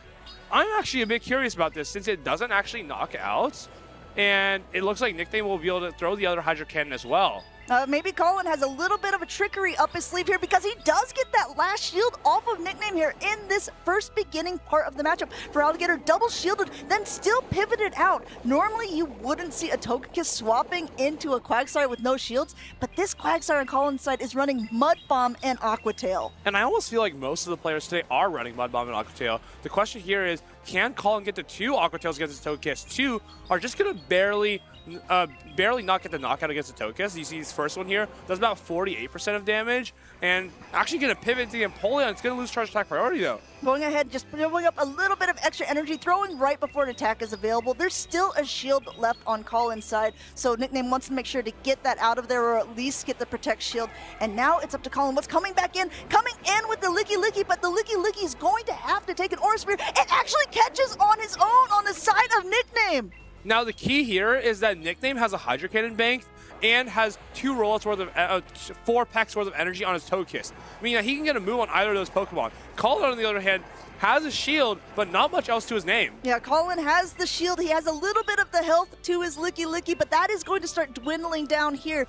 I'm actually a bit curious about this since it doesn't actually knock out, and it looks like Nickname will be able to throw the other Hydro Cannon as well. Maybe Colin has a little bit of a trickery up his sleeve here because he does get that last shield off of Nickname here in this first beginning part of the matchup. Feraligatr double shielded, then still pivoted out. Normally you wouldn't see a Togekiss swapping into a Quagsire with no shields, but this Quagsire on Colin's side is running Mud Bomb and Aqua Tail. And I almost feel like most of the players today are running Mud Bomb and Aqua Tail. The question here is, can Colin get the 2 Aqua Tails against the Togekiss? 2 are just going to barely not get the knockout against the Togekiss. You see this first one here, does about 48% of damage, and actually going to pivot to the Empoleon. It's going to lose charge attack priority though. Going ahead, just throwing up a little bit of extra energy, throwing right before an attack is available. There's still a shield left on Colin's side, so Nickname wants to make sure to get that out of there or at least get the Protect shield. And now it's up to Colin. What's coming back in? Coming in with the Licky Licky, but the Licky Licky is going to have to take an Aura Sphere. It actually catches on his own on the side of Nickname. Now the key here is that Nickname has a Hydro Cannon bank and has 2 rollouts worth of 4 packs worth of energy on his Togekiss, meaning that he can get a move on either of those Pokemon. Colin, on the other hand, has a shield, but not much else to his name. Yeah, Colin has the shield. He has a little bit of the health to his Licky Licky, but that is going to start dwindling down here.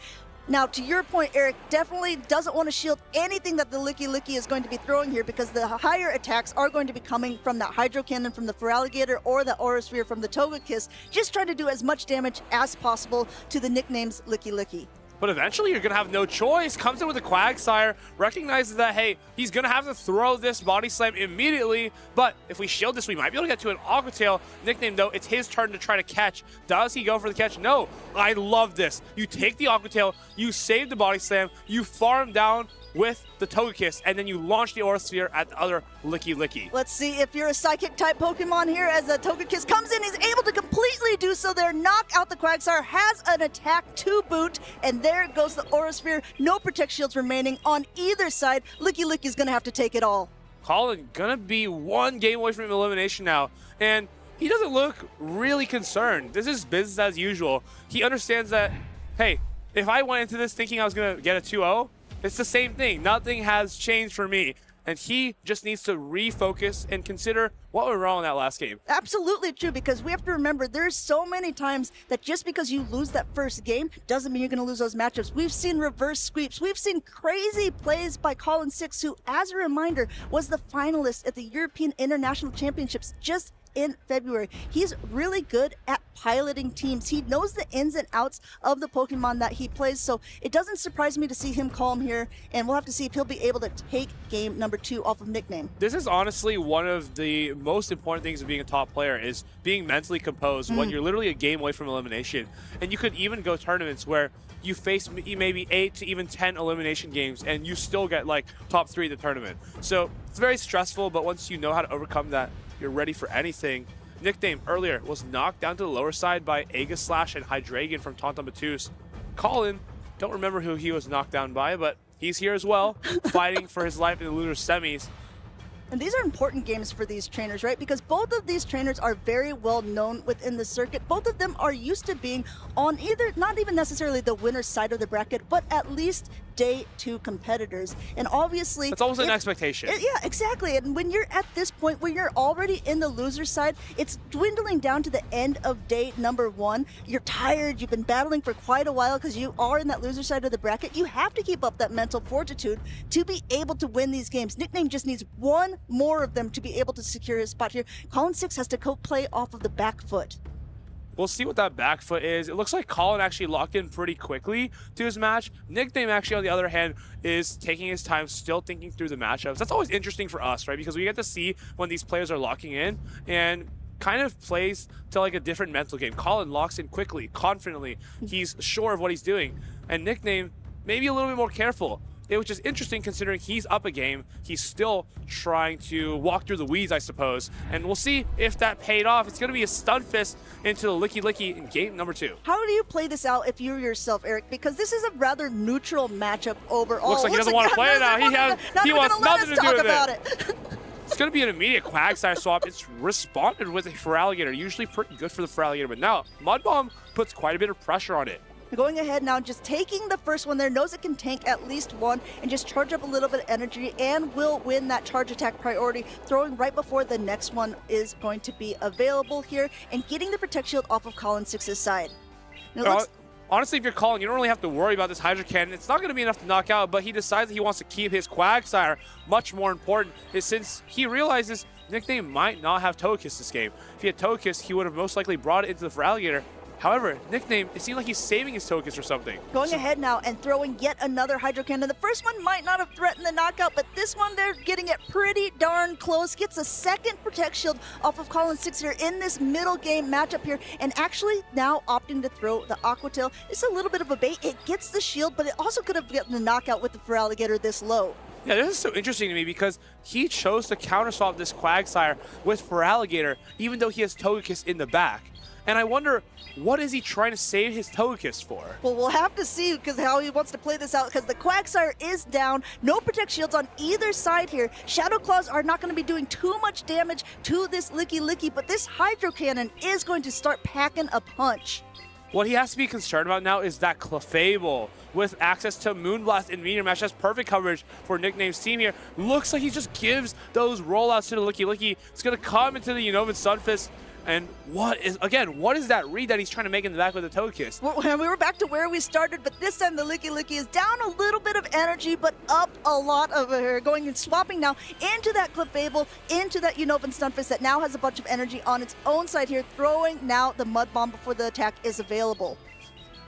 Now, to your point, Eric, definitely doesn't want to shield anything that the Licky Licky is going to be throwing here because the higher attacks are going to be coming from that Hydro Cannon from the Feraligatr or the Aura Sphere from the Togekiss, just trying to do as much damage as possible to the Nickname's Licky Licky. But eventually you're going to have no choice. Comes in with a Quagsire, recognizes that, hey, he's going to have to throw this Body Slam immediately, but if we shield this, we might be able to get to an Aqua Tail. Nickname, though, it's his turn to try to catch. Does he go for the catch? No. I love this. You take the Aqua Tail, you save the Body Slam, you farm down with the Togekiss, and then you launch the Aura Sphere at the other Licky Licky. Let's see if you're a Psychic-type Pokemon here as the Togekiss comes in. He's able to completely do so there, knock out the Quagsire, has an attack to boot, and there goes the Aura Sphere. No Protect Shields remaining on either side. Licky Licky's gonna have to take it all. Colin gonna be 1 game away from elimination now, and he doesn't look really concerned. This is business as usual. He understands that, hey, if I went into this thinking I was gonna get a 2-0, it's the same thing. Nothing has changed for me. And he just needs to refocus and consider what went wrong in that last game. Absolutely true, because we have to remember there's so many times that just because you lose that first game doesn't mean you're going to lose those matchups. We've seen reverse sweeps. We've seen crazy plays by Colin 6, who, as a reminder, was the finalist at the European International Championships just in February. He's really good at piloting teams. He knows the ins and outs of the Pokemon that he plays, so it doesn't surprise me to see him calm here, and we'll have to see if he'll be able to take game number 2 off of Nickname. This is honestly one of the most important things of being a top player, is being mentally composed when you're literally a game away from elimination. And you could even go tournaments where you face maybe 8 to even 10 elimination games and you still get like top 3 in the tournament. So it's very stressful, but once you know how to overcome that, you're ready for anything. Nickname earlier was knocked down to the lower side by Aegislash and Hydreigon from Tauntaun. Colin, don't remember who he was knocked down by, but he's here as well, fighting for his life in the loser semis. And these are important games for these trainers, right? Because both of these trainers are very well known within the circuit. Both of them are used to being on either, not even necessarily the winner's side of the bracket, but at least day 2 competitors. And obviously, it's almost an expectation. Yeah, exactly. And when you're at this point where you're already in the loser side, it's dwindling down to the end of day number 1. You're tired. You've been battling for quite a while because you are in that loser side of the bracket. You have to keep up that mental fortitude to be able to win these games. Nickname just needs one more of them to be able to secure his spot here. Colin 6 has to go play off of the back foot. We'll see what that back foot is. It looks like Colin actually locked in pretty quickly to his match. Nickname actually, on the other hand, is taking his time, still thinking through the matchups. That's always interesting for us, right? Because we get to see when these players are locking in and kind of plays to like a different mental game. Colin locks in quickly, confidently. He's sure of what he's doing. And Nickname, maybe a little bit more careful. Which is interesting considering he's up a game. He's still trying to walk through the weeds, I suppose. And we'll see if that paid off. It's going to be a stun fist into the Licky Licky in game number 2. How do you play this out if you're yourself, Eric? Because this is a rather neutral matchup overall. Looks like he doesn't want to play it now. He wants nothing to do with it. It's going to be an immediate Quagsire swap. It's responded with a Feraligatr. Usually pretty good for the Feraligatr, but now Mud Bomb puts quite a bit of pressure on it. Going ahead now, just taking the first one there, knows it can tank at least one and just charge up a little bit of energy and will win that charge attack priority, throwing right before the next one is going to be available here and getting the Protect Shield off of Colin 6's side. Now, honestly, if you're Colin, you don't really have to worry about this Hydro Cannon. It's not going to be enough to knock out, but he decides that he wants to keep his Quagsire. Much more important is since he realizes Nickname might not have Togekiss this game. If he had Togekiss, he would have most likely brought it into the Feraligatr. However, Nickname, it seems like he's saving his Togekiss or something. Going ahead now and throwing yet another Hydro Cannon. The first one might not have threatened the knockout, but this one, they're getting it pretty darn close. Gets a second Protect Shield off of Colin 6 here in this middle game matchup here, and actually now opting to throw the Aqua Tail. It's a little bit of a bait. It gets the shield, but it also could have gotten the knockout with the Feraligatr this low. Yeah, this is so interesting to me because he chose to counter swap this Quagsire with Feraligatr, even though he has Togekiss in the back. And I wonder, what is he trying to save his Togekiss for? Well, we'll have to see because how he wants to play this out because the Quagsire is down. No Protect Shields on either side here. Shadow Claws are not going to be doing too much damage to this Licky Licky, but this Hydro Cannon is going to start packing a punch. What he has to be concerned about now is that Clefable with access to Moonblast and Meteor Mash. That's perfect coverage for Nickname's team here. Looks like he just gives those rollouts to the Licky Licky. It's going to come into the Unova Sunfist. And what is that read that he's trying to make in the back with the Togekiss? We were back to where we started, but this time the Licky Licky is down a little bit of energy, but up a lot of her. Going and swapping now into that Clefable, into that Unovan Stunfisk that now has a bunch of energy on its own side here, throwing now the Mud Bomb before the attack is available.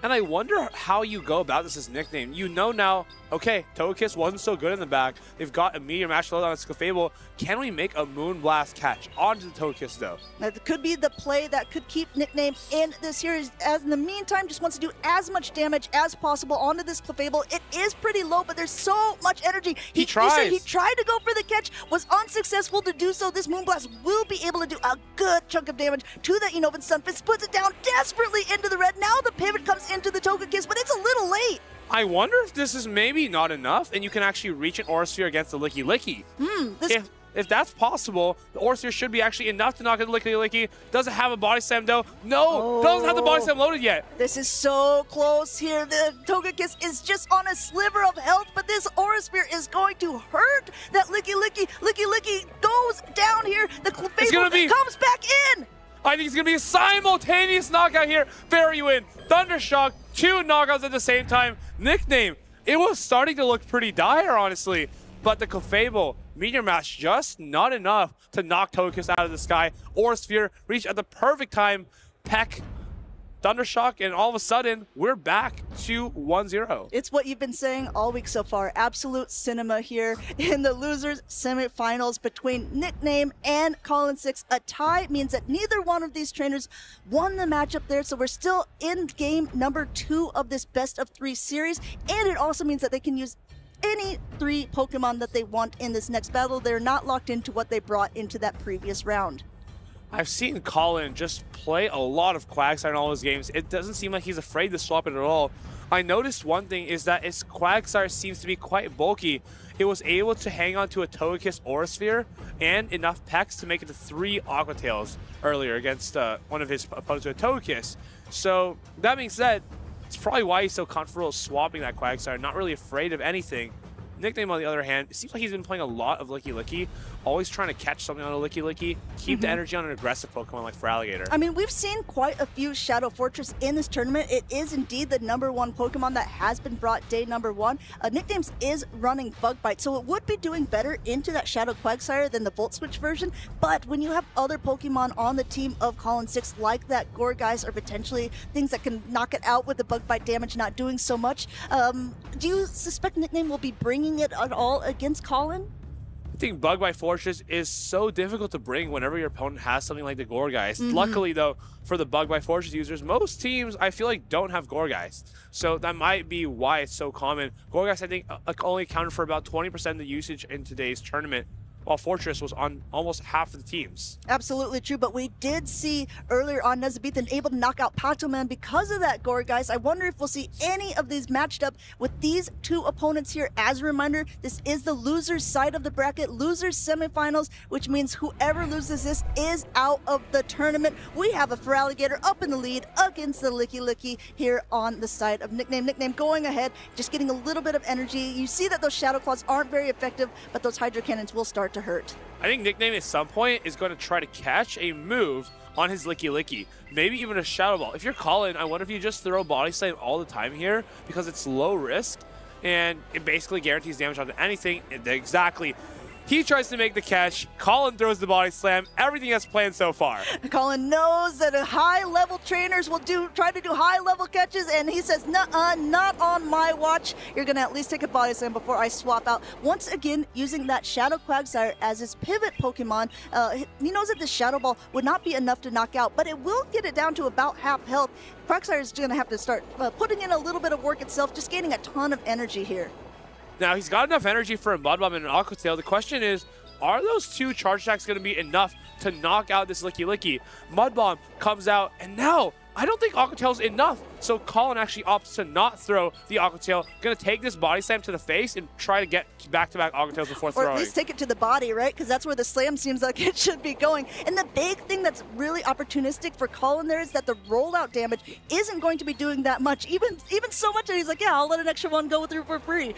And I wonder how you go about this as Nickname. You know now, okay, Togekiss wasn't so good in the back. They've got a Meteor Mash load on its Clefable. Can we make a Moonblast catch onto the Togekiss, though? That could be the play that could keep Nickname in this series. As in the meantime, just wants to do as much damage as possible onto this Clefable. It is pretty low, but there's so much energy. He tries. He tried to go for the catch, was unsuccessful to do so. This Moonblast will be able to do a good chunk of damage to that Unovan Stunfisk. Puts it down desperately into the red. Now the pivot comes into the Togekiss, but it's a little late. I wonder if this is maybe not enough and you can actually reach an Aura Sphere against the Licky Licky. If that's possible, the Aura Sphere should be actually enough to knock out the Licky Licky. Doesn't have a Body Slam though. No, doesn't have the Body Slam loaded yet. This is so close here. The Togekiss is just on a sliver of health, but this Aura Sphere is going to hurt that Licky Licky. Licky Licky goes down here. The Clefable comes back in. I think it's going to be a simultaneous knockout here. Fairy win, Thundershock, 2 knockouts at the same time. Nickname, it was starting to look pretty dire, honestly. But the Clefable, Meteor Mash, just not enough to knock Togekiss out of the sky. Aura Sphere reached at the perfect time. Peck, Thundershock, and all of a sudden, we're back to 1-0. It's what you've been saying all week so far. Absolute cinema here in the losers semifinals between Nickname and Colin 6. A tie means that neither one of these trainers won the matchup there, so we're still in game number 2 of this best of 3 series, and it also means that they can use any 3 Pokemon that they want in this next battle. They're not locked into what they brought into that previous round. I've seen Colin just play a lot of Quagsire in all his games. It doesn't seem like he's afraid to swap it at all. I noticed one thing is that his Quagsire seems to be quite bulky. It was able to hang on to a Togekiss Aura Sphere and enough Pecks to make it to 3 Aqua Tails earlier against one of his opponents with a Togekiss. So that being said, it's probably why he's so comfortable swapping that Quagsire, not really afraid of anything. Nickname, on the other hand, it seems like he's been playing a lot of Licky Licky. always trying to catch something on a Licky Licky, keep the energy on an aggressive Pokemon like Feraligatr. I mean, we've seen quite a few Shadow Fortress in this tournament. It is indeed the #1 Pokemon that has been brought day #1. Nicknames is running Bug Bite, so it would be doing better into that Shadow Quagsire than the Volt Switch version. But when you have other Pokemon on the team of Colin 6, like that Gourgeist, or potentially things that can knock it out with the Bug Bite damage not doing so much, do you suspect Nickname will be bringing it at all against Colin? I think Bug Bite Fortress is so difficult to bring whenever your opponent has something like the Gourgeist. Luckily, though, for the Bug Bite Fortress users, most teams, I feel like, don't have Gourgeist. So that might be why it's so common. Gourgeist, I think, only accounted for about 20% of the usage in today's tournament, while Fortress was on almost half of the teams. Absolutely true, but we did see earlier on Nezabithan able to knock out Ptoan because of that Gourgeist. I wonder if we'll see any of these matched up with these two opponents here. As a reminder, this is the loser's side of the bracket, loser's semifinals, which means whoever loses this is out of the tournament. We have a Feraligatr up in the lead against the Licky Licky here on the side of Nickname. Nickname going ahead, just getting a little bit of energy. You see that those Shadow Claws aren't very effective, but those Hydro Cannons will start to hurt. I think Nickname at some point is going to try to catch a move on his Licky Licky, maybe even a Shadow Ball. If you're Colin, I wonder if you just throw Body Slam all the time here because it's low risk and it basically guarantees damage onto anything. Exactly. He tries to make the catch. Colin throws the Body Slam. Everything that's planned so far. Colin knows that high-level trainers will try to do high-level catches, and he says, nuh-uh, not on my watch. You're going to at least take a Body Slam before I swap out. Once again, using that Shadow Quagsire as his pivot Pokemon, he knows that the Shadow Ball would not be enough to knock out, but it will get it down to about half health. Quagsire is going to have to start putting in a little bit of work itself, just gaining a ton of energy here. Now, he's got enough energy for a Mud Bomb and an Aqua Tail. The question is, are those two charge attacks going to be enough to knock out this Licky Licky? Mud Bomb comes out, and now I don't think Aqua Tail's enough. So Colin actually opts to not throw the Aqua Tail. Going to take this Body Slam to the face and try to get back-to-back Aqua Tails before throwing. Or at least take it to the body, right? Because that's where the slam seems like it should be going. And the big thing that's really opportunistic for Colin there is that the rollout damage isn't going to be doing that much. Even so much that he's like, yeah, I'll let an extra one go through for free.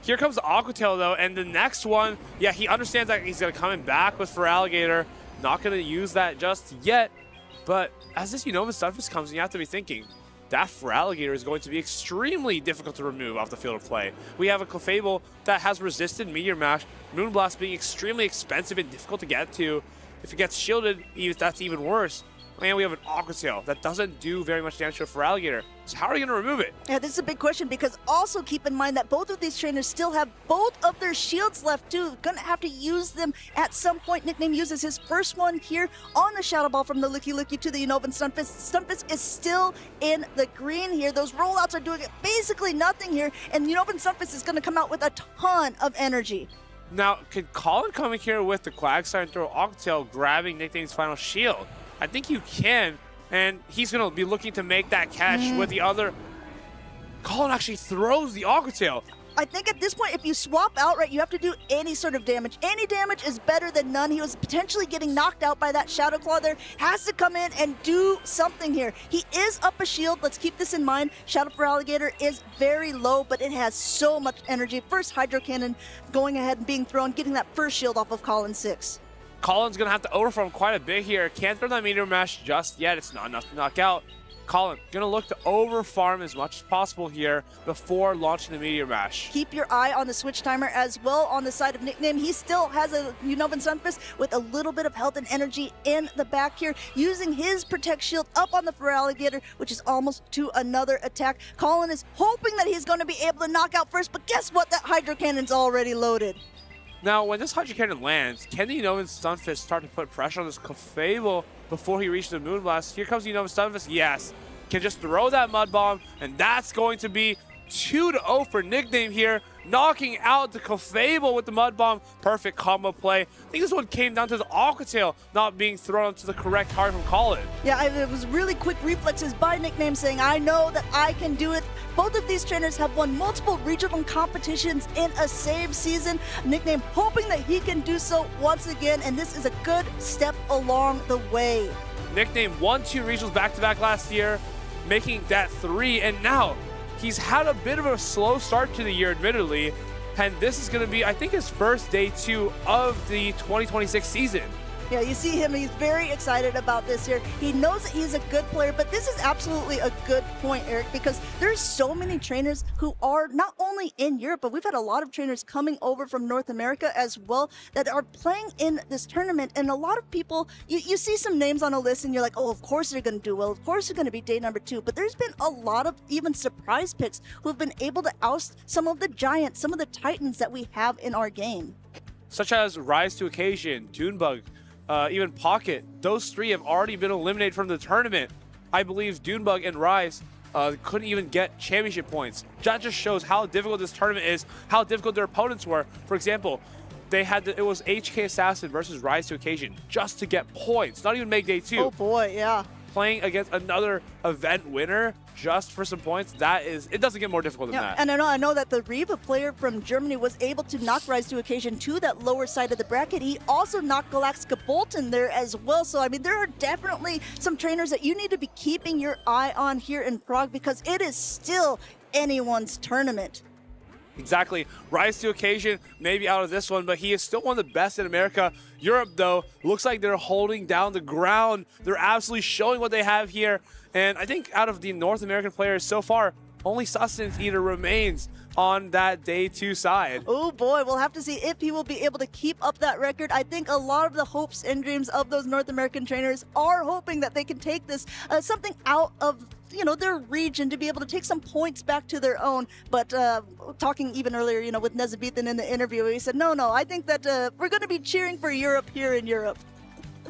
Here comes the Aqua Tail, though, and the next one, yeah, he understands that he's going to come in back with Feraligatr. Not going to use that just yet. But as this Unova Stunfisk comes in, you have to be thinking, that Feraligatr is going to be extremely difficult to remove off the field of play. We have a Clefable that has resisted Meteor Mash, Moonblast being extremely expensive and difficult to get to. If it gets shielded, that's even worse. And we have an Aqua Tail that doesn't do very much damage to a Feraligatr. So how are you going to remove it? Yeah, this is a big question because also keep in mind that both of these trainers still have both of their shields left too. Gonna have to use them at some point. Nickname uses his first one here on the Shadow Ball from the Licky Licky to the Unovan Stunfisk. Stunfisk is still in the green here. Those rollouts are doing basically nothing here, and Unovan Stunfisk is gonna come out with a ton of energy. Now, could Colin come in here with the Quagsire and throw Aqua Tail, grabbing Nickname's final shield? I think you can, and he's going to be looking to make that catch with the other. Colin actually throws the Aqua Tail. I think at this point, if you swap out, right, you have to do any sort of damage. Any damage is better than none. He was potentially getting knocked out by that Shadow Claw there. Has to come in and do something here. He is up a shield. Let's keep this in mind. Shadow Feraligatr is very low, but it has so much energy. First Hydro Cannon going ahead and being thrown, getting that first shield off of Colin 6. Colin's going to have to overfarm quite a bit here. Can't throw that Meteor Mash just yet. It's not enough to knock out. Colin going to look to overfarm as much as possible here before launching the Meteor Mash. Keep your eye on the switch timer as well on the side of Nickname. He still has a Unovan Stunfisk with a little bit of health and energy in the back here, using his Protect Shield up on the Feraligatr, which is almost to another attack. Colin is hoping that he's going to be able to knock out first, but guess what? That Hydro Cannon's already loaded. Now, when this Hydro Cannon lands, can the Unovan Stunfisk start to put pressure on this Clefable before he reaches the Moonblast? Here comes the Unovan Stunfisk. Yes. Can just throw that Mud Bomb, and that's going to be 2-0 for Nickname here, knocking out the Clefable with the Mud Bomb. Perfect combo play. I think this one came down to the Aqua Tail not being thrown to the correct target from Colin. Yeah, it was really quick reflexes by Nickname saying, I know that I can do it. Both of these trainers have won multiple regional competitions in a save season. Nickname hoping that he can do so once again, and this is a good step along the way. Nickname won 2 regionals back-to-back last year, making that 3, and now he's had a bit of a slow start to the year, admittedly, and this is going to be, I think, his first day 2 of the 2026 season. Yeah, you see him, he's very excited about this here. He knows that he's a good player, but this is absolutely a good point, Eric, because there's so many trainers who are not only in Europe, but we've had a lot of trainers coming over from North America as well that are playing in this tournament. And a lot of people, you see some names on a list and you're like, oh, of course they're going to do well. Of course they're going to be day number 2. But there's been a lot of even surprise picks who've been able to oust some of the giants, some of the titans that we have in our game. Such as Rise to Occasion, Dunebug, even Pocket. Those 3 have already been eliminated from the tournament. I believe Dunebug and Rise couldn't even get championship points. That just shows how difficult this tournament is, how difficult their opponents were. For example, they had it was HK Assassin versus Rise to Occasion just to get points, not even make day 2. Oh boy, yeah. Playing against another event winner just for some points, it doesn't get more difficult than that. And I know that the Reva player from Germany was able to knock Rise to Occasion to that lower side of the bracket. He also knocked Galactica Bolton there as well. So, I mean, there are definitely some trainers that you need to be keeping your eye on here in Prague because it is still anyone's tournament. Exactly. Rise to Occasion, maybe out of this one, but he is still one of the best in America. Europe, though, looks like they're holding down the ground. They're absolutely showing what they have here. And I think out of the North American players so far, only Sustenance Eater remains on that day 2 side. Oh boy, we'll have to see if he will be able to keep up that record. I think a lot of the hopes and dreams of those North American trainers are hoping that they can take this something out of their region to be able to take some points back to their own. But talking even earlier, with Nezabithan in the interview, he said, no, I think that we're going to be cheering for Europe here in Europe.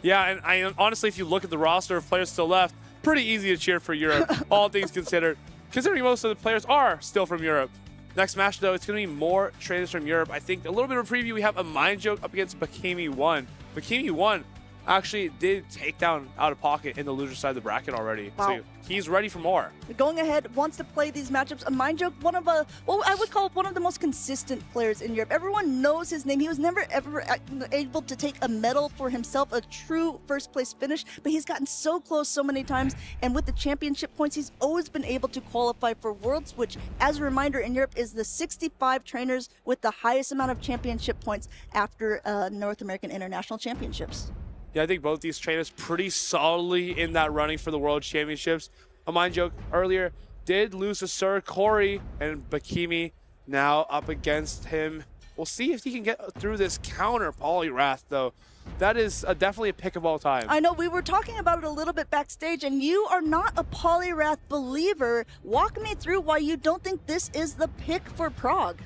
Yeah, and honestly, if you look at the roster of players still left, pretty easy to cheer for Europe, all things considered, considering most of the players are still from Europe. Next match, though, it's going to be more trainers from Europe. I think a little bit of a preview, we have a Mind Joke up against Bakimi 1. Bakimi 1 actually did take down Out of Pocket in the loser side of the bracket already. Wow. So he's ready for more. Going ahead, wants to play these matchups. A Mind Joke, one of I would call one of the most consistent players in Europe. Everyone knows his name. He was never ever able to take a medal for himself, a true first place finish, but he's gotten so close so many times. And with the championship points, he's always been able to qualify for Worlds, which, as a reminder, in Europe is the 65 trainers with the highest amount of championship points after North American International Championships. Yeah, I think both these trainers pretty solidly in that running for the World Championships. A Mind Joke earlier did lose to Sir Corey, and Bakimi now up against him. We'll see if he can get through this counter Poliwrath, though. That is definitely a pick of all time. I know, we were talking about it a little bit backstage, and you are not a Poliwrath believer. Walk me through why you don't think this is the pick for Prague.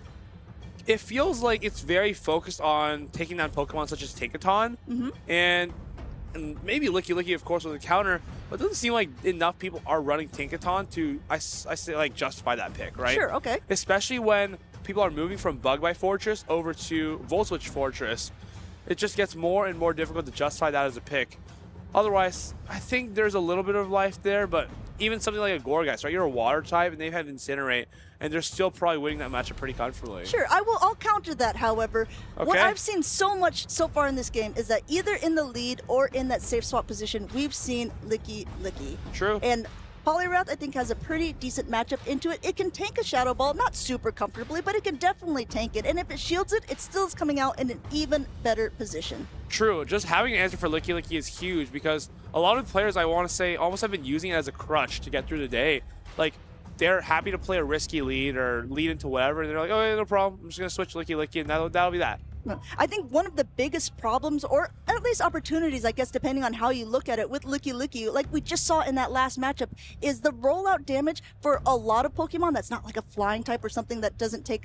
It feels like it's very focused on taking down Pokemon such as Tinkaton, and maybe Licky, of course, with a counter, but it doesn't seem like enough people are running Tinkaton to, I say, like, justify that pick, right? Sure, okay. Especially when people are moving from Bug-Bite Fortress over to Voltswitch Fortress. It just gets more and more difficult to justify that as a pick. Otherwise, I think there's a little bit of life there, but even something like a Gourgeist, right? You're a water type, and they've had Incinerate, and they're still probably winning that matchup pretty comfortably. Sure, I'll counter that, however. Okay. What I've seen so much so far in this game is that either in the lead or in that safe swap position, we've seen Licky. True. And Poliwrath, I think, has a pretty decent matchup into it. It can tank a Shadow Ball, not super comfortably, but it can definitely tank it. And if it shields it, it still is coming out in an even better position. True. Just having an answer for Licky is huge because a lot of players, I want to say, almost have been using it as a crutch to get through the day. Like, they're happy to play a risky lead or lead into whatever, and they're like, oh, yeah, no problem. I'm just going to switch Licky, and that'll be that. I think one of the biggest problems, or at least opportunities, I guess, depending on how you look at it, with Licky, like we just saw in that last matchup, is the rollout damage for a lot of Pokemon that's not like a flying type or something that doesn't take,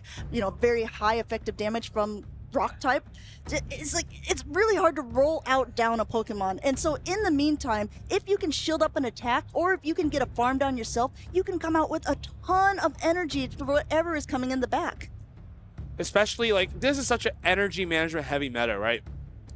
very high effective damage from rock type. It's really hard to roll out down a Pokemon. And so in the meantime, if you can shield up an attack, or if you can get a farm down yourself, you can come out with a ton of energy for whatever is coming in the back. Especially, like, this is such an energy management heavy meta, right?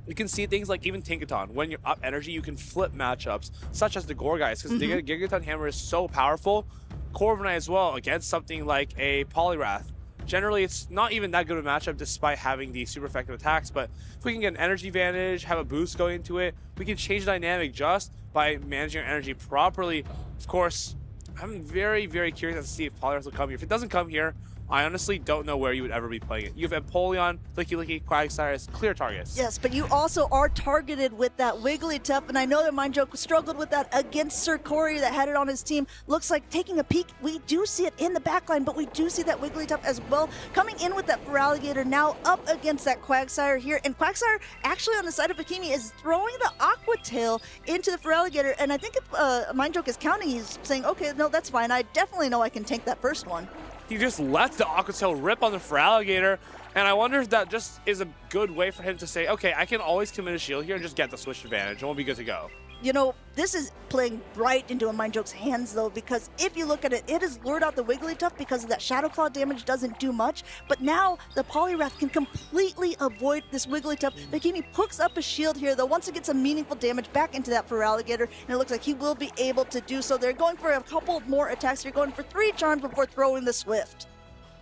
You can see things like even Tinkaton. When you're up energy, you can flip matchups, such as the Gourgeist, because the Gigaton Hammer is so powerful. Corviknight as well, against something like a Poliwrath. Generally, it's not even that good of a matchup despite having the super effective attacks, but if we can get an energy advantage, have a boost going into it, we can change the dynamic just by managing our energy properly. Of course, I'm very, very curious to see if Poliwrath will come here. If it doesn't come here, I honestly don't know where you would ever be playing it. You have Empoleon, Licky, Quagsire as clear targets. Yes, but you also are targeted with that Wigglytuff, and I know that Mindjoke struggled with that against Sir Corey that had it on his team. Looks like taking a peek, we do see it in the backline, but we do see that Wigglytuff as well coming in with that Feraligatr now up against that Quagsire here, and Quagsire actually on the side of Akimi is throwing the Aqua Tail into the Feraligatr, and I think if Mindjoke is counting, he's saying, okay, no, that's fine. I definitely know I can tank that first one. He just let the Aqua Tail rip on the Feraligatr, and I wonder if that just is a good way for him to say, okay, I can always commit a shield here and just get the switch advantage, and we'll be good to go. You know, this is playing right into a Mindjoke's hands, though, because if you look at it, it has lured out the Wigglytuff because of that Shadow Claw damage doesn't do much, but now the Poliwrath can completely avoid this Wigglytuff. Bikini hooks up a shield here, though, wants to get some meaningful damage back into that Feraligatr, and it looks like he will be able to do so. They're going for a couple more attacks. They're going for 3 charms before throwing the Swift.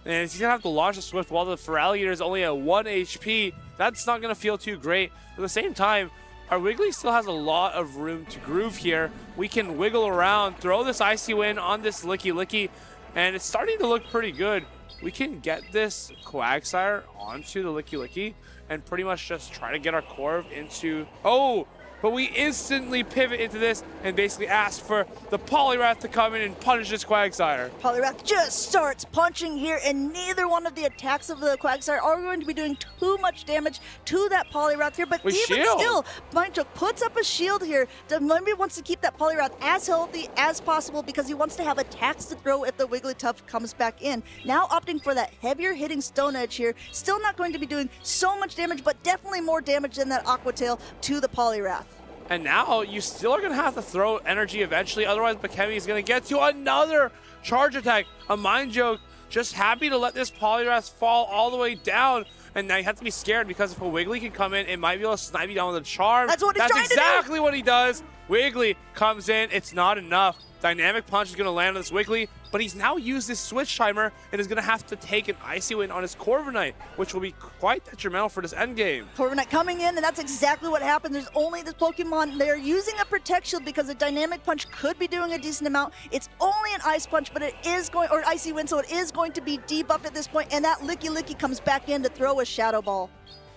And he's going to have to launch the Swift while the Feraligatr is only at 1 HP. That's not going to feel too great. At the same time, our Wiggly still has a lot of room to groove here. We can wiggle around, throw this Icy Wind on this Licky, and it's starting to look pretty good. We can get this Quagsire onto the Licky, and pretty much just try to get our Corv into... Oh! But we instantly pivot into this and basically ask for the Poliwrath to come in and punish this Quagsire. Poliwrath just starts punching here, and neither one of the attacks of the Quagsire are going to be doing too much damage to that Poliwrath here. But With even shield. still, Mindjoke puts up a shield here. Maybe wants to keep that Poliwrath as healthy as possible because he wants to have attacks to throw if the Wigglytuff comes back in. Now opting for that heavier hitting Stone Edge here. Still not going to be doing so much damage, but definitely more damage than that Aqua Tail to the Poliwrath. And now you still are going to have to throw energy eventually, otherwise Bakemi is going to get to another charge attack. A Mindjoke just happy to let this Poliwrath fall all the way down. And now you have to be scared because if a Wiggly can come in, it might be able to snipe you down with a charm. That's what he's trying to do. exactly what he does. Wiggly comes in, it's not enough. Dynamic Punch is going to land on this Wiggly, but he's now used this Switch Timer and is going to have to take an Icy Wind on his Corviknight, which will be quite detrimental for this endgame. Corviknight coming in, and that's exactly what happened. There's only this Pokemon. They're using a Protect Shield because a Dynamic Punch could be doing a decent amount. It's only an Ice Punch, but it is going, or Icy Wind, so it is going to be debuffed at this point, and that Licky comes back in to throw a Shadow Ball.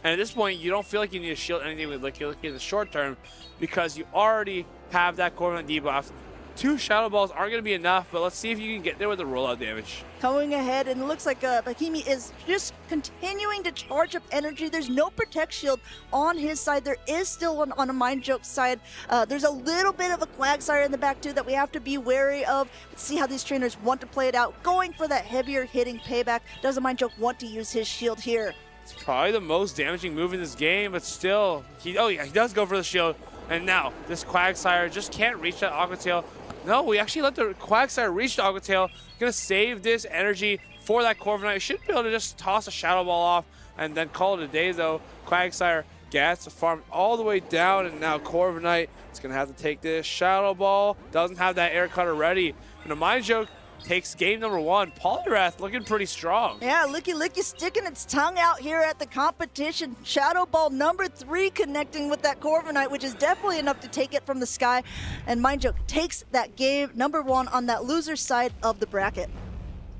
And at this point, you don't feel like you need to shield anything with Licky in the short term because you already have that Corviknight debuff. 2 Shadow Balls aren't going to be enough, but let's see if you can get there with the rollout damage. Going ahead, and it looks like Bakimi is just continuing to charge up energy. There's no Protect Shield on his side. There is still one on a Mindjoke's side. There's a little bit of a Quagsire in the back, too, that we have to be wary of. Let's see how these trainers want to play it out. Going for that heavier hitting payback. Does a Mindjoke want to use his shield here? It's probably the most damaging move in this game, but still, he does go for the shield. And now, this Quagsire just can't reach that Aqua Tail. No, we actually let the Quagsire reach the Aqua Tail. Gonna save this energy for that Corviknight. Should be able to just toss a Shadow Ball off and then call it a day, though. Quagsire gets the farm all the way down, and now Corviknight is gonna have to take this Shadow Ball. Doesn't have that Air Cutter ready. And a Mindjoke takes game number 1. Poliwrath looking pretty strong. Yeah, Licky sticking its tongue out here at the competition. Shadow Ball number 3 connecting with that Corviknight, which is definitely enough to take it from the sky. And Mindjoke takes that game number 1 on that loser side of the bracket.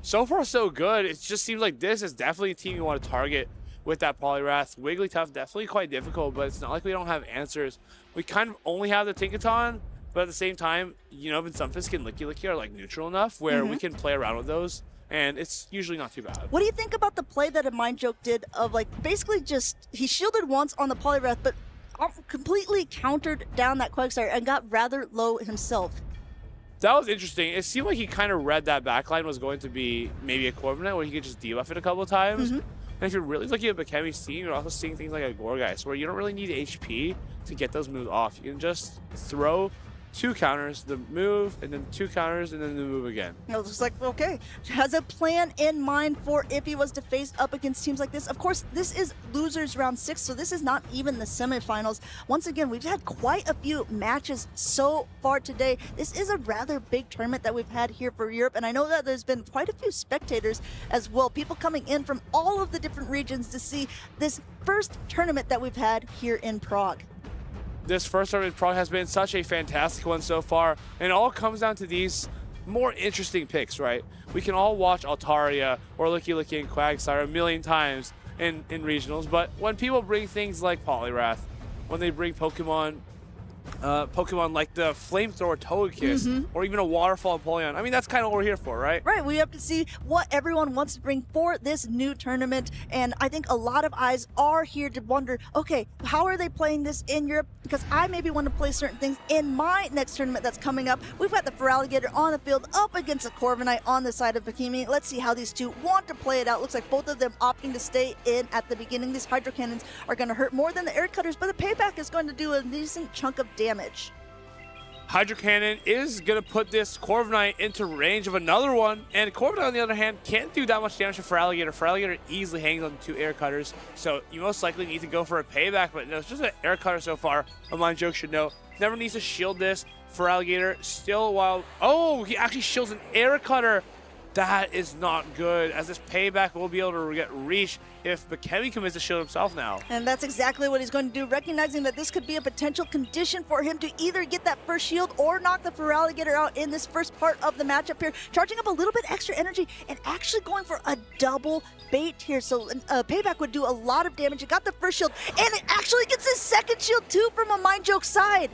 So far, so good. It just seems like this is definitely a team you want to target with that Poliwrath. Wigglytuff, definitely quite difficult, but it's not like we don't have answers. We kind of only have the Tinkaton, but at the same time, you know, Vinsumfisk and Licky are like neutral enough where we can play around with those, and it's usually not too bad. What do you think about the play that a Mindjoke did of like basically just, he shielded once on the Poliwrath, but completely countered down that Quagsire and got rather low himself? That was interesting. It seemed like he kind of read that backline was going to be maybe a Corviknight where he could just debuff it a couple of times. And if you're really looking at Bakemi's team, you're also seeing things like a Gourgeist where you don't really need HP to get those moves off. You can just throw 2 counters, the move, and then 2 counters, and then the move again. It looks like, okay, has a plan in mind for if he was to face up against teams like this. Of course, this is losers round 6, so this is not even the semifinals. Once again, we've had quite a few matches so far today. This is a rather big tournament that we've had here for Europe, and I know that there's been quite a few spectators as well, people coming in from all of the different regions to see this first tournament that we've had here in Prague. This first tournament in Prague has been such a fantastic one so far, and it all comes down to these more interesting picks, right? We can all watch Altaria or Licky and Quagsire a million times in regionals, but when people bring things like Poliwrath, when they bring Pokemon like the Flamethrower Togekiss, or even a Waterfall Empoleon. I mean, that's kind of what we're here for, right? Right, we have to see what everyone wants to bring for this new tournament, and I think a lot of eyes are here to wonder, okay, how are they playing this in Europe? Because I maybe want to play certain things in my next tournament that's coming up. We've got the Feraligatr on the field up against a Corviknight on the side of Bikini. Let's see how these two want to play it out. Looks like both of them opting to stay in at the beginning. These Hydro Cannons are going to hurt more than the Air Cutters, but the payback is going to do a decent chunk of damage. Hydro Cannon is going to put this Corviknight into range of another one, and Corviknight, on the other hand, can't do that much damage to Feraligatr. Feraligatr easily hangs on to 2 Air Cutters, so you most likely need to go for a payback, but no, it's just an Air Cutter so far. A Mind Joke should know. Never needs to shield this. Feraligatr still wild. Oh, he actually shields an Air Cutter. That is not good, as this payback will be able to get reached if Bikemi commits to shield himself now. And that's exactly what he's going to do, recognizing that this could be a potential condition for him to either get that first shield or knock the Feraligatr out in this first part of the matchup here, charging up a little bit extra energy and actually going for a double bait here. So payback would do a lot of damage. It got the first shield, and it actually gets his second shield too from a Mind Joke side.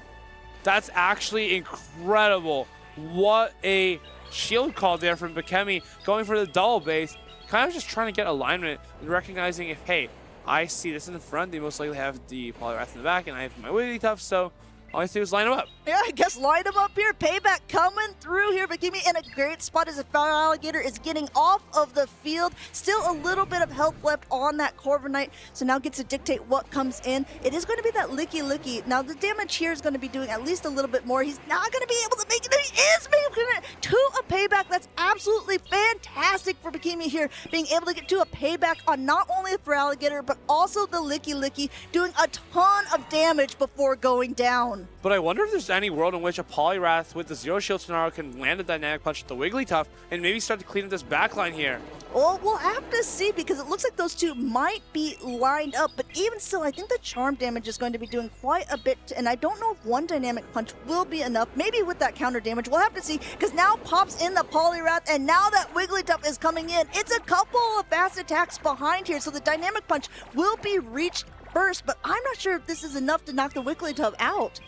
That's actually incredible. What a shield call there from Bikemi, going for the double base, kind of just trying to get alignment and recognizing if, hey, I see this in the front, they most likely have the Poliwrath in the back, and I have my Wigglytuff, so all I have to do is line them up. Yeah, I guess line them up here. Payback coming through here. Bikemi in a great spot as the Feraligatr is getting off of the field. Still a little bit of health left on that Corviknight, so now gets to dictate what comes in. It is going to be that Licky. Now the damage here is going to be doing at least a little bit more. He's not going to be able to make it. He is making it to a payback. That's absolutely fantastic for Bikemi here, being able to get to a payback on not only the Feraligatr, but also the Licky, doing a ton of damage before going down. But I wonder if there's any world in which a Poliwrath with the Zero Shield scenario can land a Dynamic Punch at the Wigglytuff and maybe start to clean up this backline here. Well, we'll have to see, because it looks like those two might be lined up, but even still, I think the charm damage is going to be doing quite a bit, and I don't know if one Dynamic Punch will be enough. Maybe with that counter damage, we'll have to see, because now pops in the Poliwrath, and now that Wigglytuff is coming in. It's a couple of fast attacks behind here, so the Dynamic Punch will be reached first, but I'm not sure if this is enough to knock the Wigglytuff out.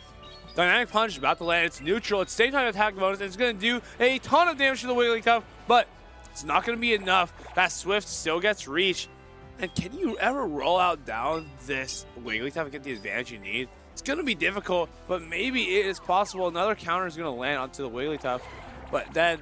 Dynamic Punch is about to land. It's neutral. It's same time attack bonus, and it's going to do a ton of damage to the Wigglytuff, but it's not going to be enough. That Swift still gets reach. And can you ever roll out down this Wigglytuff and get the advantage you need? It's going to be difficult, but maybe it is possible. Another counter is going to land onto the Wigglytuff, but then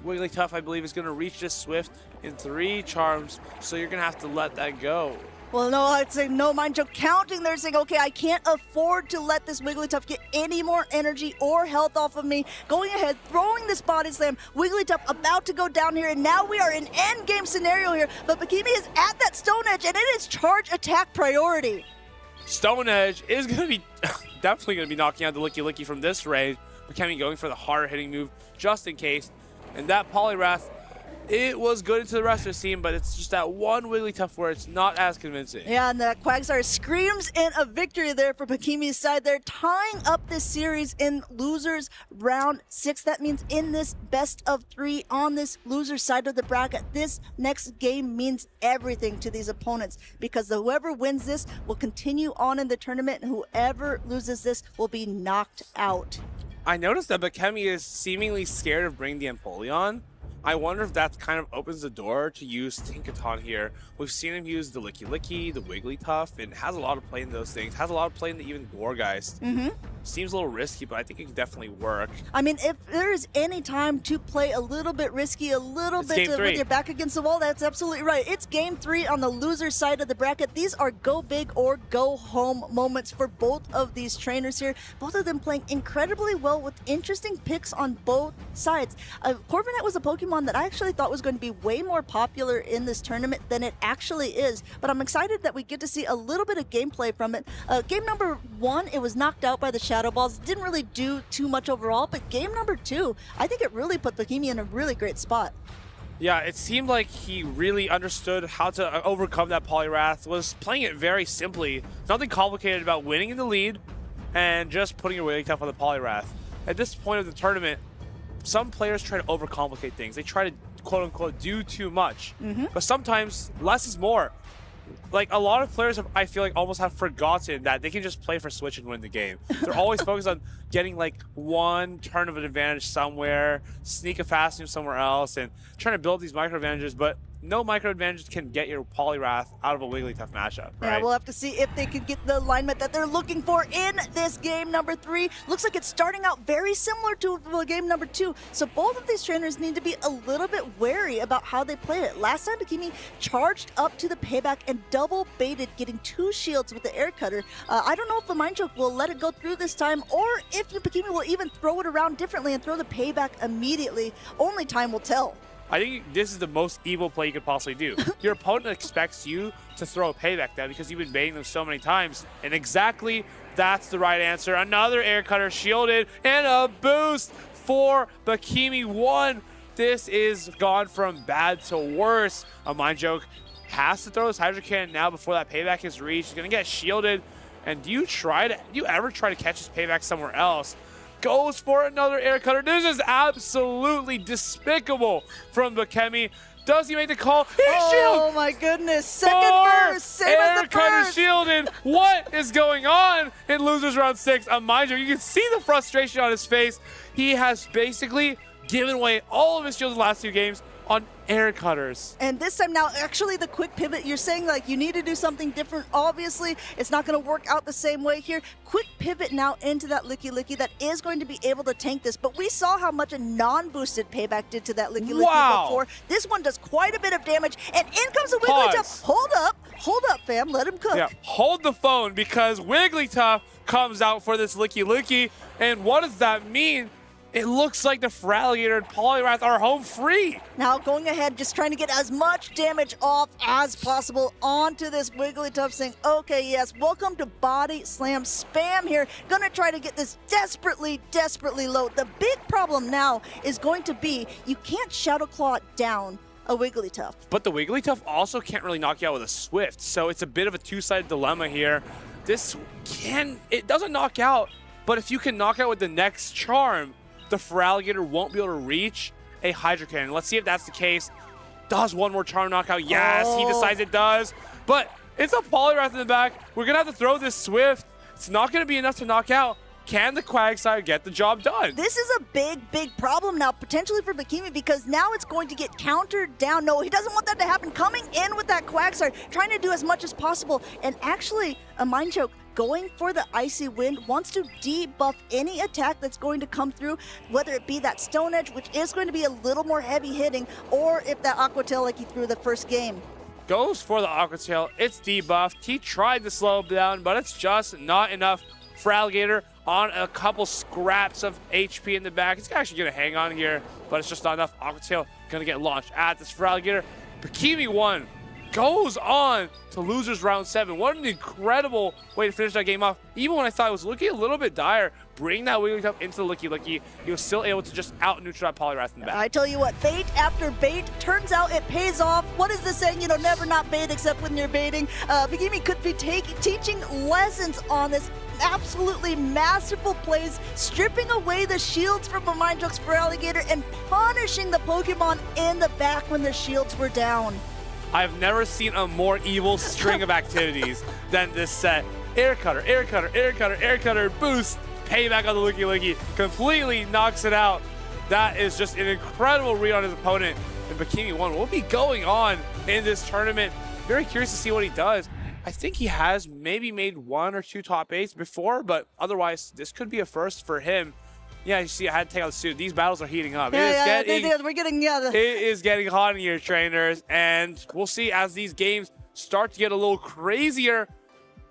Wigglytuff, I believe, is going to reach this Swift in 3 charms, so you're going to have to let that go. Well, no, I'd say no Mind Joke counting. They're saying, okay, I can't afford to let this Wigglytuff get any more energy or health off of me. Going ahead, throwing this Body Slam. Wigglytuff about to go down here, and now we are in end game scenario here. But Bikemi is at that Stone Edge, and it is charge attack priority. Stone Edge is going to be definitely going to be knocking out the Licky from this range. Bikemi going for the harder hitting move just in case. And that Poliwrath, it was good into the rest of the team, but it's just that one Wigglytuff where it's not as convincing. Yeah, and that Quagsire screams in a victory there for Bikemi's side. They're tying up this series in losers round 6. That means in this best of 3 on this loser side of the bracket, this next game means everything to these opponents, because whoever wins this will continue on in the tournament, and whoever loses this will be knocked out. I noticed that Bikemi is seemingly scared of bringing the Empoleon. I wonder if that kind of opens the door to use Tinkaton here. We've seen him use the Licky, the Wigglytuff, and has a lot of play in those things. Has a lot of play in the even Gourgeist. Seems a little risky, but I think it can definitely work. I mean, if there is any time to play a little bit risky, a little bit with your back against the wall, that's absolutely right. It's game 3 on the loser side of the bracket. These are go big or go home moments for both of these trainers here. Both of them playing incredibly well with interesting picks on both sides. Corviknight was a Pokemon that I actually thought was going to be way more popular in this tournament than it actually is, but I'm excited that we get to see a little bit of gameplay from it. Game number 1, it was knocked out by the Shadow Balls. Didn't really do too much overall, but game number 2, I think it really put Bikemi in a really great spot. Yeah, it seemed like he really understood how to overcome that Poliwrath, was playing it very simply. Nothing complicated about winning in the lead and just putting your Wigglytuff on the Poliwrath. At this point of the tournament, some players try to overcomplicate things. They try to quote unquote do too much. But sometimes less is more. Like a lot of players, I feel like almost have forgotten that they can just play for Switch and win the game. They're always focused on getting like one turn of an advantage somewhere, sneak a fast move somewhere else, and trying to build these micro advantages. But no micro advantage can get your Poliwrath out of a Wigglytuff matchup, right? Yeah, we'll have to see if they can get the alignment that they're looking for in this game number 3. Looks like it's starting out very similar to game number 2. So both of these trainers need to be a little bit wary about how they play it. Last time, Bakimi charged up to the payback and double baited, getting 2 shields with the air cutter. I don't know if the Mind Choke will let it go through this time, or if Bakimi will even throw it around differently and throw the payback immediately. Only time will tell. I think this is the most evil play you could possibly do. Your opponent expects you to throw a payback down because you've been baiting them so many times. And exactly that's the right answer. Another air cutter shielded and a boost for Bakimi 1. This is gone from bad to worse. A Mind Joke has to throw his Hydro Cannon now before that payback is reached. He's gonna get shielded. And do you ever try to catch his payback somewhere else? Goes for another air cutter. This is absolutely despicable from Bakemi. Does he make the call? He shields! Oh my goodness, second burst, same as the cutter first. shielded. What is going on in losers round 6? A Mind Joke, you can see the frustration on his face. He has basically given away all of his shields in the last 2 games on air cutters. And this time now, actually the quick pivot, you're saying like you need to do something different. Obviously, it's not going to work out the same way here. Quick pivot now into that Licky Licky that is going to be able to tank this. But we saw how much a non-boosted payback did to that Licky Licky before. This one does quite a bit of damage. And in comes the Wigglytuff. Hold up, fam. Let him cook. Yeah, hold the phone because Wigglytuff comes out for this Licky Licky. And what does that mean? It looks like the Feraligatr and Poliwrath are home free. Now going ahead, just trying to get as much damage off as possible onto this Wigglytuff, saying, okay, yes, welcome to Body Slam Spam here. Gonna try to get this desperately, desperately low. The big problem now is going to be you can't Shadow Claw down a Wigglytuff. But the Wigglytuff also can't really knock you out with a Swift, so it's a bit of a two-sided dilemma here. It doesn't knock out, but if you can knock out with the next charm, the Feraligatr won't be able to reach a Hydro Cannon. Let's see if that's the case. Does one more charm knockout? Yes, he decides it does. But it's a Poliwrath in the back. We're going to have to throw this Swift. It's not going to be enough to knock out. Can the Quagsire get the job done? This is a big, big problem now, potentially for Bakimi, because now it's going to get countered down. No, he doesn't want that to happen. Coming in with that Quagsire, trying to do as much as possible. And actually, a Mind Choke going for the Icy Wind, wants to debuff any attack that's going to come through, whether it be that Stone Edge, which is going to be a little more heavy hitting, or if that Aqua Tail like he threw the first game. Goes for the Aqua Tail. It's debuffed. He tried to slow him down, but it's just not enough. Feraligatr on a couple scraps of HP in the back. He's actually going to hang on here, but it's just not enough. Aqua Tail going to get launched at this Feraligatr. Bakimi 1 goes on to losers round 7. What an incredible way to finish that game off. Even when I thought it was looking a little bit dire, bring that Wigglytuff into the Licky Licky, he was still able to just out-neutral that Poliwrath in the back. I tell you what, bait after bait, turns out it pays off. What is this saying? You know, never not bait except when you're baiting. Bakimi could be teaching lessons on this. Absolutely masterful plays, stripping away the shields from a Mind Joke's Feraligatr and punishing the Pokemon in the back when the shields were down. I've never seen a more evil string of activities than this set. Air cutter, air cutter, air cutter, air cutter, boost, payback on the Licky Licky, completely knocks it out. That is just an incredible read on his opponent. And Bakimi 1 will be going on in this tournament. Very curious to see what he does. I think he has maybe made 1 or 2 top 8s before, but otherwise, this could be a first for him. Yeah, you see, I had to take out the suit. These battles are heating up. It is getting hot in here, trainers, and we'll see as these games start to get a little crazier.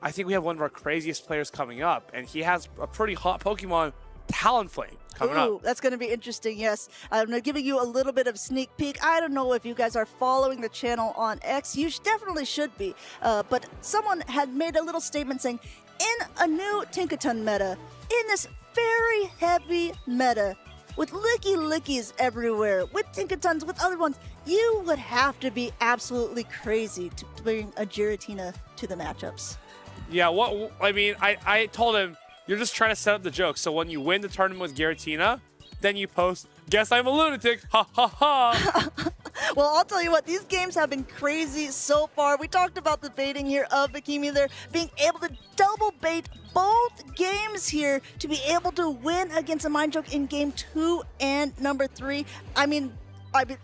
I think we have one of our craziest players coming up, and he has a pretty hot Pokemon, Talonflame, coming up. That's going to be interesting, yes. I'm giving you a little bit of sneak peek. I don't know if you guys are following the channel on X. You definitely should be. But someone had made a little statement saying, in a new Tinkaton meta, in this very heavy meta, with Licky Lickies everywhere, with Tinkatons, with other ones, you would have to be absolutely crazy to bring a Giratina to the matchups. Yeah, I told him, you're just trying to set up the joke. So when you win the tournament with Giratina, then you post Guess I'm a lunatic. Ha ha ha. Well, I'll tell you what, these games have been crazy so far. We talked about the baiting here of Vakimi there, being able to double bait both games here to be able to win against a Mind Joke in game 2 and number 3. I mean,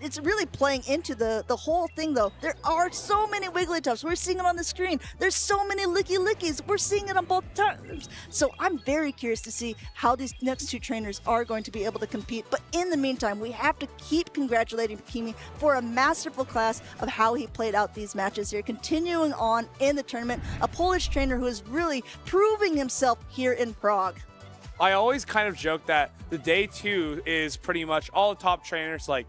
it's really playing into the whole thing, though. There are so many Wigglytuffs. We're seeing it on the screen. There's so many Licky Lickies. We're seeing it on both times. So I'm very curious to see how these next two trainers are going to be able to compete. But in the meantime, we have to keep congratulating Vakimi for a masterful class of how he played out these matches here, continuing on in the tournament. A Polish trainer who is really proving himself here in Prague. I always kind of joke that the day 2 is pretty much all the top trainers like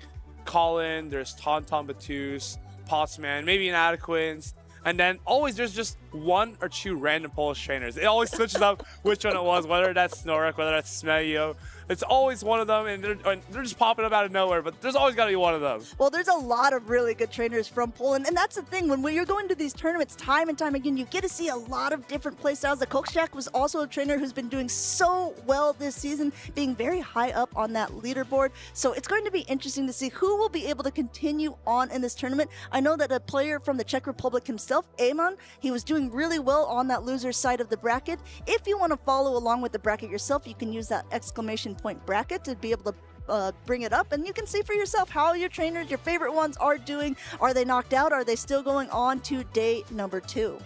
Colin, there's Tauntaun Batus, Potsman, maybe an Adequins, and then always there's just 1 or 2 random Polish trainers. It always switches up which one it was, whether that's Snorek, whether that's Smejo. It's always one of them, and they're just popping up out of nowhere, but there's always got to be one of them. Well, there's a lot of really good trainers from Poland, and that's the thing. When you're going to these tournaments time and time again, you get to see a lot of different playstyles. The Kokshak was also a trainer who's been doing so well this season, being very high up on that leaderboard. So it's going to be interesting to see who will be able to continue on in this tournament. I know that a player from the Czech Republic himself, Amon, he was doing really well on that loser side of the bracket. If you want to follow along with the bracket yourself, you can use that exclamation point bracket to be able to bring it up, and you can see for yourself how your trainers, your favorite ones, are doing. Are they knocked out? Are they still going on to day number 2?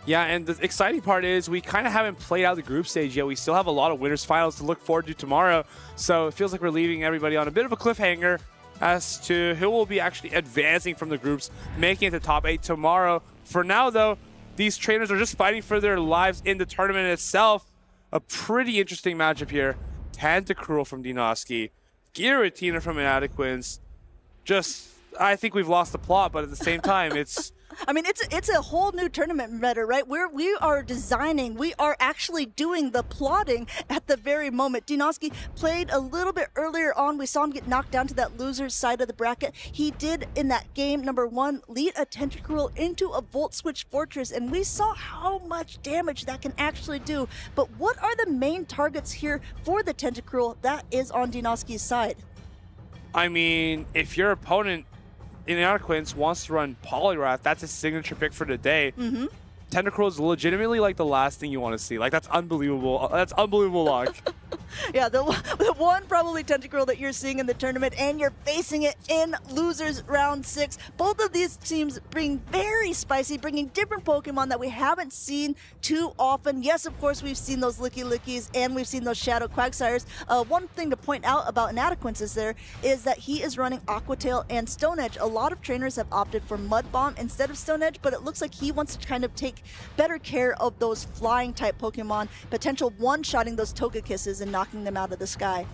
Yeah, and the exciting part is we kind of haven't played out the group stage yet. We still have a lot of winners finals to look forward to tomorrow, so it feels like we're leaving everybody on a bit of a cliffhanger as to who will be actually advancing from the groups, making it to top 8 tomorrow. For now, though, these trainers are just fighting for their lives in the tournament itself. A pretty interesting matchup here. Tentacruel from Dinoski, Giratina from Inadequins. Just, I think we've lost the plot, but at the same time, it's... I mean, it's a whole new tournament meta, right? We are designing, we are actually doing the plotting at the very moment. Dinoski played a little bit earlier on. We saw him get knocked down to that loser's side of the bracket. He did, in that game number 1, lead a Tentacruel into a Volt Switch Fortress, and we saw how much damage that can actually do. But what are the main targets here for the Tentacruel that is on Dinoski's side? I mean, if your opponent in Inadequins wants to run Poliwrath, that's his signature pick for the day. Tentacruel is legitimately like the last thing you want to see. Like, that's unbelievable. That's unbelievable luck. Yeah, the one probably Tentacruel that you're seeing in the tournament, and you're facing it in losers round 6. Both of these teams being very spicy, bringing different Pokemon that we haven't seen too often. Yes, of course, we've seen those Licky Lickies, and we've seen those Shadow Quagsires. One thing to point out about Inadequins is that he is running Aqua Tail and Stone Edge. A lot of trainers have opted for Mud Bomb instead of Stone Edge, but it looks like he wants to kind of take better care of those flying type Pokemon, potential one-shotting those Togekisses and knocking them out of the sky.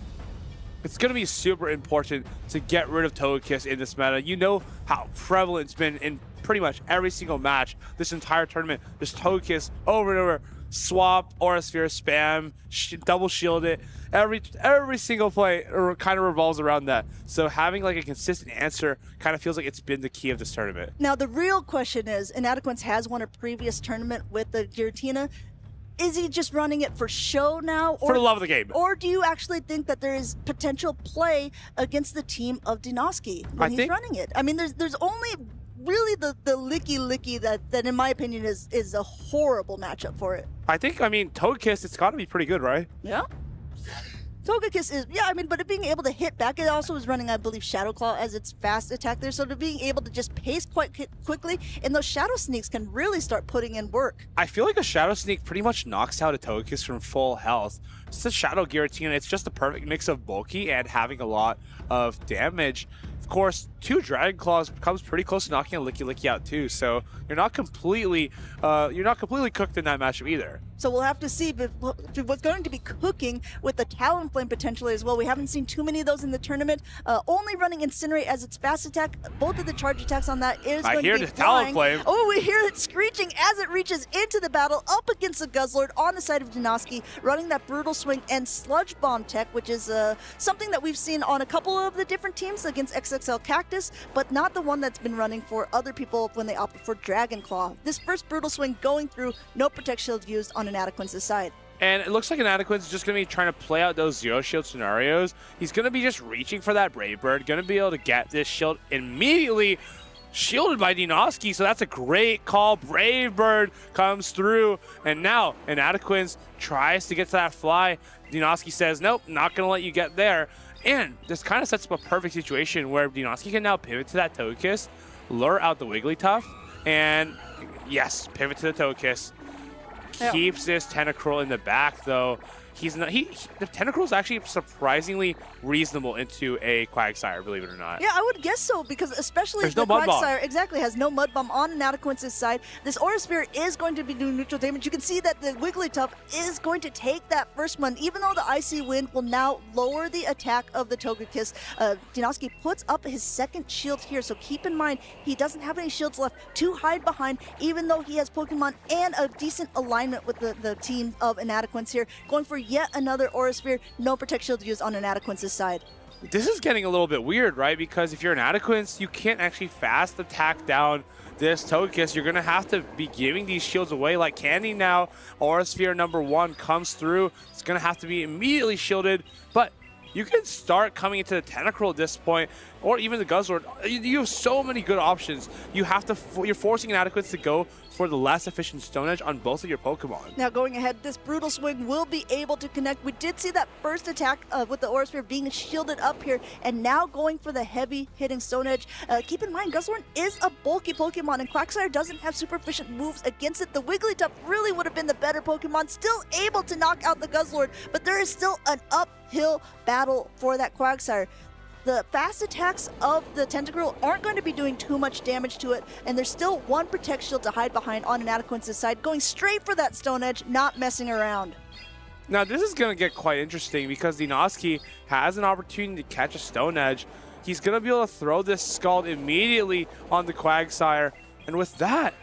It's going to be super important to get rid of Togekiss in this meta. You know how prevalent it's been in pretty much every single match this entire tournament. There's Togekiss over and over. Swap, Aura Sphere, spam, double shield it. Every single play kind of revolves around that. So having like a consistent answer kind of feels like it's been the key of this tournament. Now the real question is, Inadequins has won a previous tournament with the Giratina. Is he just running it for show now? Or, for the love of the game. Or do you actually think that there is potential play against the team of Dinoski when he's running it? I mean, there's only really the Licky Licky that in my opinion is a horrible matchup for it. I think, I mean, Togekiss, it's got to be pretty good, right? Yeah. Togekiss is, yeah, I mean, but it being able to hit back, it also is running, I believe, Shadow Claw as its fast attack there. So to being able to just pace quite quickly, and those Shadow Sneaks can really start putting in work. I feel like a Shadow Sneak pretty much knocks out a Togekiss from full health. It's a Shadow Giratina. It's just the perfect mix of bulky and having a lot of damage. Of course, 2 Dragon Claws comes pretty close to knocking a Licky Licky out too. So you're not completely cooked in that matchup either. So we'll have to see what's going to be cooking with the Talonflame potentially as well. We haven't seen too many of those in the tournament. Only running Incinerate as its fast attack. Both of the charge attacks on that is going to be I hear the Talonflame. Oh, we hear it screeching as it reaches into the battle up against the Guzzlord on the side of Dinoski, running that Brutal Swing and Sludge Bomb tech, which is something that we've seen on a couple of the different teams against XXL Cactus, but not the one that's been running for other people when they opted for Dragon Claw. This first Brutal Swing going through, no Protect Shield used on Inadequins' side. And it looks like Anakor is just going to be trying to play out those zero shield scenarios. He's going to be just reaching for that Brave Bird, going to be able to get this shield immediately shielded by Dinoski, so that's a great call. Brave Bird comes through, and now Anakor tries to get to that fly. Dinoski says, nope, not going to let you get there. And this kind of sets up a perfect situation where Dinoski can now pivot to that Togekiss, lure out the Wigglytuff, and yes, pivot to the Togekiss. Keeps this Tentacruel in the back, though. The Tentacruel is actually surprisingly reasonable into a Quagsire, believe it or not. Yeah, I would guess so, because especially There's the no Mud Bomb. Quagsire exactly has no Mud Bomb on Anakor's side. This Aura Sphere is going to be doing neutral damage. You can see that the Wigglytuff is going to take that first one, even though the Icy Wind will now lower the attack of the Togekiss. Dinoski puts up his second shield here, so keep in mind he doesn't have any shields left to hide behind, even though he has Pokemon and a decent alignment with the team of Anakor here, going for yet another Aura Sphere. No Protect Shield used on Anakor's side. This is getting a little bit weird, right? Because if you're an Anakor, you can't actually fast attack down this Togekiss. You're going to have to be giving these shields away like candy now. Aura Sphere number 1 comes through. It's going to have to be immediately shielded, but you can start coming into the Tentacruel at this point, or even the Guzzlord. You have so many good options. You're forcing Anakor to go for the less efficient Stone Edge on both of your Pokemon. Now going ahead, this Brutal Swing will be able to connect. We did see that first attack with the Aura Sphere being shielded up here, and now going for the heavy hitting Stone Edge. Keep in mind, Guzzlord is a bulky Pokemon, and Quagsire doesn't have super efficient moves against it. The Wigglytuff really would have been the better Pokemon, still able to knock out the Guzzlord, but there is still an uphill battle for that Quagsire. The fast attacks of the Tentacruel aren't going to be doing too much damage to it, and there's still one Protect Shield to hide behind on Anakor's side, going straight for that Stone Edge, not messing around. Now this is going to get quite interesting because Dinoski has an opportunity to catch a Stone Edge. He's going to be able to throw this Scald immediately on the Quagsire, and with that,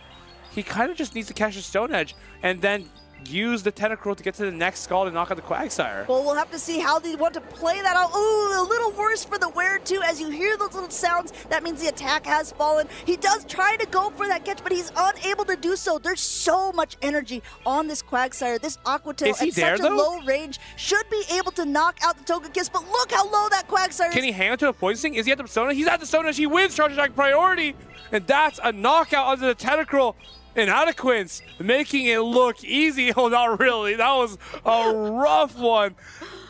he kind of just needs to catch a Stone Edge and then use the Tentacruel to get to the next Scald and knock out the Quagsire. Well, we'll have to see how they want to play that out. Ooh, a little worse for the Wear too. As you hear those little sounds, that means the attack has fallen. He does try to go for that catch, but he's unable to do so. There's so much energy on this Quagsire. This Aqua Tail at such a low range should be able to knock out the Togekiss, but look how low that Quagsire is. Can he hang on to a Poison Sting? Is he at the Stone Edge? He's at the Stone Edge. He wins Charge Attack priority, and that's a knockout onto the Tentacruel. And Anakor making it look easy. Oh, not really. That was a rough one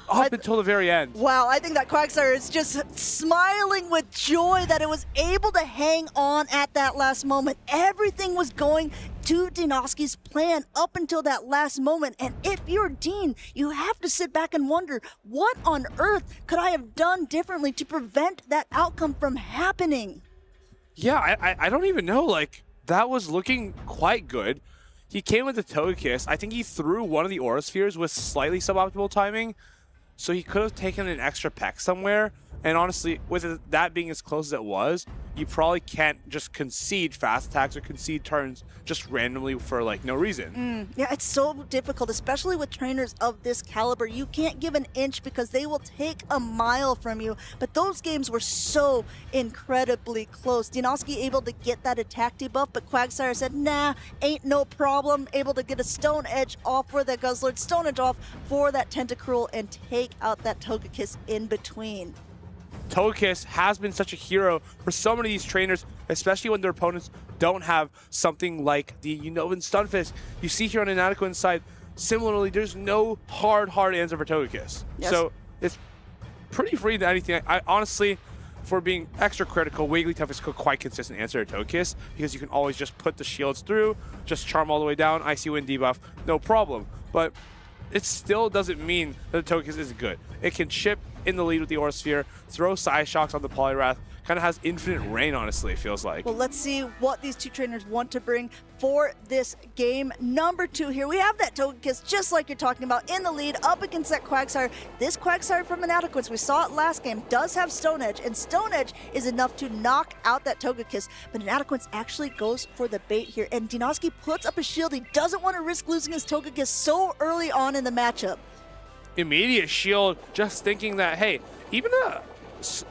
up until the very end. Wow, I think that Quagsire is just smiling with joy that it was able to hang on at that last moment. Everything was going to Dinoski's plan up until that last moment. And if you're Dean, you have to sit back and wonder, what on earth could I have done differently to prevent that outcome from happening? Yeah, I don't even know. Like, that was looking quite good. He came with the Togekiss. I think he threw one of the Aura Spheres with slightly suboptimal timing, so he could have taken an extra peck somewhere. And honestly, with that being as close as it was, you probably can't just concede fast attacks or concede turns just randomly for like no reason. Yeah, it's so difficult, especially with trainers of this caliber. You can't give an inch because they will take a mile from you. But those games were so incredibly close. Dinoski able to get that attack debuff, but Quagsire said, nah, ain't no problem. Able to get a Stone Edge off for that Guzzlord, Stone Edge off for that Tentacruel, and take out that Togekiss in between. Togekiss has been such a hero for so many of these trainers, especially when their opponents don't have something like the Unova Stunfisk. You see here on Anakor side, similarly, there's no hard answer for Togekiss. Yes. So it's pretty free to anything. I honestly, for being extra critical, Wigglytuff is a quite consistent answer to Togekiss because you can always just put the shields through, just charm all the way down, Icy Wind debuff, no problem. But it still doesn't mean that the Togekiss isn't good. It can chip in the lead with the Aura Sphere, throw Psy Shocks on the Poliwrath, kind of has infinite rain, honestly, it feels like. Well, let's see what these two trainers want to bring for this game. Number 2 here, we have that Togekiss, just like you're talking about, in the lead, up against that Quagsire. This Quagsire from Anakor, we saw it last game, does have Stone Edge, and Stone Edge is enough to knock out that Togekiss, but Anakor actually goes for the bait here, and Dinoski puts up a shield. He doesn't want to risk losing his Togekiss so early on in the matchup. Immediate shield, just thinking that, hey, even a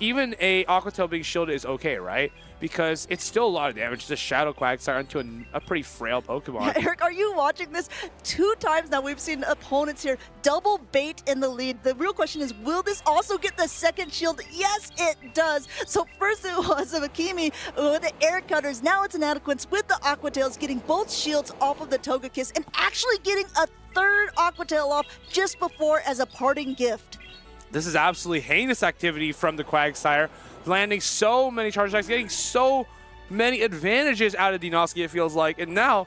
even a Aqua Tail being shielded is okay, right? Because it's still a lot of damage. It's a Shadow Quagsire into a pretty frail Pokemon. Eric, are you watching this? 2 times now we've seen opponents here double bait in the lead. The real question is, will this also get the second shield? Yes, it does. So first it was a Makimi with the Air Cutters. Now it's an Inadequance with the Aqua Tails getting both shields off of the Togekiss and actually getting a third Aqua Tail off just before as a parting gift. This is absolutely heinous activity from the Quagsire, landing so many charge attacks, getting so many advantages out of Dinoski, it feels like. And now,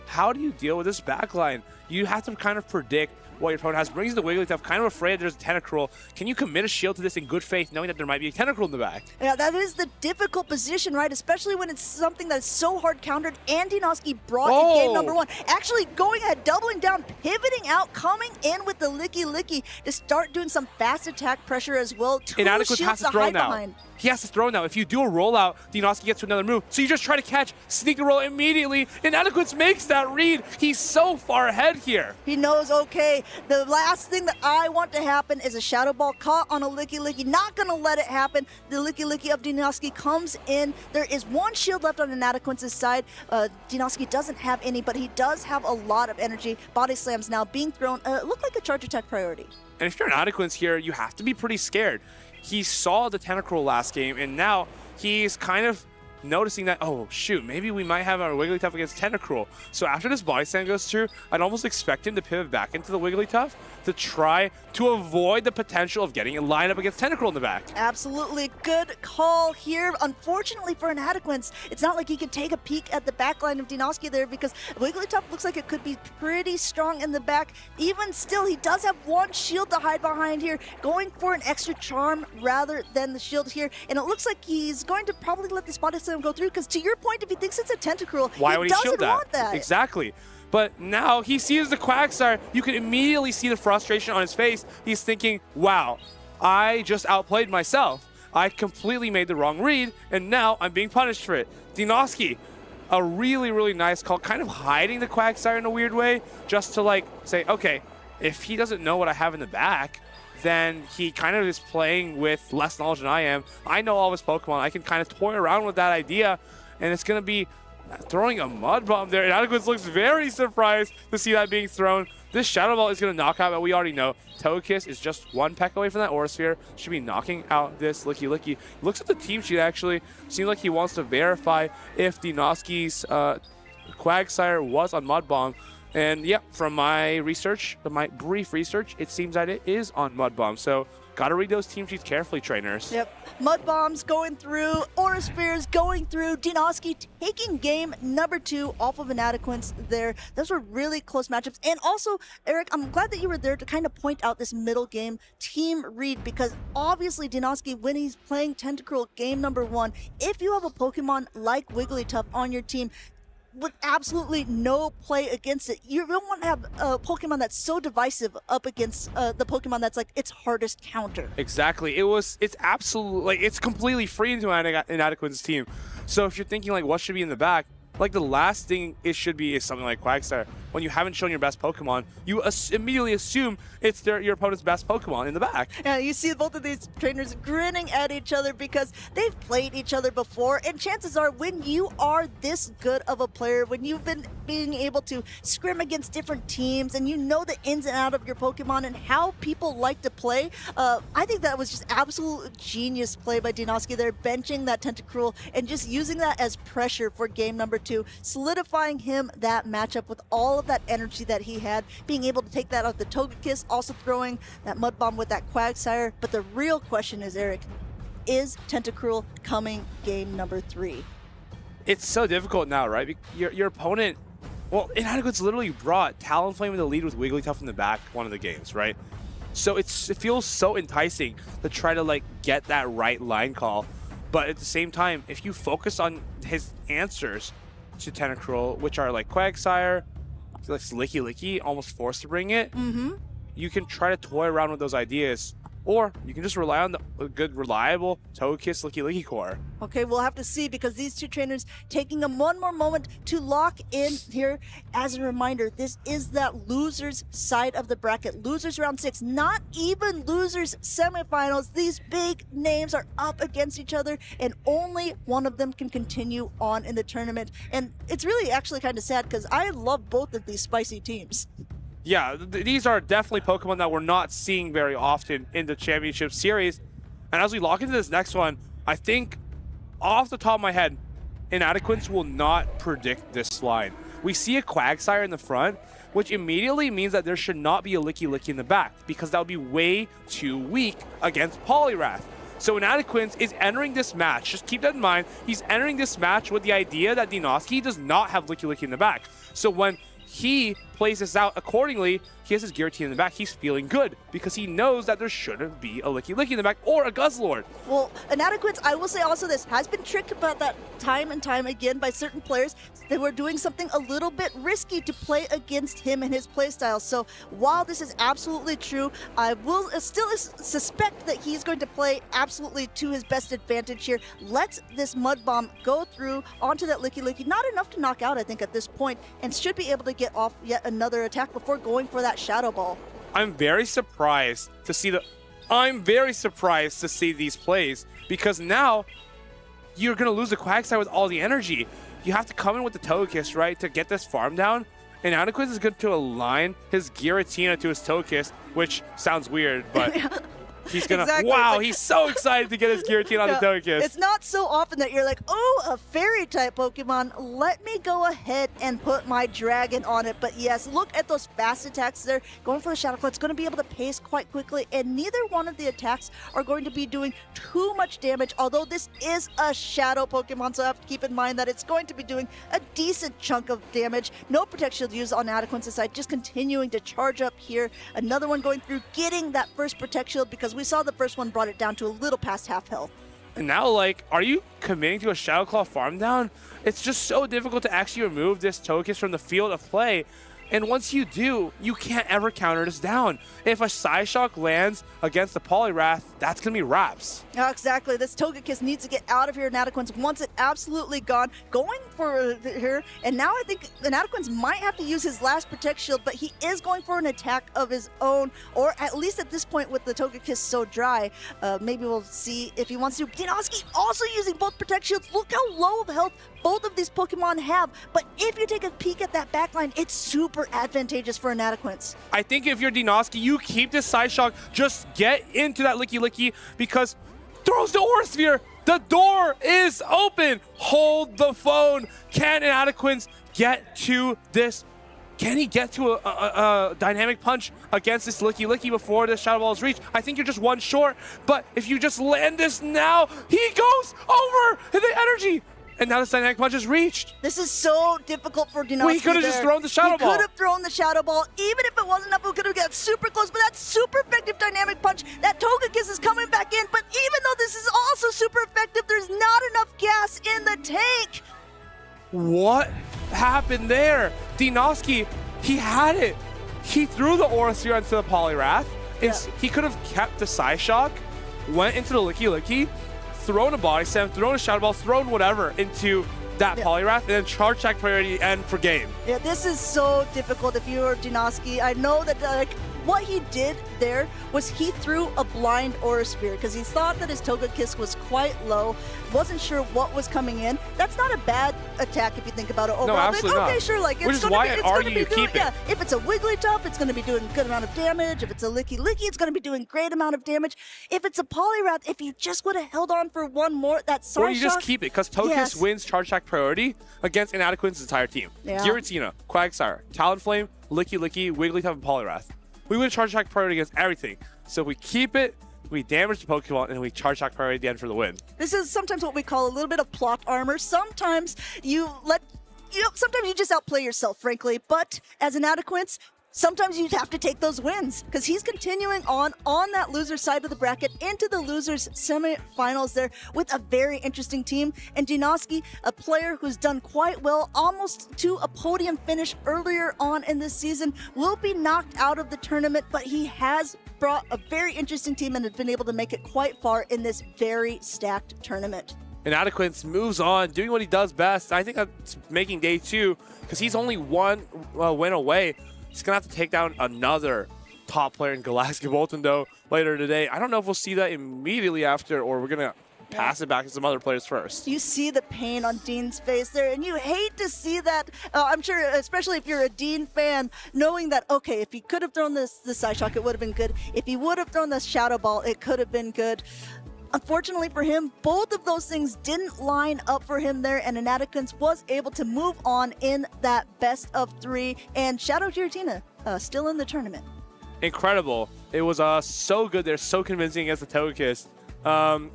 how do you deal with this backline? You have to kind of predict what your opponent has. Brings the Wigglytuff, kind of afraid there's a Tentacruel. Can you commit a shield to this in good faith, knowing that there might be a Tentacruel in the back? Yeah, that is the difficult position, right? Especially when it's something that's so hard countered, and Dinoski brought in game number 1. Actually going ahead, doubling down, pivoting out, coming in with the Licky Licky to start doing some fast attack pressure as well. 2 Inadequate shields has to to throw hide now. behind. He has to throw now. If you do a rollout, Dinoski gets to another move. So you just try to catch, sneak the roll immediately. Inadequate makes that read. He's so far ahead here. He knows, okay, the last thing that I want to happen is a Shadow Ball caught on a Licky Licky. Not going to let it happen. The Licky Licky of Dinoski comes in. There is 1 shield left on Inadequate's side. Dinoski doesn't have any, but he does have a lot of energy. Body slams now being thrown. Look like a charge attack priority. And if you're Inadequate here, you have to be pretty scared. He saw the Tentacruel last game, and now he's kind of noticing that, oh, shoot, maybe we might have our Wigglytuff against Tentacruel. So after this Body Slam goes through, I'd almost expect him to pivot back into the Wigglytuff to try to avoid the potential of getting a lineup against Tentacruel in the back. Absolutely good call here. Unfortunately for Inadequance, it's not like he can take a peek at the back line of Dinoski there, because Wigglytuff looks like it could be pretty strong in the back. Even still, he does have 1 shield to hide behind here, going for an extra charm rather than the shield here. And it looks like he's going to probably let this Body Slam go through, because to your point, if he thinks it's a Tentacruel, why would he shield that? Want that. Exactly. But now he sees the Quagsire. You can immediately see the frustration on his face. He's thinking, wow, I just outplayed myself. I completely made the wrong read, and now I'm being punished for it. Dinoski, a really, really nice call, kind of hiding the Quagsire in a weird way, just to like say, okay, if he doesn't know what I have in the back, then he kind of is playing with less knowledge than I am. I know all of his Pokemon. I can kind of toy around with that idea, and it's going to be throwing a Mud Bomb there. Inadequate looks very surprised to see that being thrown. This Shadow Ball is going to knock out, but we already know Togekiss is just 1 peck away from that Aura Sphere. Should be knocking out this Licky Licky. Looks at the team sheet, actually. Seems like he wants to verify if Dinoski's Quagsire was on Mud Bomb. And yeah, from my research, my brief research, it seems that it is on Mud Bomb. So gotta read those team sheets carefully, trainers. Yep. Mud Bombs going through, Aura Spheres going through, Dinoski taking game number 2 off of Inadequance there. Those were really close matchups. And also, Eric, I'm glad that you were there to kind of point out this middle game team read, because obviously Dinoski, when he's playing Tentacruel game number 1, if you have a Pokemon like Wigglytuff on your team, with absolutely no play against it, you don't want to have a Pokemon that's so divisive up against the Pokemon that's like its hardest counter. Exactly. It's absolutely, like, it's completely free into Inadequate's team. So if you're thinking like what should be in the back, like the last thing it should be is something like Quagsire. When you haven't shown your best Pokemon, you immediately assume it's your opponent's best Pokemon in the back. Yeah, you see both of these trainers grinning at each other because they've played each other before, and chances are when you are this good of a player, when you've been being able to scrim against different teams and you know the ins and outs of your Pokemon and how people like to play, I think that was just absolute genius play by Dinoski there, benching that Tentacruel and just using that as pressure for game number 2, solidifying him that matchup with all of that energy that he had, being able to take that out the Togekiss, also throwing that Mud Bomb with that Quagsire. But the real question is, Eric, is Tentacruel coming game number 3? It's so difficult now, right? Your opponent, well, Inadequate's literally brought Talonflame in the lead with Wigglytuff in the back one of the games, right? So it feels so enticing to try to like get that right line call. But at the same time, if you focus on his answers to Tentacruel, which are like Quagsire, like Licky Licky, almost forced to bring it, you can try to toy around with those ideas or you can just rely on the good, reliable Togekiss Licky core. Okay, we'll have to see because these two trainers taking them one more moment to lock in here. As a reminder, this is that losers side of the bracket. Losers round 6, not even losers semifinals. These big names are up against each other and only one of them can continue on in the tournament. And it's really actually kind of sad because I love both of these spicy teams. Yeah, these are definitely Pokemon that we're not seeing very often in the Championship Series. And as we lock into this next one, I think off the top of my head, Inadequates will not predict this line. We see a Quagsire in the front, which immediately means that there should not be a Licky in the back, because that would be way too weak against Poliwrath. So Inadequates is entering this match. Just keep that in mind. He's entering this match with the idea that Dinoski does not have Licky in the back. So when he plays this out accordingly, he has his Giratina in the back. He's feeling good because he knows that there shouldn't be a Licky in the back or a Guzzlord. Well, Inadequates, I will say also this, has been tricked about that time and time again by certain players. They were doing something a little bit risky to play against him and his playstyle. So while this is absolutely true, I will still suspect that he's going to play absolutely to his best advantage here. Lets this Mud Bomb go through onto that Licky. Not enough to knock out, I think, at this point, and should be able to get off yet another attack before going for that Shadow Ball. I'm very surprised to see these plays, because now you're going to lose the Quagsire with all the energy. You have to come in with the Togekiss, right, to get this farm down. And Inadequates is good to align his Giratina to his Togekiss, which sounds weird, but he's gonna, exactly. wow, he's so excited to get his Giratina on the Togekiss. It's not so often that you're like, oh, a fairy type Pokemon, let me go ahead and put my dragon on it. But yes, look at those fast attacks there. Going for the Shadow Claw, it's going to be able to pace quite quickly, and neither one of the attacks are going to be doing too much damage, although this is a Shadow Pokemon, so I have to keep in mind that it's going to be doing a decent chunk of damage. No Protect Shield used on Inadequates' side, just continuing to charge up here. Another one going through, getting that first Protect Shield, because we saw the first one brought it down to a little past half health. And now, like, are you committing to a Shadow Claw farm down? It's just so difficult to actually remove this Togekiss from the field of play. And once you do, you can't ever counter this down. If a Psyshock lands against the Poliwrath, that's going to be wraps. Oh, exactly. This Togekiss needs to get out of here. Inadequates wants it absolutely gone. Going for her, and now I think Inadequates might have to use his last Protect Shield, but he is going for an attack of his own, or at least at this point with the Togekiss so dry. Maybe we'll see if he wants to. Dinoski also using both Protect Shields. Look how low of health both of these Pokemon have, but if you take a peek at that backline, it's super advantageous for Inadequates. I think if you're Dinoski, you keep this Psyshock, just get into that Licky, because throws the Aura Sphere. The door is open. Hold the phone. Can Inadequates get to this? Can he get to a dynamic punch against this Licky before the Shadow Ball is reached? I think you're just one short, but if you just land this now, he goes over the energy. And now the Dynamic Punch is reached. This is so difficult for Dinoski. Well, he could have just thrown the Shadow Ball. He could have thrown the Shadow Ball. Even if it wasn't enough, we could have got super close. But that's super effective Dynamic Punch. That Togekiss is coming back in. But even though this is also super effective, there's not enough gas in the tank. What happened there? Dinoski, he had it. He threw the Aura Sphere into the Poliwrath. Yeah. He could have kept the Psyshock, went into the Licky, thrown a Body Slam, thrown a Shadow Ball, thrown whatever into that Poliwrath, and then charge check priority end for game. Yeah, this is so difficult if you're Dinoski. I know that what he did there was he threw a blind Aura Sphere because he thought that his Togekiss was quite low, wasn't sure what was coming in. That's not a bad attack if you think about it overall. No, absolutely okay, not. Sure, like it's Which is gonna why be, I'd it's argue gonna be you doing, keep it. Yeah, if it's a Wigglytuff, it's going to be doing a good amount of damage. If it's a Licky, it's going to be doing a great amount of damage. If it's a Poliwrath, if you just would have held on for one more, that Psyshock. Or you just keep it, because Togekiss wins charge check priority against Inadequate's entire team. Yeah. Giratina, Quagsire, Talonflame, Licky, Wigglytuff, and Poliwrath. We win charge check priority against everything. So we keep it, we damage the Pokemon, and we charge check priority at the end for the win. This is sometimes what we call a little bit of plot armor. Sometimes sometimes you just outplay yourself, frankly. But as Inadequates, sometimes you have to take those wins because he's continuing on that loser side of the bracket into the losers semifinals there with a very interesting team. And Dinoski, a player who's done quite well, almost to a podium finish earlier on in this season, will be knocked out of the tournament, but he has brought a very interesting team and has been able to make it quite far in this very stacked tournament. And Adequance moves on, doing what he does best. I think that's making day 2 because he's only one win away. He's going to have to take down another top player in Galactic Bolton, though, later today. I don't know if we'll see that immediately after, or we're going to pass it back to some other players first. You see the pain on Dean's face there, and you hate to see that. I'm sure, especially if you're a Dean fan, knowing that, okay, if he could have thrown the Side Shock, it would have been good. If he would have thrown the Shadow Ball, it could have been good. Unfortunately for him, both of those things didn't line up for him there, and Inaticans was able to move on in that best of 3. And Shadow Giratina still in the tournament. Incredible. It was so good there, so convincing against the Togekiss.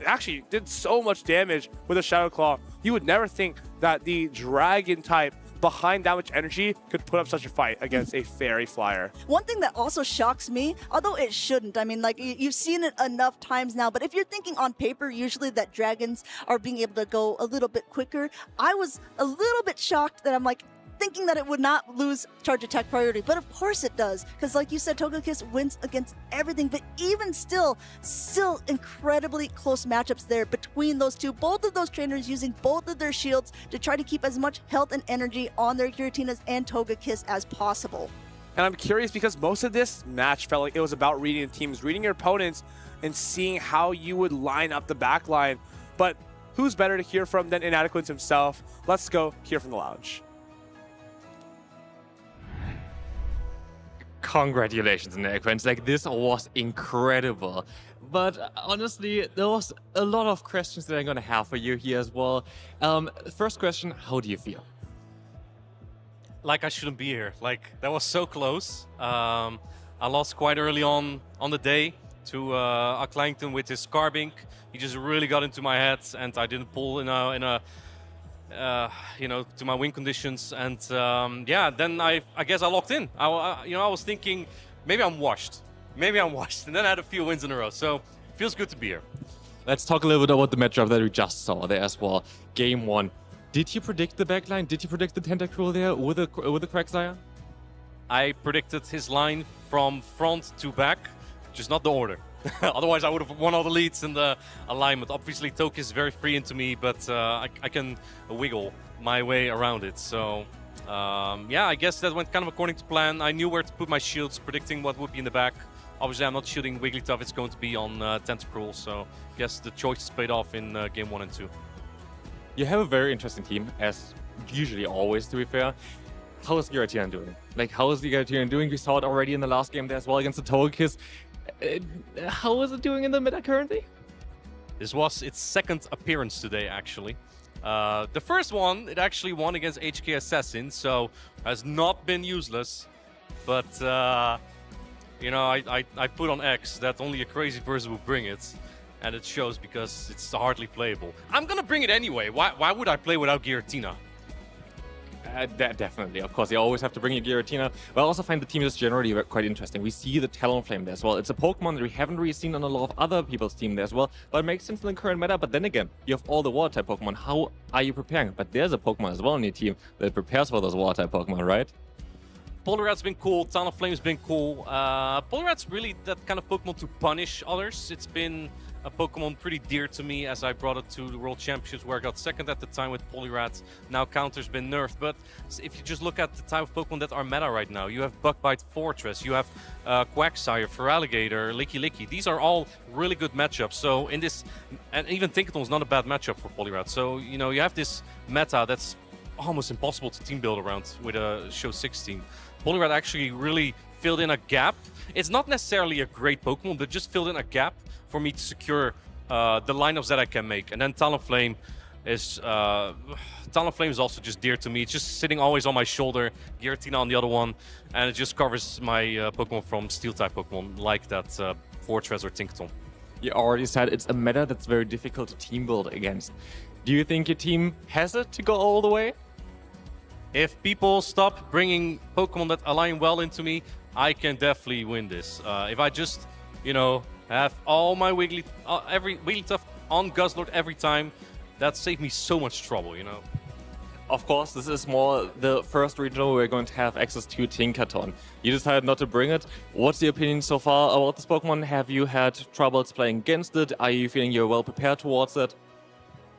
Actually did so much damage with a Shadow Claw. You would never think that the Dragon type behind that much energy could put up such a fight against a Fairy Flyer. One thing that also shocks me, although it shouldn't, I mean, like, you've seen it enough times now, but if you're thinking on paper, usually that dragons are being able to go a little bit quicker, I was a little bit shocked that I'm like, thinking that it would not lose charge attack priority, but of course it does, because like you said, Togekiss wins against everything, but even still incredibly close matchups there between those two. Both of those trainers using both of their shields to try to keep as much health and energy on their Giratinas and Togekiss as possible. And I'm curious because most of this match felt like it was about reading the teams, reading your opponents, and seeing how you would line up the back line. But who's better to hear from than Inadequance himself? Let's go hear from the lounge. Congratulations, Inadequance. Like, this was incredible. But honestly, there was a lot of questions that I'm going to have for you here as well. First question, how do you feel? Like I shouldn't be here. Like, that was so close. I lost quite early on the day to Clangton with his Carbink. He just really got into my head, and I didn't pull to my win conditions, and yeah, then I guess I locked in. I was thinking maybe I'm washed, and then I had a few wins in a row. So feels good to be here. Let's talk a little bit about the matchup that we just saw there as well. Game 1. Did you predict the backline? Did you predict the Tentacruel there with the Quagsire? I predicted his line from front to back, just not the order. Otherwise, I would have won all the leads in the alignment. Obviously, Toki is very free into me, but I can wiggle my way around it. So, yeah, I guess that went kind of according to plan. I knew where to put my shields, predicting what would be in the back. Obviously, I'm not shooting Wigglytuff. It's going to be on Tentacruel. So, I guess the choices paid off in game 1 and 2. You have a very interesting team, as usually always, to be fair. How is Giratina doing? Like, how is the Giratina doing? We saw it already in the last game there as well against the Togekiss. How is it doing in the meta currently? This was its second appearance today, actually. The first one, it actually won against HK Assassin, so has not been useless. But, I put on X that only a crazy person would bring it. And it shows because it's hardly playable. I'm gonna bring it anyway. Why would I play without Giratina? Definitely, of course, you always have to bring your Giratina. But I also find the team is generally quite interesting. We see the Talonflame there as well. It's a Pokemon that we haven't really seen on a lot of other people's team there as well, but it makes sense in the current meta. But then again, you have all the Water-type Pokemon. How are you preparing? But there's a Pokemon as well in your team that prepares for those Water-type Pokemon, right? Poliwrath's been cool, Talonflame's been cool. Poliwrath's really that kind of Pokemon to punish others. It's been a Pokemon pretty dear to me as I brought it to the World Championships where I got second at the time with Poliwrath. Now Counter's been nerfed, but if you just look at the type of Pokemon that are meta right now, you have Bugbyte Fortress, you have Quagsire, Feraligatr, Licky. These are all really good matchups. So in this, and even Tinkaton's not a bad matchup for Poliwrath. So, you have this meta that's almost impossible to team build around with a Show 16. Poliwrath actually really filled in a gap. It's not necessarily a great Pokemon, but just filled in a gap for me to secure the lineups that I can make. And then Talonflame is also just dear to me. It's just sitting always on my shoulder, Giratina on the other one, and it just covers my Pokemon from Steel-type Pokemon, like that Fortress or Tinkaton. You already said it's a meta that's very difficult to team build against. Do you think your team has it to go all the way? If people stop bringing Pokemon that align well into me, I can definitely win this. If I just, you know, have all my every Wigglytuff on Guzzlord every time, that saved me so much trouble, you know. Of course, this is more the first regional we're going to have access to Tinkaton. You decided not to bring it. What's your opinion so far about this Pokemon? Have you had troubles playing against it? Are you feeling you're well prepared towards it?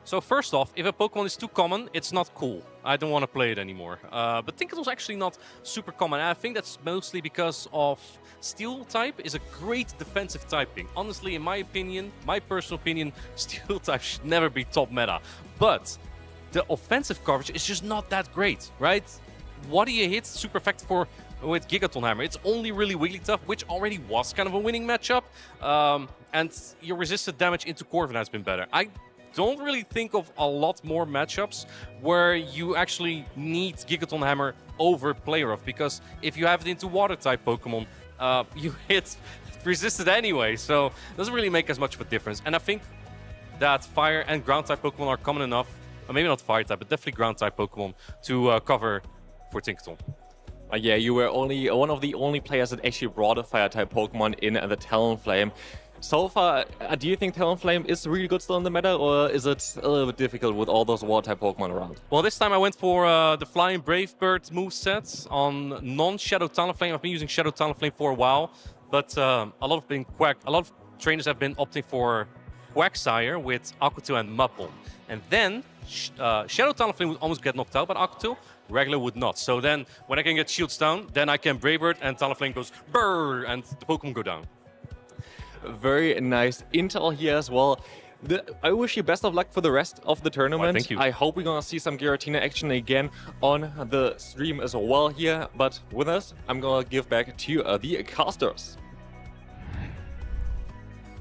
So first off, if a Pokemon is too common, it's not cool. I don't want to play it anymore. But Tinkaton's actually not super common. I think that's mostly because of Steel type is a great defensive typing. Honestly, in my opinion, my personal opinion, Steel type should never be top meta. But the offensive coverage is just not that great, right? What do you hit super effective for with Gigaton Hammer? It's only really Wigglytuff, which already was kind of a winning matchup. And your resisted damage into Corvin has been better. I don't really think of a lot more matchups where you actually need Gigaton Hammer over Play Rough, because if you have it into Water-type Pokemon, you hit resisted anyway, so it doesn't really make as much of a difference. And I think that Fire and Ground-type Pokemon are common enough, or maybe not Fire-type, but definitely Ground-type Pokemon to cover for Tinkaton. Yeah, you were only one of the only players that actually brought a Fire-type Pokemon in the Talonflame. So far, do you think Talonflame is really good still in the meta, or is it a little bit difficult with all those Water-type Pokemon around? Well, this time I went for the Flying Brave Bird moveset on non-Shadow Talonflame. I've been using Shadow Talonflame for a while, but a lot of trainers have been opting for Quagsire with Aqua and Mudbomb. And then Shadow Talonflame would almost get knocked out by Aqua, regular would not. So then when I can get shields down, then I can Brave Bird and Talonflame goes brrr, and the Pokemon go down. Very nice intel here as well. I wish you best of luck for the rest of the tournament. Oh, thank you. I hope we're gonna see some Giratina action again on the stream as well here. But with us, I'm gonna give back to the casters.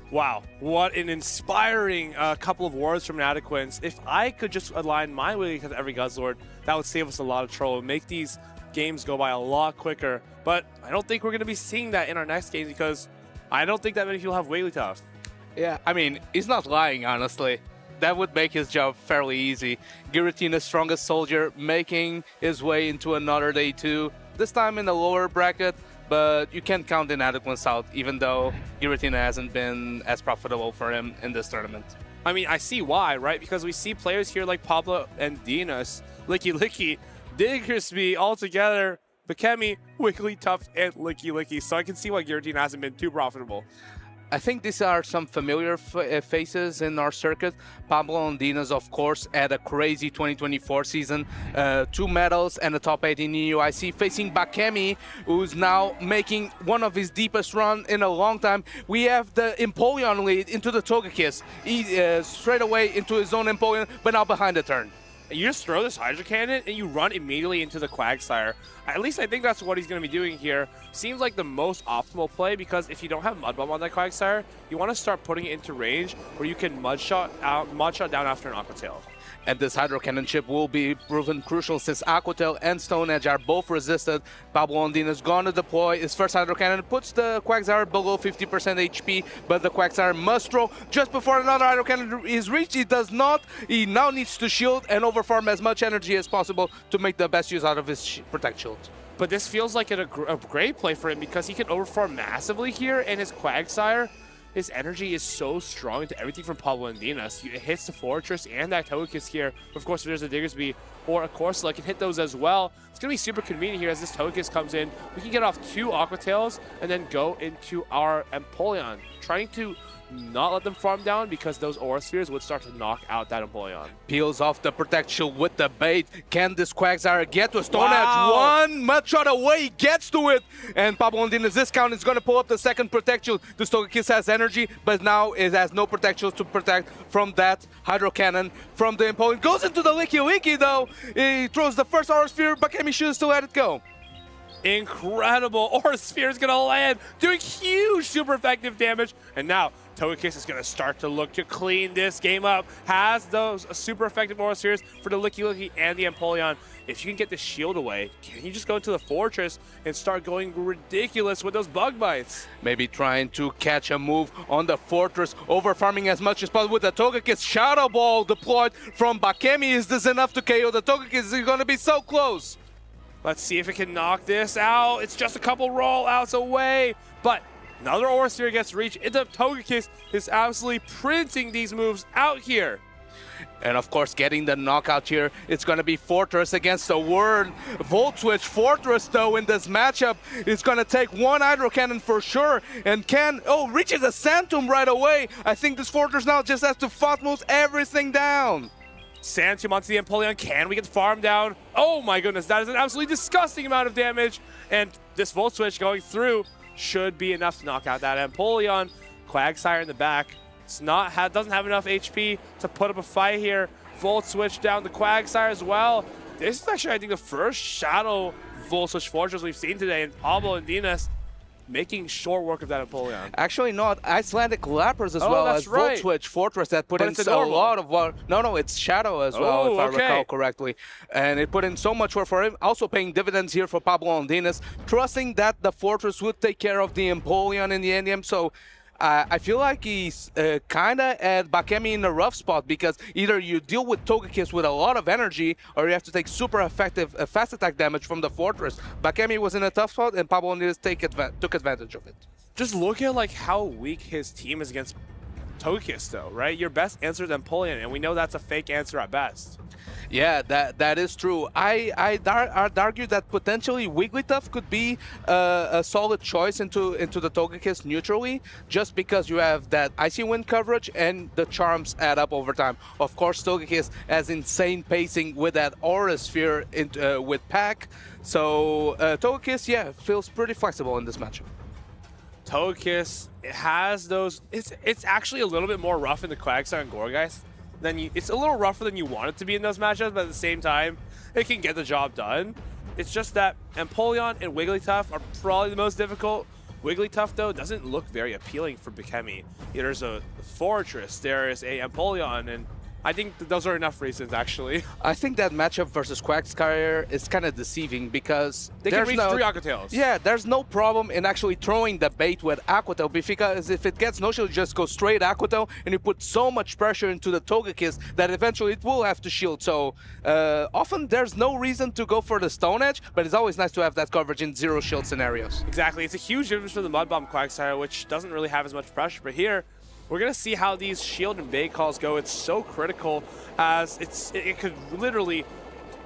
Wow, what an inspiring couple of words from Natterquins. If I could just align my Wigglytuff to every Guzzlord, that would save us a lot of trouble, make these games go by a lot quicker. But I don't think we're going to be seeing that in our next games, because I don't think that many people have Wigglytuff. Yeah, I mean, he's not lying, honestly. That would make his job fairly easy. Giratina's strongest soldier making his way into another day 2, this time in the lower bracket. But you can't count Inadequance out, even though Giratina hasn't been as profitable for him in this tournament. I mean, I see why, right? Because we see players here like Pablo and Dinos, Licky, Diggersby all together, Bakemi, Wigglytuff, and Licky. So I can see why Giratina hasn't been too profitable. I think these are some familiar faces in our circuit. Pablo and Dinos, of course, had a crazy 2024 season. 2 medals and a top 8 in EUIC, facing Bakemi, who's now making one of his deepest run in a long time. We have the Empoleon lead into the Togekiss. He straight away into his own Empoleon, but now behind the turn. You just throw this Hydro Cannon and you run immediately into the Quagsire. At least I think that's what he's going to be doing here. Seems like the most optimal play, because if you don't have Mud Bomb on that Quagsire, you want to start putting it into range where you can Mud Shot down after an Aqua Tail. And this Hydro Cannon chip will be proven crucial since Aqua Tail and Stone Edge are both resisted. Pablo Ondina is going to deploy his first Hydro Cannon, puts the Quagsire below 50% HP, but the Quagsire must throw just before another Hydro Cannon is reached. He does not. He now needs to shield and overfarm as much energy as possible to make the best use out of his Protect Shield. But this feels like a great play for him, because he can overfarm massively here, and his Quagsire, his energy is so strong into everything from Pablo and Dinos. It hits the Fortress and that Togekiss here. Of course, if there's a Diggersby or a Corsola, can hit those as well. It's going to be super convenient here as this Togekiss comes in. We can get off 2 Aqua Tails and then go into our Empoleon, trying to not let them farm down, because those Aura Spheres would start to knock out that Empoleon. Peels off the Protect Shield with the bait. Can this Quagsire get to a Stone Edge? One Mud Shot away, gets to it. And Pablo Ondina's discount is going to pull up the second Protect Shield. The Togekiss has energy, but now it has no Protect Shield to protect from that Hydro Cannon from the Empoleon. Goes into the Licky though. He throws the first Aura Sphere. Bakemi should still let it go. Incredible. Aura Sphere is going to land, doing huge super effective damage. And now Togekiss is going to start to look to clean this game up. Has those super effective Aura Spheres for the Licky and the Empoleon. If you can get the shield away, can you just go into the Fortress and start going ridiculous with those Bug Bites? Maybe trying to catch a move on the Fortress, over-farming as much as possible with the Togekiss. Shadow Ball deployed from Bakemi. Is this enough to KO the Togekiss? Is going to be so close. Let's see if it can knock this out. It's just a couple roll-outs away, but another Aura Sphere gets reached. The Togekiss is absolutely printing these moves out here. And of course, getting the knockout here, it's going to be Fortress against the Word. Volt Switch Fortress, though, in this matchup is going to take one Hydro Cannon for sure. And reaches a Sand Tomb right away. I think this Fortress now just has to fast moves everything down. Sand Tomb onto the Empoleon. Can we get the farm down? Oh my goodness, that is an absolutely disgusting amount of damage. And this Volt Switch going through should be enough to knock out that Empoleon. Quagsire in the back. Doesn't have enough HP to put up a fight here. Volt Switch down the Quagsire as well. This is actually, I think, the first Shadow Volt Switch Fortress we've seen today, and Pablo and Dinas making short work of that Empoleon. Actually, not Icelandic Lapras as well as Volt Switch Fortress that put in a lot of work. No, it's Shadow as well, if I recall correctly. And it put in so much work for him. Also paying dividends here for Pablo and Dinas, trusting that the Fortress would take care of the Empoleon in the end game. So I feel like he's kind of at Bakemi in a rough spot, because either you deal with Togekiss with a lot of energy, or you have to take super effective fast attack damage from the Fortress. Bakemi was in a tough spot, and Pablo Dinas took advantage of it. Just look at like how weak his team is against Togekiss, though, right? Your best answer is Empoleon, and we know that's a fake answer at best. Yeah, that is true. I'd argue that potentially Wigglytuff could be a solid choice into the Togekiss neutrally, just because you have that Icy Wind coverage and the charms add up over time. Of course, Togekiss has insane pacing with that Aura Sphere with Pack. So Togekiss, yeah, feels pretty flexible in this matchup. Togekiss, it has those. It's actually a little bit more rough in the Quagsire and Gourgeist. It's a little rougher than you want it to be in those matchups, but at the same time, it can get the job done. It's just that Empoleon and Wigglytuff are probably the most difficult. Wigglytuff, though, doesn't look very appealing for Bakemi. There's a Fortress, there is a Empoleon, and I think those are enough reasons, actually. I think that matchup versus Quagsire is kind of deceiving, because they can reach 3 Aqua Tails. Yeah, there's no problem in actually throwing the bait with Aqua Tail, because if it gets no shield, you just go straight Aqua Tail, and you put so much pressure into the Togekiss that eventually it will have to shield. So often there's no reason to go for the Stone Edge, but it's always nice to have that coverage in zero shield scenarios. Exactly. It's a huge difference for the Mud Bomb Quagsire, which doesn't really have as much pressure, but here, we're going to see how these shield and bait calls go. It's so critical, as it could literally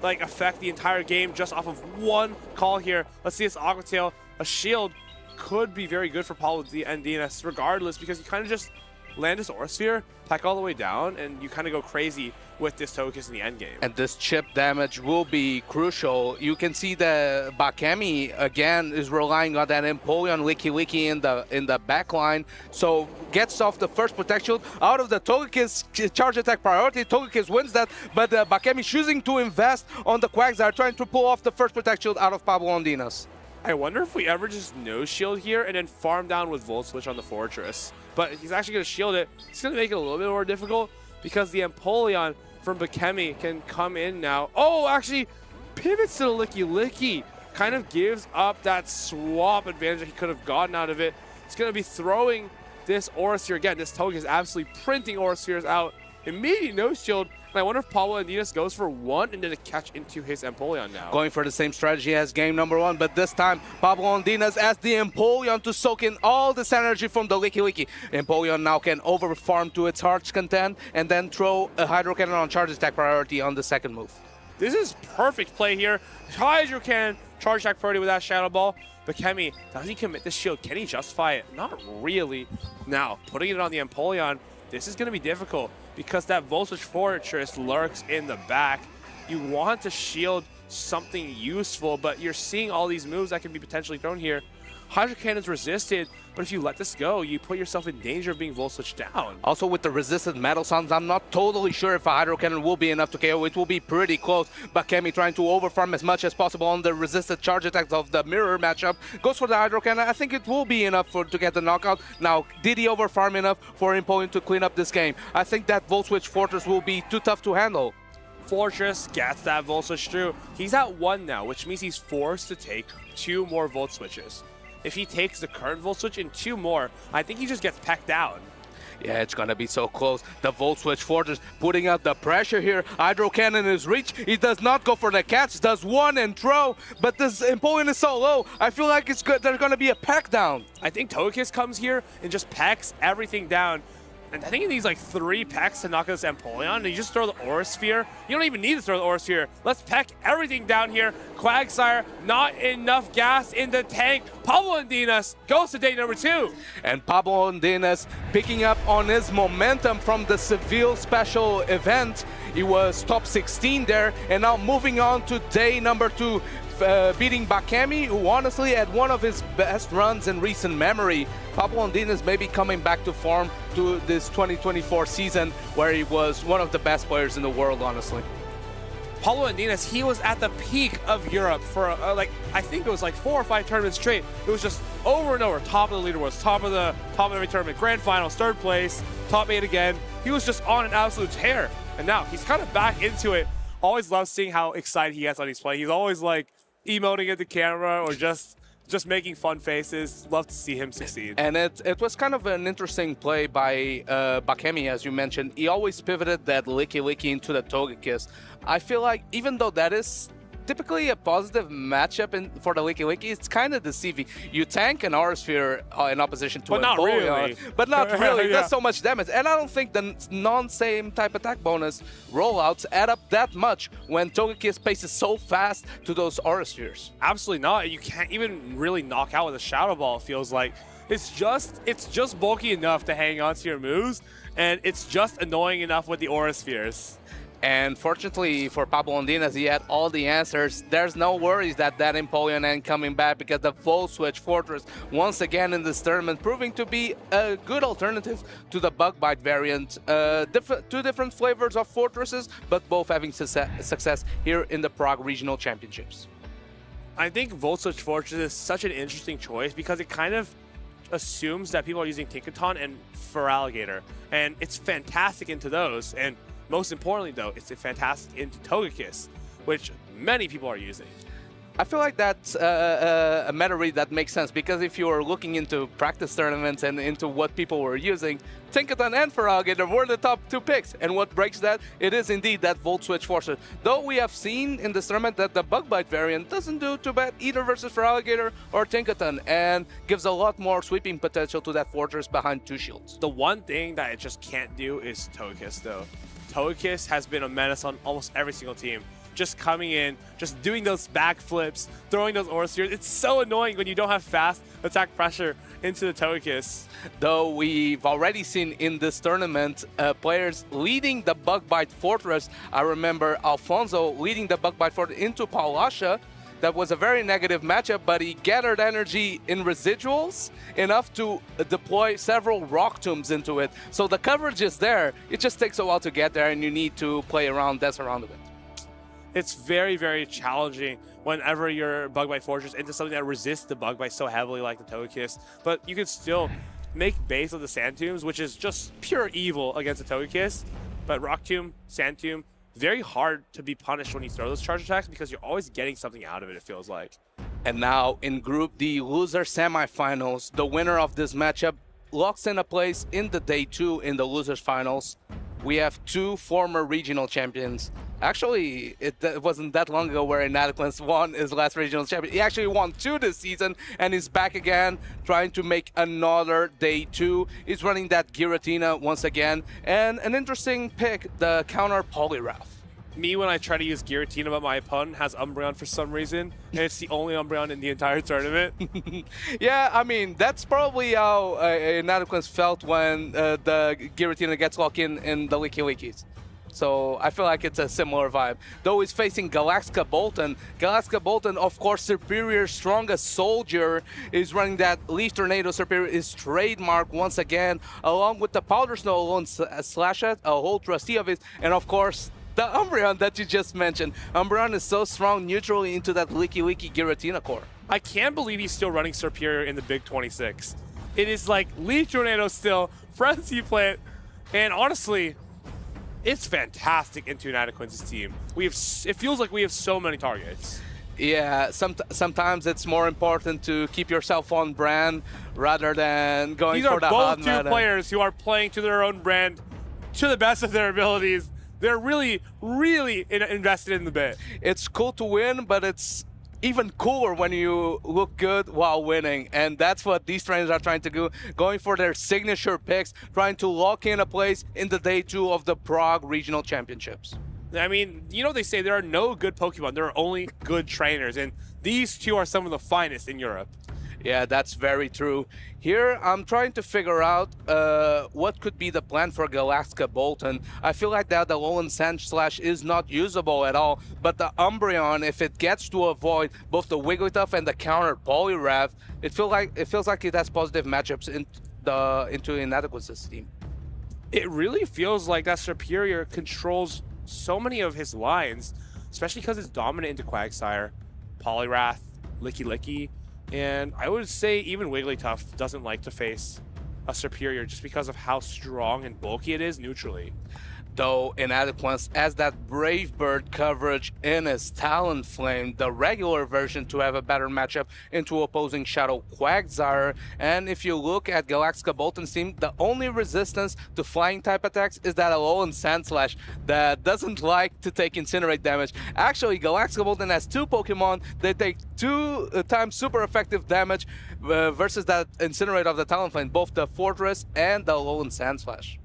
like affect the entire game just off of one call here. Let's see this Aqua Tail. A shield could be very good for Paulo and Dinas regardless, because you kind of just land this Aura Sphere, pack all the way down, and you kind of go crazy with this Togekiss in the end game. And this chip damage will be crucial. You can see that Bakemi again is relying on that Empoleon Licky in the back line. So gets off the first Protect Shield out of the Togekiss charge attack priority. Togekiss wins that, but Bakemi choosing to invest on the Quagsire, trying to pull off the first Protect Shield out of Pablo and Dinas. I wonder if we ever just no shield here and then farm down with Volt Switch on the Fortress. But he's actually going to shield it. It's going to make it a little bit more difficult, because the Empoleon from Bakemi can come in now. Oh, actually pivots to the Licky. Kind of gives up that swap advantage that he could have gotten out of it. It's going to be throwing this Aura Sphere again. This Togekiss is absolutely printing Aura Spheres out. Immediate no shield. And I wonder if Pablo and Dinas goes for one and then a catch into his Empoleon now. Going for the same strategy as game number 1, but this time Pablo and Dinas as the Empoleon to soak in all this energy from the Licky. Empoleon now can overfarm to its heart's content and then throw a Hydro Cannon on charge attack priority on the second move. This is perfect play here. Hydro Cannon, charge attack priority with that Shadow Ball. Bakemi, does he commit the shield? Can he justify it? Not really. Now, putting it on the Empoleon, this is going to be difficult, because that Volt Switch Fortress lurks in the back. You want to shield something useful, but you're seeing all these moves that can be potentially thrown here. Hydro Cannon's resisted, but if you let this go, you put yourself in danger of being Volt Switched down. Also, with the resisted Metal Suns, I'm not totally sure if a Hydro Cannon will be enough to KO. It will be pretty close. Bakemi trying to overfarm as much as possible on the resisted charge attacks of the Mirror matchup. Goes for the Hydro Cannon. I think it will be enough to get the knockout. Now, did he overfarm enough for Empoleon to clean up this game? I think that Volt Switch Fortress will be too tough to handle. Fortress gets that Volt Switch through. He's at 1 now, which means he's forced to take 2 more Volt Switches. If he takes the current Volt Switch and 2 more, I think he just gets pecked down. Yeah, it's gonna be so close. The Volt Switch Fortress putting out the pressure here. Hydro Cannon is reach. He does not go for the catch, does one and throw, but this Empoleon is so low. I feel like it's good. There's gonna be a pack down. I think Togekiss comes here and just packs everything down. And I think he needs like 3 packs to knock out this Empoleon. And you just throw the Aura Sphere. You don't even need to throw the Aura Sphere. Let's pack everything down here. Quagsire, not enough gas in the tank. Pablo Andinas goes to day number 2. And Pablo Andinas picking up on his momentum from the Seville special event. He was top 16 there, and now moving on to day number 2. Beating Bakemi, who honestly had one of his best runs in recent memory. Pablo Andinas may be coming back to form to this 2024 season, where he was one of the best players in the world, honestly. Pablo Andinas, he was at the peak of Europe for I think it was like 4 or 5 tournaments straight. It was just over and over, top of the leaderboards, top of every tournament, grand finals, 3rd place, top 8 again. He was just on an absolute tear, and now he's kind of back into it. Always love seeing how excited he gets on his play. He's always like emoting at the camera or just making fun faces. Love to see him succeed. And it was kind of an interesting play by Bakemi, as you mentioned. He always pivoted that Licky Licky into the Togekiss. I feel like even though that is typically a positive matchup for the Licky Licky, it's kind of deceiving. You tank an Aura Sphere in opposition to but not really. But not really. It Yeah. does so much damage. And I don't think the non-same type attack bonus rollouts add up that much when Togekiss paces so fast to those Aura Spheres. Absolutely not. You can't even really knock out with a Shadow Ball, it feels like. It's just bulky enough to hang on to your moves, and it's just annoying enough with the Aura Spheres. And fortunately for Pablo Andinas, he had all the answers. There's no worries that Empoleon ain't coming back, because the Volt Switch Fortress, once again in this tournament, proving to be a good alternative to the Bug Bite variant. Two different flavors of Fortresses, but both having success here in the Prague Regional Championships. I think Volt Switch Fortress is such an interesting choice because it kind of assumes that people are using Tinkaton and Feraligatr, and it's fantastic into those. And most importantly, though, it's a fantastic into Togekiss, which many people are using. I feel like that's a meta read that makes sense, because if you are looking into practice tournaments and into what people were using, Tinkaton and Feraligatr were the top 2 picks. And what breaks that, it is indeed that Volt Switch Fortress. Though we have seen in this tournament that the Bug Bite variant doesn't do too bad either versus Feraligatr or Tinkaton, and gives a lot more sweeping potential to that Fortress behind 2 shields. The one thing that it just can't do is Togekiss, though. Togekiss has been a menace on almost every single team. Just coming in, just doing those backflips, throwing those Aura Spheres. It's so annoying when you don't have fast attack pressure into the Togekiss. Though we've already seen in this tournament players leading the Bug Bite Fortress. I remember Alfonso leading the Bug Bite Fortress into Paulasha. That was a very negative matchup, but he gathered energy in residuals enough to deploy several Rock Tombs into it. So the coverage is there. It just takes a while to get there, and you need to play around, dance around a bit. It's very, very challenging whenever your Bug Bite Fortress into something that resists the Bug Bite so heavily like the Togekiss. But you can still make base of the Sand Tombs, which is just pure evil against the Togekiss. But Rock Tomb, Sand Tomb, very hard to be punished when you throw those charge attacks, because you're always getting something out of it, it feels like. And now in Group D loser semifinals, the winner of this matchup locks in a place in the day 2 in the losers finals. We have 2 former regional champions. Actually, it wasn't that long ago where Inadequance won his last regional champion. He actually won 2 this season, and he's back again, trying to make another day 2. He's running that Giratina once again, and an interesting pick, the counter Poliwrath. Me, when I try to use Giratina, but my opponent has Umbreon for some reason, and it's the only Umbreon in the entire tournament. Yeah, I mean, that's probably how Inadequance felt when the Giratina gets locked in the Licky Lickies. So I feel like it's a similar vibe. Though he's facing Galaxka Bolton. Galaxka Bolton, of course, superior, strongest soldier, is running that Leaf Tornado Superior, is trademark once again, along with the Powder Snow Alone Slashat, a whole trustee of it, and of course, the Umbreon that you just mentioned. Umbreon is so strong neutrally into that Licky Licky Giratina core. I can't believe he's still running Superior in the Big 26. It is like Leaf Tornado still, Frenzy Plant, and honestly, it's fantastic into Inadequance's team. It feels like we have so many targets. Yeah, sometimes it's more important to keep yourself on brand rather than going These for are the hot both two meta. players who are playing to their own brand to the best of their abilities. They're really, really invested in the bit. It's cool to win, but it's even cooler when you look good while winning, and that's what these trainers are trying to do, going for their signature picks, trying to lock in a place in the day 2 of the Prague Regional Championships. I mean, you know they say there are no good Pokemon, there are only good trainers, and these two are some of the finest in Europe. Yeah, that's very true. Here, I'm trying to figure out what could be the plan for Galaxka Bolton. I feel like that the Alolan Sandslash is not usable at all, but the Umbreon, if it gets to avoid both the Wigglytuff and the counter Poliwrath, it feels like it has positive matchups into Inadequacy's team. It really feels like that Superior controls so many of his lines, especially because it's dominant into Quagsire, Poliwrath, Licky, and I would say even Wigglytuff doesn't like to face a Superior just because of how strong and bulky it is neutrally. Though Inadequance has that Brave Bird coverage in his Talonflame, the regular version, to have a better matchup into opposing Shadow Quagsire. And if you look at Galaxka Bolton's team, the only resistance to flying type attacks is that Alolan Sandslash that doesn't like to take Incinerate damage. Actually, Galaxka Bolton has 2 Pokemon that take 2 times super effective damage versus that Incinerate of the Talonflame, both the Fortress and the Alolan Sandslash.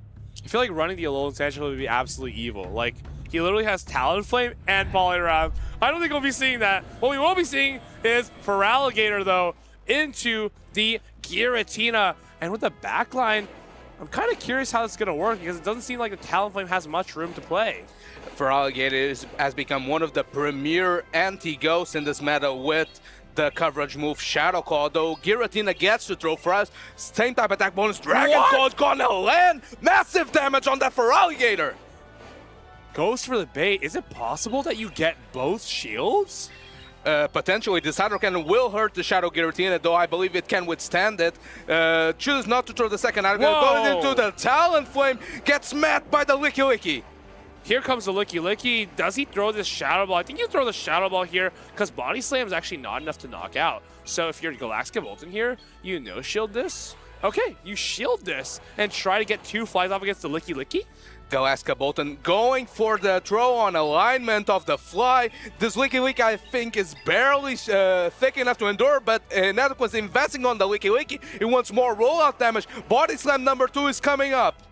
I feel like running the Alolan Sandslash would be absolutely evil. Like, he literally has Talonflame and Poliwrath. I don't think we'll be seeing that. What we will be seeing is Feraligatr, though, into the Giratina. And with the backline, I'm kind of curious how this is going to work because it doesn't seem like the Talonflame has much room to play. Feraligatr has become one of the premier anti-ghosts in this meta with the coverage move Shadow Claw, though Giratina gets to throw for us. Same type attack bonus. Dragon Claw is gonna land massive damage on that Feraligatr. Goes for the bait. Is it possible that you get both shields? Potentially, this Hydro Cannon will hurt the Shadow Giratina, though I believe it can withstand it. Choose not to throw the second Hydro Cannon. Goes into the Talonflame, gets met by the Licky. Here comes the Licky. Does he throw this Shadow Ball? I think you throw the Shadow Ball here because Body Slam is actually not enough to knock out. So if you're Galaxka Bolton here, you no-shield this. Okay, you shield this and try to get 2 flies off against the Licky. Galaxka Bolton going for the throw on alignment of the fly. This Licky I think is barely thick enough to endure, but Inadequacy investing on the Licky. He wants more rollout damage. Body Slam number 2 is coming up.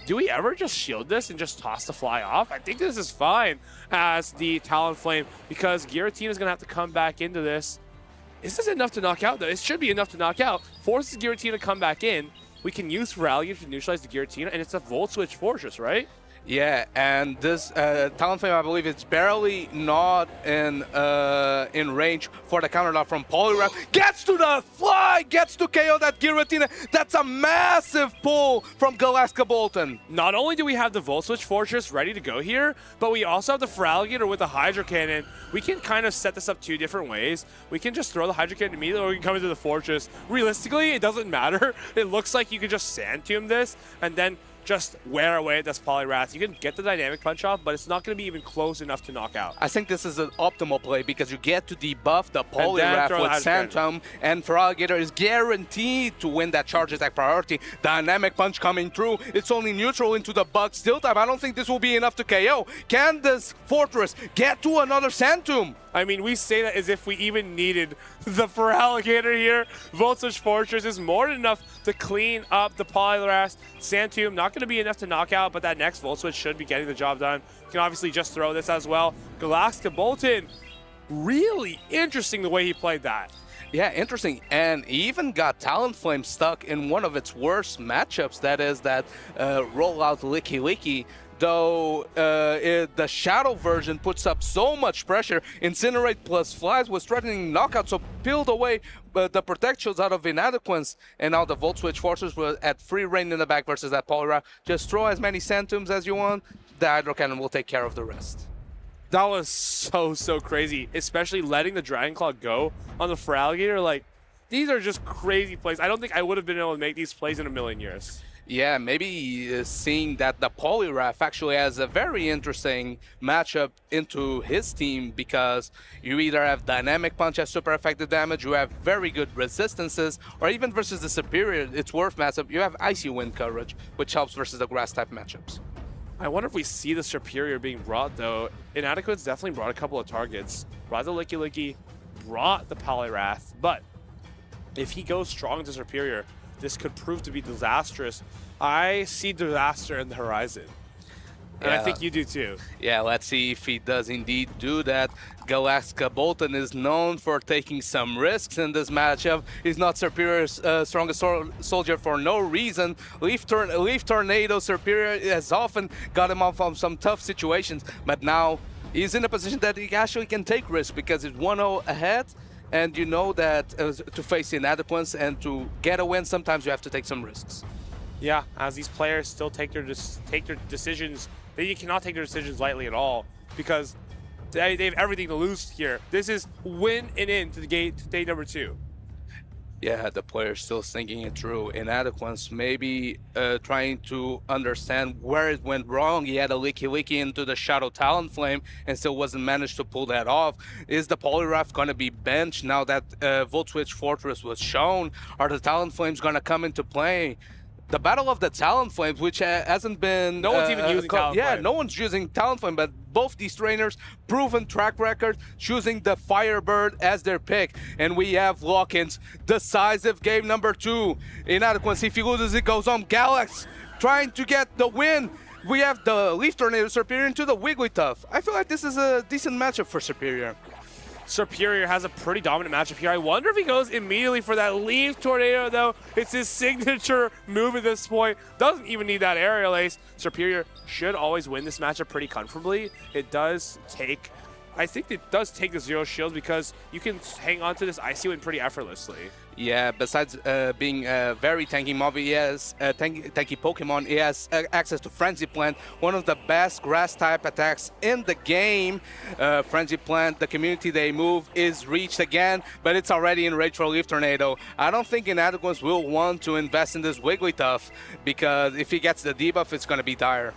Do we ever just shield this and just toss the fly off? I think this is fine as the Talonflame because Giratina is going to have to come back into this. Is this enough to knock out, though? It should be enough to knock out. Forces Giratina to come back in. We can use Feraligatr to neutralize the Giratina, and it's a Volt Switch Fortress, right? Yeah, and this Talonflame, I believe, it's barely not in range for the counter knock from Poliwrath. Gets to the fly, gets to KO that Giratina. That's a massive pull from Galaxka Bolton. Not only do we have the Volt Switch Fortress ready to go here, but we also have the Feraligatr with the Hydro Cannon. We can kind of set this up 2 different ways. We can just throw the Hydro Cannon immediately, or we can come into the Fortress. Realistically, it doesn't matter. It looks like you could just Sand Tomb this, and then just wear away at this Poliwrath. You can get the Dynamic Punch off, but it's not going to be even close enough to knock out. I think this is an optimal play because you get to debuff the Poliwrath with Sand Tomb, and Feraligatr is guaranteed to win that charge attack priority. Dynamic Punch coming through. It's only neutral into the Bug Steel type. I don't think this will be enough to KO. Can this Fortress get to another Sand Tomb? I mean, we say that as if we even needed the Feraligatr here. Volt Switch Fortress is more than enough to clean up the Poliwrath. Sand Tomb, not going to be enough to knock out, but that next Volt Switch should be getting the job done. You can obviously just throw this as well. Galaxka Bolton, really interesting the way he played that. Yeah, interesting. And he even got Talonflame stuck in one of its worst matchups, that is that rollout Licky. Though the Shadow version puts up so much pressure, Incinerate plus Flies was threatening knockout, so peeled away the protections out of Inadequance, and now the Volt Switch Forces were at free reign in the back versus that Poliwrath. Just throw as many Sand Tombs as you want, the Hydro Cannon will take care of the rest. That was so crazy, especially letting the Dragon Claw go on the Feraligatr. Like, these are just crazy plays. I don't think I would have been able to make these plays in a million years. Yeah, maybe seeing that the Poliwrath actually has a very interesting matchup into his team, because you either have Dynamic Punch as super effective damage, you have very good resistances, or even versus the Superior, its Worth matchup, you have Icy Wind coverage, which helps versus the Grass type matchups. I wonder if we see the Superior being brought, though. Inadequate's definitely brought a couple of targets. Brought the Licky Licky, brought the Poliwrath, but if he goes strong to Superior, this could prove to be disastrous. I see disaster in the horizon. And I think you do too. Yeah, let's see if he does indeed do that. Gastradon is known for taking some risks in this matchup. He's not Superior's strongest soldier for no reason. Leaf Tornado Superior has often got him off of some tough situations, but now he's in a position that he actually can take risks because he's 1-0 ahead. And you know that to face inadequates and to get a win, sometimes you have to take some risks. Yeah, as these players still take their decisions, they cannot take their decisions lightly at all, because they have everything to lose here. This is win and in to the gate to day number 2. Yeah, the player's still thinking it through. Inadequates maybe trying to understand where it went wrong. He had a Licky Licky into the Shadow Talonflame and still wasn't managed to pull that off. Is the Poliwrath going to be benched now that Volt Switch Fortress was shown? Are the Talonflames going to come into play? The Battle of the Talonflames, which hasn't been... No one's even using Talonflame. Yeah, no one's using Talonflame, but both these trainers, proven track record, choosing the Firebird as their pick. And we have lock-ins. Decisive game number 2. Inadequates, if he loses, it goes on. Galax trying to get the win. We have the Leaf Tornado Superior into the Wigglytuff. I feel like this is a decent matchup for Superior. Superior has a pretty dominant matchup here. I wonder if he goes immediately for that Leaf Tornado, though. It's his signature move at this point. Doesn't even need that Aerial Ace. Superior should always win this matchup pretty comfortably. It does take, I think it does take the 0 shields, because you can hang on to this Icy Wind pretty effortlessly. Yeah, besides being a very tanky mob, he has tanky Pokemon. He has access to Frenzy Plant, one of the best grass type attacks in the game. Frenzy Plant, the community they move is reached again, but it's already in Rage for Leaf Tornado. I don't think Inadequates will want to invest in this Wigglytuff, because if he gets the debuff, it's going to be dire.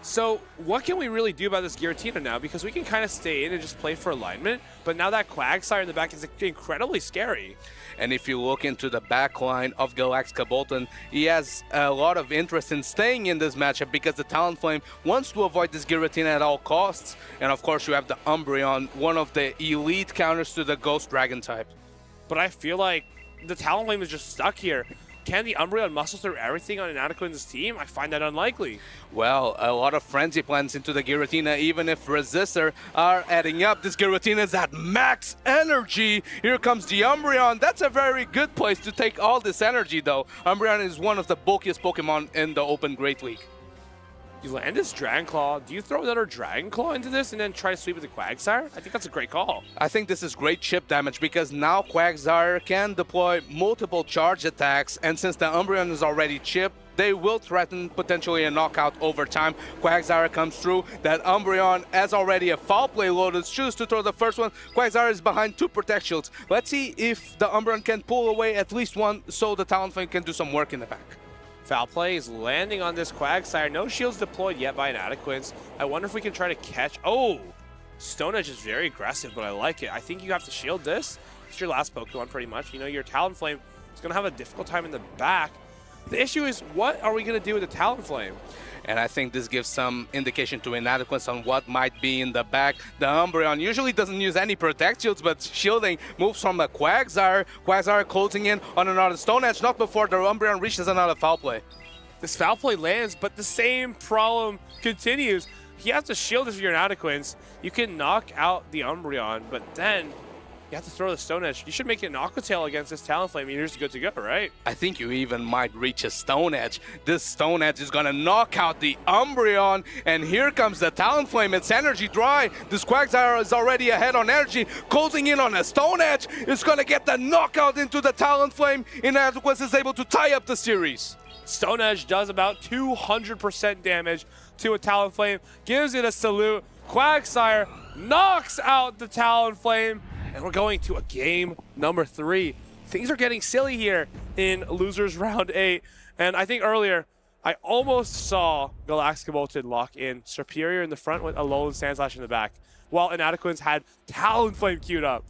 So what can we really do about this Giratina now? Because we can kind of stay in and just play for alignment, but now that Quagsire in the back is incredibly scary. And if you look into the backline of Gastradon, he has a lot of interest in staying in this matchup, because the Talonflame wants to avoid this Giratina at all costs. And of course you have the Umbreon, one of the elite counters to the Ghost Dragon type. But I feel like the Talonflame is just stuck here. Can the Umbreon muscle through everything on Inadequate's team? I find that unlikely. Well, a lot of Frenzy Plants into the Giratina, even if Resistor are adding up. This Giratina is at max energy. Here comes the Umbreon. That's a very good place to take all this energy, though. Umbreon is one of the bulkiest Pokemon in the Open Great League. You land this Dragon Claw. Do you throw another Dragon Claw into this and then try to sweep with the Quagsire? I think that's a great call. I think this is great chip damage, because now Quagsire can deploy multiple charge attacks, and since the Umbreon is already chipped, they will threaten potentially a knockout over time. Quagsire comes through. That Umbreon has already a Foul Play loaded. Choose to throw the first one. Quagsire is behind 2 Protect Shields. Let's see if the Umbreon can pull away at least one, so the Talonflame can do some work in the back. Foul Play is landing on this Quagsire. No shields deployed yet by Inadequates. I wonder if we can try to catch... Oh! Stone Edge is very aggressive, but I like it. I think you have to shield this. It's your last Pokemon, pretty much. You know, your Talonflame is going to have a difficult time in the back. The issue is, what are we going to do with the Talonflame? And I think this gives some indication to Inadequates on what might be in the back. The Umbreon usually doesn't use any Protect Shields, but shielding moves from the Quagsire. Quagsire closing in on another Stone Edge, not before the Umbreon reaches another Foul Play. This Foul Play lands, but the same problem continues. He has to shield if you're Inadequates. You can knock out the Umbreon, but then you have to throw the Stone Edge. You should make it an Aqua Tail against this Talonflame, and you're just good to go, right? I think you even might reach a Stone Edge. This Stone Edge is going to knock out the Umbreon, and here comes the Talonflame. It's energy dry. This Quagsire is already ahead on energy, closing in on a Stone Edge. It's going to get the knockout into the Talonflame. Inadequates is able to tie up the series. Stone Edge does about 200% damage to a Talonflame, gives it a salute. Quagsire knocks out the Talonflame, and we're going to a game number 3. Things are getting silly here in losers round 8. And I think earlier, I almost saw Galactica Bolton lock in Superior in the front with a Alolan Sandslash in the back, while Inadequance had Talonflame queued up.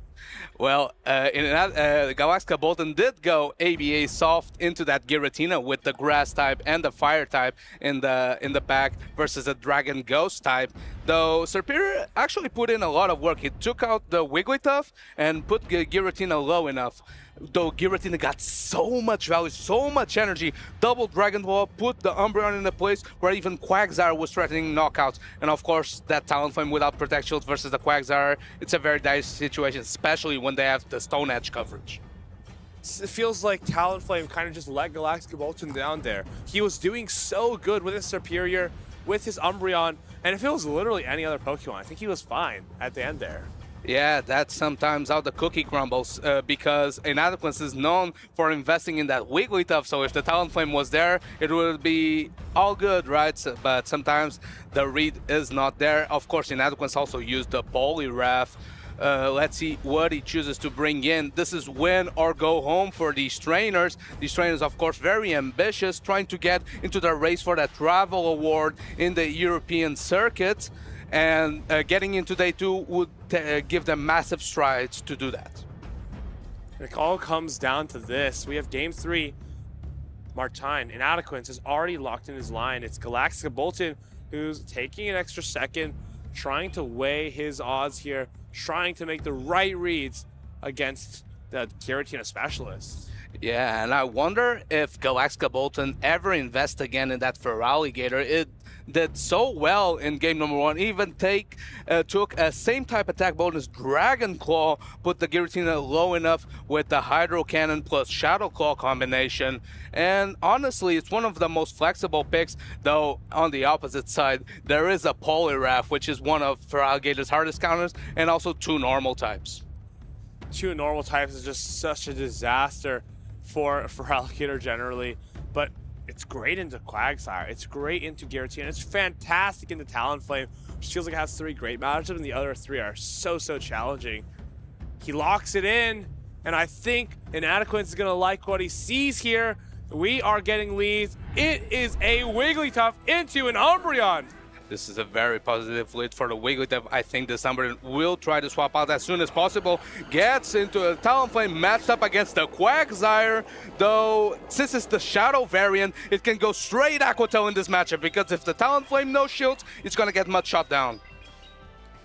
Well, Galactica Bolton did go ABA soft into that Giratina with the grass type and the fire type in the back versus a Dragon Ghost type. Though Superior actually put in a lot of work. He took out the Wigglytuff and put Giratina low enough. Though Giratina got so much value, so much energy, double Dragon Ball, put the Umbreon in a place where even Quagsire was threatening knockouts. And of course, that Talonflame without Protect Shield versus the Quagsire, it's a very dicey situation, especially when they have the Stone Edge coverage. It feels like Talonflame kind of just let Galactica Bolton down there. He was doing so good with his Superior, with his Umbreon, and if it was literally any other Pokemon, I think he was fine at the end there. Yeah, that's sometimes how the cookie crumbles because Inadequance is known for investing in that Wigglytuff, so if the Talonflame was there, it would be all good, right? So, but sometimes the read is not there. Of course, Inadequance also used the Poliwrath. Let's see what he chooses to bring in. This is win or go home for these trainers. These trainers, of course, very ambitious, trying to get into the race for that travel award in the European circuit. And getting into day 2 would give them massive strides to do that. It all comes down to this. We have game 3. Martine, Inadequance, is already locked in his line. It's Galactica Bolton who's taking an extra second, trying to weigh his odds here, trying to make the right reads against the Giratina specialist. Yeah, and I wonder if Galactica Bolton ever invests again in that Feraligatr. It did so well in game number 1. Even took a same type attack bonus Dragon Claw, put the Giratina low enough with the Hydro Cannon plus Shadow Claw combination. And honestly, it's one of the most flexible picks, though on the opposite side, there is a Poliwrath, which is one of Feraligator's hardest counters, and also 2 normal types. 2 normal types is just such a disaster for Feraligatr generally, but it's great into Quagsire, it's great into Giratina, it's fantastic into Talonflame, which feels like it has 3 great matchups, and the other 3 are so challenging. He locks it in, and I think Inadequance is gonna like what he sees here. We are getting leads. It is a Wigglytuff into an Umbreon. This is a very positive lead for the Wigglytuff. I think the Umbreon will try to swap out as soon as possible. Gets into a Talonflame matched up against the Quagsire. Though, since it's the Shadow variant, it can go straight Aqua Tail in this matchup, because if the Talonflame no shields, it's gonna get much shot down.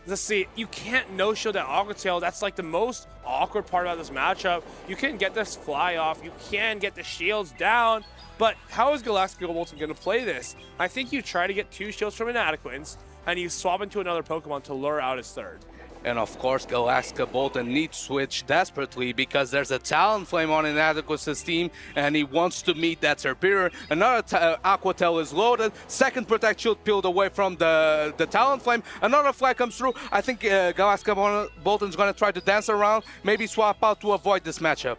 Let's see, you can't no-shield that Aqua Tail. That's like the most awkward part about this matchup. You can get this fly off, you can get the shields down, but how is Galactica Bolton going to play this? I think you try to get 2 shields from Inadequance, and you swap into another Pokemon to lure out his 3rd. And of course, Galactica Bolton needs switch desperately because there's a Talonflame on Inadequace's team, and he wants to meet that Superior. Another Aqua Tail is loaded. 2nd Protect Shield peeled away from the Talonflame. Another fly comes through. I think Galactica Bolton's going to try to dance around, maybe swap out to avoid this matchup.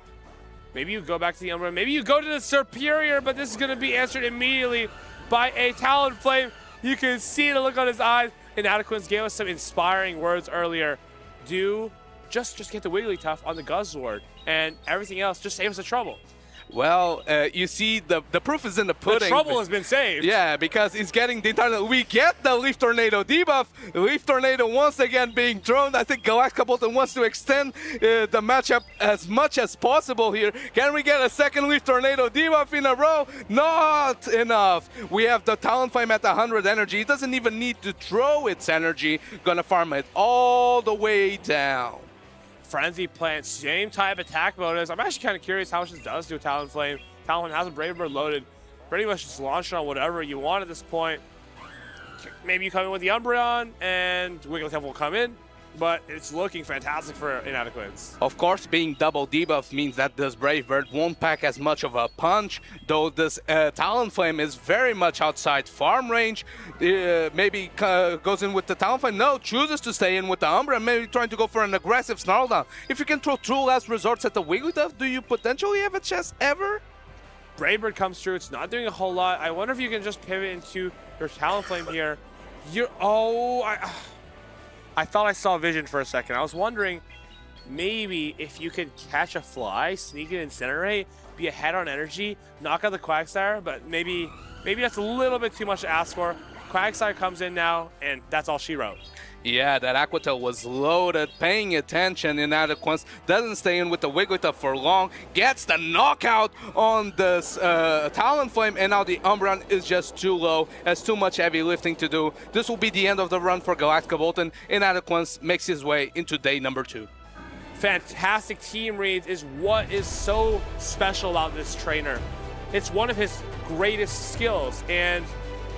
Maybe you go back to the Umbreon. Maybe you go to the Superior, but this is going to be answered immediately by a Talonflame. You can see the look on his eyes. Inadequance gave us some inspiring words earlier. Just get the Wigglytuff on the Guzzlord, and everything else just saves the trouble. Well, you see, the proof is in the pudding. The trouble has been saved. Yeah, because he's getting the entire... We get the Leaf Tornado debuff. Leaf Tornado once again being thrown. I think Galactica Bolton wants to extend the matchup as much as possible here. Can we get a 2nd Leaf Tornado debuff in a row? Not enough. We have the Talonflame at 100 energy. It doesn't even need to throw its energy. Gonna farm it all the way down. Frenzy Plant, same type attack bonus. I'm actually kind of curious how much this does to a Talonflame. Talonflame has a Brave Bird loaded. Pretty much just launch on whatever you want at this point. Maybe you come in with the Umbreon and Wigglytuff will come in, but it's looking fantastic for Inadequance. Of course, being double debuff means that this Brave Bird won't pack as much of a punch, though this Talonflame is very much outside farm range. Maybe goes in with the Talonflame. No, chooses to stay in with the Umbreon, maybe trying to go for an aggressive Snarldown. If you can throw 2 last resorts at the Wigglytuff, do you potentially have a chance ever? Brave Bird comes through. It's not doing a whole lot. I wonder if you can just pivot into your Talonflame here. I thought I saw Vision for a second. I was wondering, maybe if you could catch a fly, sneak it, incinerate, be ahead on energy, knock out the Quagsire, but maybe that's a little bit too much to ask for. Quagsire comes in now, and that's all she wrote. Yeah, that Aquatail was loaded, paying attention in Adequance, doesn't stay in with the Wigglytuff for long, gets the knockout on this Talonflame, and now the Umbreon is just too low, has too much heavy lifting to do. This will be the end of the run for Galactica Bolton, and Adequance makes his way into day number 2. Fantastic team reads is what is so special about this trainer. It's one of his greatest skills, and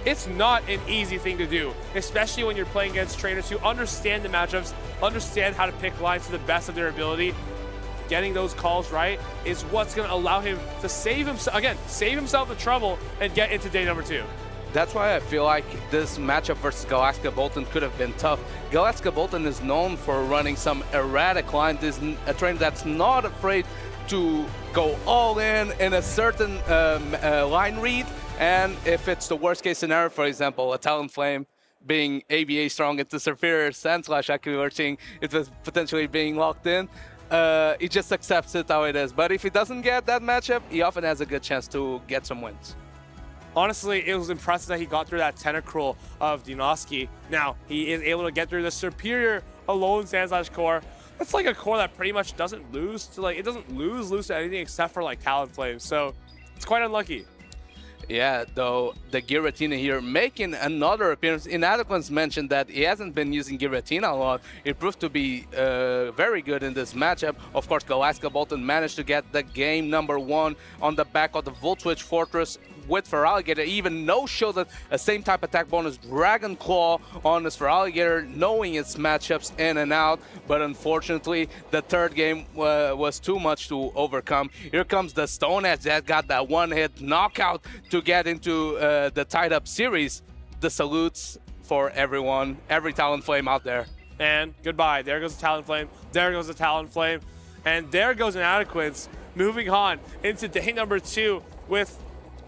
it's not an easy thing to do, especially when you're playing against trainers who understand the matchups, understand how to pick lines to the best of their ability. Getting those calls right is what's going to allow him to save himself the trouble and get into day number 2. That's why I feel like this matchup versus Galactica Bolton could have been tough. Galactica Bolton is known for running some erratic lines. This is a trainer that's not afraid to go all in a certain line read. And if it's the worst case scenario, for example, a Talonflame being ABA strong into Superior Sandslash, like we were seeing, it was potentially being locked in, he just accepts it how it is. But if he doesn't get that matchup, he often has a good chance to get some wins. Honestly, it was impressive that he got through that Tentacruel of Dinoski. Now, he is able to get through the Superior Alone Sandslash core. That's like a core that pretty much doesn't lose to, it doesn't lose to anything except for Talonflame. So it's quite unlucky. Yeah, though the Giratina here making another appearance. Inadequance mentioned that he hasn't been using Giratina a lot. It proved to be very good in this matchup. Of course, Galactica Bolton managed to get the game number 1 on the back of the Volt Switch Fortress with Feraligatr. Even no-show that a same type attack bonus Dragon Claw on this Feraligatr, knowing its matchups in and out. But unfortunately, the third game was too much to overcome. Here comes the Stone Edge that got that one-hit knockout to get into the tied-up series. The salutes for everyone, every Talonflame out there. And goodbye. There goes the Talonflame. There goes the Talonflame. And there goes Inadequance. Moving on into day number 2 with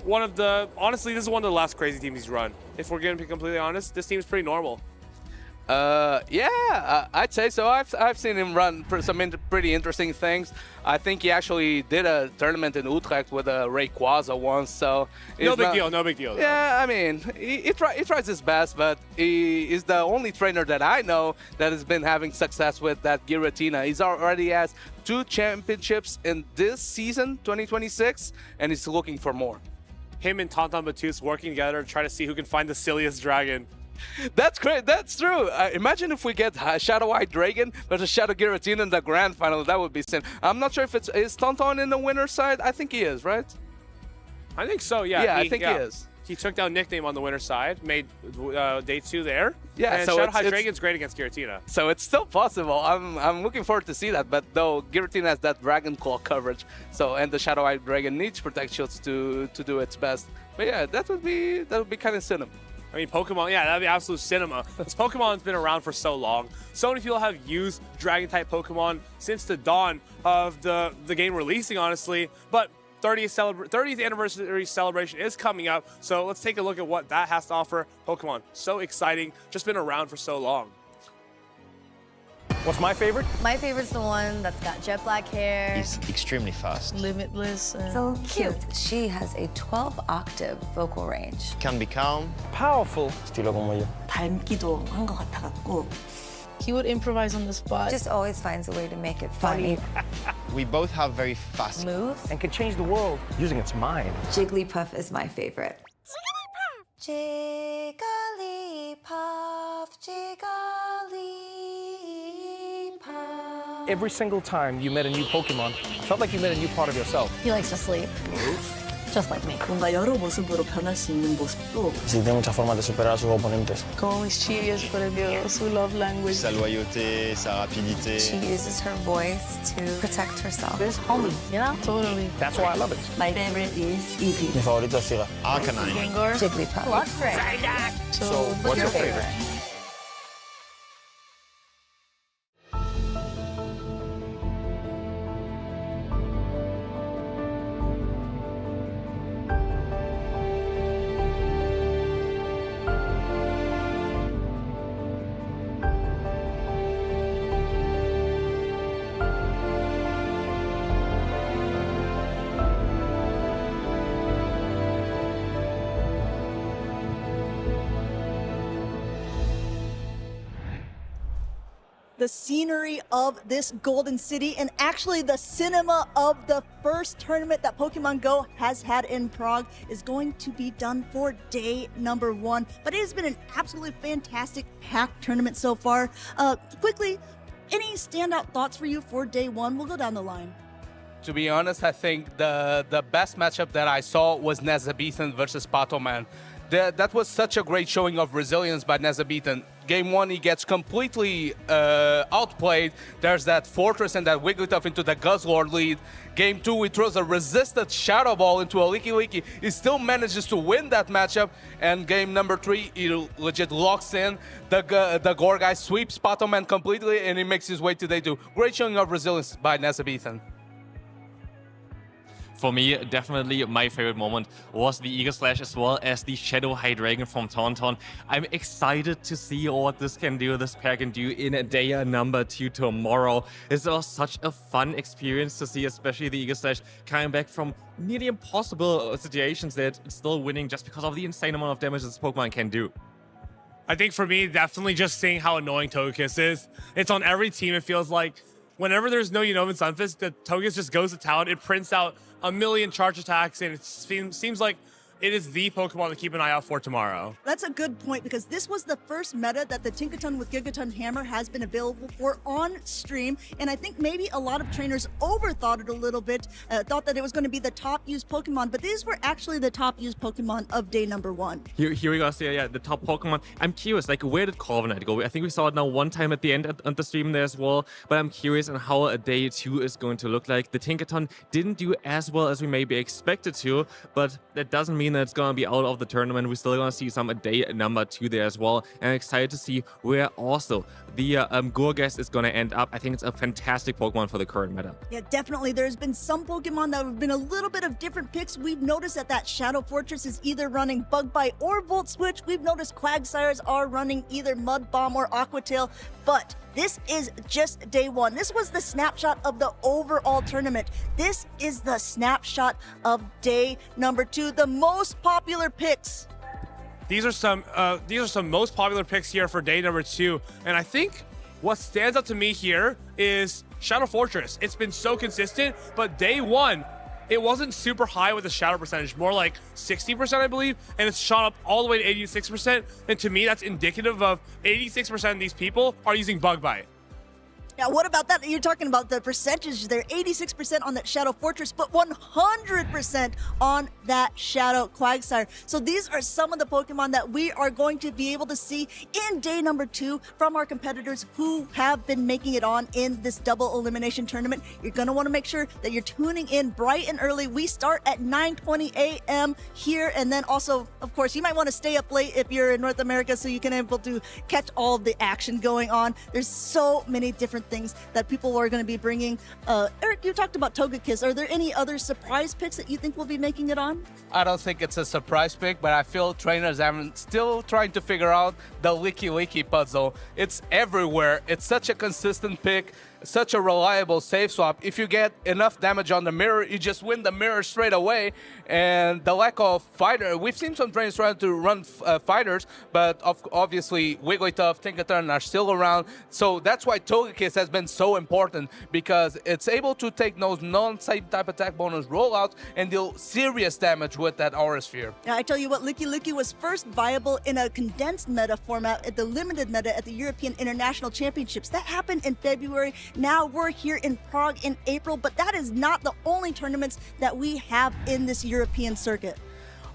one of the, honestly, this is one of the last crazy teams he's run. If we're going to be completely honest, this team is pretty normal. Yeah, I'd say so. I've seen him run some pretty interesting things. I think he actually did a tournament in Utrecht with a Rayquaza once, so no big deal. Though. Yeah, I mean, he tries his best, but he is the only trainer that I know that has been having success with that Giratina. He's already has 2 championships in this season, 2026, and he's looking for more. Him and Tonton Batiste working together to try to see who can find the silliest dragon. That's great. That's true. Imagine if we get Shadow White Dragon versus Shadow Giratina in the grand final. That would be sin. I'm not sure if is Tonton in the winner's side. I think he is, right? I think so. Yeah. Yeah, I think he is. He took down Nickname on the winner's side, made day 2 there. Yeah, and so Shadow White Dragon's great against Giratina. So it's still possible. I'm looking forward to see that. But though Giratina has that Dragon Claw coverage, so and the Shadow White Dragon needs Protect Shields to do its best. But yeah, that would be kind of cinema. I mean, Pokemon, yeah, that'd be absolute cinema. This Pokemon's been around for so long. So many people have used Dragon-type Pokemon since the dawn of the game releasing, honestly. But 30th anniversary celebration is coming up, so let's take a look at what that has to offer. Pokemon, so exciting, just been around for so long. What's my favorite? My favorite's the one that's got jet black hair. He's extremely fast. Limitless. So cute. She has a 12-octave vocal range. Can be calm. Powerful. Estilo como yo. 닮기도 한 것 같아갖고. He would improvise on the spot. Just always finds a way to make it funny. We both have very fast moves and can change the world using its mind. Jigglypuff is my favorite. Jigglypuff, Jigglypuff. Every single time you met a new Pokemon, it felt like you met a new part of yourself. He likes to sleep. Just like me. 뭔가 여러 모습으로 변할 수 있는 모습도. Sí, tiene muchas formas de superar a sus oponentes. Como mis chivias, por Dios, su love language. Sa loyauté, sa rapidité. She uses her voice to protect herself. It's homey, you know? Totally. That's why I love it. My favorite is Eevee. Mi favorito es Sira. Arcanine. Gengar. Jigglypuff. Luxray. So, what's your favorite? the scenery of this Golden City and actually the cinema of the first tournament that Pokemon Go has had in Prague is going to be done for day number 1. But it has been an absolutely fantastic packed tournament so far. Quickly, any standout thoughts for you for day 1? We'll go down the line. To be honest, I think the best matchup that I saw was Nezabithan versus Ptoan. That was such a great showing of resilience by Nezabithan. Game 1, he gets completely outplayed. There's that Fortress and that Wigglytuff into the Guzzlord lead. Game 2, he throws a resisted Shadow Ball into a Leaky Leaky. He still manages to win that matchup. And game number 3, he legit locks in. The Gorgai sweeps Ptoan completely, and he makes his way to day 2. Great showing of resilience by Nezabithan. For me, definitely my favorite moment was the Eagle Slash as well as the Shadow High Dragon from Tinkaton. I'm excited to see what this can do, this pair can do in a day number 2 tomorrow. It was such a fun experience to see, especially the Eagle Slash coming back from nearly impossible situations that it's still winning just because of the insane amount of damage this Pokemon can do. I think for me, definitely just seeing how annoying Togekiss is. It's on every team, it feels like. Whenever there's no Unova Sunfist, the Togekiss just goes to town. It prints out a million charge attacks, and it seems like it is the Pokemon to keep an eye out for tomorrow. That's a good point because this was the first meta that the Tinkaton with Gigaton Hammer has been available for on stream, and I think maybe a lot of trainers overthought it a little bit, thought that it was going to be the top used Pokemon, but these were actually the top used Pokemon of day number 1. Here we go, so yeah, the top Pokemon. I'm curious, like, where did Corviknight go? I think we saw it now one time at the end at the stream there as well, but I'm curious on how a day 2 is going to look like. The Tinkaton didn't do as well as we maybe expected to, but that doesn't mean that it's going to be out of the tournament. We're still going to see some a day number 2 there as well. And I'm excited to see where also the Gorgas is going to end up. I think it's a fantastic Pokemon for the current meta. Yeah, definitely. There's been some Pokemon that have been a little bit of different picks. We've noticed that Shadow Fortress is either running Bug Bite or Volt Switch. We've noticed Quagsires are running either Mud Bomb or Aqua Tail, but this is just day 1. This was the snapshot of the overall tournament. This is the snapshot of day number 2, the most popular picks. These are some most popular picks here for day number 2, and I think what stands out to me here is Shadow Fortress. It's been so consistent, but day 1, it wasn't super high with the shadow percentage, more like 60%, I believe, and it's shot up all the way to 86%. And to me, that's indicative of 86% of these people are using Bug Bite. Now, what about that? You're talking about the percentage there, 86% on that Shadow Fortress, but 100% on that Shadow Quagsire. So these are some of the Pokemon that we are going to be able to see in day number 2 from our competitors who have been making it on in this double elimination tournament. You're going to want to make sure that you're tuning in bright and early. We start at 9:20 a.m. here, and then also, of course, you might want to stay up late if you're in North America so you can be able to catch all of the action going on. There's so many different things that people are going to be bringing. Eric, you talked about Togekiss. Are there any other surprise picks that you think will be making it on? I don't think it's a surprise pick, but I feel trainers are still trying to figure out the Leaky Leaky puzzle. It's everywhere. It's such a consistent pick, such a reliable safe swap. If you get enough damage on the mirror, you just win the mirror straight away. And the lack of fighter, we've seen some trainers trying to run fighters, but obviously Wigglytuff, Tinkaton are still around. So that's why Togekiss has been so important, because it's able to take those non-same type attack bonus rollouts and deal serious damage with that Aura Sphere. Now, I tell you what, Leaky Leaky was first viable in a condensed meta format at the limited meta at the European International Championships. That happened in February. Now we're here in Prague in April, but that is not the only tournaments that we have in this European circuit.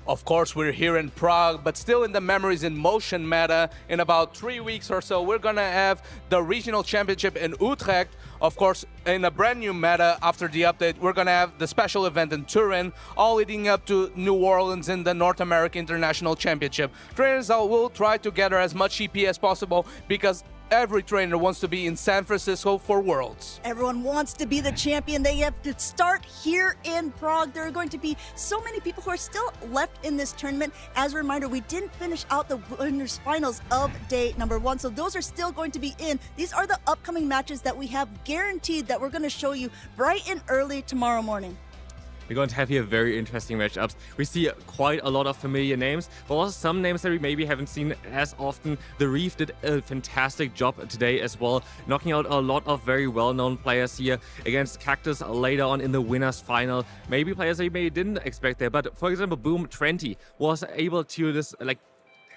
Of course, we're here in Prague, but still in the Memories in Motion meta. In about 3 weeks or so, we're gonna have the regional championship in Utrecht. Of course, in a brand new meta after the update, we're gonna have the special event in Turin, all leading up to New Orleans in the North American International Championship. Trainers will try to gather as much EP as possible, because every trainer wants to be in San Francisco for Worlds. Everyone wants to be the champion. They have to start here in Prague. There are going to be so many people who are still left in this tournament. As a reminder, we didn't finish out the winners finals of day number 1, so those are still going to be in. These are the upcoming matches that we have guaranteed that we're going to show you bright and early tomorrow morning. we're going to have here very interesting matchups. We see quite a lot of familiar names, but also some names that we maybe haven't seen as often. The Reef did a fantastic job today as well, knocking out a lot of very well-known players here against Cactus later on in the winners final. Maybe players that you maybe didn't expect there, but for example, Boom 20 was able to just like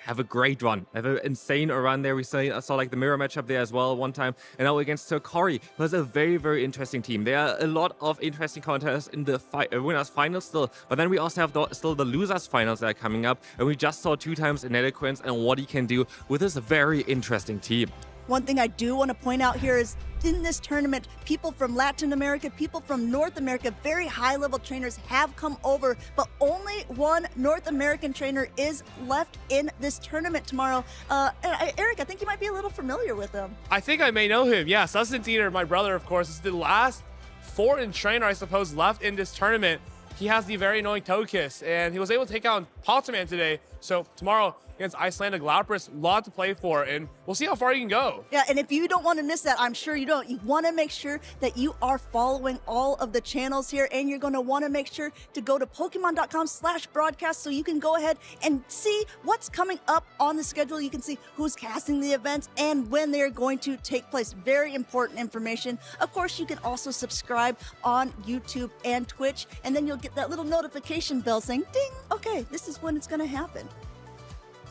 have a great run, have an insane run there. We saw like the mirror matchup there as well one time, and now against Sir Cory, who's a very, very interesting team. There are a lot of interesting contests in the winners finals still, but then we also have still the losers finals that are coming up, and we just saw 2 times Ineloquence and what he can do with this very interesting team. One thing I do want to point out here is in this tournament, people from Latin America, people from North America, very high-level trainers have come over, but only one North American trainer is left in this tournament tomorrow. Eric, I think you might be a little familiar with him. I think I may know him. Yeah, Sustenance Eater, my brother, of course, is the last foreign trainer, I suppose, left in this tournament. He has the very annoying Togekiss, and he was able to take out Ptoan today. So tomorrow against Icelandic Lapras, a lot to play for, and we'll see how far you can go. Yeah, and if you don't want to miss that, I'm sure you don't. You want to make sure that you are following all of the channels here, and you're going to want to make sure to go to Pokemon.com/broadcast so you can go ahead and see what's coming up on the schedule. You can see who's casting the events and when they're going to take place. Very important information. Of course, you can also subscribe on YouTube and Twitch, and then you'll get that little notification bell saying, ding, okay, this is when it's going to happen.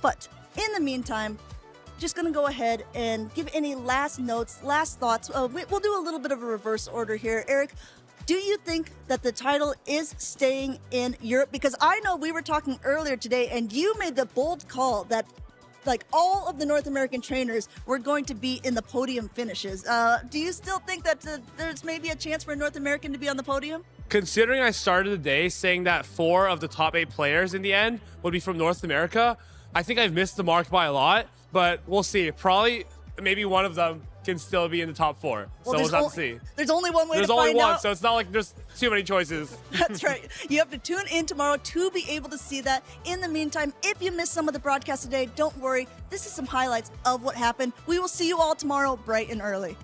But in the meantime, just going to go ahead and give any last notes, last thoughts. We'll do a little bit of a reverse order here. Eric, do you think that the title is staying in Europe? Because I know we were talking earlier today, and you made the bold call that like all of the North American trainers were going to be in the podium finishes. Do you still think that there's maybe a chance for a North American to be on the podium? Considering I started the day saying that 4 of the top 8 players in the end would be from North America, I think I've missed the mark by a lot, but we'll see. Probably, maybe one of them can still be in the top 4. Well, so we'll have to see. There's only one way to find out. There's only one, so it's not like there's too many choices. That's right. You have to tune in tomorrow to be able to see that. In the meantime, if you missed some of the broadcast today, don't worry. This is some highlights of what happened. We will see you all tomorrow bright and early.